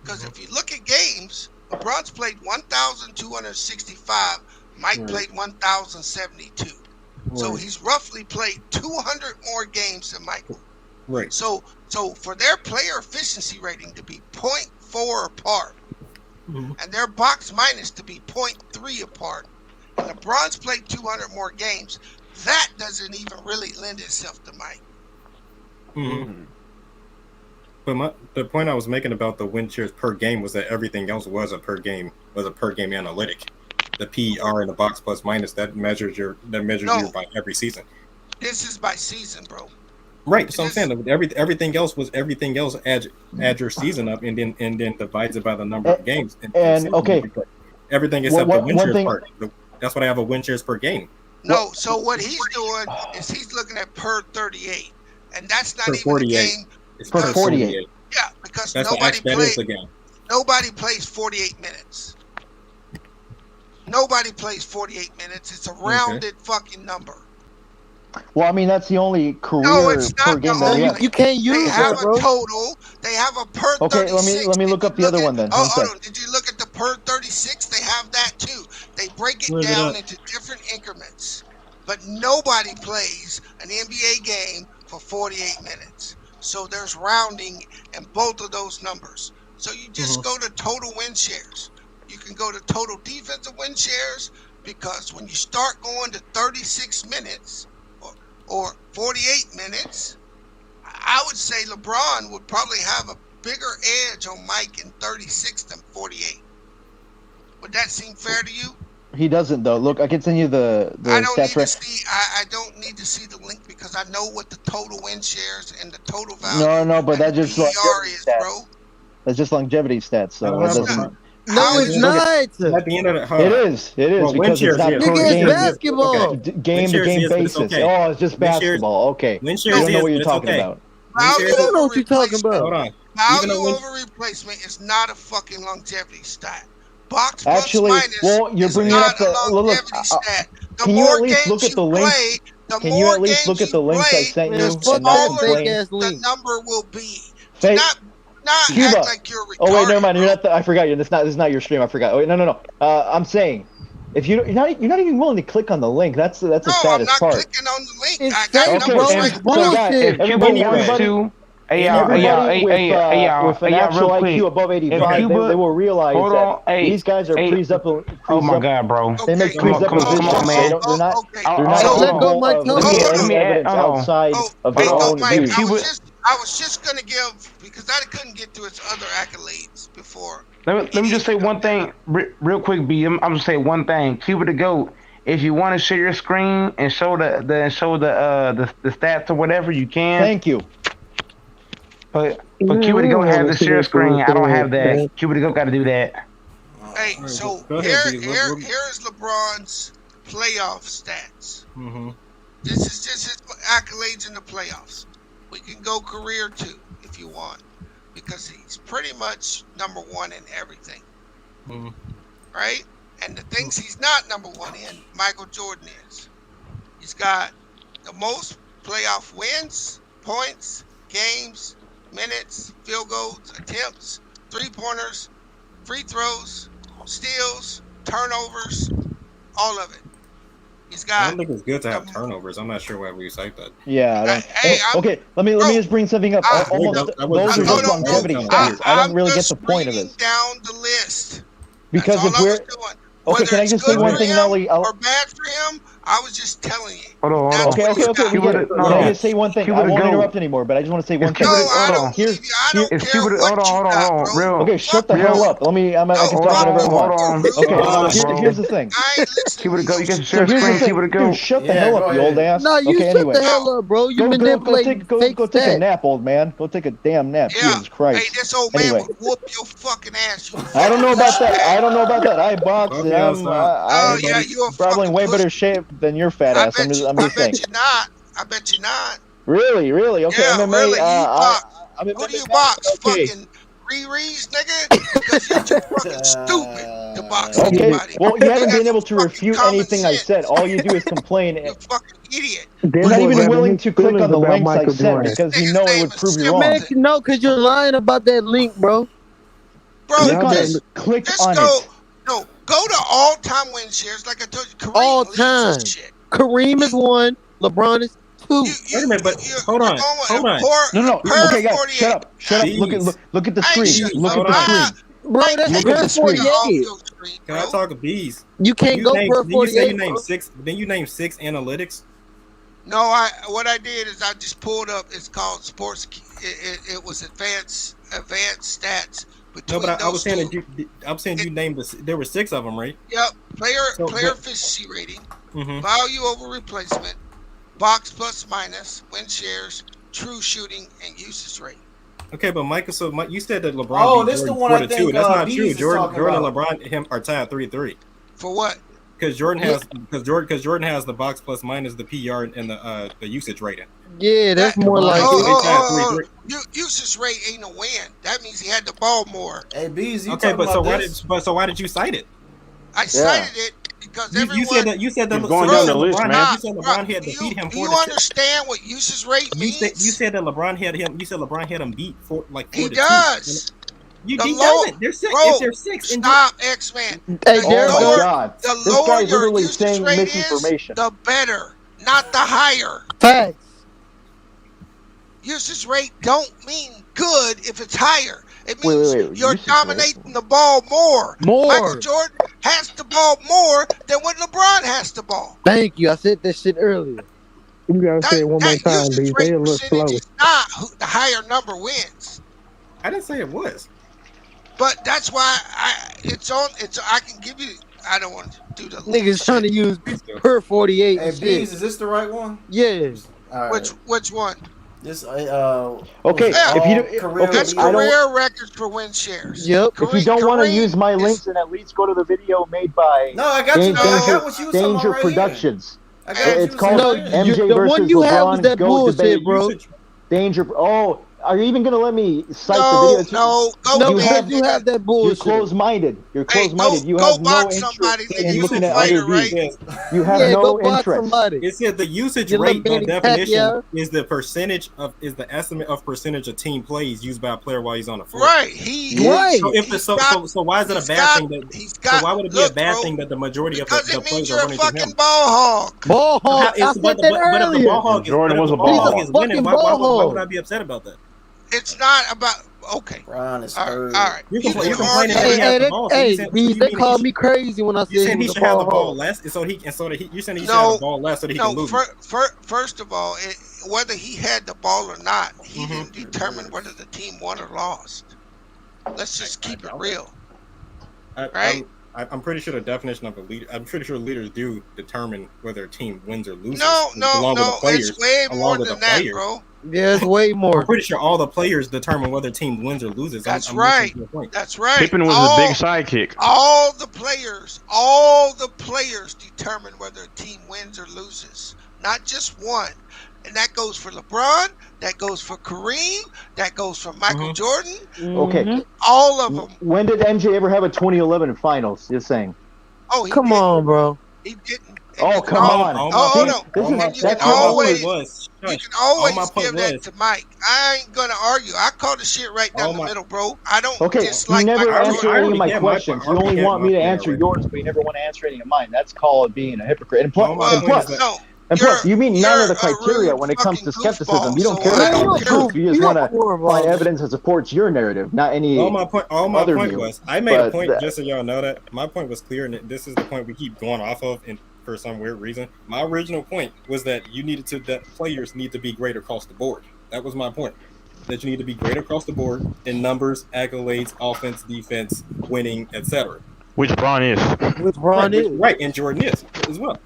Because if you look at games, LeBron's played 1,265. Mike played 1,072. So he's roughly played 200 more games than Michael. Right. So for their player efficiency rating to be 0.4 apart, and their box minus to be 0.3 apart, and LeBron's played 200 more games, that doesn't even really lend itself to Mike. But the point I was making about the win shares per game was that everything else was a per game analytic. The PER and the box plus minus that measures you by every season. This is by season, bro. Right. So I'm saying everything else add your season up and then divides it by the number of games. And okay, everything except the win shares part. That's why they have a win shares per game. No, so what he's doing is he's looking at per 38, and that's not Per even 48. a game. It's Per 48. Yeah, because That's nobody that is the game. Nobody plays 48 minutes. Nobody plays 48 minutes. It's a rounded fucking number. Well, I mean, that's the only career No, it's per not game the that only. we have. You can't They use have that, a bro. total. They have a per 36. Okay, let me look up the other one then. One sec. Hold on. Did you look at the per 36? They have that too. They break it Where's it down at? into different increments. But nobody plays an NBA game for 48 minutes. So there's rounding in both of those numbers. So you just go to total win shares. You can go to total defensive win shares, because when you start going to 36 minutes or 48 minutes, I would say LeBron would probably have a bigger edge on Mike in 36 than 48. Would that seem fair to you? He doesn't though. Look, I can send you the I don't stats need right. to see. I don't need to see the link because I know what the total win shares and the total value. No, but that's just PER longevity is, stats. bro. That's just longevity stats. So it doesn't. No, it's not. At the end of the It is. It is Well, win because shares, it's not yes. per Nigga, it's game. basketball. Game to shares game is, but it's basis. okay. Oh, it's just Win shares- basketball. Okay. win You shares don't know is, what but you're it's talking okay. about. Value I don't know what you're talking about. Hold on. Value Even over replacement is not a fucking longevity stat. Box plus Actually, minus well, you're is bringing not up the a look. longevity stat. The Can you more at least games look at you the links? play, the Can you more at least look games at the you links I play, sent Man, you fuck and not that smaller fake complain? ass the link. number will be. Do Fake. not Cuba. act like you're retarded. Oh wait, never mind. You're not. I forgot you. This is not your stream. I forgot. Wait, no. I'm saying, if you're not even willing to click on the link. That's the No, I'm saddest not part. clicking on the link. It's I got fake, Okay, bro. so It's guys, bullshit. everybody, Hey, with an y'all, actual real IQ quick. above If 85, Cuba, they will realize hold that on, these guys are oh my God, bro. They make Come on, presuppositions. man. They're not Okay. Oh, they're not oh, Let go, capable Mike. of Hold looking on. at any evidence hold on. outside of Hey, their go, own Mike. views. I was just gonna give, because I couldn't get to its other accolades before. Let me just say one thing real quick, B. I'm gonna say one thing. Cuba the GOAT. If you want to share your screen and show the stats or whatever, you can. Thank you. But Cuba the GOAT has the share screen. I don't have that. Cuba the GOAT got to do that. Hey, so go ahead, B. here's LeBron's playoff stats. Mm-hmm. This is just his accolades in the playoffs. We can go career too if you want, because he's pretty much number one in everything, right? And the things he's not number one in, Michael Jordan is. He's got the most playoff wins, points, games, minutes, field goals, attempts, three-pointers, free throws, steals, turnovers, all of it. He's I got. don't think it's good to have turnovers. I'm not sure why we cite that. Yeah. I don't, Hey, okay. Let me just bring something up. Almost those are just longevity stats. I don't really get the point of this. Down the list. Because if we're okay, can I just say one thing, Nelly? Or bad for him, I was just telling you. Hold on. Okay. We get it. Can I just say one thing? I won't interrupt anymore, but I just want to say one thing. Hold on. Real. Okay, shut the hell up. I can talk whatever I want. Okay, here's the thing. Cuba the GOAT. You can share screen. Cuba the GOAT. Dude, shut the hell up, you old ass. No, you okay, shut anyway. the hell up, bro. You manipulating fake Go take a stats. nap, old man. Go take a damn nap. Jesus Christ. Hey, this old man would whoop your fucking ass. I don't know about that. I box and I'm probably in way better shape than your fat ass. I'm just saying. I bet you not. Really? Okay, Yeah, MMA. really. Who do you box? Fucking Riri's, nigga? Because you're too fucking stupid to box anybody. Well, you haven't been able to refute anything I said. All you do is complain. You fucking idiot. You're not even willing to click on the links I sent because you know it would prove you wrong. Man, no, because you're lying about that link, bro. Click on it. No, go to all-time win shares, like I told you. Kareem All leads time. this shit. Kareem is 1. LeBron is 2. Wait a minute, but hold on. No. Okay, guys, shut up. Look at the screen. Look at the screen. Bro, that's per 48. Can I talk bees? You can't go per 48. You say you named 6. Then you named 6 analytics. No, what I did is I just pulled up. It's called sports. It was advanced stats. No, but I was saying you named there were 6 of them, right? Yep. Player efficiency rating, value over replacement, box plus minus, win shares, true shooting, and usage rate. Okay, but Michael, you said that LeBron. Oh, this is the one I think That's not Bees true. is Jordan talking and about. LeBron are tied 3-3. For what? because Jordan has the box plus minus the PR and the usage rating. Yeah, that's more like usage rate ain't a win. That means he had the ball more. Hey, Bees, you okay, talking about so why did you cite it? I cited it because you said that going down the list, man. You said LeBron had to beat him. Do you understand what usage rate means? You said that LeBron had him. You said LeBron had him beat for like 4 he does. He doesn't. They're six. If they're six, stop, X-Man. Hey, oh my God! The this lower guy's your literally usage saying rate misinformation. is, the better, not the higher. Facts. Usage rate don't mean good if it's higher. It means you're dominating the ball more. Michael Jordan has the ball more than when LeBron has the ball. Thank you. I said that shit earlier. You gotta say it one more time, B. Say it a little slow. Not the higher number wins. I didn't say it was. But that's why I can give you. I don't want to do the niggas trying to use per 48. Hey, Bees, is this the right one? Yes. All right. Which one? This okay. Yeah. If you That's career records for win shares. Yep. If you don't want to use my links, then at least go to the video made by I got what you was talking Danger about right Productions. Here. I got It's called MJ the versus one you have is LeBron that Go bullshit, Debate. bro. Danger. Oh, are you even gonna let me cite No, the video? no, you have that bullshit. You're closed-minded. You're closed-minded. You have no interest in looking at other views. You have no interest. It said the usage rate by definition is the percentage of the estimate of percentage of team plays used by a player while he's on the floor. Right. So why is it a bad thing that? So why would it be a bad thing that the majority of the plays are running to him? Ball hog. Ball hog. I said that earlier. But if the ball hog is winning, why would I be upset about that? It's not about okay. Ron is all right. You complaining that he has the ball. They called me crazy when I said you saying he should have the ball less, so he you saying he should have the ball less so that he can lose. First of all, whether he had the ball or not, he didn't determine whether the team won or lost. Let's just keep it real. Right? I'm pretty sure the definition of a leader. I'm pretty sure leaders do determine whether a team wins or loses. No. Players, it's way more than that, bro. Yeah, it's way more. I'm pretty sure all the players determine whether a team wins or loses. That's right. That's right. Pippen was a big sidekick. All the players determine whether a team wins or loses, not just one. And that goes for LeBron. That goes for Kareem. That goes for Michael Jordan. Okay. All of them. When did MJ ever have a 2011 finals? You're saying? Oh, come on, bro. He didn't. Oh, come on. You can always give that to Mike. I ain't gonna argue. I call the shit right down the middle, bro. I don't dislike you never answer any of my get questions. You only want me to answer yours, but you never want to answer any of mine. That's called being a hypocrite. And plus, you meet none of the criteria when it comes to skepticism. You don't care about the truth. You just want to find evidence that supports your narrative, not any All my point view. was, I made a point, just so y'all know that. My point was clear, and this is the point we keep going off of, and for some weird reason. My original point was that that players need to be great across the board. That was my point. That you need to be great across the board in numbers, accolades, offense, defense, winning, etc. Which Bron is. Right, and Jordan is as well.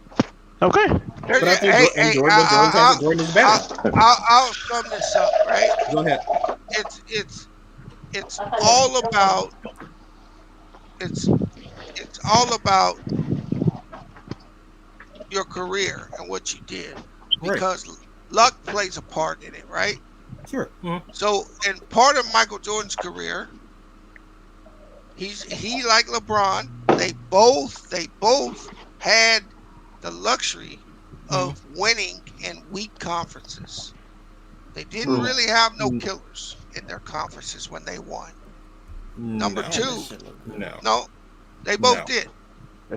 Okay. But I think Jordan is better. I'll sum this up, right? Go ahead. It's all about your career and what you did, because luck plays a part in it, right? Sure. So, in part of Michael Jordan's career, he like LeBron, they both had the luxury of winning in weak conferences. They didn't really have no killers in their conferences when they won. Number two, no, they both did.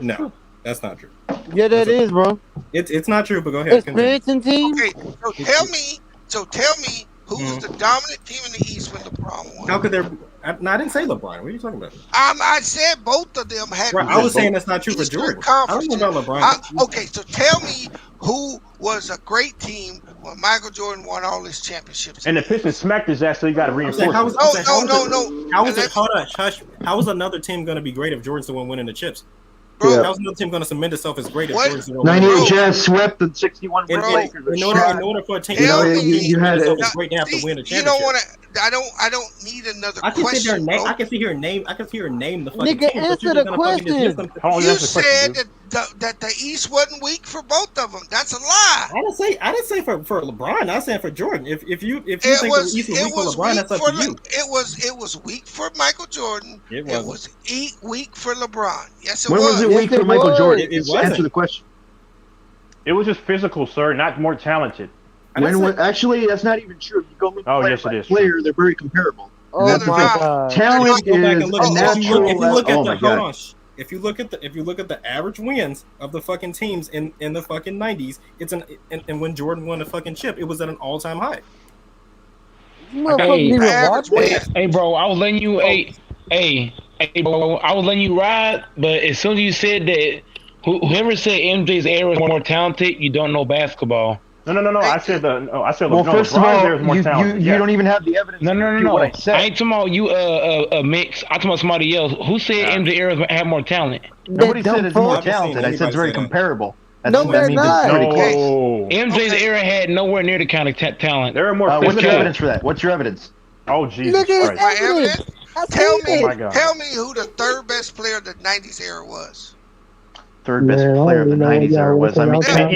No, that's not true. Yeah, that is, bro. It's not true, but go ahead. Expansion team. Okay, so tell me who was the dominant team in the East when LeBron won? How could there? I didn't say LeBron. What are you talking about? I said both of them had. Right, I was saying that's not true for Jordan. I don't know about LeBron. Okay, so tell me who was a great team when Michael Jordan won all his championships. And the Pistons smacked his ass, so he got to reinforce. No. How was another team going to be great if Jordan's the one winning the chips? Yeah. How's another team going to cement itself as great if Jordan's the one? 98 Jazz swept the 61 Lakers. In order for a team you had it. It's great to have to win a championship. You don't want to. I don't need another question. I can sit here and name the fucking Nigga, team. answer the question. You said that that the East wasn't weak for both of them. That's a lie. I didn't say for LeBron. I said for Jordan. If you think the East was weak for LeBron, that's up to you. It was weak for Michael Jordan. It was weak for LeBron. Yes, it When was. was it weak for Michael Jordan? Answer the question. It was just physical, sir, not more talented. Actually, that's not even true. You go look yes, it is. player, they're very comparable. Oh That's my because God! talent Go back is and look a at natural. If you look at the average wins of the fucking teams in the fucking 90s, and when Jordan won the fucking chip, it was at an all-time high. Hey, bro, I was letting you. Hey, bro, I was letting you ride, but as soon as you said that, whoever said MJ's era is more talented, you don't know basketball. No. I said Well, first of LeBron's all, era is more you talented. don't even have the evidence. No. What I said. I ain't talking about you. Mix. I'm talking about somebody else. Who said MJ era had more talent? Nobody said it's more talented. I said it's very comparable. No, that means it's pretty close. MJ's era had nowhere near the kind of talent. There are more. What's your evidence for that? What's your evidence? Oh, Jesus Look at Christ. his evidence. Tell me, Oh my God. tell me who the third best player of the '90s era was. Third best player of the '90s era was. I mean, Karl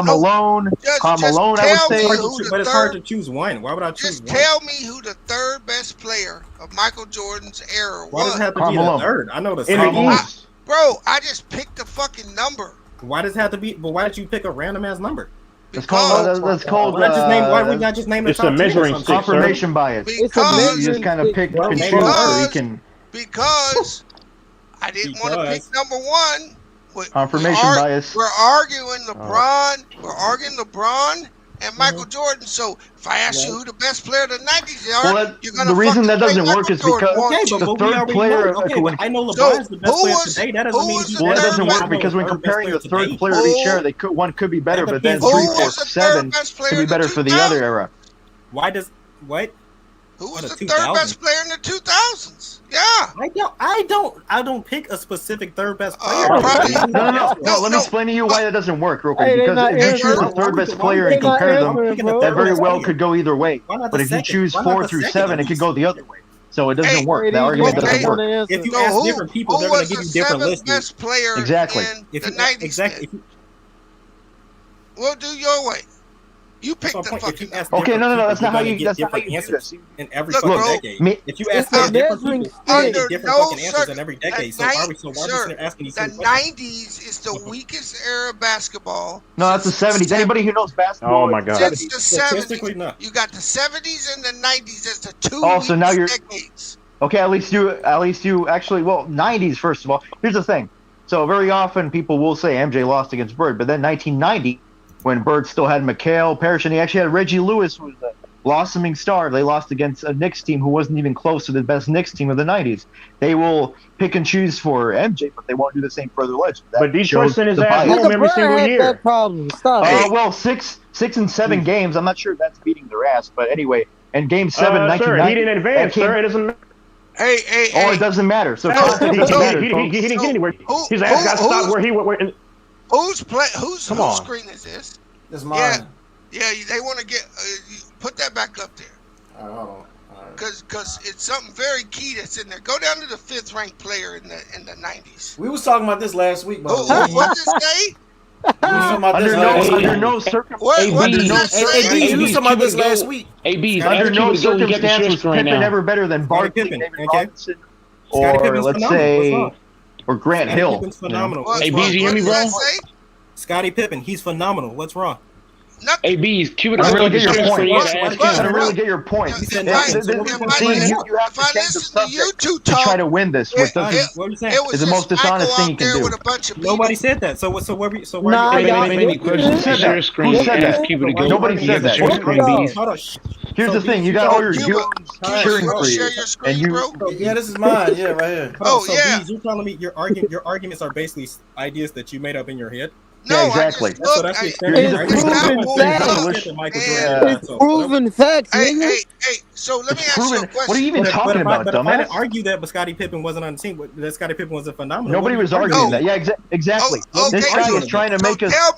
Malone. Karl Malone, I would say. But it's hard to choose one. Why would I choose one? Tell me who the third best player of Michael Jordan's era was. Why does it have to be the third? I know the Karl second. Malone. Bro, I just picked the fucking number. Why does it have to be? But why did you pick a random ass number? That's called. That's called. Why would not just name the It's top a measuring 10 or stick, something? Confirmation bias. Because You just kind of pick and choose so you can. Because I didn't want to pick number one. Confirmation bias. We're arguing LeBron. We're arguing LeBron and Michael Jordan. So if I ask you who the best player of the '90s are, you're gonna. The reason that doesn't Michael work is Jordan. because the third player. I know LeBron's the best player today. That doesn't mean he's well, that doesn't work because when comparing the third player of each era, one could be better, but then 3, 4, 7 could be better for the other era. Why does what? Who was the third best player in the 2000s? Yeah. I don't pick a specific third best player. No. Let me explain to you why that doesn't work real quick. Because if you choose the third best player and compare them, that very well could go either way. But if you choose 4 through 7, it could go the other way. So it doesn't work. The argument doesn't work. If you ask different people, they're going to give you different lists. Best player exactly. in the 90s. Exactly. We'll do your way. You picked the fucking. Okay, no. That's not how you. That's not how you do this. In every fucking decade. If you ask different people, you get different fucking answers in every decade. So why are we asking these the 90s is the weakest era of basketball. No, that's the 70s. Anybody who knows basketball. Oh my God. Since the 70s, you got the 70s and the 90s as the two so now you're decades. Okay, at least you actually 90s first of all. Here's the thing. So very often people will say MJ lost against Bird, but then 1990. When Bird still had McHale, Parrish, and he actually had Reggie Lewis, who was a blossoming star. They lost against a Knicks team who wasn't even close to the best Knicks team of the 90s. They will pick and choose for MJ, but they won't do the same for other legends. But Detroit sent his ass home every single year. That problem. Stop. Well, 6 and 7 games. I'm not sure if that's beating their ass, but anyway. And Game 7, 1990. Sir, he didn't advance, sir. It doesn't matter. Hey. It doesn't matter. So he didn't get anywhere. His ass got stopped where he went. Whose screen is this? That's mine. Yeah. They want to get put that back up there. Oh. Because it's something very key that's in there. Go down to the 5th ranked player in the 90s. We was talking about this last week, by the way. What did it say? Under no circumstances. What did that say? We was talking about this last week. Under no circumstances was Pippen ever better than Barkley, David Robinson, or let's say, or Grant Hill. Pippin's phenomenal. Hey, B, you hear me, bro? Scottie Pippen, he's phenomenal. What's wrong? Hey, B's, I don't really get your point. I don't really get your point. You have to change the subject to try to win this. Which is the most dishonest thing you can do. Nobody said that. So where? Who said that? Nobody said that. Here's the thing: you got all your goons cheering for you, and you. Yeah, this is mine. Yeah, right here. Bees, you're telling me your arguments are basically ideas that you made up in your head. Yeah, exactly. It's proven facts. Hey, so let me ask you a question. What are you even talking about, dumbass? I didn't argue that, but Scottie Pippen wasn't on the team. That Scottie Pippen was a phenomenal. Nobody was arguing that. Yeah, exactly. This guy was trying to make us. You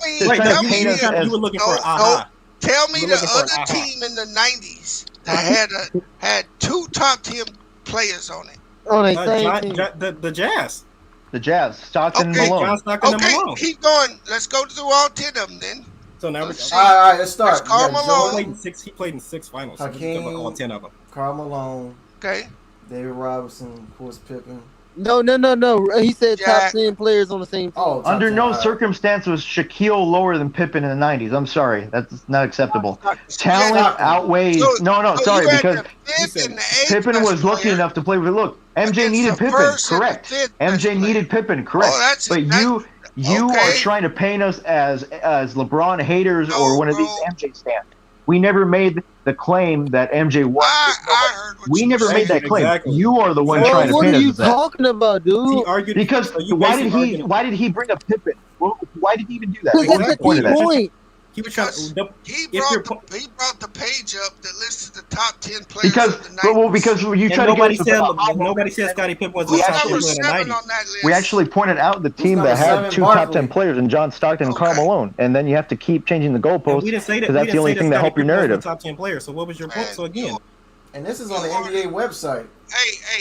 were looking for aha. Tell me the other team in the 90s that had 2 top 10 players on it. The Jazz. The Jazz, Stockton and Malone. Okay, keep going. Let's go through all 10 of them then. So now we're all right. Let's start. Karl Malone. He played in 6 finals. So Hakeem, all 10 of them. Karl Malone. Okay. David Robinson, of course, Pippen. No. He said top 10 players on the same team. Oh, under no circumstance was Shaquille lower than Pippen in the 90s. I'm sorry, that's not acceptable. Talent outweighs. Sorry, because Pippen was lucky enough to play with. Look, MJ needed Pippen, correct? MJ needed Pippen, correct? But you are trying to paint us as LeBron haters or one of these MJ stands. We never made the claim that MJ won. We never made that claim. Exactly. You are the one trying to What paint are us you as that. talking about, dude? Because why did he bring up Pippen? Why did he even do that? Because that's the key point. He was trying to. He brought the page up that listed the top 10 players of the 90s. Because you And try to nobody get said nobody said Scottie Pippen was the top 10 player in the 90s. We actually pointed out the team that had 2 top 10 players in John Stockton and Karl Malone, and then you have to keep changing the goalposts We didn't say that. because that's the only thing that helped your narrative. Top 10 players. So what was your point? So again, and this is on the NBA website.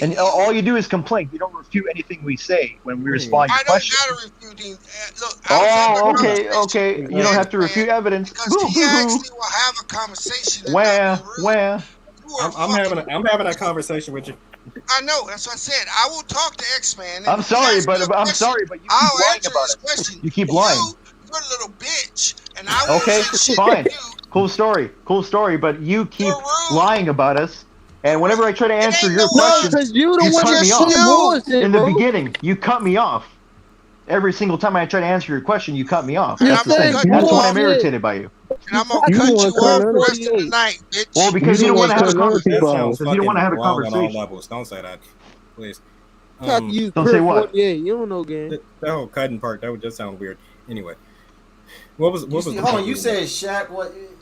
And all you do is complain. You don't refute anything we say when we respond to your question. I don't gotta refute him. Look, Okay. You don't have to refute evidence. Because he actually will have a conversation. Where? I'm having a conversation with you. I know. That's what I said. I will talk to X-Man. I'm sorry, but you keep lying about it. You keep lying. You're a little bitch, and I will Okay, say shit fine. to you. Cool story, but you keep lying about us. And whenever I try to answer your question, because you the you one cut that's me saying off. bullshit, In the bro. beginning, you cut me off. Every single time I try to answer your question, you cut me off. And That's the thing. That's why I'm irritated by you. And I'm gonna cut you off the rest of the night, bitch. Well, because you don't want to have a conversation. That Because you don't want to have a sounds fucking wrong on all conversation. levels. Don't say that, please. Don't say what? Yeah, you don't know, game. That whole cutting part that would just sound weird. Anyway, what was Hold on, you said Shaq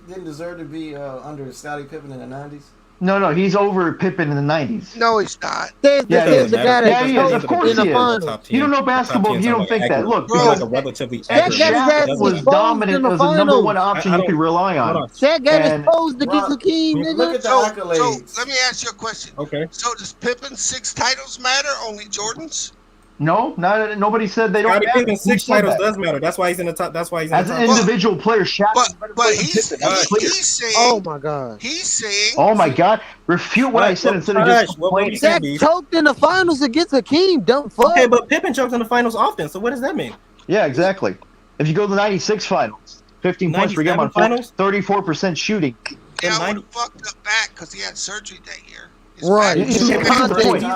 didn't deserve to be under Scottie Pippen in the 90s? No, he's over Pippen in the 90s. No, he's not. Of course he is. You don't know basketball if you don't think that. Look, because Shaq was dominant as the number one option you could rely on. Shaq got exposed to get Hakeem, nigga. Look at the accolades. So let me ask you a question. Okay. So does Pippen's 6 titles matter? Only Jordan's? No, nobody said they don't Scottie matter. Pippen's 6 titles does matter. That's why he's in the top. That's why he's in As the an top. individual player, Shaq is better But than he's Pippen. That's clear. saying. Oh my god. He's saying. Oh my God! Refute what I said instead of just complaining. Shaq choked in the finals against Hakeem. Dumb fuck. Okay, but Pippen chokes in the finals often. So what does that mean? Yeah, exactly. If you go to the '96 finals, 15 points per game on 34% shooting. Yeah, I would have fucked up back because he had surgery that year. Right. You can point to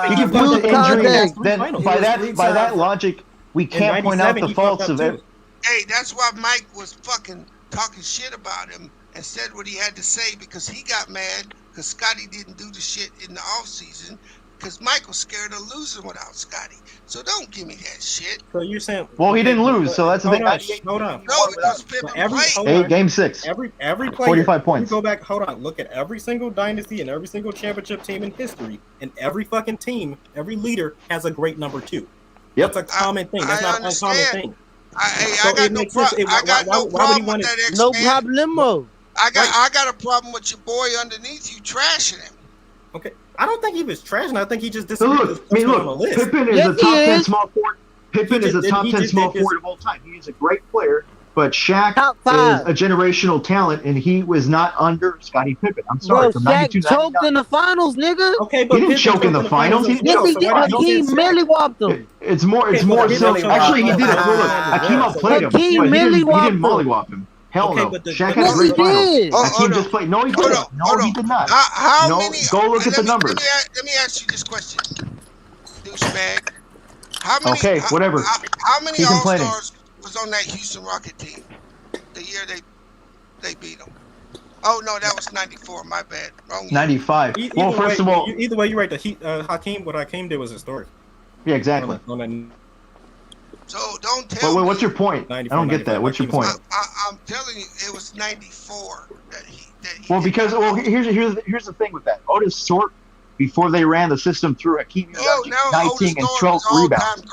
injury. Then by that logic, we can't point out the faults of it. Hey, that's why Mike was fucking talking shit about him and said what he had to say because he got mad because Scottie didn't do the shit in the offseason because Mike was scared of losing without Scottie. So don't give me that shit. So you're saying? Well, he didn't lose, so that's the thing. Hold on. No, because Pippen played. Game 6. Every player. 45 points. You go back. Hold on. Look at every single dynasty and every single championship team in history, and every fucking team, every leader has a great number 2. Yep. That's a common thing. That's not an uncommon thing. I got no problem with that. No problemo. I got a problem with your boy underneath you trashing him. Okay, I don't think he was trashing. I think he just disagreed. Look, Pippen is a top 10 small forward. Pippen is a top 10 small forward of all time. He is a great player, but Shaq is a generational talent, and he was not under Scottie Pippen. I'm sorry. Bro, Shaq choked in the finals, nigga. Okay, but he didn't choke in the finals. Yes, he did. Hakeem mellywopped him. It's more so. Actually, he did it. Look, Hakeem outplayed him. He didn't mollywop him. Hell no. Shaq had a great finals. Hakeem just played. No, he didn't. No, he did not. How many? Go look at the numbers. Let me ask you this question, douchebag. How many? Okay, whatever. How many Keep complaining. All-Stars was on that Houston Rocket team the year they beat them? Oh no, that was '94. My bad. Wrong year. 95. Well, first of all, either way, you're right. Hakeem, what Hakeem did was historic. Yeah, exactly. So don't tell me. What's your point? I don't get that. What's your point? I'm telling you, it was '94 that he. Here's the thing with that. Otis Sort, before they ran the system through Hakeem, 19 and 12 rebounds.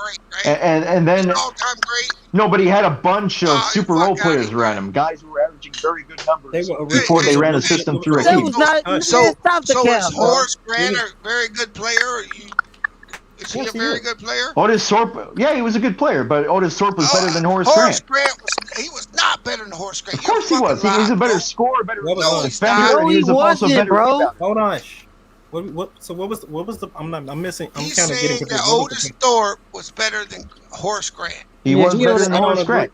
And then all-time great. No, but he had a bunch of super role players around him, guys who were averaging very good numbers before they ran the system through Hakeem. So is Horace Grant a very good player? Is he a very good player? Otis Thorpe, yeah, he was a good player, but Otis Thorpe was better than Horace Horace Grant. Grant was not better than Horace Grant. Of course he was. He was a better scorer, better defender, No, and he he was also a wasn't, better bro. rebounder. Hold on. What was the? I'm missing. I'm He's kind of getting saying that confused. What was Otis the- Thorpe was better than Horace Grant. He was better than I don't Horace agree. Grant.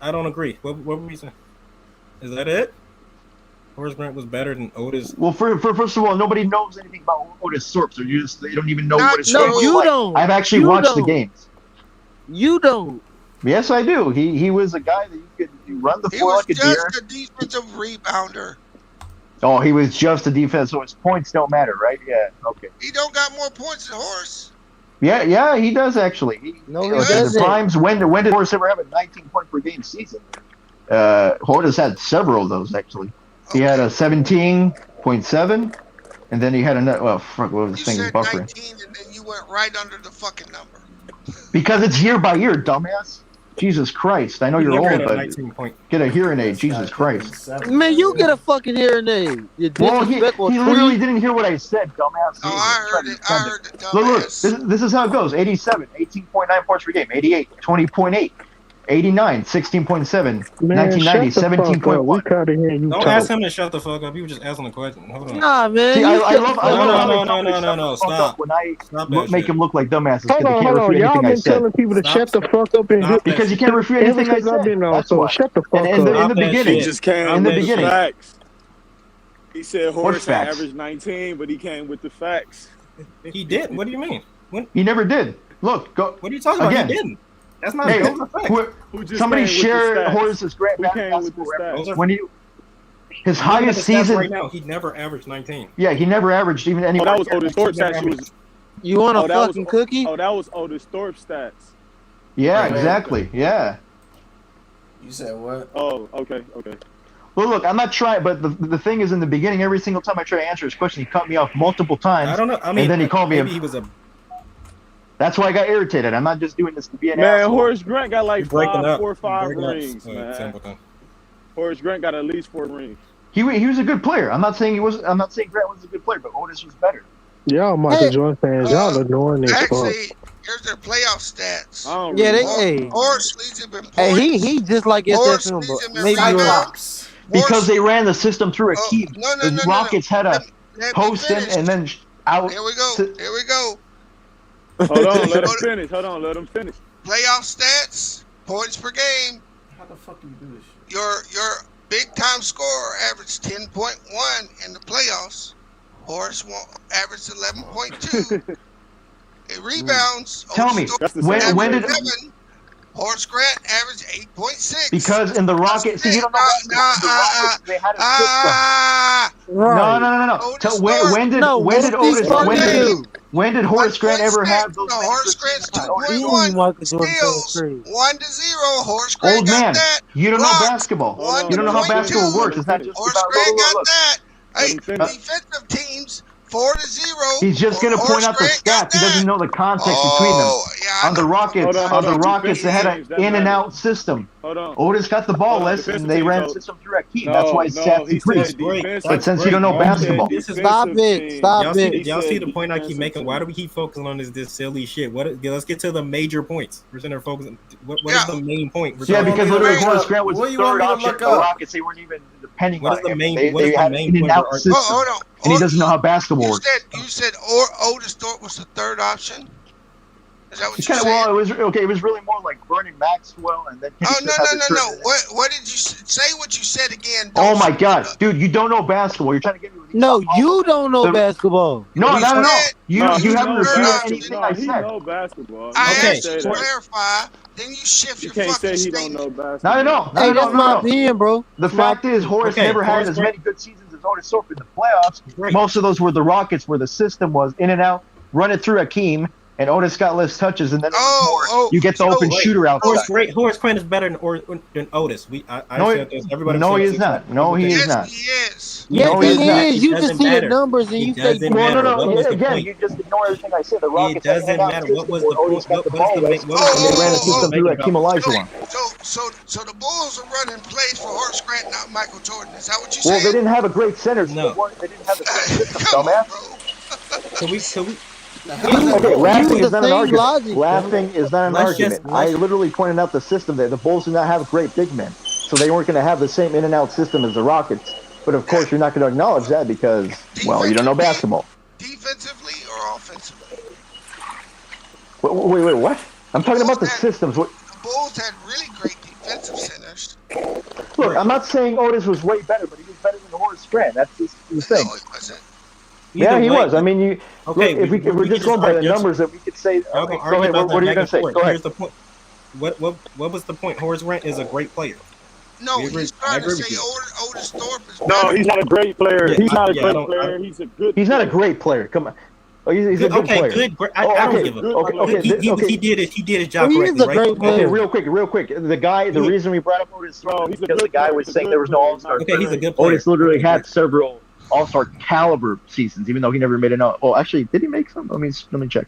I don't agree. What reason? Is that it? Horace Grant was better than Otis. Well, first of all, nobody knows anything about Otis Thorpe, so they don't even know what his No, game was you like. don't. I've actually You watched the don't. games. You don't. Yes, I do. He was a guy that you run the He floor was like a deer. just a defensive rebounder. Oh, he was just a defense, so his points don't matter, right? Yeah, okay. He don't got more points than Horace. Yeah, he does actually. No, he In the doesn't. primes, when did Horace ever have a 19-point per game season? Horace had several of those actually. He had a 17.7, and then he had another. Well, fuck, what was this thing? Buffering. 19, and then you went right under the fucking number. Because it's year by year, dumbass. Jesus Christ! I know He you're never old, had a but 19 point. get a hearing aid. Jesus Christ! Man, you get a fucking hearing aid. You Well, he disrespectful literally tweet. didn't hear what I said, dumbass. Oh, I heard it. I heard it, Look, dumbass. this is how it goes. 87, 18.9 points per game. 88, 20.8. 89, 16.7. 1990, 17.1. We can't hear you Don't talk. ask him to shut the fuck up. You were just asking a question. Hold on. Nah, man. See, you I shut love the how No. they shut the fuck up Stop. when I Stop that make shit. them look like dumbasses. Hold because on, they can't refute Y'all anything I been said. telling people to Stop shut the fuck up and Stop that Because you shit. can't refute ever anything I since I've said. been on, That's so why. shut the fuck And up. the that beginning. shit. Just came In the with beginning. facts. He said Horace had facts? averaged 19, but he came with the facts. He did. What do you mean? When? He never did. Look, go. What are you talking about? Again. He didn't. That's not. Hey, That was a fact. Who just somebody came with the share stats? Horace's Grant Who came with the basketball stats? reference. When his I'm looking at highest the stats season. right now. He never averaged 19. Yeah, he never averaged even Oh, anywhere. that was Otis Thorpe's Never stats. averaged. You want a Oh, that was- fucking cookie? Oh, that was Otis Thorpe's stats. Yeah, Okay. exactly. Yeah. You said what? Oh, okay. Well, look, I'm not trying, but the thing is, in the beginning, every single time I try to answer his question, he cut me off multiple times. I don't know. I mean, and then he called me. maybe he was a. That's why I got irritated. I'm not just doing this to be an Man, asshole. Horace Grant got like You're breaking up. 4 or 5 You're breaking up, rings, man. Templeton. Horace Grant got at least 4 rings. He was a good player. I'm not saying he was. I'm not saying Grant was a good player, but Otis was better. Y'all Michael Jordan fans, y'all annoying as fuck. Actually, here's their playoff stats. I don't Yeah, really they. know. Hey, Horse leads him in points. hey, he just like Horse SFM, leads but him in maybe you're. rebounds. Because they ran the system through a key. No, The Rockets had a Let me post in finish. and then out. Here we go. Here we go. Hold on, let him finish. Hold on, let him finish. Playoff stats, points per game. How the fuck do you do this shit? Your big time scorer averaged 10.1 in the playoffs. Horace averaged 11.2. It rebounds. Tell me, That's the when same did? 7. Horace Grant averaged 8.6. Because in the Rockets, see, you don't know. The Rockets, they had a system. Right. No. When did Horace Grant ever have those? Horace Grant's Damn, 2.1 Michael Jordan steals. crazy. 1-0. Horace Grant Old got man, that. you don't know Blocked. basketball. Hold on, You don't know how 1.2. basketball works. It's not just Horace about Grant got look. that. Hey, Let him finish. defensive teams 4-0. He's just gonna point Horace out the Grant got stats. He doesn't that. know the context between them. Yeah, On the Rockets, Hold on. they had an Defensive teams, in and that out system. Hold on. Otis got the ball Hold on, less, defensive and they teams, ran though. the system through a key. No, That's why his no, stats he increased. said defensive. But since you don't know He said basketball, Stop defensive it. teams. Stop Y'all it. see the point I keep making? Why do we keep focusing on this silly shit? Let's get to the major points. We're sitting there focusing. What is the main point? We're yeah, talking because about? literally Horace Grant was What the you want third me to option. look The up? Rockets, they weren't even depending What on is the him. main- They what is the had main an in point and out we're system, hold on. and he doesn't know how basketball You works. said Otis Thorpe was the third option. Is that what you Kind of, said? well, it was okay. It was really more like Vernon Maxwell, and then. Oh Kenny Smith had the no! third- What did you say? What you said again? Oh my God, dude! You don't know basketball. You're trying to get me with these No, stuff. you don't know basketball. No. You No, he haven't know refuted basketball. anything No, I he said. know basketball. I You can't asked you say to that. clarify. Then you shift You your can't fucking say he don't statement. know basketball. No. Hey, that's my opinion, bro. The fact is, Horace never had as many good seasons as Otis Thorpe in the playoffs. Most of those were the Rockets, where the system was in and out, run it through Akeem, and Otis got less touches, and then you get the open shooter outside. Horace Grant is better than Otis. I said this. Everybody No, said he this. is not. No, he is not. He is. Yes, No, he he's not. is. You just doesn't see the matter. numbers and It you say, doesn't Well, matter. no. What was the Again, point? you just ignore everything I said. The It Rockets had an doesn't in-and-out matter. system What was where the Otis got the what is ball the less, what is and they ran the the system through Akeem Olajuwon. So the Bulls are running plays for Horace Grant, not Michael Jordan. Is that what you Well, said? they didn't have a great center, so No. they didn't have the same system, dumbass. Can we Okay, laughing Use is the not an same argument. logic. Laughing is not an Let's just- argument. I literally pointed out the system that the Bulls do not have great big men, so they weren't going to have the same in and out system as the Rockets. But of course, you're not going to acknowledge that because, well, you don't know basketball. Defensively or offensively? Wait, what? I'm talking about the systems. The Bulls had really great defensive centers. Look, I'm not saying Otis was way better, but he was better than Horace Grant. That's the thing. No, it wasn't. Yeah, he way, was. I mean, you. Okay, look, if we're just going by the numbers that we could say. Y'all Okay, gonna go argue ahead. about What are that you going to say? back and Go forth. ahead. Here's the point. What was the point? Horace Grant is a great player. No, We agree. he's I trying to agree with say you. Otis Thorpe is No, better. he's not a great player. Yeah, He's not a I great don't- player. He's a good. He's not a great player. Come on. Oh, he's a good Okay, player. good. I Oh, don't okay, give a okay, He did it. He did his job He is correctly, a right? great Okay, player. real quick. The reason we brought up Otis Thorpe is he's a because the good guy player. was He's a saying good there was no player. All-Star. Okay, he's a good player. Otis literally Okay, had great. several All-Star caliber seasons, even though he never made an all. Oh, actually, did he make some? Let me check.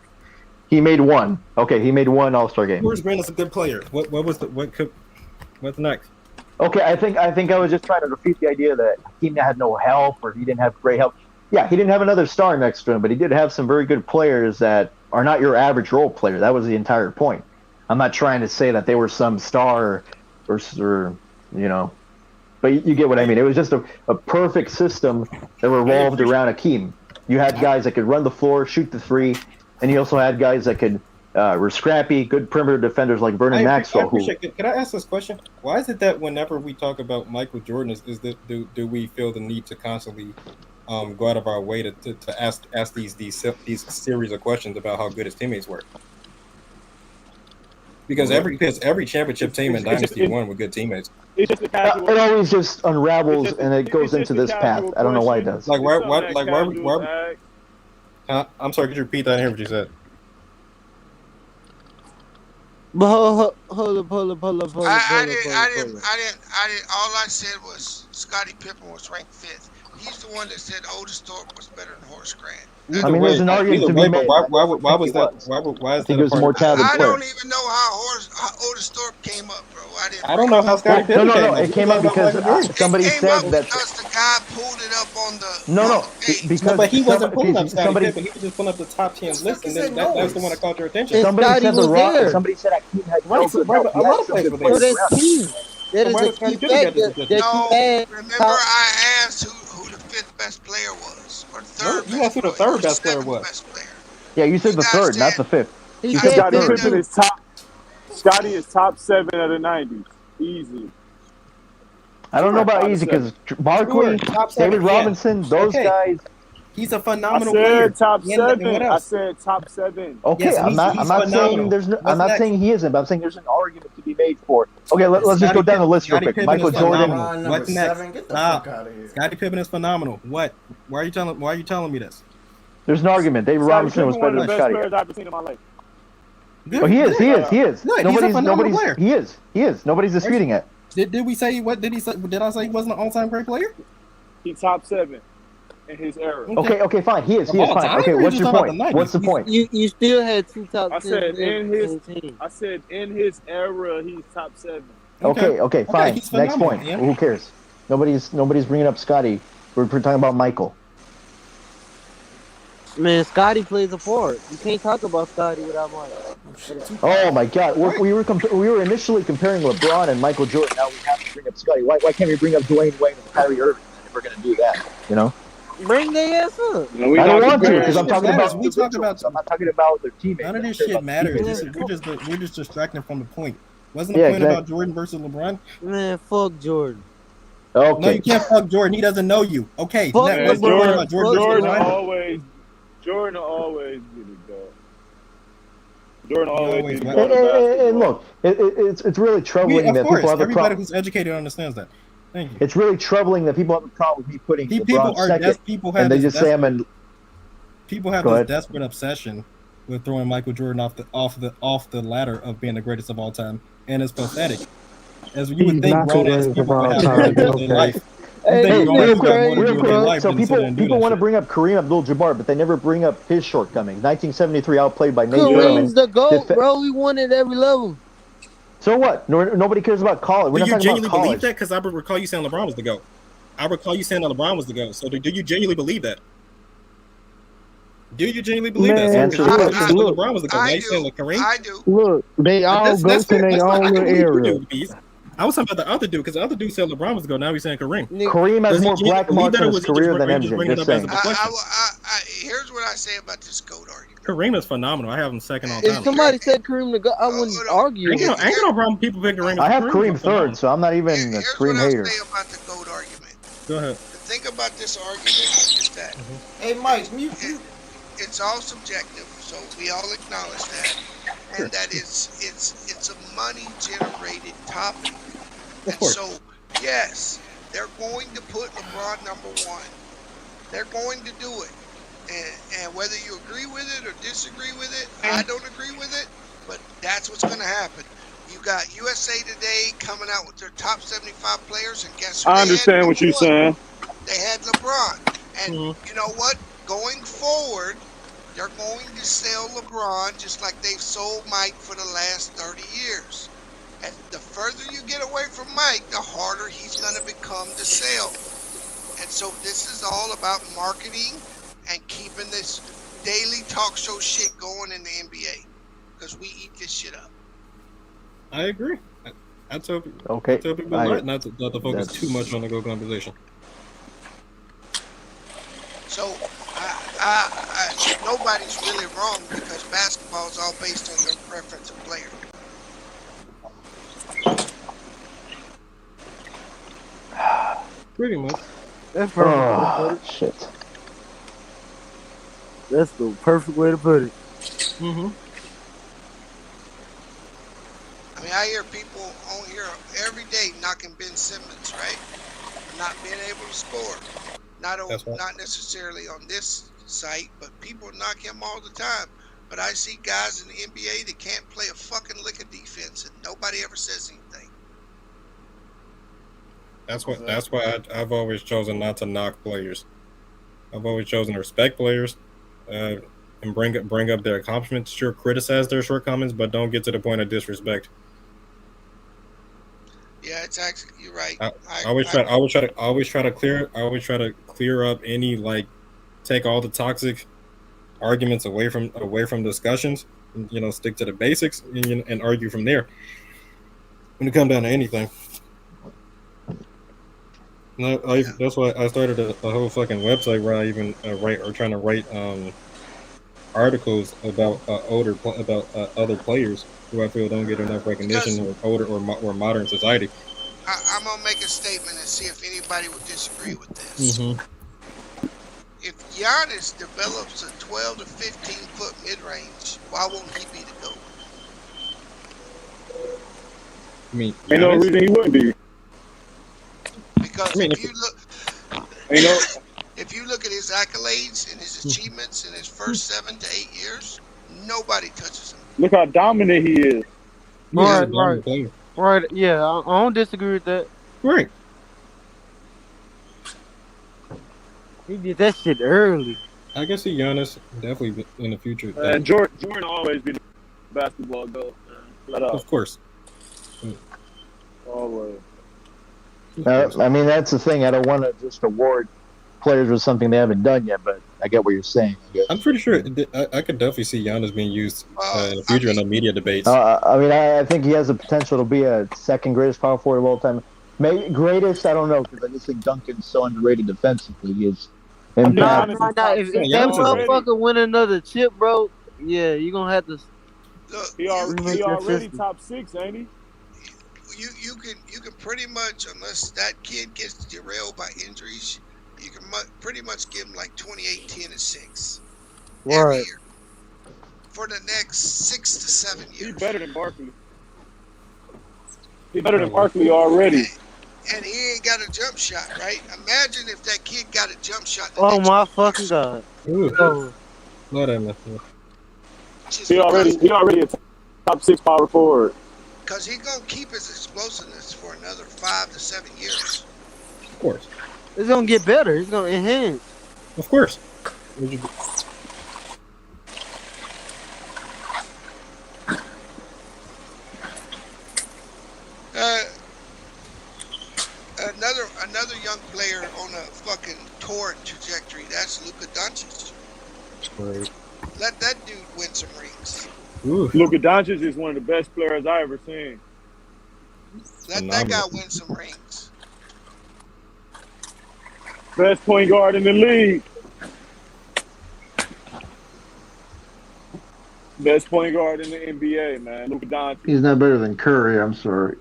He made one. Okay, he made one All-Star game. Horace Grant is a good player. What's next? Okay, I think I was just trying to refute the idea that he had no help or he didn't have great help. Yeah, he didn't have another star next to him, but he did have some very good players that are not your average role player. That was the entire point. I'm not trying to say that they were some star or but you get what I mean. It was just a perfect system that revolved around Akeem. You had guys that could run the floor, shoot the three, and you also had guys that could were scrappy, good perimeter defenders like Vernon Maxwell. Can I ask this question? Why is it that whenever we talk about Michael Jordan, do we feel the need to constantly go out of our way to ask these series of questions about how good his teammates were? Because every championship team in Dynasty won with good teammates. It's just a casual. It always just unravels and it goes into this path. I don't know why it does. Like why? I'm sorry. Could you repeat that? I didn't hear what you said. But hold up. I didn't. All I said was Scottie Pippen was ranked 5th. He's the one that said Otis Thorpe was better than Horace Grant. I mean, there's an argument to be made. Why was that? Why is that? He was a more talented player. I don't even know how Otis Thorpe came up, bro. I don't know how Scottie Pippen came up. No, it came up because somebody said that. Because the guy pulled it up on the. No, because but he wasn't pulling up Scottie somebody. Pippen. He was just pulling up the top 10 list, and then that's the one that caught your attention. Somebody said the Rock. Somebody said Akeem had no good help. A lot of players were there. So that's team. That is a key factor that you had. Remember, I asked who the 5th best player was, or the 3rd. You asked who the 3rd best player was. Yeah, you said the 3rd, not the 5th. He said Scottie third. Pippen is top. Scottie is top 7 of the 90s, easy. I don't know about easy because Barkley, David Robinson, those guys. He's a phenomenal I player. said top 7. What I else? said top 7. Okay, Yes, I'm not saying there's no, I'm not next? saying he isn't, but I'm saying there's an argument to be made for it. Okay, let's just go down the list real quick. Michael Jordan. What's next? Scottie Pippen is phenomenal. What? Why are you telling me this? There's an argument. David Robinson was better than Scottie. One of the best players I've ever seen in my life. Oh, he is. No, he's a phenomenal player. He is. Nobody's disputing it. Did we say what? Did he say? Did I say he wasn't an all-time great player? He's top 7 in his era. Okay, fine. He is fine. time, Okay, or you what's just your talking about point? the What's the point? You still had 2 top 10. I said in his era, he's top 7. Okay, fine. he's Next phenomenal, point. yeah. Who cares? Nobody's bringing up Scottie. We're talking about Michael. Man, Scottie plays a part. You can't talk about Scottie without Michael. Oh my God, we were initially comparing LeBron and Michael Jordan. Now we have to bring up Scottie. Why can't we bring up Dwayne Wade and Kyrie Irving if we're gonna do that? You know. Bring their ass up. I don't want to because I'm talking about. We talk about. I'm not talking about their teammates. None of this shit matters. We're just distracting from the point. Wasn't the point about Jordan versus LeBron? Man, fuck Jordan. Okay. No, you can't fuck Jordan. He doesn't know you. Okay. Man, Jordan always get it, dog. Jordan always get it. And look, it's really troubling that people have a everybody who's educated understands that. Thank you. It's really troubling that people have a problem with me putting LeBron second, and they just say I'm in. People have this desperate obsession with throwing Michael Jordan off the ladder of being the greatest of all time, and it's pathetic. As you would think, grown-ass people would have their life. Real quick. So people want to bring up Kareem Abdul-Jabbar, but they never bring up his shortcomings. 1973 outplayed by Nate Kareem's the GOAT, bro. We won at every level. So what? Nobody cares about college. We're Do not you talking genuinely about believe college. that? Because I recall you saying LeBron was the GOAT. I recall you saying that LeBron was the GOAT. So do you genuinely believe that? Do you genuinely believe that? Man, So if you said look, LeBron was the GOAT, now you saying Kareem? I do. look, they all go That's to fair. their That's fine. own I can little believe you area. do, Beast. I was talking about the other dude because the other dude said LeBron was the GOAT. Now he's saying Kareem. Kareem has Does he more genuinely black believe marks that, in or his was he career just than bringing MJ. it Just up as a saying. deflection? Here's what I say about this GOAT argument. Kareem is phenomenal. I have him second all If time. somebody said Kareem to go, I wouldn't argue. Ain't no problem with people picking Kareem. I have Kareem Kareem is phenomenal. third, so I'm not even a Kareem hater. About the GOAT argument. Go ahead. The thing about this argument is that Hey, Mike, it's all subjective, so we all acknowledge that, and that it's a money generated topic. And so, yes, they're going to put LeBron number one. They're going to do it, and whether you agree with it or disagree with it, I don't agree with it, but that's what's going to happen. You got USA Today coming out with their top 75 players, and guess who? I understand what you're saying. They had LeBron, and you know what? Going forward, they're going to sell LeBron just like they've sold Mike for the last 30 years. And the further you get away from Mike, the harder he's going to become to sell. And so this is all about marketing and keeping this daily talk show shit going in the NBA, because we eat this shit up. I agree. I tell people, Okay. not to focus too much on the GOAT conversation. So nobody's really wrong, because basketball is all based on your preference of player. Pretty much. That's perfect. Shit. That's the perfect way to put it. Mm-hmm. I mean, I hear people on here every day knocking Ben Simmons, right? Not being able to score. Not necessarily on this site, but people knock him all the time. But I see guys in the NBA that can't play a fucking lick of defense, and nobody ever says anything. That's why I've always chosen not to knock players. I've always chosen to respect players, and bring up their accomplishments. Sure, criticize their shortcomings, but don't get to the point of disrespect. Yeah, it's actually, you're right. I always try to clear up any, like, take all the toxic arguments away from discussions. And, stick to the basics and argue from there. When it comes down to anything. No, that's why I started a whole fucking website where I even trying to write articles about other players who I feel don't get enough recognition in older or modern society. I'm gonna make a statement and see if anybody would disagree with this. Mm-hmm. If Giannis develops a 12 to 15 foot mid range, why won't he be the GOAT? I mean, ain't no reason he wouldn't be. Because if you look at his accolades and his achievements in his first 7 to 8 years, nobody touches him. Look how dominant he is. Right. Yeah, I don't disagree with that. Right. He did that shit early. I can see Giannis definitely in the future. And Jordan always be the basketball GOAT. Of course. Always. I mean, that's the thing. I don't want to just award players with something they haven't done yet, but I get what you're saying. I'm pretty sure I could definitely see Giannis being used in the future in the media debates. I mean, I think he has the potential to be a second greatest power forward of all time. Greatest, I don't know, because I just think Duncan's so underrated defensively. His impact. If that motherfucker win another chip, bro, yeah, you're gonna have to. He already top 6, ain't he? You can pretty much, unless that kid gets derailed by injuries, you can pretty much give him like 28, 10, and 6 every year for the next 6 to 7 years. He's better than Barkley. He's better than Barkley already. And he ain't got a jump shot, right? Imagine if that kid got a jump shot. Oh my fucking god! Oh. He already a top 6 power forward. Because he's going to keep his explosiveness for another 5 to 7 years. Of course. It's going to get better. It's going to enhance. Of course. Another young player on a fucking torrid trajectory, that's Luka Doncic. Right. Let that dude win some rings. Luka Doncic is one of the best players I ever seen. Let that guy win some rings. Best point guard in the league. Best point guard in the NBA, man. Luka Doncic. He's not better than Curry. I'm sorry.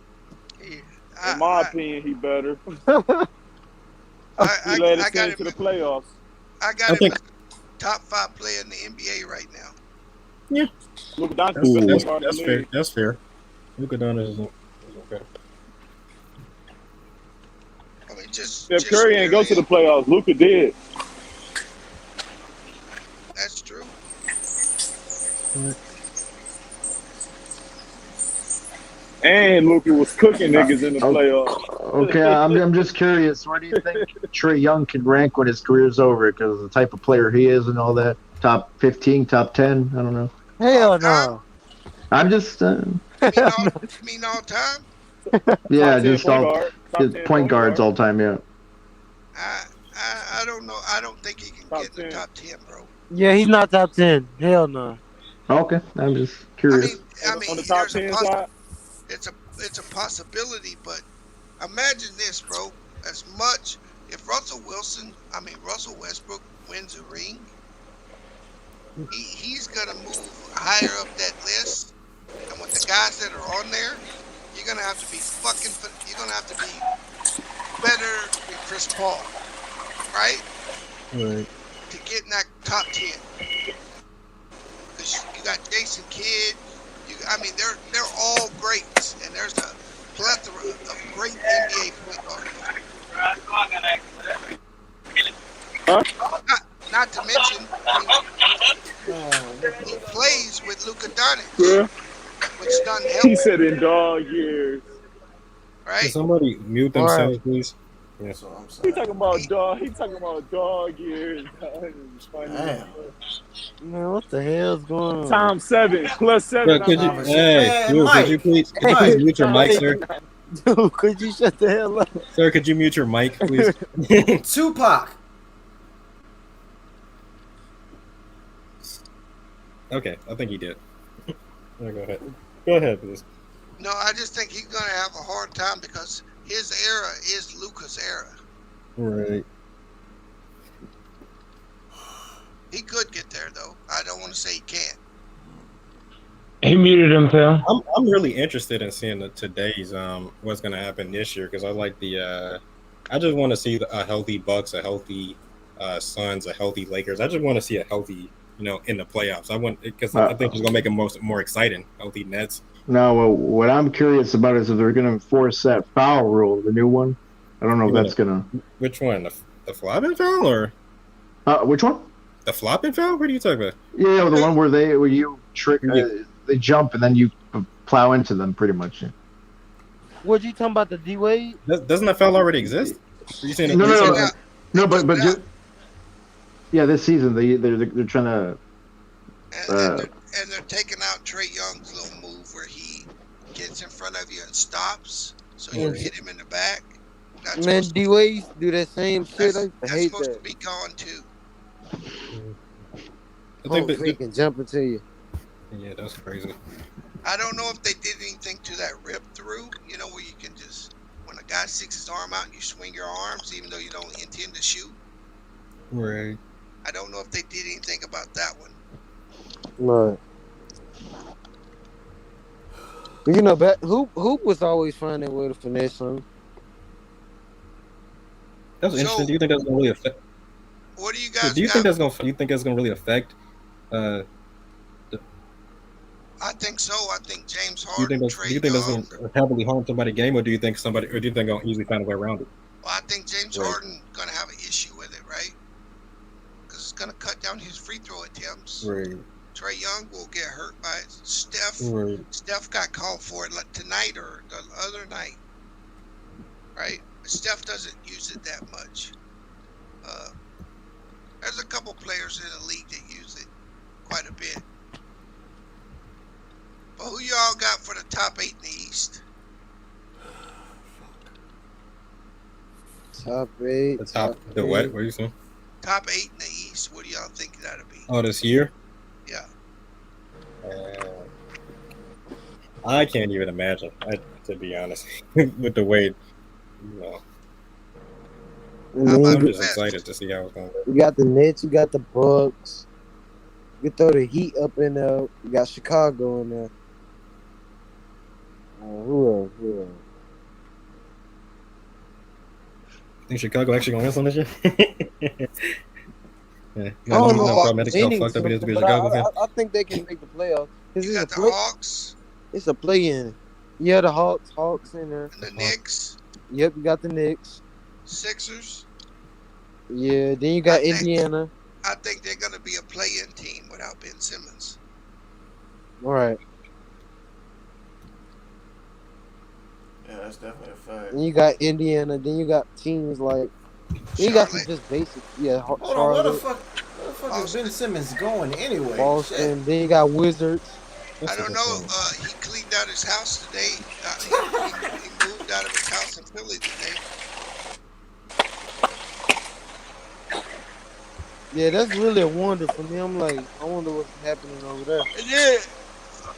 In my opinion, he better. He led his team to the playoffs. I got him as top 5 player in the NBA right now. Yeah. Luka Doncic is the best point guard in That's the fair. league. That's fair. Luka Doncic is okay. I mean, Steph Curry ain't go to the playoffs. Luka did. That's true. And Luka was cooking niggas in the playoffs. Okay, I'm just curious. Where do you think Trae Young can rank when his career's over? Because of the type of player he is and all that. Top 15, top 10. I don't know. Hell no. I'm just. You mean all time? Yeah, Top 10 just point all guard. Top 10 point guards all time. Yeah. I don't know. I don't think he can get in the top 10, bro. Yeah, he's not top 10. Hell no. Okay, I'm just curious. I mean, on the top 10 side. It's a possibility, but imagine this, bro. As much if Russell Westbrook wins a ring, he's gonna move higher up that list, and with the guys that are on there, you're gonna have to be better than Chris Paul, right? Right. To get in that top 10. Because you got Jason Kidd. They're all greats, and there's a plethora of great NBA point guards. Not to mention, he plays with Luka Doncic, which done help. He said in dog years. Right? Can somebody mute themselves, please? Yeah. He talking about dog. He talking about dog years. Man, what the hell's going on? Time 7 plus 7. Could you please mute your mic, sir? Dude, could you shut the hell up? Sir, could you mute your mic, please? Tupac. Okay, I think he did. Go ahead. Go ahead, please. No, I just think he's gonna have a hard time because his era is Luka's era. Right. He could get there though. I don't want to say he can't. He muted himself. I'm really interested in seeing today's what's gonna happen this year because I like the I just want to see a healthy Bucks, a healthy Suns, a healthy Lakers. I just want to see a healthy, in the playoffs. I want because I think it's gonna make it more exciting. Healthy Nets. No, what I'm curious about is if they're going to enforce that foul rule, the new one. I don't know if that's going to. Which one? The flopping foul or? Which one? The flopping foul? What are you talking about? Yeah, the one where you trick, they jump and then you plow into them, pretty much. Yeah. What you talking about? The D Wade? Doesn't that foul already exist? Are you saying No, but yeah, this season they're trying to. And they're taking out Trae Young's little move where he gets in front of you and stops, so you hit him in the back. Man, D Wade do that same shit. I hate supposed that. to be gone too. I think he can jump into you. Yeah, that's crazy. I don't know if they did anything to that rip through. Where you can just when a guy sticks his arm out, you swing your arms even though you don't intend to shoot. Right. I don't know if they did anything about that one. Right. Hoop was always finding a way to finesse him. That's interesting. Do you think that's gonna really affect? What do you guys? Do you think that's gonna really affect? I think so. I think James Do you Harden. think that's gonna heavily harm somebody's game, or do you think they're gonna easily find a way around it? Well, I think James Harden gonna have an issue with it, right? Because it's gonna cut down his free throw attempts. Right. Trae Young will get hurt by it. Steph. Right. Steph got called for it like tonight or the other night, right? Steph doesn't use it that much. There's a couple players in the league that use it quite a bit. But who y'all got for the top 8 in the East? Top 8. The what? What are you saying? Top 8 in the East. East? What do y'all think that'll be? Oh, this year? Yeah. I can't even imagine. To be honest, with the way, you know, I'm just excited to see how it's going to go. You got the Nets, you got the Bucks. You throw the Heat up in there. You got Chicago in there. Who else? Think Chicago actually going to win some this year? Yeah. I don't know about how fucked up it is to be a Chicago fan. I think they can make the playoffs. You got the Hawks. It's a play-in. Yeah, the Hawks in there. And the Knicks. Yep, you got the Knicks. Sixers. Yeah, then you got Indiana. I think they're going to be a play-in team without Ben Simmons. All right. Yeah, that's definitely a fact. Then you got Indiana. Then you got teams like. Then you got some just basic. Yeah, Hold on, Charlotte. where the fuck is Ben Simmons going anyway? Boston. Shit. Then you got Wizards. I don't know. He cleaned out his house today. He moved out of his house in Philly today. Yeah, that's really a wonder for me. I'm like, I wonder what's happening over there. Yeah.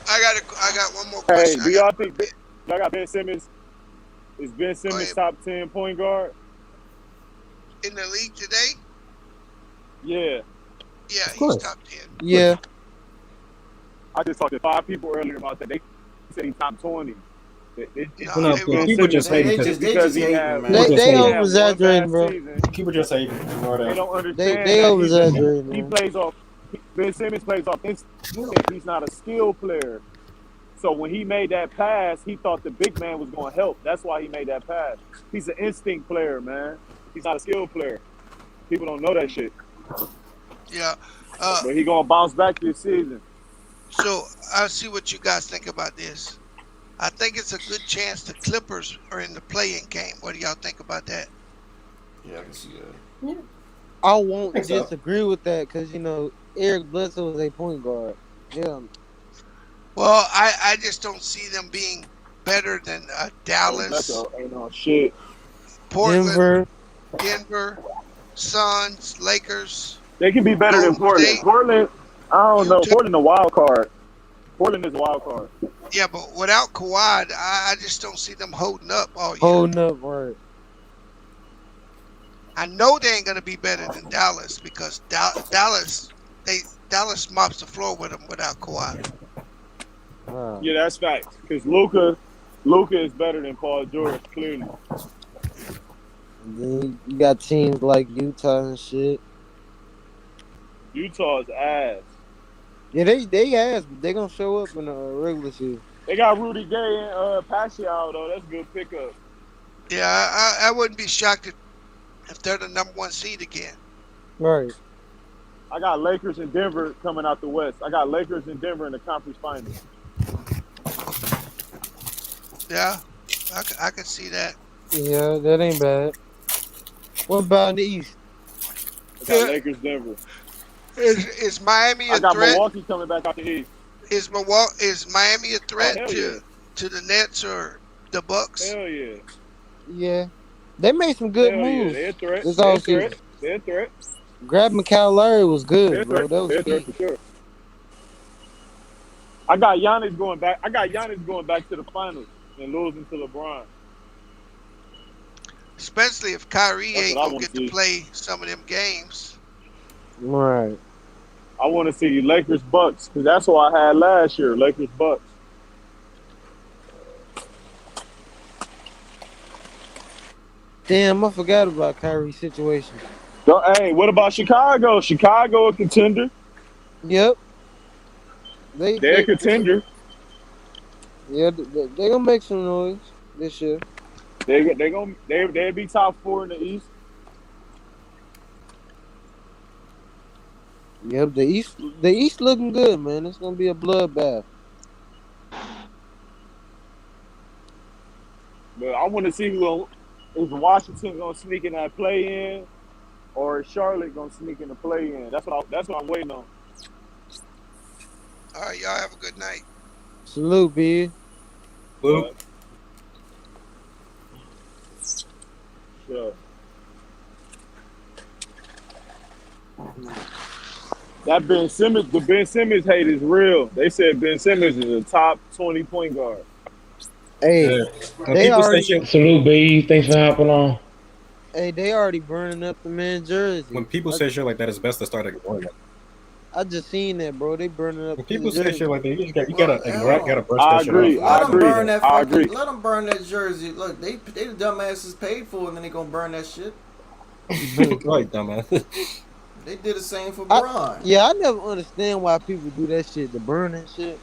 I got one more Hey, question. do y'all think y'all got Ben Simmons? Is Ben Simmons top 10 point guard? In the league today? Yeah. Yeah, he's top 10. Yeah. I just talked to 5 people earlier about that. They said he's top 20. People just hate because he has. They over-exaggerating, bro. People just hate. They don't understand. They over-exaggerating. He plays off. Ben Simmons plays off instinct. He's not a skill player. So when he made that pass, he thought the big man was going to help. That's why he made that pass. He's an instinct player, man. He's not a skill player. People don't know that shit. Yeah. But he going to bounce back this season. So I'll see what you guys think about this. I think it's a good chance the Clippers are in the play-in game. What do y'all think about that? Yeah, I can see that. I won't disagree with that because, you know, Eric Bledsoe is a point guard. Yeah. Well, I just don't see them being better than Dallas. Ain't no shit. Portland, Denver, Suns, Lakers. They can be better than Portland. Portland, I don't know. Portland a wild card. Portland is a wild card. Yeah, but without Kawhi, I just don't see them holding up all year. Holding up, right. I know they ain't gonna be better than Dallas because Dallas mops the floor with them without Kawhi. Wow. Yeah, that's facts. Because Luka is better than Paul George, clearly. And then you got teams like Utah and shit. Utah's ass. Yeah, they ass, but they gonna show up in the regular season. They got Rudy Gay and Pacquiao, though. That's a good pickup. Yeah, I wouldn't be shocked if they're the number 1 seed again. Right. I got Lakers and Denver coming out the West. I got Lakers and Denver in the conference finals. Yeah, I can see that. Yeah, that ain't bad. What about in the East? I got Lakers, Denver. Is Miami a I got threat? Milwaukee coming back out the East. Is Miami a threat to the Nets or the Bucks? Hell yeah. Yeah. They made some good Hell moves. Yeah. They're a threat. This They're a offseason. threat. They're a threat. Grabbing Kyle Lowry was good, They're a bro. threat. That was They're a threat big. for sure. I got Giannis going back. I got Giannis going back to the finals and losing to LeBron. Especially if Kyrie That's ain't what I gonna wanna get see. to play some of them games. Right. I want to see Lakers Bucks because that's what I had last year. Lakers Bucks. Damn, I forgot about Kyrie's situation. Hey, what about Chicago? Chicago a contender? Yep. They're a contender. Yeah, they gonna make some noise this year. They'll be top 4 in the East. Yep, the East looking good, man. It's gonna be a bloodbath. But I want to see is Washington gonna sneak in that play-in, or is Charlotte gonna sneak in the play-in? That's what I'm waiting on. All right, y'all have a good night. Salute, B. Sure. That Ben Simmons, the Ben Simmons hate is real. They said Ben Simmons is a top 20 point guard. Hey, When they people say already. shit, Salute, B. Thanks for hopping on. Hey, they already burning up the man's jersey. when people say shit like that, it's best to start ignoring it. I just seen that, bro. They burning up. When people his say jersey. shit like that, you gotta ignore it, gotta brush I that shit agree. off. Let I them agree. burn that I fucking. agree. Let them burn that jersey. Look, they the dumbasses paid for it, and then they gonna burn that shit. Right, dumbass. They did the same for Bron. Yeah, I never understand why people do that shit, the burning shit.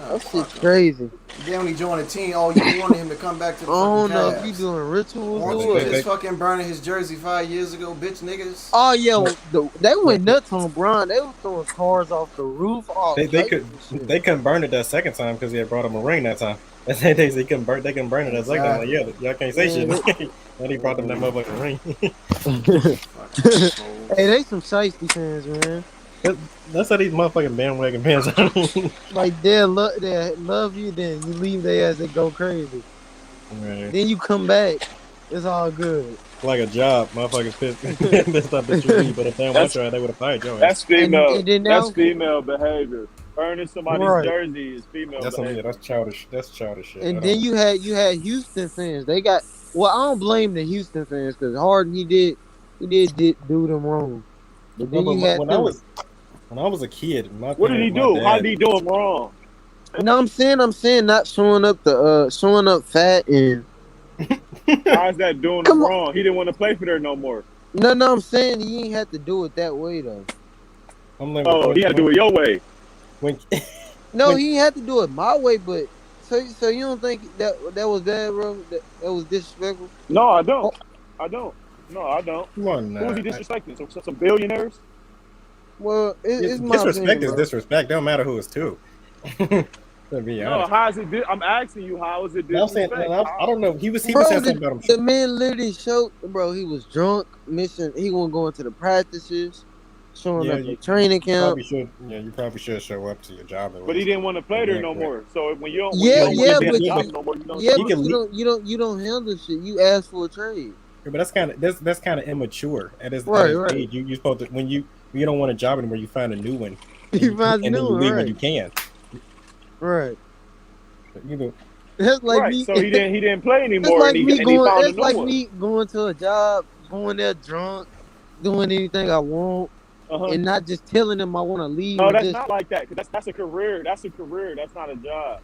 Oh, That shit's crazy. Then when he joined the team, oh, you wanted him to come back to the I don't fucking know Cavs. if you doing rituals Weren't or you what. just fucking burning his jersey 5 years ago, bitch niggas? Oh yeah, they went nuts on Bron. They was throwing cars off the roof. All They types could of shit. they couldn't burn it that second time because he had brought him a ring that time. That same day they couldn't burn it that second time. Like, yeah, y'all can't say shit. And he brought them that motherfucking ring. Hey, they some shiesty fans, man. That's how these motherfucking bandwagon fans are. Like they love you, then you leave their ass and go crazy. Right. Then you come back, it's all good. Like a job, motherfuckers pissed off that you leave, but if they don't want you, they would have fired your ass. That's female. And then now- That's female behavior. Burning somebody's Right. jersey is female behavior. That's childish. That's childish shit. And then you had Houston fans. They got I don't blame the Houston fans because Harden he did do them wrong. But then you had when I was a kid, What did he do? How did he do him wrong? No, I'm saying not showing up fat and How's that doing him wrong? He didn't want to play for there no more. no, I'm saying he ain't have to do it that way though. He had to do it your way. No, he had to do it my way, but so you don't think that was bad, bro? That was disrespectful? No, I don't. I don't. No, I don't. Come on, Who was he disrespecting? Some billionaires? Well, it's my disrespect opinion, is bro. disrespect. Don't matter who it's to. To be No, honest. how is it? I'm asking you, how is it I'm saying, disrespect? I don't know. He was Bro, saying something about him. the man literally showed, bro. He was drunk, missing. He wasn't going to the practices, showing up at training camp. You probably should show up to your job. But he didn't want to play there no more. So when you don't, Yeah, when you yeah, don't but job no more, you don't. you don't handle shit. You ask for a trade. Yeah, but that's kind of immature. At his Right. age, you supposed to when you don't want a job anymore, you find a new one. You find a and then new you one, leave right. when you can. Right. You know, That's like right. me. So he didn't play That's anymore, like and me he going. found a That's new like one. me going to a job, going there drunk, doing anything I want, and not just telling them I want to leave. No, or that's just, not like that. 'Cause that's a career. That's a career. That's not a job.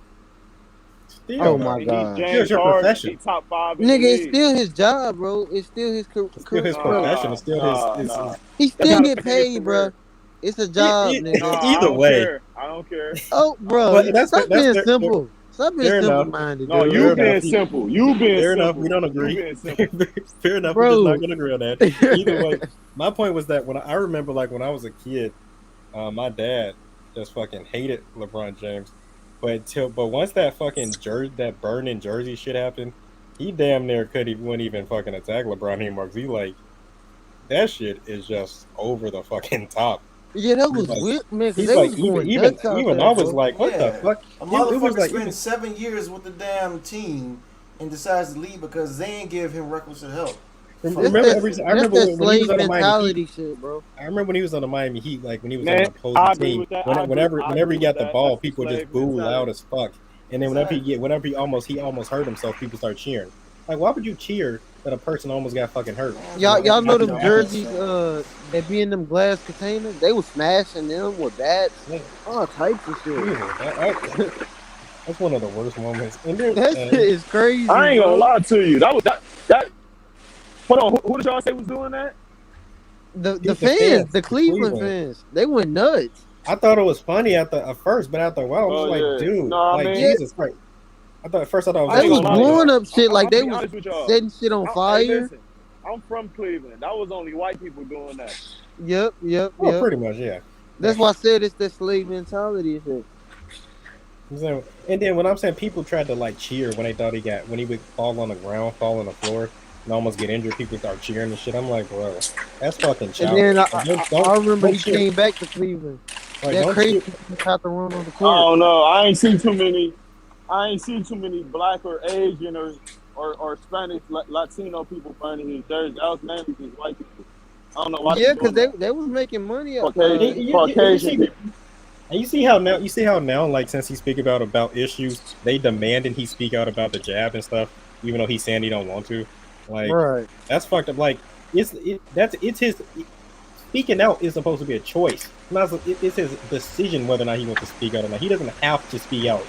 Oh my God! He's James Harden. He's top 5 in Nigga, the it's league. still his job, bro. It's still his career. still his profession. It's still his. He That's still not get his paid, bro. It's a job, nigga. Either way. I don't care. Oh, bro, But stop being simple. Stop being fair enough. simple-minded. No, dude. you being simple. You being Fair simple. enough. We don't You agree. being simple. Fair enough. Bro. We're just not gonna agree on that. Either way, my point was that when I remember, like when I was a kid, my dad just fucking hated LeBron James. But once that fucking that burning jersey shit happened, he damn near wouldn't even fucking attack LeBron anymore. 'Cause he like that shit is just over the fucking top. Yeah, that was Like, weird, man. Because he's they like was going even nuts out I there, was bro. like, what the fuck? A It motherfucker was like spent 7 years with the damn team and decides to leave because they ain't give him requisite help. I remember when he was on the slave Miami mentality Heat. shit, bro. I remember when he was on the Miami Heat, like when he was Man, on the I opposing agree team. with that. I agree Whenever he got with the that. ball, That's people slave just boo mentality. loud as fuck. And then whenever he almost hurt himself, people start cheering. Like, why would you cheer that a person almost got fucking hurt? Y'all know them jerseys that be in them glass containers? They was smashing them with bats, all types of shit. That's one of the worst moments. And then, That shit is crazy. I ain't gonna bro. lie to you. That was that. Hold on. Who did y'all say was doing that? The fans, the Cleveland fans, they went nuts. I thought it was funny at first, but after a while, I was Oh, like, yeah. dude, No, I like mean- Jesus Christ. At first I thought it was They was blowing up shit like they I'll be was honest with y'all. setting shit on Hey, fire. listen, I'm from Cleveland. That was only white people doing that. Yep. Well, pretty much, yeah. That's why I said it's that slave mentality shit. So, and then when I'm saying people tried to like cheer when they thought when he would fall on the ground, fall on the floor, and almost get injured, people start cheering and shit. I'm like, bro, that's fucking And childish. then Don't- I remember don't he cheer. came back to Cleveland. Like, That don't crazy cheer. tried to run on the I court. don't know. I ain't seen too many black or Asian or Spanish Latino people burning his jersey. That was mainly just white people. I don't know why. Yeah, because they was making money out Caucasian people. And you see how now, like since he speak about issues, they demanding he speak out about the jab and stuff, even though he's saying he don't want to. Like Right. that's fucked up. Like it's his speaking out is supposed to be a choice. It's his decision whether or not he wants to speak out or not. He doesn't have to speak out.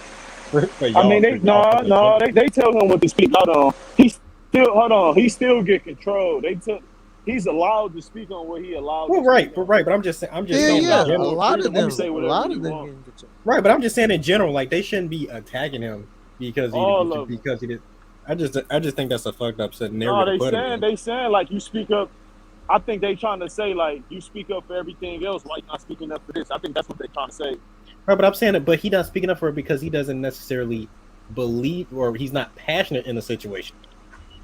For I mean, they tell him what to speak out on. He still get controlled. He's allowed to speak on what he allowed. Well, right, but I'm just saying. Yeah, in a general. lot of them. Right, but I'm just saying in general, like they shouldn't be attacking him because he did. I just think that's a fucked up narrative. No, they saying like you speak up. I think they trying to say like you speak up for everything else. Why you not speaking up for this? I think that's what they trying to say. Right, but I'm saying it. But he's not speaking up for it because he doesn't necessarily believe or he's not passionate in the situation.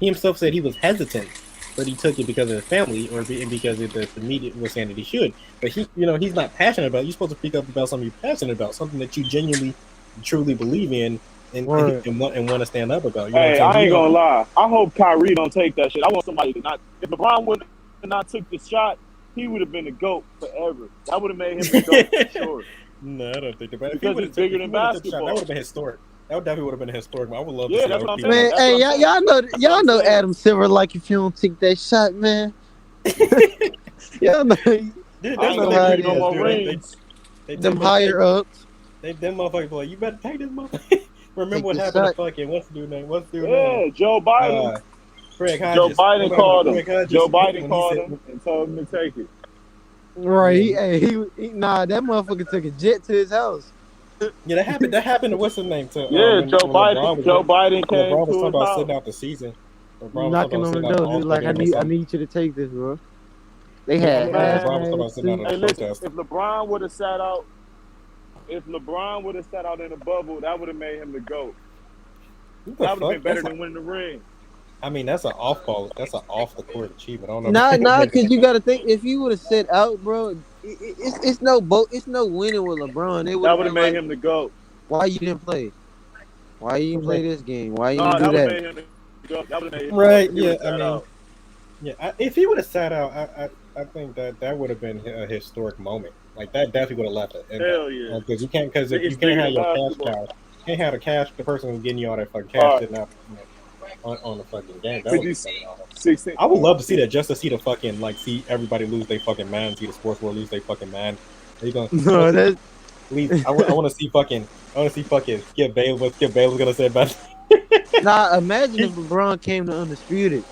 He himself said he was hesitant, but he took it because of his family or because the media was saying that he should. But he's not passionate about it. You're supposed to speak up about something you're passionate about, something that you genuinely, truly believe in and want to stand up about. You know Hey, I ain't gonna lie. I hope Kyrie don't take that shit. I want somebody to not. If LeBron would have not took the shot, he would have been the GOAT forever. That would have made him the GOAT for sure. No, I don't think about it. Because it's bigger than basketball. That would have been historic. That definitely would have been historic. I would love to Yeah, see that's what I'm Man, saying. hey, y'all know Adam Silver like if you don't take that shot, man. Y'all know. Them higher ups. Them motherfuckers like, you better take this motherfucker. Remember what happened to fucking what's the dude name? Yeah, Joe Biden. Craig Hodges. Joe Biden called him. Joe Biden when called he him and told him to take it. Right. That motherfucker took a jet to his house. Yeah, that happened. That happened to what's his name? To, Yeah, Joe Biden. Joe Biden came LeBron was to talking his about house. sitting out the season. Knocking on the door. He was like, I need you to take this, bro. They had. Hey, listen, if LeBron would have sat out, in the bubble, that would have made him the GOAT. That would have been better than winning the ring. I mean, that's an off the court achievement. I don't know. Nah, because you got to think if you would have sat out, bro, it's no winning with LeBron. That would have made him the GOAT. Why you didn't play? Why you didn't play this game? Why you didn't do that? Made him the GOAT. That would have made him right? Yeah, I mean, if he would have sat out, I think that would have been a historic moment. Like that definitely would have left it. Hell yeah. Because you can't have your cash cow. You can't have the person who's getting you all that fucking cash sitting out on the fucking game. That was fucking I would love to see that, just to see the fucking see everybody lose their fucking mind, see the sports world lose their fucking mind. I want to see fucking Skip Bayless. What Skip Bayless gonna say about it? Nah, imagine if LeBron came to Undisputed.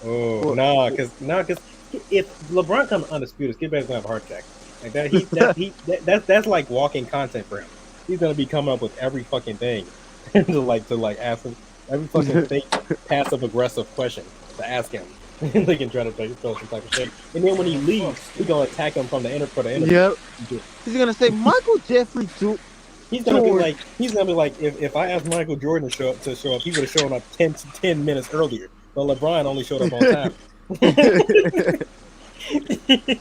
Oh, because if LeBron comes to Undisputed, Skip Bayless gonna have a heart attack. Like that, that's like walking content for him. He's gonna be coming up with every fucking thing to ask him every fucking thing, passive aggressive question to ask him. They can try to throw some type of shit. And then when he leaves, he's gonna attack him from the interview. Yep. He's gonna say Michael Jeffrey too. He's gonna be like, if I asked Michael Jordan to show up, he would have shown up 10 minutes earlier. But LeBron only showed up on time.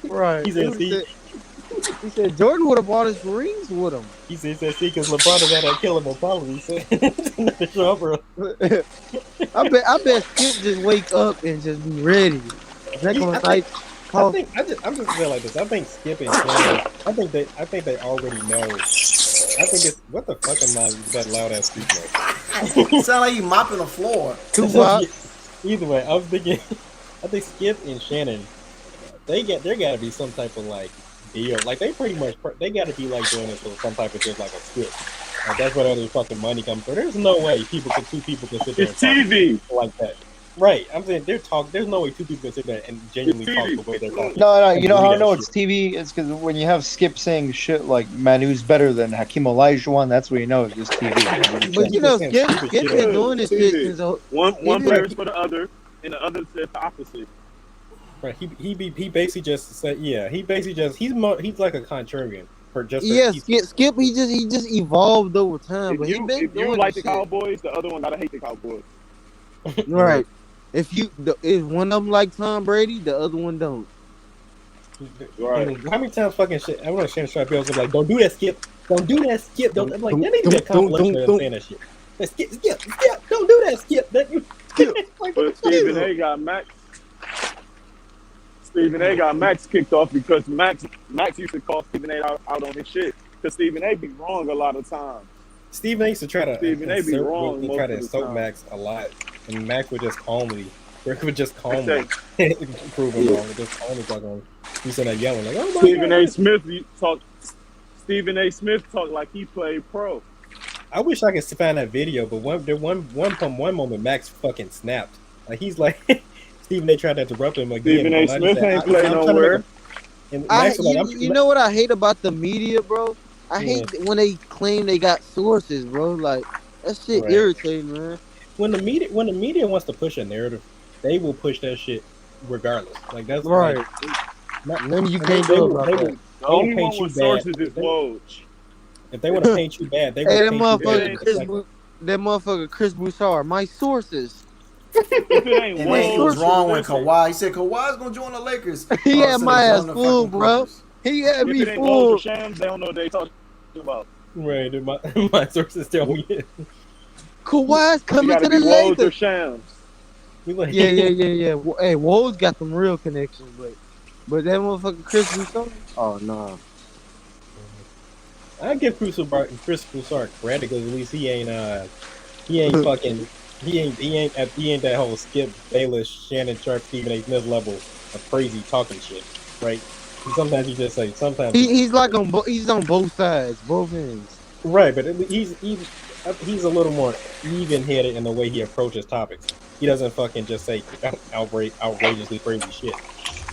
Right. He said Jordan would have bought his rings with him. He said, see, because LeBron has had that killable problem. He said, to show up early. I bet Skip just wake up and just be ready. I'm just feeling like this. I think Skip and Shannon, I think they already know. I think it's what the fuck am I that loud ass speaker? Sound like you mopping the floor. Either way, I think Skip and Shannon, there gotta be some type of deal. Like they pretty much they gotta be doing this for some type of just like a script. Like that's where all the fucking money comes from. There's no way two people can sit there. It's TV like that. Right, I'm saying there's no way two people can sit there and genuinely talk the way they're talking. No, you know how I know it's TV? It's because when you have Skip saying shit like Manu's better than Hakeem Olajuwon, that's when you know it's just TV. But you know, Skip been doing this shit since one player is for the other, and the other says the opposite. Right, he basically just said he's like a contrarian for just Skip he just evolved over time. But If you like the Cowboys, the other one gotta hate the Cowboys. Right. If one of them like Tom Brady, the other one don't. Right. How many times fucking shit? I want to share Strap Bills like, don't do that, Skip. Don't do that, Skip. Don't that needs to be a compilation of saying that shit. Skip. Don't do that, Skip. But Stephen A got Max. Stephen A. got Max kicked off because Max used to call Stephen A. out on his shit. Because Stephen A. be wrong a lot of times. Stephen A. used to try to Stephen A. be wrong most try to of the insult time. Max a lot, and Max would just calmly prove him Say, wrong. Just calmly talk on. He said that yelling like, "Oh my Stephen God." A. Smith Stephen A. Smith talked like he played pro. I wish I could find that video, but one moment Max fucking snapped. Like he's like Stephen A. tried to interrupt him again. Stephen A. Smith ain't play nowhere. And Max was like, you know what I hate about the media, bro? I hate when they claim they got sources, bro. Like that shit irritating, man. When the media wants to push a narrative, they will push that shit regardless. Like that's right. Nothing you can't do about that. The only one with sources is Woj. If they want to paint you bad, they will paint you bad. That motherfucker Chris Broussard, my sources. And then he was wrong when Kawhi. He said Kawhi's gonna join the Lakers. He had my ass fooled, bro. He had me fooled. Shams, they don't know what they talking about. Right, my sources tell me it. Kawhi's coming to the Lakers. Shams. Yeah. Hey, Woj got them real connections, but that motherfucker Chris Broussard. Oh no. I give Chris Broussard credit because at least he ain't that whole Skip Bayless, Shannon Sharp, Stephen A. Smith level of crazy talking shit, right? Sometimes you just say he's like he's on both sides, both ends. Right, but he's a little more even-headed in the way he approaches topics. He doesn't fucking just say outrageously crazy shit.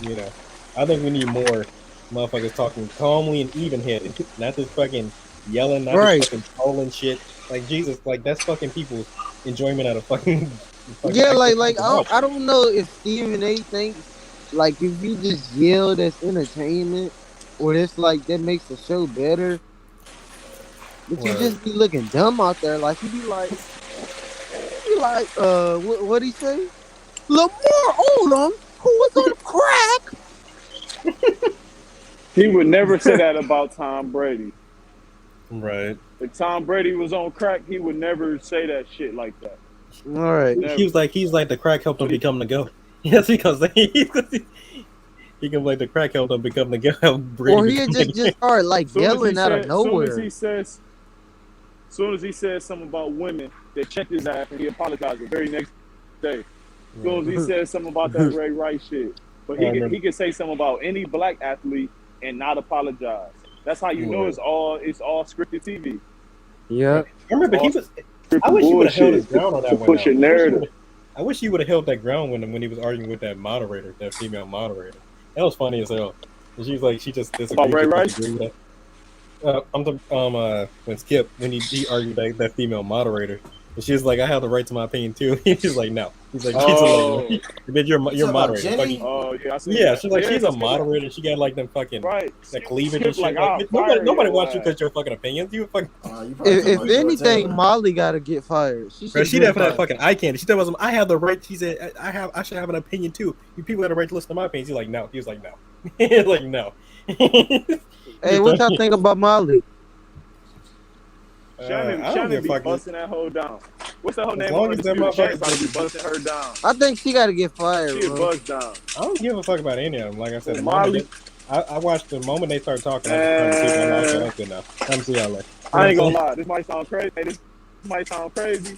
You know, I think we need more motherfuckers talking calmly and even-headed, not just fucking yelling, not just fucking trolling shit. Like Jesus, like that's fucking people's enjoyment out of fucking yeah, like I don't know if Stephen A. thinks like if you just yell that's entertainment or it's like that makes the show better. But you just be looking dumb out there, like you be like what he say? Lamar Odom, who was on crack. He would never say that about Tom Brady. Right. If Tom Brady was on crack, he would never say that shit like that. All right. He's like the crack helped him become the GOAT. Yes, because he can like the crack helped him become the GOAT. Or he just start like yelling out of nowhere. Soon as he says something about women, they checked his ass and he apologized the very next day. Soon as he says something about that Ray Rice shit. But he can say something about any black athlete and not apologize. That's how you know it's all scripted TV. Yeah. I remember I wish he would have held his ground on that one. Push a narrative. I wish he would have held that ground when he was arguing with that moderator, that female moderator. That was funny as hell. And she just disagreed. About Ray Rice? When he argued that female moderator, and she was like, "I have the right to my opinion too." He's like, "No." He's like, "Bitch, you're moderator." Like, yeah, she's like, she's a moderator. She got like them fucking that cleavage and shit. Like, nobody wants you because your fucking opinions. You fucking. If anything, Molly gotta get fired. She definitely had fucking eye candy. She told him, "I have the right." She said, "I should have an opinion too. You people have the right to listen to my opinions." He's like, "No." He was like, "No." He's like, "No." Hey, what y'all think about Molly? Shannon be busting that hoe down. What's that whole name? Shannon be busting her down. I think she got to get fired. She get buzzed down. I don't give a fuck about any of them. Like I said, I watched the moment they started talking. That's good enough. Come see y'all later. I ain't gonna lie. This might sound crazy.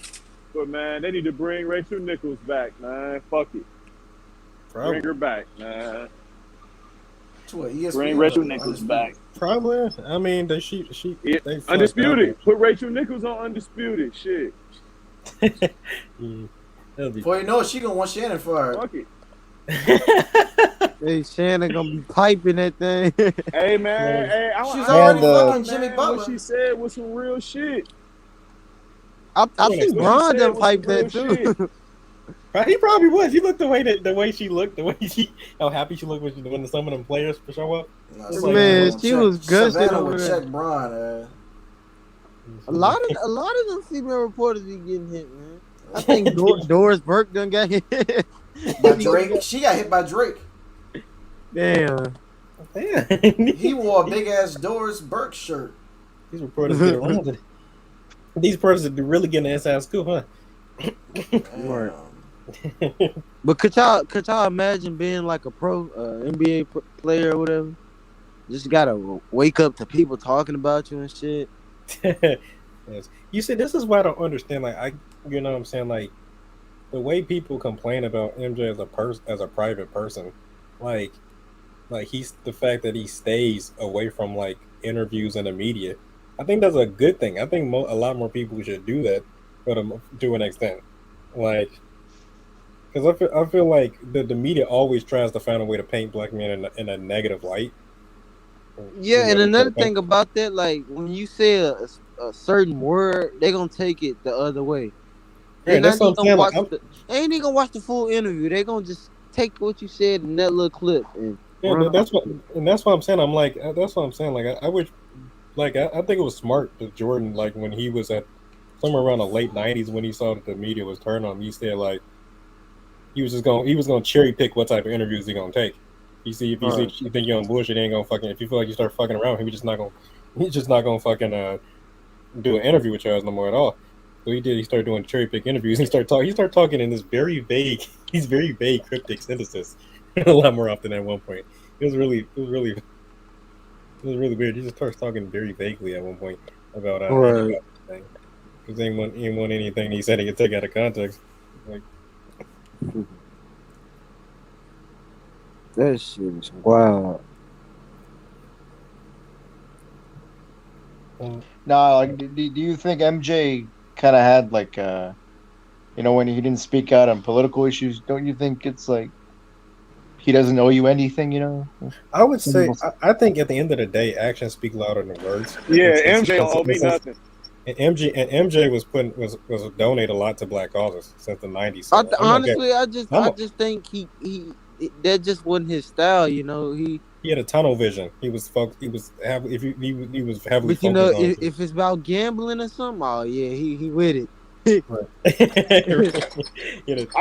But man, they need to bring Rachel Nichols back, man. Fuck it. Bring her back, man. Bring Rachel Nichols back. Probably. I mean, they Undisputed. Put Rachel Nichols on Undisputed. Shit. Before you know it, she gonna want Shannon fired. Fuck it. Hey, Shannon gonna be piping that thing. Hey man, she's already fucking Jimmy Butler. What she said was some real shit. I think Bron done piped that too. He probably was. You looked the way she looked, how happy she looked when some of them players show up. Man, she was good. Savannah would check Bron. A lot of them female reporters be getting hit, man. I think Doris Burke done got hit by Drake. She got hit by Drake. Damn. He wore a big ass Doris Burke shirt. These reporters get around it. These reporters are really getting inside scoop, huh? But could y'all imagine being like a pro NBA player or whatever? Just gotta wake up to people talking about you and shit. Yes. You see, this is why I don't understand. Like, you know what I'm saying? Like, the way people complain about MJ as a private person, like he's the fact that he stays away from like interviews and the media. I think that's a good thing. I think a lot more people should do that, to an extent. Like, because I feel like the media always tries to find a way to paint black men in a negative light. Yeah, and another thing about that, like when you say a certain word, they gonna take it the other way. Yeah, that's what I'm saying. Like, they ain't even gonna watch the full interview. They gonna just take what you said in that little clip and that's what I'm saying. I'm like, that's what I'm saying. Like, I wish, like, I think it was smart that Jordan, like, when he was at somewhere around the late '90s, when he saw that the media was turned on him, he said like he was gonna cherry pick what type of interviews he gonna take. You think you're on bullshit, he ain't gonna fucking. If you feel like you start fucking around, he's just not gonna fucking do an interview with you no more at all. So he did. He started doing cherry pick interviews. He started talking in this very vague, cryptic sentences a lot more often at one point. It was really weird. He just starts talking very vaguely at one point about anything. Because he ain't want anything he said he could take out of context. Like, that shit is wild. Nah, like, do you think MJ kind of had like, when he didn't speak out on political issues? Don't you think it's like he doesn't owe you anything? I would say, I think at the end of the day, actions speak louder than words. Yeah, MJ don't owe me nothing. And MJ was donate a lot to black causes since the '90s. So honestly, I just think he that just wasn't his style. He had a tunnel vision. He was heavily But if it's about gambling or something, oh yeah, he with it. I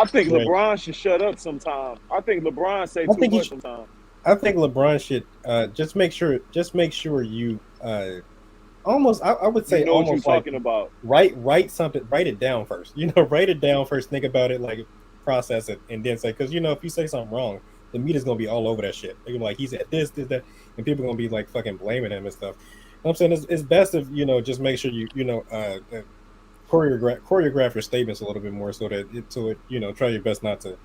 think LeBron should shut up sometime. I think LeBron say too much sometimes. I think LeBron should just make sure you almost, I would say, you know almost what you're like talking about. Write something, write it down first. Write it down first. Think about it, like process it, and then say, because if you say something wrong, the media's gonna be all over that shit. They're gonna be like, he's at this, that, and people are gonna be like fucking blaming him and stuff. I'm saying it's best if just make sure you choreograph your statements a little bit more so that try your best not to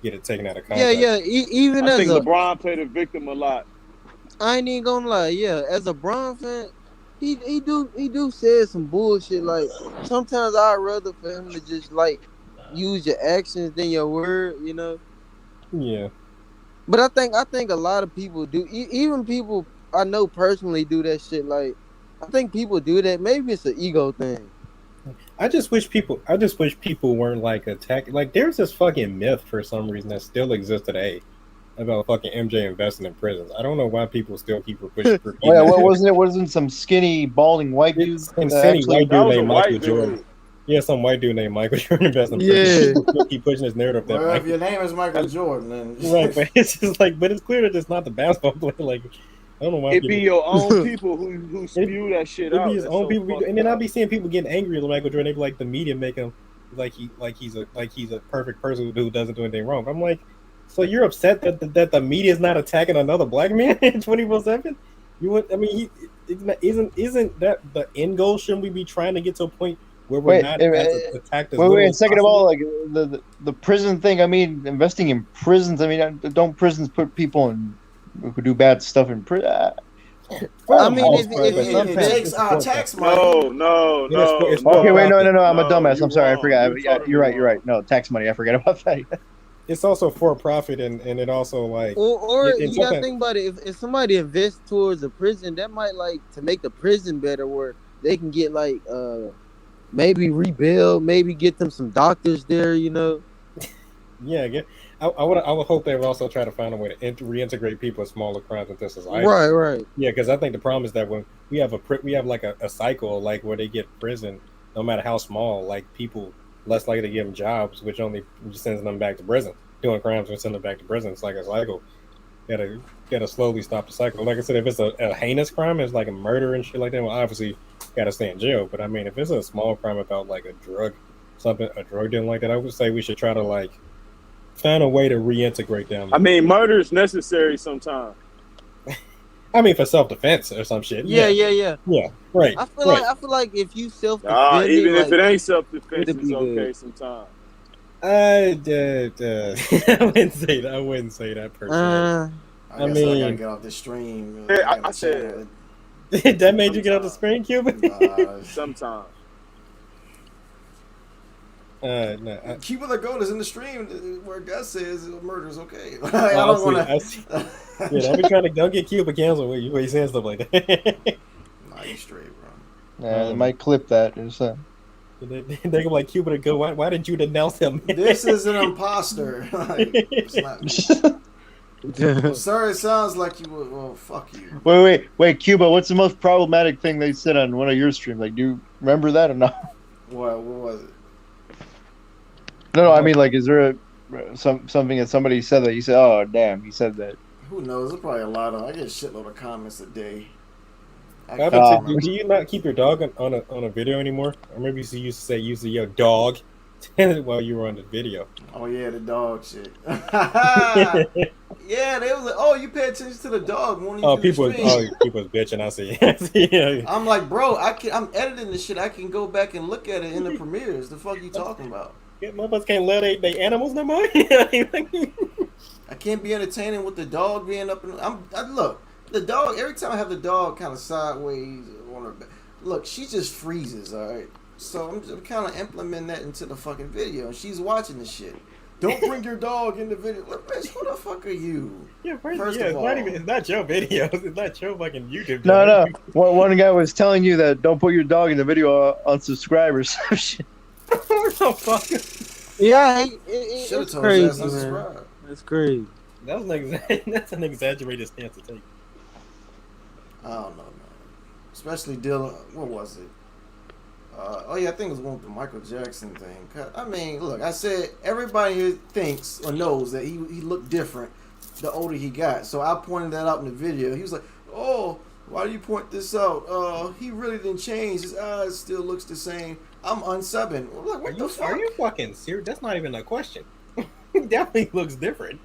get it taken out of context. Yeah. Even I think LeBron played a victim a lot. I ain't even gonna lie. Yeah, as a Bron fan, he do say some bullshit. Like sometimes I'd rather for him to just like use your actions than your word. Yeah. But I think a lot of people do. Even people I know personally do that shit. Like I think people do that. Maybe it's an ego thing. I just wish people weren't like attacked. Like there's this fucking myth for some reason that still exists today about fucking MJ investing in prisons. I don't know why people still keep pushing. Wasn't some skinny, balding white dude? Some skinny white dude named Michael Jordan. Yeah, some white dude named Michael Jordan investing in prisons. People keep pushing this narrative that if your name is Michael Jordan, then right, but it's just like, but it's clear that it's not the basketball player. Like, I don't know why. It be your own people who spew that shit out. It be his own people, and then I be seeing people getting angry at Michael Jordan. They be like, the media make him like he's a perfect person who doesn't do anything wrong. I'm like, so you're upset that the media is not attacking another black man 24/7? Isn't that the end goal? Shouldn't we be trying to get to a point where we're not attacked as wait, second of all, like the prison thing. I mean, investing in prisons. I mean, don't prisons put people who do bad stuff in prison? I mean, it takes tax money. No. Okay, wait, no. I'm a dumbass. I'm sorry. I forgot. Yeah, you're right. No, tax money. I forgot about that. It's also for profit, and it also like or you gotta think about it. If somebody invests towards a prison, that might like to make the prison better, where they can get like maybe rebuild, maybe get them some doctors there. Yeah, I would hope they would also try to find a way to reintegrate people with smaller crimes into society. Right. Yeah, because I think the problem is that when we have like a cycle like where they get prison, no matter how small, like people less likely to give them jobs, which only sends them back to prison, doing crimes and send them back to prison. It's like a cycle. Gotta slowly stop the cycle. Like I said, if it's a heinous crime, it's like a murder and shit like that. Well, obviously, gotta stay in jail. But I mean, if it's a small crime about like a drug, something, a drug dealing like that, I would say we should try to like find a way to reintegrate them. I mean, murder is necessary sometimes. I mean, for self-defense or some shit. Yeah. Yeah, right. I feel like if you self-defend, Even like, if it ain't self-defense, it'd it's be okay good. sometimes. I wouldn't say that. I wouldn't say that personally. I guess I gotta get off the stream. Yeah, I said that made you get off the screen, Cuba? Sometimes. No. Cuba the Goat is in the stream where Gus says murder is okay. I don't want to. Yeah, I'll be trying to don't get Cuba canceled when you saying stuff like that. Nah, you straight, bro. Yeah, they might clip that. Or something. They go like Cuba to go. Why didn't you denounce him? This is an imposter. Like, it's not. Well, sir, it sounds like you would. Well, fuck you. Wait, Cuba. What's the most problematic thing they said on one of your streams? Like, do you remember that or not? What was it? No, I mean, like, is there something that somebody said that you said, oh, damn, he said that? Who knows? There's probably a lot of. I get a shitload of comments a day. Do you not keep your dog on a video anymore? I remember you used to say using your dog while you were on the video. Oh yeah, the dog shit. Yeah, they was like, "Oh, you pay attention to the dog." People was bitching. I see. Yeah. I'm like, bro, I'm editing this shit. I can go back and look at it in the premieres. The fuck you talking about? Yeah, motherfuckers can't let they animals no more. I can't be entertaining with the dog being up. Look, the dog. Every time I have the dog kind of sideways on her back, look, she just freezes. All right, so I'm kind of implementing that into the fucking video, and she's watching the shit. Don't bring your dog in the video. Look, bitch, who the fuck are you? Yeah, first of all, it's not your videos. It's not your fucking YouTube. No. One guy was telling you that don't put your dog in the video on subscribers. What the fuck? Yeah, it's crazy, man. It's crazy. That's an exaggerated stance to take. I don't know, man. Especially dealing. What was it? I think it was one with the Michael Jackson thing. I mean, look, I said everybody here thinks or knows that he looked different the older he got. So I pointed that out in the video. He was like, "Oh, why do you point this out? He really didn't change. His eyes still looks the same. I'm unsubbing." I'm like, what the fuck? Are you fucking serious? That's not even a question. He definitely looks different.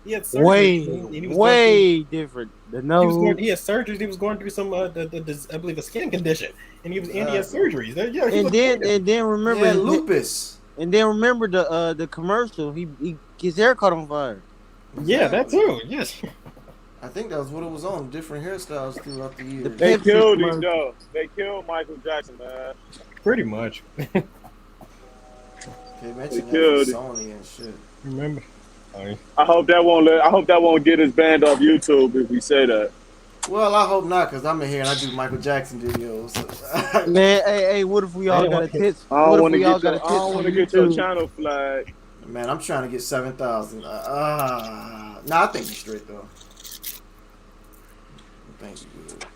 He had surgery. Way different. The nose. He had surgeries. He was going through some, I believe, a skin condition, and he had surgeries. And then remember lupus. And then remember the commercial. He his hair caught on fire. Yeah, that too. Yes. I think that was what it was on. Different hairstyles throughout the years. They killed him though. They killed Michael Jackson, man. Pretty much. They mentioned Sony and shit. Remember? I hope that won't get us banned off YouTube if we say that. Well, I hope not, because I'm in here and I do Michael Jackson videos. Man, hey, what if we all got a tits? I don't want to get your channel flagged. Man, I'm trying to get 7,000. Nah, I think you're straight though. I think you're good.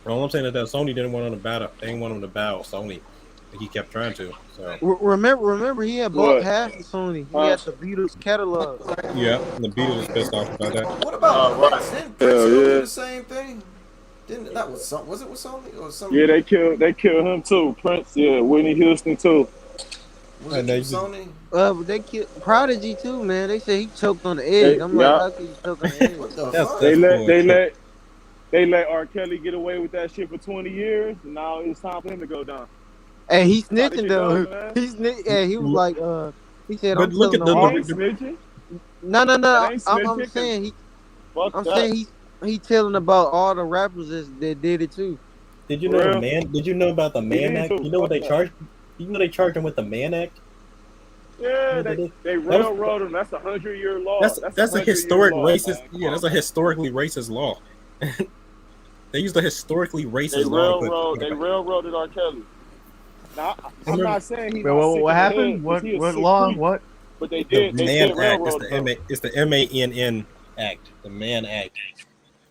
All I'm saying is that Sony didn't want him to battle. They didn't want him to battle Sony. He kept trying to. So remember, he had bought half of Sony. He had the Beatles catalog. Yeah, the Beatles was pissed off about that. What about Prince? Didn't Prince do the same thing? Was it with Sony or something? Yeah, they killed him too. Prince, yeah, Whitney Houston too. Was it Sony? They killed Prodigy too, man. They said he choked on the egg. I'm like, how can you choke on the egg? What the fuck? They let R. Kelly get away with that shit for 20 years, and now it's time for him to go down. Hey, he's snitching though. He was like, he said, but look at snitching. No. I'm saying he telling about all the rappers that did it too. Did you know Did you know about the Mann Act? You know what they charged? You know they charged him with the Mann Act. Yeah, they railroad him. That's a 100-year law. That's a historic racist. Yeah, that's a historically racist law. They used a historically racist law. They railroaded R. Kelly. Now, I'm not saying he's what happened? What law? What? But they did. The Mann Act. It's the MANN Act. The Mann Act.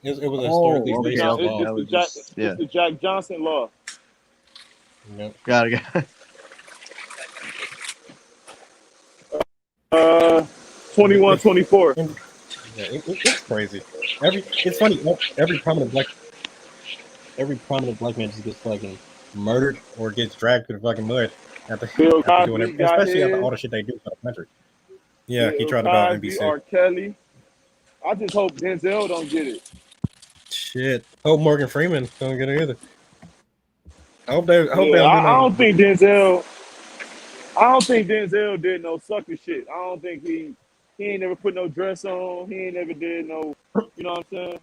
It was a historically racist law. It's the Jack Johnson law. Yep. Got it. 21-24. Yeah, it's crazy. It's funny. Every prominent black man just gets fucking murdered or gets dragged through the fucking mud after Bill after doing Cosby it, got especially after his. all the shit they do for the country. Yeah, he Bill tried to go on Cosby, NBC. R. Kelly. I just hope Denzel don't get it. Shit. Hope Morgan Freeman don't get it either. I hope they Yeah, don't do I no. don't think Denzel. I don't think Denzel did no sucker shit. I don't think he ain't never put no dress on. He ain't never did no. You know what I'm saying?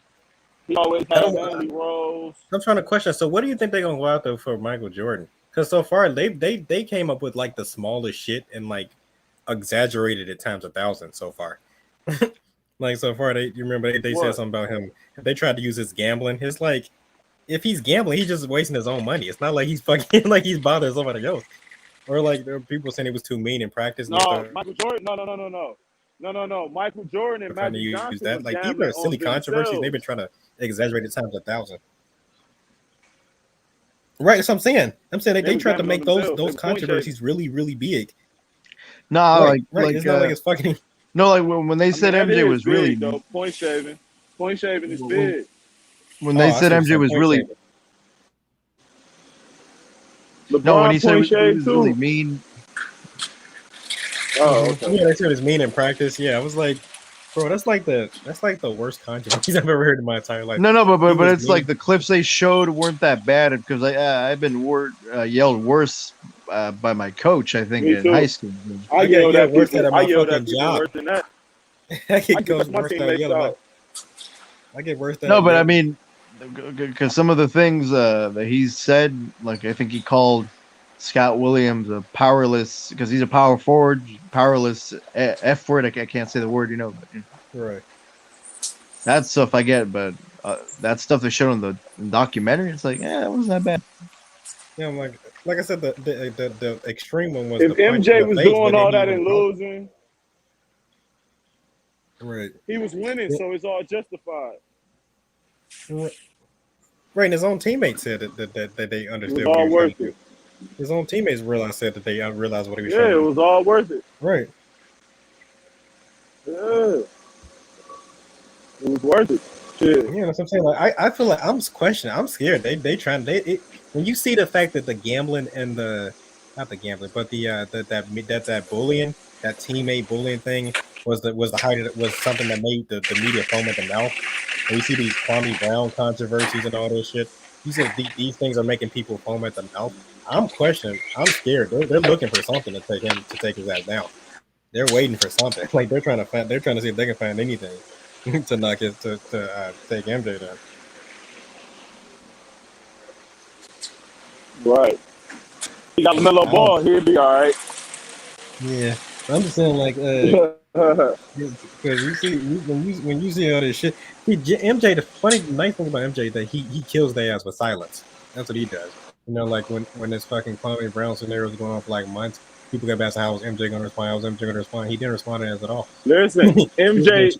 He always had manly roles. I'm trying to question. So, what do you think they're gonna go out there for Michael Jordan? Because so far they came up with like the smallest shit and like exaggerated it times 1,000 so far. Like so far, you remember they said What? something about him. They tried to use his gambling. It's like if he's gambling, he's just wasting his own money. It's not like he's fucking like he's bothering somebody else. Or like there were people saying he was too mean in practice. And No, Michael Jordan. No. Michael Jordan and trying to Magic use Johnson that. was Like these gambling are on silly controversies. They've themselves. been trying to exaggerate it times 1,000. Right, that's what I'm saying. They was tried to gambling make on those themselves. They was point controversies really big. Nah, Right. like It's not like it's fucking. no, like when they said that MJ is was really big though. Point shaving is when big. when they I said see what MJ you're was saying, really point no, when he LeBron said point he shave was too. really mean. Oh, okay. Yeah, they said it's mean in practice. Yeah, I was like, bro, that's like the worst controversies I've ever heard in my entire life. No, He but was it's mean. like the clips they showed weren't that bad because I've been yelled worse by my coach. I think Me in high too. school. I get yelled at worse people. at I my yelled at fucking people job. worse than that. I I get get coach my worse than teammates yelling. out. I get worse than No, but I mean, because some of the things that he's said, like I think he called Scott Williams a powerless because he's a power forward, powerless F word. I can't say the word, but right. That stuff I get, but that stuff they showed in the documentary, it's like, it wasn't that bad. Yeah, I'm like I said, the extreme one was If the punch MJ in the was face, doing but then all he that went and out. losing, Right. he was winning, so it's all justified. Right, and his own teammates said that they understood It was what he all was trying worth to do. it. His own teammates said that they realized what he was Yeah, trying to it do. was all worth it. Right. Yeah. It was worth it. Shit. Yeah, that's what I'm saying. Like I feel like I'm questioning. I'm scared. They trying when you see the fact that the gambling and not the gambling, but that bullying, that teammate bullying thing was the height of it, was something that made the media foam at the mouth. And we see these Kwame Brown controversies and all this shit. You said these things are making people foam at the mouth. I'm questioning. I'm scared. They're looking for something to take his ass down. They're waiting for something. Like they're trying to see if they can find anything to knock it to take MJ down. Right. He got LaMelo Ball. He'll be all right. Yeah, I'm just saying, like, because you see when you see all this shit, MJ. The nice thing about MJ is that he kills their ass with silence. That's what he does. Like when this fucking Kwame Brown scenario was going on for like months, people kept asking how was MJ going to respond? How was MJ going to respond? He didn't respond to us at all. Listen, MJ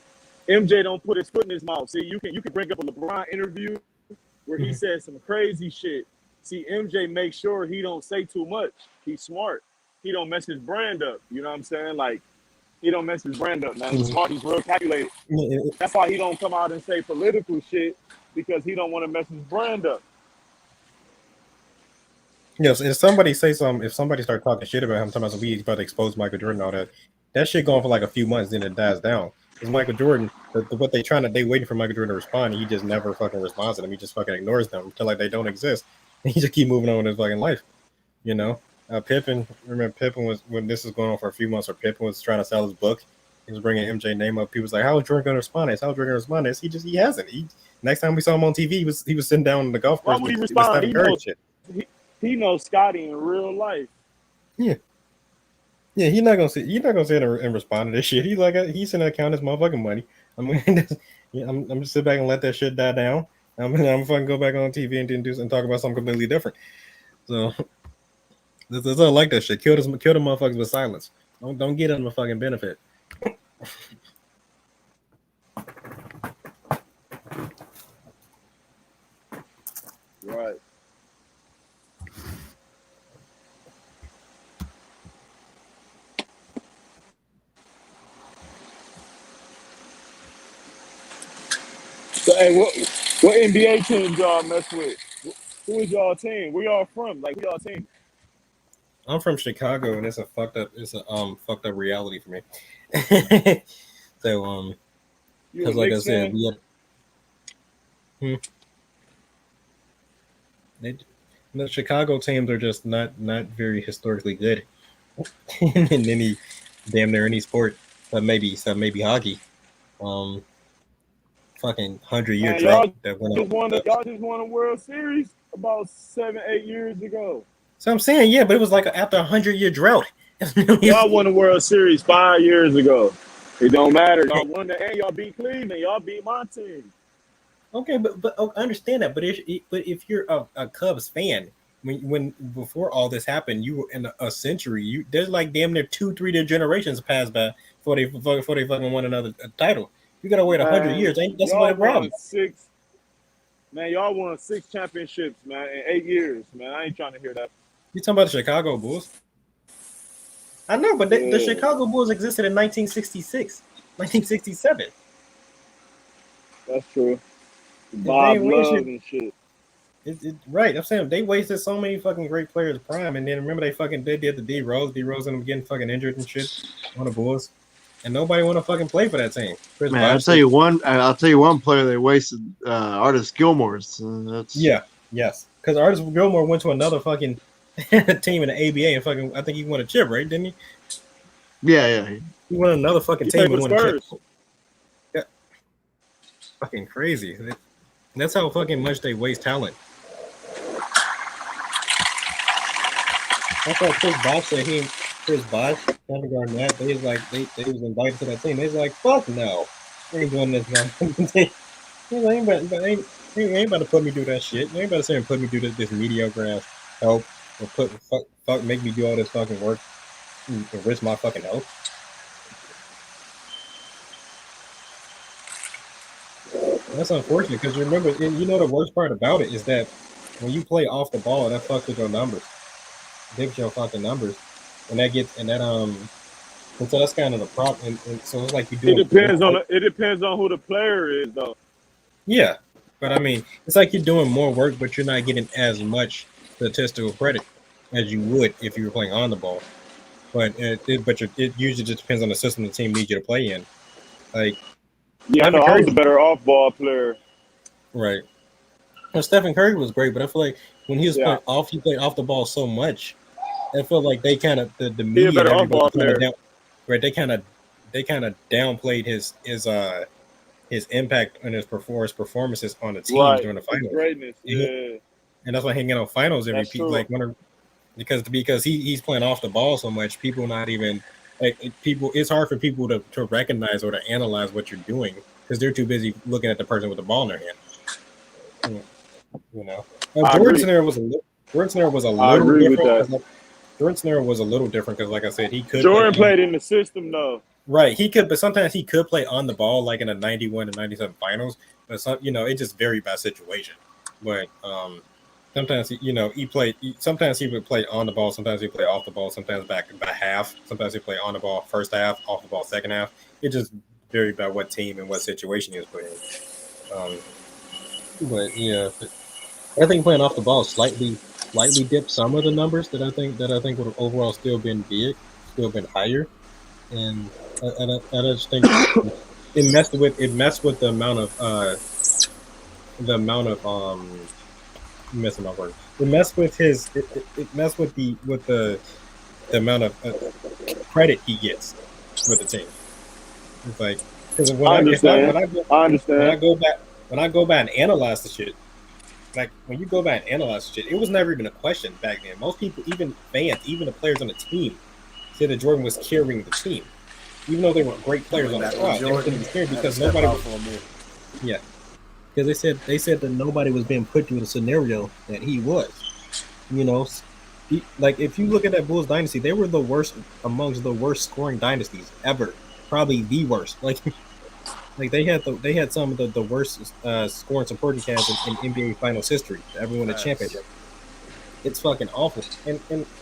don't put his foot in his mouth. See, you can bring up a LeBron interview where he said some crazy shit. See, MJ makes sure he don't say too much. He's smart. He don't mess his brand up. You know what I'm saying? Like, he don't mess his brand up, man. He's smart. He's real calculated. That's why he don't come out and say political shit, because he don't want to mess his brand up. Yes, if somebody start talking shit about him, talking about we about to expose Michael Jordan and all that shit going for like a few months, then it dies down. Because Michael Jordan, what they waiting for Michael Jordan to respond, and he just never fucking responds to them. He just fucking ignores them until like they don't exist. And he just keep moving on with his fucking life. Pippen, remember Pippen was, when this was going on for a few months, or Pippen was trying to sell his book. He was bringing MJ name up. People was like, how is Jordan going to respond to this? How is Jordan going to respond to this? He hasn't. Next time we saw him on TV, he was sitting down on the golf course. Why would he respond? He knows Scotty in real life. Yeah. Yeah, he's not gonna sit and respond to this shit. He's in account his motherfucking money. I mean, I'm just sit back and let that shit die down. I'm fucking go back on TV and talk about something completely different. So this I like that shit. Kill the motherfuckers with silence. Don't get them a fucking benefit. Right. So, hey, what NBA teams y'all mess with? Who is y'all team? Where y'all from? Like, who y'all team? I'm from Chicago, and it's a fucked up reality for me. So because like I said, the Chicago teams are just not very historically good in any damn near any sport, but maybe hockey. Fucking 100-year drought that went on. Y'all just won a World Series about 7-8 years ago. So I'm saying, yeah, but it was like after a 100-year drought. Y'all won the World Series 5 years ago. It don't matter. Y'all won the and y'all beat Cleveland. Y'all beat my team. Okay, but I understand that. But if you're a Cubs fan, when before all this happened, you were in a century. There's like damn near 2-3 generations passed by before they fucking won another title. You gotta wait 100 years. That's what a problem. Y'all won 6 championships, man, in 8 years, man. I ain't trying to hear that. You talking about the Chicago Bulls? I know, but the Chicago Bulls existed in 1966, 1967. That's true. Bob Love and shit. Right, I'm saying they wasted so many fucking great players' prime, and then remember they did the D Rose and getting fucking injured and shit on the Bulls, and nobody want to fucking play for that team. Man, I'll tell you one player they wasted, Artis Gilmore's. Yes, because Artis Gilmore went to another fucking team in the ABA and fucking I think he won a chip, right? Didn't he? Yeah. He won another fucking team and won a chip. Spurs. Yeah, fucking crazy. That's how fucking much they waste talent. That's why Chris Bosh said Kevin Garnett, they was invited to that team. They was like, fuck no. They ain't doing this, man. They ain't about to put me through that shit. They ain't about to say and put me through this mediocre ass help or make me do all this fucking work and risk my fucking health. That's unfortunate because remember, you know the worst part about it is that when you play off the ball, that fucks with your numbers. Gives your fucking numbers, and so that's kind of the problem. And so it's like you do. It depends on who the player is, though. Yeah, but I mean, it's like you're doing more work, but you're not getting as much statistical credit as you would if you were playing on the ball. But it usually just depends on the system the team needs you to play in. Like, yeah, I know I was a better off-ball player. Right. Well, Stephen Curry was great, but I feel like when he was playing off, he played off the ball so much. I feel like they kind of the media, they kind of downplayed his impact and his performances on the team during the finals. Greatness, yeah. And that's why hanging out finals every because he's playing off the ball so much. People not even people. It's hard for people to recognize or to analyze what you're doing because they're too busy looking at the person with the ball in their hand. You know, Jordan Scenario was a little different. Jordan Scenario was a little different because, like I said, he could. Jordan played in the system, though. Right, he could, but sometimes he could play on the ball, like in the 91 and 97 finals. But it just varied by situation. But sometimes he played. Sometimes he would play on the ball. Sometimes he would play off the ball. Sometimes back by half. Sometimes he play on the ball first half, off the ball second half. It just varied by what team and what situation he was playing. But yeah, I think playing off the ball slightly dipped some of the numbers that I think would have overall still been higher, and I just think it messed with the amount of missing my word. It messed with the amount of credit he gets for the team. It's like because when I go back and analyze the shit. Like when you go back and analyze shit, it was never even a question back then. Most people, even fans, even the players on the team, said that Jordan was carrying the team, even though they were great players on the squad. They were because nobody. Yeah, because they said that nobody was being put through the scenario that he was. You know, like if you look at that Bulls dynasty, they were the worst amongst the worst scoring dynasties ever, probably the worst. Like they had some of the worst scoring supporting cast in NBA Finals history. Everyone a championship. It's fucking awful. And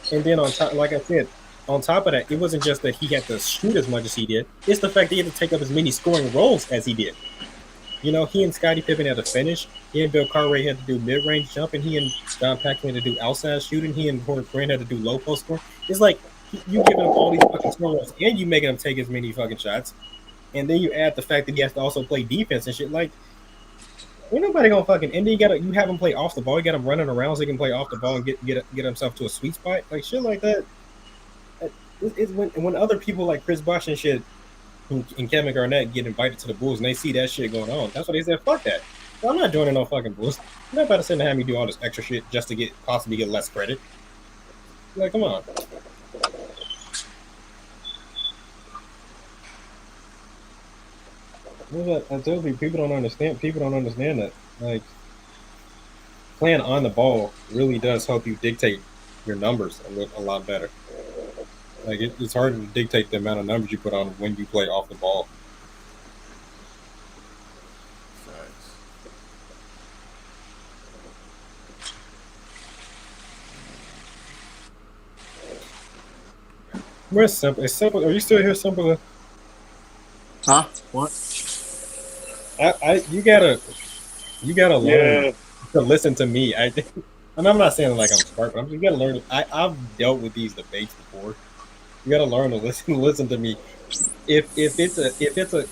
then on top, like I said, on top of that, it wasn't just that he had to shoot as much as he did. It's the fact that he had to take up as many scoring roles as he did. You know, he and Scottie Pippen had to finish. He and Bill Cartwright had to do mid-range jumping. He and John Paxson had to do outside shooting. He and Horace Grant had to do low post scoring. It's like you giving him all these fucking scorers, and you making him take as many fucking shots, and then you add the fact that he has to also play defense and shit. Like, ain't nobody gonna fucking. And then you have him play off the ball. You got him running around so he can play off the ball and get himself to a sweet spot. Like shit like that. It's when other people like Chris Bosh and shit and Kevin Garnett get invited to the Bulls and they see that shit going on. That's why they said, fuck that. I'm not joining no fucking Bulls. I'm not about to sit and have me do all this extra shit just to possibly get less credit. Like, come on. I tell you, people don't understand. People don't understand that. Like, playing on the ball really does help you dictate your numbers a lot better. Like, it's harder to dictate the amount of numbers you put on when you play off the ball. Where's Simple? It's Simple. Are you still here, Simple? Huh? What? You gotta learn to listen to me. I mean, I'm not saying like I'm smart, but you gotta learn. I've dealt with these debates before. You gotta learn to listen to me. If it's a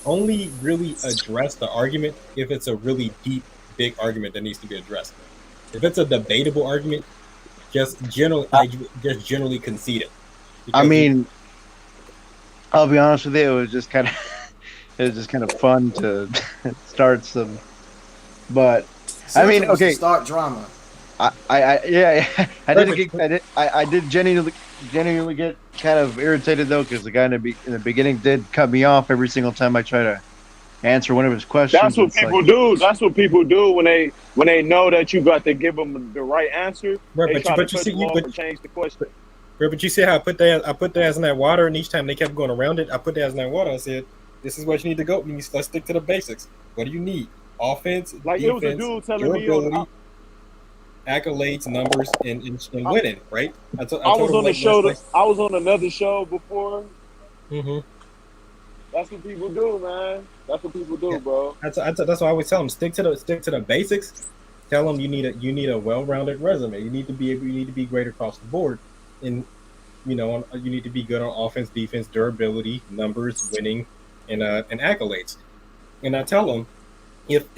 only really address the argument if it's a really deep, big argument that needs to be addressed. If it's a debatable argument, just generally concede it. I mean, I'll be honest with you, it was just kind of fun to start some, but I mean, okay, start drama. I did genuinely get kind of irritated though, because the guy in the beginning did cut me off every single time I try to answer one of his questions. That's what people do. That's what people do when they know that you got to give them the right answer. Right, they try but to you see, change the question. Right, but you see how I put the ass in that water, and each time they kept going around it, I put the ass in that water. I said, "This is what you need to go. Let's stick to the basics. What do you need? Offense, like defense, it was a dude telling me durability, accolades, numbers, and winning." Right? I was on the show. I was on another show before. Mm-hmm. That's what people do, man. That's what people do, bro. That's why I always tell them stick to the basics. Tell them you need a well-rounded resume. You need to be great across the board. And you need to be good on offense, defense, durability, numbers, winning, and accolades. And I tell them, if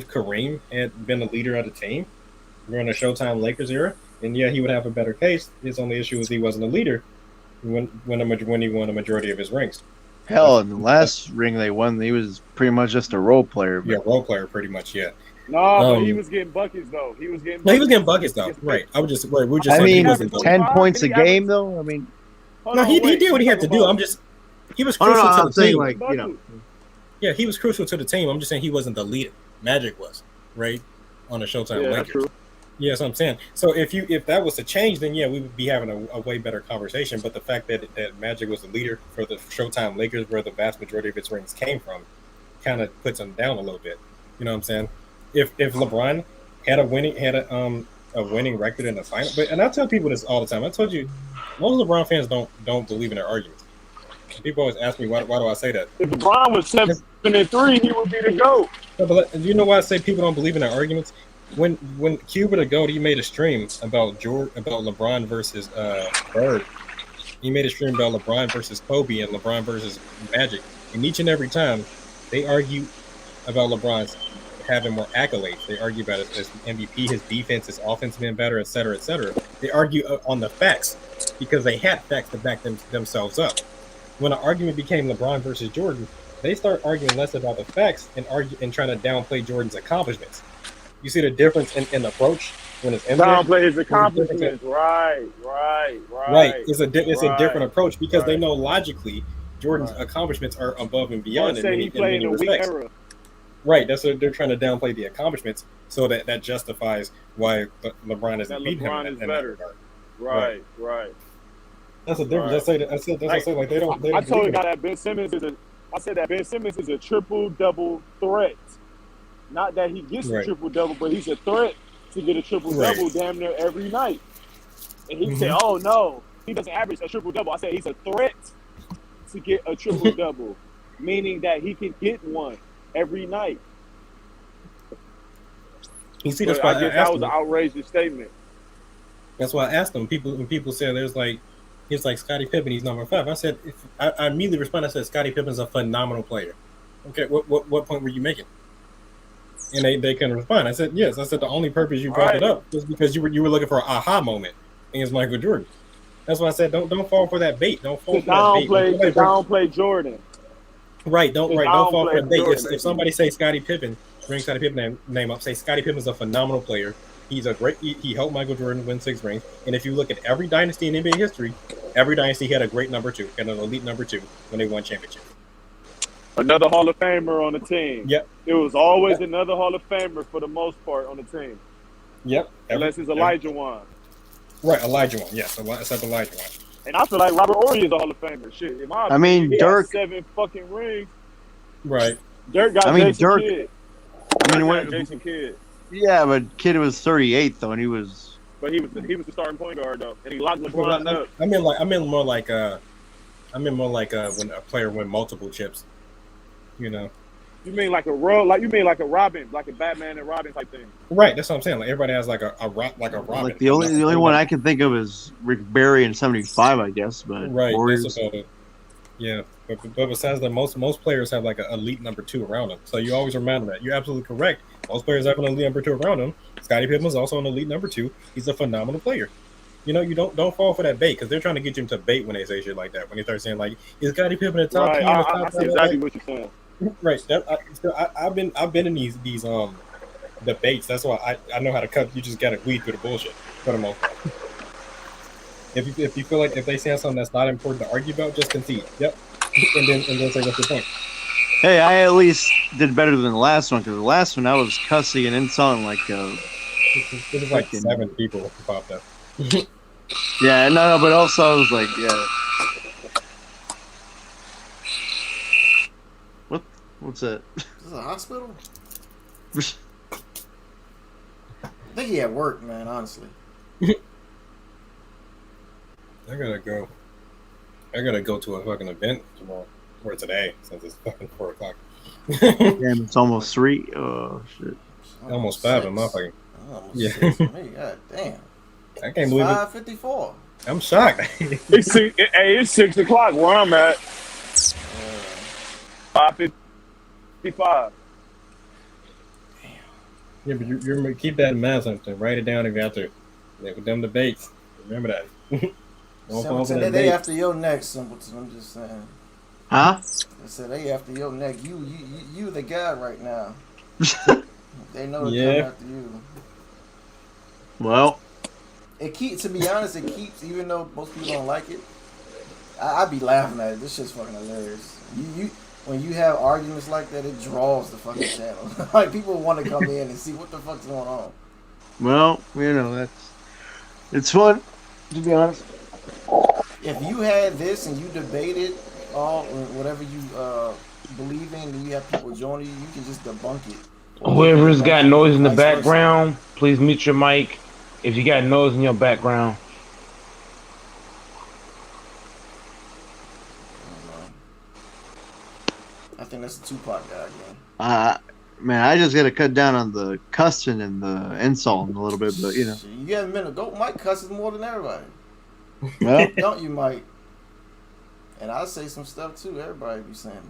Kareem had been the leader of the team during the Showtime Lakers era, then yeah, he would have a better case. His only issue is he wasn't a leader when he won a majority of his rings. Hell, in the last ring they won, he was pretty much just a role player. Yeah, role player, pretty much. Yeah. No, but he was getting buckets though. He was getting buckets though. Right. I was just. Right, we're just. I saying mean, he wasn't 10 points a game though. I mean, no, he did what he had to do. He was crucial to the team. Like, you know. Yeah, he was crucial to the team. I'm just saying he wasn't the leader. Magic was, right, on the Showtime Lakers. True. Yeah, that's what I'm saying. So if that was to change, then yeah, we would be having a way better conversation. But the fact that Magic was the leader for the Showtime Lakers, where the vast majority of its rings came from, kind of puts him down a little bit. You know what I'm saying? If LeBron had a winning record in the final, and I tell people this all the time. I told you, most LeBron fans don't believe in their arguments. People always ask me why do I say that? If LeBron was 7-3, he would be the GOAT. But you know why I say people don't believe in their arguments? When Cuba the GOAT, he made a stream about LeBron versus Bird. He made a stream about LeBron versus Kobe and LeBron versus Magic. And each and every time, they argue about LeBron's having more accolades. They argue about his MVP, his defense, his offense being better, et cetera, et cetera. They argue on the facts because they had facts to back themselves up. When an argument became LeBron versus Jordan, they start arguing less about the facts and trying to downplay Jordan's accomplishments. You see the difference in approach when it's downplay his accomplishments. Right. It's a different approach because they know logically Jordan's accomplishments are above and beyond in many respects. Right, that's what they're trying to downplay the accomplishments, so that justifies why LeBron isn't beating him. LeBron is better. Right. That's a difference. Like they don't. I told you that Ben Simmons is a triple-double threat. Not that he gets a triple-double, but he's a threat to get a triple-double damn near every night. And he said, "Oh no, he doesn't average a triple-double." I said he's a threat to get a triple-double. meaning that he can get one every night. You see, But that's why I guess that was an outrageous statement. That's why I asked him. When people said he's like Scottie Pippen, he's number 5. I said, I immediately responded. I said, Scottie Pippen's a phenomenal player. Okay, what point were you making? And they couldn't respond. I said, yes. I said the only purpose you brought it up was because you were looking for an aha moment against Michael Jordan. That's why I said don't fall for that bait. Don't fall for that bait. Downplay Jordan. Right. Don't fall for that bait. If somebody say Scottie Pippen, bring Scottie Pippen name up. Say Scottie Pippen's a phenomenal player. He's a great. He helped Michael Jordan win 6 rings. And if you look at every dynasty in NBA history, every dynasty had a great number 2, had an elite number 2 when they won championships. Another Hall of Famer on the team. Yep. It was always another Hall of Famer for the most part on the team. Yep. Unless it's Elijah Wan. Right, Elijah Wan. Yes, except Elijah Wan. And I feel like Robert Horry is a Hall of Famer. Shit. I mean, Dirk. 7 fucking rings. Right. Dirk got Jason Kidd. I mean, Jason Kidd. Yeah, but Kidd was 38 though, and he was. But he was the starting point guard though, and he locked LeBron up. I mean more like when a player win multiple chips. You know. You mean like a Robin, like a Batman and Robin type thing. Right, that's what I'm saying. Like everybody has like a Robin. Like the only one I can think of is Rick Barry in '75, I guess. But right, Warriors. that's about it. Yeah, but besides that, most players have like an elite number 2 around them. So you always remember that. You're absolutely correct. Most players have an elite number 2 around them. Scottie Pippen was also an elite number 2. He's a phenomenal player. You know, you don't fall for that bait because they're trying to get you into bait when they say shit like that. When they start saying like, "Is Scottie Pippen the top 10?" I see exactly what you're saying. Right. I've been in these debates. That's why I know how to cut. You just gotta weed through the bullshit for the most part. If you feel like if they say something that's not important to argue about, just concede. Yep. And then say what's your point. Hey, I at least did better than the last one because the last one I was cussing and insulting like. It was like 7 people who popped up. Yeah, no, but also I was like, yeah. What's that? Is this a hospital? I think he at work, man, honestly. I gotta go to a fucking event tomorrow. Or today, since it's fucking 4 o'clock. Damn, it's almost 3. Oh, shit. Almost 5 in my fucking. Yeah. 6 for me. God damn. I can't believe it. 5:54. I'm shocked. It's 6 o'clock where I'm at. 5:55. Yeah, but you keep that in mind. Something. Write it down if you have to. Yeah, with them debates, remember that. Don't fall for that they bait. after your neck, Simpleton. I'm just saying. Huh? I said they after your neck. You the guy right now. They know to come after you. Well. To be honest, it keeps, even though most people don't like it, I be laughing at it. This shit's fucking hilarious. When you have arguments like that, it draws the fucking channel. Like, people want to come in and see what the fuck's going on. Well, it's fun, to be honest. If you had this and you debated whatever you believe in, and you have people joining you, you can just debunk it. Whoever's got noise in the background, please mute your mic. If you got noise in your background. I think that's a Tupac guy again. Man, I just got to cut down on the cussing and the insulting a little bit, but you know. You haven't been a goat. Mike cusses more than everybody. Well, don't you, Mike? And I say some stuff too. Everybody be saying.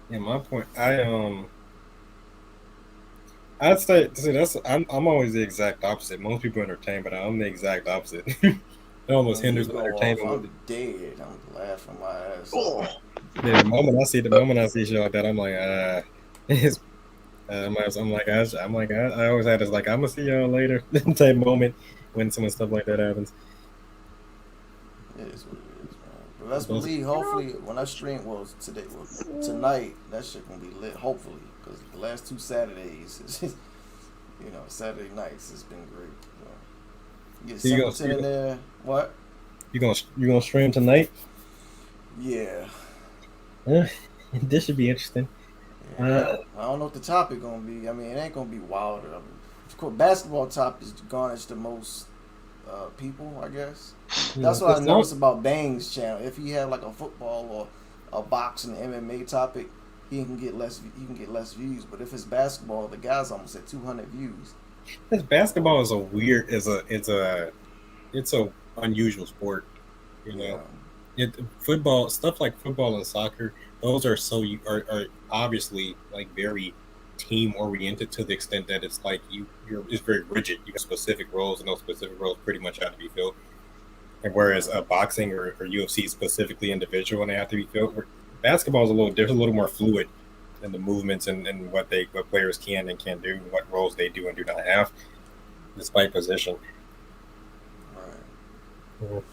Yeah, my point. I'd say I'm always the exact opposite. Most people entertain, but I'm the exact opposite. It almost hinders the entertainment. I'm dead. I'm laughing my ass off. Yeah, the moment I see shit like that, I'm like, I always had this like, I'm gonna see y'all later type moment when some stuff like that happens. It is what it is, man. But let's believe. Hopefully, when I stream, tonight, that shit gonna be lit. Hopefully, because the last 2 Saturdays, Saturday nights, it's been great. Get Simpleton in there. What? You gonna stream tonight? Yeah. This should be interesting. Yeah, I don't know what the topic gonna be. I mean, it ain't gonna be wilder. Of course, basketball topics garnish the most people, I guess. That's what I noticed about Bang's channel. If he had like a football or a boxing MMA topic, he can get less views. But if it's basketball, the guy's almost at 200 views. Because basketball is it's a unusual sport, you know. Football, stuff like football and soccer, those are are obviously like very team oriented to the extent that it's like it's very rigid. You have specific roles, and those specific roles pretty much have to be filled. And whereas boxing or UFC is specifically individual and they have to be filled, basketball is a little more fluid in the movements and what players can and can't do, what roles they do and do not have, despite position. Right.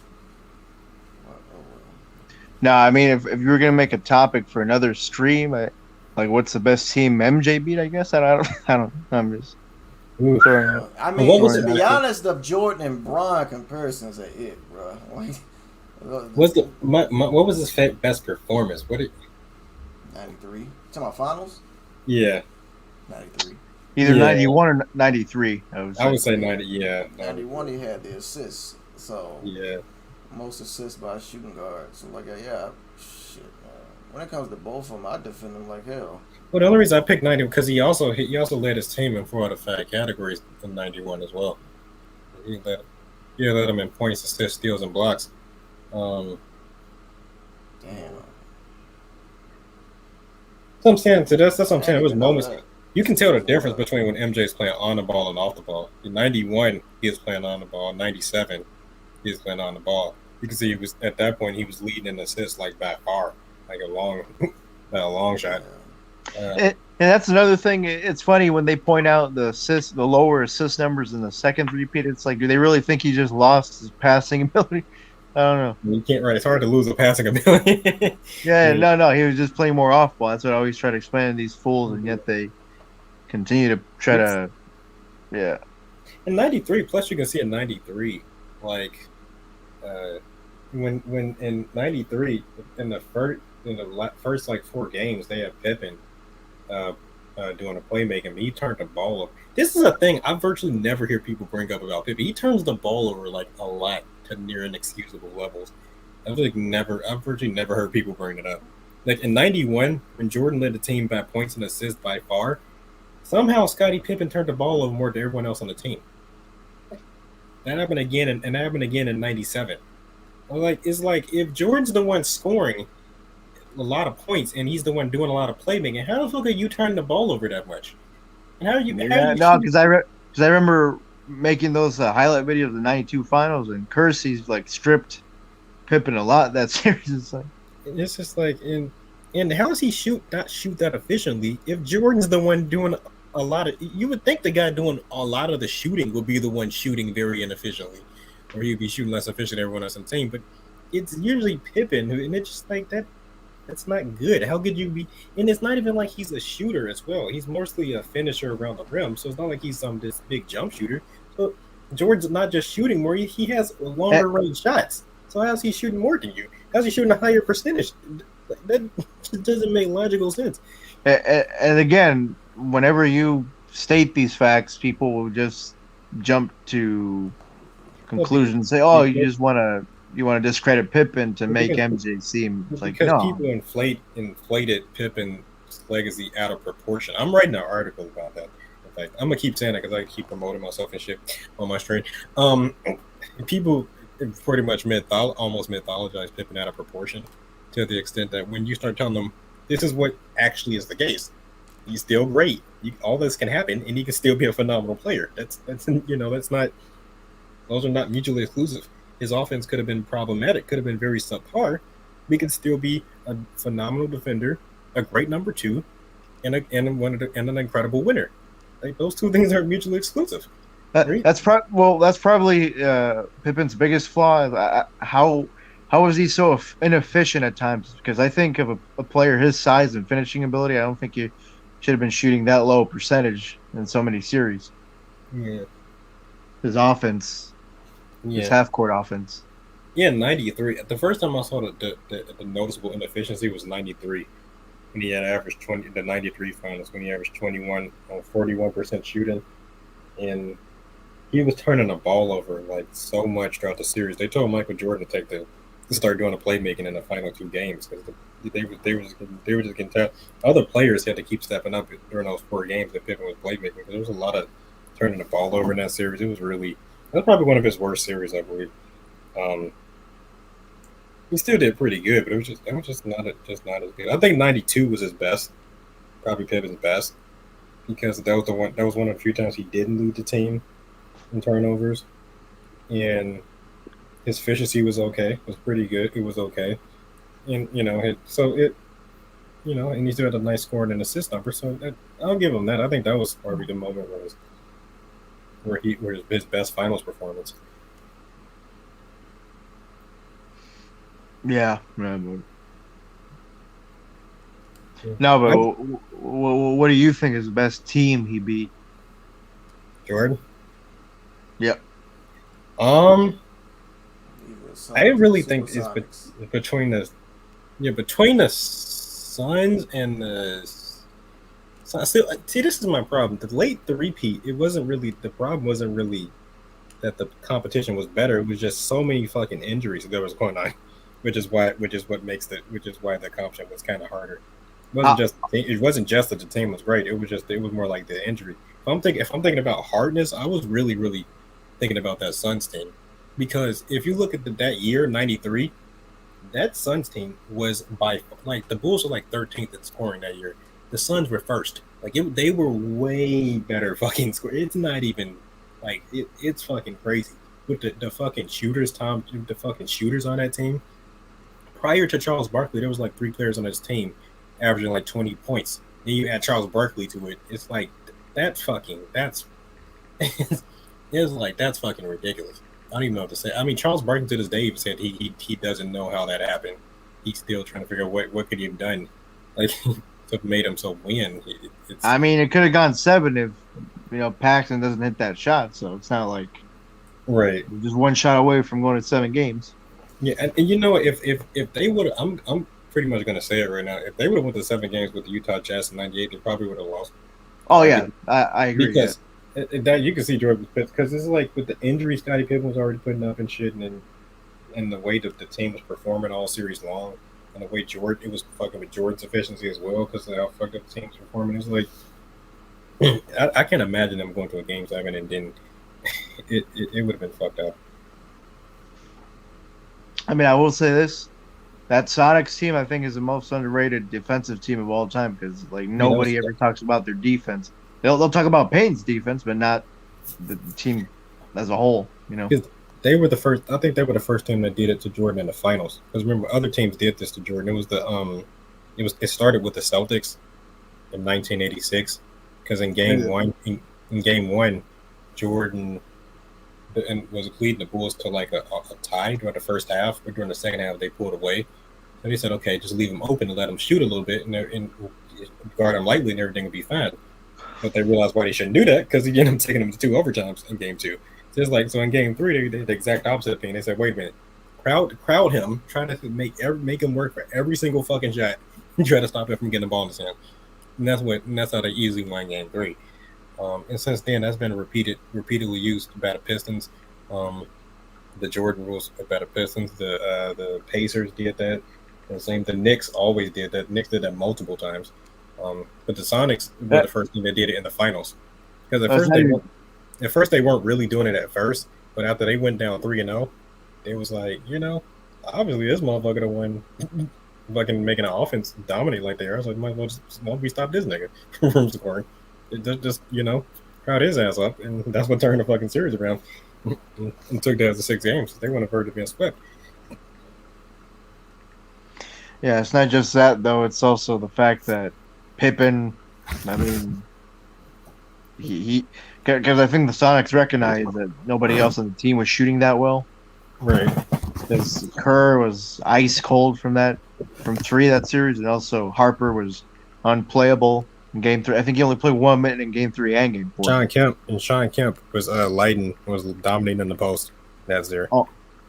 No, I mean, if you were gonna make a topic for another stream, like what's the best team MJ beat? I guess I don't. I'm just. I mean, to be honest, the Jordan and Bron comparisons are it, bro. Like, what was his best performance? 93. You talking about finals? Yeah. 93. Either 91 or 93. I would say 90. Yeah. 91. He had the assists. So yeah. Most assists by a shooting guard. So like shit. When it comes to both of them, I defend them like hell. Well, the only reason I picked 90 because he also led his team in 4 out of 5 categories in 91 as well. He led them in points, assists, steals, and blocks. Damn. So I'm saying that's what I'm saying. It was moments. You can tell the difference between when MJ's playing on the ball and off the ball. In 91, he was playing on the ball. In 97, he was playing on the ball. You can see he was at that point he was leading in assists like by far, like a long shot. And that's another thing. It's funny when they point out the lower assist numbers in the second repeat. It's like, do they really think he just lost his passing ability? I don't know. You can't. Right, it's hard to lose a passing ability. No. He was just playing more off ball. That's what I always try to explain to these fools, and yet they continue to try to. Yeah. In 93, plus you can see in 93, like, when in 93 in the first like 4 games they had Pippen doing a playmaking, but he turned the ball over. This is a thing I virtually never hear people bring up about Pippen. He turns the ball over like a lot to near inexcusable levels. I've virtually never heard people bring it up. Like in 91, when Jordan led the team by points and assists by far, somehow Scottie Pippen turned the ball over more than everyone else on the team. That happened again, and that happened again in 97. It's like if Jordan's the one scoring a lot of points and he's the one doing a lot of playmaking, how the fuck are you turning the ball over that much? And how are you? Because I remember making those highlight videos of the 92 finals, and Kersey's like stripped Pippen a lot that series. It's just like, and how does he not shoot that efficiently if Jordan's the one doing a lot of? You would think the guy doing a lot of the shooting would be the one shooting very inefficiently, or he'd be shooting less efficient than everyone else on the team. But it's usually Pippen, and it's just like that. That's not good. How could you be? And it's not even like he's a shooter as well. He's mostly a finisher around the rim, so it's not like he's this big jump shooter. So Jordan's not just shooting more; he has longer range shots. So how's he shooting more than you? How's he shooting a higher percentage? That just doesn't make logical sense. And again, whenever you state these facts, people will just jump to conclusions. Say, "Oh, you just want to discredit Pippen to make MJ seem like no." People inflated Pippen's legacy out of proportion. I'm writing an article about that. In fact, I'm gonna keep saying that because I keep promoting myself and shit on my stream. People pretty much almost mythologize Pippen out of proportion to the extent that when you start telling them this is what actually is the case, he's still great. All this can happen, and he can still be a phenomenal player. That's not. Those are not mutually exclusive. His offense could have been problematic, could have been very subpar. We could still be a phenomenal defender, a great number 2, and an incredible winner. Like, those two things are mutually exclusive. That's probably Pippen's biggest flaw. How is he so inefficient at times? Because I think of a player his size and finishing ability, I don't think you should have been shooting that low percentage in so many series. Yeah. His offense. His half-court offense. Yeah, 93. The first time I saw the noticeable inefficiency was 93. When he had averaged 20, the 93 finals, when he averaged 21 on 41% shooting. And he was turning the ball over like so much throughout the series. They told Michael Jordan to start doing the playmaking in the final 2 games because They were just getting tired. Other players had to keep stepping up during those 4 games that Pippen was playmaking because there was a lot of turning the ball over in that series. It was really that's probably one of his worst series, I believe. He still did pretty good, but it was just not as good. I think '92 was his best, probably Pippen's best, because that was one of the few times he didn't lead the team in turnovers, and his efficiency was okay. It was pretty good. It was okay, and and he still had a nice scoring and assist number. So I'll give him that. I think that was probably the moment where his best finals performance. Yeah. No, but what do you think is the best team he beat? Jordan? Yep. I really think it's between the Suns and the. See, this is my problem. The late repeat, the problem wasn't really that the competition was better. It was just so many fucking injuries that was going on, which is why the competition was kind of harder. It wasn't just that the team was great. It was more like the injury. If I'm thinking about hardness, I was really, really thinking about that Suns team, because if you look at that year, '93, that Suns team was the Bulls were 13th in scoring that year. The Suns were first. They were way better fucking score. It's not even it's fucking crazy with the fucking shooters. The fucking shooters on that team. Prior to Charles Barkley, there was 3 players on his team averaging 20 points. Then you add Charles Barkley to it. It's that's fucking ridiculous. I don't even know what to say. I mean, Charles Barkley to this day said he doesn't know how that happened. He's still trying to figure out what could he have done, to made him so win. I mean, it could have gone 7 if Paxton doesn't hit that shot. So it's not like right, just one shot away from going to 7 games. Yeah, and if they would, I'm pretty much gonna say it right now. If they would have went to 7 games with the Utah Jazz in '98, they probably would have lost. Oh yeah, I agree. Because that you can see Jordan Pippen, because it's with the injuries Scottie Pippen was already putting up and shit, and the way that the team was performing all series long, and the way it was fucking with Jordan's efficiency as well, because of how fucked up the team was performing. It's I can't imagine them going to a game 7 and then it would have been fucked up. I mean, I will say this: that Sonics team, I think, is the most underrated defensive team of all time, because nobody ever talks about their defense. They'll talk about Payne's defense, but not the team as a whole. They were the first. I think they were the first team that did it to Jordan in the finals. Because remember, other teams did this to Jordan. It was it started with the Celtics in 1986. Because in game one, Jordan was leading the Bulls to a tie during the first half, but during the second half they pulled away. So they said, okay, just leave them open and let them shoot a little bit, and guard them lightly, and everything will be fine. But they realized why they shouldn't do that, because he ended up taking them to 2 overtimes in game 2. So in game 3 they did the exact opposite thing. They said, wait a minute, crowd him, try to make him work for every single fucking shot, and try to stop him from getting the ball in his hand. And that's how they easily won game 3. And since then, that's been repeatedly used to battle Pistons. The Jordan rules to battle Pistons. The Pacers did that. The Knicks always did that. Knicks did that multiple times. But the Sonics were the first team that did it in the finals. Because at first they weren't really doing it at first, but after they went down 3-0, it was obviously this motherfucker the one fucking making an offense dominate like they are. I was like, might as well we stop this nigga from scoring. It just crowd his ass up, and that's what turned the fucking series around and took that to 6 games. They wouldn't have heard of being swept. Yeah, it's not just that though. It's also the fact that Pippen, I mean, because I think the Sonics recognized that nobody else on the team was shooting that well. Right. Because Kerr was ice cold from 3 that series, and also Harper was unplayable in game 3. I think he only played 1 minute in game 3 and game 4. Sean Kemp was was dominating in the post that series.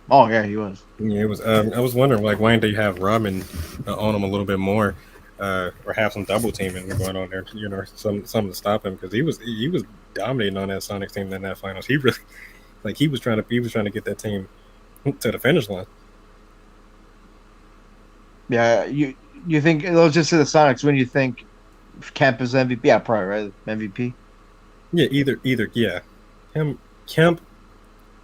Oh yeah, he was. Yeah, it was. I was wondering why didn't they have Robin on him a little bit more, or have some double teaming going on there? Something to stop him, because he was dominating on that Sonics team in that finals. He really he was trying to get that team to the finish line. Yeah, You think? Let's just say the Sonics. When you think Kemp is MVP? Yeah, probably right. MVP. Yeah, either yeah, Kemp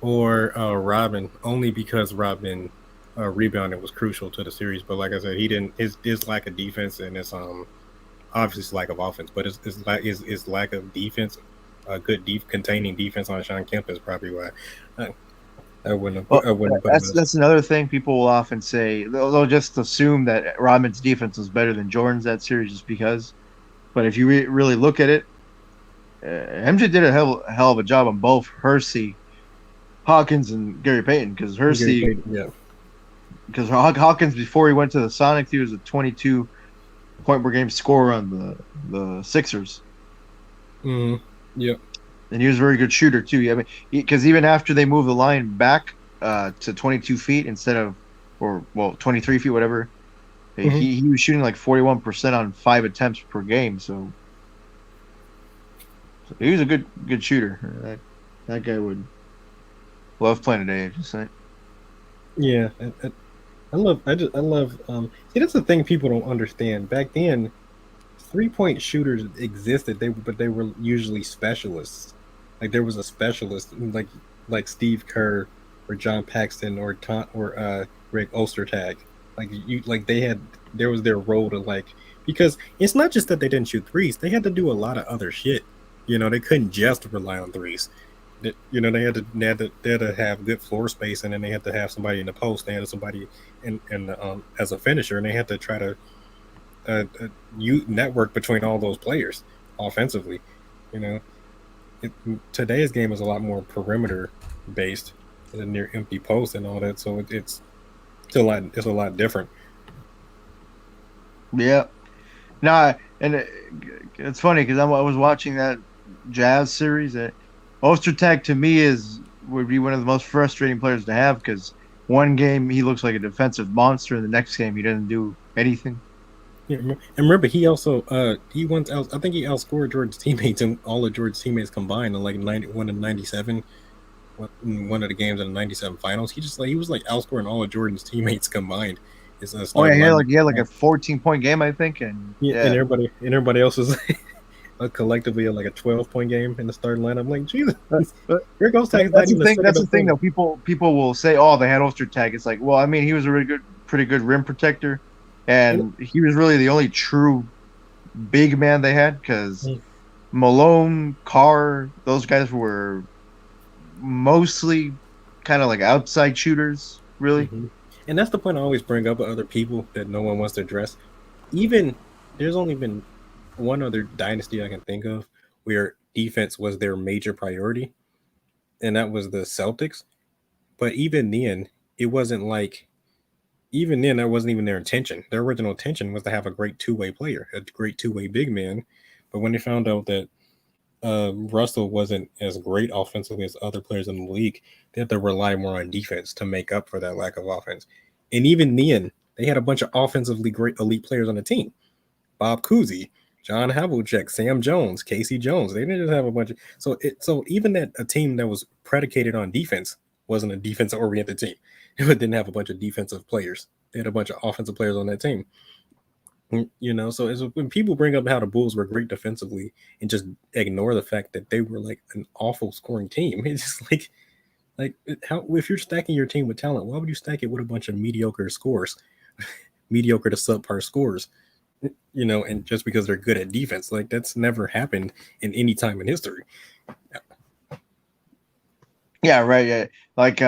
or Robin. Only because Robin rebounding was crucial to the series. But like I said, he didn't. His lack of defense and his obviously lack of offense, but his lack of defense, good containing defense on Sean Kemp is probably why. I wouldn't have put That's another thing people will often say. They'll just assume that Rodman's defense was better than Jordan's that series just because. But if you really look at it, MJ did a hell of a job on both Hersey, Hawkins, and Gary Payton. Because Hersey, because Hawkins before he went to the Sonics, he was a 22 point per game scorer on the Sixers. Yep. And he was a very good shooter too. I mean, because even after they moved the line back to 22 feet instead of, 23 feet, whatever, he was shooting like 41% on 5 attempts per game. So he was a good shooter. That guy would love playing today. Just saying. Yeah, I love. See, that's the thing people don't understand. Back then, 3-point shooters existed. But they were usually specialists. Like there was a specialist like Steve Kerr or John Paxson or Rick Ostertag. There was their role to because it's not just that they didn't shoot threes. They had to do a lot of other shit. They couldn't just rely on threes. They had to have good floor space, and then they had to have somebody in the post. They had somebody as a finisher, and they had to try to network between all those players offensively. Today's game is a lot more perimeter based and near empty post and all that, so it's a lot different. Yeah. No, and it's funny because I was watching that Jazz series. Ostertag to me would be one of the most frustrating players to have because one game he looks like a defensive monster, and the next game he doesn't do anything. Yeah, and remember he also I think he outscored Jordan's teammates and all of Jordan's teammates combined in 91 and 97. One of the games in the 97 finals, he was outscoring all of Jordan's teammates combined. He had like a 14-point game, I think, and and everybody else was collectively like a 12-point game in the starting lineup. I'm like, Jesus, here goes Tag. That's the thing though. People will say, "Oh, they had Ostertag." It's like, well, I mean, he was a pretty good rim protector, and he was really the only true big man they had because Malone, Carr, those guys were mostly kind of like outside shooters, really. And that's the point I always bring up with other people that no one wants to address. Even there's only been one other dynasty I can think of where defense was their major priority, and that was the Celtics. But even then, that wasn't even their intention. Their original intention was to have a great two-way player, a great two-way big man. But when they found out that Russell wasn't as great offensively as other players in the league, they had to rely more on defense to make up for that lack of offense. And even then, they had a bunch of offensively great elite players on the team. Bob Cousy, John Havlicek, Sam Jones, Casey Jones. They didn't just have a bunch of so even that a team that was predicated on defense wasn't a defensive-oriented team. It didn't have a bunch of defensive players. They had a bunch of offensive players on that team. So it's when people bring up how the Bulls were great defensively and just ignore the fact that they were like an awful scoring team, it's just like how if you're stacking your team with talent, why would you stack it with a bunch of mediocre scores, mediocre to subpar scores? And just because they're good at defense, like that's never happened in any time in history. Yeah, right. Yeah, like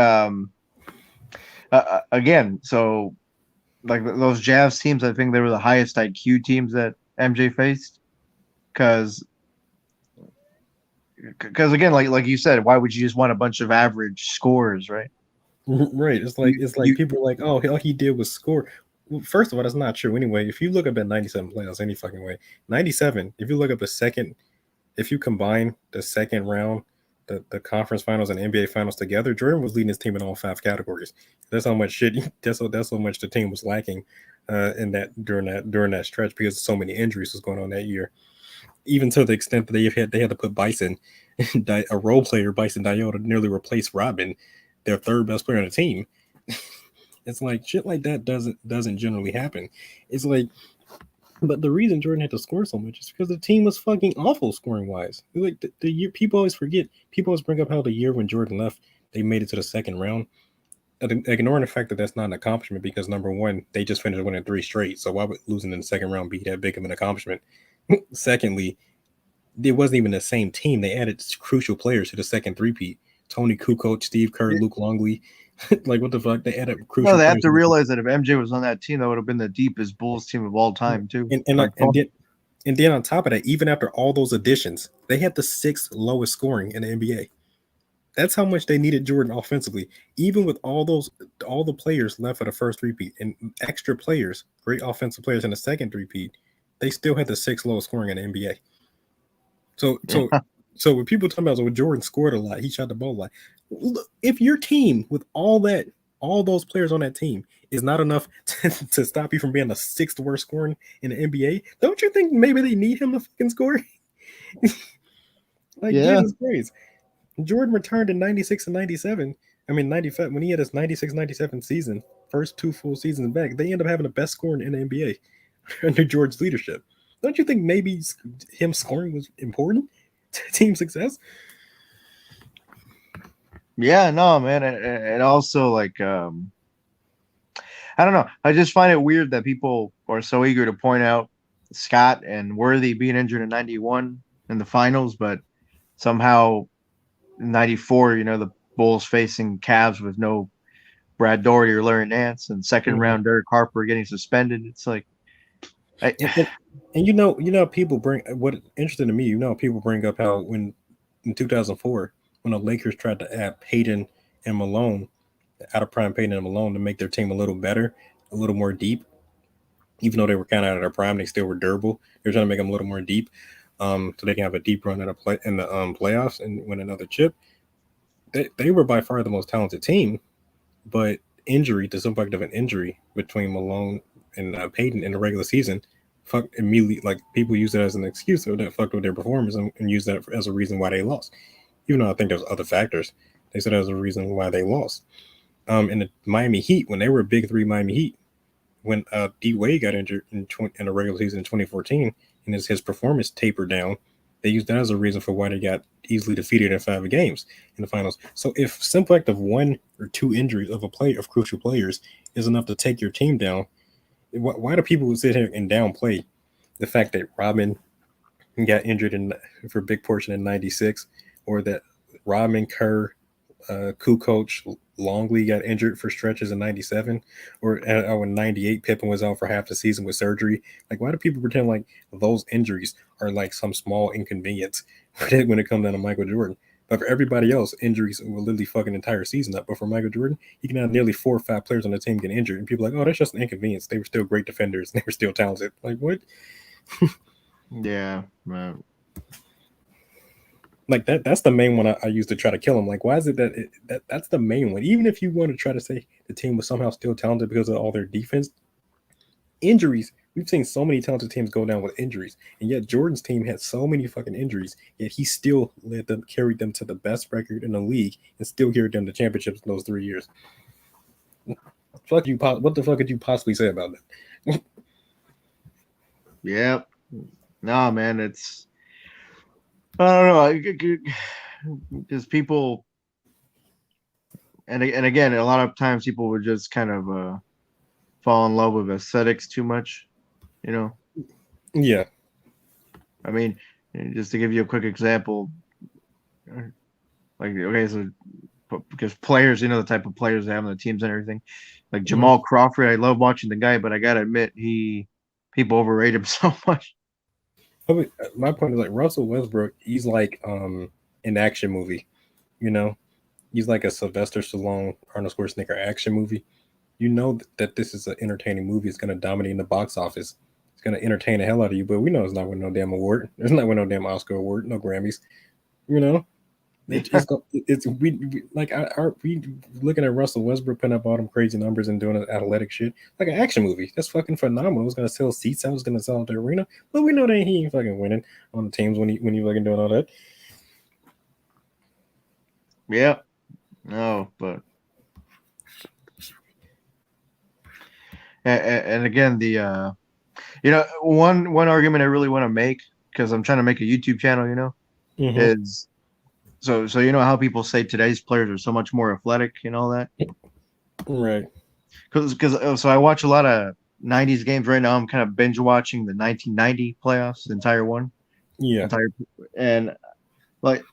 again, so. Like those Jazz teams, I think they were the highest IQ teams that MJ faced. Because again, like you said, why would you just want a bunch of average scorers, right? Right. It's like people are like, oh, all he did was score. Well, first of all, that's not true. Anyway, if you look up at 97 playoffs, any fucking way, 97. If you look up if you combine the second round, the conference finals and NBA finals together, Jordan was leading his team in all 5 categories. That's how much shit. That's how much the team was lacking in that during that stretch because so many injuries was going on that year. Even to the extent that they had to put Bison, a role player, Bison Diallo, to nearly replace Robin, their third best player on the team. It's like shit like that doesn't generally happen. It's like, but the reason Jordan had to score so much is because the team was fucking awful scoring wise. Like the year, people always forget. People always bring up how the year when Jordan left, they made it to the second round, ignoring the fact that that's not an accomplishment because number one, they just finished winning 3 straight. So why would losing in the second round be that big of an accomplishment? Secondly, it wasn't even the same team. They added crucial players to the second three-peat. Tony Kukoc, Steve Kerr, Luke Longley. Like, what the fuck? They added crucial No, they have players. to realize that if MJ was on that team, that would have been the deepest Bulls team of all time, too. And then on top of that, even after all those additions, they had the 6th lowest scoring in the NBA. That's how much they needed Jordan offensively. Even with all the players left for the first three-peat and extra players, great offensive players in the second three-peat, they still had the 6th lowest scoring in the NBA. So when people talking about when Jordan scored a lot, he shot the ball a lot. Look, if your team with all those players on that team is not enough to stop you from being the 6th worst scoring in the NBA, don't you think maybe they need him to fucking score? Like, yeah. Jesus Christ. Jordan returned in 96 and 97. I mean, 95, when he had his 96-97 season, first 2 full seasons back, they end up having the best scoring in the NBA under George's leadership. Don't you think maybe him scoring was important to team success? Yeah, no, man. And also, like, I don't know. I just find it weird that people are so eager to point out Scott and Worthy being injured in 91 in the finals, but somehow in 94, the Bulls facing Cavs with no Brad Daugherty or Larry Nance, and second round Derek Harper getting suspended. It's like, and people bring what interesting to me. People bring up how when in 2004 when the Lakers tried to add Payton and Malone, out of prime Payton and Malone, to make their team a little better, a little more deep. Even though they were kind of out of their prime, they still were durable. They're trying to make them a little more deep, so they can have a deep run in the playoffs and win another chip. They were by far the most talented team, but injury, the simple fact of an injury between Malone and Payton in the regular season, immediately, like, people use it as an excuse that fucked with their performance and use that as a reason why they lost. Even though I think there's other factors, they said as a reason why they lost. In the Miami Heat, when they were a big 3 Miami Heat, when D Wade got injured in the regular season in 2014 and his performance tapered down, they used that as a reason for why they got easily defeated in 5 games in the finals. So if simple act of 1 or 2 injuries of crucial players is enough to take your team down, why do people sit here and downplay the fact that Rodman got injured for a big portion in 96, or that Rodman, Kerr, Kukoc, Longley got injured for stretches in 97, or in 98, Pippen was out for half the season with surgery? Like, why do people pretend like those injuries are like some small inconvenience when it comes down to Michael Jordan? But for everybody else, injuries will literally fuck an entire season up. But for Michael Jordan, he can have nearly 4 or 5 players on the team get injured, and people are like, oh, that's just an inconvenience. They were still great defenders, and they were still talented. Like, what? Yeah, man. Like that's the main one I used to try to kill him. Like, why is it that's the main one? Even if you want to try to say the team was somehow still talented because of all their defense, injuries. We've seen so many talented teams go down with injuries, and yet Jordan's team had so many fucking injuries, yet he still carried them to the best record in the league, and still carried them to championships in those 3 years. What the fuck could you possibly say about that? Yeah, no, man, it's, I don't know, because people, and again, a lot of times people would just kind of fall in love with aesthetics too much, Yeah. I mean, just to give you a quick example, like, okay, so because players, the type of players they have on the teams and everything, like Jamal Crawford, I love watching the guy, but I gotta admit, people overrate him so much. My point is, like, Russell Westbrook, he's like an action movie, he's like a Sylvester Stallone, Arnold Schwarzenegger action movie. That this is an entertaining movie. It's going to dominate in the box office. It's going to entertain the hell out of you, but we know it's not winning no damn award. There's not winning no damn Oscar award, no Grammys. We looking at Russell Westbrook putting up all them crazy numbers and doing athletic shit like an action movie. That's fucking phenomenal. It's gonna sell seats out. It's gonna sell out the arena. But we know that he ain't fucking winning on the teams when he fucking doing all that. Yeah, no, but And again, the one argument I really want to make, because I'm trying to make a YouTube channel, is so how people say today's players are so much more athletic and all that, right? Because so I watch a lot of '90s games right now. I'm kind of binge watching the 1990 playoffs, the entire one. Yeah, and like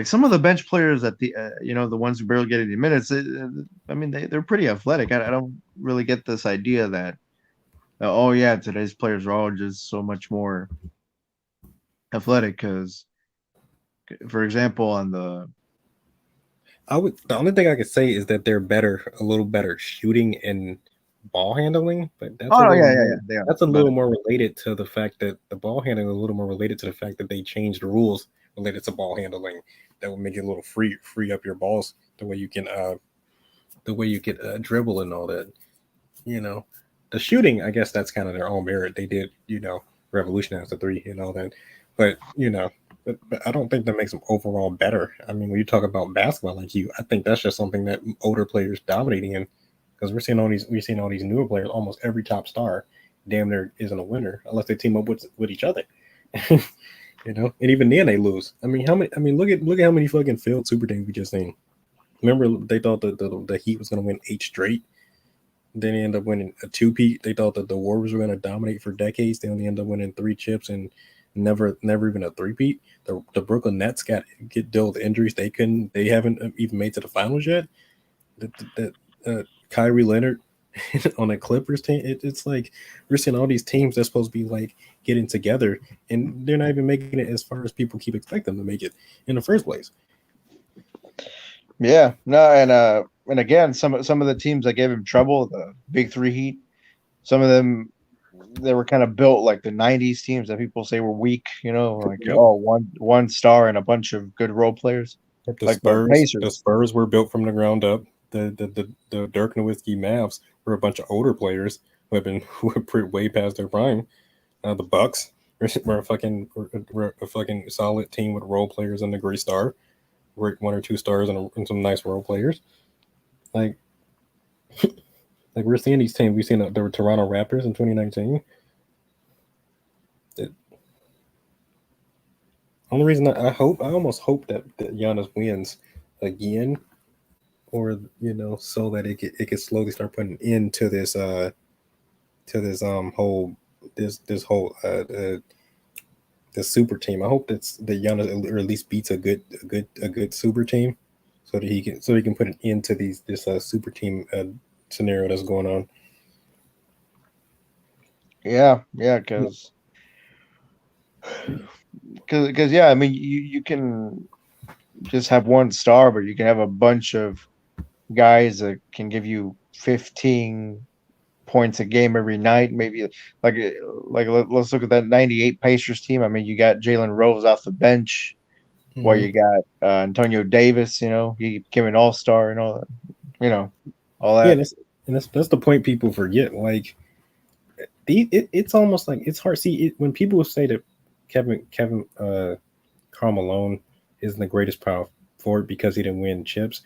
some of the bench players at the the ones who barely get any minutes. I mean, they're pretty athletic. I don't really get this idea that oh yeah, today's players are all just so much more athletic. Because, for example, on the the only thing I could say is that they're a little better shooting and ball handling, but that's that's a little more related to the fact that the ball handling is a little more related to the fact that they changed the rules related to ball handling that would make it a little free up your balls the way you can dribble and all that. The shooting, I guess that's kind of their own merit. They did revolutionize the three and all that, but but I don't think that makes them overall better. I mean, when you talk about basketball IQ, I think that's just something that older players dominating in, because we're seeing all these newer players. Almost every top star, damn near, isn't a winner unless they team up with each other. And even then they lose. I mean, look at how many fucking failed super teams we just seen. Remember, they thought that the Heat was going to win 8 straight. Then they end up winning a 2-peat. They thought that the Warriors were going to dominate for decades. They only end up winning 3 chips and never even a 3-peat. The Brooklyn Nets get dealt with injuries. They haven't even made to the finals yet. Kyrie Leonard on a Clippers team. It's like we're seeing all these teams that's supposed to be like getting together, and they're not even making it as far as people keep expecting them to make it in the first place. Yeah, no, and again, some of the teams that gave him trouble, the Big Three Heat, some of them, they were kind of built like the '90s teams that people say were weak. One star and a bunch of good role players. The Spurs were built from the ground up. The Dirk Nowitzki Mavs were a bunch of older players who were way past their prime. The Bucks were a fucking solid team with role players and a great star. One or two stars and some nice role players. Like we're seeing these teams. We've seen the Toronto Raptors in 2019. The only reason I almost hope that Giannis wins again, or so that it could slowly start putting an end to this whole the super team. I hope that Giannis or at least beats a good super team, so that he can put an end to this super team scenario that's going on. Yeah, because yeah, I mean you can just have one star, but you can have a bunch of guys that can give you 15 points a game every night. Maybe like let's look at that 98 Pacers team. I mean, you got Jalen Rose off the bench, while you got Antonio Davis. He became an all-star and all that. All that. Yeah, and that's the point people forget. Like, it's almost like it's hard. See, when people say that Kevin Karl Malone isn't the greatest power forward because he didn't win chips.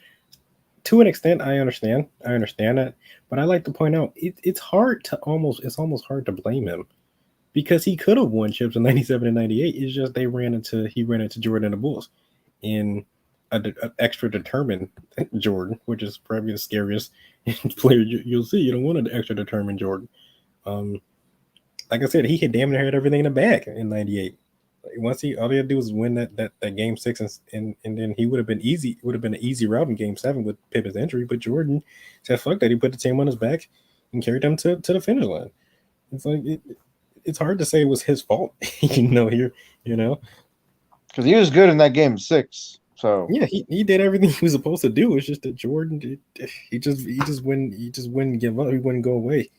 To an extent, I understand that, but I like to point out it's almost hard to blame him, because he could have won chips in '97 and '98. It's just he ran into Jordan and the Bulls in an extra determined Jordan, which is probably the scariest player you'll see. You don't want an extra determined Jordan. Like I said, he had damn near had everything in the bag in '98. Once all he had to do was win that game 6, and then he would have been easy. It would have been an easy route in game 7 with Pippen's injury. But Jordan said, "Fuck that." He put the team on his back and carried them to the finish line. It's like it's hard to say it was his fault, here, because he was good in that game 6. So yeah, he did everything he was supposed to do. It's just that Jordan, he just wouldn't give up. He wouldn't go away.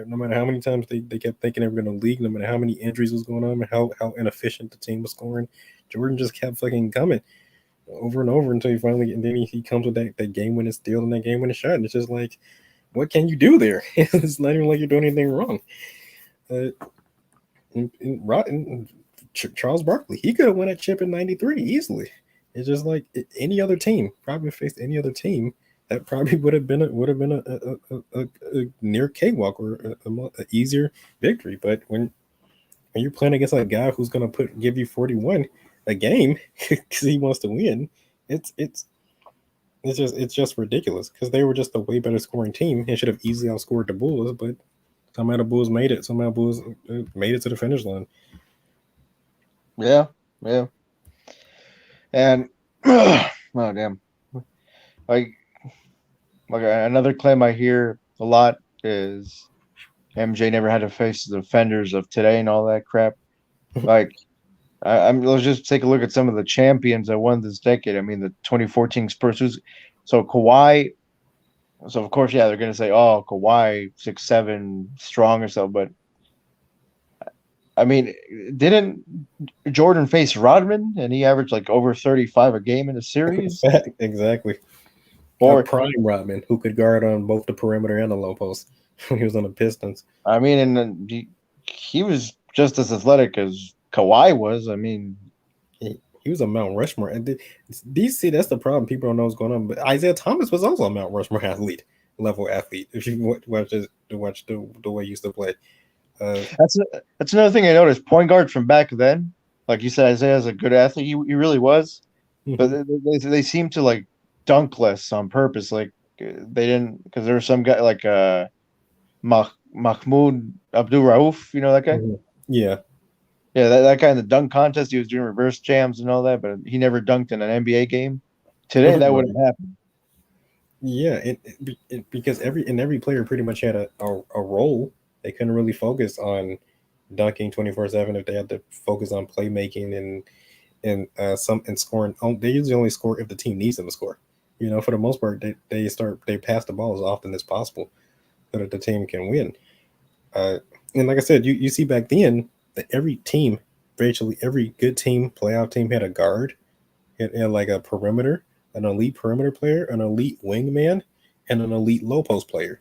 No matter how many times they kept thinking they were going to league, no matter how many injuries was going on, and how inefficient the team was scoring, Jordan just kept fucking coming over and over until and then he comes with that game-winning steal and that game-winning shot. And it's just like, what can you do there? It's not even like you're doing anything wrong. Charles Barkley, he could have won a chip in '93 easily. It's just like any other team, probably faced any other team that probably would have been a near cakewalk or a easier victory. But when you're playing against a guy who's going to give you 41 a game because he wants to win, it's just ridiculous because they were just a way better scoring team and should have easily outscored the Bulls, but somehow the Bulls made it. Somehow Bulls made it to the finish line. Yeah. And oh damn, like another claim I hear a lot is MJ never had to face the defenders of today and all that crap. Like, let's just take a look at some of the champions that won this decade. I mean, the 2014 Spurs. So Kawhi. So of course, yeah, they're gonna say, "Oh, Kawhi 6'7", strong or so," but I mean, didn't Jordan face Rodman and he averaged like over 35 a game in a series? Exactly. Or prime Rodman, who could guard on both the perimeter and the low post when he was on the Pistons. I mean, and he was just as athletic as Kawhi was. I mean, he was a Mount Rushmore. And DC, that's the problem. People don't know what's going on. But Isaiah Thomas was also a Mount Rushmore level athlete. If you watch the way he used to play. That's another thing I noticed. Point guard from back then, like you said, Isaiah's a good athlete. He really was, but they seem to like dunk less on purpose. Like they didn't, because there was some guy like Mahmoud Abdul Rauf. You know that guy? Yeah. That guy in the dunk contest, he was doing reverse jams and all that, but he never dunked in an NBA game. Today, that wouldn't happen. Yeah, because every player pretty much had a role. They couldn't really focus on dunking 24/7 if they had to focus on playmaking and scoring. They usually only score if the team needs them to score. You know, for the most part, they pass the ball as often as possible so that the team can win. And like I said, you see back then that every team, virtually every good team, playoff team, had a guard and like a perimeter, an elite perimeter player, an elite wingman, and an elite low post player.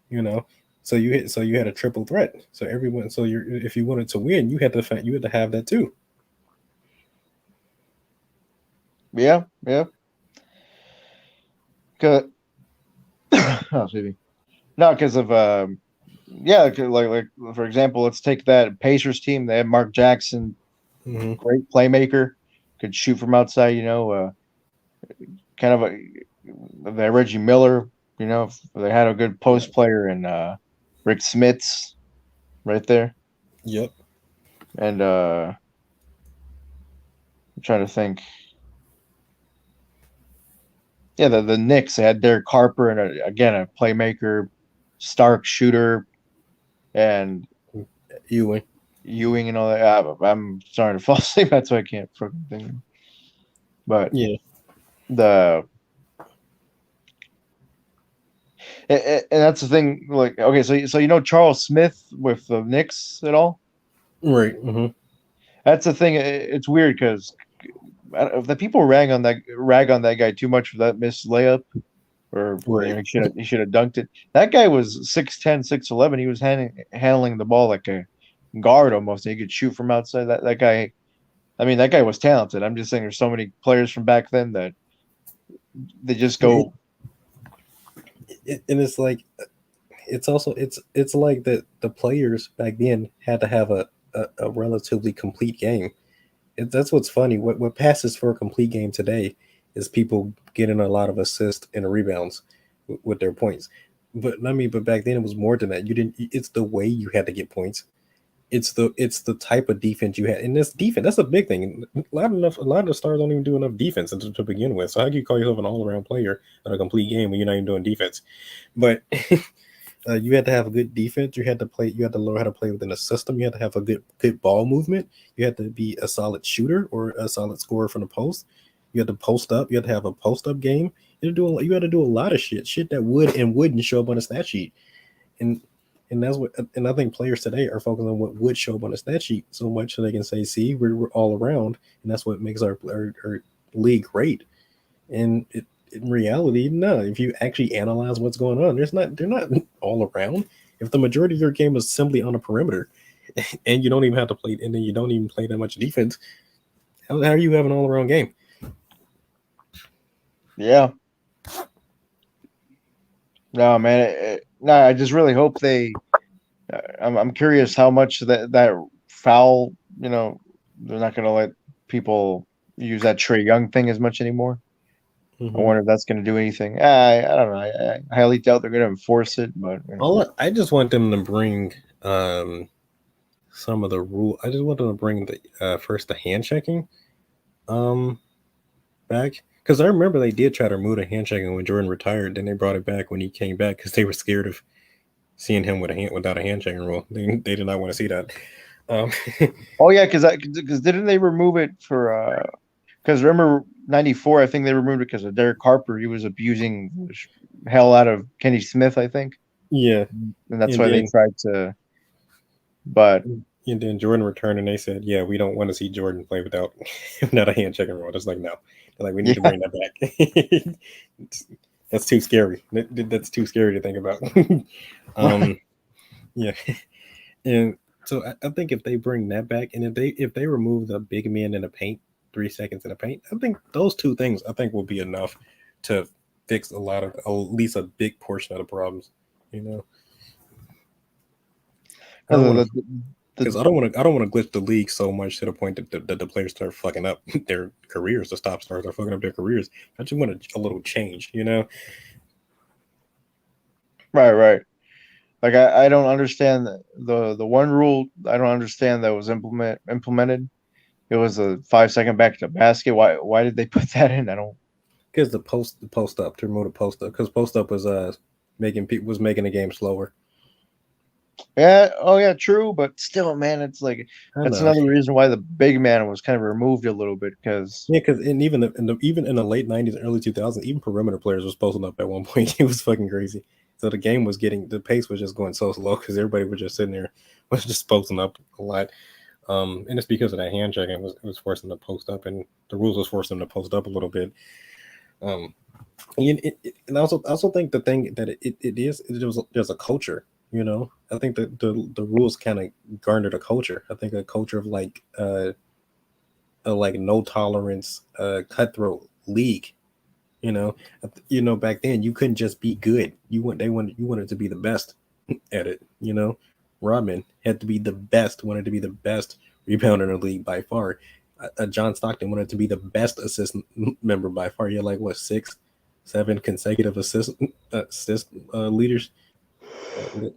You know. So you had a triple threat. So everyone. So if you wanted to win, you had to have that too. Yeah. Cause, excuse me. No, because of like for example, let's take that Pacers team. They had Mark Jackson, great playmaker, could shoot from outside. You know, kind of they Reggie Miller. You know, they had a good post player and. Rick Smits right there. Yep. And I'm trying to think. Yeah, the Knicks, they had Derek Harper and again a playmaker, Stark shooter, and Ewing and all that. I'm starting to fall asleep. That's why I can't fucking think. But yeah, and that's the thing. Like, okay, so you know Charles Smith with the Knicks at all? Right. Mm-hmm. That's the thing. It's weird because the people rag on that guy too much for that missed layup, or right. he should have dunked it. That guy was 6'10", 6'11". He was handling the ball like a guard almost. He could shoot from outside. That guy. I mean, that guy was talented. I'm just saying, there's so many players from back then that they just go. And it's like, it's like that the players back then had to have a relatively complete game. That's what's funny. What passes for a complete game today is people getting a lot of assists and rebounds with their points. But back then it was more than that. It's the way you had to get points. It's the type of defense you had. And this defense, that's a big thing. A lot of the stars don't even do enough defense to begin with. So how can you call yourself an all-around player in a complete game when you're not even doing defense? But you had to have a good defense. You had to learn how to play within a system. You had to have a good ball movement. You had to be a solid shooter or a solid scorer from the post. You had to post up. You had to have a post-up game. You had to do a lot of shit that would and wouldn't show up on a stat sheet. And I think players today are focused on what would show up on a stat sheet so much so they can say, see, we're all around, and that's what makes our league great. And in reality, no. If you actually analyze what's going on, they're not all around. If the majority of your game is simply on a perimeter, and you don't even have to play, and then you don't even play that much defense, how are you having an all around game? Yeah. No, man. No, I just really hope they. I'm curious how much that foul. They're not going to let people use that Trey Young thing as much anymore. I wonder if that's going to do anything. I don't know. I highly doubt they're going to enforce it, but I just want them to bring some of the rule. I just want them to bring the first the hand checking back, because I remember they did try to remove the hand checking when Jordan retired. Then they brought it back when he came back because they were scared of seeing him without a hand checking rule. They did not want to see that. Oh yeah, because didn't they remove it for? Because remember '94, I think they removed it because of Derek Harper. He was abusing the hell out of Kenny Smith, I think. Yeah, and that's why they tried to. But and then Jordan returned, and they said, "Yeah, we don't want to see Jordan play without a hand checking rule." It's like, no, they're like, we need to bring that back. That's too scary. That's too scary to think about. Yeah, and so I think if they bring that back, and if they remove the big man in the paint, 3 seconds in the paint, I think those two things will be enough to fix a lot of, at least a big portion of the problems. Because I don't want to glitch the league so much to the point that the players start fucking up their careers. The top stars are fucking up their careers. I just want a little change, Right. Like I don't understand the one rule. I don't understand that was implemented. It was a 5-second back to basket. Why did they put that in? I don't. Because the post up, to remove the post up, because post up was making the game slower. Yeah. Oh yeah. True. But still, man, it's like that's another reason why the big man was kind of removed a little bit because even in the late '90s and early 2000s, even perimeter players was posting up at one point. It was fucking crazy. So the game was the pace was just going so slow because everybody was just sitting there, was just posting up a lot. And it's because of that hand checking. It was forcing them to post up, and the rules was forcing them to post up a little bit. And I also think the thing that there's a culture. I think that the rules kind of garnered a culture. I think a culture of like no tolerance, cutthroat league. Back then you couldn't just be good. You wanted to be the best at it. Rodman had to be the best. Wanted to be the best rebounder in the league by far. John Stockton wanted to be the best assist member by far. He had 6, 7 consecutive assist leaders.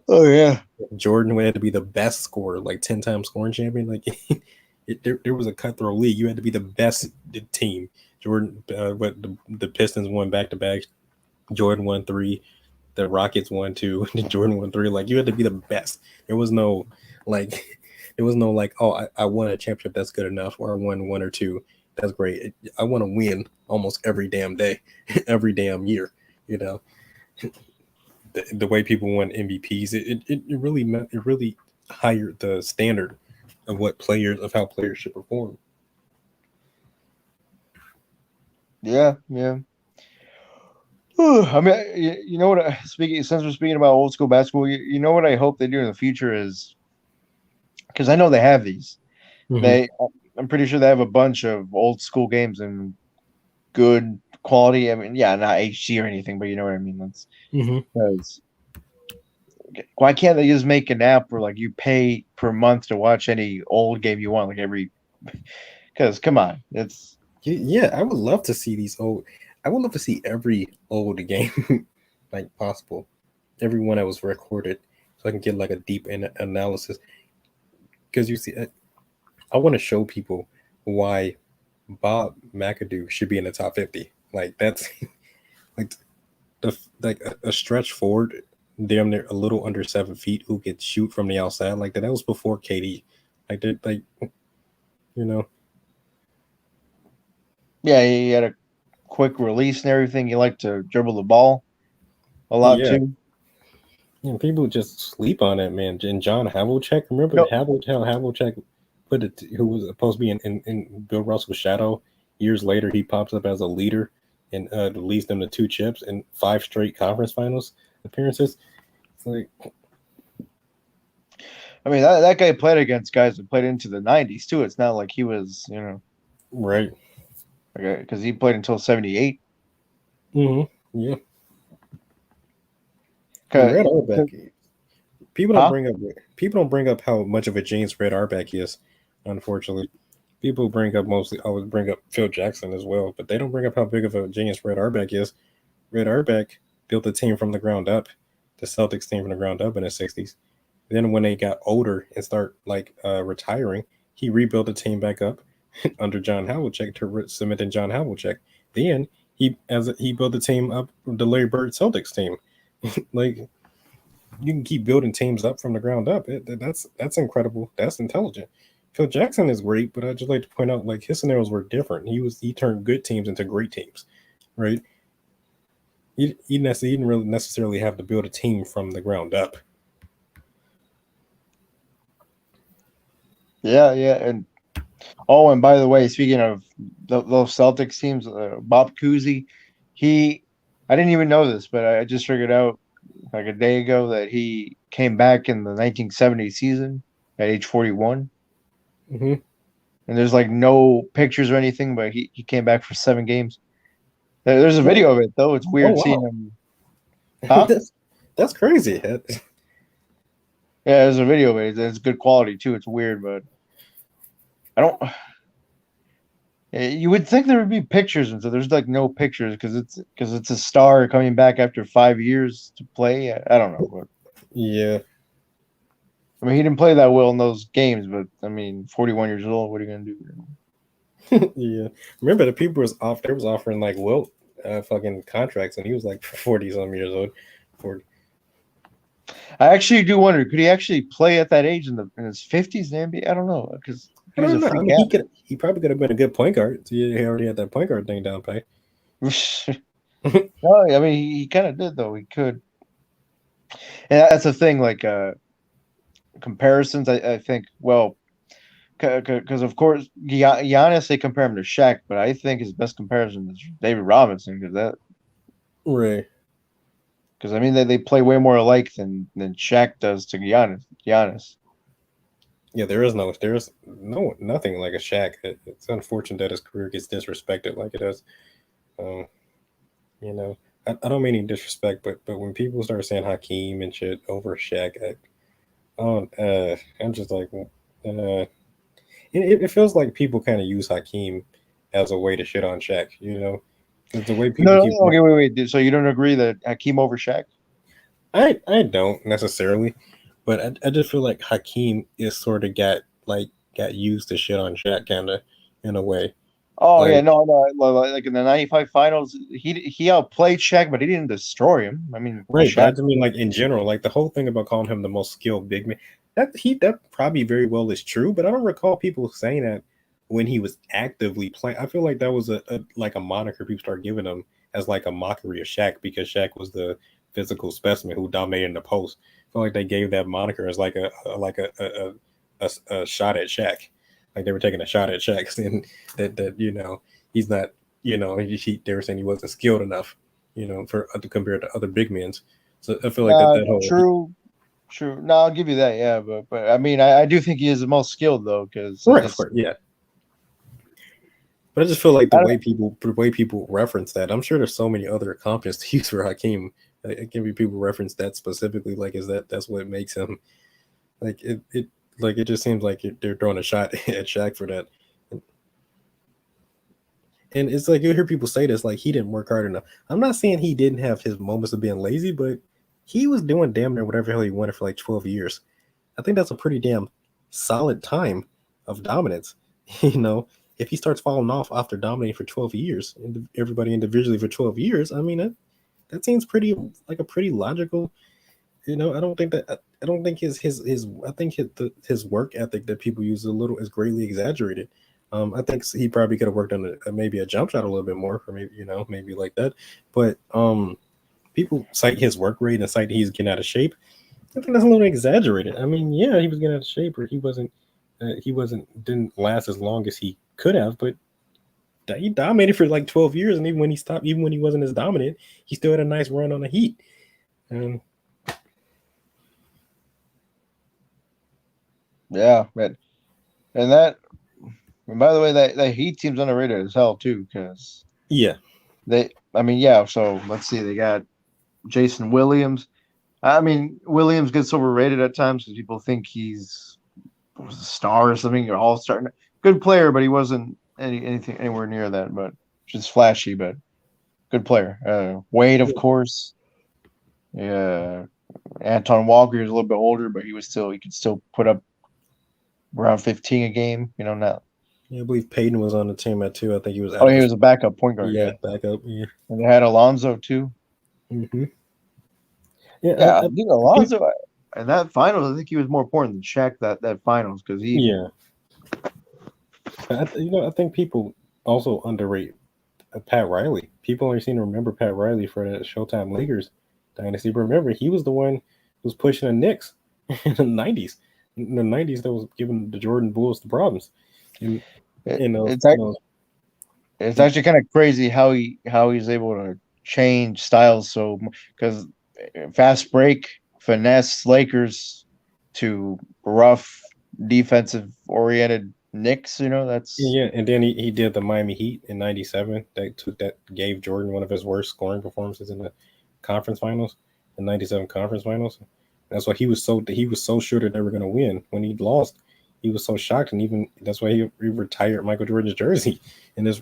Oh yeah. Jordan had to be the best scorer, 10-time scoring champion. There was a cutthroat league. You had to be the best team. Jordan, the Pistons won back-to-back. Jordan won 3. The Rockets won 2. Jordan won 3. You had to be the best. There was no oh, I won a championship, that's good enough, or I won 1 or 2, that's great. I want to win almost every damn day, every damn year. The way people won MVPs, it really higher the standard of how players should perform. Yeah. I mean, you know what? Since we're speaking about old school basketball, you know what I hope they do in the future is, because I know they have these. Mm-hmm. I'm pretty sure they have a bunch of old school games and good quality. I mean, yeah, not HD or anything, but you know what I mean. That's because why can't they just make an app where you pay per month to watch any old game you want, because come on, it's I would love to see these old. I would love to see every old game possible, every one that was recorded, so I can get a deep analysis. Because you see, I want to show people why Bob McAdoo should be in the top 50. That's a stretch forward, damn near a little under 7 feet, who could shoot from the outside like that. That was before KD. Yeah, he had a quick release and everything. He liked to dribble the ball a lot too. Yeah, people just sleep on that, man. And John Havlicek, remember Havlicek put it, who was supposed to be in Bill Russell's shadow. Years later, he pops up as a leader and leads them to 2 chips and 5 straight conference finals appearances. It's I mean, that guy played against guys that played into the 90s too. It's not like he was, right. Okay, because he played until 78. Mm-hmm. Yeah. Red Auerbach. People don't Huh? bring up how much of a genius Red Auerbach is. Unfortunately, people always bring up Phil Jackson as well, but they don't bring up how big of a genius Red Auerbach is. Red Auerbach built the team from the ground up, the Celtics team from the ground up in the '60s. Then when they got older and start retiring, he rebuilt the team back up under John Havlicek to cement in John Havlicek. Then he built the team up, the Larry Bird Celtics team. Like, you can keep building teams up from the ground up. That's incredible. That's intelligent. Phil Jackson is great, but I'd just like to point out, like, his scenarios were different. He turned good teams into great teams, right? He didn't really necessarily have to build a team from the ground up. Yeah, and and by the way, speaking of those Celtics teams, Bob Cousy, I didn't even know this, but I just figured out like a day ago that he came back in the 1970 season at age 41. Mm-hmm. And there's like no pictures or anything, but he came back for 7 games. There's a video of it though. It's weird seeing him. Huh? That's crazy. Yeah, there's a video of it. It's good quality too. It's weird, but I don't. You would think there would be pictures, and so there's like no pictures because it's a star coming back after 5 years to play. I don't know. But, yeah. I mean, he didn't play that well in those games, but I mean, 41 years old. What are you gonna do? Yeah. Remember the people they was offering like Wilt fucking contracts, and he was like 40 some years old. 40. I actually do wonder, could he actually play at that age in his 50s in the NBA? I don't know, because he was a freak athlete. He probably could have been a good point guard. So he already had that point guard thing down pat. No, I mean he kind of did though. He could, and that's the thing. Like comparisons, I think. Well, because of course Giannis, they compare him to Shaq, but I think his best comparison is David Robinson because that. Right. Because I mean they play way more alike than Shaq does to Giannis. Yeah, there's nothing like a Shaq. It's unfortunate that his career gets disrespected like it does. You know, I don't mean any disrespect, but when people start saying Hakeem and shit over Shaq, I'm just like, it feels like people kind of use Hakeem as a way to shit on Shaq. You know, it's the way people. Okay, wait. So you don't agree that Hakeem over Shaq? I don't necessarily. But I just feel like Hakeem is sort of got used to shit on Shaq kind of in a way. Oh yeah, no. Like in the '95 finals, he outplayed Shaq, but he didn't destroy him. I mean, right? Shaq, But I mean, like in general, like the whole thing about calling him the most skilled big man, that probably very well is true. But I don't recall people saying that when he was actively playing. I feel like that was a moniker people started giving him as like a mockery of Shaq because Shaq was the physical specimen who dominated in the post. I feel like they gave that moniker as like a shot at Shaq, like they were taking a shot at Shaq, saying that you know he's not, you know, they were saying he wasn't skilled enough, you know, for compared to other big men. So I feel like that whole true. No, I'll give you that. Yeah, but I mean, I do think he is the most skilled though, because of course, yeah. But I just feel like the way people reference that, I'm sure there's so many other accomplishments to use for Hakeem. It can be people reference that specifically, like that's what makes him like it. It just seems like they're throwing a shot at Shaq for that. And it's like you hear people say this, like he didn't work hard enough. I'm not saying he didn't have his moments of being lazy, but he was doing damn near whatever the hell he wanted for like 12 years. I think that's a pretty damn solid time of dominance. You know, if he starts falling off after dominating for 12 years, and everybody individually for 12 years, I mean, that seems pretty like a pretty logical. You know, I think his work ethic that people use is greatly exaggerated. I think he probably could have worked on maybe a jump shot a little bit more, or maybe like that. But people cite his work rate and cite he's getting out of shape. I think that's a little exaggerated. I mean, yeah, he was getting out of shape, or didn't last as long as he could have, but he dominated for like 12 years, and even when he wasn't as dominant, he still had a nice run on the Heat. And yeah, and by the way, that Heat team's underrated as hell too, because yeah, so let's see, they got Jason Williams, I mean, Williams gets overrated at times because people think he's a star or something, or all-star. Good player, but he wasn't anything anywhere near that. But just flashy, but good player. Wade, of course. Yeah, Anton Walker is a little bit older, but he could still put up around 15 a game. Not. Yeah, I believe Peyton was on the team at 2. I think he was. Oh, he was a backup point guard. Yeah, backup. Yeah, and they had Alonzo too. Mm-hmm. Yeah, dude, Alonzo in that finals, I think he was more important than Shaq that finals because he. Yeah. I think people also underrate Pat Riley. People only seem to remember Pat Riley for that Showtime Lakers dynasty. But remember, he was the one who was pushing the Knicks in the 90s. In the 90s, that was giving the Jordan Bulls the problems. It's actually kind of crazy how he's able to change styles. So because fast break, finesse Lakers to rough defensive oriented Knicks, that's and then he did the Miami Heat in '97. That gave Jordan one of his worst scoring performances in the conference finals, the '97 conference finals. That's why he was so sure that they were going to win. When he lost, he was so shocked, and even that's why he retired Michael Jordan's jersey in his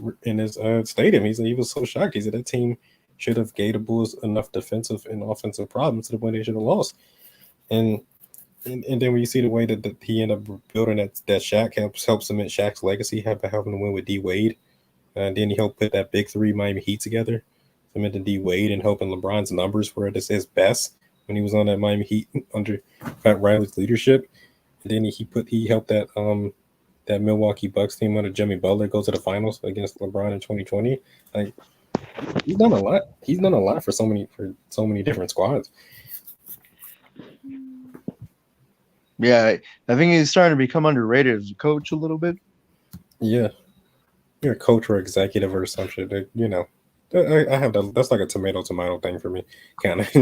stadium. He said he was so shocked. He said that team should have gave the Bulls enough defensive and offensive problems to the point they should have lost. And then when you see the way that he ended up building that Shaq helped cement Shaq's legacy, having to win with D Wade, and then he helped put that big three Miami Heat together, cementing D Wade and helping LeBron's numbers were at his best when he was on that Miami Heat under Pat Riley's leadership. And then he helped that Milwaukee Bucks team under Jimmy Butler go to the finals against LeBron in 2020. Like he's done a lot. He's done a lot for so many different squads. Yeah, I think he's starting to become underrated as a coach a little bit. Yeah, you're a coach or executive or some shit. I have that. That's like a tomato thing for me, kind of.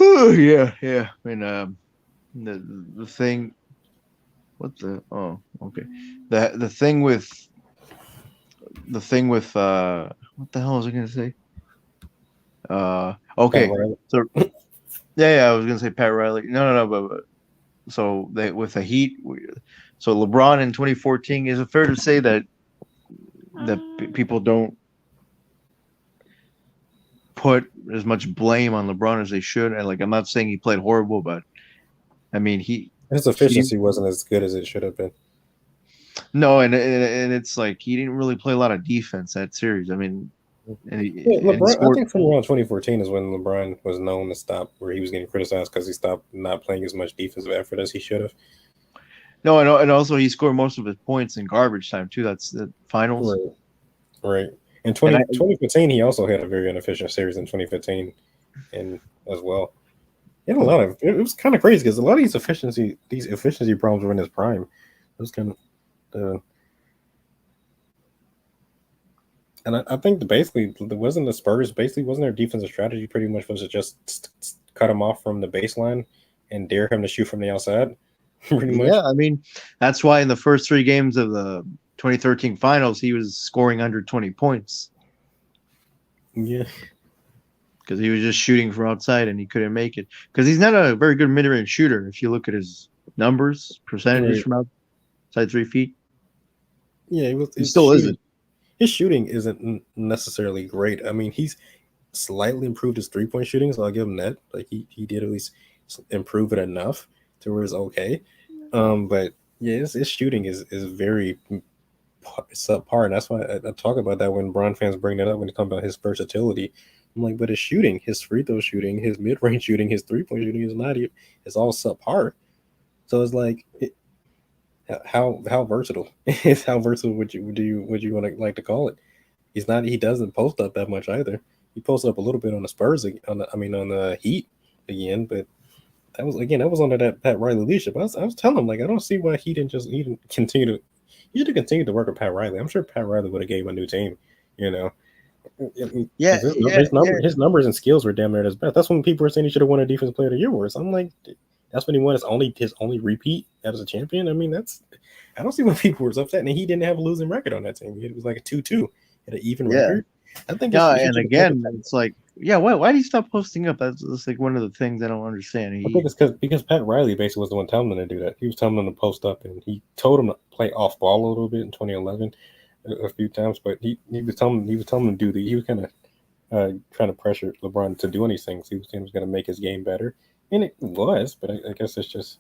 Yeah. I mean, the thing. What the? Oh, okay. The thing with. What the hell was I gonna say? Okay. So. Yeah, I was gonna say Pat Riley. No, but so with the Heat, so LeBron in 2014, is it fair to say that people don't put as much blame on LeBron as they should? And I'm not saying he played horrible, but I mean his efficiency wasn't as good as it should have been. No, and it's like he didn't really play a lot of defense that series. I mean. LeBron, I think from around 2014 is when LeBron was known to stop, where he was getting criticized because he stopped not playing as much defensive effort as he should have. No, and also he scored most of his points in garbage time too. That's the finals. Right. In 2015, he also had a very inefficient series in 2015, and as well. He had a lot of. It was kind of crazy because a lot of these efficiency problems were in his prime. It was kind of. And I think basically wasn't the Spurs wasn't their defensive strategy pretty much was to just cut him off from the baseline and dare him to shoot from the outside? Pretty much. Yeah, I mean that's why in the first 3 games of the 2013 finals he was scoring under 20 points. Yeah, because he was just shooting from outside and he couldn't make it because he's not a very good mid-range shooter. If you look at his numbers, percentages from outside 3 feet. Yeah, he still isn't. His shooting isn't necessarily great. I mean, he's slightly improved his 3-point shooting, so I'll give him that. Like he did at least improve it enough to where it's okay. But yeah, his shooting is very subpar, and that's why I talk about that when Bron fans bring that up when it comes about his versatility. I'm like, but his shooting, his free throw shooting, his mid-range shooting, his 3-point shooting is not even. It's all subpar. So it's like. How versatile is how versatile would you want to like to call it? He doesn't post up that much either. He posted up a little bit on the Spurs on the Heat again, but that was under that Pat Riley leadership. I was telling him, like, I don't see why he didn't continue to work with Pat Riley. I'm sure Pat Riley would have gave him a new team, Yeah, his numbers and skills were damn near his best. That's when people were saying he should have won a defensive player of the year award. So I'm like, that's when he won his only repeat as a champion. I mean, I don't see why people were upset. And he didn't have a losing record on that team. It was like a 2-2, had an even record. I think. Yeah, and again, it's like yeah, why did he stop posting up? That's like one of the things I don't understand. I think it's because Pat Riley basically was the one telling them to do that. He was telling them to post up, and he told them to play off ball a little bit in 2011 a few times. But he was telling them to do he was kind of trying to pressure LeBron to do these things. He was saying he was going to make his game better, and it was. But I guess it's just.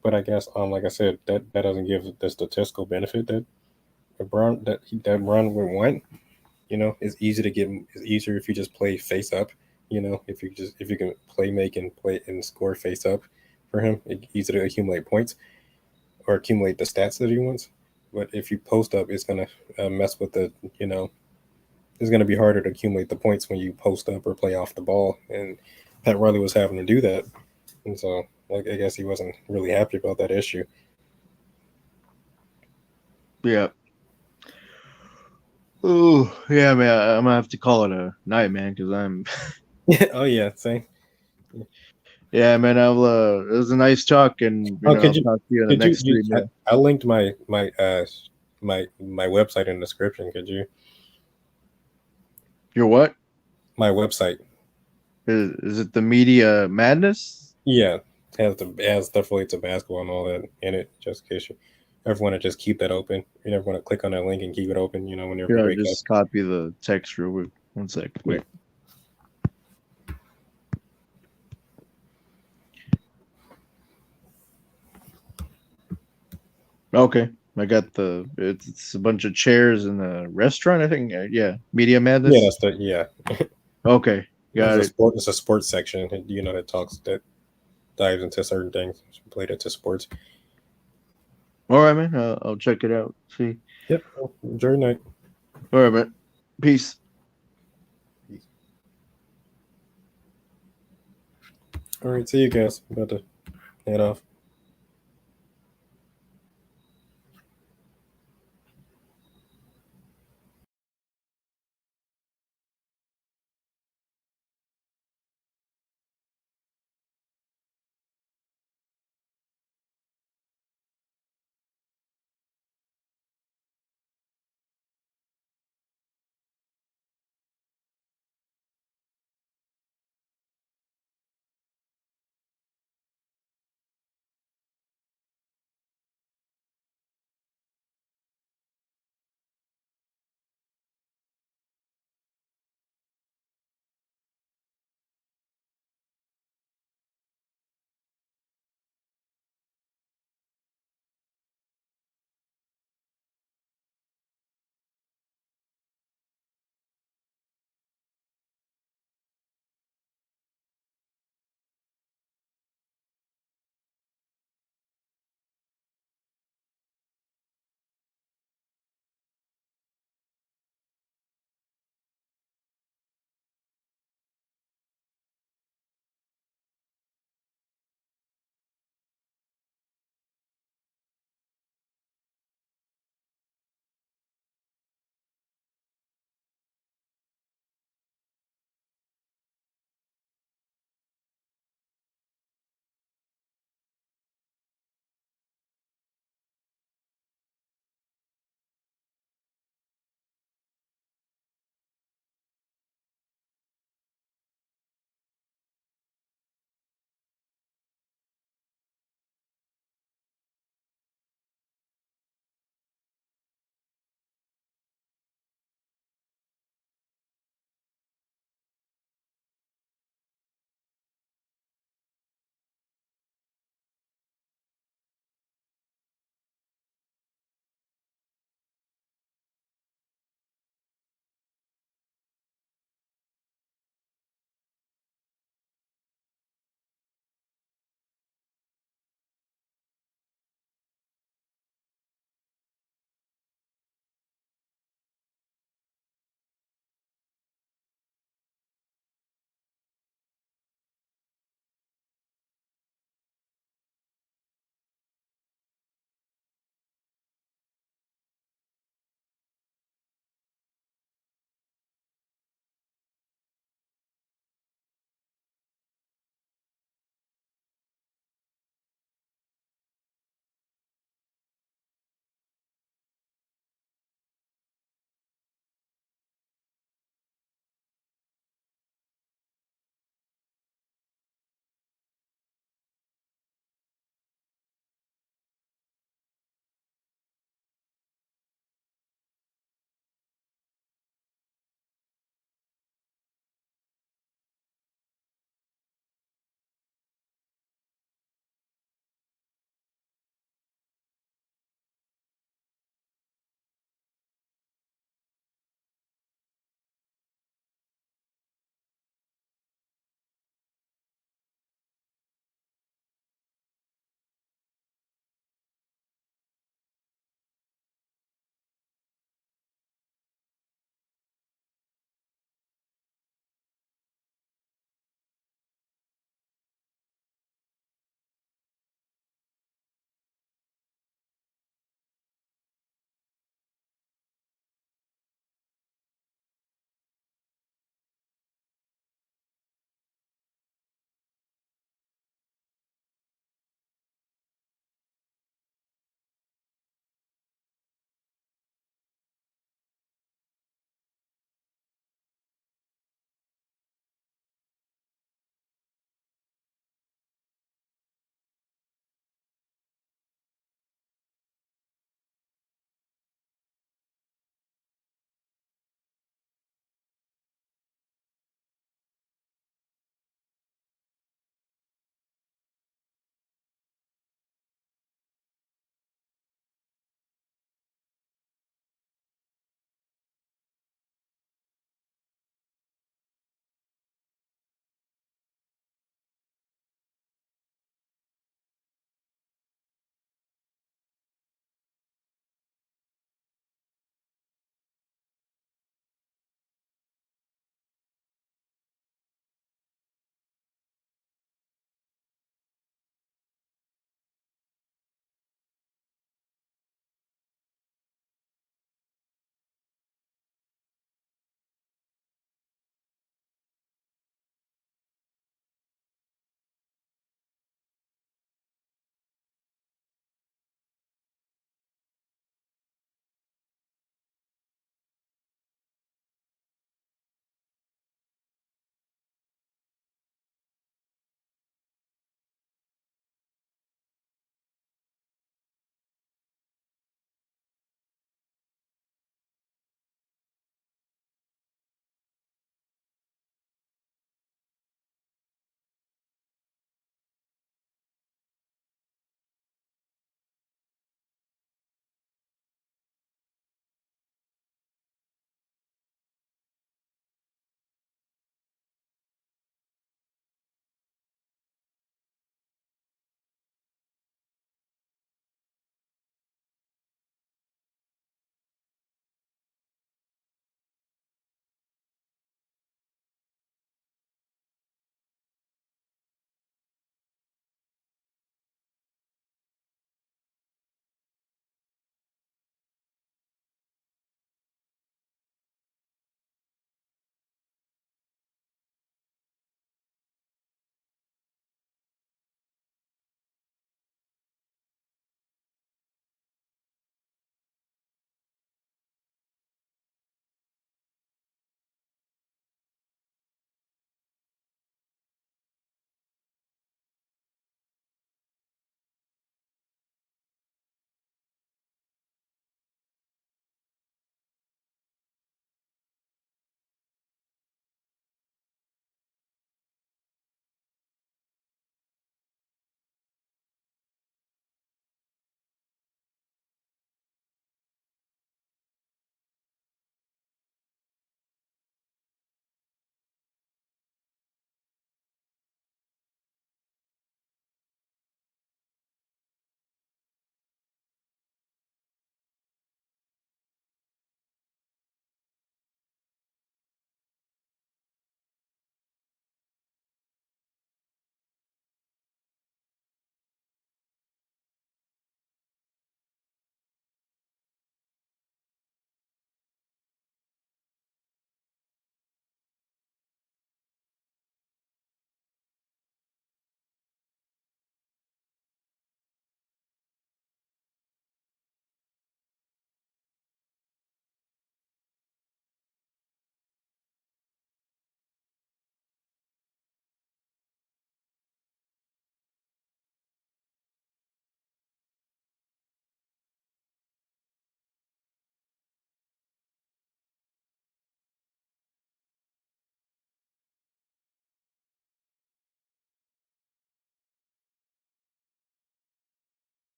But I guess like I said, that doesn't give the statistical benefit that LeBron that LeBron would want. It's easier if you just play face up. If you can play and score face up for him, it's easy to accumulate points or accumulate the stats that he wants. But if you post up, it's gonna mess with the it's gonna be harder to accumulate the points when you post up or play off the ball. And Pat Riley was having to do that, and so I guess he wasn't really happy about that issue. Yeah. Oh yeah, man. I'm gonna have to call it a night, man, because I'm. Oh yeah, same. Yeah, man. It was a nice talk, and I'll talk to you in the next stream. I linked my website in the description. Could you? Your what? My website. Is it the Media Madness? Yeah, it has stuff related to basketball and all that in it. Just in case you ever want to just keep that open, you never want to click on that link and keep it open. Whenever you wake just copy the text real quick. 1 sec. Wait. Okay, I got it's a bunch of chairs in a restaurant. I think. Yeah, Media Madness. Yeah, that's Okay, got it. It's a sports section. That dives into certain things related to sports. All right, man. I'll check it out. See. Yep. Enjoy your night. All right, man. Peace. All right. See you guys. I'm about to head off.